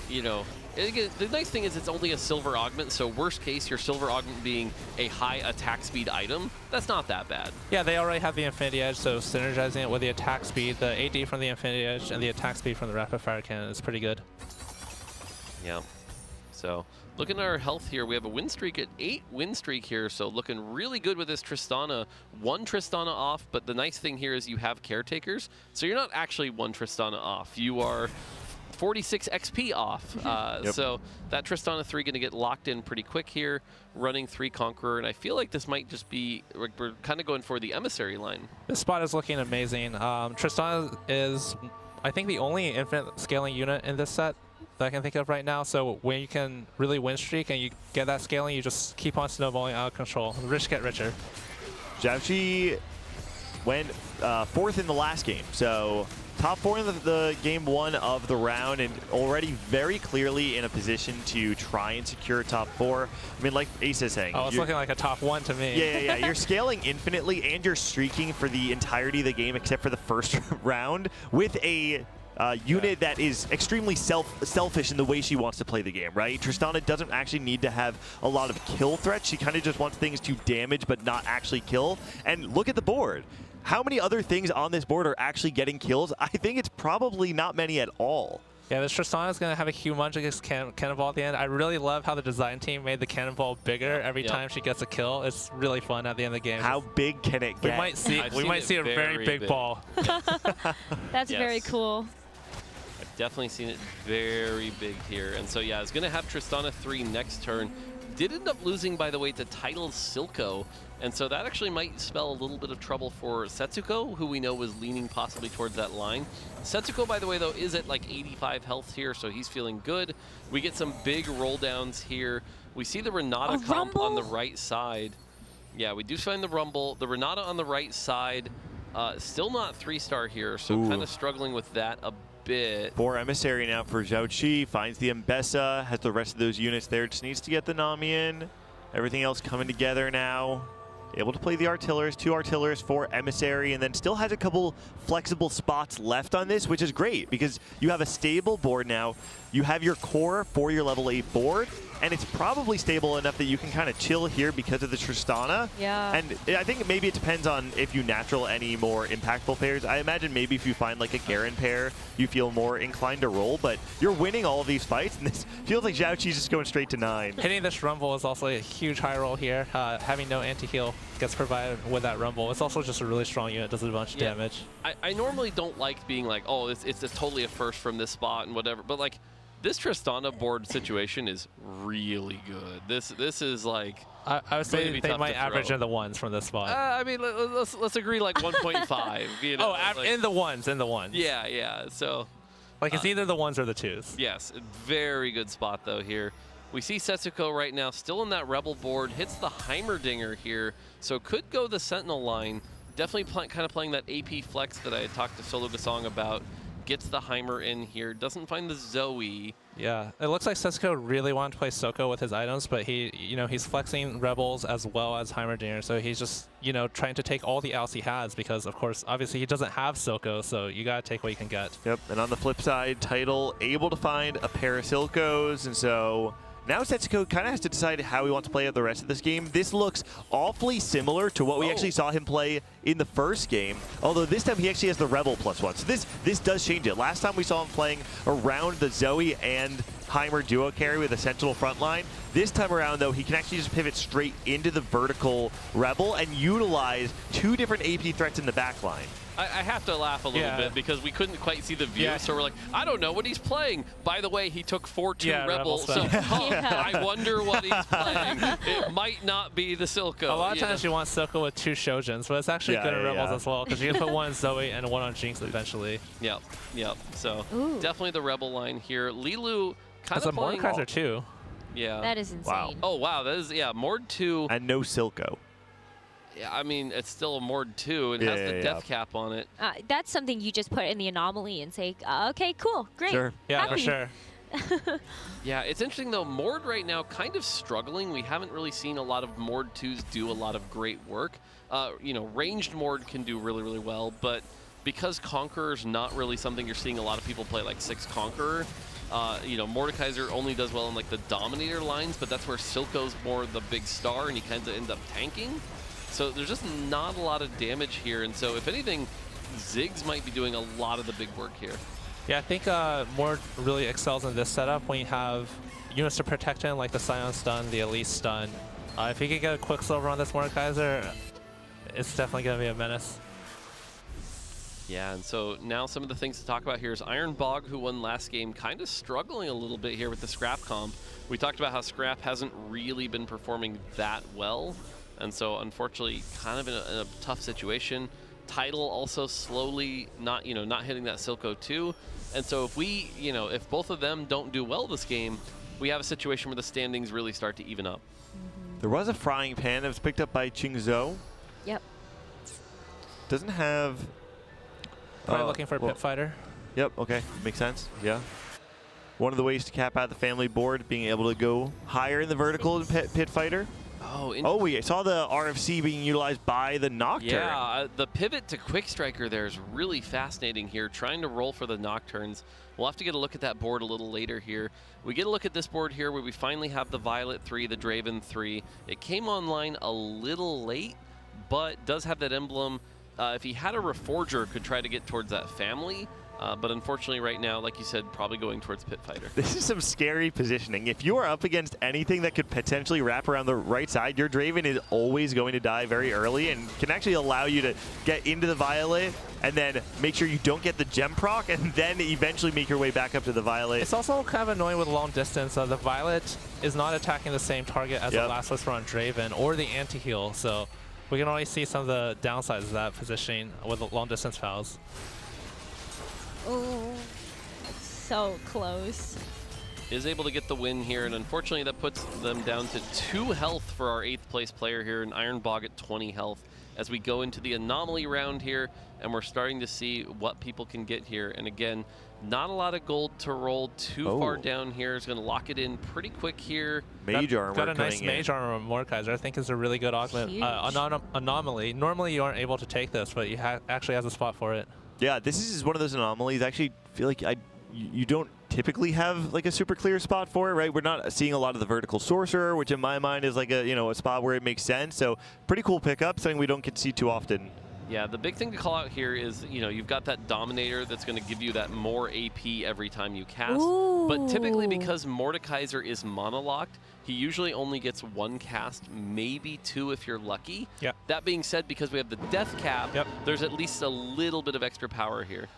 you know, the nice thing is it's only a silver augment, so worst case, your silver augment being a high attack speed item, that's not that bad. Yeah, they already have the Infinity Edge, so synergizing it with the attack speed, the AD from the Infinity Edge, and the attack speed from the Rapid Fire Cannon is pretty good. Yeah. So looking at our health here, we have a win streak at 8 win streak here, so looking really good with this Tristana. 1 Tristana off, but the nice thing here is you have caretakers, so you're not actually 1 Tristana off. You are 46 XP off. So that Tristana 3 going to get locked in pretty quick here, running 3 Conqueror, and I feel like this might just be, we're kind of going for the Emissary line. This spot is looking amazing. Tristana is, I think, the only infinite scaling unit in this set that I can think of right now. So when you can really win streak and you get that scaling, you just keep on snowballing out of control. The rich get richer. Zhao went 4th in the last game, so top 4 in the game 1 of the round, and already very clearly in a position to try and secure top 4. I mean, like Ace is saying, oh, it's looking like a top 1 to me. Yeah. You're scaling infinitely, and you're streaking for the entirety of the game except for the first round with a unit that is extremely selfish in the way she wants to play the game, right? Tristana doesn't actually need to have a lot of kill threats. She kind of just wants things to damage but not actually kill. And look at the board. How many other things on this board are actually getting kills? I think it's probably not many at all. Yeah, this Tristana is going to have a humongous cannonball at the end. I really love how the design team made the cannonball bigger every time she gets a kill. It's really fun at the end of the game. How big can it get? We might see a very big ball. That's very cool. I've definitely seen it very big here. And so, yeah, it's going to have Tristana 3 next turn. Did end up losing, by the way, to Tidal Silco. And so that actually might spell a little bit of trouble for Setsuko, who we know was leaning possibly towards that line. Setsuko, by the way, though, is at like 85 health here, so he's feeling good. We get some big roll downs here. We see the Renata comp on the right side. Yeah, we do find the Rumble. The Renata on the right side, still not 3-star here, so kind of struggling with that a bit. 4 Emissary now for Zhao Qi. Finds the Mbessa, has the rest of those units there. Just needs to get the Nami in. Everything else coming together now. Able to play the Artillers, 2 Artillers, 4 Emissary, and then still has a couple flexible spots left on this, which is great because you have a stable board now. You have your core for your level 8 board, and it's probably stable enough that you can kind of chill here because of the Tristana. Yeah. And I think maybe it depends on if you natural any more impactful pairs. I imagine maybe if you find like a Garen pair, you feel more inclined to roll, but you're winning all of these fights, and this feels like Zhao Qi's just going straight to 9. Hitting this Rumble is also a huge high roll here. Having no anti-heal gets provided with that Rumble. It's also just a really strong unit, does a bunch of damage. I normally don't like being like, oh, it's a totally a first from this spot and whatever, but like this Tristana board situation is really good. This is like I would say they might average in the ones from this spot. I mean, let's agree like 1.5. You know, like, in the ones. Yeah. So like it's either the ones or the twos. Yes, very good spot though here. We see Setsuko right now still in that Rebel board, hits the Heimerdinger here, so could go the Sentinel line. Definitely kind of playing that AP flex that I had talked to Solo Gasong about. Gets the Heimer in here, doesn't find the Zoe. Yeah, it looks like Setsuko really wanted to play Soko with his items, but he's flexing Rebels as well as Heimerdinger, so he's just, trying to take all the outs he has because, of course, obviously he doesn't have Soko, so you gotta take what you can get. Yep, and on the flip side, Tidal able to find a pair of Silcos, and so now Setsuko kind of has to decide how he wants to play out the rest of this game. This looks awfully similar to what we actually saw him play in the first game, although this time he actually has the Rebel +1. So this does change it. Last time we saw him playing around the Zoe and Heimer duo carry with a Sentinel front line. This time around, though, he can actually just pivot straight into the vertical Rebel and utilize 2 different AP threats in the back line. I have to laugh a little bit because we couldn't quite see the view, so we're like, I don't know what he's playing. By the way, he took 4-2 Rebel, so I wonder what he's playing. It might not be the Silco. A lot of times you want Silco with 2 Shojins, but it's actually good in Rebels as well because you can put one on Zoe and one on Jinx eventually. Yep. So definitely the Rebel line here. Lilu kind of playing. That's a Mordekaiser too. Yeah. That is insane. Wow. Oh, wow. That is, Mord 2. And no Silco. Yeah, I mean, it's still a Mord 2. It has the death cap on it. That's something you just put in the anomaly and say, okay, cool, great. Sure. Yeah, happy. for sure. Yeah, it's interesting though, Mord right now kind of struggling. We haven't really seen a lot of Mord 2s do a lot of great work. Ranged Mord can do really, really well, but because Conqueror's not really something you're seeing a lot of people play like 6 Conqueror, Mordekaiser only does well in like the Dominator lines, but that's where Silco's more the big star and he kind of ends up tanking. So there's just not a lot of damage here, and so if anything, Ziggs might be doing a lot of the big work here. Yeah, I think Mord really excels in this setup when you have units to protect him, like the Scion stun, the Elite stun. If he can get a Quicksilver on this Mordekaiser, it's definitely going to be a menace. Yeah, and so now some of the things to talk about here is Iron Bog, who won last game, kind of struggling a little bit here with the Scrap comp. We talked about how Scrap hasn't really been performing that well. And so, unfortunately, kind of in a tough situation. Tidal also slowly not hitting that Silco too. And so if both of them don't do well this game, we have a situation where the standings really start to even up. There was a frying pan that was picked up by Qingzhou. Yep. Doesn't have... Probably looking for a pit fighter. Yep, okay, makes sense, yeah. One of the ways to cap out the family board, being able to go higher in the vertical than pit fighter. We saw the RFC being utilized by the Nocturne. Yeah, the pivot to Quick Striker there is really fascinating here, trying to roll for the Nocturnes. We'll have to get a look at that board a little later here. We get a look at this board here where we finally have the Violet 3, the Draven 3. It came online a little late, but does have that emblem. If he had a Reforger, could try to get towards that family. But unfortunately right now, like you said, probably going towards Pit Fighter. This is some scary positioning. If you are up against anything that could potentially wrap around the right side, your Draven is always going to die very early and can actually allow you to get into the Violet and then make sure you don't get the gem proc and then eventually make your way back up to the Violet. It's also kind of annoying with long distance. The Violet is not attacking the same target as the Last Whisper on Draven or the anti-heal, so we can only see some of the downsides of that positioning with the long distance fouls. Oh, so close. Is able to get the win here, and unfortunately that puts them down to 2 health for our 8th place player here, and Iron Bog at 20 health as we go into the anomaly round here, and we're starting to see what people can get here. And again, not a lot of gold to roll too far down here. Is going to lock it in pretty quick here. Mage armor got a nice mage armor on Mordekaiser. I think is a really good augment. Anomaly. Normally you aren't able to take this, but you actually has a spot for it. Yeah, this is one of those anomalies. I actually feel like you don't typically have like a super clear spot for it, right? We're not seeing a lot of the vertical sorcerer, which in my mind is like a, you know, a spot where it makes sense. So pretty cool pickup, something we don't get to see too often. Yeah, the big thing to call out here is, you know, you've got that Dominator that's going to give you that more AP every time you cast. Ooh. But typically because Mordekaiser is monolocked, he usually only gets 1 cast, maybe 2 if you're lucky. Yep. That being said, because we have the death cap, there's at least a little bit of extra power here.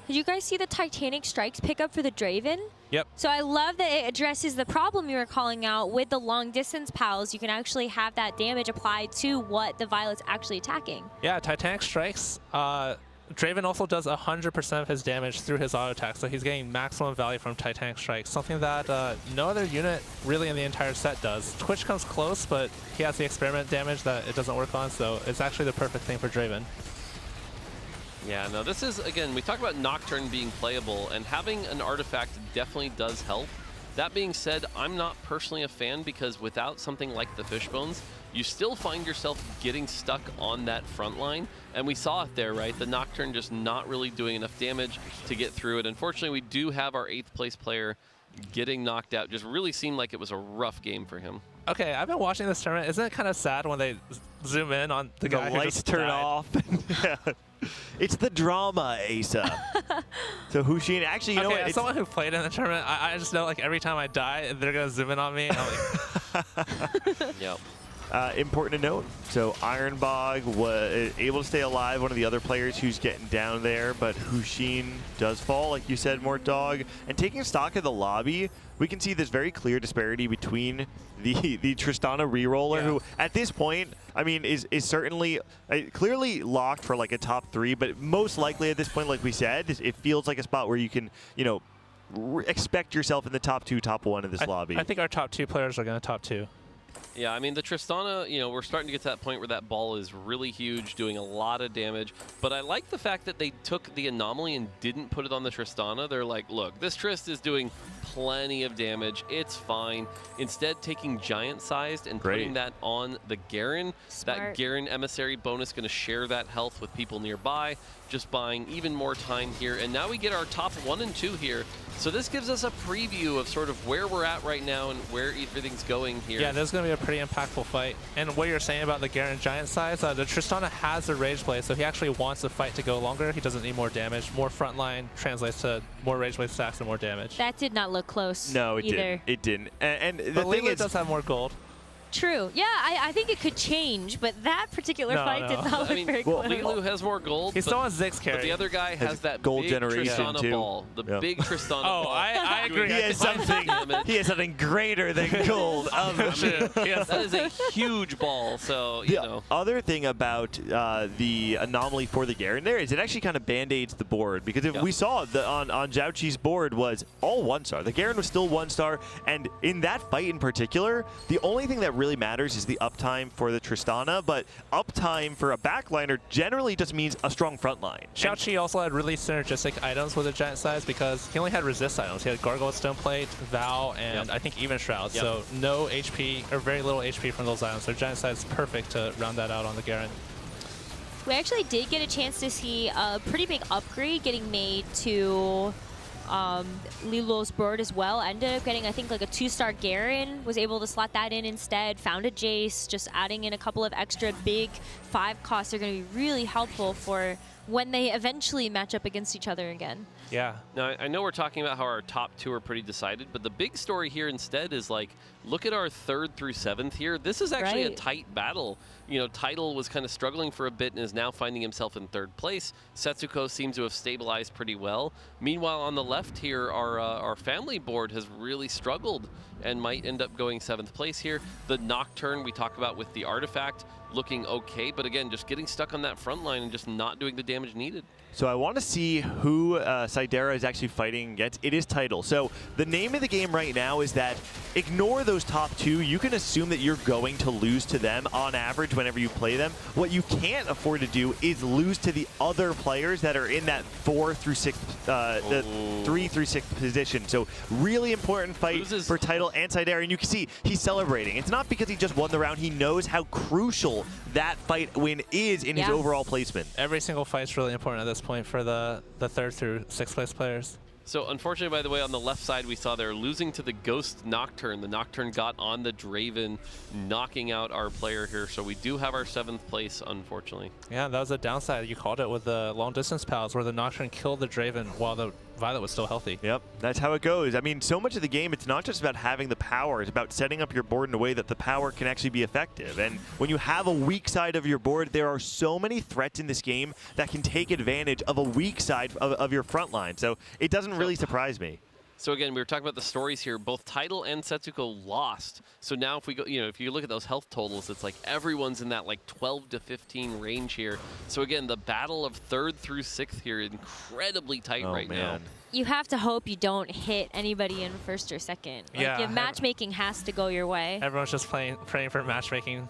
Did you guys see the Titanic Strikes pickup for the Draven? Yep. So I love that it addresses the problem you were calling out with the long distance pals. You can actually have that damage applied to what the Violet's actually attacking. Yeah, Titanic Strikes. Draven also does 100% of his damage through his auto attack, so he's getting maximum value from Titanic Strikes, something that no other unit really in the entire set does. Twitch comes close, but he has the experiment damage that it doesn't work on, so it's actually the perfect thing for Draven. Yeah, no, this is, again, we talk about Nocturne being playable, and having an artifact definitely does help. That being said, I'm not personally a fan because without something like the Fishbones, you still find yourself getting stuck on that front line. And we saw it there, right? The Nocturne just not really doing enough damage to get through it. Unfortunately, we do have our 8th place player getting knocked out. Just really seemed like it was a rough game for him. Okay, I've been watching this tournament. Isn't it kind of sad when they zoom in on the guy who lights just turn died? off? Yeah. It's the drama, Asa. So Hushin, actually, you know Okay, what? as someone who played in the tournament, I just know like every time I die, they're gonna zoom in on me. And I'm like, yep. Important to note, so Ironbog was able to stay alive, one of the other players who's getting down there, but Hushin does fall, like you said, Mort Dog. And taking stock of the lobby, we can see this very clear disparity between the Tristana reroller, who at this point, I mean, is certainly clearly locked for like a top 3, but most likely at this point, like we said, it feels like a spot where you can, you know, expect yourself in the top 2, top 1 of this lobby. I think our top 2 players are gonna top 2. Yeah, I mean, the Tristana, you know, we're starting to get to that point where that ball is really huge, doing a lot of damage. But I like the fact that they took the Anomaly and didn't put it on the Tristana. They're like, look, this Trist is doing plenty of damage. It's fine. Instead, taking giant-sized and putting that on the Garen. Smart. That Garen Emissary bonus going to share that health with people nearby, just buying even more time here. And now we get our top 1 and 2 here. So this gives us a preview of sort of where we're at right now and where everything's going here. Yeah, there's going to be a pretty impactful fight. And what you're saying about the Garen giant size, the Tristana has a rage blade, so he actually wants the fight to go longer. He doesn't need more damage. More frontline translates to more rage blade stacks and more damage. That did not look close. No, it either. didn't. It didn't. And the But thing Lulu is, does have more gold. True. Yeah, I think it could change, but that particular fight did not look very close. Lilu has more gold. He's still on Ziggs carry. But the other guy has that gold big generation Tristana too. ball. The big Tristana Oh, ball. I agree. He has something. He has something greater than gold. That is a huge ball. So you know. Other thing about the anomaly for the Garen there is it actually kind of band-aids the board, because if we saw on Zhao Qi's board was all 1-star. The Garen was still 1-star, and in that fight in particular, the only thing that really matters is the uptime for the Tristana, but uptime for a backliner generally just means a strong front line. Zhao Qi also had really synergistic items with a giant size because he only had resist items. He had Gargoyle Stone Plate, Vow, and I think even Shroud. So no HP, or very little HP from those items. So giant size is perfect to round that out on the Garen. We actually did get a chance to see a pretty big upgrade getting made to Lilu's board as well. Ended up getting, I think, like a 2-star Garen, was able to slot that in instead, found a Jace, just adding in a couple of extra big 5 costs are going to be really helpful for when they eventually match up against each other again. Yeah. Now, I know we're talking about how our top 2 are pretty decided, but the big story here instead is, like, look at our 3rd through 7th here. This is actually a tight battle. You know, Tidal was kind of struggling for a bit and is now finding himself in 3rd place. Setsuko seems to have stabilized pretty well. Meanwhile, on the left here, our family board has really struggled and might end up going 7th place here. The Nocturne we talk about with the artifact looking okay, but again, just getting stuck on that front line and just not doing the damage needed. So I want to see who Sidera is actually fighting against. It is Tidal. So the name of the game right now is that ignore those top 2. You can assume that you're going to lose to them on average whenever you play them. What you can't afford to do is lose to the other players that are in that 4 through 6, the 3 through 6 position. So really important fight for Tidal and Sidera. And you can see he's celebrating. It's not because he just won the round. He knows how crucial that fight win is in his overall placement. Every single fight's really important at this point for the 3rd through 6th place players. So unfortunately, by the way, on the left side, we saw they're losing to the Ghost Nocturne. The Nocturne got on the Draven, knocking out our player here. So we do have our 7th place, unfortunately. Yeah, that was a downside. You called it with the long distance pals where the Nocturne killed the Draven while the Violet was still healthy. Yep, that's how it goes. I mean, so much of the game, it's not just about having the power. It's about setting up your board in a way that the power can actually be effective. And when you have a weak side of your board, there are so many threats in this game that can take advantage of a weak side of your front line. So it doesn't really surprise me. So again, we were talking about the stories here. Both Tidal and Setsuko lost. So now if we go, if you look at those health totals, it's like everyone's in that like 12 to 15 range here. So again, the battle of 3rd through 6th here, incredibly tight right now. You have to hope you don't hit anybody in 1st or 2nd. Like, if matchmaking has to go your way. Everyone's just praying for matchmaking.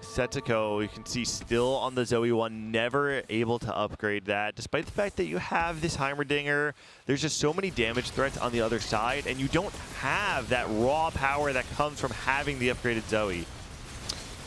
Setsuko, you can see still on the Zoe 1, never able to upgrade that. Despite the fact that you have this Heimerdinger, there's just so many damage threats on the other side, and you don't have that raw power that comes from having the upgraded Zoe.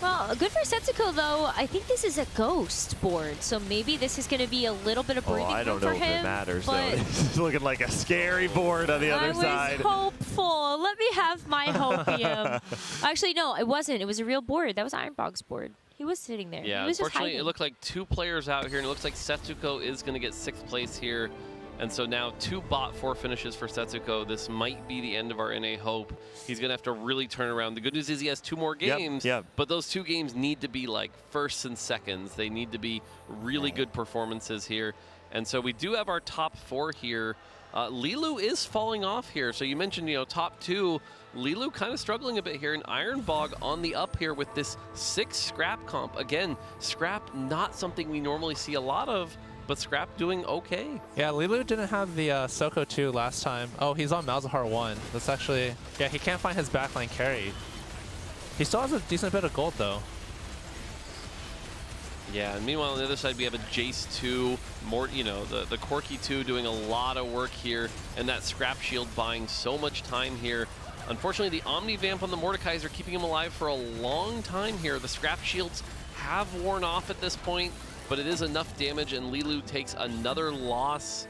Well, good for Setsuko, though. I think this is a Ghost board, so maybe this is going to be a little bit of breathing room for him. I don't know if it matters, though. This is looking like a scary board on the other side. I was hopeful. Let me have my hopium. Actually, no, it wasn't. It was a real board. That was Ironbog's board. He was sitting there. Yeah, he was unfortunately, just it looked like 2 players out here, and it looks like Setsuko is going to get 6th place here. And so now 2 bot 4 finishes for Setsuko. This might be the end of our NA hope. He's going to have to really turn around. The good news is he has 2 more games, but those 2 games need to be like 1st and 2nds. They need to be really good performances here. And so we do have our top 4 here. Lilu is falling off here. So you mentioned, top 2. Lilu kind of struggling a bit here, and Ironbog on the up here with this 6 scrap comp. Again, scrap not something we normally see a lot of, but Scrap doing okay. Yeah, Lilu didn't have the Soko 2 last time. Oh, he's on Malzahar 1. That's actually... Yeah, he can't find his backline carry. He still has a decent bit of gold, though. Yeah, and meanwhile on the other side we have a Jace 2, more, the Corki 2 doing a lot of work here, and that Scrap Shield buying so much time here. Unfortunately, the Omni Vamp on the Mordekaiser keeping him alive for a long time here. The Scrap Shields have worn off at this point, but it is enough damage, and Lilu takes another loss.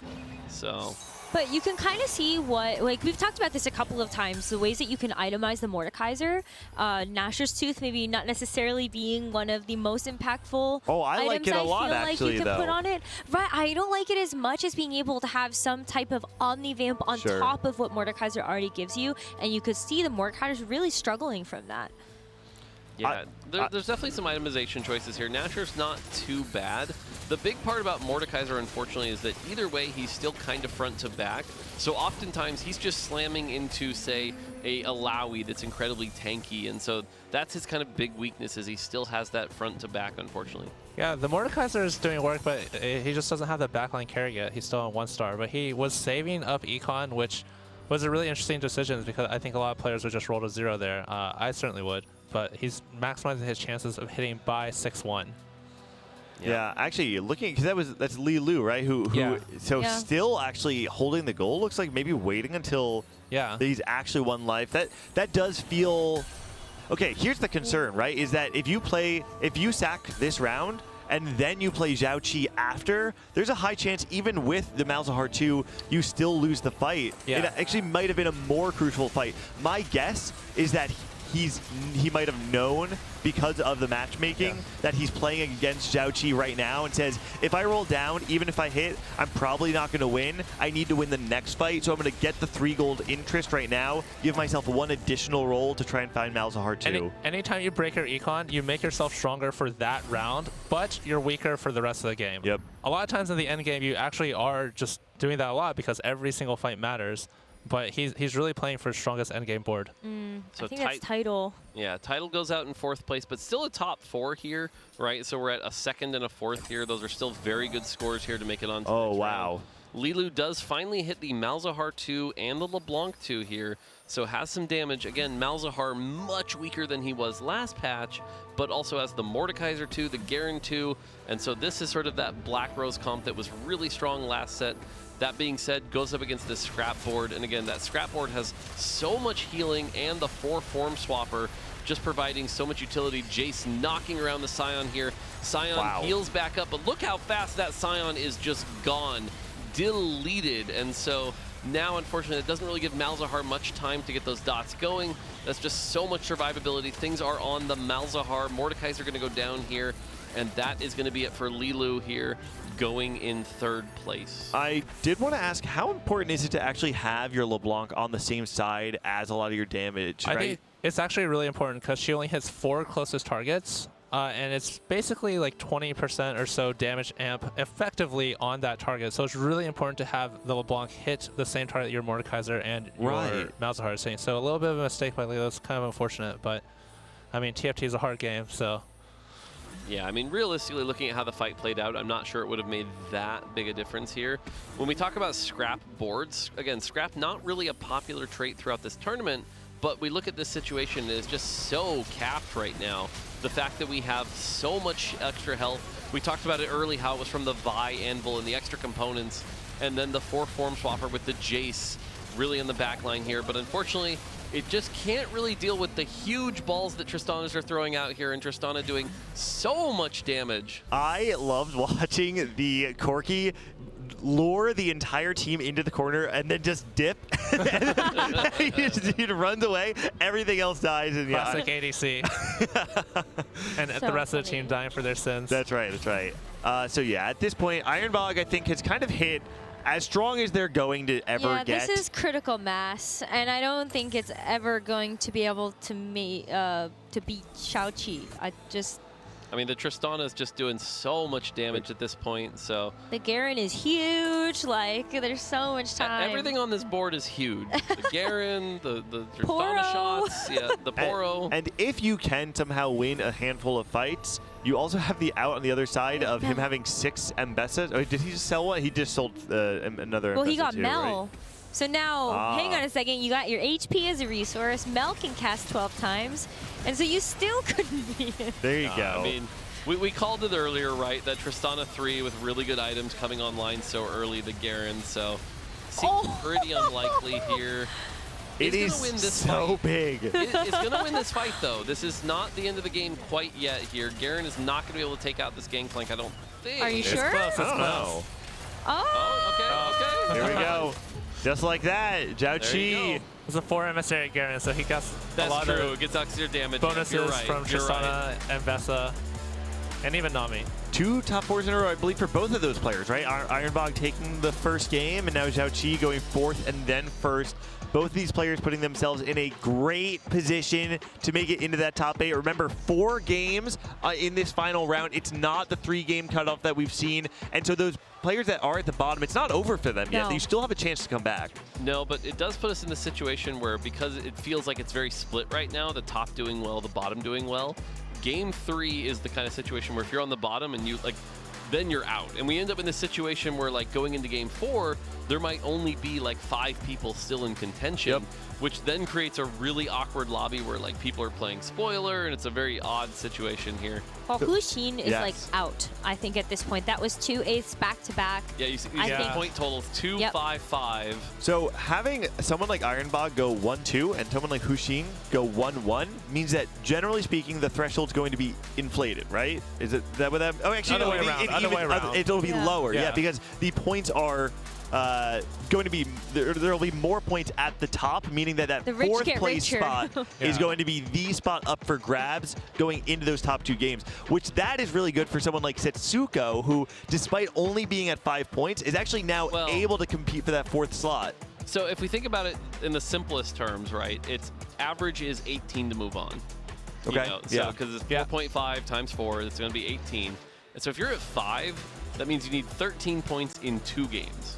So. But you can kind of see what, like, we've talked about this a couple of times, the ways that you can itemize the Mordekaiser. Gnasher's Tooth maybe not necessarily being one of the most impactful I like it a lot, actually, you can put on it. Right, I don't like it as much as being able to have some type of Omni Vamp on top of what Mordekaiser already gives you, and you could see the Mordekaiser's really struggling from that. Yeah, there's definitely some itemization choices here. Gnasher's not too bad. The big part about Mordekaiser, unfortunately, is that either way, he's still kind of front to back. So oftentimes, he's just slamming into, say, a Alawi that's incredibly tanky. And so that's his kind of big weakness, is he still has that front to back, unfortunately. Yeah, the Mordekaiser is doing work, but he just doesn't have the backline carry yet. He's still on 1-star, but he was saving up Econ, which was a really interesting decision because I think a lot of players would just roll to 0 there. I certainly would. But he's maximizing his chances of hitting by 6-1. Yeah, actually, looking, because that's Lilu, right? Still actually holding the goal. Looks like maybe waiting until he's actually 1 life. That does feel. Okay, here's the concern, right? Is that if you sack this round and then you play Zhao Qi after, there's a high chance even with the Malzahar 2, you still lose the fight. Yeah. It actually might have been a more crucial fight. My guess is that he might have known because of the matchmaking that he's playing against Zhao Qi right now and says, if I roll down, even if I hit, I'm probably not going to win. I need to win the next fight, so I'm going to get the 3 gold interest right now, give myself 1 additional roll to try and find Malzahar 2. Anytime you break your econ, you make yourself stronger for that round, but you're weaker for the rest of the game. Yep. A lot of times in the end game, you actually are just doing that a lot because every single fight matters. But he's really playing for his strongest endgame board. So I think that's Tidal. Yeah, Tidal goes out in 4th place, but still a top 4 here, right? So we're at a 2nd and a 4th here. Those are still very good scores here to make it onto the next round. Lilu does finally hit the Malzahar 2 and the LeBlanc 2 here, so has some damage. Again, Malzahar much weaker than he was last patch, but also has the Mordekaiser 2, the Garen 2, and so this is sort of that Black Rose comp that was really strong last set. That being said, goes up against this scrap board, and again, that scrap board has so much healing and the 4 form swapper just providing so much utility. Jace knocking around the Scion here. Scion heals back up, but look how fast that Scion is just gone, deleted, and so Now, unfortunately, it doesn't really give Malzahar much time to get those dots going. That's just so much survivability. Things are on the Malzahar. Mordekaiser going to go down here, and that is going to be it for Lilu here, going in 3rd place. I did want to ask, how important is it to actually have your LeBlanc on the same side as a lot of your damage, right? I think it's actually really important because she only hits 4 closest targets, and it's basically like 20% or so damage amp effectively on that target. So it's really important to have the LeBlanc hit the same target your Mordekaiser and your Malzahar is saying. So a little bit of a mistake by Lilo is kind of unfortunate, but I mean, TFT is a hard game, so. Yeah, I mean, realistically, looking at how the fight played out, I'm not sure it would have made that big a difference here. When we talk about scrap boards, again, scrap not really a popular trait throughout this tournament, but we look at this situation as just so capped right now. The fact that we have so much extra health. We talked about it early, how it was from the Vi Anvil and the extra components, and then the 4 form swapper with the Jace really in the back line here. But unfortunately, it just can't really deal with the huge balls that Tristanas are throwing out here, and Tristana doing so much damage. I loved watching the Corki lure the entire team into the corner and then just dip. he runs away, everything else dies. And classic ADC. And so the rest of the team dying for their sins. That's right, that's right. So yeah, at this point, Ironbog, I think, has kind of hit as strong as they're going to ever get. Yeah, this is critical mass, and I don't think it's ever going to be able to beat Xiaoqi. I mean, the Tristana is just doing so much damage at this point, so. The Garen is huge, like, there's so much time. Everything on this board is huge. The Garen, the Tristana shots, yeah, the Poro. And if you can somehow win a handful of fights, you also have the out on the other side of him having 6 Mbessas. Oh, did he just sell one? He just sold another Well, Mbessa he got too, Mel. right? So now, hang on a second, you got your HP as a resource, Mel can cast 12 times, and so you still couldn't beat him. There you go. I mean, we called it earlier, right, that Tristana 3 with really good items coming online so early, the Garen, so seems pretty unlikely here. It is gonna win this so fight. big. It's going to win this fight, though. This is not the end of the game quite yet here. Garen is not going to be able to take out this Gangplank, I don't think. Are you sure? I don't know. Oh, okay. Here we go. Just like that, Zhao Qi. It's a 4 emissary Garen, so he got a lot true. of It gets extra damage. bonuses Right. from Tristana and Vesa, and even Nami. 2 top 4s in a row, I believe, for both of those players, right? Ironbog taking the first game, and now Zhao Qi going 4th and then 1st. Both of these players putting themselves in a great position to make it into that top 8. Remember, 4 games in this final round. It's not the 3-game cutoff that we've seen. And so those players that are at the bottom, it's not over for them yet. No. You still have a chance to come back. No, but it does put us in the situation where, because it feels like it's very split right now, the top doing well, the bottom doing well, Game 3 is the kind of situation where if you're on the bottom and you, like, then you're out. And we end up in this situation where, like, going into Game 4, there might only be like 5 people still in contention, which then creates a really awkward lobby where, like, people are playing spoiler, and it's a very odd situation here. Well, Hu Xin is like out, I think, at this point. That was 2 8s back-to-back. Yeah, you see I think point totals 2-5-5. So having someone like Ironbog go 1-2 and someone like Hu Xin go 1-1 means that, generally speaking, the threshold's going to be inflated, right? Is it that what that? Oh, actually, Other no. way around. It'll be lower, Yeah. yeah, because the points are going to be, there'll be more points at the top, meaning that The rich 4th get place richer. spot is going to be the spot up for grabs going into those top 2 games, which that is really good for someone like Setsuko, who, despite only being at 5 points, is actually now able to compete for that 4th slot. So if we think about it in the simplest terms, right, its average is 18 to move on. Okay, You know, so because it's 4.5 times 4, it's going to be 18. And so if you're at 5, that means you need 13 points in 2 games,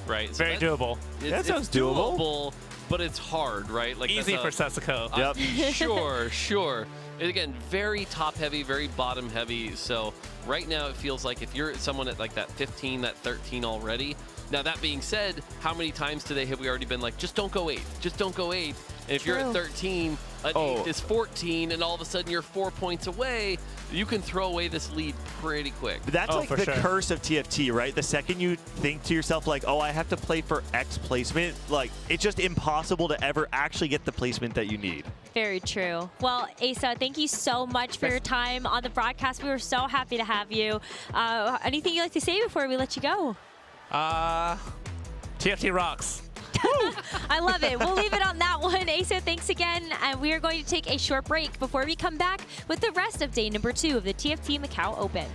right? So Very doable. That sounds it's doable, but it's hard, right? Like Easy for Setsuko. Sure. And again, very top heavy, very bottom heavy. So right now it feels like if you're someone at like that 15, that 13 already. Now that being said, how many times today have we already been like, just don't go 8th, just don't go 8th. And if you're at 13, an 8th is 14, and all of a sudden you're 4 points away, you can throw away this lead pretty quick. That's like the curse of TFT, right? The second you think to yourself, like, oh, I have to play for X placement, like, it's just impossible to ever actually get the placement that you need. Very true. Well, Asa, thank you so much for your time on the broadcast. We were so happy to have you. Anything you'd like to say before we let you go? TFT rocks. I love it. We'll leave it on that one. Asa, thanks again. And we are going to take a short break before we come back with the rest of day number 2 of the TFT Macao Open.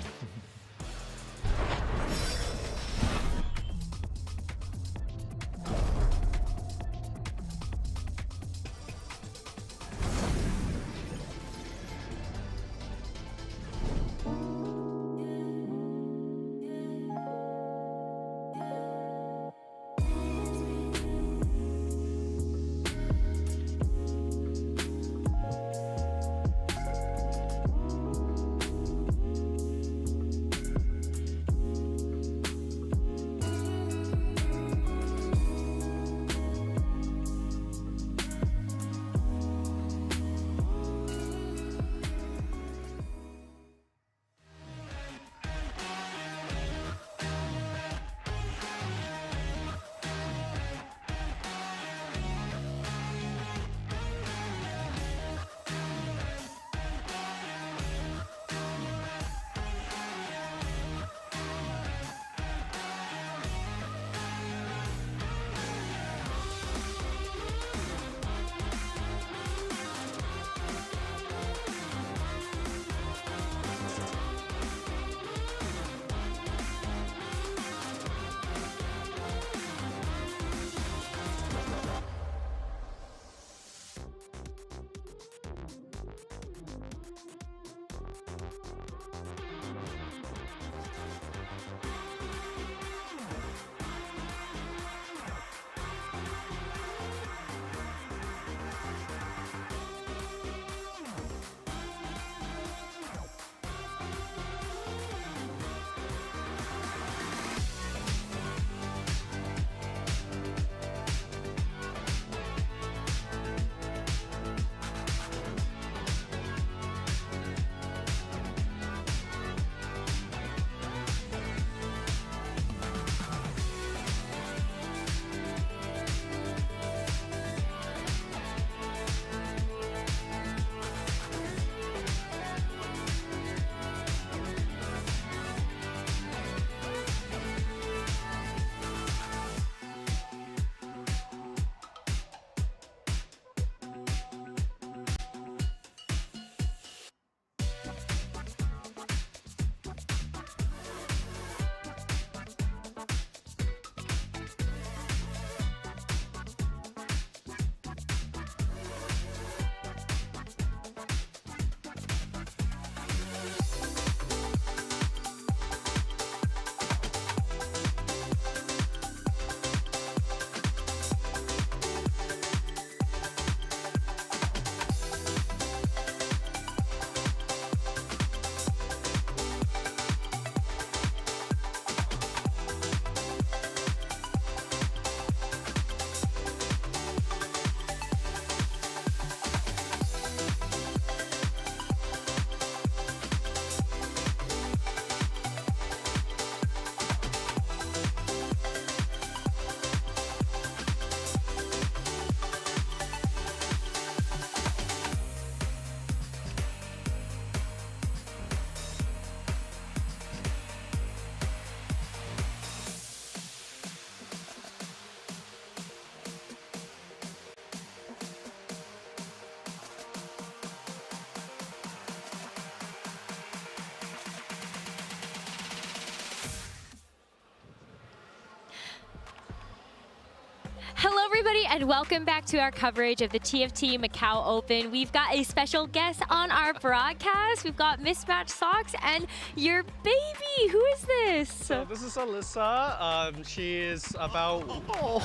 Hello, everybody, and welcome back to our coverage of the TFT Macao Open. We've got a special guest on our broadcast. We've got Mismatched Socks and your baby. Who is this? So this is Alyssa. She is about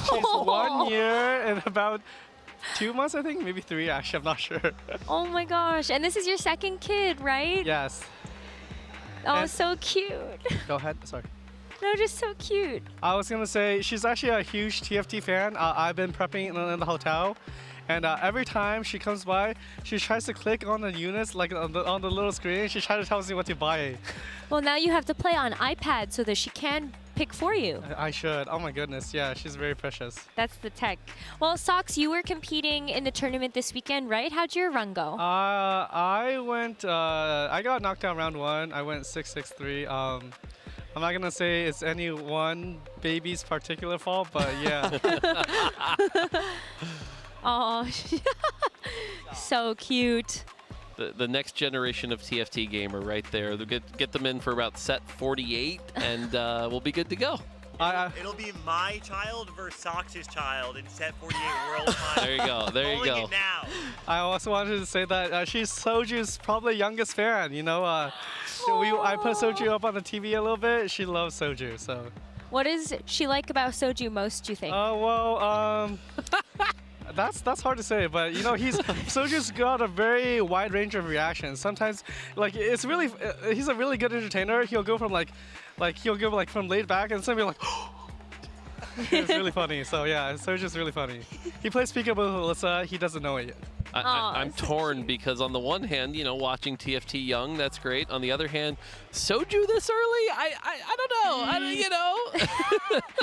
she's 1 year and about 2 months, I think, maybe 3. Actually, I'm not sure. Oh my gosh! And this is your second kid, right? Yes. Oh, And so cute. go ahead. Sorry. No, just so cute. I was gonna say she's actually a huge TFT fan. I've been prepping in the hotel, and every time she comes by, she tries to click on the units like on the little screen. She tries to tell me what to buy. Well, now you have to play on iPad so that she can pick for you. I should. Oh my goodness. Yeah, she's very precious. That's the tech. Well, Socks, you were competing in the tournament this weekend, right? How'd your run go? I went. I got knocked down round 1. I went 6-6-3. I'm not gonna say it's any one baby's particular fault, but yeah. Oh, so cute. The next generation of TFT gamer right there. They'll get them in for about set 48, and we'll be good to go. It'll be my child versus Sox's child in set 48 World Final. There you go. There you go. It now. I also wanted to say that she's Soju's probably youngest fan. You know, I put Soju up on the TV a little bit. She loves Soju, so. What does she like about Soju most, do you think? That's hard to say, but you know, Soju's got a very wide range of reactions. Sometimes, like, it's really, he's a really good entertainer. He'll go from from laid back and suddenly be like, it's really funny. So yeah, Soju's really funny. He plays peekaboo with Alyssa. He doesn't know it yet. I'm torn because on the one hand, you know, watching TFT young, that's great. On the other hand, Soju this early, I don't know. You know.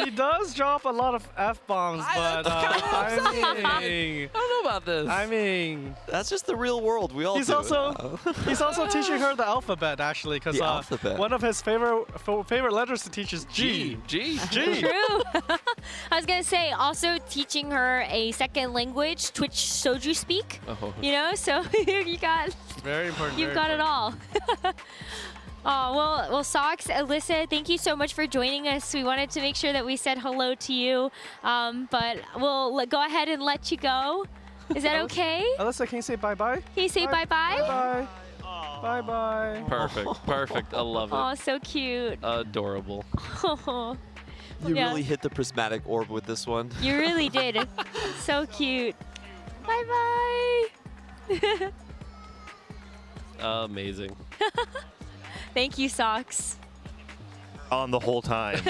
He does drop a lot of F-bombs, but I don't know about this. I mean, that's just the real world. We all he's do also he's also teaching her the alphabet actually, because one of his favorite letters to teach is G. G. True. I was gonna say also teaching her a second language, Twitch Soju speak. Oh. You know, so you got very important. You've got it all. Oh, well, Sox, Alyssa, thank you so much for joining us. We wanted to make sure that we said hello to you, but we'll go ahead and let you go. Is that okay? Alyssa, can you say bye-bye? Can you say bye-bye? Bye-bye. Bye-bye. Perfect. I love it. Oh, so cute. Adorable. You really hit the prismatic orb with this one. You really did. So cute. Bye-bye. Amazing. Thank you, Sox. On the whole time.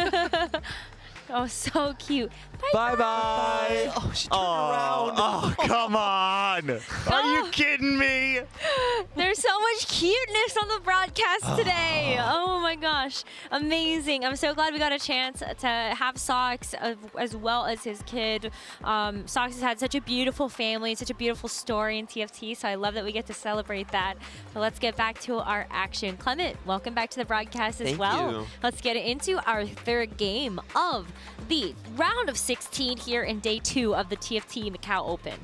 Oh, so cute. Bye-bye. Oh, she turned around. Oh, come on. Are you kidding me? There's so much cuteness on the broadcast today. Oh my gosh. Amazing. I'm so glad we got a chance to have Sox as well as his kid. Sox has had such a beautiful family, such a beautiful story in TFT, so I love that we get to celebrate that. But let's get back to our action. Clement, welcome back to the broadcast as well. You. Let's get into our third game of the round of 16 here in day 2 of the TFT Macao Open.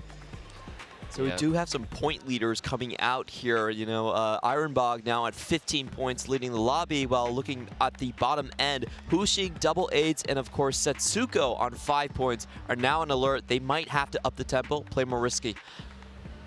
So we do have some point leaders coming out here. You know, Ironbog now at 15 points leading the lobby, while looking at the bottom end, Huxing, Double Eights, and of course Setsuko on 5 points are now on alert. They might have to up the tempo, play more risky.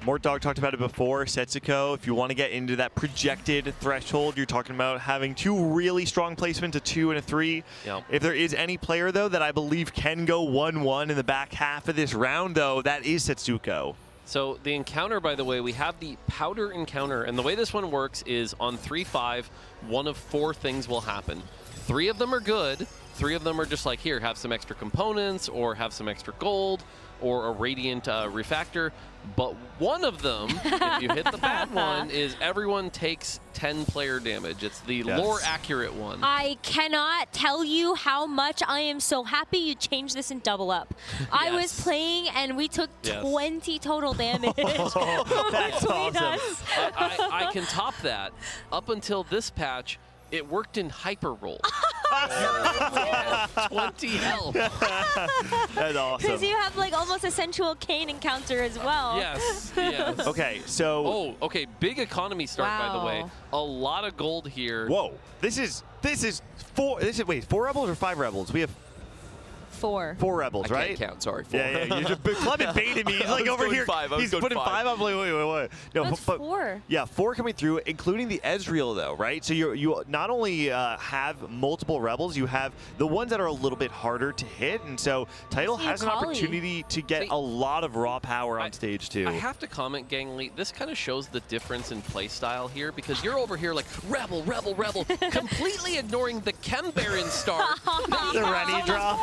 Mort Dog talked about it before. Setsuko, if you want to get into that projected threshold, you're talking about having 2 really strong placements, a 2 and a 3. Yep. If there is any player, though, that I believe can go 1-1 in the back half of this round, though, that is Setsuko. So the encounter, by the way, we have the powder encounter, and the way this one works is on 3-5, one of 4 things will happen. 3 of them are good. 3 of them are just like, here, have some extra components, or have some extra gold, or a radiant refactor. But one of them, if you hit the bad one, is everyone takes 10 player damage. It's the lore accurate one. I cannot tell you how much I am so happy you changed this in double up. I was playing and we took 20 total damage. That's awesome. I can top that. Up until this patch, it worked in hyper roll. 20 health. That's awesome. Because you have like almost a sensual cane encounter as well. Yes. Okay, so... Oh, okay, big economy start, by the way. A lot of gold here. Whoa, this is 4 rebels or 5 rebels? We have 4. 4 rebels, right? I can't count, sorry. 4. Yeah. Clement baited me. He's like over here. He's putting 5. I'm like, wait. No, that's 4. Yeah, 4 coming through, including the Ezreal, though, right? So you not only have multiple rebels, you have the ones that are a little bit harder to hit, and so Tidal has an opportunity to get a lot of raw power on stage, too. I have to comment, Gangly, this kind of shows the difference in play style here, because you're over here like, rebel, completely ignoring the Chem Baron start. The Rennie drop.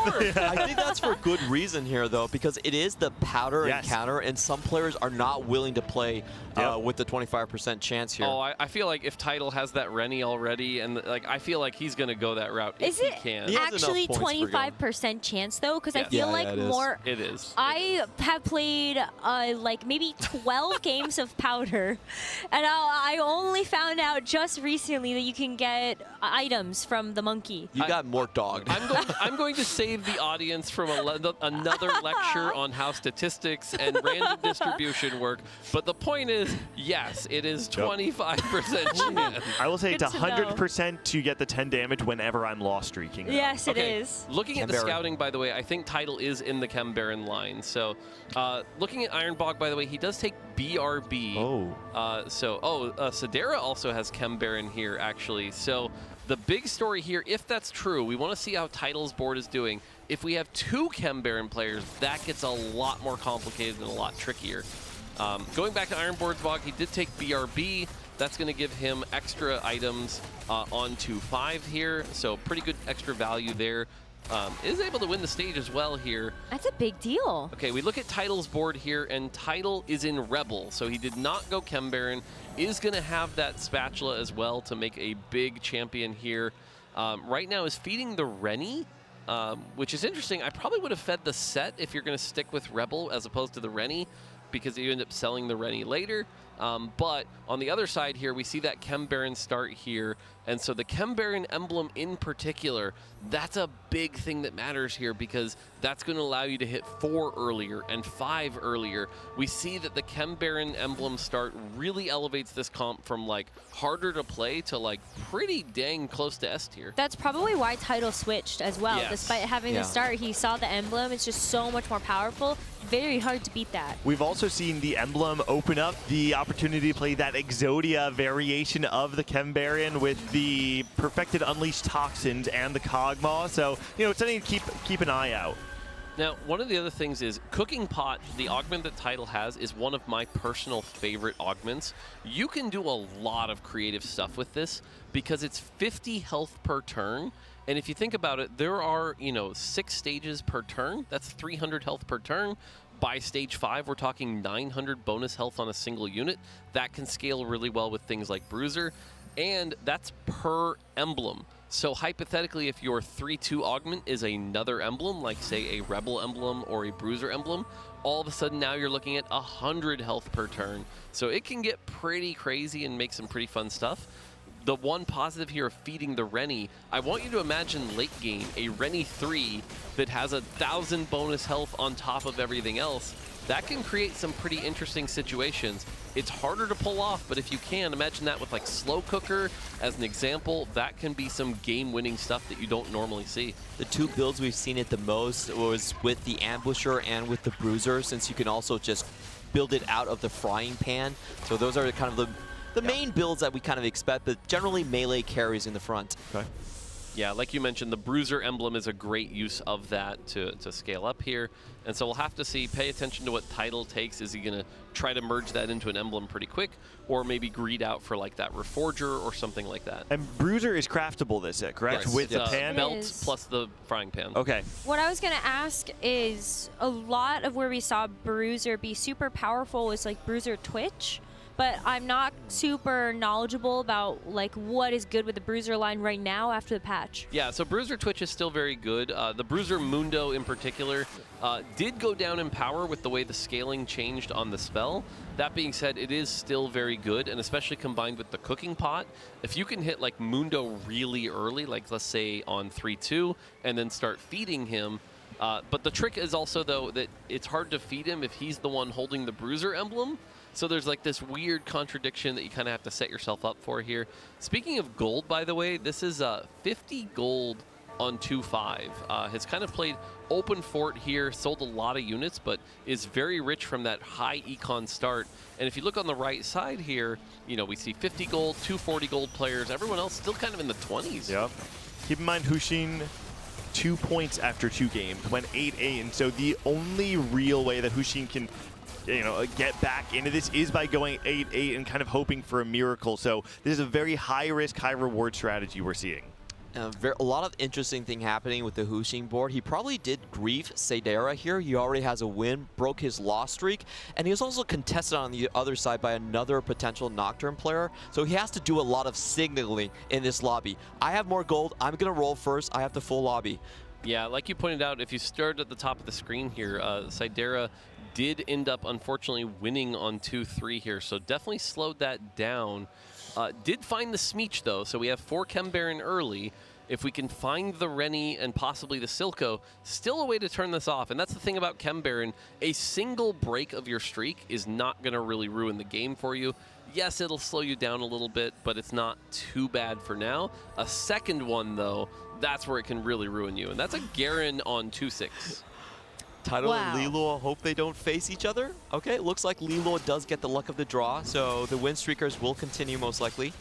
I think that's for good reason here, though, because it is the powder encounter, and some players are not willing to play with the 25% chance here. Oh, I feel like if Tidal has that Rennie already, and like I feel like he's going to go that route if he can. Is it actually 25% chance, though? Because I feel like more... It is. I have played like maybe 12 games of powder, and I only found out just recently that you can get items from the monkey. You got Mort Dog. I'm going to save the audience audience from another lecture on how statistics and random distribution work. But the point is, yes, it is 25% chance. I will say Good it's to know. 100% to get the 10 damage whenever I'm lost streaking. though. Yes, it is. Looking at the Baron. scouting, by the way, I think Tidal is in the Chem Baron line. So looking at Iron Bog, by the way, he does take BRB. Sedera also has Chem Baron here, actually. So the big story here, if that's true, we want to see how Tidal's board is doing. If we have 2 Chem Baron players, that gets a lot more complicated and a lot trickier. Going back to Iron Bog, he did take BRB. That's going to give him extra items on 2-5 here. So pretty good extra value there. Is able to win the stage as well here. That's a big deal. Okay, we look at Tidal's board here, and Tidal is in Rebel, so he did not go Chem Baron. Is going to have that spatula as well to make a big champion here. Right now is feeding the Rennie, which is interesting. I probably would have fed the set if you're going to stick with Rebel as opposed to the Rennie, because you end up selling the Rennie later. But on the other side here, we see that Chem Baron start here. And so the Chem Baron emblem in particular, that's a big thing that matters here, because that's going to allow you to hit 4 earlier and 5 earlier. We see that the Chem Baron emblem start really elevates this comp from like harder to play to like pretty dang close to S tier. That's probably why Tidal switched as well. Yes. Despite having the start, he saw the emblem. It's just so much more powerful. Very hard to beat that. We've also seen the emblem open up the opportunity to play that Exodia variation of the Chem Baron with the perfected Unleashed Toxins and the Kog'Maw. So, you know, it's something to keep an eye out. Now, one of the other things is Cooking Pot, the augment that Tidal has, is one of my personal favorite augments. You can do a lot of creative stuff with this because it's 50 health per turn. And if you think about it, there are, 6 stages per turn. That's 300 health per turn. By stage 5, we're talking 900 bonus health on a single unit. That can scale really well with things like Bruiser. And that's per emblem. So hypothetically, if your 3-2 augment is another emblem, like say a Rebel emblem or a Bruiser emblem, all of a sudden now you're looking at 100 health per turn. So it can get pretty crazy and make some pretty fun stuff. The one positive here of feeding the Rennie, I want you to imagine late game, a Rennie 3 that has 1,000 bonus health on top of everything else. That can create some pretty interesting situations. It's harder to pull off, but if you can, imagine that with like Slow Cooker as an example. That can be some game-winning stuff that you don't normally see. The 2 builds we've seen it the most was with the Ambusher and with the Bruiser, since you can also just build it out of the frying pan. So those are kind of the main builds that we kind of expect, but generally melee carries in the front. Okay. Yeah, like you mentioned, the Bruiser emblem is a great use of that to scale up here. And so we'll have to see, pay attention to what Tidal takes. Is he going to try to merge that into an emblem pretty quick, or maybe greed out for like that Reforger or something like that? And Bruiser is craftable, this it, correct? Yes. With the pan? Belt plus the frying pan. Okay. What I was going to ask is, a lot of where we saw Bruiser be super powerful was like Bruiser Twitch. But I'm not super knowledgeable about like what is good with the Bruiser line right now after the patch. Yeah, so Bruiser Twitch is still very good. The Bruiser Mundo in particular did go down in power with the way the scaling changed on the spell. That being said, it is still very good, and especially combined with the Cooking Pot. If you can hit like Mundo really early, like let's say on 3-2, and then start feeding him. But the trick is also, though, that it's hard to feed him if he's the one holding the Bruiser emblem. So there's like this weird contradiction that you kind of have to set yourself up for here. Speaking of gold, by the way, this is 50 gold on 2-5. Has kind of played open fort here, sold a lot of units, but is very rich from that high econ start. And if you look on the right side here, we see 50 gold, 240 gold players. Everyone else still kind of in the 20s. Yep. Keep in mind, Hushin 2 points after 2 games, went 8-8, and so the only real way that Hushin can get back into this is by going 8-8 and kind of hoping for a miracle. So this is a very high-risk, high-reward strategy we're seeing. A lot of interesting thing happening with the Hushin board. He probably did grief Sedera here. He already has a win, broke his loss streak, and he was also contested on the other side by another potential Nocturne player. So he has to do a lot of signaling in this lobby. I have more gold. I'm going to roll first. I have the full lobby. Yeah, like you pointed out, if you start at the top of the screen here, Sedera did end up, unfortunately, winning on 2-3 here, so definitely slowed that down. Did find the Smeech, though, so we have 4 Chem Baron early, if we can find the Rennie and possibly the Silco, still a way to turn this off. And that's the thing about Chem Baron. A single break of your streak is not going to really ruin the game for you. Yes, it'll slow you down a little bit, but it's not too bad for now. A second one, though, that's where it can really ruin you. And that's a Garen on 2-6. Tidal and Lilo hope they don't face each other. Okay, it looks like Lilo does get the luck of the draw, so the win streakers will continue most likely.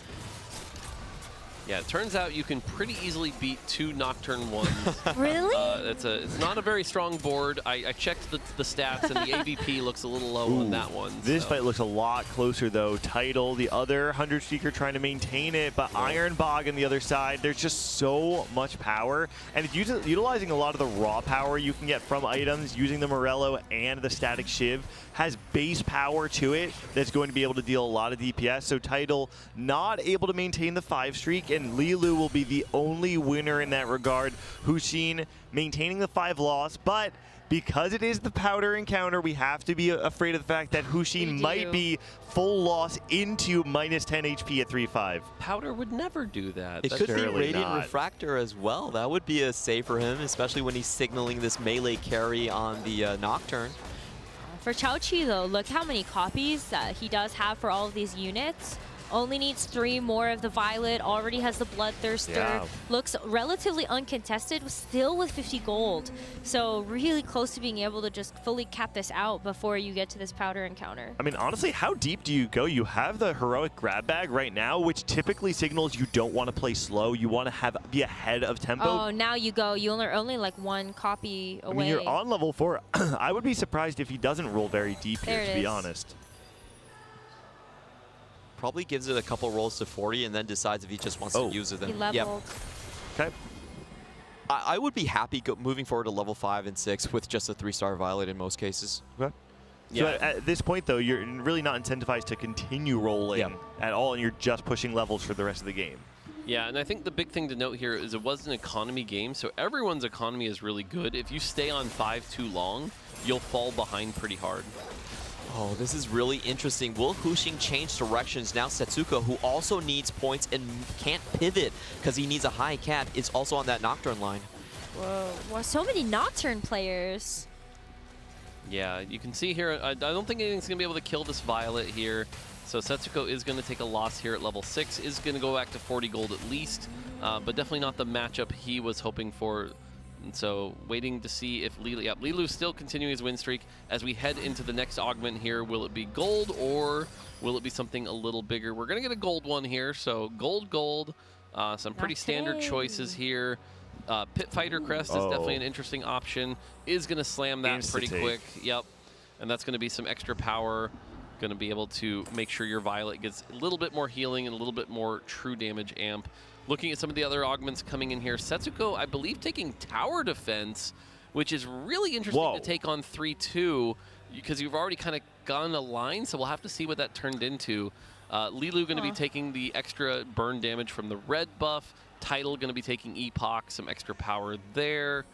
Yeah, it turns out you can pretty easily beat 2 Nocturne ones. Really? It's not a very strong board. I checked the stats, and the AVP looks a little low on that one. This fight looks a lot closer, though. Tidal, the other 100 streaker, trying to maintain it, but Iron Bog on the other side. There's just so much power, and it's utilizing a lot of the raw power you can get from items, using the Morello and the Static Shiv. Has base power to it that's going to be able to deal a lot of DPS. So Tidal not able to maintain the 5 streak, and Lilu will be the only winner in that regard. Hushin maintaining the 5 loss, but because it is the powder encounter, we have to be afraid of the fact that Hushin might be full loss into minus 10 HP at 3-5. Powder would never do that. It That's could be Radiant not. Refractor as well. That would be a save for him, especially when he's signaling this melee carry on the Nocturne. For Chao-Chi, though, look how many copies he does have for all of these units. Only needs 3 more of the Violet, already has the Bloodthirster. Yeah. Looks relatively uncontested, still with 50 gold. So really close to being able to just fully cap this out before you get to this powder encounter. I mean, honestly, how deep do you go? You have the heroic grab bag right now, which typically signals you don't want to play slow. You want to be ahead of tempo. Oh, now you go. You're only like 1 copy away. I mean, you're on level 4. I would be surprised if he doesn't roll very deep here, to be honest. Probably gives it a couple rolls to 40 and then decides if he just wants to use it. Then. He leveled. Okay. I would be happy moving forward to level 5 and 6 with just a 3-star Violet in most cases. Okay. So at this point, though, you're really not incentivized to continue rolling at all, and you're just pushing levels for the rest of the game. Yeah, and I think the big thing to note here is it was an economy game, so everyone's economy is really good. If you stay on 5 too long, you'll fall behind pretty hard. Oh, this is really interesting. Will Hushin change directions? Now Setsuko, who also needs points and can't pivot because he needs a high cat, is also on that Nocturne line. Whoa, well, so many Nocturne players. Yeah, you can see here, I don't think anything's going to be able to kill this Violet here. So Setsuko is going to take a loss here at level 6, is going to go back to 40 gold at least, but definitely not the matchup he was hoping for. And so waiting to see if Lilu's still continuing his win streak. As we head into the next augment here, will it be gold or will it be something a little bigger? We're going to get a gold one here, so gold, some pretty standard choices here. Pit Fighter Crest is definitely an interesting option. Is going to slam that pretty quick. Yep, and that's going to be some extra power. Going to be able to make sure your Violet gets a little bit more healing and a little bit more true damage amp. Looking at some of the other augments coming in here, Setsuko, I believe, taking tower defense, which is really interesting to take on 3-2 because you've already kind of gone a line, so we'll have to see what that turned into. Lilu going to be taking the extra burn damage from the red buff. Tidal going to be taking Epoch, some extra power there.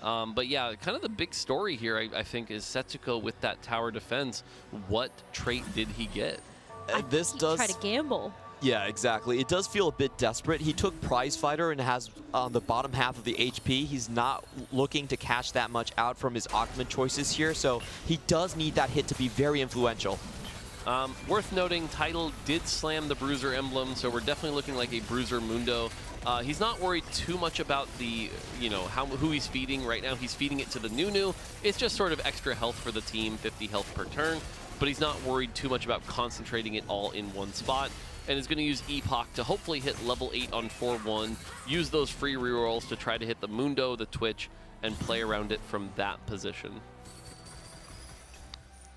But yeah, kind of the big story here, I think, is Setsuko with that tower defense. What trait did he get? This does try to gamble. Yeah, exactly. It does feel a bit desperate. He took Prize Fighter and has on the bottom half of the HP. He's not looking to cash that much out from his augment choices here, so he does need that hit to be very influential. Worth noting, Tidal did slam the Bruiser emblem, so we're definitely looking like a Bruiser Mundo. He's not worried too much about the, who he's feeding right now. He's feeding it to the Nunu. It's just sort of extra health for the team, 50 health per turn, but he's not worried too much about concentrating it all in one spot. And is going to use Epoch to hopefully hit level 8 on 4-1, use those free rerolls to try to hit the Mundo, the Twitch, and play around it from that position.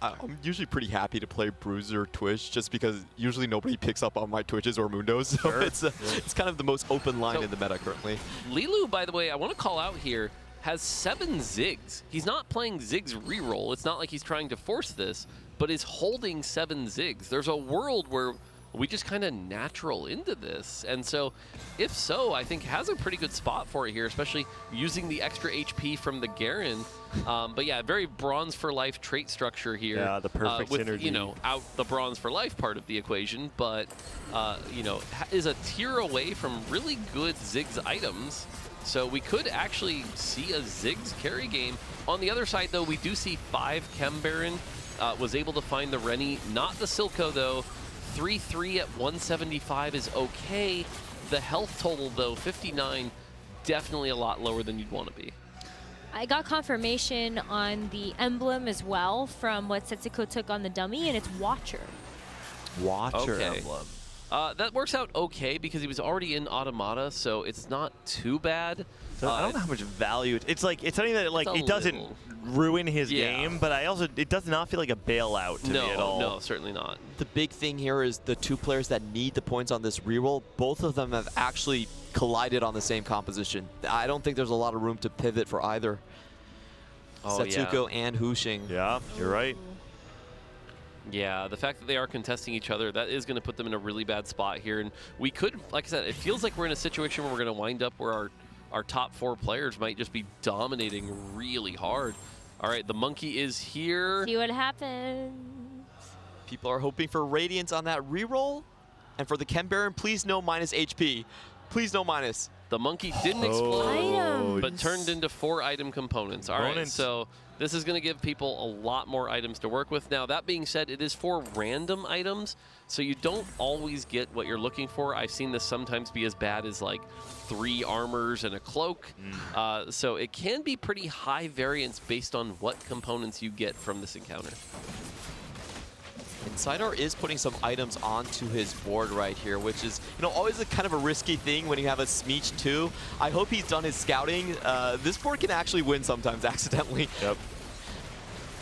I'm usually pretty happy to play Bruiser Twitch just because usually nobody picks up on my Twitches or Mundos, so it's kind of the most open line in the meta currently. Lilu, by the way, I want to call out here, has 7 Ziggs. He's not playing Ziggs reroll. It's not like he's trying to force this, but is holding 7 Ziggs. There's a world where we just kind of natural into this. And so, if so, I think has a pretty good spot for it here, especially using the extra HP from the Garen. But yeah, very bronze for life trait structure here. Yeah, the perfect with, synergy. You know, out the bronze for life part of the equation, but you know, is a tier away from really good Ziggs items. So we could actually see a Ziggs carry game. On the other side, though, we do see 5 Chem Baron. Was able to find the Rennie, not the Silco, though. 3-3 at 175 is okay. The health total, though, 59, definitely a lot lower than you'd want to be. I got confirmation on the emblem as well from what Setsuko took on the dummy, and it's Watcher. Watcher emblem. That works out okay because he was already in Automata, so it's not too bad. So I don't know how much value it's like. It's something that like it doesn't ruin his game, but it does not feel like a bailout to me at all. No, certainly not. The big thing here is the 2 players that need the points on this reroll, both of them have actually collided on the same composition. I don't think there's a lot of room to pivot for either Setsuko and Huxing. Yeah, you're right. Yeah, the fact that they are contesting each other, that is going to put them in a really bad spot here. And we could, like I said, it feels like we're in a situation where we're going to wind up where our top 4 players might just be dominating really hard. All right, the monkey is here. See what happens. People are hoping for Radiance on that reroll. And for the Chem Baron, please no minus HP. Please no minus. The monkey didn't explode, but turned into 4 item components. All right, so this is going to give people a lot more items to work with. Now, that being said, it is 4 random items, so you don't always get what you're looking for. I've seen this sometimes be as bad as like 3 armors and a cloak. So it can be pretty high variance based on what components you get from this encounter. And Sidar is putting some items onto his board right here, which is, you know, always a kind of a risky thing when you have a Smeech 2. I hope he's done his scouting. This board can actually win sometimes accidentally. Yep.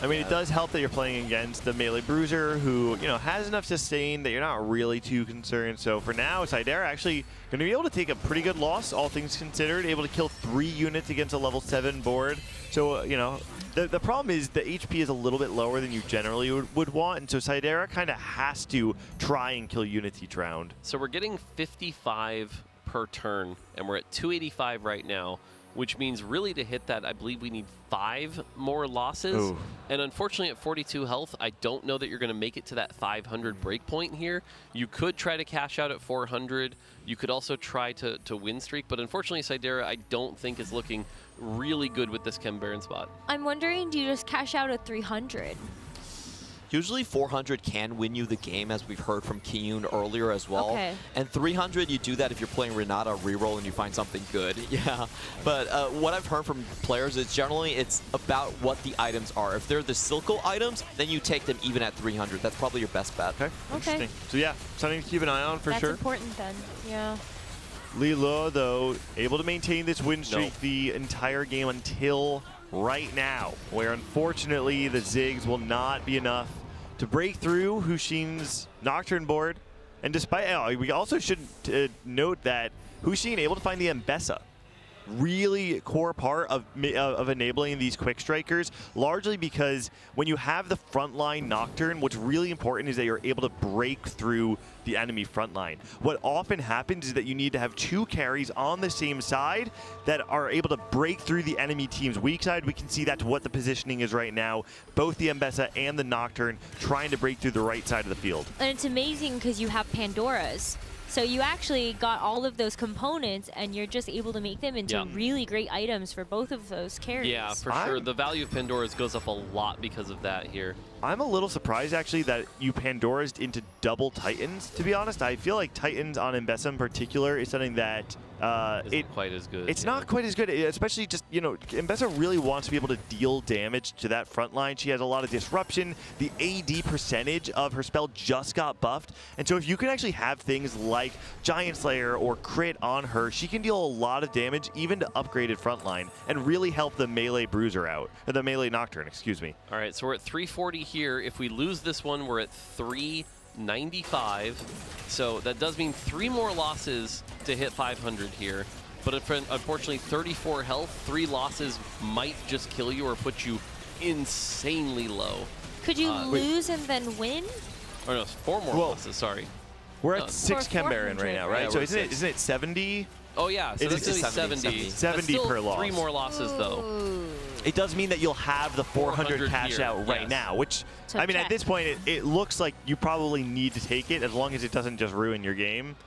I mean, it does help that you're playing against the melee bruiser who, you know, has enough sustain that you're not really too concerned. So for now, Sidar actually going to be able to take a pretty good loss, all things considered, able to kill 3 units against a level 7 board. So, you know, the problem is the HP is a little bit lower than you generally would want, and so Sidera kind of has to try and kill units each round. So we're getting 55 per turn, and we're at 285 right now, which means really to hit that, I believe we need 5 more losses. Ooh. And unfortunately at 42 health, I don't know that you're going to make it to that 500 breakpoint here. You could try to cash out at 400. You could also try to win streak, but unfortunately Sidera I don't think is looking really good with this Chem Baron spot. I'm wondering, do you just cash out at 300? Usually 400 can win you the game, as we've heard from Kiyun earlier as well. Okay. And 300, you do that if you're playing Renata reroll and you find something good. Yeah. But what I've heard from players is generally it's about what the items are. If they're the Silco items, then you take them even at 300. That's probably your best bet. Okay. Interesting. So yeah, something to keep an eye on for sure. That's important then. Yeah. Lilo, though, able to maintain this win streak the entire game until right now, where unfortunately the Ziggs will not be enough to break through Huxing's Nocturne board. And despite, we also should note that Huxing able to find the Mbessa. Really core part of enabling these quick strikers, largely because when you have the frontline Nocturne, what's really important is that you're able to break through the enemy front line. What often happens is that you need to have 2 carries on the same side that are able to break through the enemy team's weak side. We can see that's what the positioning is right now. Both the Mbessa and the Nocturne trying to break through the right side of the field. And it's amazing because you have Pandoras. So you actually got all of those components, and you're just able to make them into really great items for both of those carries. Yeah, for sure. The value of Pandora's goes up a lot because of that here. I'm a little surprised, actually, that you Pandora's into double Titans, to be honest. I feel like Titans on Mbessa in particular is something that isn't quite as good. It's not quite as good, especially just, you know, Mbessa really wants to be able to deal damage to that front line. She has a lot of disruption. The AD percentage of her spell just got buffed. And so if you can actually have things like Giant Slayer or Crit on her, she can deal a lot of damage, even to upgraded front line, and really help the melee Bruiser out. Or the melee Nocturne, excuse me. All right, so we're at 340 here. If we lose this one, we're at 395. So that does mean 3 more losses to hit 500 here. But unfortunately, 34 health, 3 losses might just kill you or put you insanely low. Could you lose and then win? Or no, 4 more losses, sorry. We're at 6 Or Chem Baron 400, right now, right? right? Yeah, so we're isn't it 70? Oh yeah, so It that's is going to be 70. 70 That's still per loss. 3 more losses though. It does mean that you'll have the 400 cash here, out right yes. now, which, So I mean, at check. this point, it looks like you probably need to take it as long as it doesn't just ruin your game.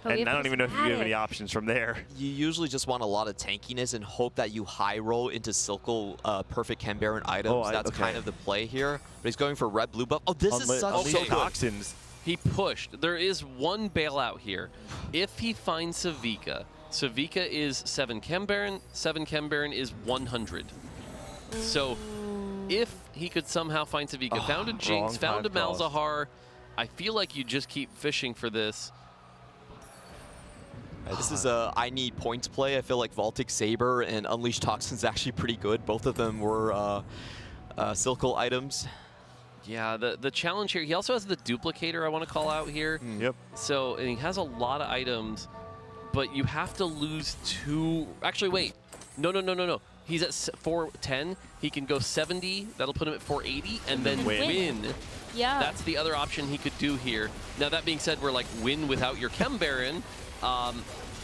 But we And I have don't to even know if you have add any it. options from there. You usually just want a lot of tankiness and hope that you high roll into Silco perfect Chem Baron items. That's okay. kind of the play here. But he's going for red blue buff. Oh, this is such Unleash so good. Toxins. He pushed. There is one bailout here. If he finds Savika, Savika is 7 Chem Baron, 7 Chem Baron is 100. So if he could somehow find Savika, found a Jinx, found a Malzahar, I feel like you just keep fishing for this. This is a I need points play. I feel like Vaultic Saber and Unleash Toxin is actually pretty good. Both of them were Silco items. Yeah, the challenge here, he also has the duplicator I want to call out here. Yep. So, and he has a lot of items, but you have to lose 2. Actually, wait. No. He's at 410. He can go 70. That'll put him at 480 and then win. Yeah. That's the other option he could do here. Now, that being said, we're like win without your Chem Baron.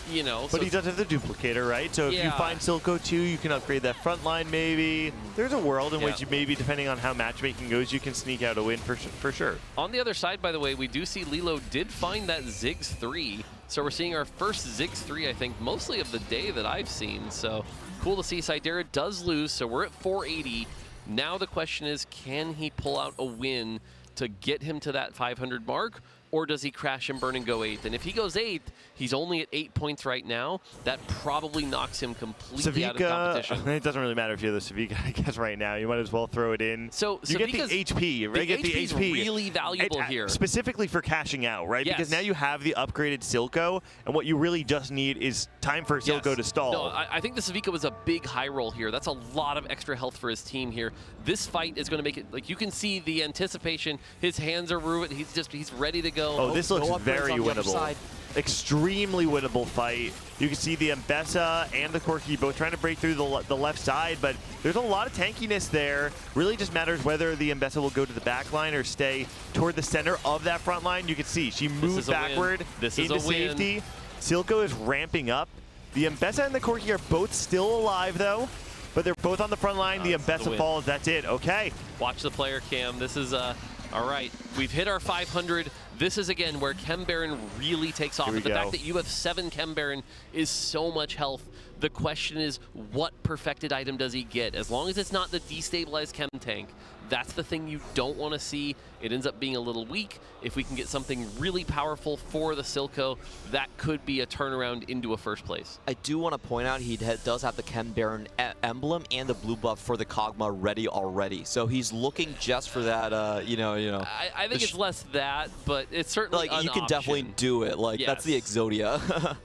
You know, But he does have the duplicator, right? So if you find Silco 2, you can upgrade that front line maybe. There's a world in which you maybe, depending on how matchmaking goes, you can sneak out a win for sure. On the other side, by the way, we do see Lilo did find that Ziggs 3. So we're seeing our first Ziggs 3, I think, mostly of the day that I've seen. So cool to see. Sidera does lose, so we're at 480. Now the question is, can he pull out a win to get him to that 500 mark? Or does he crash and burn and go 8th? And if he goes 8th, he's only at 8 points right now. That probably knocks him completely out of competition. It doesn't really matter if you have the Savika, I guess, right now. You might as well throw it in. So you get the HP, right? The HP's really valuable here. Specifically for cashing out, right? Yes. Because now you have the upgraded Silco, and what you really just need is time for Silco to stall. No, I think the Savika was a big high roll here. That's a lot of extra health for his team here. This fight is going to make it, like, you can see the anticipation. His hands are ruined. He's ready to go. Oh, this looks very winnable. Extremely winnable fight. You can see the Mbessa and the Corki both trying to break through the left side, but there's a lot of tankiness there. Really just matters whether the Mbessa will go to the back line or stay toward the center of that front line. You can see she moved backward into safety. Silco is ramping up. The Mbessa and the Corki are both still alive, though, but they're both on the front line. The Mbessa falls. That's it. Okay. Watch the player cam. This is, all right. We've hit our 500. This is, again, where Chem Baron really takes off. And the fact that you have 7 Chem Baron is so much health. The question is, what perfected item does he get? As long as it's not the destabilized Chem Tank, that's the thing you don't want to see. It ends up being a little weak. If we can get something really powerful for the Silco, that could be a turnaround into a first place. I do want to point out he does have the Chem Baron emblem and the blue buff for the Kog'Maw ready already. So he's looking just for that, you know. I think it's less that, but it's certainly like you can definitely do it. Like that's the Exodia.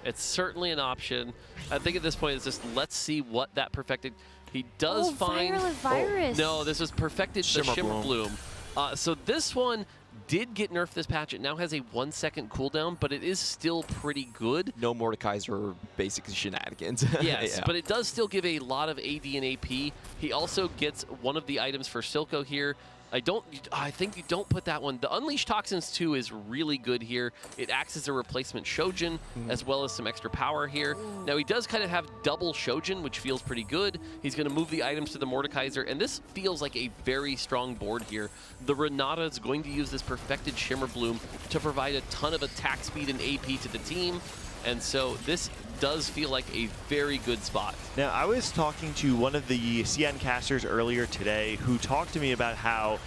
It's certainly an option. I think at this point it's just let's see what that perfected. He does find. Virulent virus. No, this was perfected the Shimmer Bloom. So this one did get nerfed this patch. It now has a 1-second cooldown, but it is still pretty good. No Mordekaiser basic shenanigans. Yes, but it does still give a lot of AD and AP. He also gets one of the items for Silco here. I think you don't put that one. The Unleash Toxins 2 is really good here. It acts as a replacement Shojin, as well as some extra power here. Now, he does kind of have double Shojin, which feels pretty good. He's going to move the items to the Mordekaiser, and this feels like a very strong board here. The Renata is going to use this perfected Shimmer Bloom to provide a ton of attack speed and AP to the team, and so this does feel like a very good spot. Now, I was talking to one of the CN casters earlier today who talked to me about how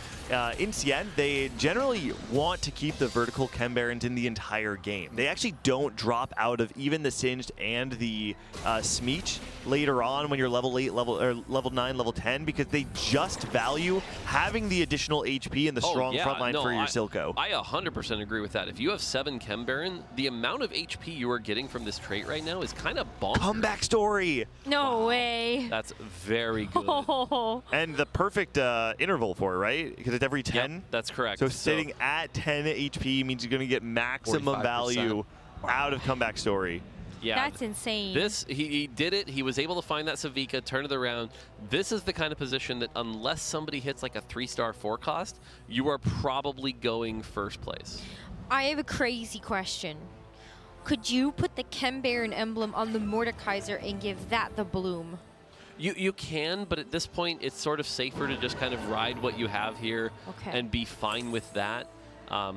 in CN, they generally want to keep the vertical Chem Barons in the entire game. They actually don't drop out of even the Singed and the Smeech later on when you're level 8, level 9, level 10, because they just value having the additional HP and the strong front line for your Silco. I 100% agree with that. If you have 7 Chem Baron, the amount of HP you are getting from this trait right now is kind of bonkers. Comeback story. No way. That's very good. And the perfect interval for it, right? Because it's every 10? Yep, that's correct. So sitting at 10 HP means you're going to get maximum value out of Comeback Story. Yeah, that's insane. This, he did it. He was able to find that Savika, turn it around. This is the kind of position that unless somebody hits like a 3-star 4 cost, you are probably going first place. I have a crazy question. Could you put the Ken Baron emblem on the Mordekaiser and give that the bloom? You can, but at this point, it's sort of safer to just kind of ride what you have here and be fine with that.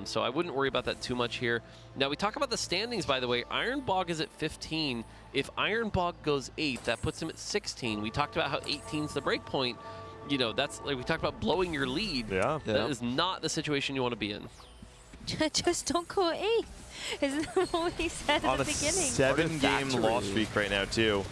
So I wouldn't worry about that too much here. Now, we talk about the standings, by the way. Iron Bog is at 15. If Iron Bog goes 8, that puts him at 16. We talked about how 18 is the break point. You know, that's like we talked about blowing your lead. Yeah. That is not the situation you want to be in. Just don't go 8th. Isn't that what he said at the beginning? 7-game loss streak right now, too.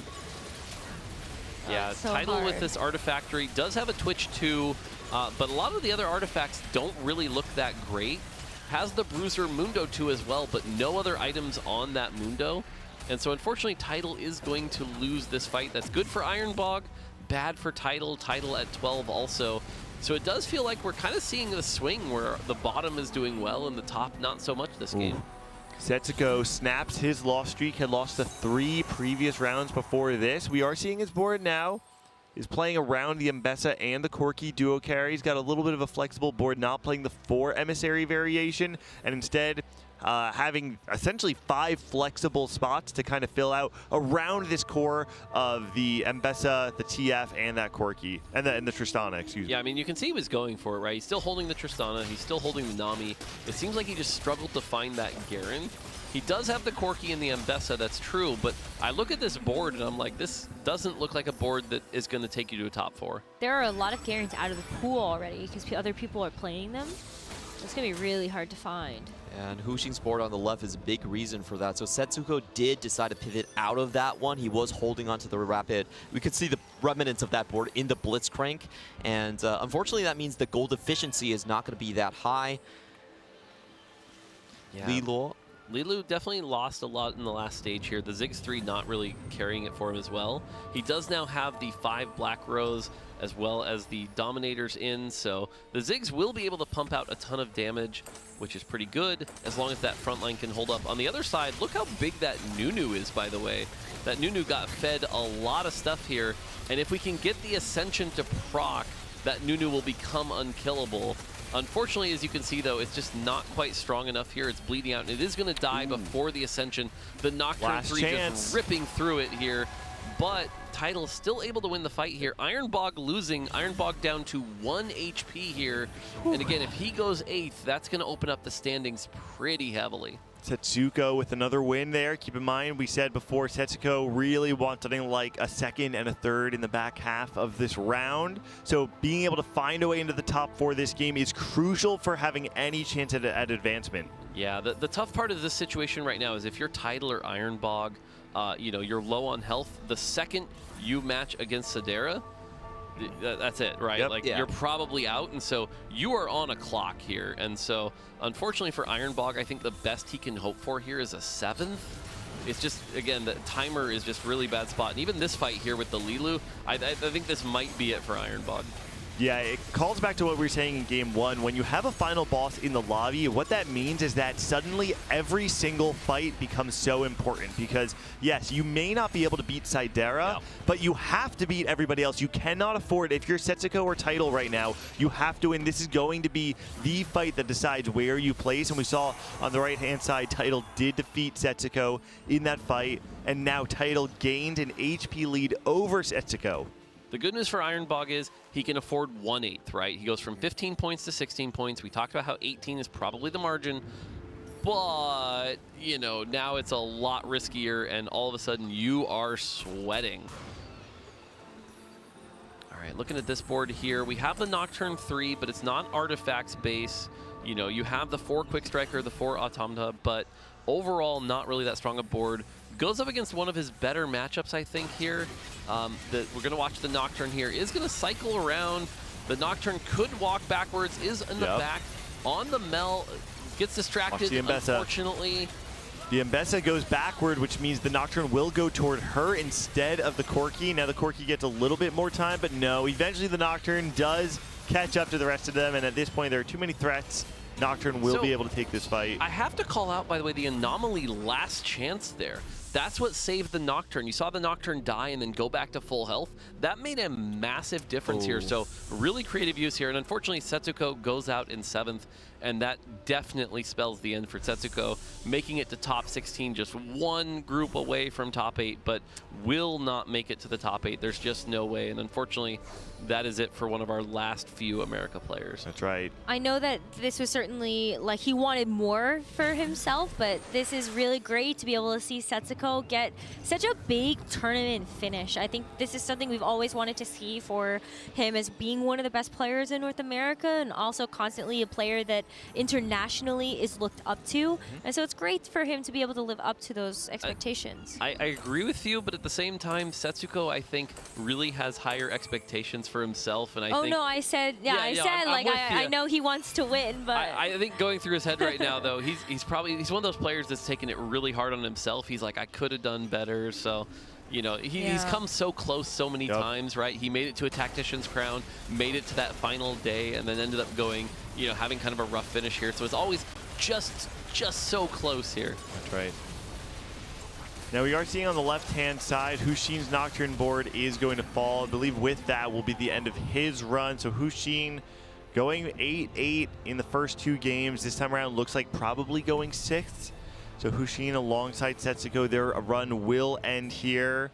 Yeah, so Title hard. with this Artifactory does have a Twitch too, but a lot of the other artifacts don't really look that great. Has the Bruiser Mundo too as well, but no other items on that Mundo. And so unfortunately, Title is going to lose this fight. That's good for Iron Bog, bad for Title. Title at 12 also. So it does feel like we're kind of seeing the swing where the bottom is doing well and the top not so much this game. Setsuko snaps his loss streak, had lost the 3 previous rounds before this. We are seeing his board now is playing around the Mbessa and the Corki duo carry. He's got a little bit of a flexible board, not playing the 4 emissary variation, and instead having essentially 5 flexible spots to kind of fill out around this core of the Mbessa, the TF, and that Corki, and the Tristana, excuse me. Yeah, I mean, you can see he was going for it, right? He's still holding the Tristana. He's still holding the Nami. It seems like he just struggled to find that Garen. He does have the Corki and the Mbessa, that's true, but I look at this board and I'm like, this doesn't look like a board that is going to take you to a top 4. There are a lot of Garens out of the pool already because other people are playing them. It's going to be really hard to find. And Huxing's board on the left is a big reason for that. So Setsuko did decide to pivot out of that one. He was holding onto the Rapid. We could see the remnants of that board in the Blitzcrank. And unfortunately, that means the gold efficiency is not going to be that high. Yeah. Lilu definitely lost a lot in the last stage here. The Ziggs 3 not really carrying it for him as well. He does now have the 5 Black Rose as well as the Dominators in, so the Ziggs will be able to pump out a ton of damage, which is pretty good as long as that front line can hold up. On the other side, look how big that Nunu is, by the way. That Nunu got fed a lot of stuff here, and if we can get the Ascension to proc, that Nunu will become unkillable. Unfortunately, as you can see, though, it's just not quite strong enough here. It's bleeding out, and it is going to die before the Ascension. The Nocturne 3 just ripping through it here, but Title still able to win the fight here. Iron Bog losing. Iron Bog down to 1 HP here. And again, if he goes 8th, that's going to open up the standings pretty heavily. Setsuko with another win there. Keep in mind, we said before, Setsuko really wants something like a 2nd and a 3rd in the back half of this round. So being able to find a way into the top 4 this game is crucial for having any chance at advancement. Yeah, the tough part of this situation right now is if you're Title or Iron Bog, you know, you're low on health. The second you match against Sadera, that's it, right? Yep. Like, you're probably out, and so you are on a clock here. And so, unfortunately for Iron Bog, I think the best he can hope for here is a 7th. It's just, again, the timer is just really bad spot. And even this fight here with the Lilu, I think this might be it for Iron Bog. Yeah, it calls back to what we were saying in game 1. When you have a final boss in the lobby, what that means is that suddenly every single fight becomes so important because, yes, you may not be able to beat Sidera, but you have to beat everybody else. You cannot afford, if you're Setsuko or Title right now, you have to win. This is going to be the fight that decides where you place, and we saw on the right-hand side, Title did defeat Setsuko in that fight, and now Title gained an HP lead over Setsuko. The good news for Iron Bog is he can afford 1/8, right? He goes from 15 points to 16 points. We talked about how 18 is probably the margin, but, you know, now it's a lot riskier, and all of a sudden you are sweating. All right, looking at this board here, we have the Nocturne 3, but it's not artifacts base. You know, you have the 4 Quick Striker, the 4 Automata, but overall not really that strong a board. Goes up against one of his better matchups, I think, here. We're going to watch the Nocturne here. Is going to cycle around. The Nocturne could walk backwards, is in the back. On the Mel, gets distracted, unfortunately. The Mbessa goes backward, which means the Nocturne will go toward her instead of the Corki. Now the Corki gets a little bit more time, but no, eventually the Nocturne does catch up to the rest of them, and at this point there are too many threats. Nocturne will be able to take this fight. I have to call out, by the way, the Anomaly last chance there. That's what saved the Nocturne. You saw the Nocturne die and then go back to full health. That made a massive difference here. So really creative use here. And unfortunately, Setsuko goes out in 7th. And that definitely spells the end for Setsuko, making it to top 16, just one group away from top 8, but will not make it to the top 8. There's just no way. And unfortunately, that is it for one of our last few America players. That's right. I know that this was certainly, like, he wanted more for himself, but this is really great to be able to see Setsuko get such a big tournament finish. I think this is something we've always wanted to see for him as being one of the best players in North America and also constantly a player that internationally is looked up to. And so it's great for him to be able to live up to those expectations. I agree with you, but at the same time, Setsuko, I think, really has higher expectations for himself. And I think, no, I said, I know he wants to win, but I think going through his head right now, though, he's one of those players that's taking it really hard on himself. He's like, I could have done better. So, you know, he's come so close so many times, right? He made it to a Tactician's Crown, made it to that final day, and then ended up going, you know, having kind of a rough finish here. So it's always just so close here. That's right. Now we are seeing on the left-hand side, Hushin's Nocturne board is going to fall. I believe with that will be the end of his run. So Hushin going 8-8 in the first 2 games. This time around looks like probably going 6th. So Hushin alongside Setsuko, their run will end here.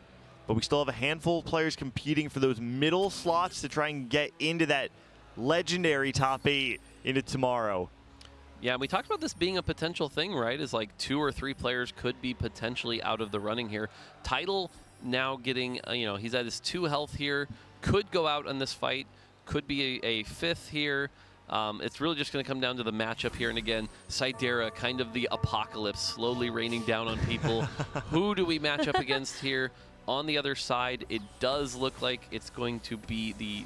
But we still have a handful of players competing for those middle slots to try and get into that legendary top 8 into tomorrow. Yeah, we talked about this being a potential thing, right? Is like 2 or 3 players could be potentially out of the running here. Title now getting, you know, he's at his 2 health here. Could go out in this fight. Could be a 5th here. It's really just going to come down to the matchup here. And again, Sidera, kind of the apocalypse, slowly raining down on people. Who do we match up against here? On the other side, it does look like it's going to be the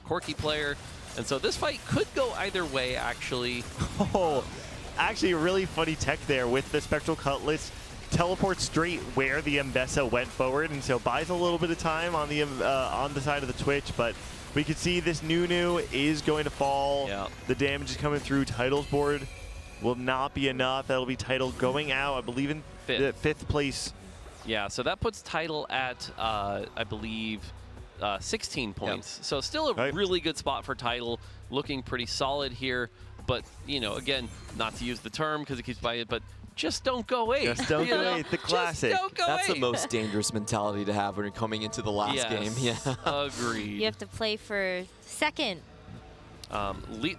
Corki player. And so this fight could go either way, actually. Oh, actually a really funny tech there with the Spectral Cutlass. Teleports straight where the Mbessa went forward, and so buys a little bit of time on the side of the Twitch, but we can see this Nunu is going to fall. Yeah. The damage is coming through. Title's board will not be enough. That'll be Title going out, I believe, in 5th place. Yeah, so that puts Title at, I believe, 16 points. Yep. So still a really good spot for Title, looking pretty solid here. But, you know, again, not to use the term because it keeps by it, but just don't go 8. Just don't go 8, the classic. Just don't go That's 8. the most dangerous mentality to have when you're coming into the last game. Yeah, agreed. you have to play for 2nd.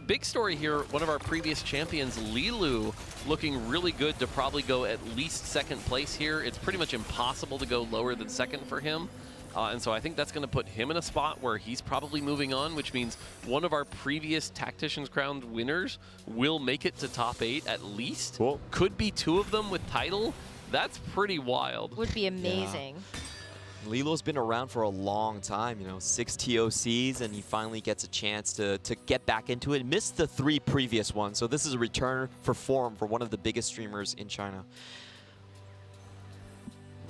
Big story here, one of our previous champions, Lilu, looking really good to probably go at least 2nd place here. It's pretty much impossible to go lower than 2nd for him. And so I think that's going to put him in a spot where he's probably moving on, which means one of our previous Tactician's Crown winners will make it to top 8 at least. Cool. Could be 2 of them with Title. That's pretty wild. Would be amazing. Yeah. Lilo's been around for a long time, you know, 6 TOCs, and he finally gets a chance to get back into it. Missed the 3 previous ones, so this is a return for form for one of the biggest streamers in China.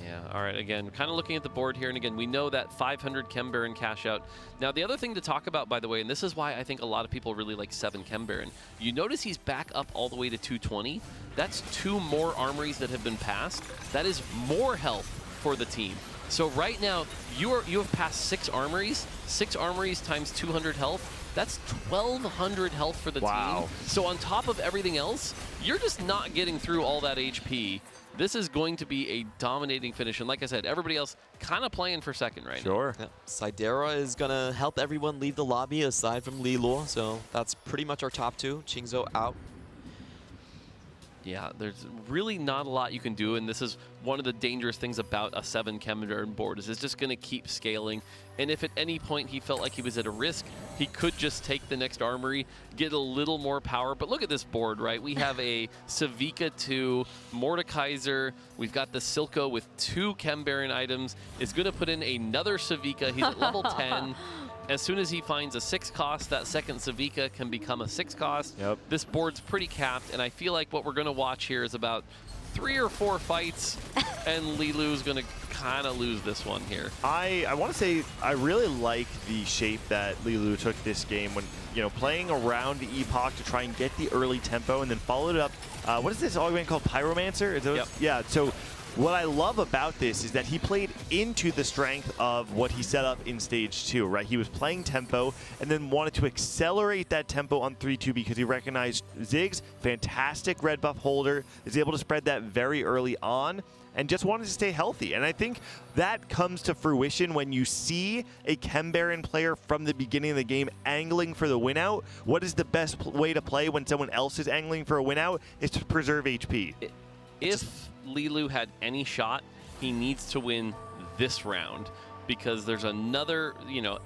Yeah, all right, again, kind of looking at the board here, and again, we know that 500 Chem Baron cash out. Now, the other thing to talk about, by the way, and this is why I think a lot of people really like 7 Chem Baron, you notice he's back up all the way to 220. That's 2 more armories that have been passed. That is more health for the team. So right now, you have passed 6 armories. 6 armories times 200 health. That's 1,200 health for the team. So on top of everything else, you're just not getting through all that HP. This is going to be a dominating finish. And like I said, everybody else kind of playing for 2nd right now. Yeah. Sidera is going to help everyone leave the lobby aside from Liluo. So that's pretty much our top 2. Qingzhou out. Yeah, there's really not a lot you can do, and this is one of the dangerous things about a 7 Chem Baron board, is it's just going to keep scaling, and if at any point he felt like he was at a risk, he could just take the next armory, get a little more power. But look at this board, right? We have a Savika 2, Mordekaiser, we've got the Silco with 2 Chem Baron items, is going to put in another Savika, he's at level 10. As soon as he finds a 6 cost, that 2nd Savika can become a 6 cost. Yep. This board's pretty capped, and I feel like what we're going to watch here is about 3 or 4 fights, and Lilu's going to kind of lose this one here. I want to say I really like the shape that Lilu took this game when, you know, playing around the Epoch to try and get the early tempo and then followed it up. What is this augment called? Pyromancer? Is those? Yep. Yeah, so what I love about this is that he played into the strength of what he set up in stage 2, right? He was playing tempo and then wanted to accelerate that tempo on 3-2 because he recognized Ziggs, fantastic red buff holder, is able to spread that very early on, and just wanted to stay healthy. And I think that comes to fruition when you see a Chem Baron player from the beginning of the game angling for the win out. What is the best way to play when someone else is angling for a win out? Is to preserve HP. If Lilu had any shot, he needs to win this round because there's another,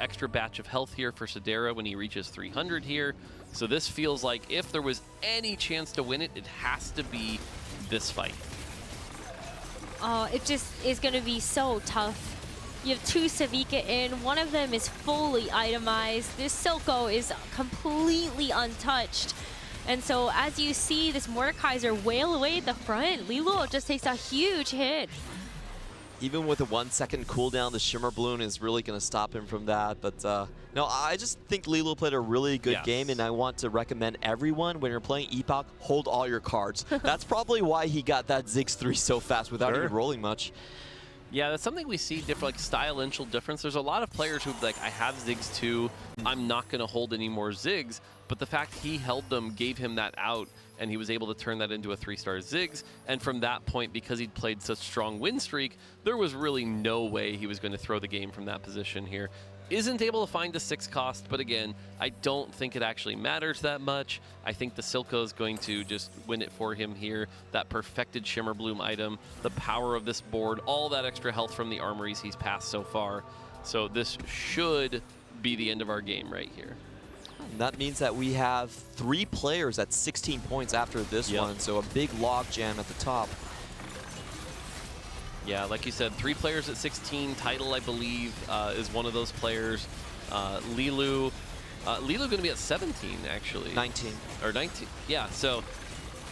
extra batch of health here for Sidera when he reaches 300 here. So this feels like if there was any chance to win it, it has to be this fight. Oh, it just is going to be so tough. You have 2 Savika in. One of them is fully itemized. This Silco is completely untouched. And so as you see this Mordekaiser wail away at the front, Lilu just takes a huge hit. Even with a 1 second cooldown, the Shimmer Balloon is really going to stop him from that. But no, I just think Lilu played a really good game, and I want to recommend everyone, when you're playing Epoch, hold all your cards. That's probably why he got that Ziggs 3 so fast without even rolling much. Yeah, that's something we see different, like style-initial difference. There's a lot of players who like, I have Ziggs 2, I'm not going to hold any more Ziggs, but the fact he held them gave him that out, and he was able to turn that into a 3-star Ziggs. And from that point, because he'd played such strong win streak, there was really no way he was going to throw the game from that position here. Isn't able to find a 6 cost, but again, I don't think it actually matters that much. I think the Silco is going to just win it for him here. That perfected Shimmer Bloom item, the power of this board, all that extra health from the armories he's passed so far. So this should be the end of our game right here. And that means that we have 3 players at 16 points after this one, so a big log jam at the top. Yeah, like you said, 3 players at 16. Tidal, I believe, is one of those players. Lilu going to be at 17, actually. 19. Or 19. Yeah, so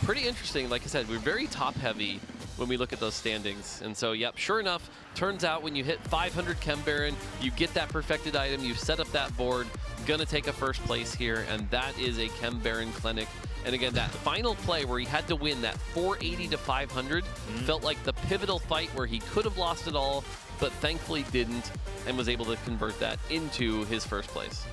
pretty interesting. Like I said, we're very top-heavy when we look at those standings. And so, yep, sure enough, turns out when you hit 500 Chem Baron, you get that perfected item, you set up that board, gonna take a first place here, and that is a Chem Baron clinic. And again, that final play where he had to win that 480 to 500 felt like the pivotal fight where he could have lost it all, but thankfully didn't, and was able to convert that into his first place.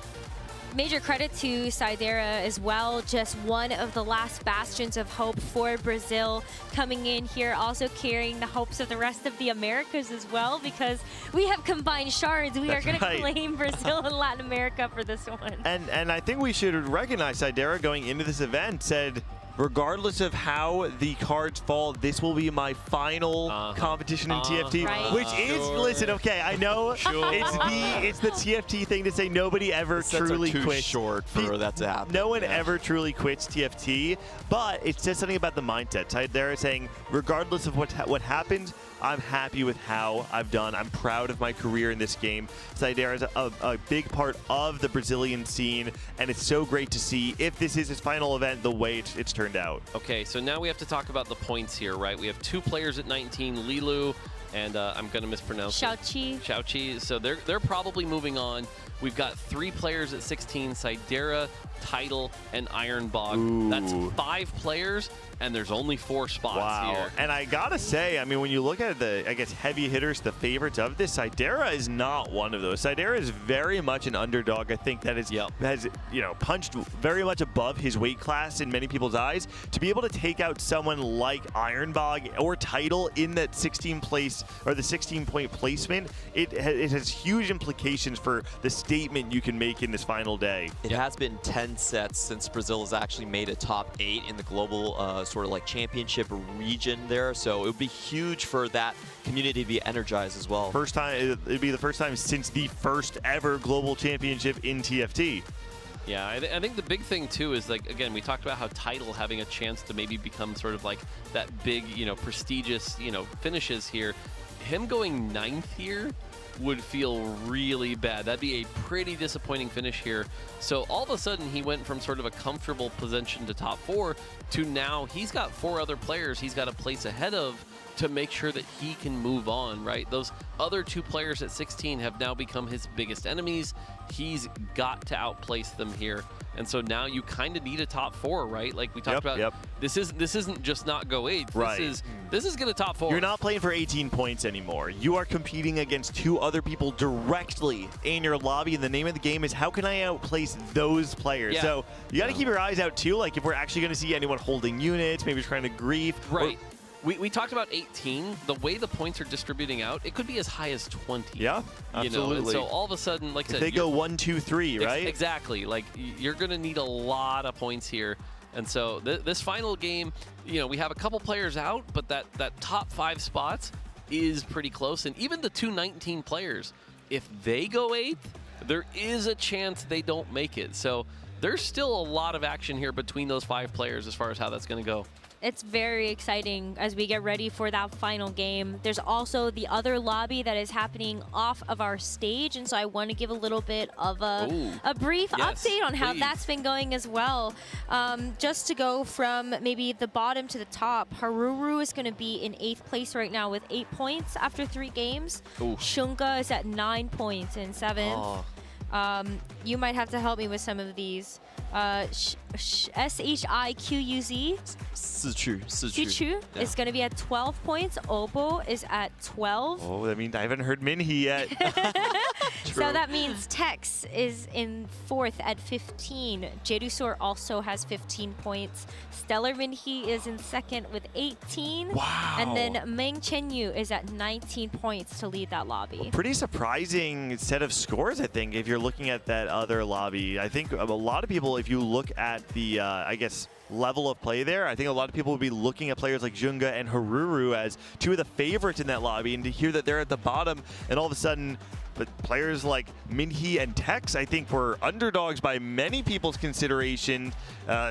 Major credit to Sidera as well, just one of the last bastions of hope for Brazil coming in here, also carrying the hopes of the rest of the Americas as well, because we have combined shards. We are going to claim Brazil and Latin America for this one. And I think we should recognize Sidera going into this event said, regardless of how the cards fall, this will be my final competition in TFT, which is, listen, okay, I know it's the TFT thing to say nobody ever truly quits. Short for that to happen. No one ever truly quits TFT, but it says something about the mindset. They're saying, regardless of what happens, I'm happy with how I've done. I'm proud of my career in this game. Sidera is a big part of the Brazilian scene, and it's so great to see, if this is his final event, the way it's turned out. Okay, so now we have to talk about the points here, right? We have 2 players at 19, Lilu, and I'm going to mispronounce Xiaoqi. So they're probably moving on. We've got 3 players at 16, Sidera, Tidal, and Ironbog. That's 5 players, and there's only 4 spots here. And I gotta say, I mean, when you look at the, I guess, heavy hitters, the favorites of this, Sidera is not one of those. Sidera is very much an underdog. I think that has, punched very much above his weight class in many people's eyes. To be able to take out someone like Ironbog or Tidal in that 16 place, or the 16-point placement, it has huge implications for the statement you can make in this final day. It has been 10 sets since Brazil has actually made a top 8 in the global sort of like championship region there, so it would be huge for that community to be energized as well. First time, it'd be the first time since the first ever global championship in TFT. Yeah, I think the big thing too is, like, again, we talked about how Tidal having a chance to maybe become sort of like that big, prestigious, finishes here. Him going 9th here would feel really bad. That'd be a pretty disappointing finish here. So all of a sudden he went from sort of a comfortable position to top 4 to now he's got 4 other players he's got to place ahead of to make sure that he can move on, right? Those other 2 players at 16 have now become his biggest enemies. He's got to outplace them here. And so now you kind of need a top 4, right? Like we talked about, this isn't just not go 8th. Right. This is going to top 4. You're not playing for 18 points anymore. You are competing against 2 other people directly in your lobby, and the name of the game is how can I outplace those players? Yeah. So you got to keep your eyes out too, like if we're actually going to see anyone holding units, maybe trying to grief. Right. We talked about 18. The way the points are distributing out, it could be as high as 20. Yeah, absolutely. And so all of a sudden, like I said, they go 1, 2, 3, right? Exactly. Like you're going to need a lot of points here. And so this final game, we have a couple players out, but that top 5 spots is pretty close. And even the 219 players, if they go 8th, there is a chance they don't make it. So there's still a lot of action here between those 5 players as far as how that's going to go. It's very exciting as we get ready for that final game. There's also the other lobby that is happening off of our stage, and so I want to give a little bit of a brief update on how that's been going as well. Just to go from maybe the bottom to the top, Haruru is going to be in 8th place right now with 8 points after 3 games. Shunga is at 9 points in 7th. You might have to help me with some of these. SHIQUZ. Sichu is going to be at 12 points. Obo is at 12. Oh, that means I haven't heard Minhee yet. So that means Tex is in 4th at 15. Jerusor also has 15 points. Stellar Minhee is in 2nd with 18. Wow. And then Meng Chenyu is at 19 points to lead that lobby. Pretty surprising set of scores, I think, if you're looking at that other lobby. I think a lot of people, if you look at the, I guess, level of play there, I think a lot of people would be looking at players like Junga and Haruru as 2 of the favorites in that lobby, and to hear that they're at the bottom and all of a sudden but players like Minhee and Tex, I think, were underdogs by many people's consideration,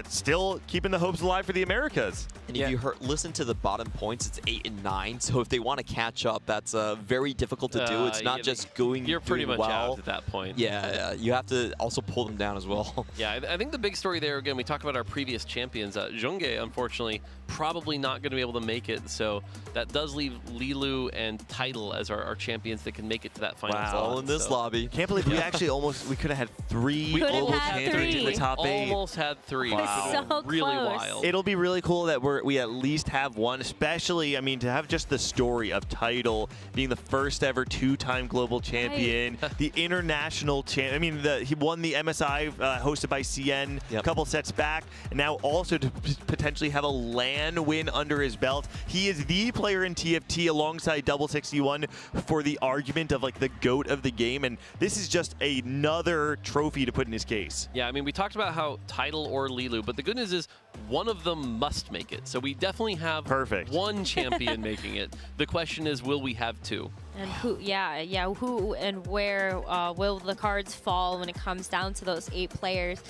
still keeping the hopes alive for the Americas. And if you listen to the bottom points, it's 8 and 9. So if they want to catch up, that's very difficult to do. It's not just You're pretty much well. out at that point. Yeah, you have to also pull them down as well. Yeah, I think the big story there, again, we talk about our previous champions. Zhonghe, unfortunately, probably not going to be able to make it. So that does leave Lilu and Tidal as our champions that can make it to that final slot. All in this lobby. Can't believe we actually we could have had 3 global champions in the top 8. Almost had 3. Wow. So really close. wild. It'll be really cool that we at least have one, especially, I mean, to have just the story of Tidal being the first ever 2-time global champion, the international champ. I mean, he won the MSI hosted by CN a couple sets back, and now also to potentially have a LAN win under his belt. He is the player in TFT alongside Double 61 for the argument of like the GOAT of the game, and this is just another trophy to put in his case. Yeah, I mean, we talked about how Tidal or Lilu, but the good news is one of them must make it. So we definitely have one champion making it. The question is, will we have 2? And who, who and where will the cards fall when it comes down to those 8 players?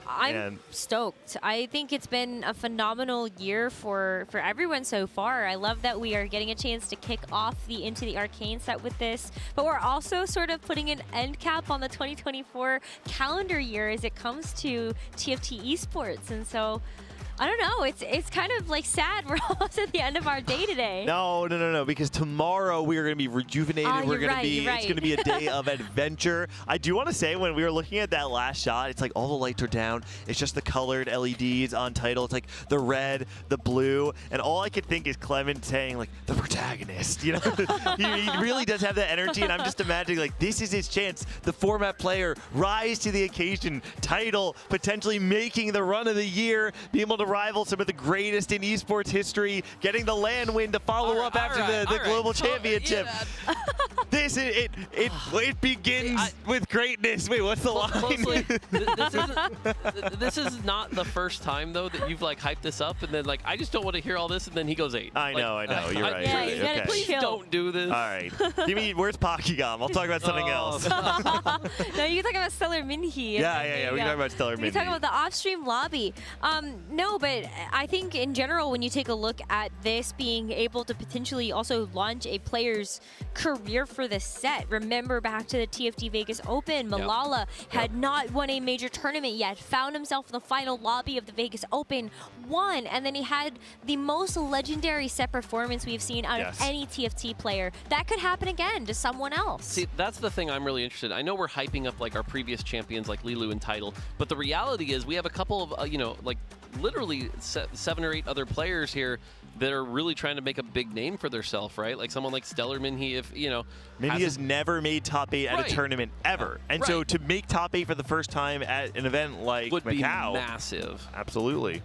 I'm stoked. I think it's been a phenomenal year for everyone so far. I love that we are getting a chance to kick off the Into the Arcane set with this, but we're also sort of putting an end cap on the 2024 calendar year as it comes to TFT esports. And so I don't know. It's kind of like sad. We're almost at the end of our day today. No, because tomorrow we are going to be rejuvenated. We're going to be. It's going to be a day of adventure. I do want to say, when we were looking at that last shot, it's like all the lights are down. It's just the colored LEDs on Tidal. It's like the red, the blue, and all I could think is Clement saying like the protagonist. You know, he really does have that energy, and I'm just imagining like this is his chance. The format player rise to the occasion. Tidal potentially making the run of the year, being able to rival some of the greatest in esports history, getting the LAN win to follow up after the global championship. This is it begins with greatness. Wait, what's the line? This is not the first time though that you've like hyped this up, and then like I just don't want to hear all this, and then he goes 8. I know. You're right. Yeah, you gotta Please don't do this. All right. Where's Pokigam? I'll talk about something else. No, you can talk about Stellar Minhee. Yeah. We can talk about Stellar Minhee. We can talk about the off-stream lobby. No, but I think in general, when you take a look at this being able to potentially also launch a player's career for the set. Remember back to the TFT Vegas Open, Malala had not won a major tournament yet, found himself in the final lobby of the Vegas Open, won, and then he had the most legendary set performance we've seen out of any TFT player. That could happen again to someone else. See, that's the thing I'm really interested in. I know we're hyping up like our previous champions like Lilu and Tidal, but the reality is we have a couple of, you know, like literally 7 or 8 other players here that are really trying to make a big name for themselves, right? Like someone like Stellarman, he has never made top 8 at a tournament ever. And so to make top 8 for the first time at an event like would Macau, be massive. Absolutely.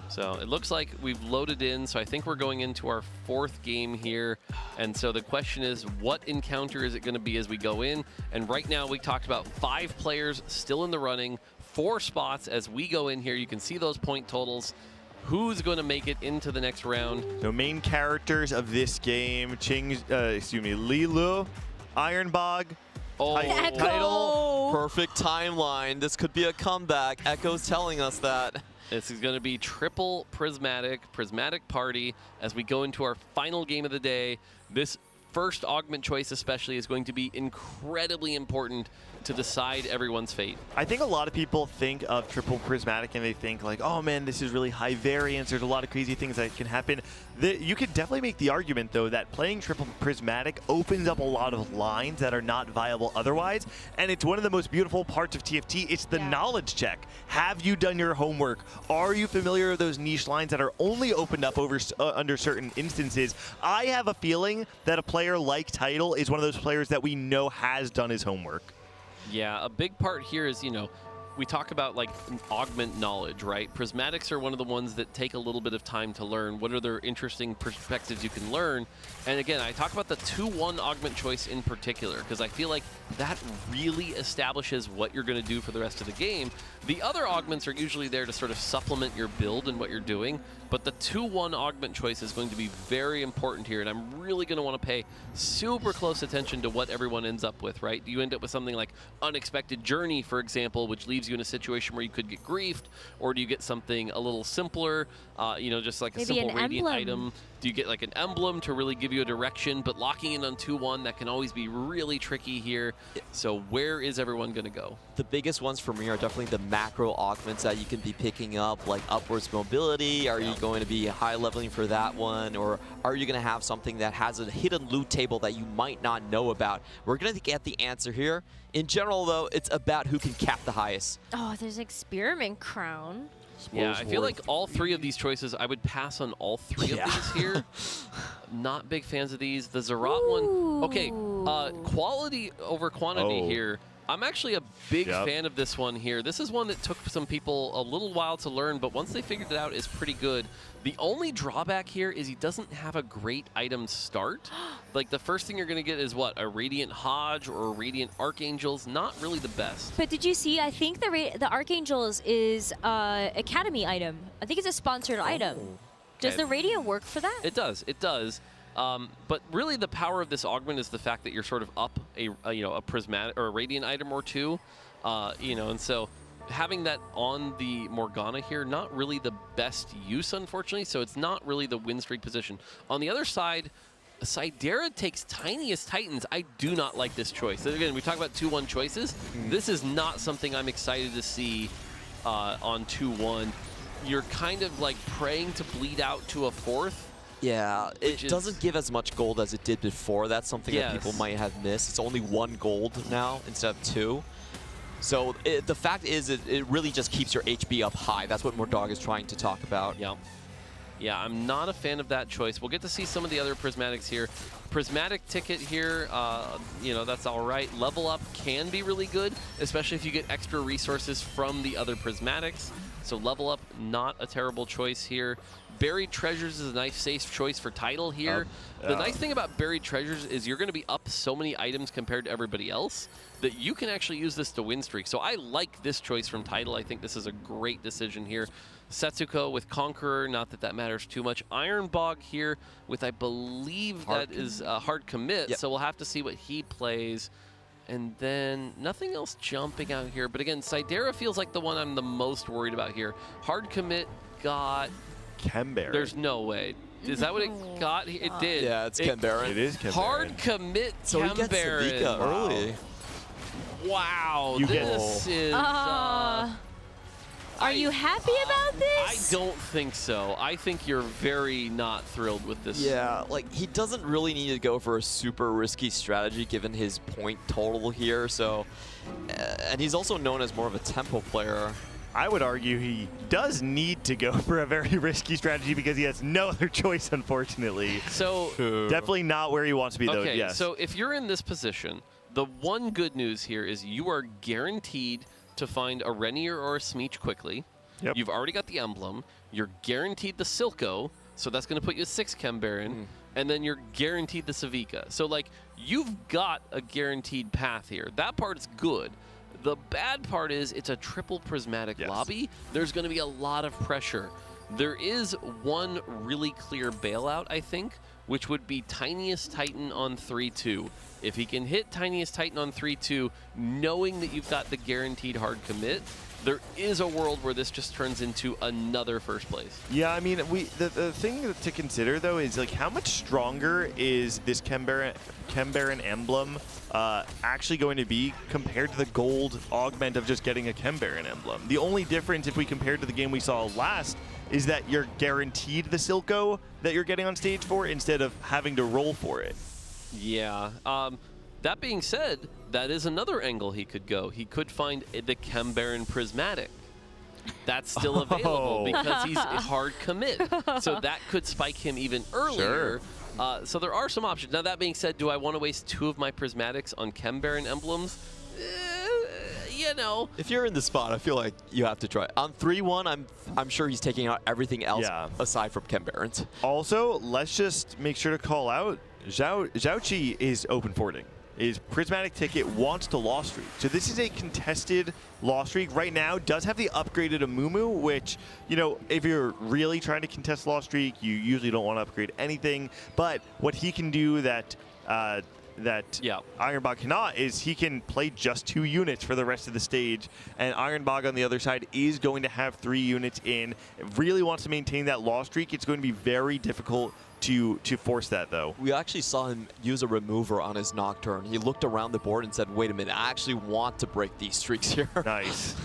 So it looks like we've loaded in, so I think we're going into our 4th game here. And so the question is, what encounter is it going to be as we go in? And right now we talked about 5 players still in the running, 4 spots as we go in here. You can see those point totals. Who's going to make it into the next round? So main characters of this game, Lilu, Ironbog, Tidal. Perfect timeline. This could be a comeback. Echo's telling us that. This is going to be triple prismatic party as we go into our final game of the day. This first augment choice especially is going to be incredibly important to decide everyone's fate. I think a lot of people think of triple prismatic and they think like, oh man, this is really high variance. There's a lot of crazy things that can happen. You could definitely make the argument though that playing triple prismatic opens up a lot of lines that are not viable otherwise. And it's one of the most beautiful parts of TFT. It's the knowledge check. Have you done your homework? Are you familiar with those niche lines that are only opened up under certain instances? I have a feeling that a player like Tidal is one of those players that we know has done his homework. Yeah, a big part here is, you know, we talk about like augment knowledge, right? Prismatics are one of the ones that take a little bit of time to learn. What are the interesting perspectives you can learn? And again, I talk about the 2-1 augment choice in particular because I feel like that really establishes what you're going to do for the rest of the game. The other augments are usually there to sort of supplement your build and what you're doing, but the 2-1 augment choice is going to be very important here, and I'm really going to want to pay super close attention to what everyone ends up with, right? Do you end up with something like Unexpected Journey, for example, which leaves you in a situation where you could get griefed, or do you get something a little simpler, you know, just like a simple radiant item? Do you get like an emblem to really give you a direction, but locking in on 2-1, that can always be really tricky here. So where is everyone going to go? The biggest ones for me are definitely the macro augments that you can be picking up, like upwards mobility. Are you going to be high leveling for that one? Or are you going to have something that has a hidden loot table that you might not know about? We're going to get the answer here. In general, though, it's about who can cap the highest. Oh, there's Experiment Crown. Yeah, I feel like all 3 of these choices, I would pass on all 3 of these here. Not big fans of these. The Zerat one, okay, quality over quantity here. I'm actually a big fan of this one here. This is one that took some people a little while to learn, but once they figured it out, it's pretty good. The only drawback here is he doesn't have a great item start. Like the first thing you're going to get is what? A Radiant Hodge or a Radiant Archangels. Not really the best. But did you see, I think the Archangels is Academy item. I think it's a sponsored item. Does the Radiant work for that? It does. It does. But really, the power of this augment is the fact that you're sort of up a prismatic or a radiant item or 2, you know, and so having that on the Morgana here, not really the best use, unfortunately. So it's not really the win streak position. On the other side, Sidera takes Tiniest Titans. I do not like this choice. Again, we talk about 2-1 choices. This is not something I'm excited to see on 2-1. You're kind of like praying to bleed out to a 4th. Yeah, it doesn't give as much gold as it did before. That's something that people might have missed. It's only 1 gold now instead of 2. So the fact is, it really just keeps your HP up high. That's what Mordog is trying to talk about. Yeah, I'm not a fan of that choice. We'll get to see some of the other Prismatics here. Prismatic ticket here, you know, that's all right. Level up can be really good, especially if you get extra resources from the other Prismatics. So level up, not a terrible choice here. Buried Treasures is a nice, safe choice for Tidal here. The nice thing about Buried Treasures is you're going to be up so many items compared to everybody else that you can actually use this to win streak. So I like this choice from Tidal. I think this is a great decision here. Setsuko with Conqueror, not that that matters too much. Ironbog here with, I believe that is a hard commit, so we'll have to see what he plays. And then nothing else jumping out here. But again, Sidera feels like the one I'm the most worried about here. Hard commit got... Chemberry. There's no way. Is that what it got? It did. Yeah, it's Ken Barron. It is Ken Hard commit So he Ken gets Barron. Savika early. Wow, You get- this is... Are you happy about I this? don't think so. I think you're very not thrilled with this. Yeah, like he doesn't really need to go for a super risky strategy given his point total here. So, and he's also known as more of a tempo player. I would argue he does need to go for a very risky strategy because he has no other choice, unfortunately. So definitely not where he wants to be, though. Okay, Yes. so if you're in this position, the one good news here is you are guaranteed to find a Renier or a Smeech quickly. Yep. You've already got the emblem. You're guaranteed the Silco, so that's going to put you at 6 Ken Barron. And then you're guaranteed the Savika. So, like, you've got a guaranteed path here. That part's good. The bad part is it's a triple prismatic lobby. There's going to be a lot of pressure. There is one really clear bailout, I think, which would be Tiniest Titan on 3-2. If he can hit Tiniest Titan on 3-2, knowing that you've got the guaranteed hard commit, there is a world where this just turns into another first place. Yeah, I mean, the thing to consider, though, is like how much stronger is this Ken Barron emblem actually going to be compared to the gold augment of just getting a Ken Barron emblem? The only difference, if we compare to the game we saw last, is that you're guaranteed the Silco that you're getting on stage 4 instead of having to roll for it. Yeah. That being said, that is another angle he could go. He could find the Ken Barron Prismatic. That's still available because he's a hard commit. So that could spike him even earlier. So there are some options. Now, that being said, do I want to waste 2 of my Prismatics on Ken Barron emblems? You know. If you're in the spot, I feel like you have to try. On 3-1, I'm sure he's taking out everything else aside from Ken Barron's. Also, let's just make sure to call out Zhao is open forting. His prismatic ticket wants to loss streak. So this is a contested loss streak. Right now, does have the upgraded Amumu, which, you know, if you're really trying to contest loss streak, you usually don't want to upgrade anything. But what he can do that Ironbog cannot is he can play just 2 units for the rest of the stage, and Ironbog on the other side is going to have 3 units in. It really wants to maintain that loss streak. It's going to be very difficult to force that, though. We actually saw him use a remover on his Nocturne. He looked around the board and said, wait a minute, I actually want to break these streaks here. Nice.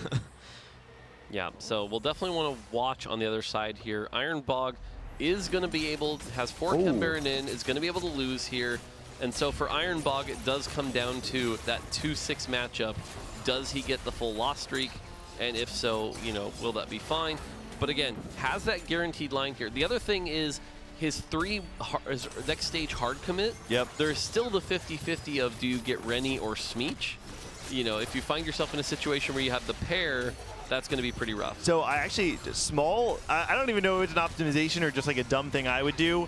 Yeah, so we'll definitely want to watch on the other side here. Ironbog is going to be able, has 4 Ken Barron in, is going to be able to lose here. And so for Ironbog, it does come down to that 2-6 matchup. Does he get the full loss streak? And if so, you know, will that be fine? But again, has that guaranteed line here. The other thing is his 3 next stage hard commit. Yep. There's still the 50-50 of do you get Rennie or Smeech? You know, if you find yourself in a situation where you have the pair, that's going to be pretty rough. So I actually, I don't even know if it's an optimization or just like a dumb thing I would do.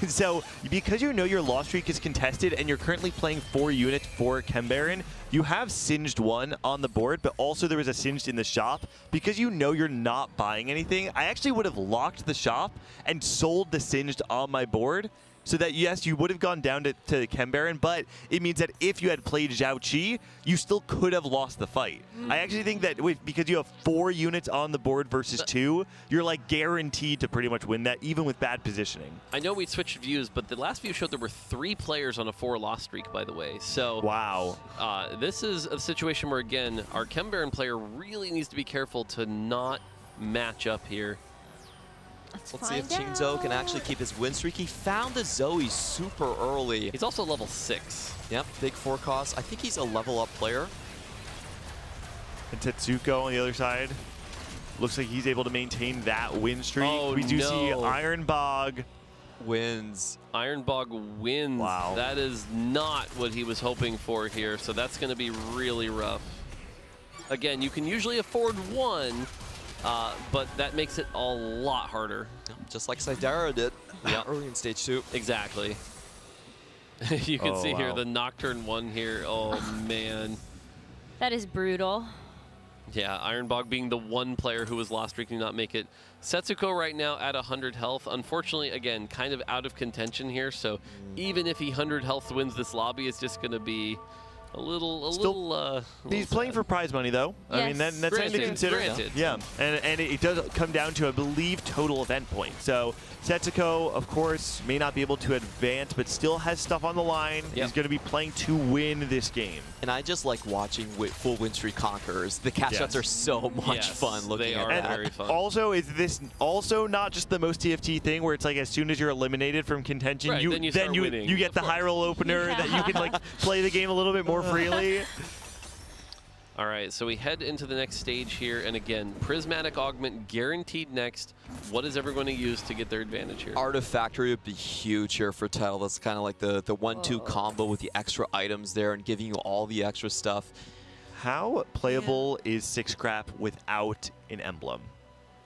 So because you know your loss streak is contested and you're currently playing 4 units for Ken Barron, you have Singed 1 on the board, but also there was a Singed in the shop. Because you know you're not buying anything, I actually would have locked the shop and sold the Singed on my board. So that, yes, you would have gone down to Ken Barron, but it means that if you had played Zhao Qi, you still could have lost the fight. I actually think that because you have 4 units on the board versus 2, you're like guaranteed to pretty much win that, even with bad positioning. I know we switched views, but the last view showed there were 3 players on a 4 loss streak, by the way. So wow, this is a situation where, again, our Ken Barron player really needs to be careful to not match up here. Let's see if Qingzhou can actually keep his win streak. He found the Zoe super early. He's also level 6. Yep, big 4 cost. I think he's a level up player. And Tetsuko on the other side. Looks like he's able to maintain that win streak. Oh, we do see Ironbog wins. Ironbog wins. Wow. That is not what he was hoping for here, so that's going to be really rough. Again, you can usually afford 1, but that makes it a lot harder. Just like Saidara did early in stage 2. Exactly. You can see here the Nocturne 1 here. Oh, man. That is brutal. Yeah, Ironbog being the one player who was lost streaking, not make it. Setsuko right now at 100 health. Unfortunately, again, kind of out of contention here. So even if he 100 health wins this lobby, it's just going to be He's playing for prize money, though. I mean, that's something to consider. Granted. Yeah, and it does come down to, I believe, total event points. So Setsuko, of course, may not be able to advance, but still has stuff on the line. Yep. He's going to be playing to win this game. And I just like watching full win streak conquerors. The catch shots are so much fun looking at that. Very fun. Also, is this also not just the most TFT thing where it's like as soon as you're eliminated from contention, Right, you then you start winning, you get of the high roll opener that you can like play the game a little bit more freely. All right, so we head into the next stage here, and again, Prismatic Augment guaranteed next. What is everyone going to use to get their advantage here? Artifactory would be huge here for Title. That's kind of like the 1-2 combo with the extra items there and giving you all the extra stuff. How playable is 6-Scrap without an emblem?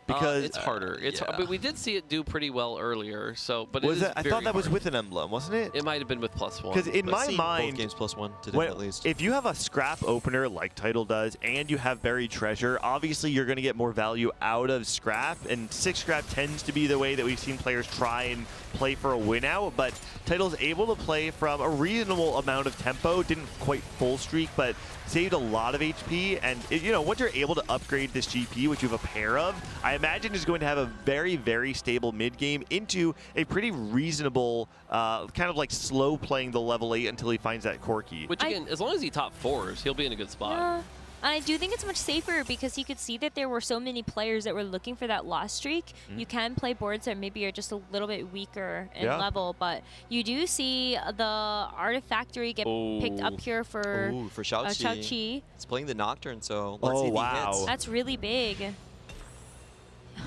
Because it's harder. But we did see it do pretty well earlier. So, but was it is I thought that was with an emblem, wasn't it? It might have been with +1. Because in my mind, both games +1 did it at least. If you have a scrap opener like Title does, and you have buried treasure, obviously you're going to get more value out of scrap. And 6-Scrap tends to be the way that we've seen players try and play for a win out. But Title's able to play from a reasonable amount of tempo. Didn't quite full streak, but saved a lot of HP. And once you're able to upgrade this GP, which you have a pair of, I imagine is going to have a very, very stable mid game into a pretty reasonable, kind of like slow playing the level 8 until he finds that core key. Which again, as long as he top 4s, he'll be in a good spot. I do think it's much safer because you could see that there were so many players that were looking for that lost streak. You can play boards that maybe are just a little bit weaker in level, but you do see the Artifactory get picked up here for Xiaoqi. It's playing the Nocturne, so let's see if he hits. That's really big.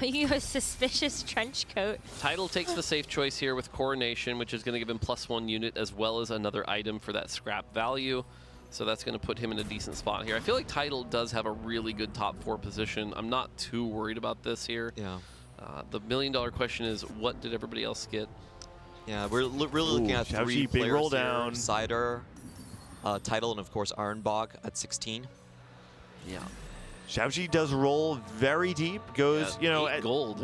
You have a suspicious trench coat. Title takes the safe choice here with Coronation, which is going to give him +1 unit as well as another item for that scrap value. So that's going to put him in a decent spot here. I feel like Title does have a really good top 4 position. I'm not too worried about this here. Yeah. The million-dollar question is, what did everybody else get? Yeah, we're really looking at 3 big players roll here. down. Cider, Title, and of course Ironbog at 16. Yeah. Xiaoqi does roll very deep, goes, at gold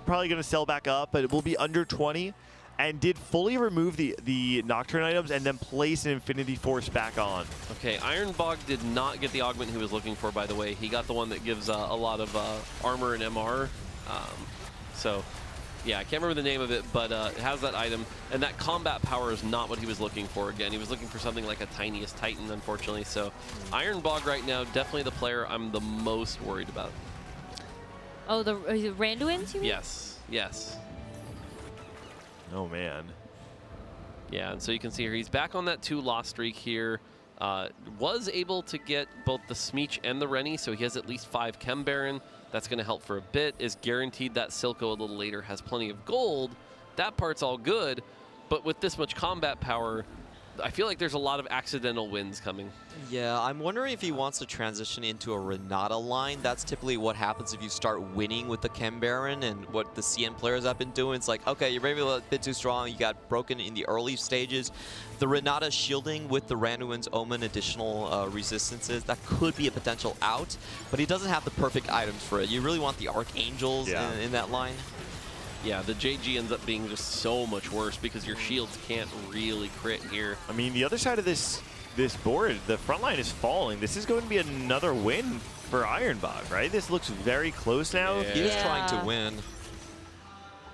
probably going to sell back up, but it will be under 20, and did fully remove the Nocturne items and then place an Infinity Force back on. Okay, Ironbog did not get the augment he was looking for, by the way. He got the one that gives a lot of armor and MR. So, yeah, I can't remember the name of it, but it has that item. And that combat power is not what he was looking for. Again, he was looking for something like a Tiniest Titan, unfortunately. So, Ironbog right now, definitely the player I'm the most worried about. Oh, the Randuins, you mean? Yes, yes. Oh, man. Yeah, and so you can see here, he's back on that 2 loss streak here. Was able to get both the Smeech and the Rennie, so he has at least 5 Chem Baron. That's going to help for a bit. Is guaranteed that Silco a little later has plenty of gold. That part's all good, but with this much combat power, I feel like there's a lot of accidental wins coming. Yeah, I'm wondering if he wants to transition into a Renata line. That's typically what happens if you start winning with the Chem Baron, and what the CN players have been doing. It's like, okay, you're maybe a bit too strong. You got broken in the early stages. The Renata shielding with the Randuin's Omen additional resistances, that could be a potential out, but he doesn't have the perfect items for it. You really want the Archangels in that line. Yeah, the JG ends up being just so much worse because your shields can't really crit here. I mean, the other side of this board, the front line is falling. This is going to be another win for Ironbog, right? This looks very close now. Yeah. He is trying to win.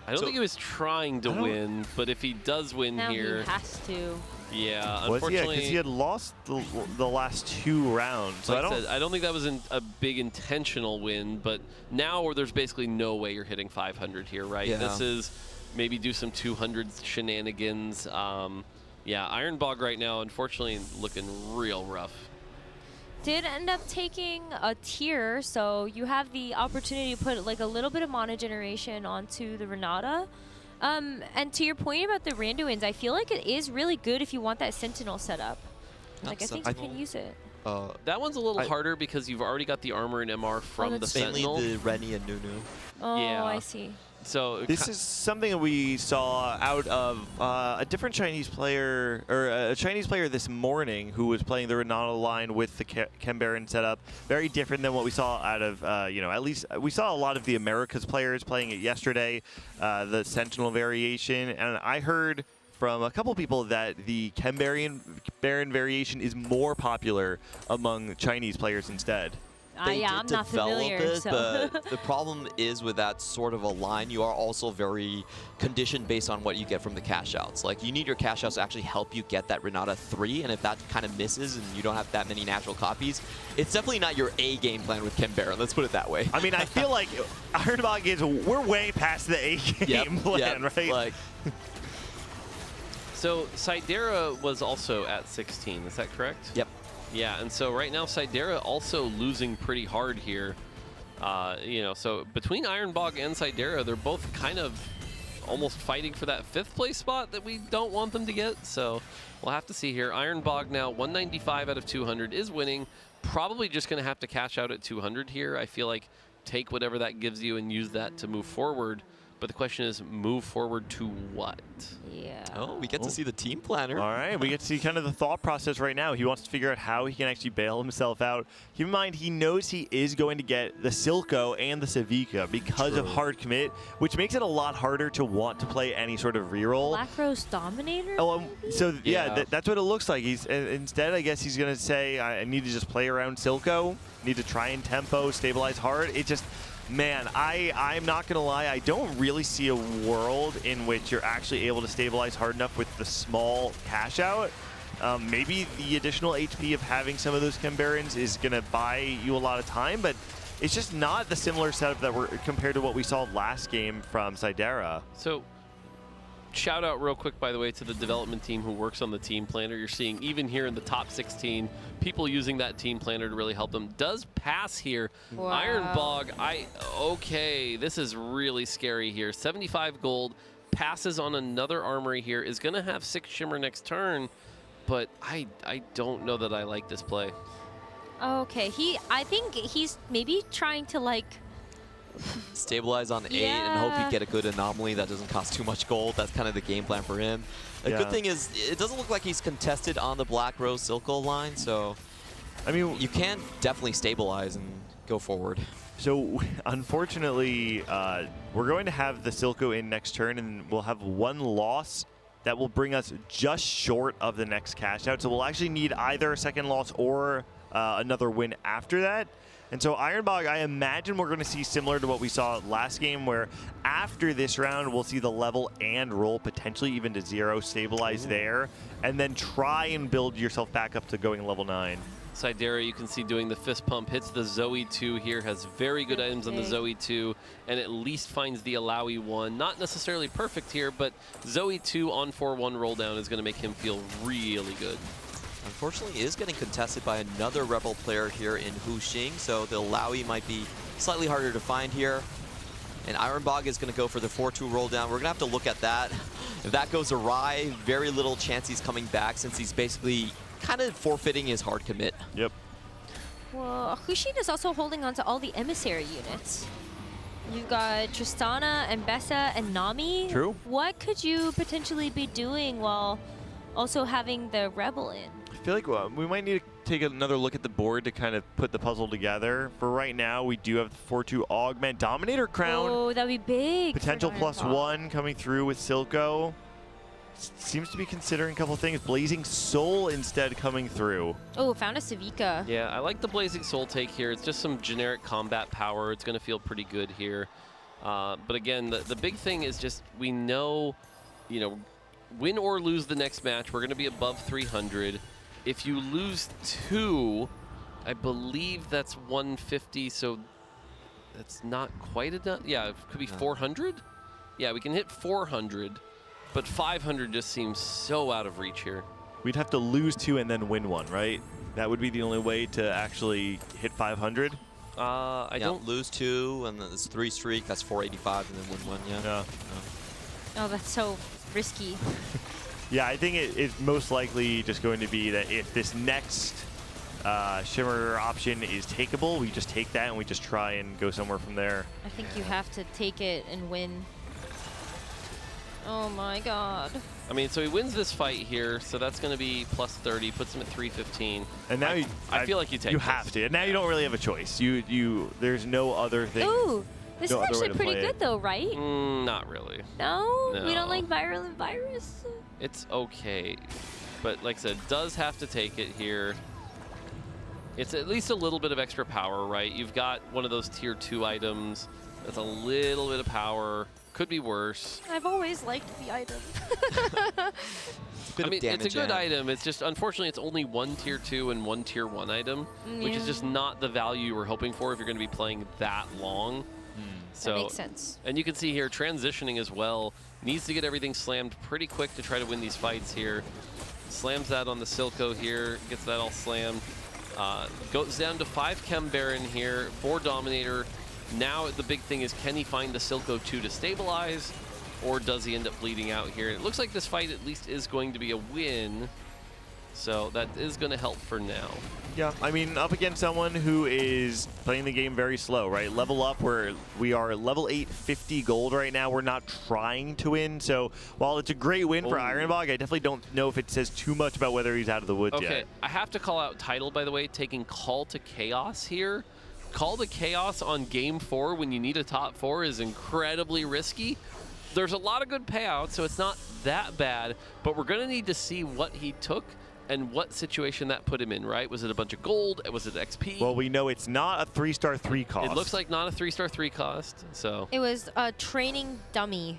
I don't think he was trying to win, but if he does win now here... he has to. Yeah, because unfortunately... he had lost the last 2 rounds. So I don't think that was a big intentional win, but now there's basically no way you're hitting 500 here, right? Yeah. This is maybe do some 200 shenanigans. Yeah, Ironbog right now, unfortunately, looking real rough. Did end up taking a tier, so you have the opportunity to put like a little bit of mana generation onto the Renata. And to your point about the Randuins, I feel like it is really good if you want that Sentinel setup. Like, I think you can use it. That one's a little harder because you've already got the armor and MR from the Sentinel. Mainly the Rennie and Nunu. Oh, yeah. I see. So this is something that we saw out of a different Chinese player, or a Chinese player this morning who was playing the Renata line with the Chem Baron setup. Very different than what we saw out of, at least we saw a lot of the Americas players playing it yesterday, the Sentinel variation. And I heard from a couple people that the Chem Baron variation is more popular among Chinese players instead. They yeah, did I'm not develop familiar, it, so. but the problem is with that sort of a line, you are also very conditioned based on what you get from the cash outs. Like, you need your cash outs to actually help you get that Renata 3, and if that kind of misses and you don't have that many natural copies, it's definitely not your A game plan with Chem Baron, let's put it that way. I mean, I feel like Ironbog is, we're way past the A game plan, right? Like, so Sidera was also at 16, is that correct? Yep. Yeah, and so right now Sidera also losing pretty hard here. You know, so between Ironbog and Sidera, they're both kind of almost fighting for that 5th place spot that we don't want them to get. So we'll have to see here. Ironbog now 195 out of 200 is winning. Probably just going to have to cash out at 200 here. I feel like take whatever that gives you and use that to move forward. But the question is, move forward to what? Yeah. Oh, we get to see the team planner. All right, we get to see kind of the thought process right now. He wants to figure out how he can actually bail himself out. Keep in mind, he knows he is going to get the Silco and the Savika because of hard commit, which makes it a lot harder to want to play any sort of reroll. Black Rose Dominator? Oh, so yeah, that's what it looks like. He's instead, I guess he's going to say, I need to just play around Silco, need to try and tempo, stabilize hard. It just... Man, I'm not going to lie, I don't really see a world in which you're actually able to stabilize hard enough with the small cash out. Maybe the additional HP of having some of those Chem Barons is going to buy you a lot of time, but it's just not the similar setup that we're compared to what we saw last game from Sidera. So, shout out real quick, by the way, to the development team who works on the team planner. You're seeing even here in the top 16, people using that team planner to really help them. Does pass here. Wow. Ironbog, okay, this is really scary here. 75 gold, passes on another armory here, is going to have 6 shimmer next turn, but I don't know that I like this play. Okay, I think he's maybe trying to like... Stabilize on 8 and hope you get a good anomaly that doesn't cost too much gold. That's kind of the game plan for him. The good thing is, it doesn't look like he's contested on the Black Rose Silco line, so I mean, you can definitely stabilize and go forward. So, unfortunately, we're going to have the Silco in next turn, and we'll have 1 loss that will bring us just short of the next cash out. So we'll actually need either a second loss or another win after that. And so Ironbog, I imagine we're going to see similar to what we saw last game, where after this round, we'll see the level and roll potentially even to 0, stabilize there, and then try and build yourself back up to going level 9. Sidera, you can see doing the fist pump, hits the Zoe 2 here, has very good items on the Zoe 2, and at least finds the Alawi 1. Not necessarily perfect here, but Zoe 2 on 4-1 roll down is going to make him feel really good. Unfortunately, is getting contested by another Rebel player here in Hu Xing, so the Alawi might be slightly harder to find here. And Ironbog is going to go for the 4-2 roll down. We're going to have to look at that. If that goes awry, very little chance he's coming back, since he's basically kind of forfeiting his hard commit. Yep. Well, Hu Xing is also holding on to all the emissary units. You've got Tristana and Bessa and Nami. True. What could you potentially be doing while also having the Rebel in? I feel like we might need to take another look at the board to kind of put the puzzle together. For right now, we do have the 4-2 Augment Dominator Crown. Oh, that'd be big. Potential +1 coming through with Silco. Seems to be considering a couple things. Blazing Soul instead coming through. Oh, found a Savika. Yeah, I like the Blazing Soul take here. It's just some generic combat power. It's going to feel pretty good here. But again, the big thing is just we know, you know, win or lose the next match, we're going to be above 300. If you lose 2, I believe that's 150, so that's not quite enough. Yeah, it could be 400. Yeah, we can hit 400, but 500 just seems so out of reach here. We'd have to lose 2 and then win 1, right? That would be the only way to actually hit 500. I don't lose 2, and then it's 3 streak. That's 485, and then win 1. Yeah. Oh, that's so risky. Yeah, I think it's most likely just going to be that if this next Shimmer option is takeable, we just take that and we just try and go somewhere from there. I think you have to take it and win. Oh my god. I mean, so he wins this fight here, so that's going to be +30, puts him at 315. And now I feel like you take You this. have to. And now you don't really have a choice. There's no other thing. Ooh, This no is other way actually to pretty play good it. though, right? Not really. No? No. We don't like Virulent Virus? It's okay. But like I said, does have to take it here. It's at least a little bit of extra power, right? You've got one of those tier 2 items. That's a little bit of power. Could be worse. I've always liked the item. I mean, it's a good item. It's just, unfortunately, it's only one tier 2 and one tier 1 item, which is just not the value you were hoping for if you're going to be playing that long. So, that makes sense. And you can see here, transitioning as well. Needs to get everything slammed pretty quick to try to win these fights here. Slams that on the Silco here, gets that all slammed. Goes down to 5 Chem Baron here, 4 Dominator. Now the big thing is, can he find the Silco 2 to stabilize, or does he end up bleeding out here? It looks like this fight at least is going to be a win, so that is going to help for now. Yeah, I mean, up against someone who is playing the game very slow, right? Level up, we are level 8, 50 gold right now. We're not trying to win, so while it's a great win for Ironbog, I definitely don't know if it says too much about whether he's out of the woods yet. Okay, I have to call out Tidal, by the way, taking Call to Chaos here. Call to Chaos on game 4 when you need a top 4 is incredibly risky. There's a lot of good payouts, so it's not that bad, but we're going to need to see what he took and what situation that put him in, right? Was it a bunch of gold? Was it XP? Well, we know it's not a 3-star 3 cost. It looks like not a 3-star 3 cost, so. It was a training dummy,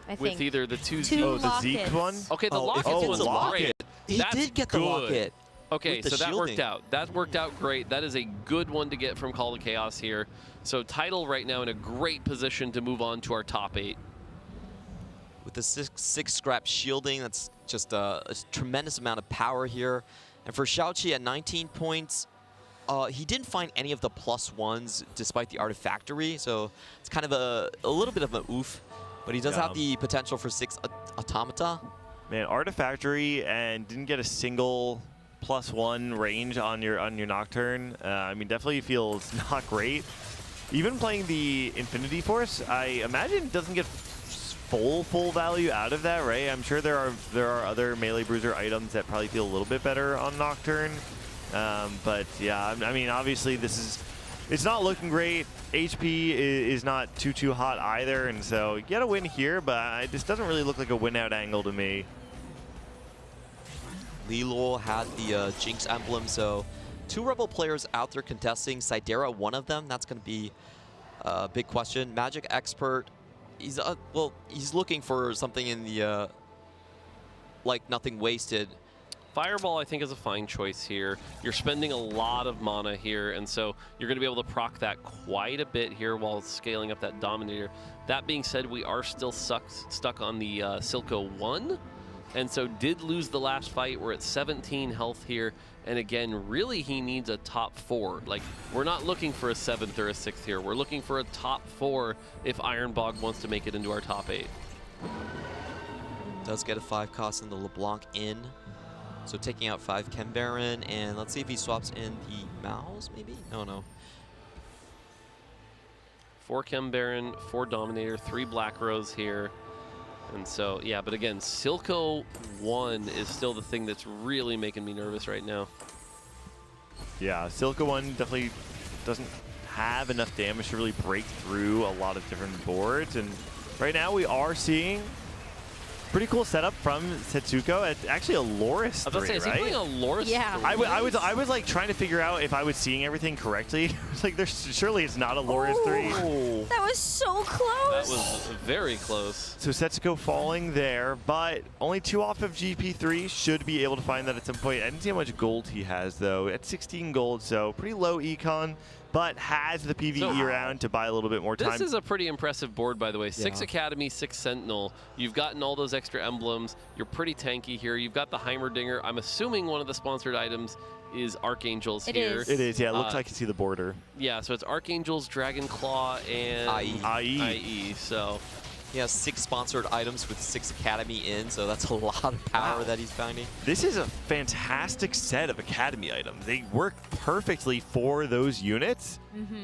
I think. With either the 2 the Zeke one? Okay, the locket was great. He did get the locket. Okay, so that worked shielding. out. That worked out great. That is a good one to get from Call to Chaos here. So Tidal right now in a great position to move on to our top 8. With the 6 scrap shielding, that's just a tremendous amount of power here. And for Xiaoqi at 19 points, he didn't find any of the +1s despite the Artifactory, so it's kind of a little bit of an oof. But he does have the potential for 6 Automata. Man, Artifactory and didn't get a single +1 range on your Nocturne. I mean, definitely feels not great. Even playing the Infinity Force, I imagine it doesn't get full value out of that, right? I'm sure there are other melee bruiser items that probably feel a little bit better on Nocturne. But yeah, I mean, obviously it's not looking great. HP is not too hot either, and so you get a win here, but this doesn't really look like a win out angle to me. Lilo had the Jinx emblem, so 2 Rebel players out there contesting. Sidera, one of them. That's going to be a big question. Magic Expert, he's looking for something in the like Nothing Wasted. Fireball, I think, is a fine choice here. You're spending a lot of mana here, and so you're going to be able to proc that quite a bit here while scaling up that Dominator. That being said, we are still stuck on the Silco 1. And so did lose the last fight. We're at 17 health here. And again, really he needs a top 4. Like, we're not looking for a 7th or a 6th here. We're looking for a top 4 if Ironbog wants to make it into our top 8. Does get a 5 cost in the LeBlanc in. So taking out 5 Chem Baron, and let's see if he swaps in the Mouse, maybe? No. 4 Chem Baron, 4 Dominator, 3 Black Rose here. And so, yeah, but again, Silco 1 is still the thing that's really making me nervous right now. Yeah, Silco 1 definitely doesn't have enough damage to really break through a lot of different boards. And right now we are seeing pretty cool setup from Setsuko. It's actually a Loris 3, right? Is he playing a Loris 3? I was like trying to figure out if I was seeing everything correctly. It's like surely it's not a Loris 3. That was so close. That was very close. So Setsuko falling there, but only 2 off of GP3. Should be able to find that at some point. I didn't see how much gold he has though. At 16 gold, so pretty low econ, but has the PvE round to buy a little bit more time. This is a pretty impressive board, by the way. 6 Academy, 6 Sentinel. You've gotten all those extra emblems. You're pretty tanky here. You've got the Heimerdinger. I'm assuming one of the sponsored items is Archangels here. It is, yeah. It looks like you see the border. Yeah, so it's Archangels, Dragon Claw, and IE. So he has 6 sponsored items with 6 Academy in, so that's a lot of power that he's finding. This is a fantastic set of Academy items. They work perfectly for those units.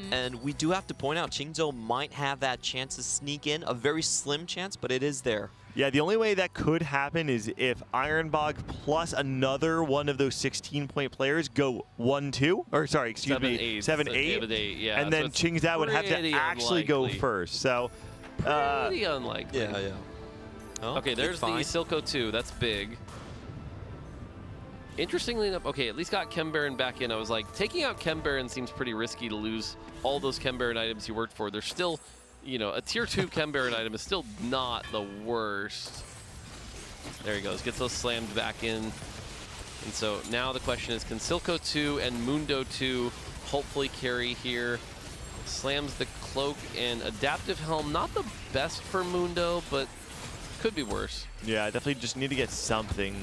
And we do have to point out, Qingzhou might have that chance to sneak in. A very slim chance, but it is there. Yeah, the only way that could happen is if Ironbog plus another one of those 16-point players go 1-2, or sorry, excuse me, 7-8, yeah, and then Qingzhao would have to actually go first. So, pretty unlikely. Yeah. Oh, okay, there's the Silco 2. That's big. Interestingly enough, okay, at least got Chem Baron back in. I was like, taking out Chem Baron seems pretty risky to lose all those Chem Baron items you worked for. There's still, you know, a tier 2 Chem Baron item is still not the worst. There he goes, gets those slammed back in. And so now the question is, can Silco 2 and Mundo 2 hopefully carry here? Slams the cloak and adaptive helm, not the best for Mundo, but could be worse. Yeah, definitely just need to get something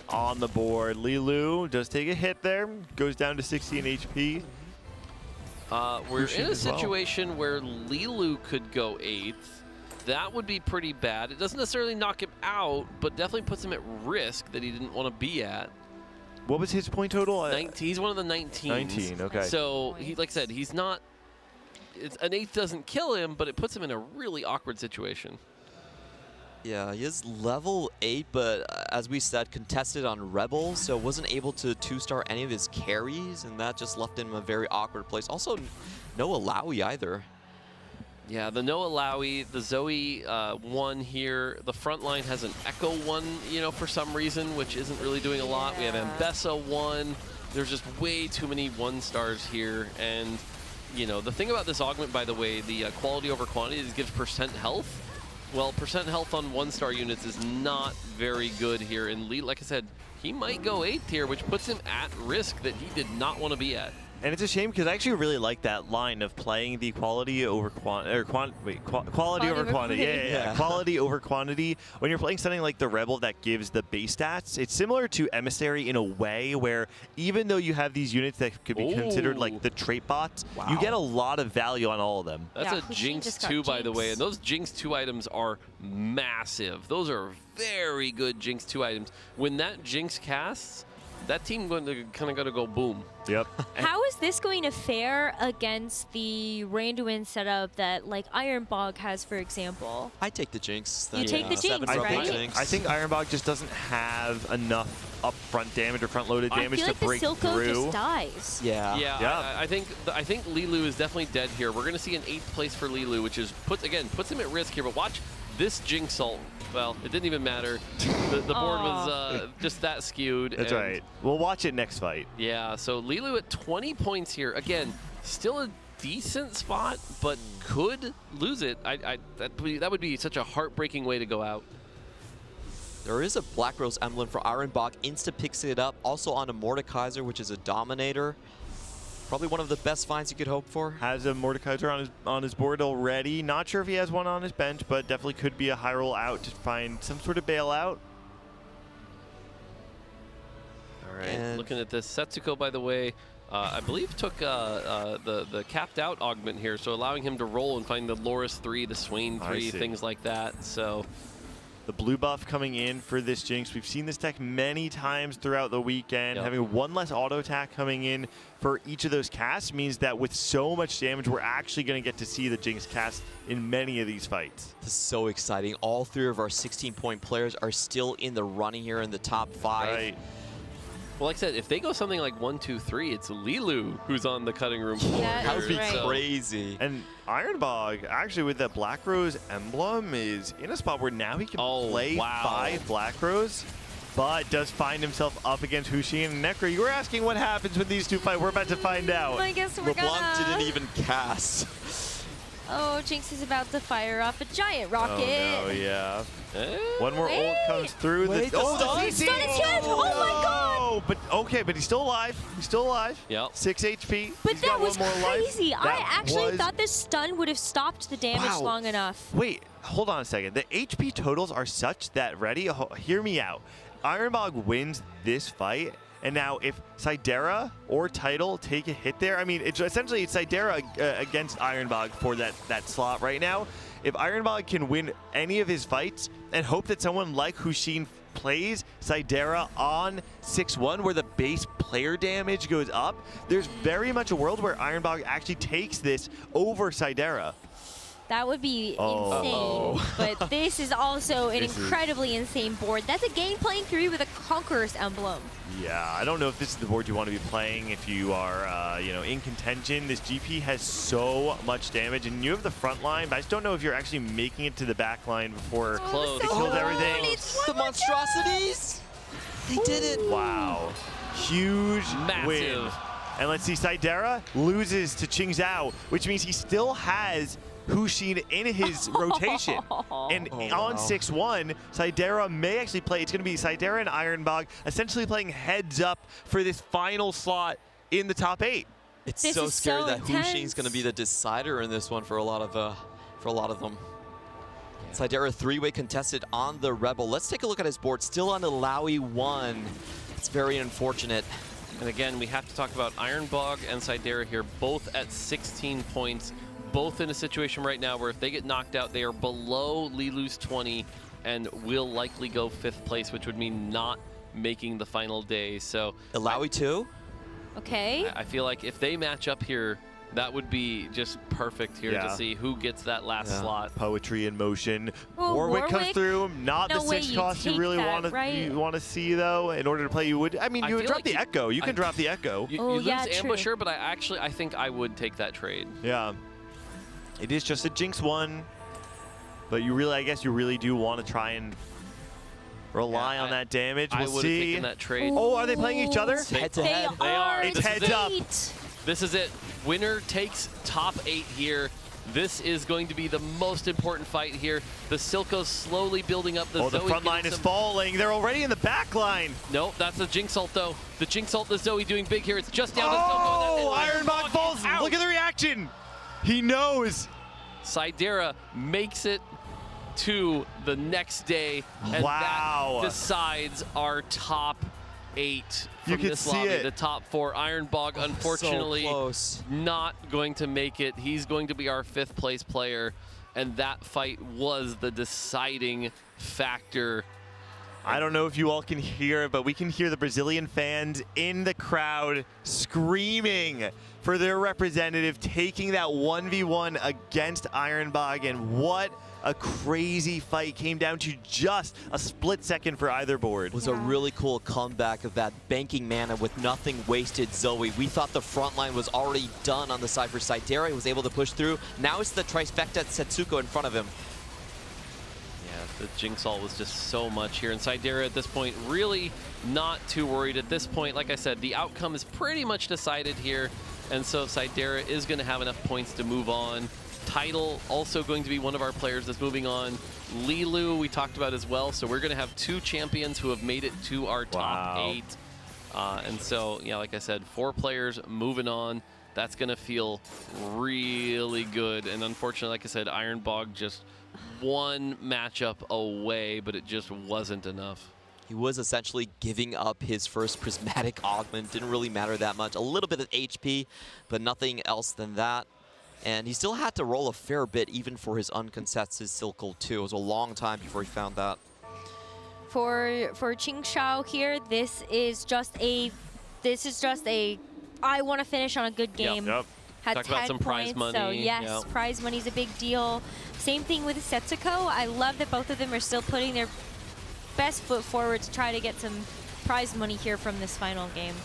on the board. Lilu does take a hit there, goes down to 16 HP. We're in a situation where Lilu could go 8th. That would be pretty bad. It doesn't necessarily knock him out, but definitely puts him at risk that he didn't want to be at. What was his point total? 19, he's one of the 19s. 19, okay. So, he, like I said, he's not... an 8th doesn't kill him, but it puts him in a really awkward situation. Yeah, he is level 8, but as we said, contested on Rebel, so wasn't able to 2-star any of his carries, and that just left him in a very awkward place. Also, no Alawi either. Yeah, the no Alawi, the Zoe 1 here. The front line has an Echo 1, you know, for some reason, which isn't really doing a lot. We have Ambessa 1. There's just way too many 1-stars here, and, you know, the thing about this augment, by the way, the quality over quantity, is it gives percent health. Well, percent health on 1-star units is not very good here. And Lee, like I said, he might go 8th here, which puts him at risk that he did not want to be at. And it's a shame because I actually really like that line of playing the quality over quality over quantity. Yeah. Quality over quantity. When you're playing something like the Rebel that gives the base stats, it's similar to Emissary in a way where even though you have these units that could be considered like the trait bots, you get a lot of value on all of them. That's a Jinx 2, by the way, and those Jinx 2 items are massive. Those are very good Jinx 2 items. When that Jinx casts, that team kind of got to go boom. Yep. How is this going to fare against the Randuin setup that like Ironbog has, for example? I take the Jinx. You take the Jinx, right? I think Ironbog just doesn't have enough upfront damage or front-loaded damage to break through. I feel like the Silco just dies. Yeah. I think Lilu is definitely dead here. We're going to see an 8th place for Lilu, which is puts him at risk here. But watch this Jinx ult. Well, it didn't even matter. The board was just that skewed. That's right. We'll watch it next fight. Yeah, so Lilu at 20 points here. Again, still a decent spot, but could lose it. That would be such a heartbreaking way to go out. There is a Black Rose emblem for Ironbog. Insta picks it up. Also on a Mordekaiser, which is a Dominator. Probably one of the best finds you could hope for. Has a Mordekaiser on his board already. Not sure if he has one on his bench, but definitely could be a high roll out to find some sort of bailout. All right, looking at this, Setsuko, by the way, I believe took the capped out augment here, so allowing him to roll and find the Loris 3, the Swain 3, things like that. So the blue buff coming in for this Jinx. We've seen this deck many times throughout the weekend. Having one less auto attack coming in for each of those casts means that with so much damage, we're actually going to get to see the Jinx cast in many of these fights. This is so exciting. All 3 of our 16-point players are still in the running here in the top 5. Right. Well, like I said, if they go something like 1, 2, 3, it's Lilu who's on the cutting room floor. That would be crazy. And Ironbog, actually, with that Black Rose emblem, is in a spot where now he can play 5 Black Rose, but does find himself up against Hushin and Necro. You were asking what happens when these two fight. We're about to find out. I guess we're LeBlanc didn't even cast. Oh, Jinx is about to fire off a giant rocket. Oh, no, yeah. One more ult comes through. Wait, the stun is huge! Oh my god! But okay, but he's still alive. He's still alive. Yep. 6 HP. But He's that got was one more crazy. life. I actually thought this stun would have stopped the damage long enough. Wait, hold on a second. The HP totals are such that, hear me out. Ironbog wins this fight, and now if Sidera or Tidal take a hit there, I mean, it's essentially Sidera against Ironbog for that slot right now. If Ironbog can win any of his fights and hope that someone like Hushin plays Sidera on 6-1 where the base player damage goes up, there's very much a world where Ironbog actually takes this over Sidera. That would be insane. But this is also an incredibly insane board. That's a game playing 3 with a Conqueror's emblem. Yeah, I don't know if this is the board you want to be playing if you are, you know, in contention. This GP has so much damage, and you have the front line, but I just don't know if you're actually making it to the back line before it kills everything. The monstrosities! They did it! Wow. Huge Massive win. And let's see, Sidera loses to Qing Zhao, which means he still has Hushin in his rotation. And on 6-1, Sidera may actually play. It's going to be Sidera and Ironbog essentially playing heads up for this final slot in the top 8. It's so scary that Hushin's going to be the decider in this one for a lot of them. Yeah. Sidera 3-way contested on the Rebel. Let's take a look at his board. Still on the Laui 1. It's very unfortunate. And again, we have to talk about Ironbog and Sidera here, both at 16 points. Both in a situation right now where if they get knocked out, they are below Lilu's 20 and will likely go 5th place, which would mean not making the final day. So Ilaoi too? Okay. I feel like if they match up here, that would be just perfect here to see who gets that last slot. Poetry in motion. Well, Warwick comes through. Not no the 6 cost you really want to see though. In order to play, you would. I mean, you would drop the Echo. You can drop the Echo. You lose Ambusher, but I think I would take that trade. Yeah. It is just a Jinx 1, but you really, I guess you really do want to try and rely on that damage. I We'll would have see. taken that trade. Oh, are they playing each other? Head to head. They are. It's heads up. This is it. Winner takes top 8 here. This is going to be the most important fight here. The Silco's slowly building up. The the front line is falling. They're already in the back line. Nope, that's the Jinx ult though. The Jinx ult, the Zoe doing big here. It's just down to Silco. Oh, Ironbog falls. Look at the reaction. He knows. Sidera makes it to the next day, and that decides our top 8 from this lobby. The top 4. Ironbog, unfortunately, not going to make it. He's going to be our 5th place player, and that fight was the deciding factor. I don't know if you all can hear it, but we can hear the Brazilian fans in the crowd screaming for their representative taking that 1v1 against Ironbog, and what a crazy fight. Came down to just a split second for either board. It was a really cool comeback of that banking mana with nothing wasted Zoe. We thought the front line was already done on the side for Sidera. He was able to push through. Now it's the trifecta Setsuko in front of him. The Jinx ult was just so much here. And Sidera at this point really not too worried at this point. Like I said, the outcome is pretty much decided here. And so Sidera is going to have enough points to move on. Tidal also going to be one of our players that's moving on. Lilu we talked about as well. So we're going to have 2 champions who have made it to our top 8. And so, yeah, like I said, 4 players moving on. That's going to feel really good. And unfortunately, like I said, Ironbog just one matchup away, but it just wasn't enough. He was essentially giving up his first prismatic augment. Didn't really matter that much. A little bit of HP, but nothing else than that. And he still had to roll a fair bit even for his uncontested Silco too. It was a long time before he found that. For Qing Zhao here, this is just a I want to finish on a good game. Yep. Had Talk 10 about some points, prize money. so yes, prize money's a big deal. Same thing with Setsuko. I love that both of them are still putting their best foot forward to try to get some prize money here from this final game.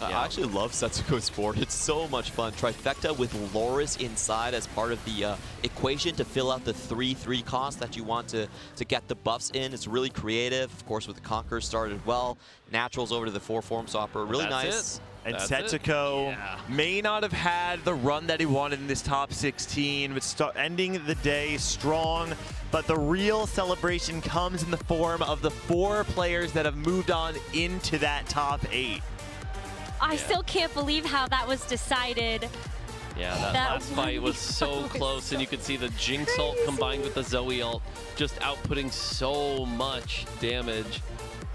I actually love Setsuko's board. It's so much fun. Trifecta with Loris inside as part of the equation to fill out the 3/3 cost that you want to get the buffs in. It's really creative. Of course, with the Conqueror started well. Naturals over to the 4-form stopper. Really nice. And Setsuko may not have had the run that he wanted in this top 16, but ending the day strong. But the real celebration comes in the form of the 4 players that have moved on into that top 8. I still can't believe how that was decided. Yeah, that last fight was so close, and you could see the Jinx ult combined with the Zoe ult just outputting so much damage.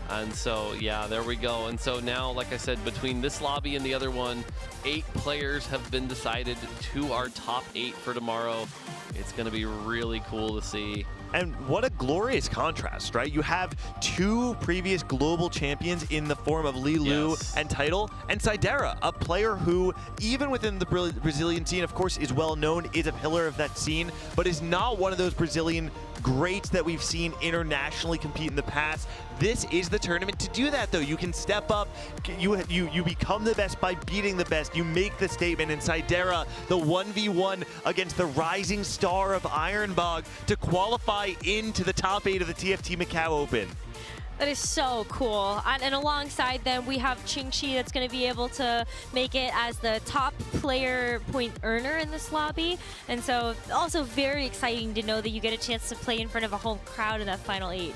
And so, yeah, there we go. And so now, like I said, between this lobby and the other one, 8 players have been decided to our top 8 for tomorrow. It's going to be really cool to see. And what a glorious contrast, right? You have 2 previous global champions in the form of Lilu and Title, and Sidera, a player who, even within the Brazilian scene, of course, is well known, is a pillar of that scene, but is not one of those Brazilian greats that we've seen internationally compete in the past. This is the tournament to do that, though. You can step up, you become the best by beating the best. You make the statement, and Sidera, the 1v1 against the rising star of Ironbog to qualify into the top 8 of the TFT Macao Open. That is so cool. And alongside them, we have Qingqi that's going to be able to make it as the top player point earner in this lobby. And so also very exciting to know that you get a chance to play in front of a home crowd in that final 8.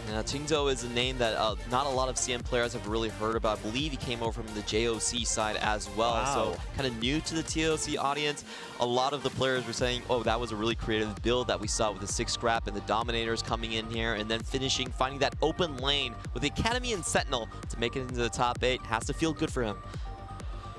Qingzhou is a name that not a lot of CM players have really heard about. I believe he came over from the JOC side as well, so kind of new to the TOC audience. A lot of the players were saying, oh, that was a really creative build that we saw with the 6 scrap and the Dominators coming in here, and then finding that open lane with the Academy and Sentinel to make it into the top 8. Has to feel good for him.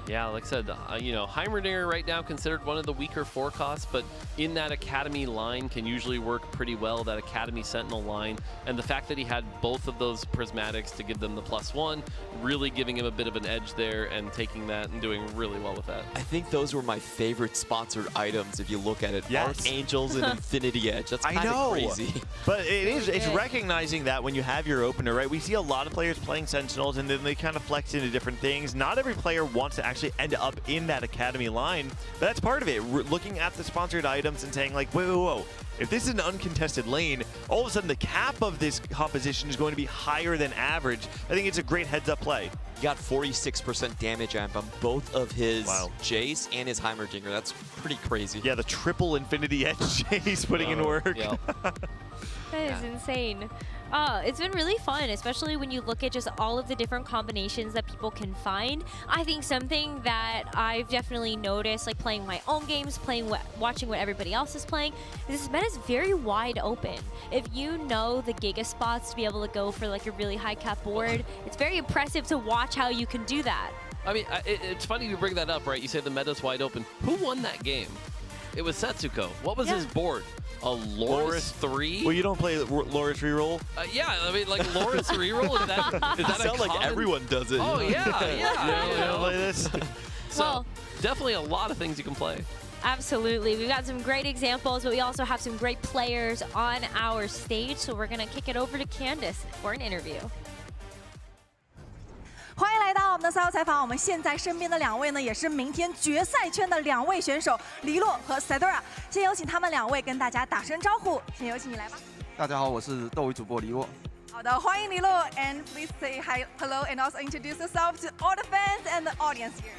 Yeah, like I said, you know, Heimerdinger right now considered one of the weaker forecasts, but in that Academy line can usually work pretty well, that Academy Sentinel line. And the fact that he had both of those prismatics to give them the +1, really giving him a bit of an edge there and taking that and doing really well with that. I think those were my favorite sponsored items if you look at it. Yes. Archangels and Infinity Edge. That's kind of crazy. But it's recognizing that when you have your opener, right? We see a lot of players playing Sentinels and then they kind of flex into different things. Not every player wants to actually end up in that Academy line, but that's part of it. We're looking at the sponsored items and saying like, whoa. If this is an uncontested lane, all of a sudden the cap of this composition is going to be higher than average. I think it's a great heads-up play. He got 46% damage amp on both of his Jace and his Heimerdinger. That's pretty crazy. Yeah, the triple Infinity Edge Jace putting in work. That is insane. It's been really fun, especially when you look at just all of the different combinations that people can find. I think something that I've definitely noticed, like playing my own games, watching what everybody else is playing, is this meta is very wide open. If you know the Giga spots to be able to go for like a really high cap board, it's very impressive to watch how you can do that. I mean, it's funny you bring that up, right? You say the meta's wide open. Who won that game? It was Setsuko. What was his board? A Loris 3? Well, you don't play Loris reroll? Yeah, I mean, like Loris reroll, is that it sounds like everyone does it. Oh, yeah. You don't play this? So, definitely a lot of things you can play. Absolutely. We've got some great examples, but we also have some great players on our stage, so we're going to kick it over to Candace for an interview. 欢迎来到我们的赛后采访。我们现在身边的2位呢，也是明天决赛圈的2位选手，黎洛和 Sidera。先有请他们2位跟大家打声招呼。先有请你来吧。大家好，我是斗鱼主播黎洛。好的，欢迎黎洛 ，and please say hi, hello, and also introduce yourself to all the fans and the audience here.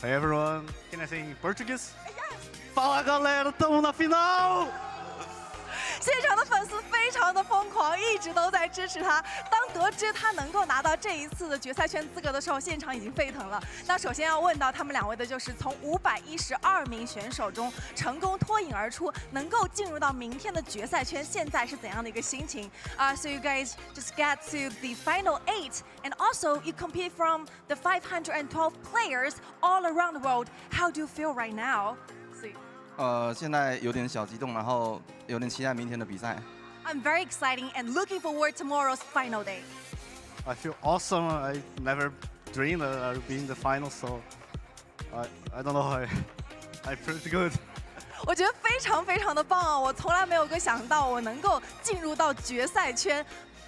Hi everyone, can I say in Portuguese? Fala galera, tamo na final! 现场的粉丝非常的疯狂，一直都在支持他。当得知他能够拿到这一次的决赛圈资格的时候，现场已经沸腾了。那首先要问到他们2位的就是从512名选手中成功脱颖而出，能够进入到明天的决赛圈，现在是怎样的一个心情？So you guys just get to the final 8, and also you compete from the 512 players all around the world. How do you feel right now? 现在有点小激动，然后有点期待明天的比赛。I'm very excited and looking forward to tomorrow's final day. I feel awesome. I never dreamed that I would be in the final, so I don't know. I pretty good. 我觉得非常非常的棒哦！我从来没有想到我能够进入到决赛圈。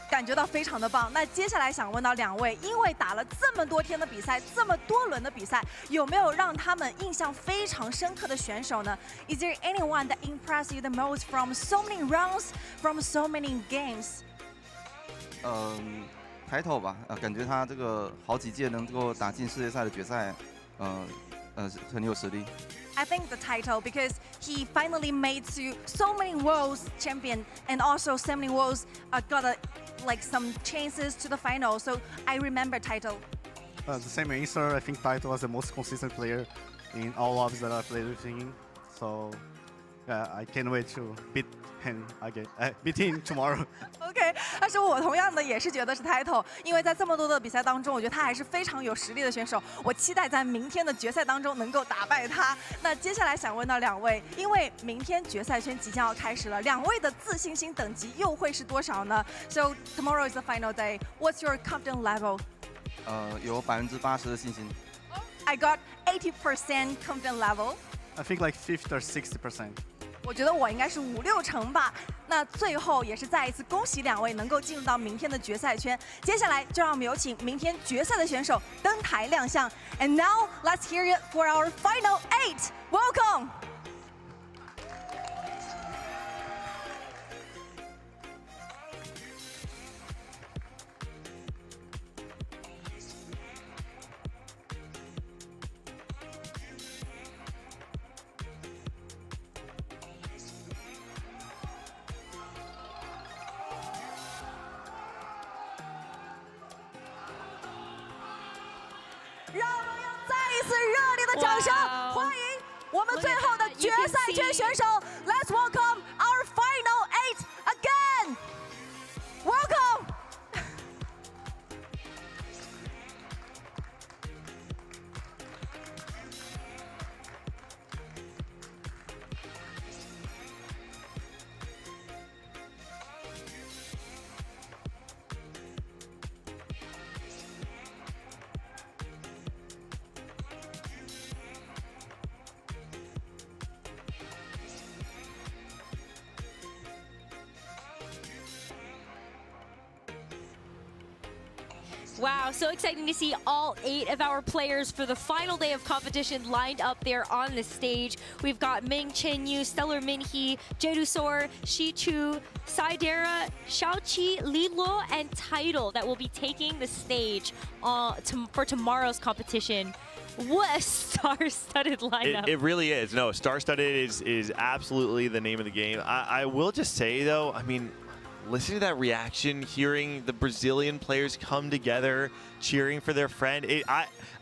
感觉到非常的棒。那接下来想问到2位，因为打了这么多天的比赛，这么多轮的比赛，有没有让他们印象非常深刻的选手呢 ？Is there anyone that impressed you the most from so many rounds, from so many games? Title 吧，感觉他这个好几届能够打进世界赛的决赛，很有实力。I think the title because he finally made to so many worlds champion and also so many worlds got some chances to the final. So I remember title. The same answer. I think title was the most consistent player in all lobbies that I played with him. So I can't wait to beat him again. Beat him tomorrow. OK， 但是我同样的也是觉得是 title， 因为在这么多的比赛当中，我觉得他还是非常有实力的选手。我期待在明天的决赛当中能够打败他。那接下来想问到两位，因为明天决赛圈即将要开始了，两位的自信心等级又会是多少呢 ？So tomorrow is the final day. What's your confidence level? 有80%的信心。I got 80% confidence level. I think like 50 or 60%. 我觉得我应该是5-6成吧。那最后也是再一次恭喜两位能够进入到明天的决赛圈。接下来就让我们有请明天决赛的选手登台亮相。And now let's hear it for our final 8. Welcome. 让我们用再一次热烈的掌声欢迎我们最后的决赛圈选手。Let's welcome our final 8 again. Welcome. Wow, so exciting to see all 8 of our players for the final day of competition lined up there on the stage. We've got Ming Chenyu, Stellar Minhee, Jedusor, Shichu, Saidera, Xiaoqi, Lilo, and Tidal that will be taking the stage for tomorrow's competition. What a star-studded lineup. It really is. No, star-studded is absolutely the name of the game. I will just say, though, I mean, listening to that reaction, hearing the Brazilian players come together, cheering for their friend,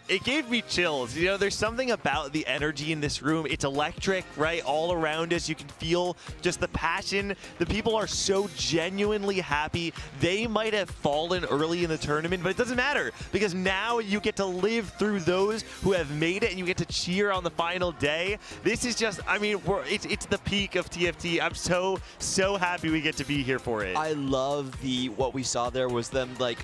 it gave me chills. You know, there's something about the energy in this room. It's electric, right? All around us, you can feel just the passion. The people are so genuinely happy. They might have fallen early in the tournament, but it doesn't matter because now you get to live through those who have made it and you get to cheer on the final day. This is just, I mean, it's the peak of TFT. I'm so happy we get to be here for it. I love what we saw there was them like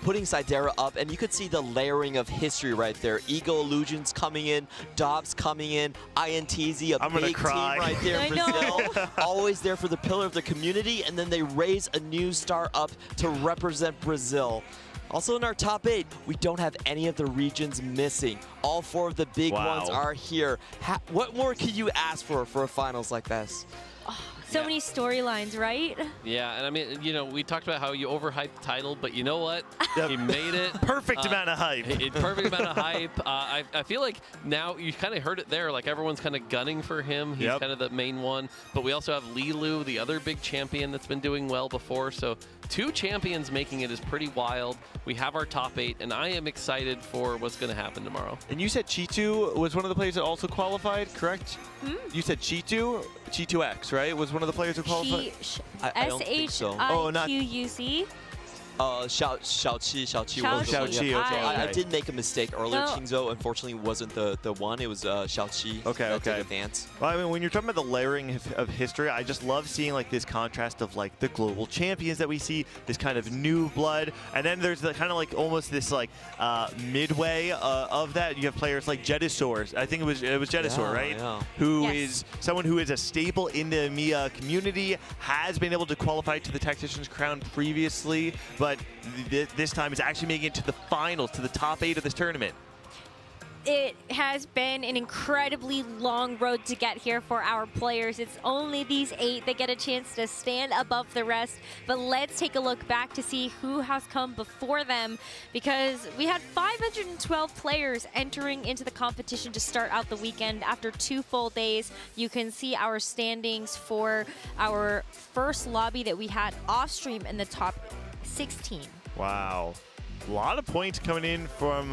putting Saidera up, and you could see the layering of history right there. Ego Illusions coming in, Dobbs coming in, INTZ, a big team right there in Brazil. Always there for the pillar of the community, and then they raise a new star up to represent Brazil. Also in our top 8, we don't have any of the regions missing. All 4 of the big ones are here. What more could you ask for a finals like this? So many storylines, right? Yeah, and I mean, you know, we talked about how you overhyped the title, but you know what? He made it. Perfect amount of hype. Perfect amount of hype. I feel like now you kind of heard it there. Like everyone's kind of gunning for him. He's kind of the main one. But we also have Lilu, the other big champion that's been doing well before. So 2 champions making it is pretty wild. We have our top 8, and I am excited for what's going to happen tomorrow. And you said Chitu was one of the players that also qualified, correct? You said Chitu? Chitu-X, right? Was one of the players who qualified? I don't think so. SHIQUZ. Xiaoqi was the one. Xiaoqi, okay. I did make a mistake earlier. Qingzhou unfortunately wasn't the one. It was Xiaoqi. Okay. Did advance. Well, I mean, when you're talking about the layering of history, I just love seeing like this contrast of like the global champions that we see, this kind of new blood, and then there's the kind of like almost this like midway of that. You have players like Jedusor. I think it was Jedusor, right? Yeah. Who is someone who is a staple in the EMEA community, has been able to qualify to the Tactician's Crown previously, but this time is actually making it to the finals, to the top 8 of this tournament. It has been an incredibly long road to get here for our players. It's only these 8 that get a chance to stand above the rest. But let's take a look back to see who has come before them, because we had 512 players entering into the competition to start out the weekend. After 2 full days, you can see our standings for our first lobby that we had off stream in the top 16. Wow. A lot of points coming in from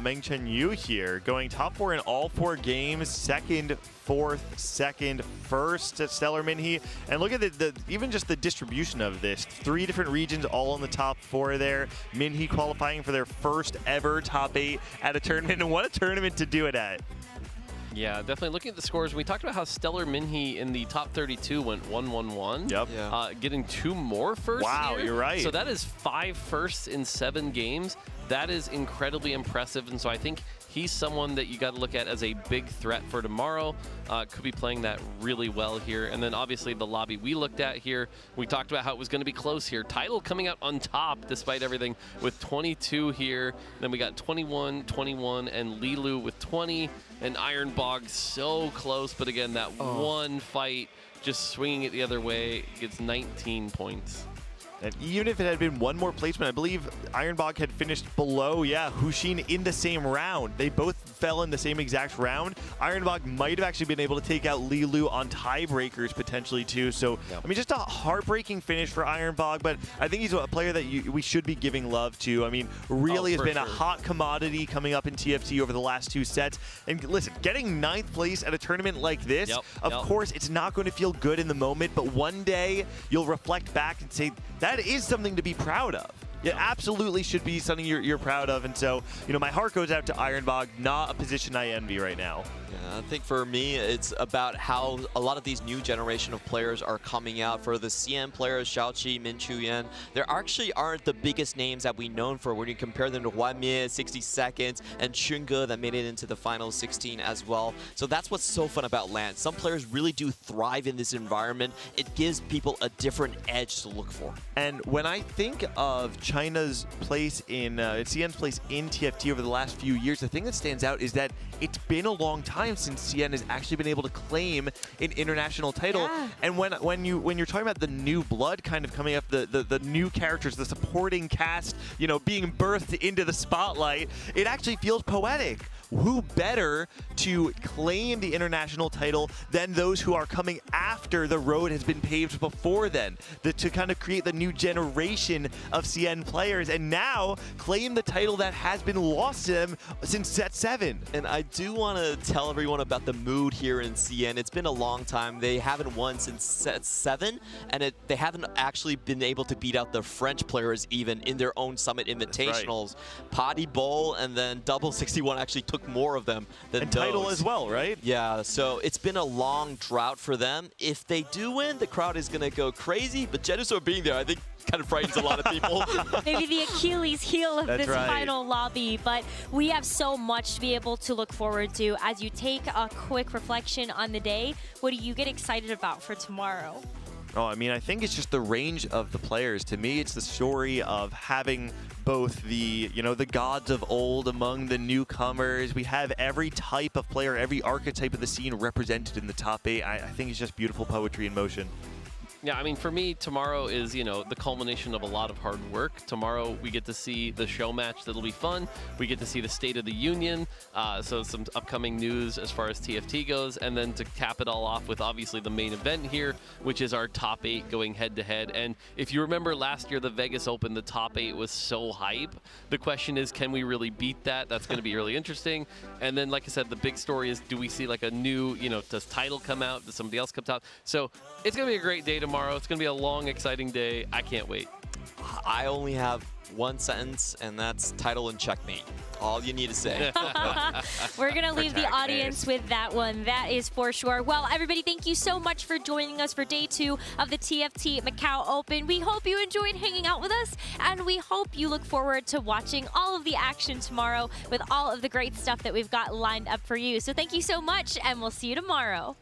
Meng Chen Yu here, going top 4 in all 4 games, second, fourth, second, first at Stellar Minhee. And look at the even just the distribution of this. 3 different regions all in the top 4 there. Minhee qualifying for their first ever top 8 at a tournament, and what a tournament to do it at. Yeah, definitely. Looking at the scores, we talked about how Stellar Minhee in the top 32 went 1-1-1. Yep. Yeah. Getting 2 more firsts. Wow, here. you're right. So that is 5 firsts in 7 games. That is incredibly impressive, and so I think he's someone that you got to look at as a big threat for tomorrow. Could be playing that really well here. And then obviously the lobby we looked at here, we talked about how it was going to be close here. Tidal coming out on top despite everything with 22 here. Then we got 21, 21, and Lilu with 20. And Ironbog so close, but again, that one fight just swinging it the other way gets 19 points. And even if it had been one more placement, I believe Ironbog had finished below, Hushin in the same round. They both fell in the same exact round. Ironbog might have actually been able to take out Lilu on tiebreakers potentially too. So, I mean, just a heartbreaking finish for Ironbog, but I think he's a player that we should be giving love to. I mean, really has been a hot commodity coming up in TFT over the last 2 sets. And listen, getting 9th place at a tournament like this, of course, it's not going to feel good in the moment, but one day you'll reflect back and say, that is something to be proud of. It absolutely should be something you're proud of. And so, my heart goes out to Ironbog, not a position I envy right now. Yeah, I think for me, it's about how a lot of these new generation of players are coming out. For the CN players, Xiaoqi, Min Chuyan, there actually aren't the biggest names that we known for when you compare them to Huan Mie, 60 Seconds, and Chunge that made it into the final 16 as well. So that's what's so fun about LAN. Some players really do thrive in this environment. It gives people a different edge to look for. And when I think of China's place in, CN's place in TFT over the last few years, the thing that stands out is that it's been a long time since CN has actually been able to claim an international title. Yeah. And when you're talking about the new blood kind of coming up, the new characters, the supporting cast, being birthed into the spotlight, it actually feels poetic. Who better to claim the international title than those who are coming after the road has been paved before then, to kind of create the new generation of CN players and now claim the title that has been lost to them since set 7. And I do want to tell everyone about the mood here in CN. It's been a long time. They haven't won since set 7, and they haven't actually been able to beat out the French players even in their own Summit Invitationals. Right. Potty Bowl and then Double 61 actually took more of them than and title as well, right? Yeah, so it's been a long drought for them. If they do win, the crowd is going to go crazy, but Genuso being there, I think, kind of frightens a lot of people. Maybe the Achilles heel of That's this right. final lobby, but we have so much to be able to look forward to. As you take a quick reflection on the day, what do you get excited about for tomorrow? Oh, I mean, I think it's just the range of the players. To me, it's the story of having both the, the gods of old among the newcomers. We have every type of player, every archetype of the scene represented in the top 8. I think it's just beautiful poetry in motion. Yeah, I mean, for me, tomorrow is, the culmination of a lot of hard work. Tomorrow, we get to see the show match that'll be fun. We get to see the State of the Union, so some upcoming news as far as TFT goes, and then to cap it all off with, obviously, the main event here, which is our top 8 going head-to-head. And if you remember last year, the Vegas Open, the top 8 was so hype. The question is, can we really beat that? That's going to be really interesting. And then, like I said, the big story is, do we see, like, a new, does Tidal come out? Does somebody else come out? So it's going to be a great day tomorrow. It's going to be a long, exciting day. I can't wait. I only have one sentence, and that's title and checkmate. All you need to say. We're going to leave the audience with that one. That is for sure. Well, everybody, thank you so much for joining us for day 2 of the TFT Macao Open. We hope you enjoyed hanging out with us, and we hope you look forward to watching all of the action tomorrow with all of the great stuff that we've got lined up for you. So thank you so much, and we'll see you tomorrow.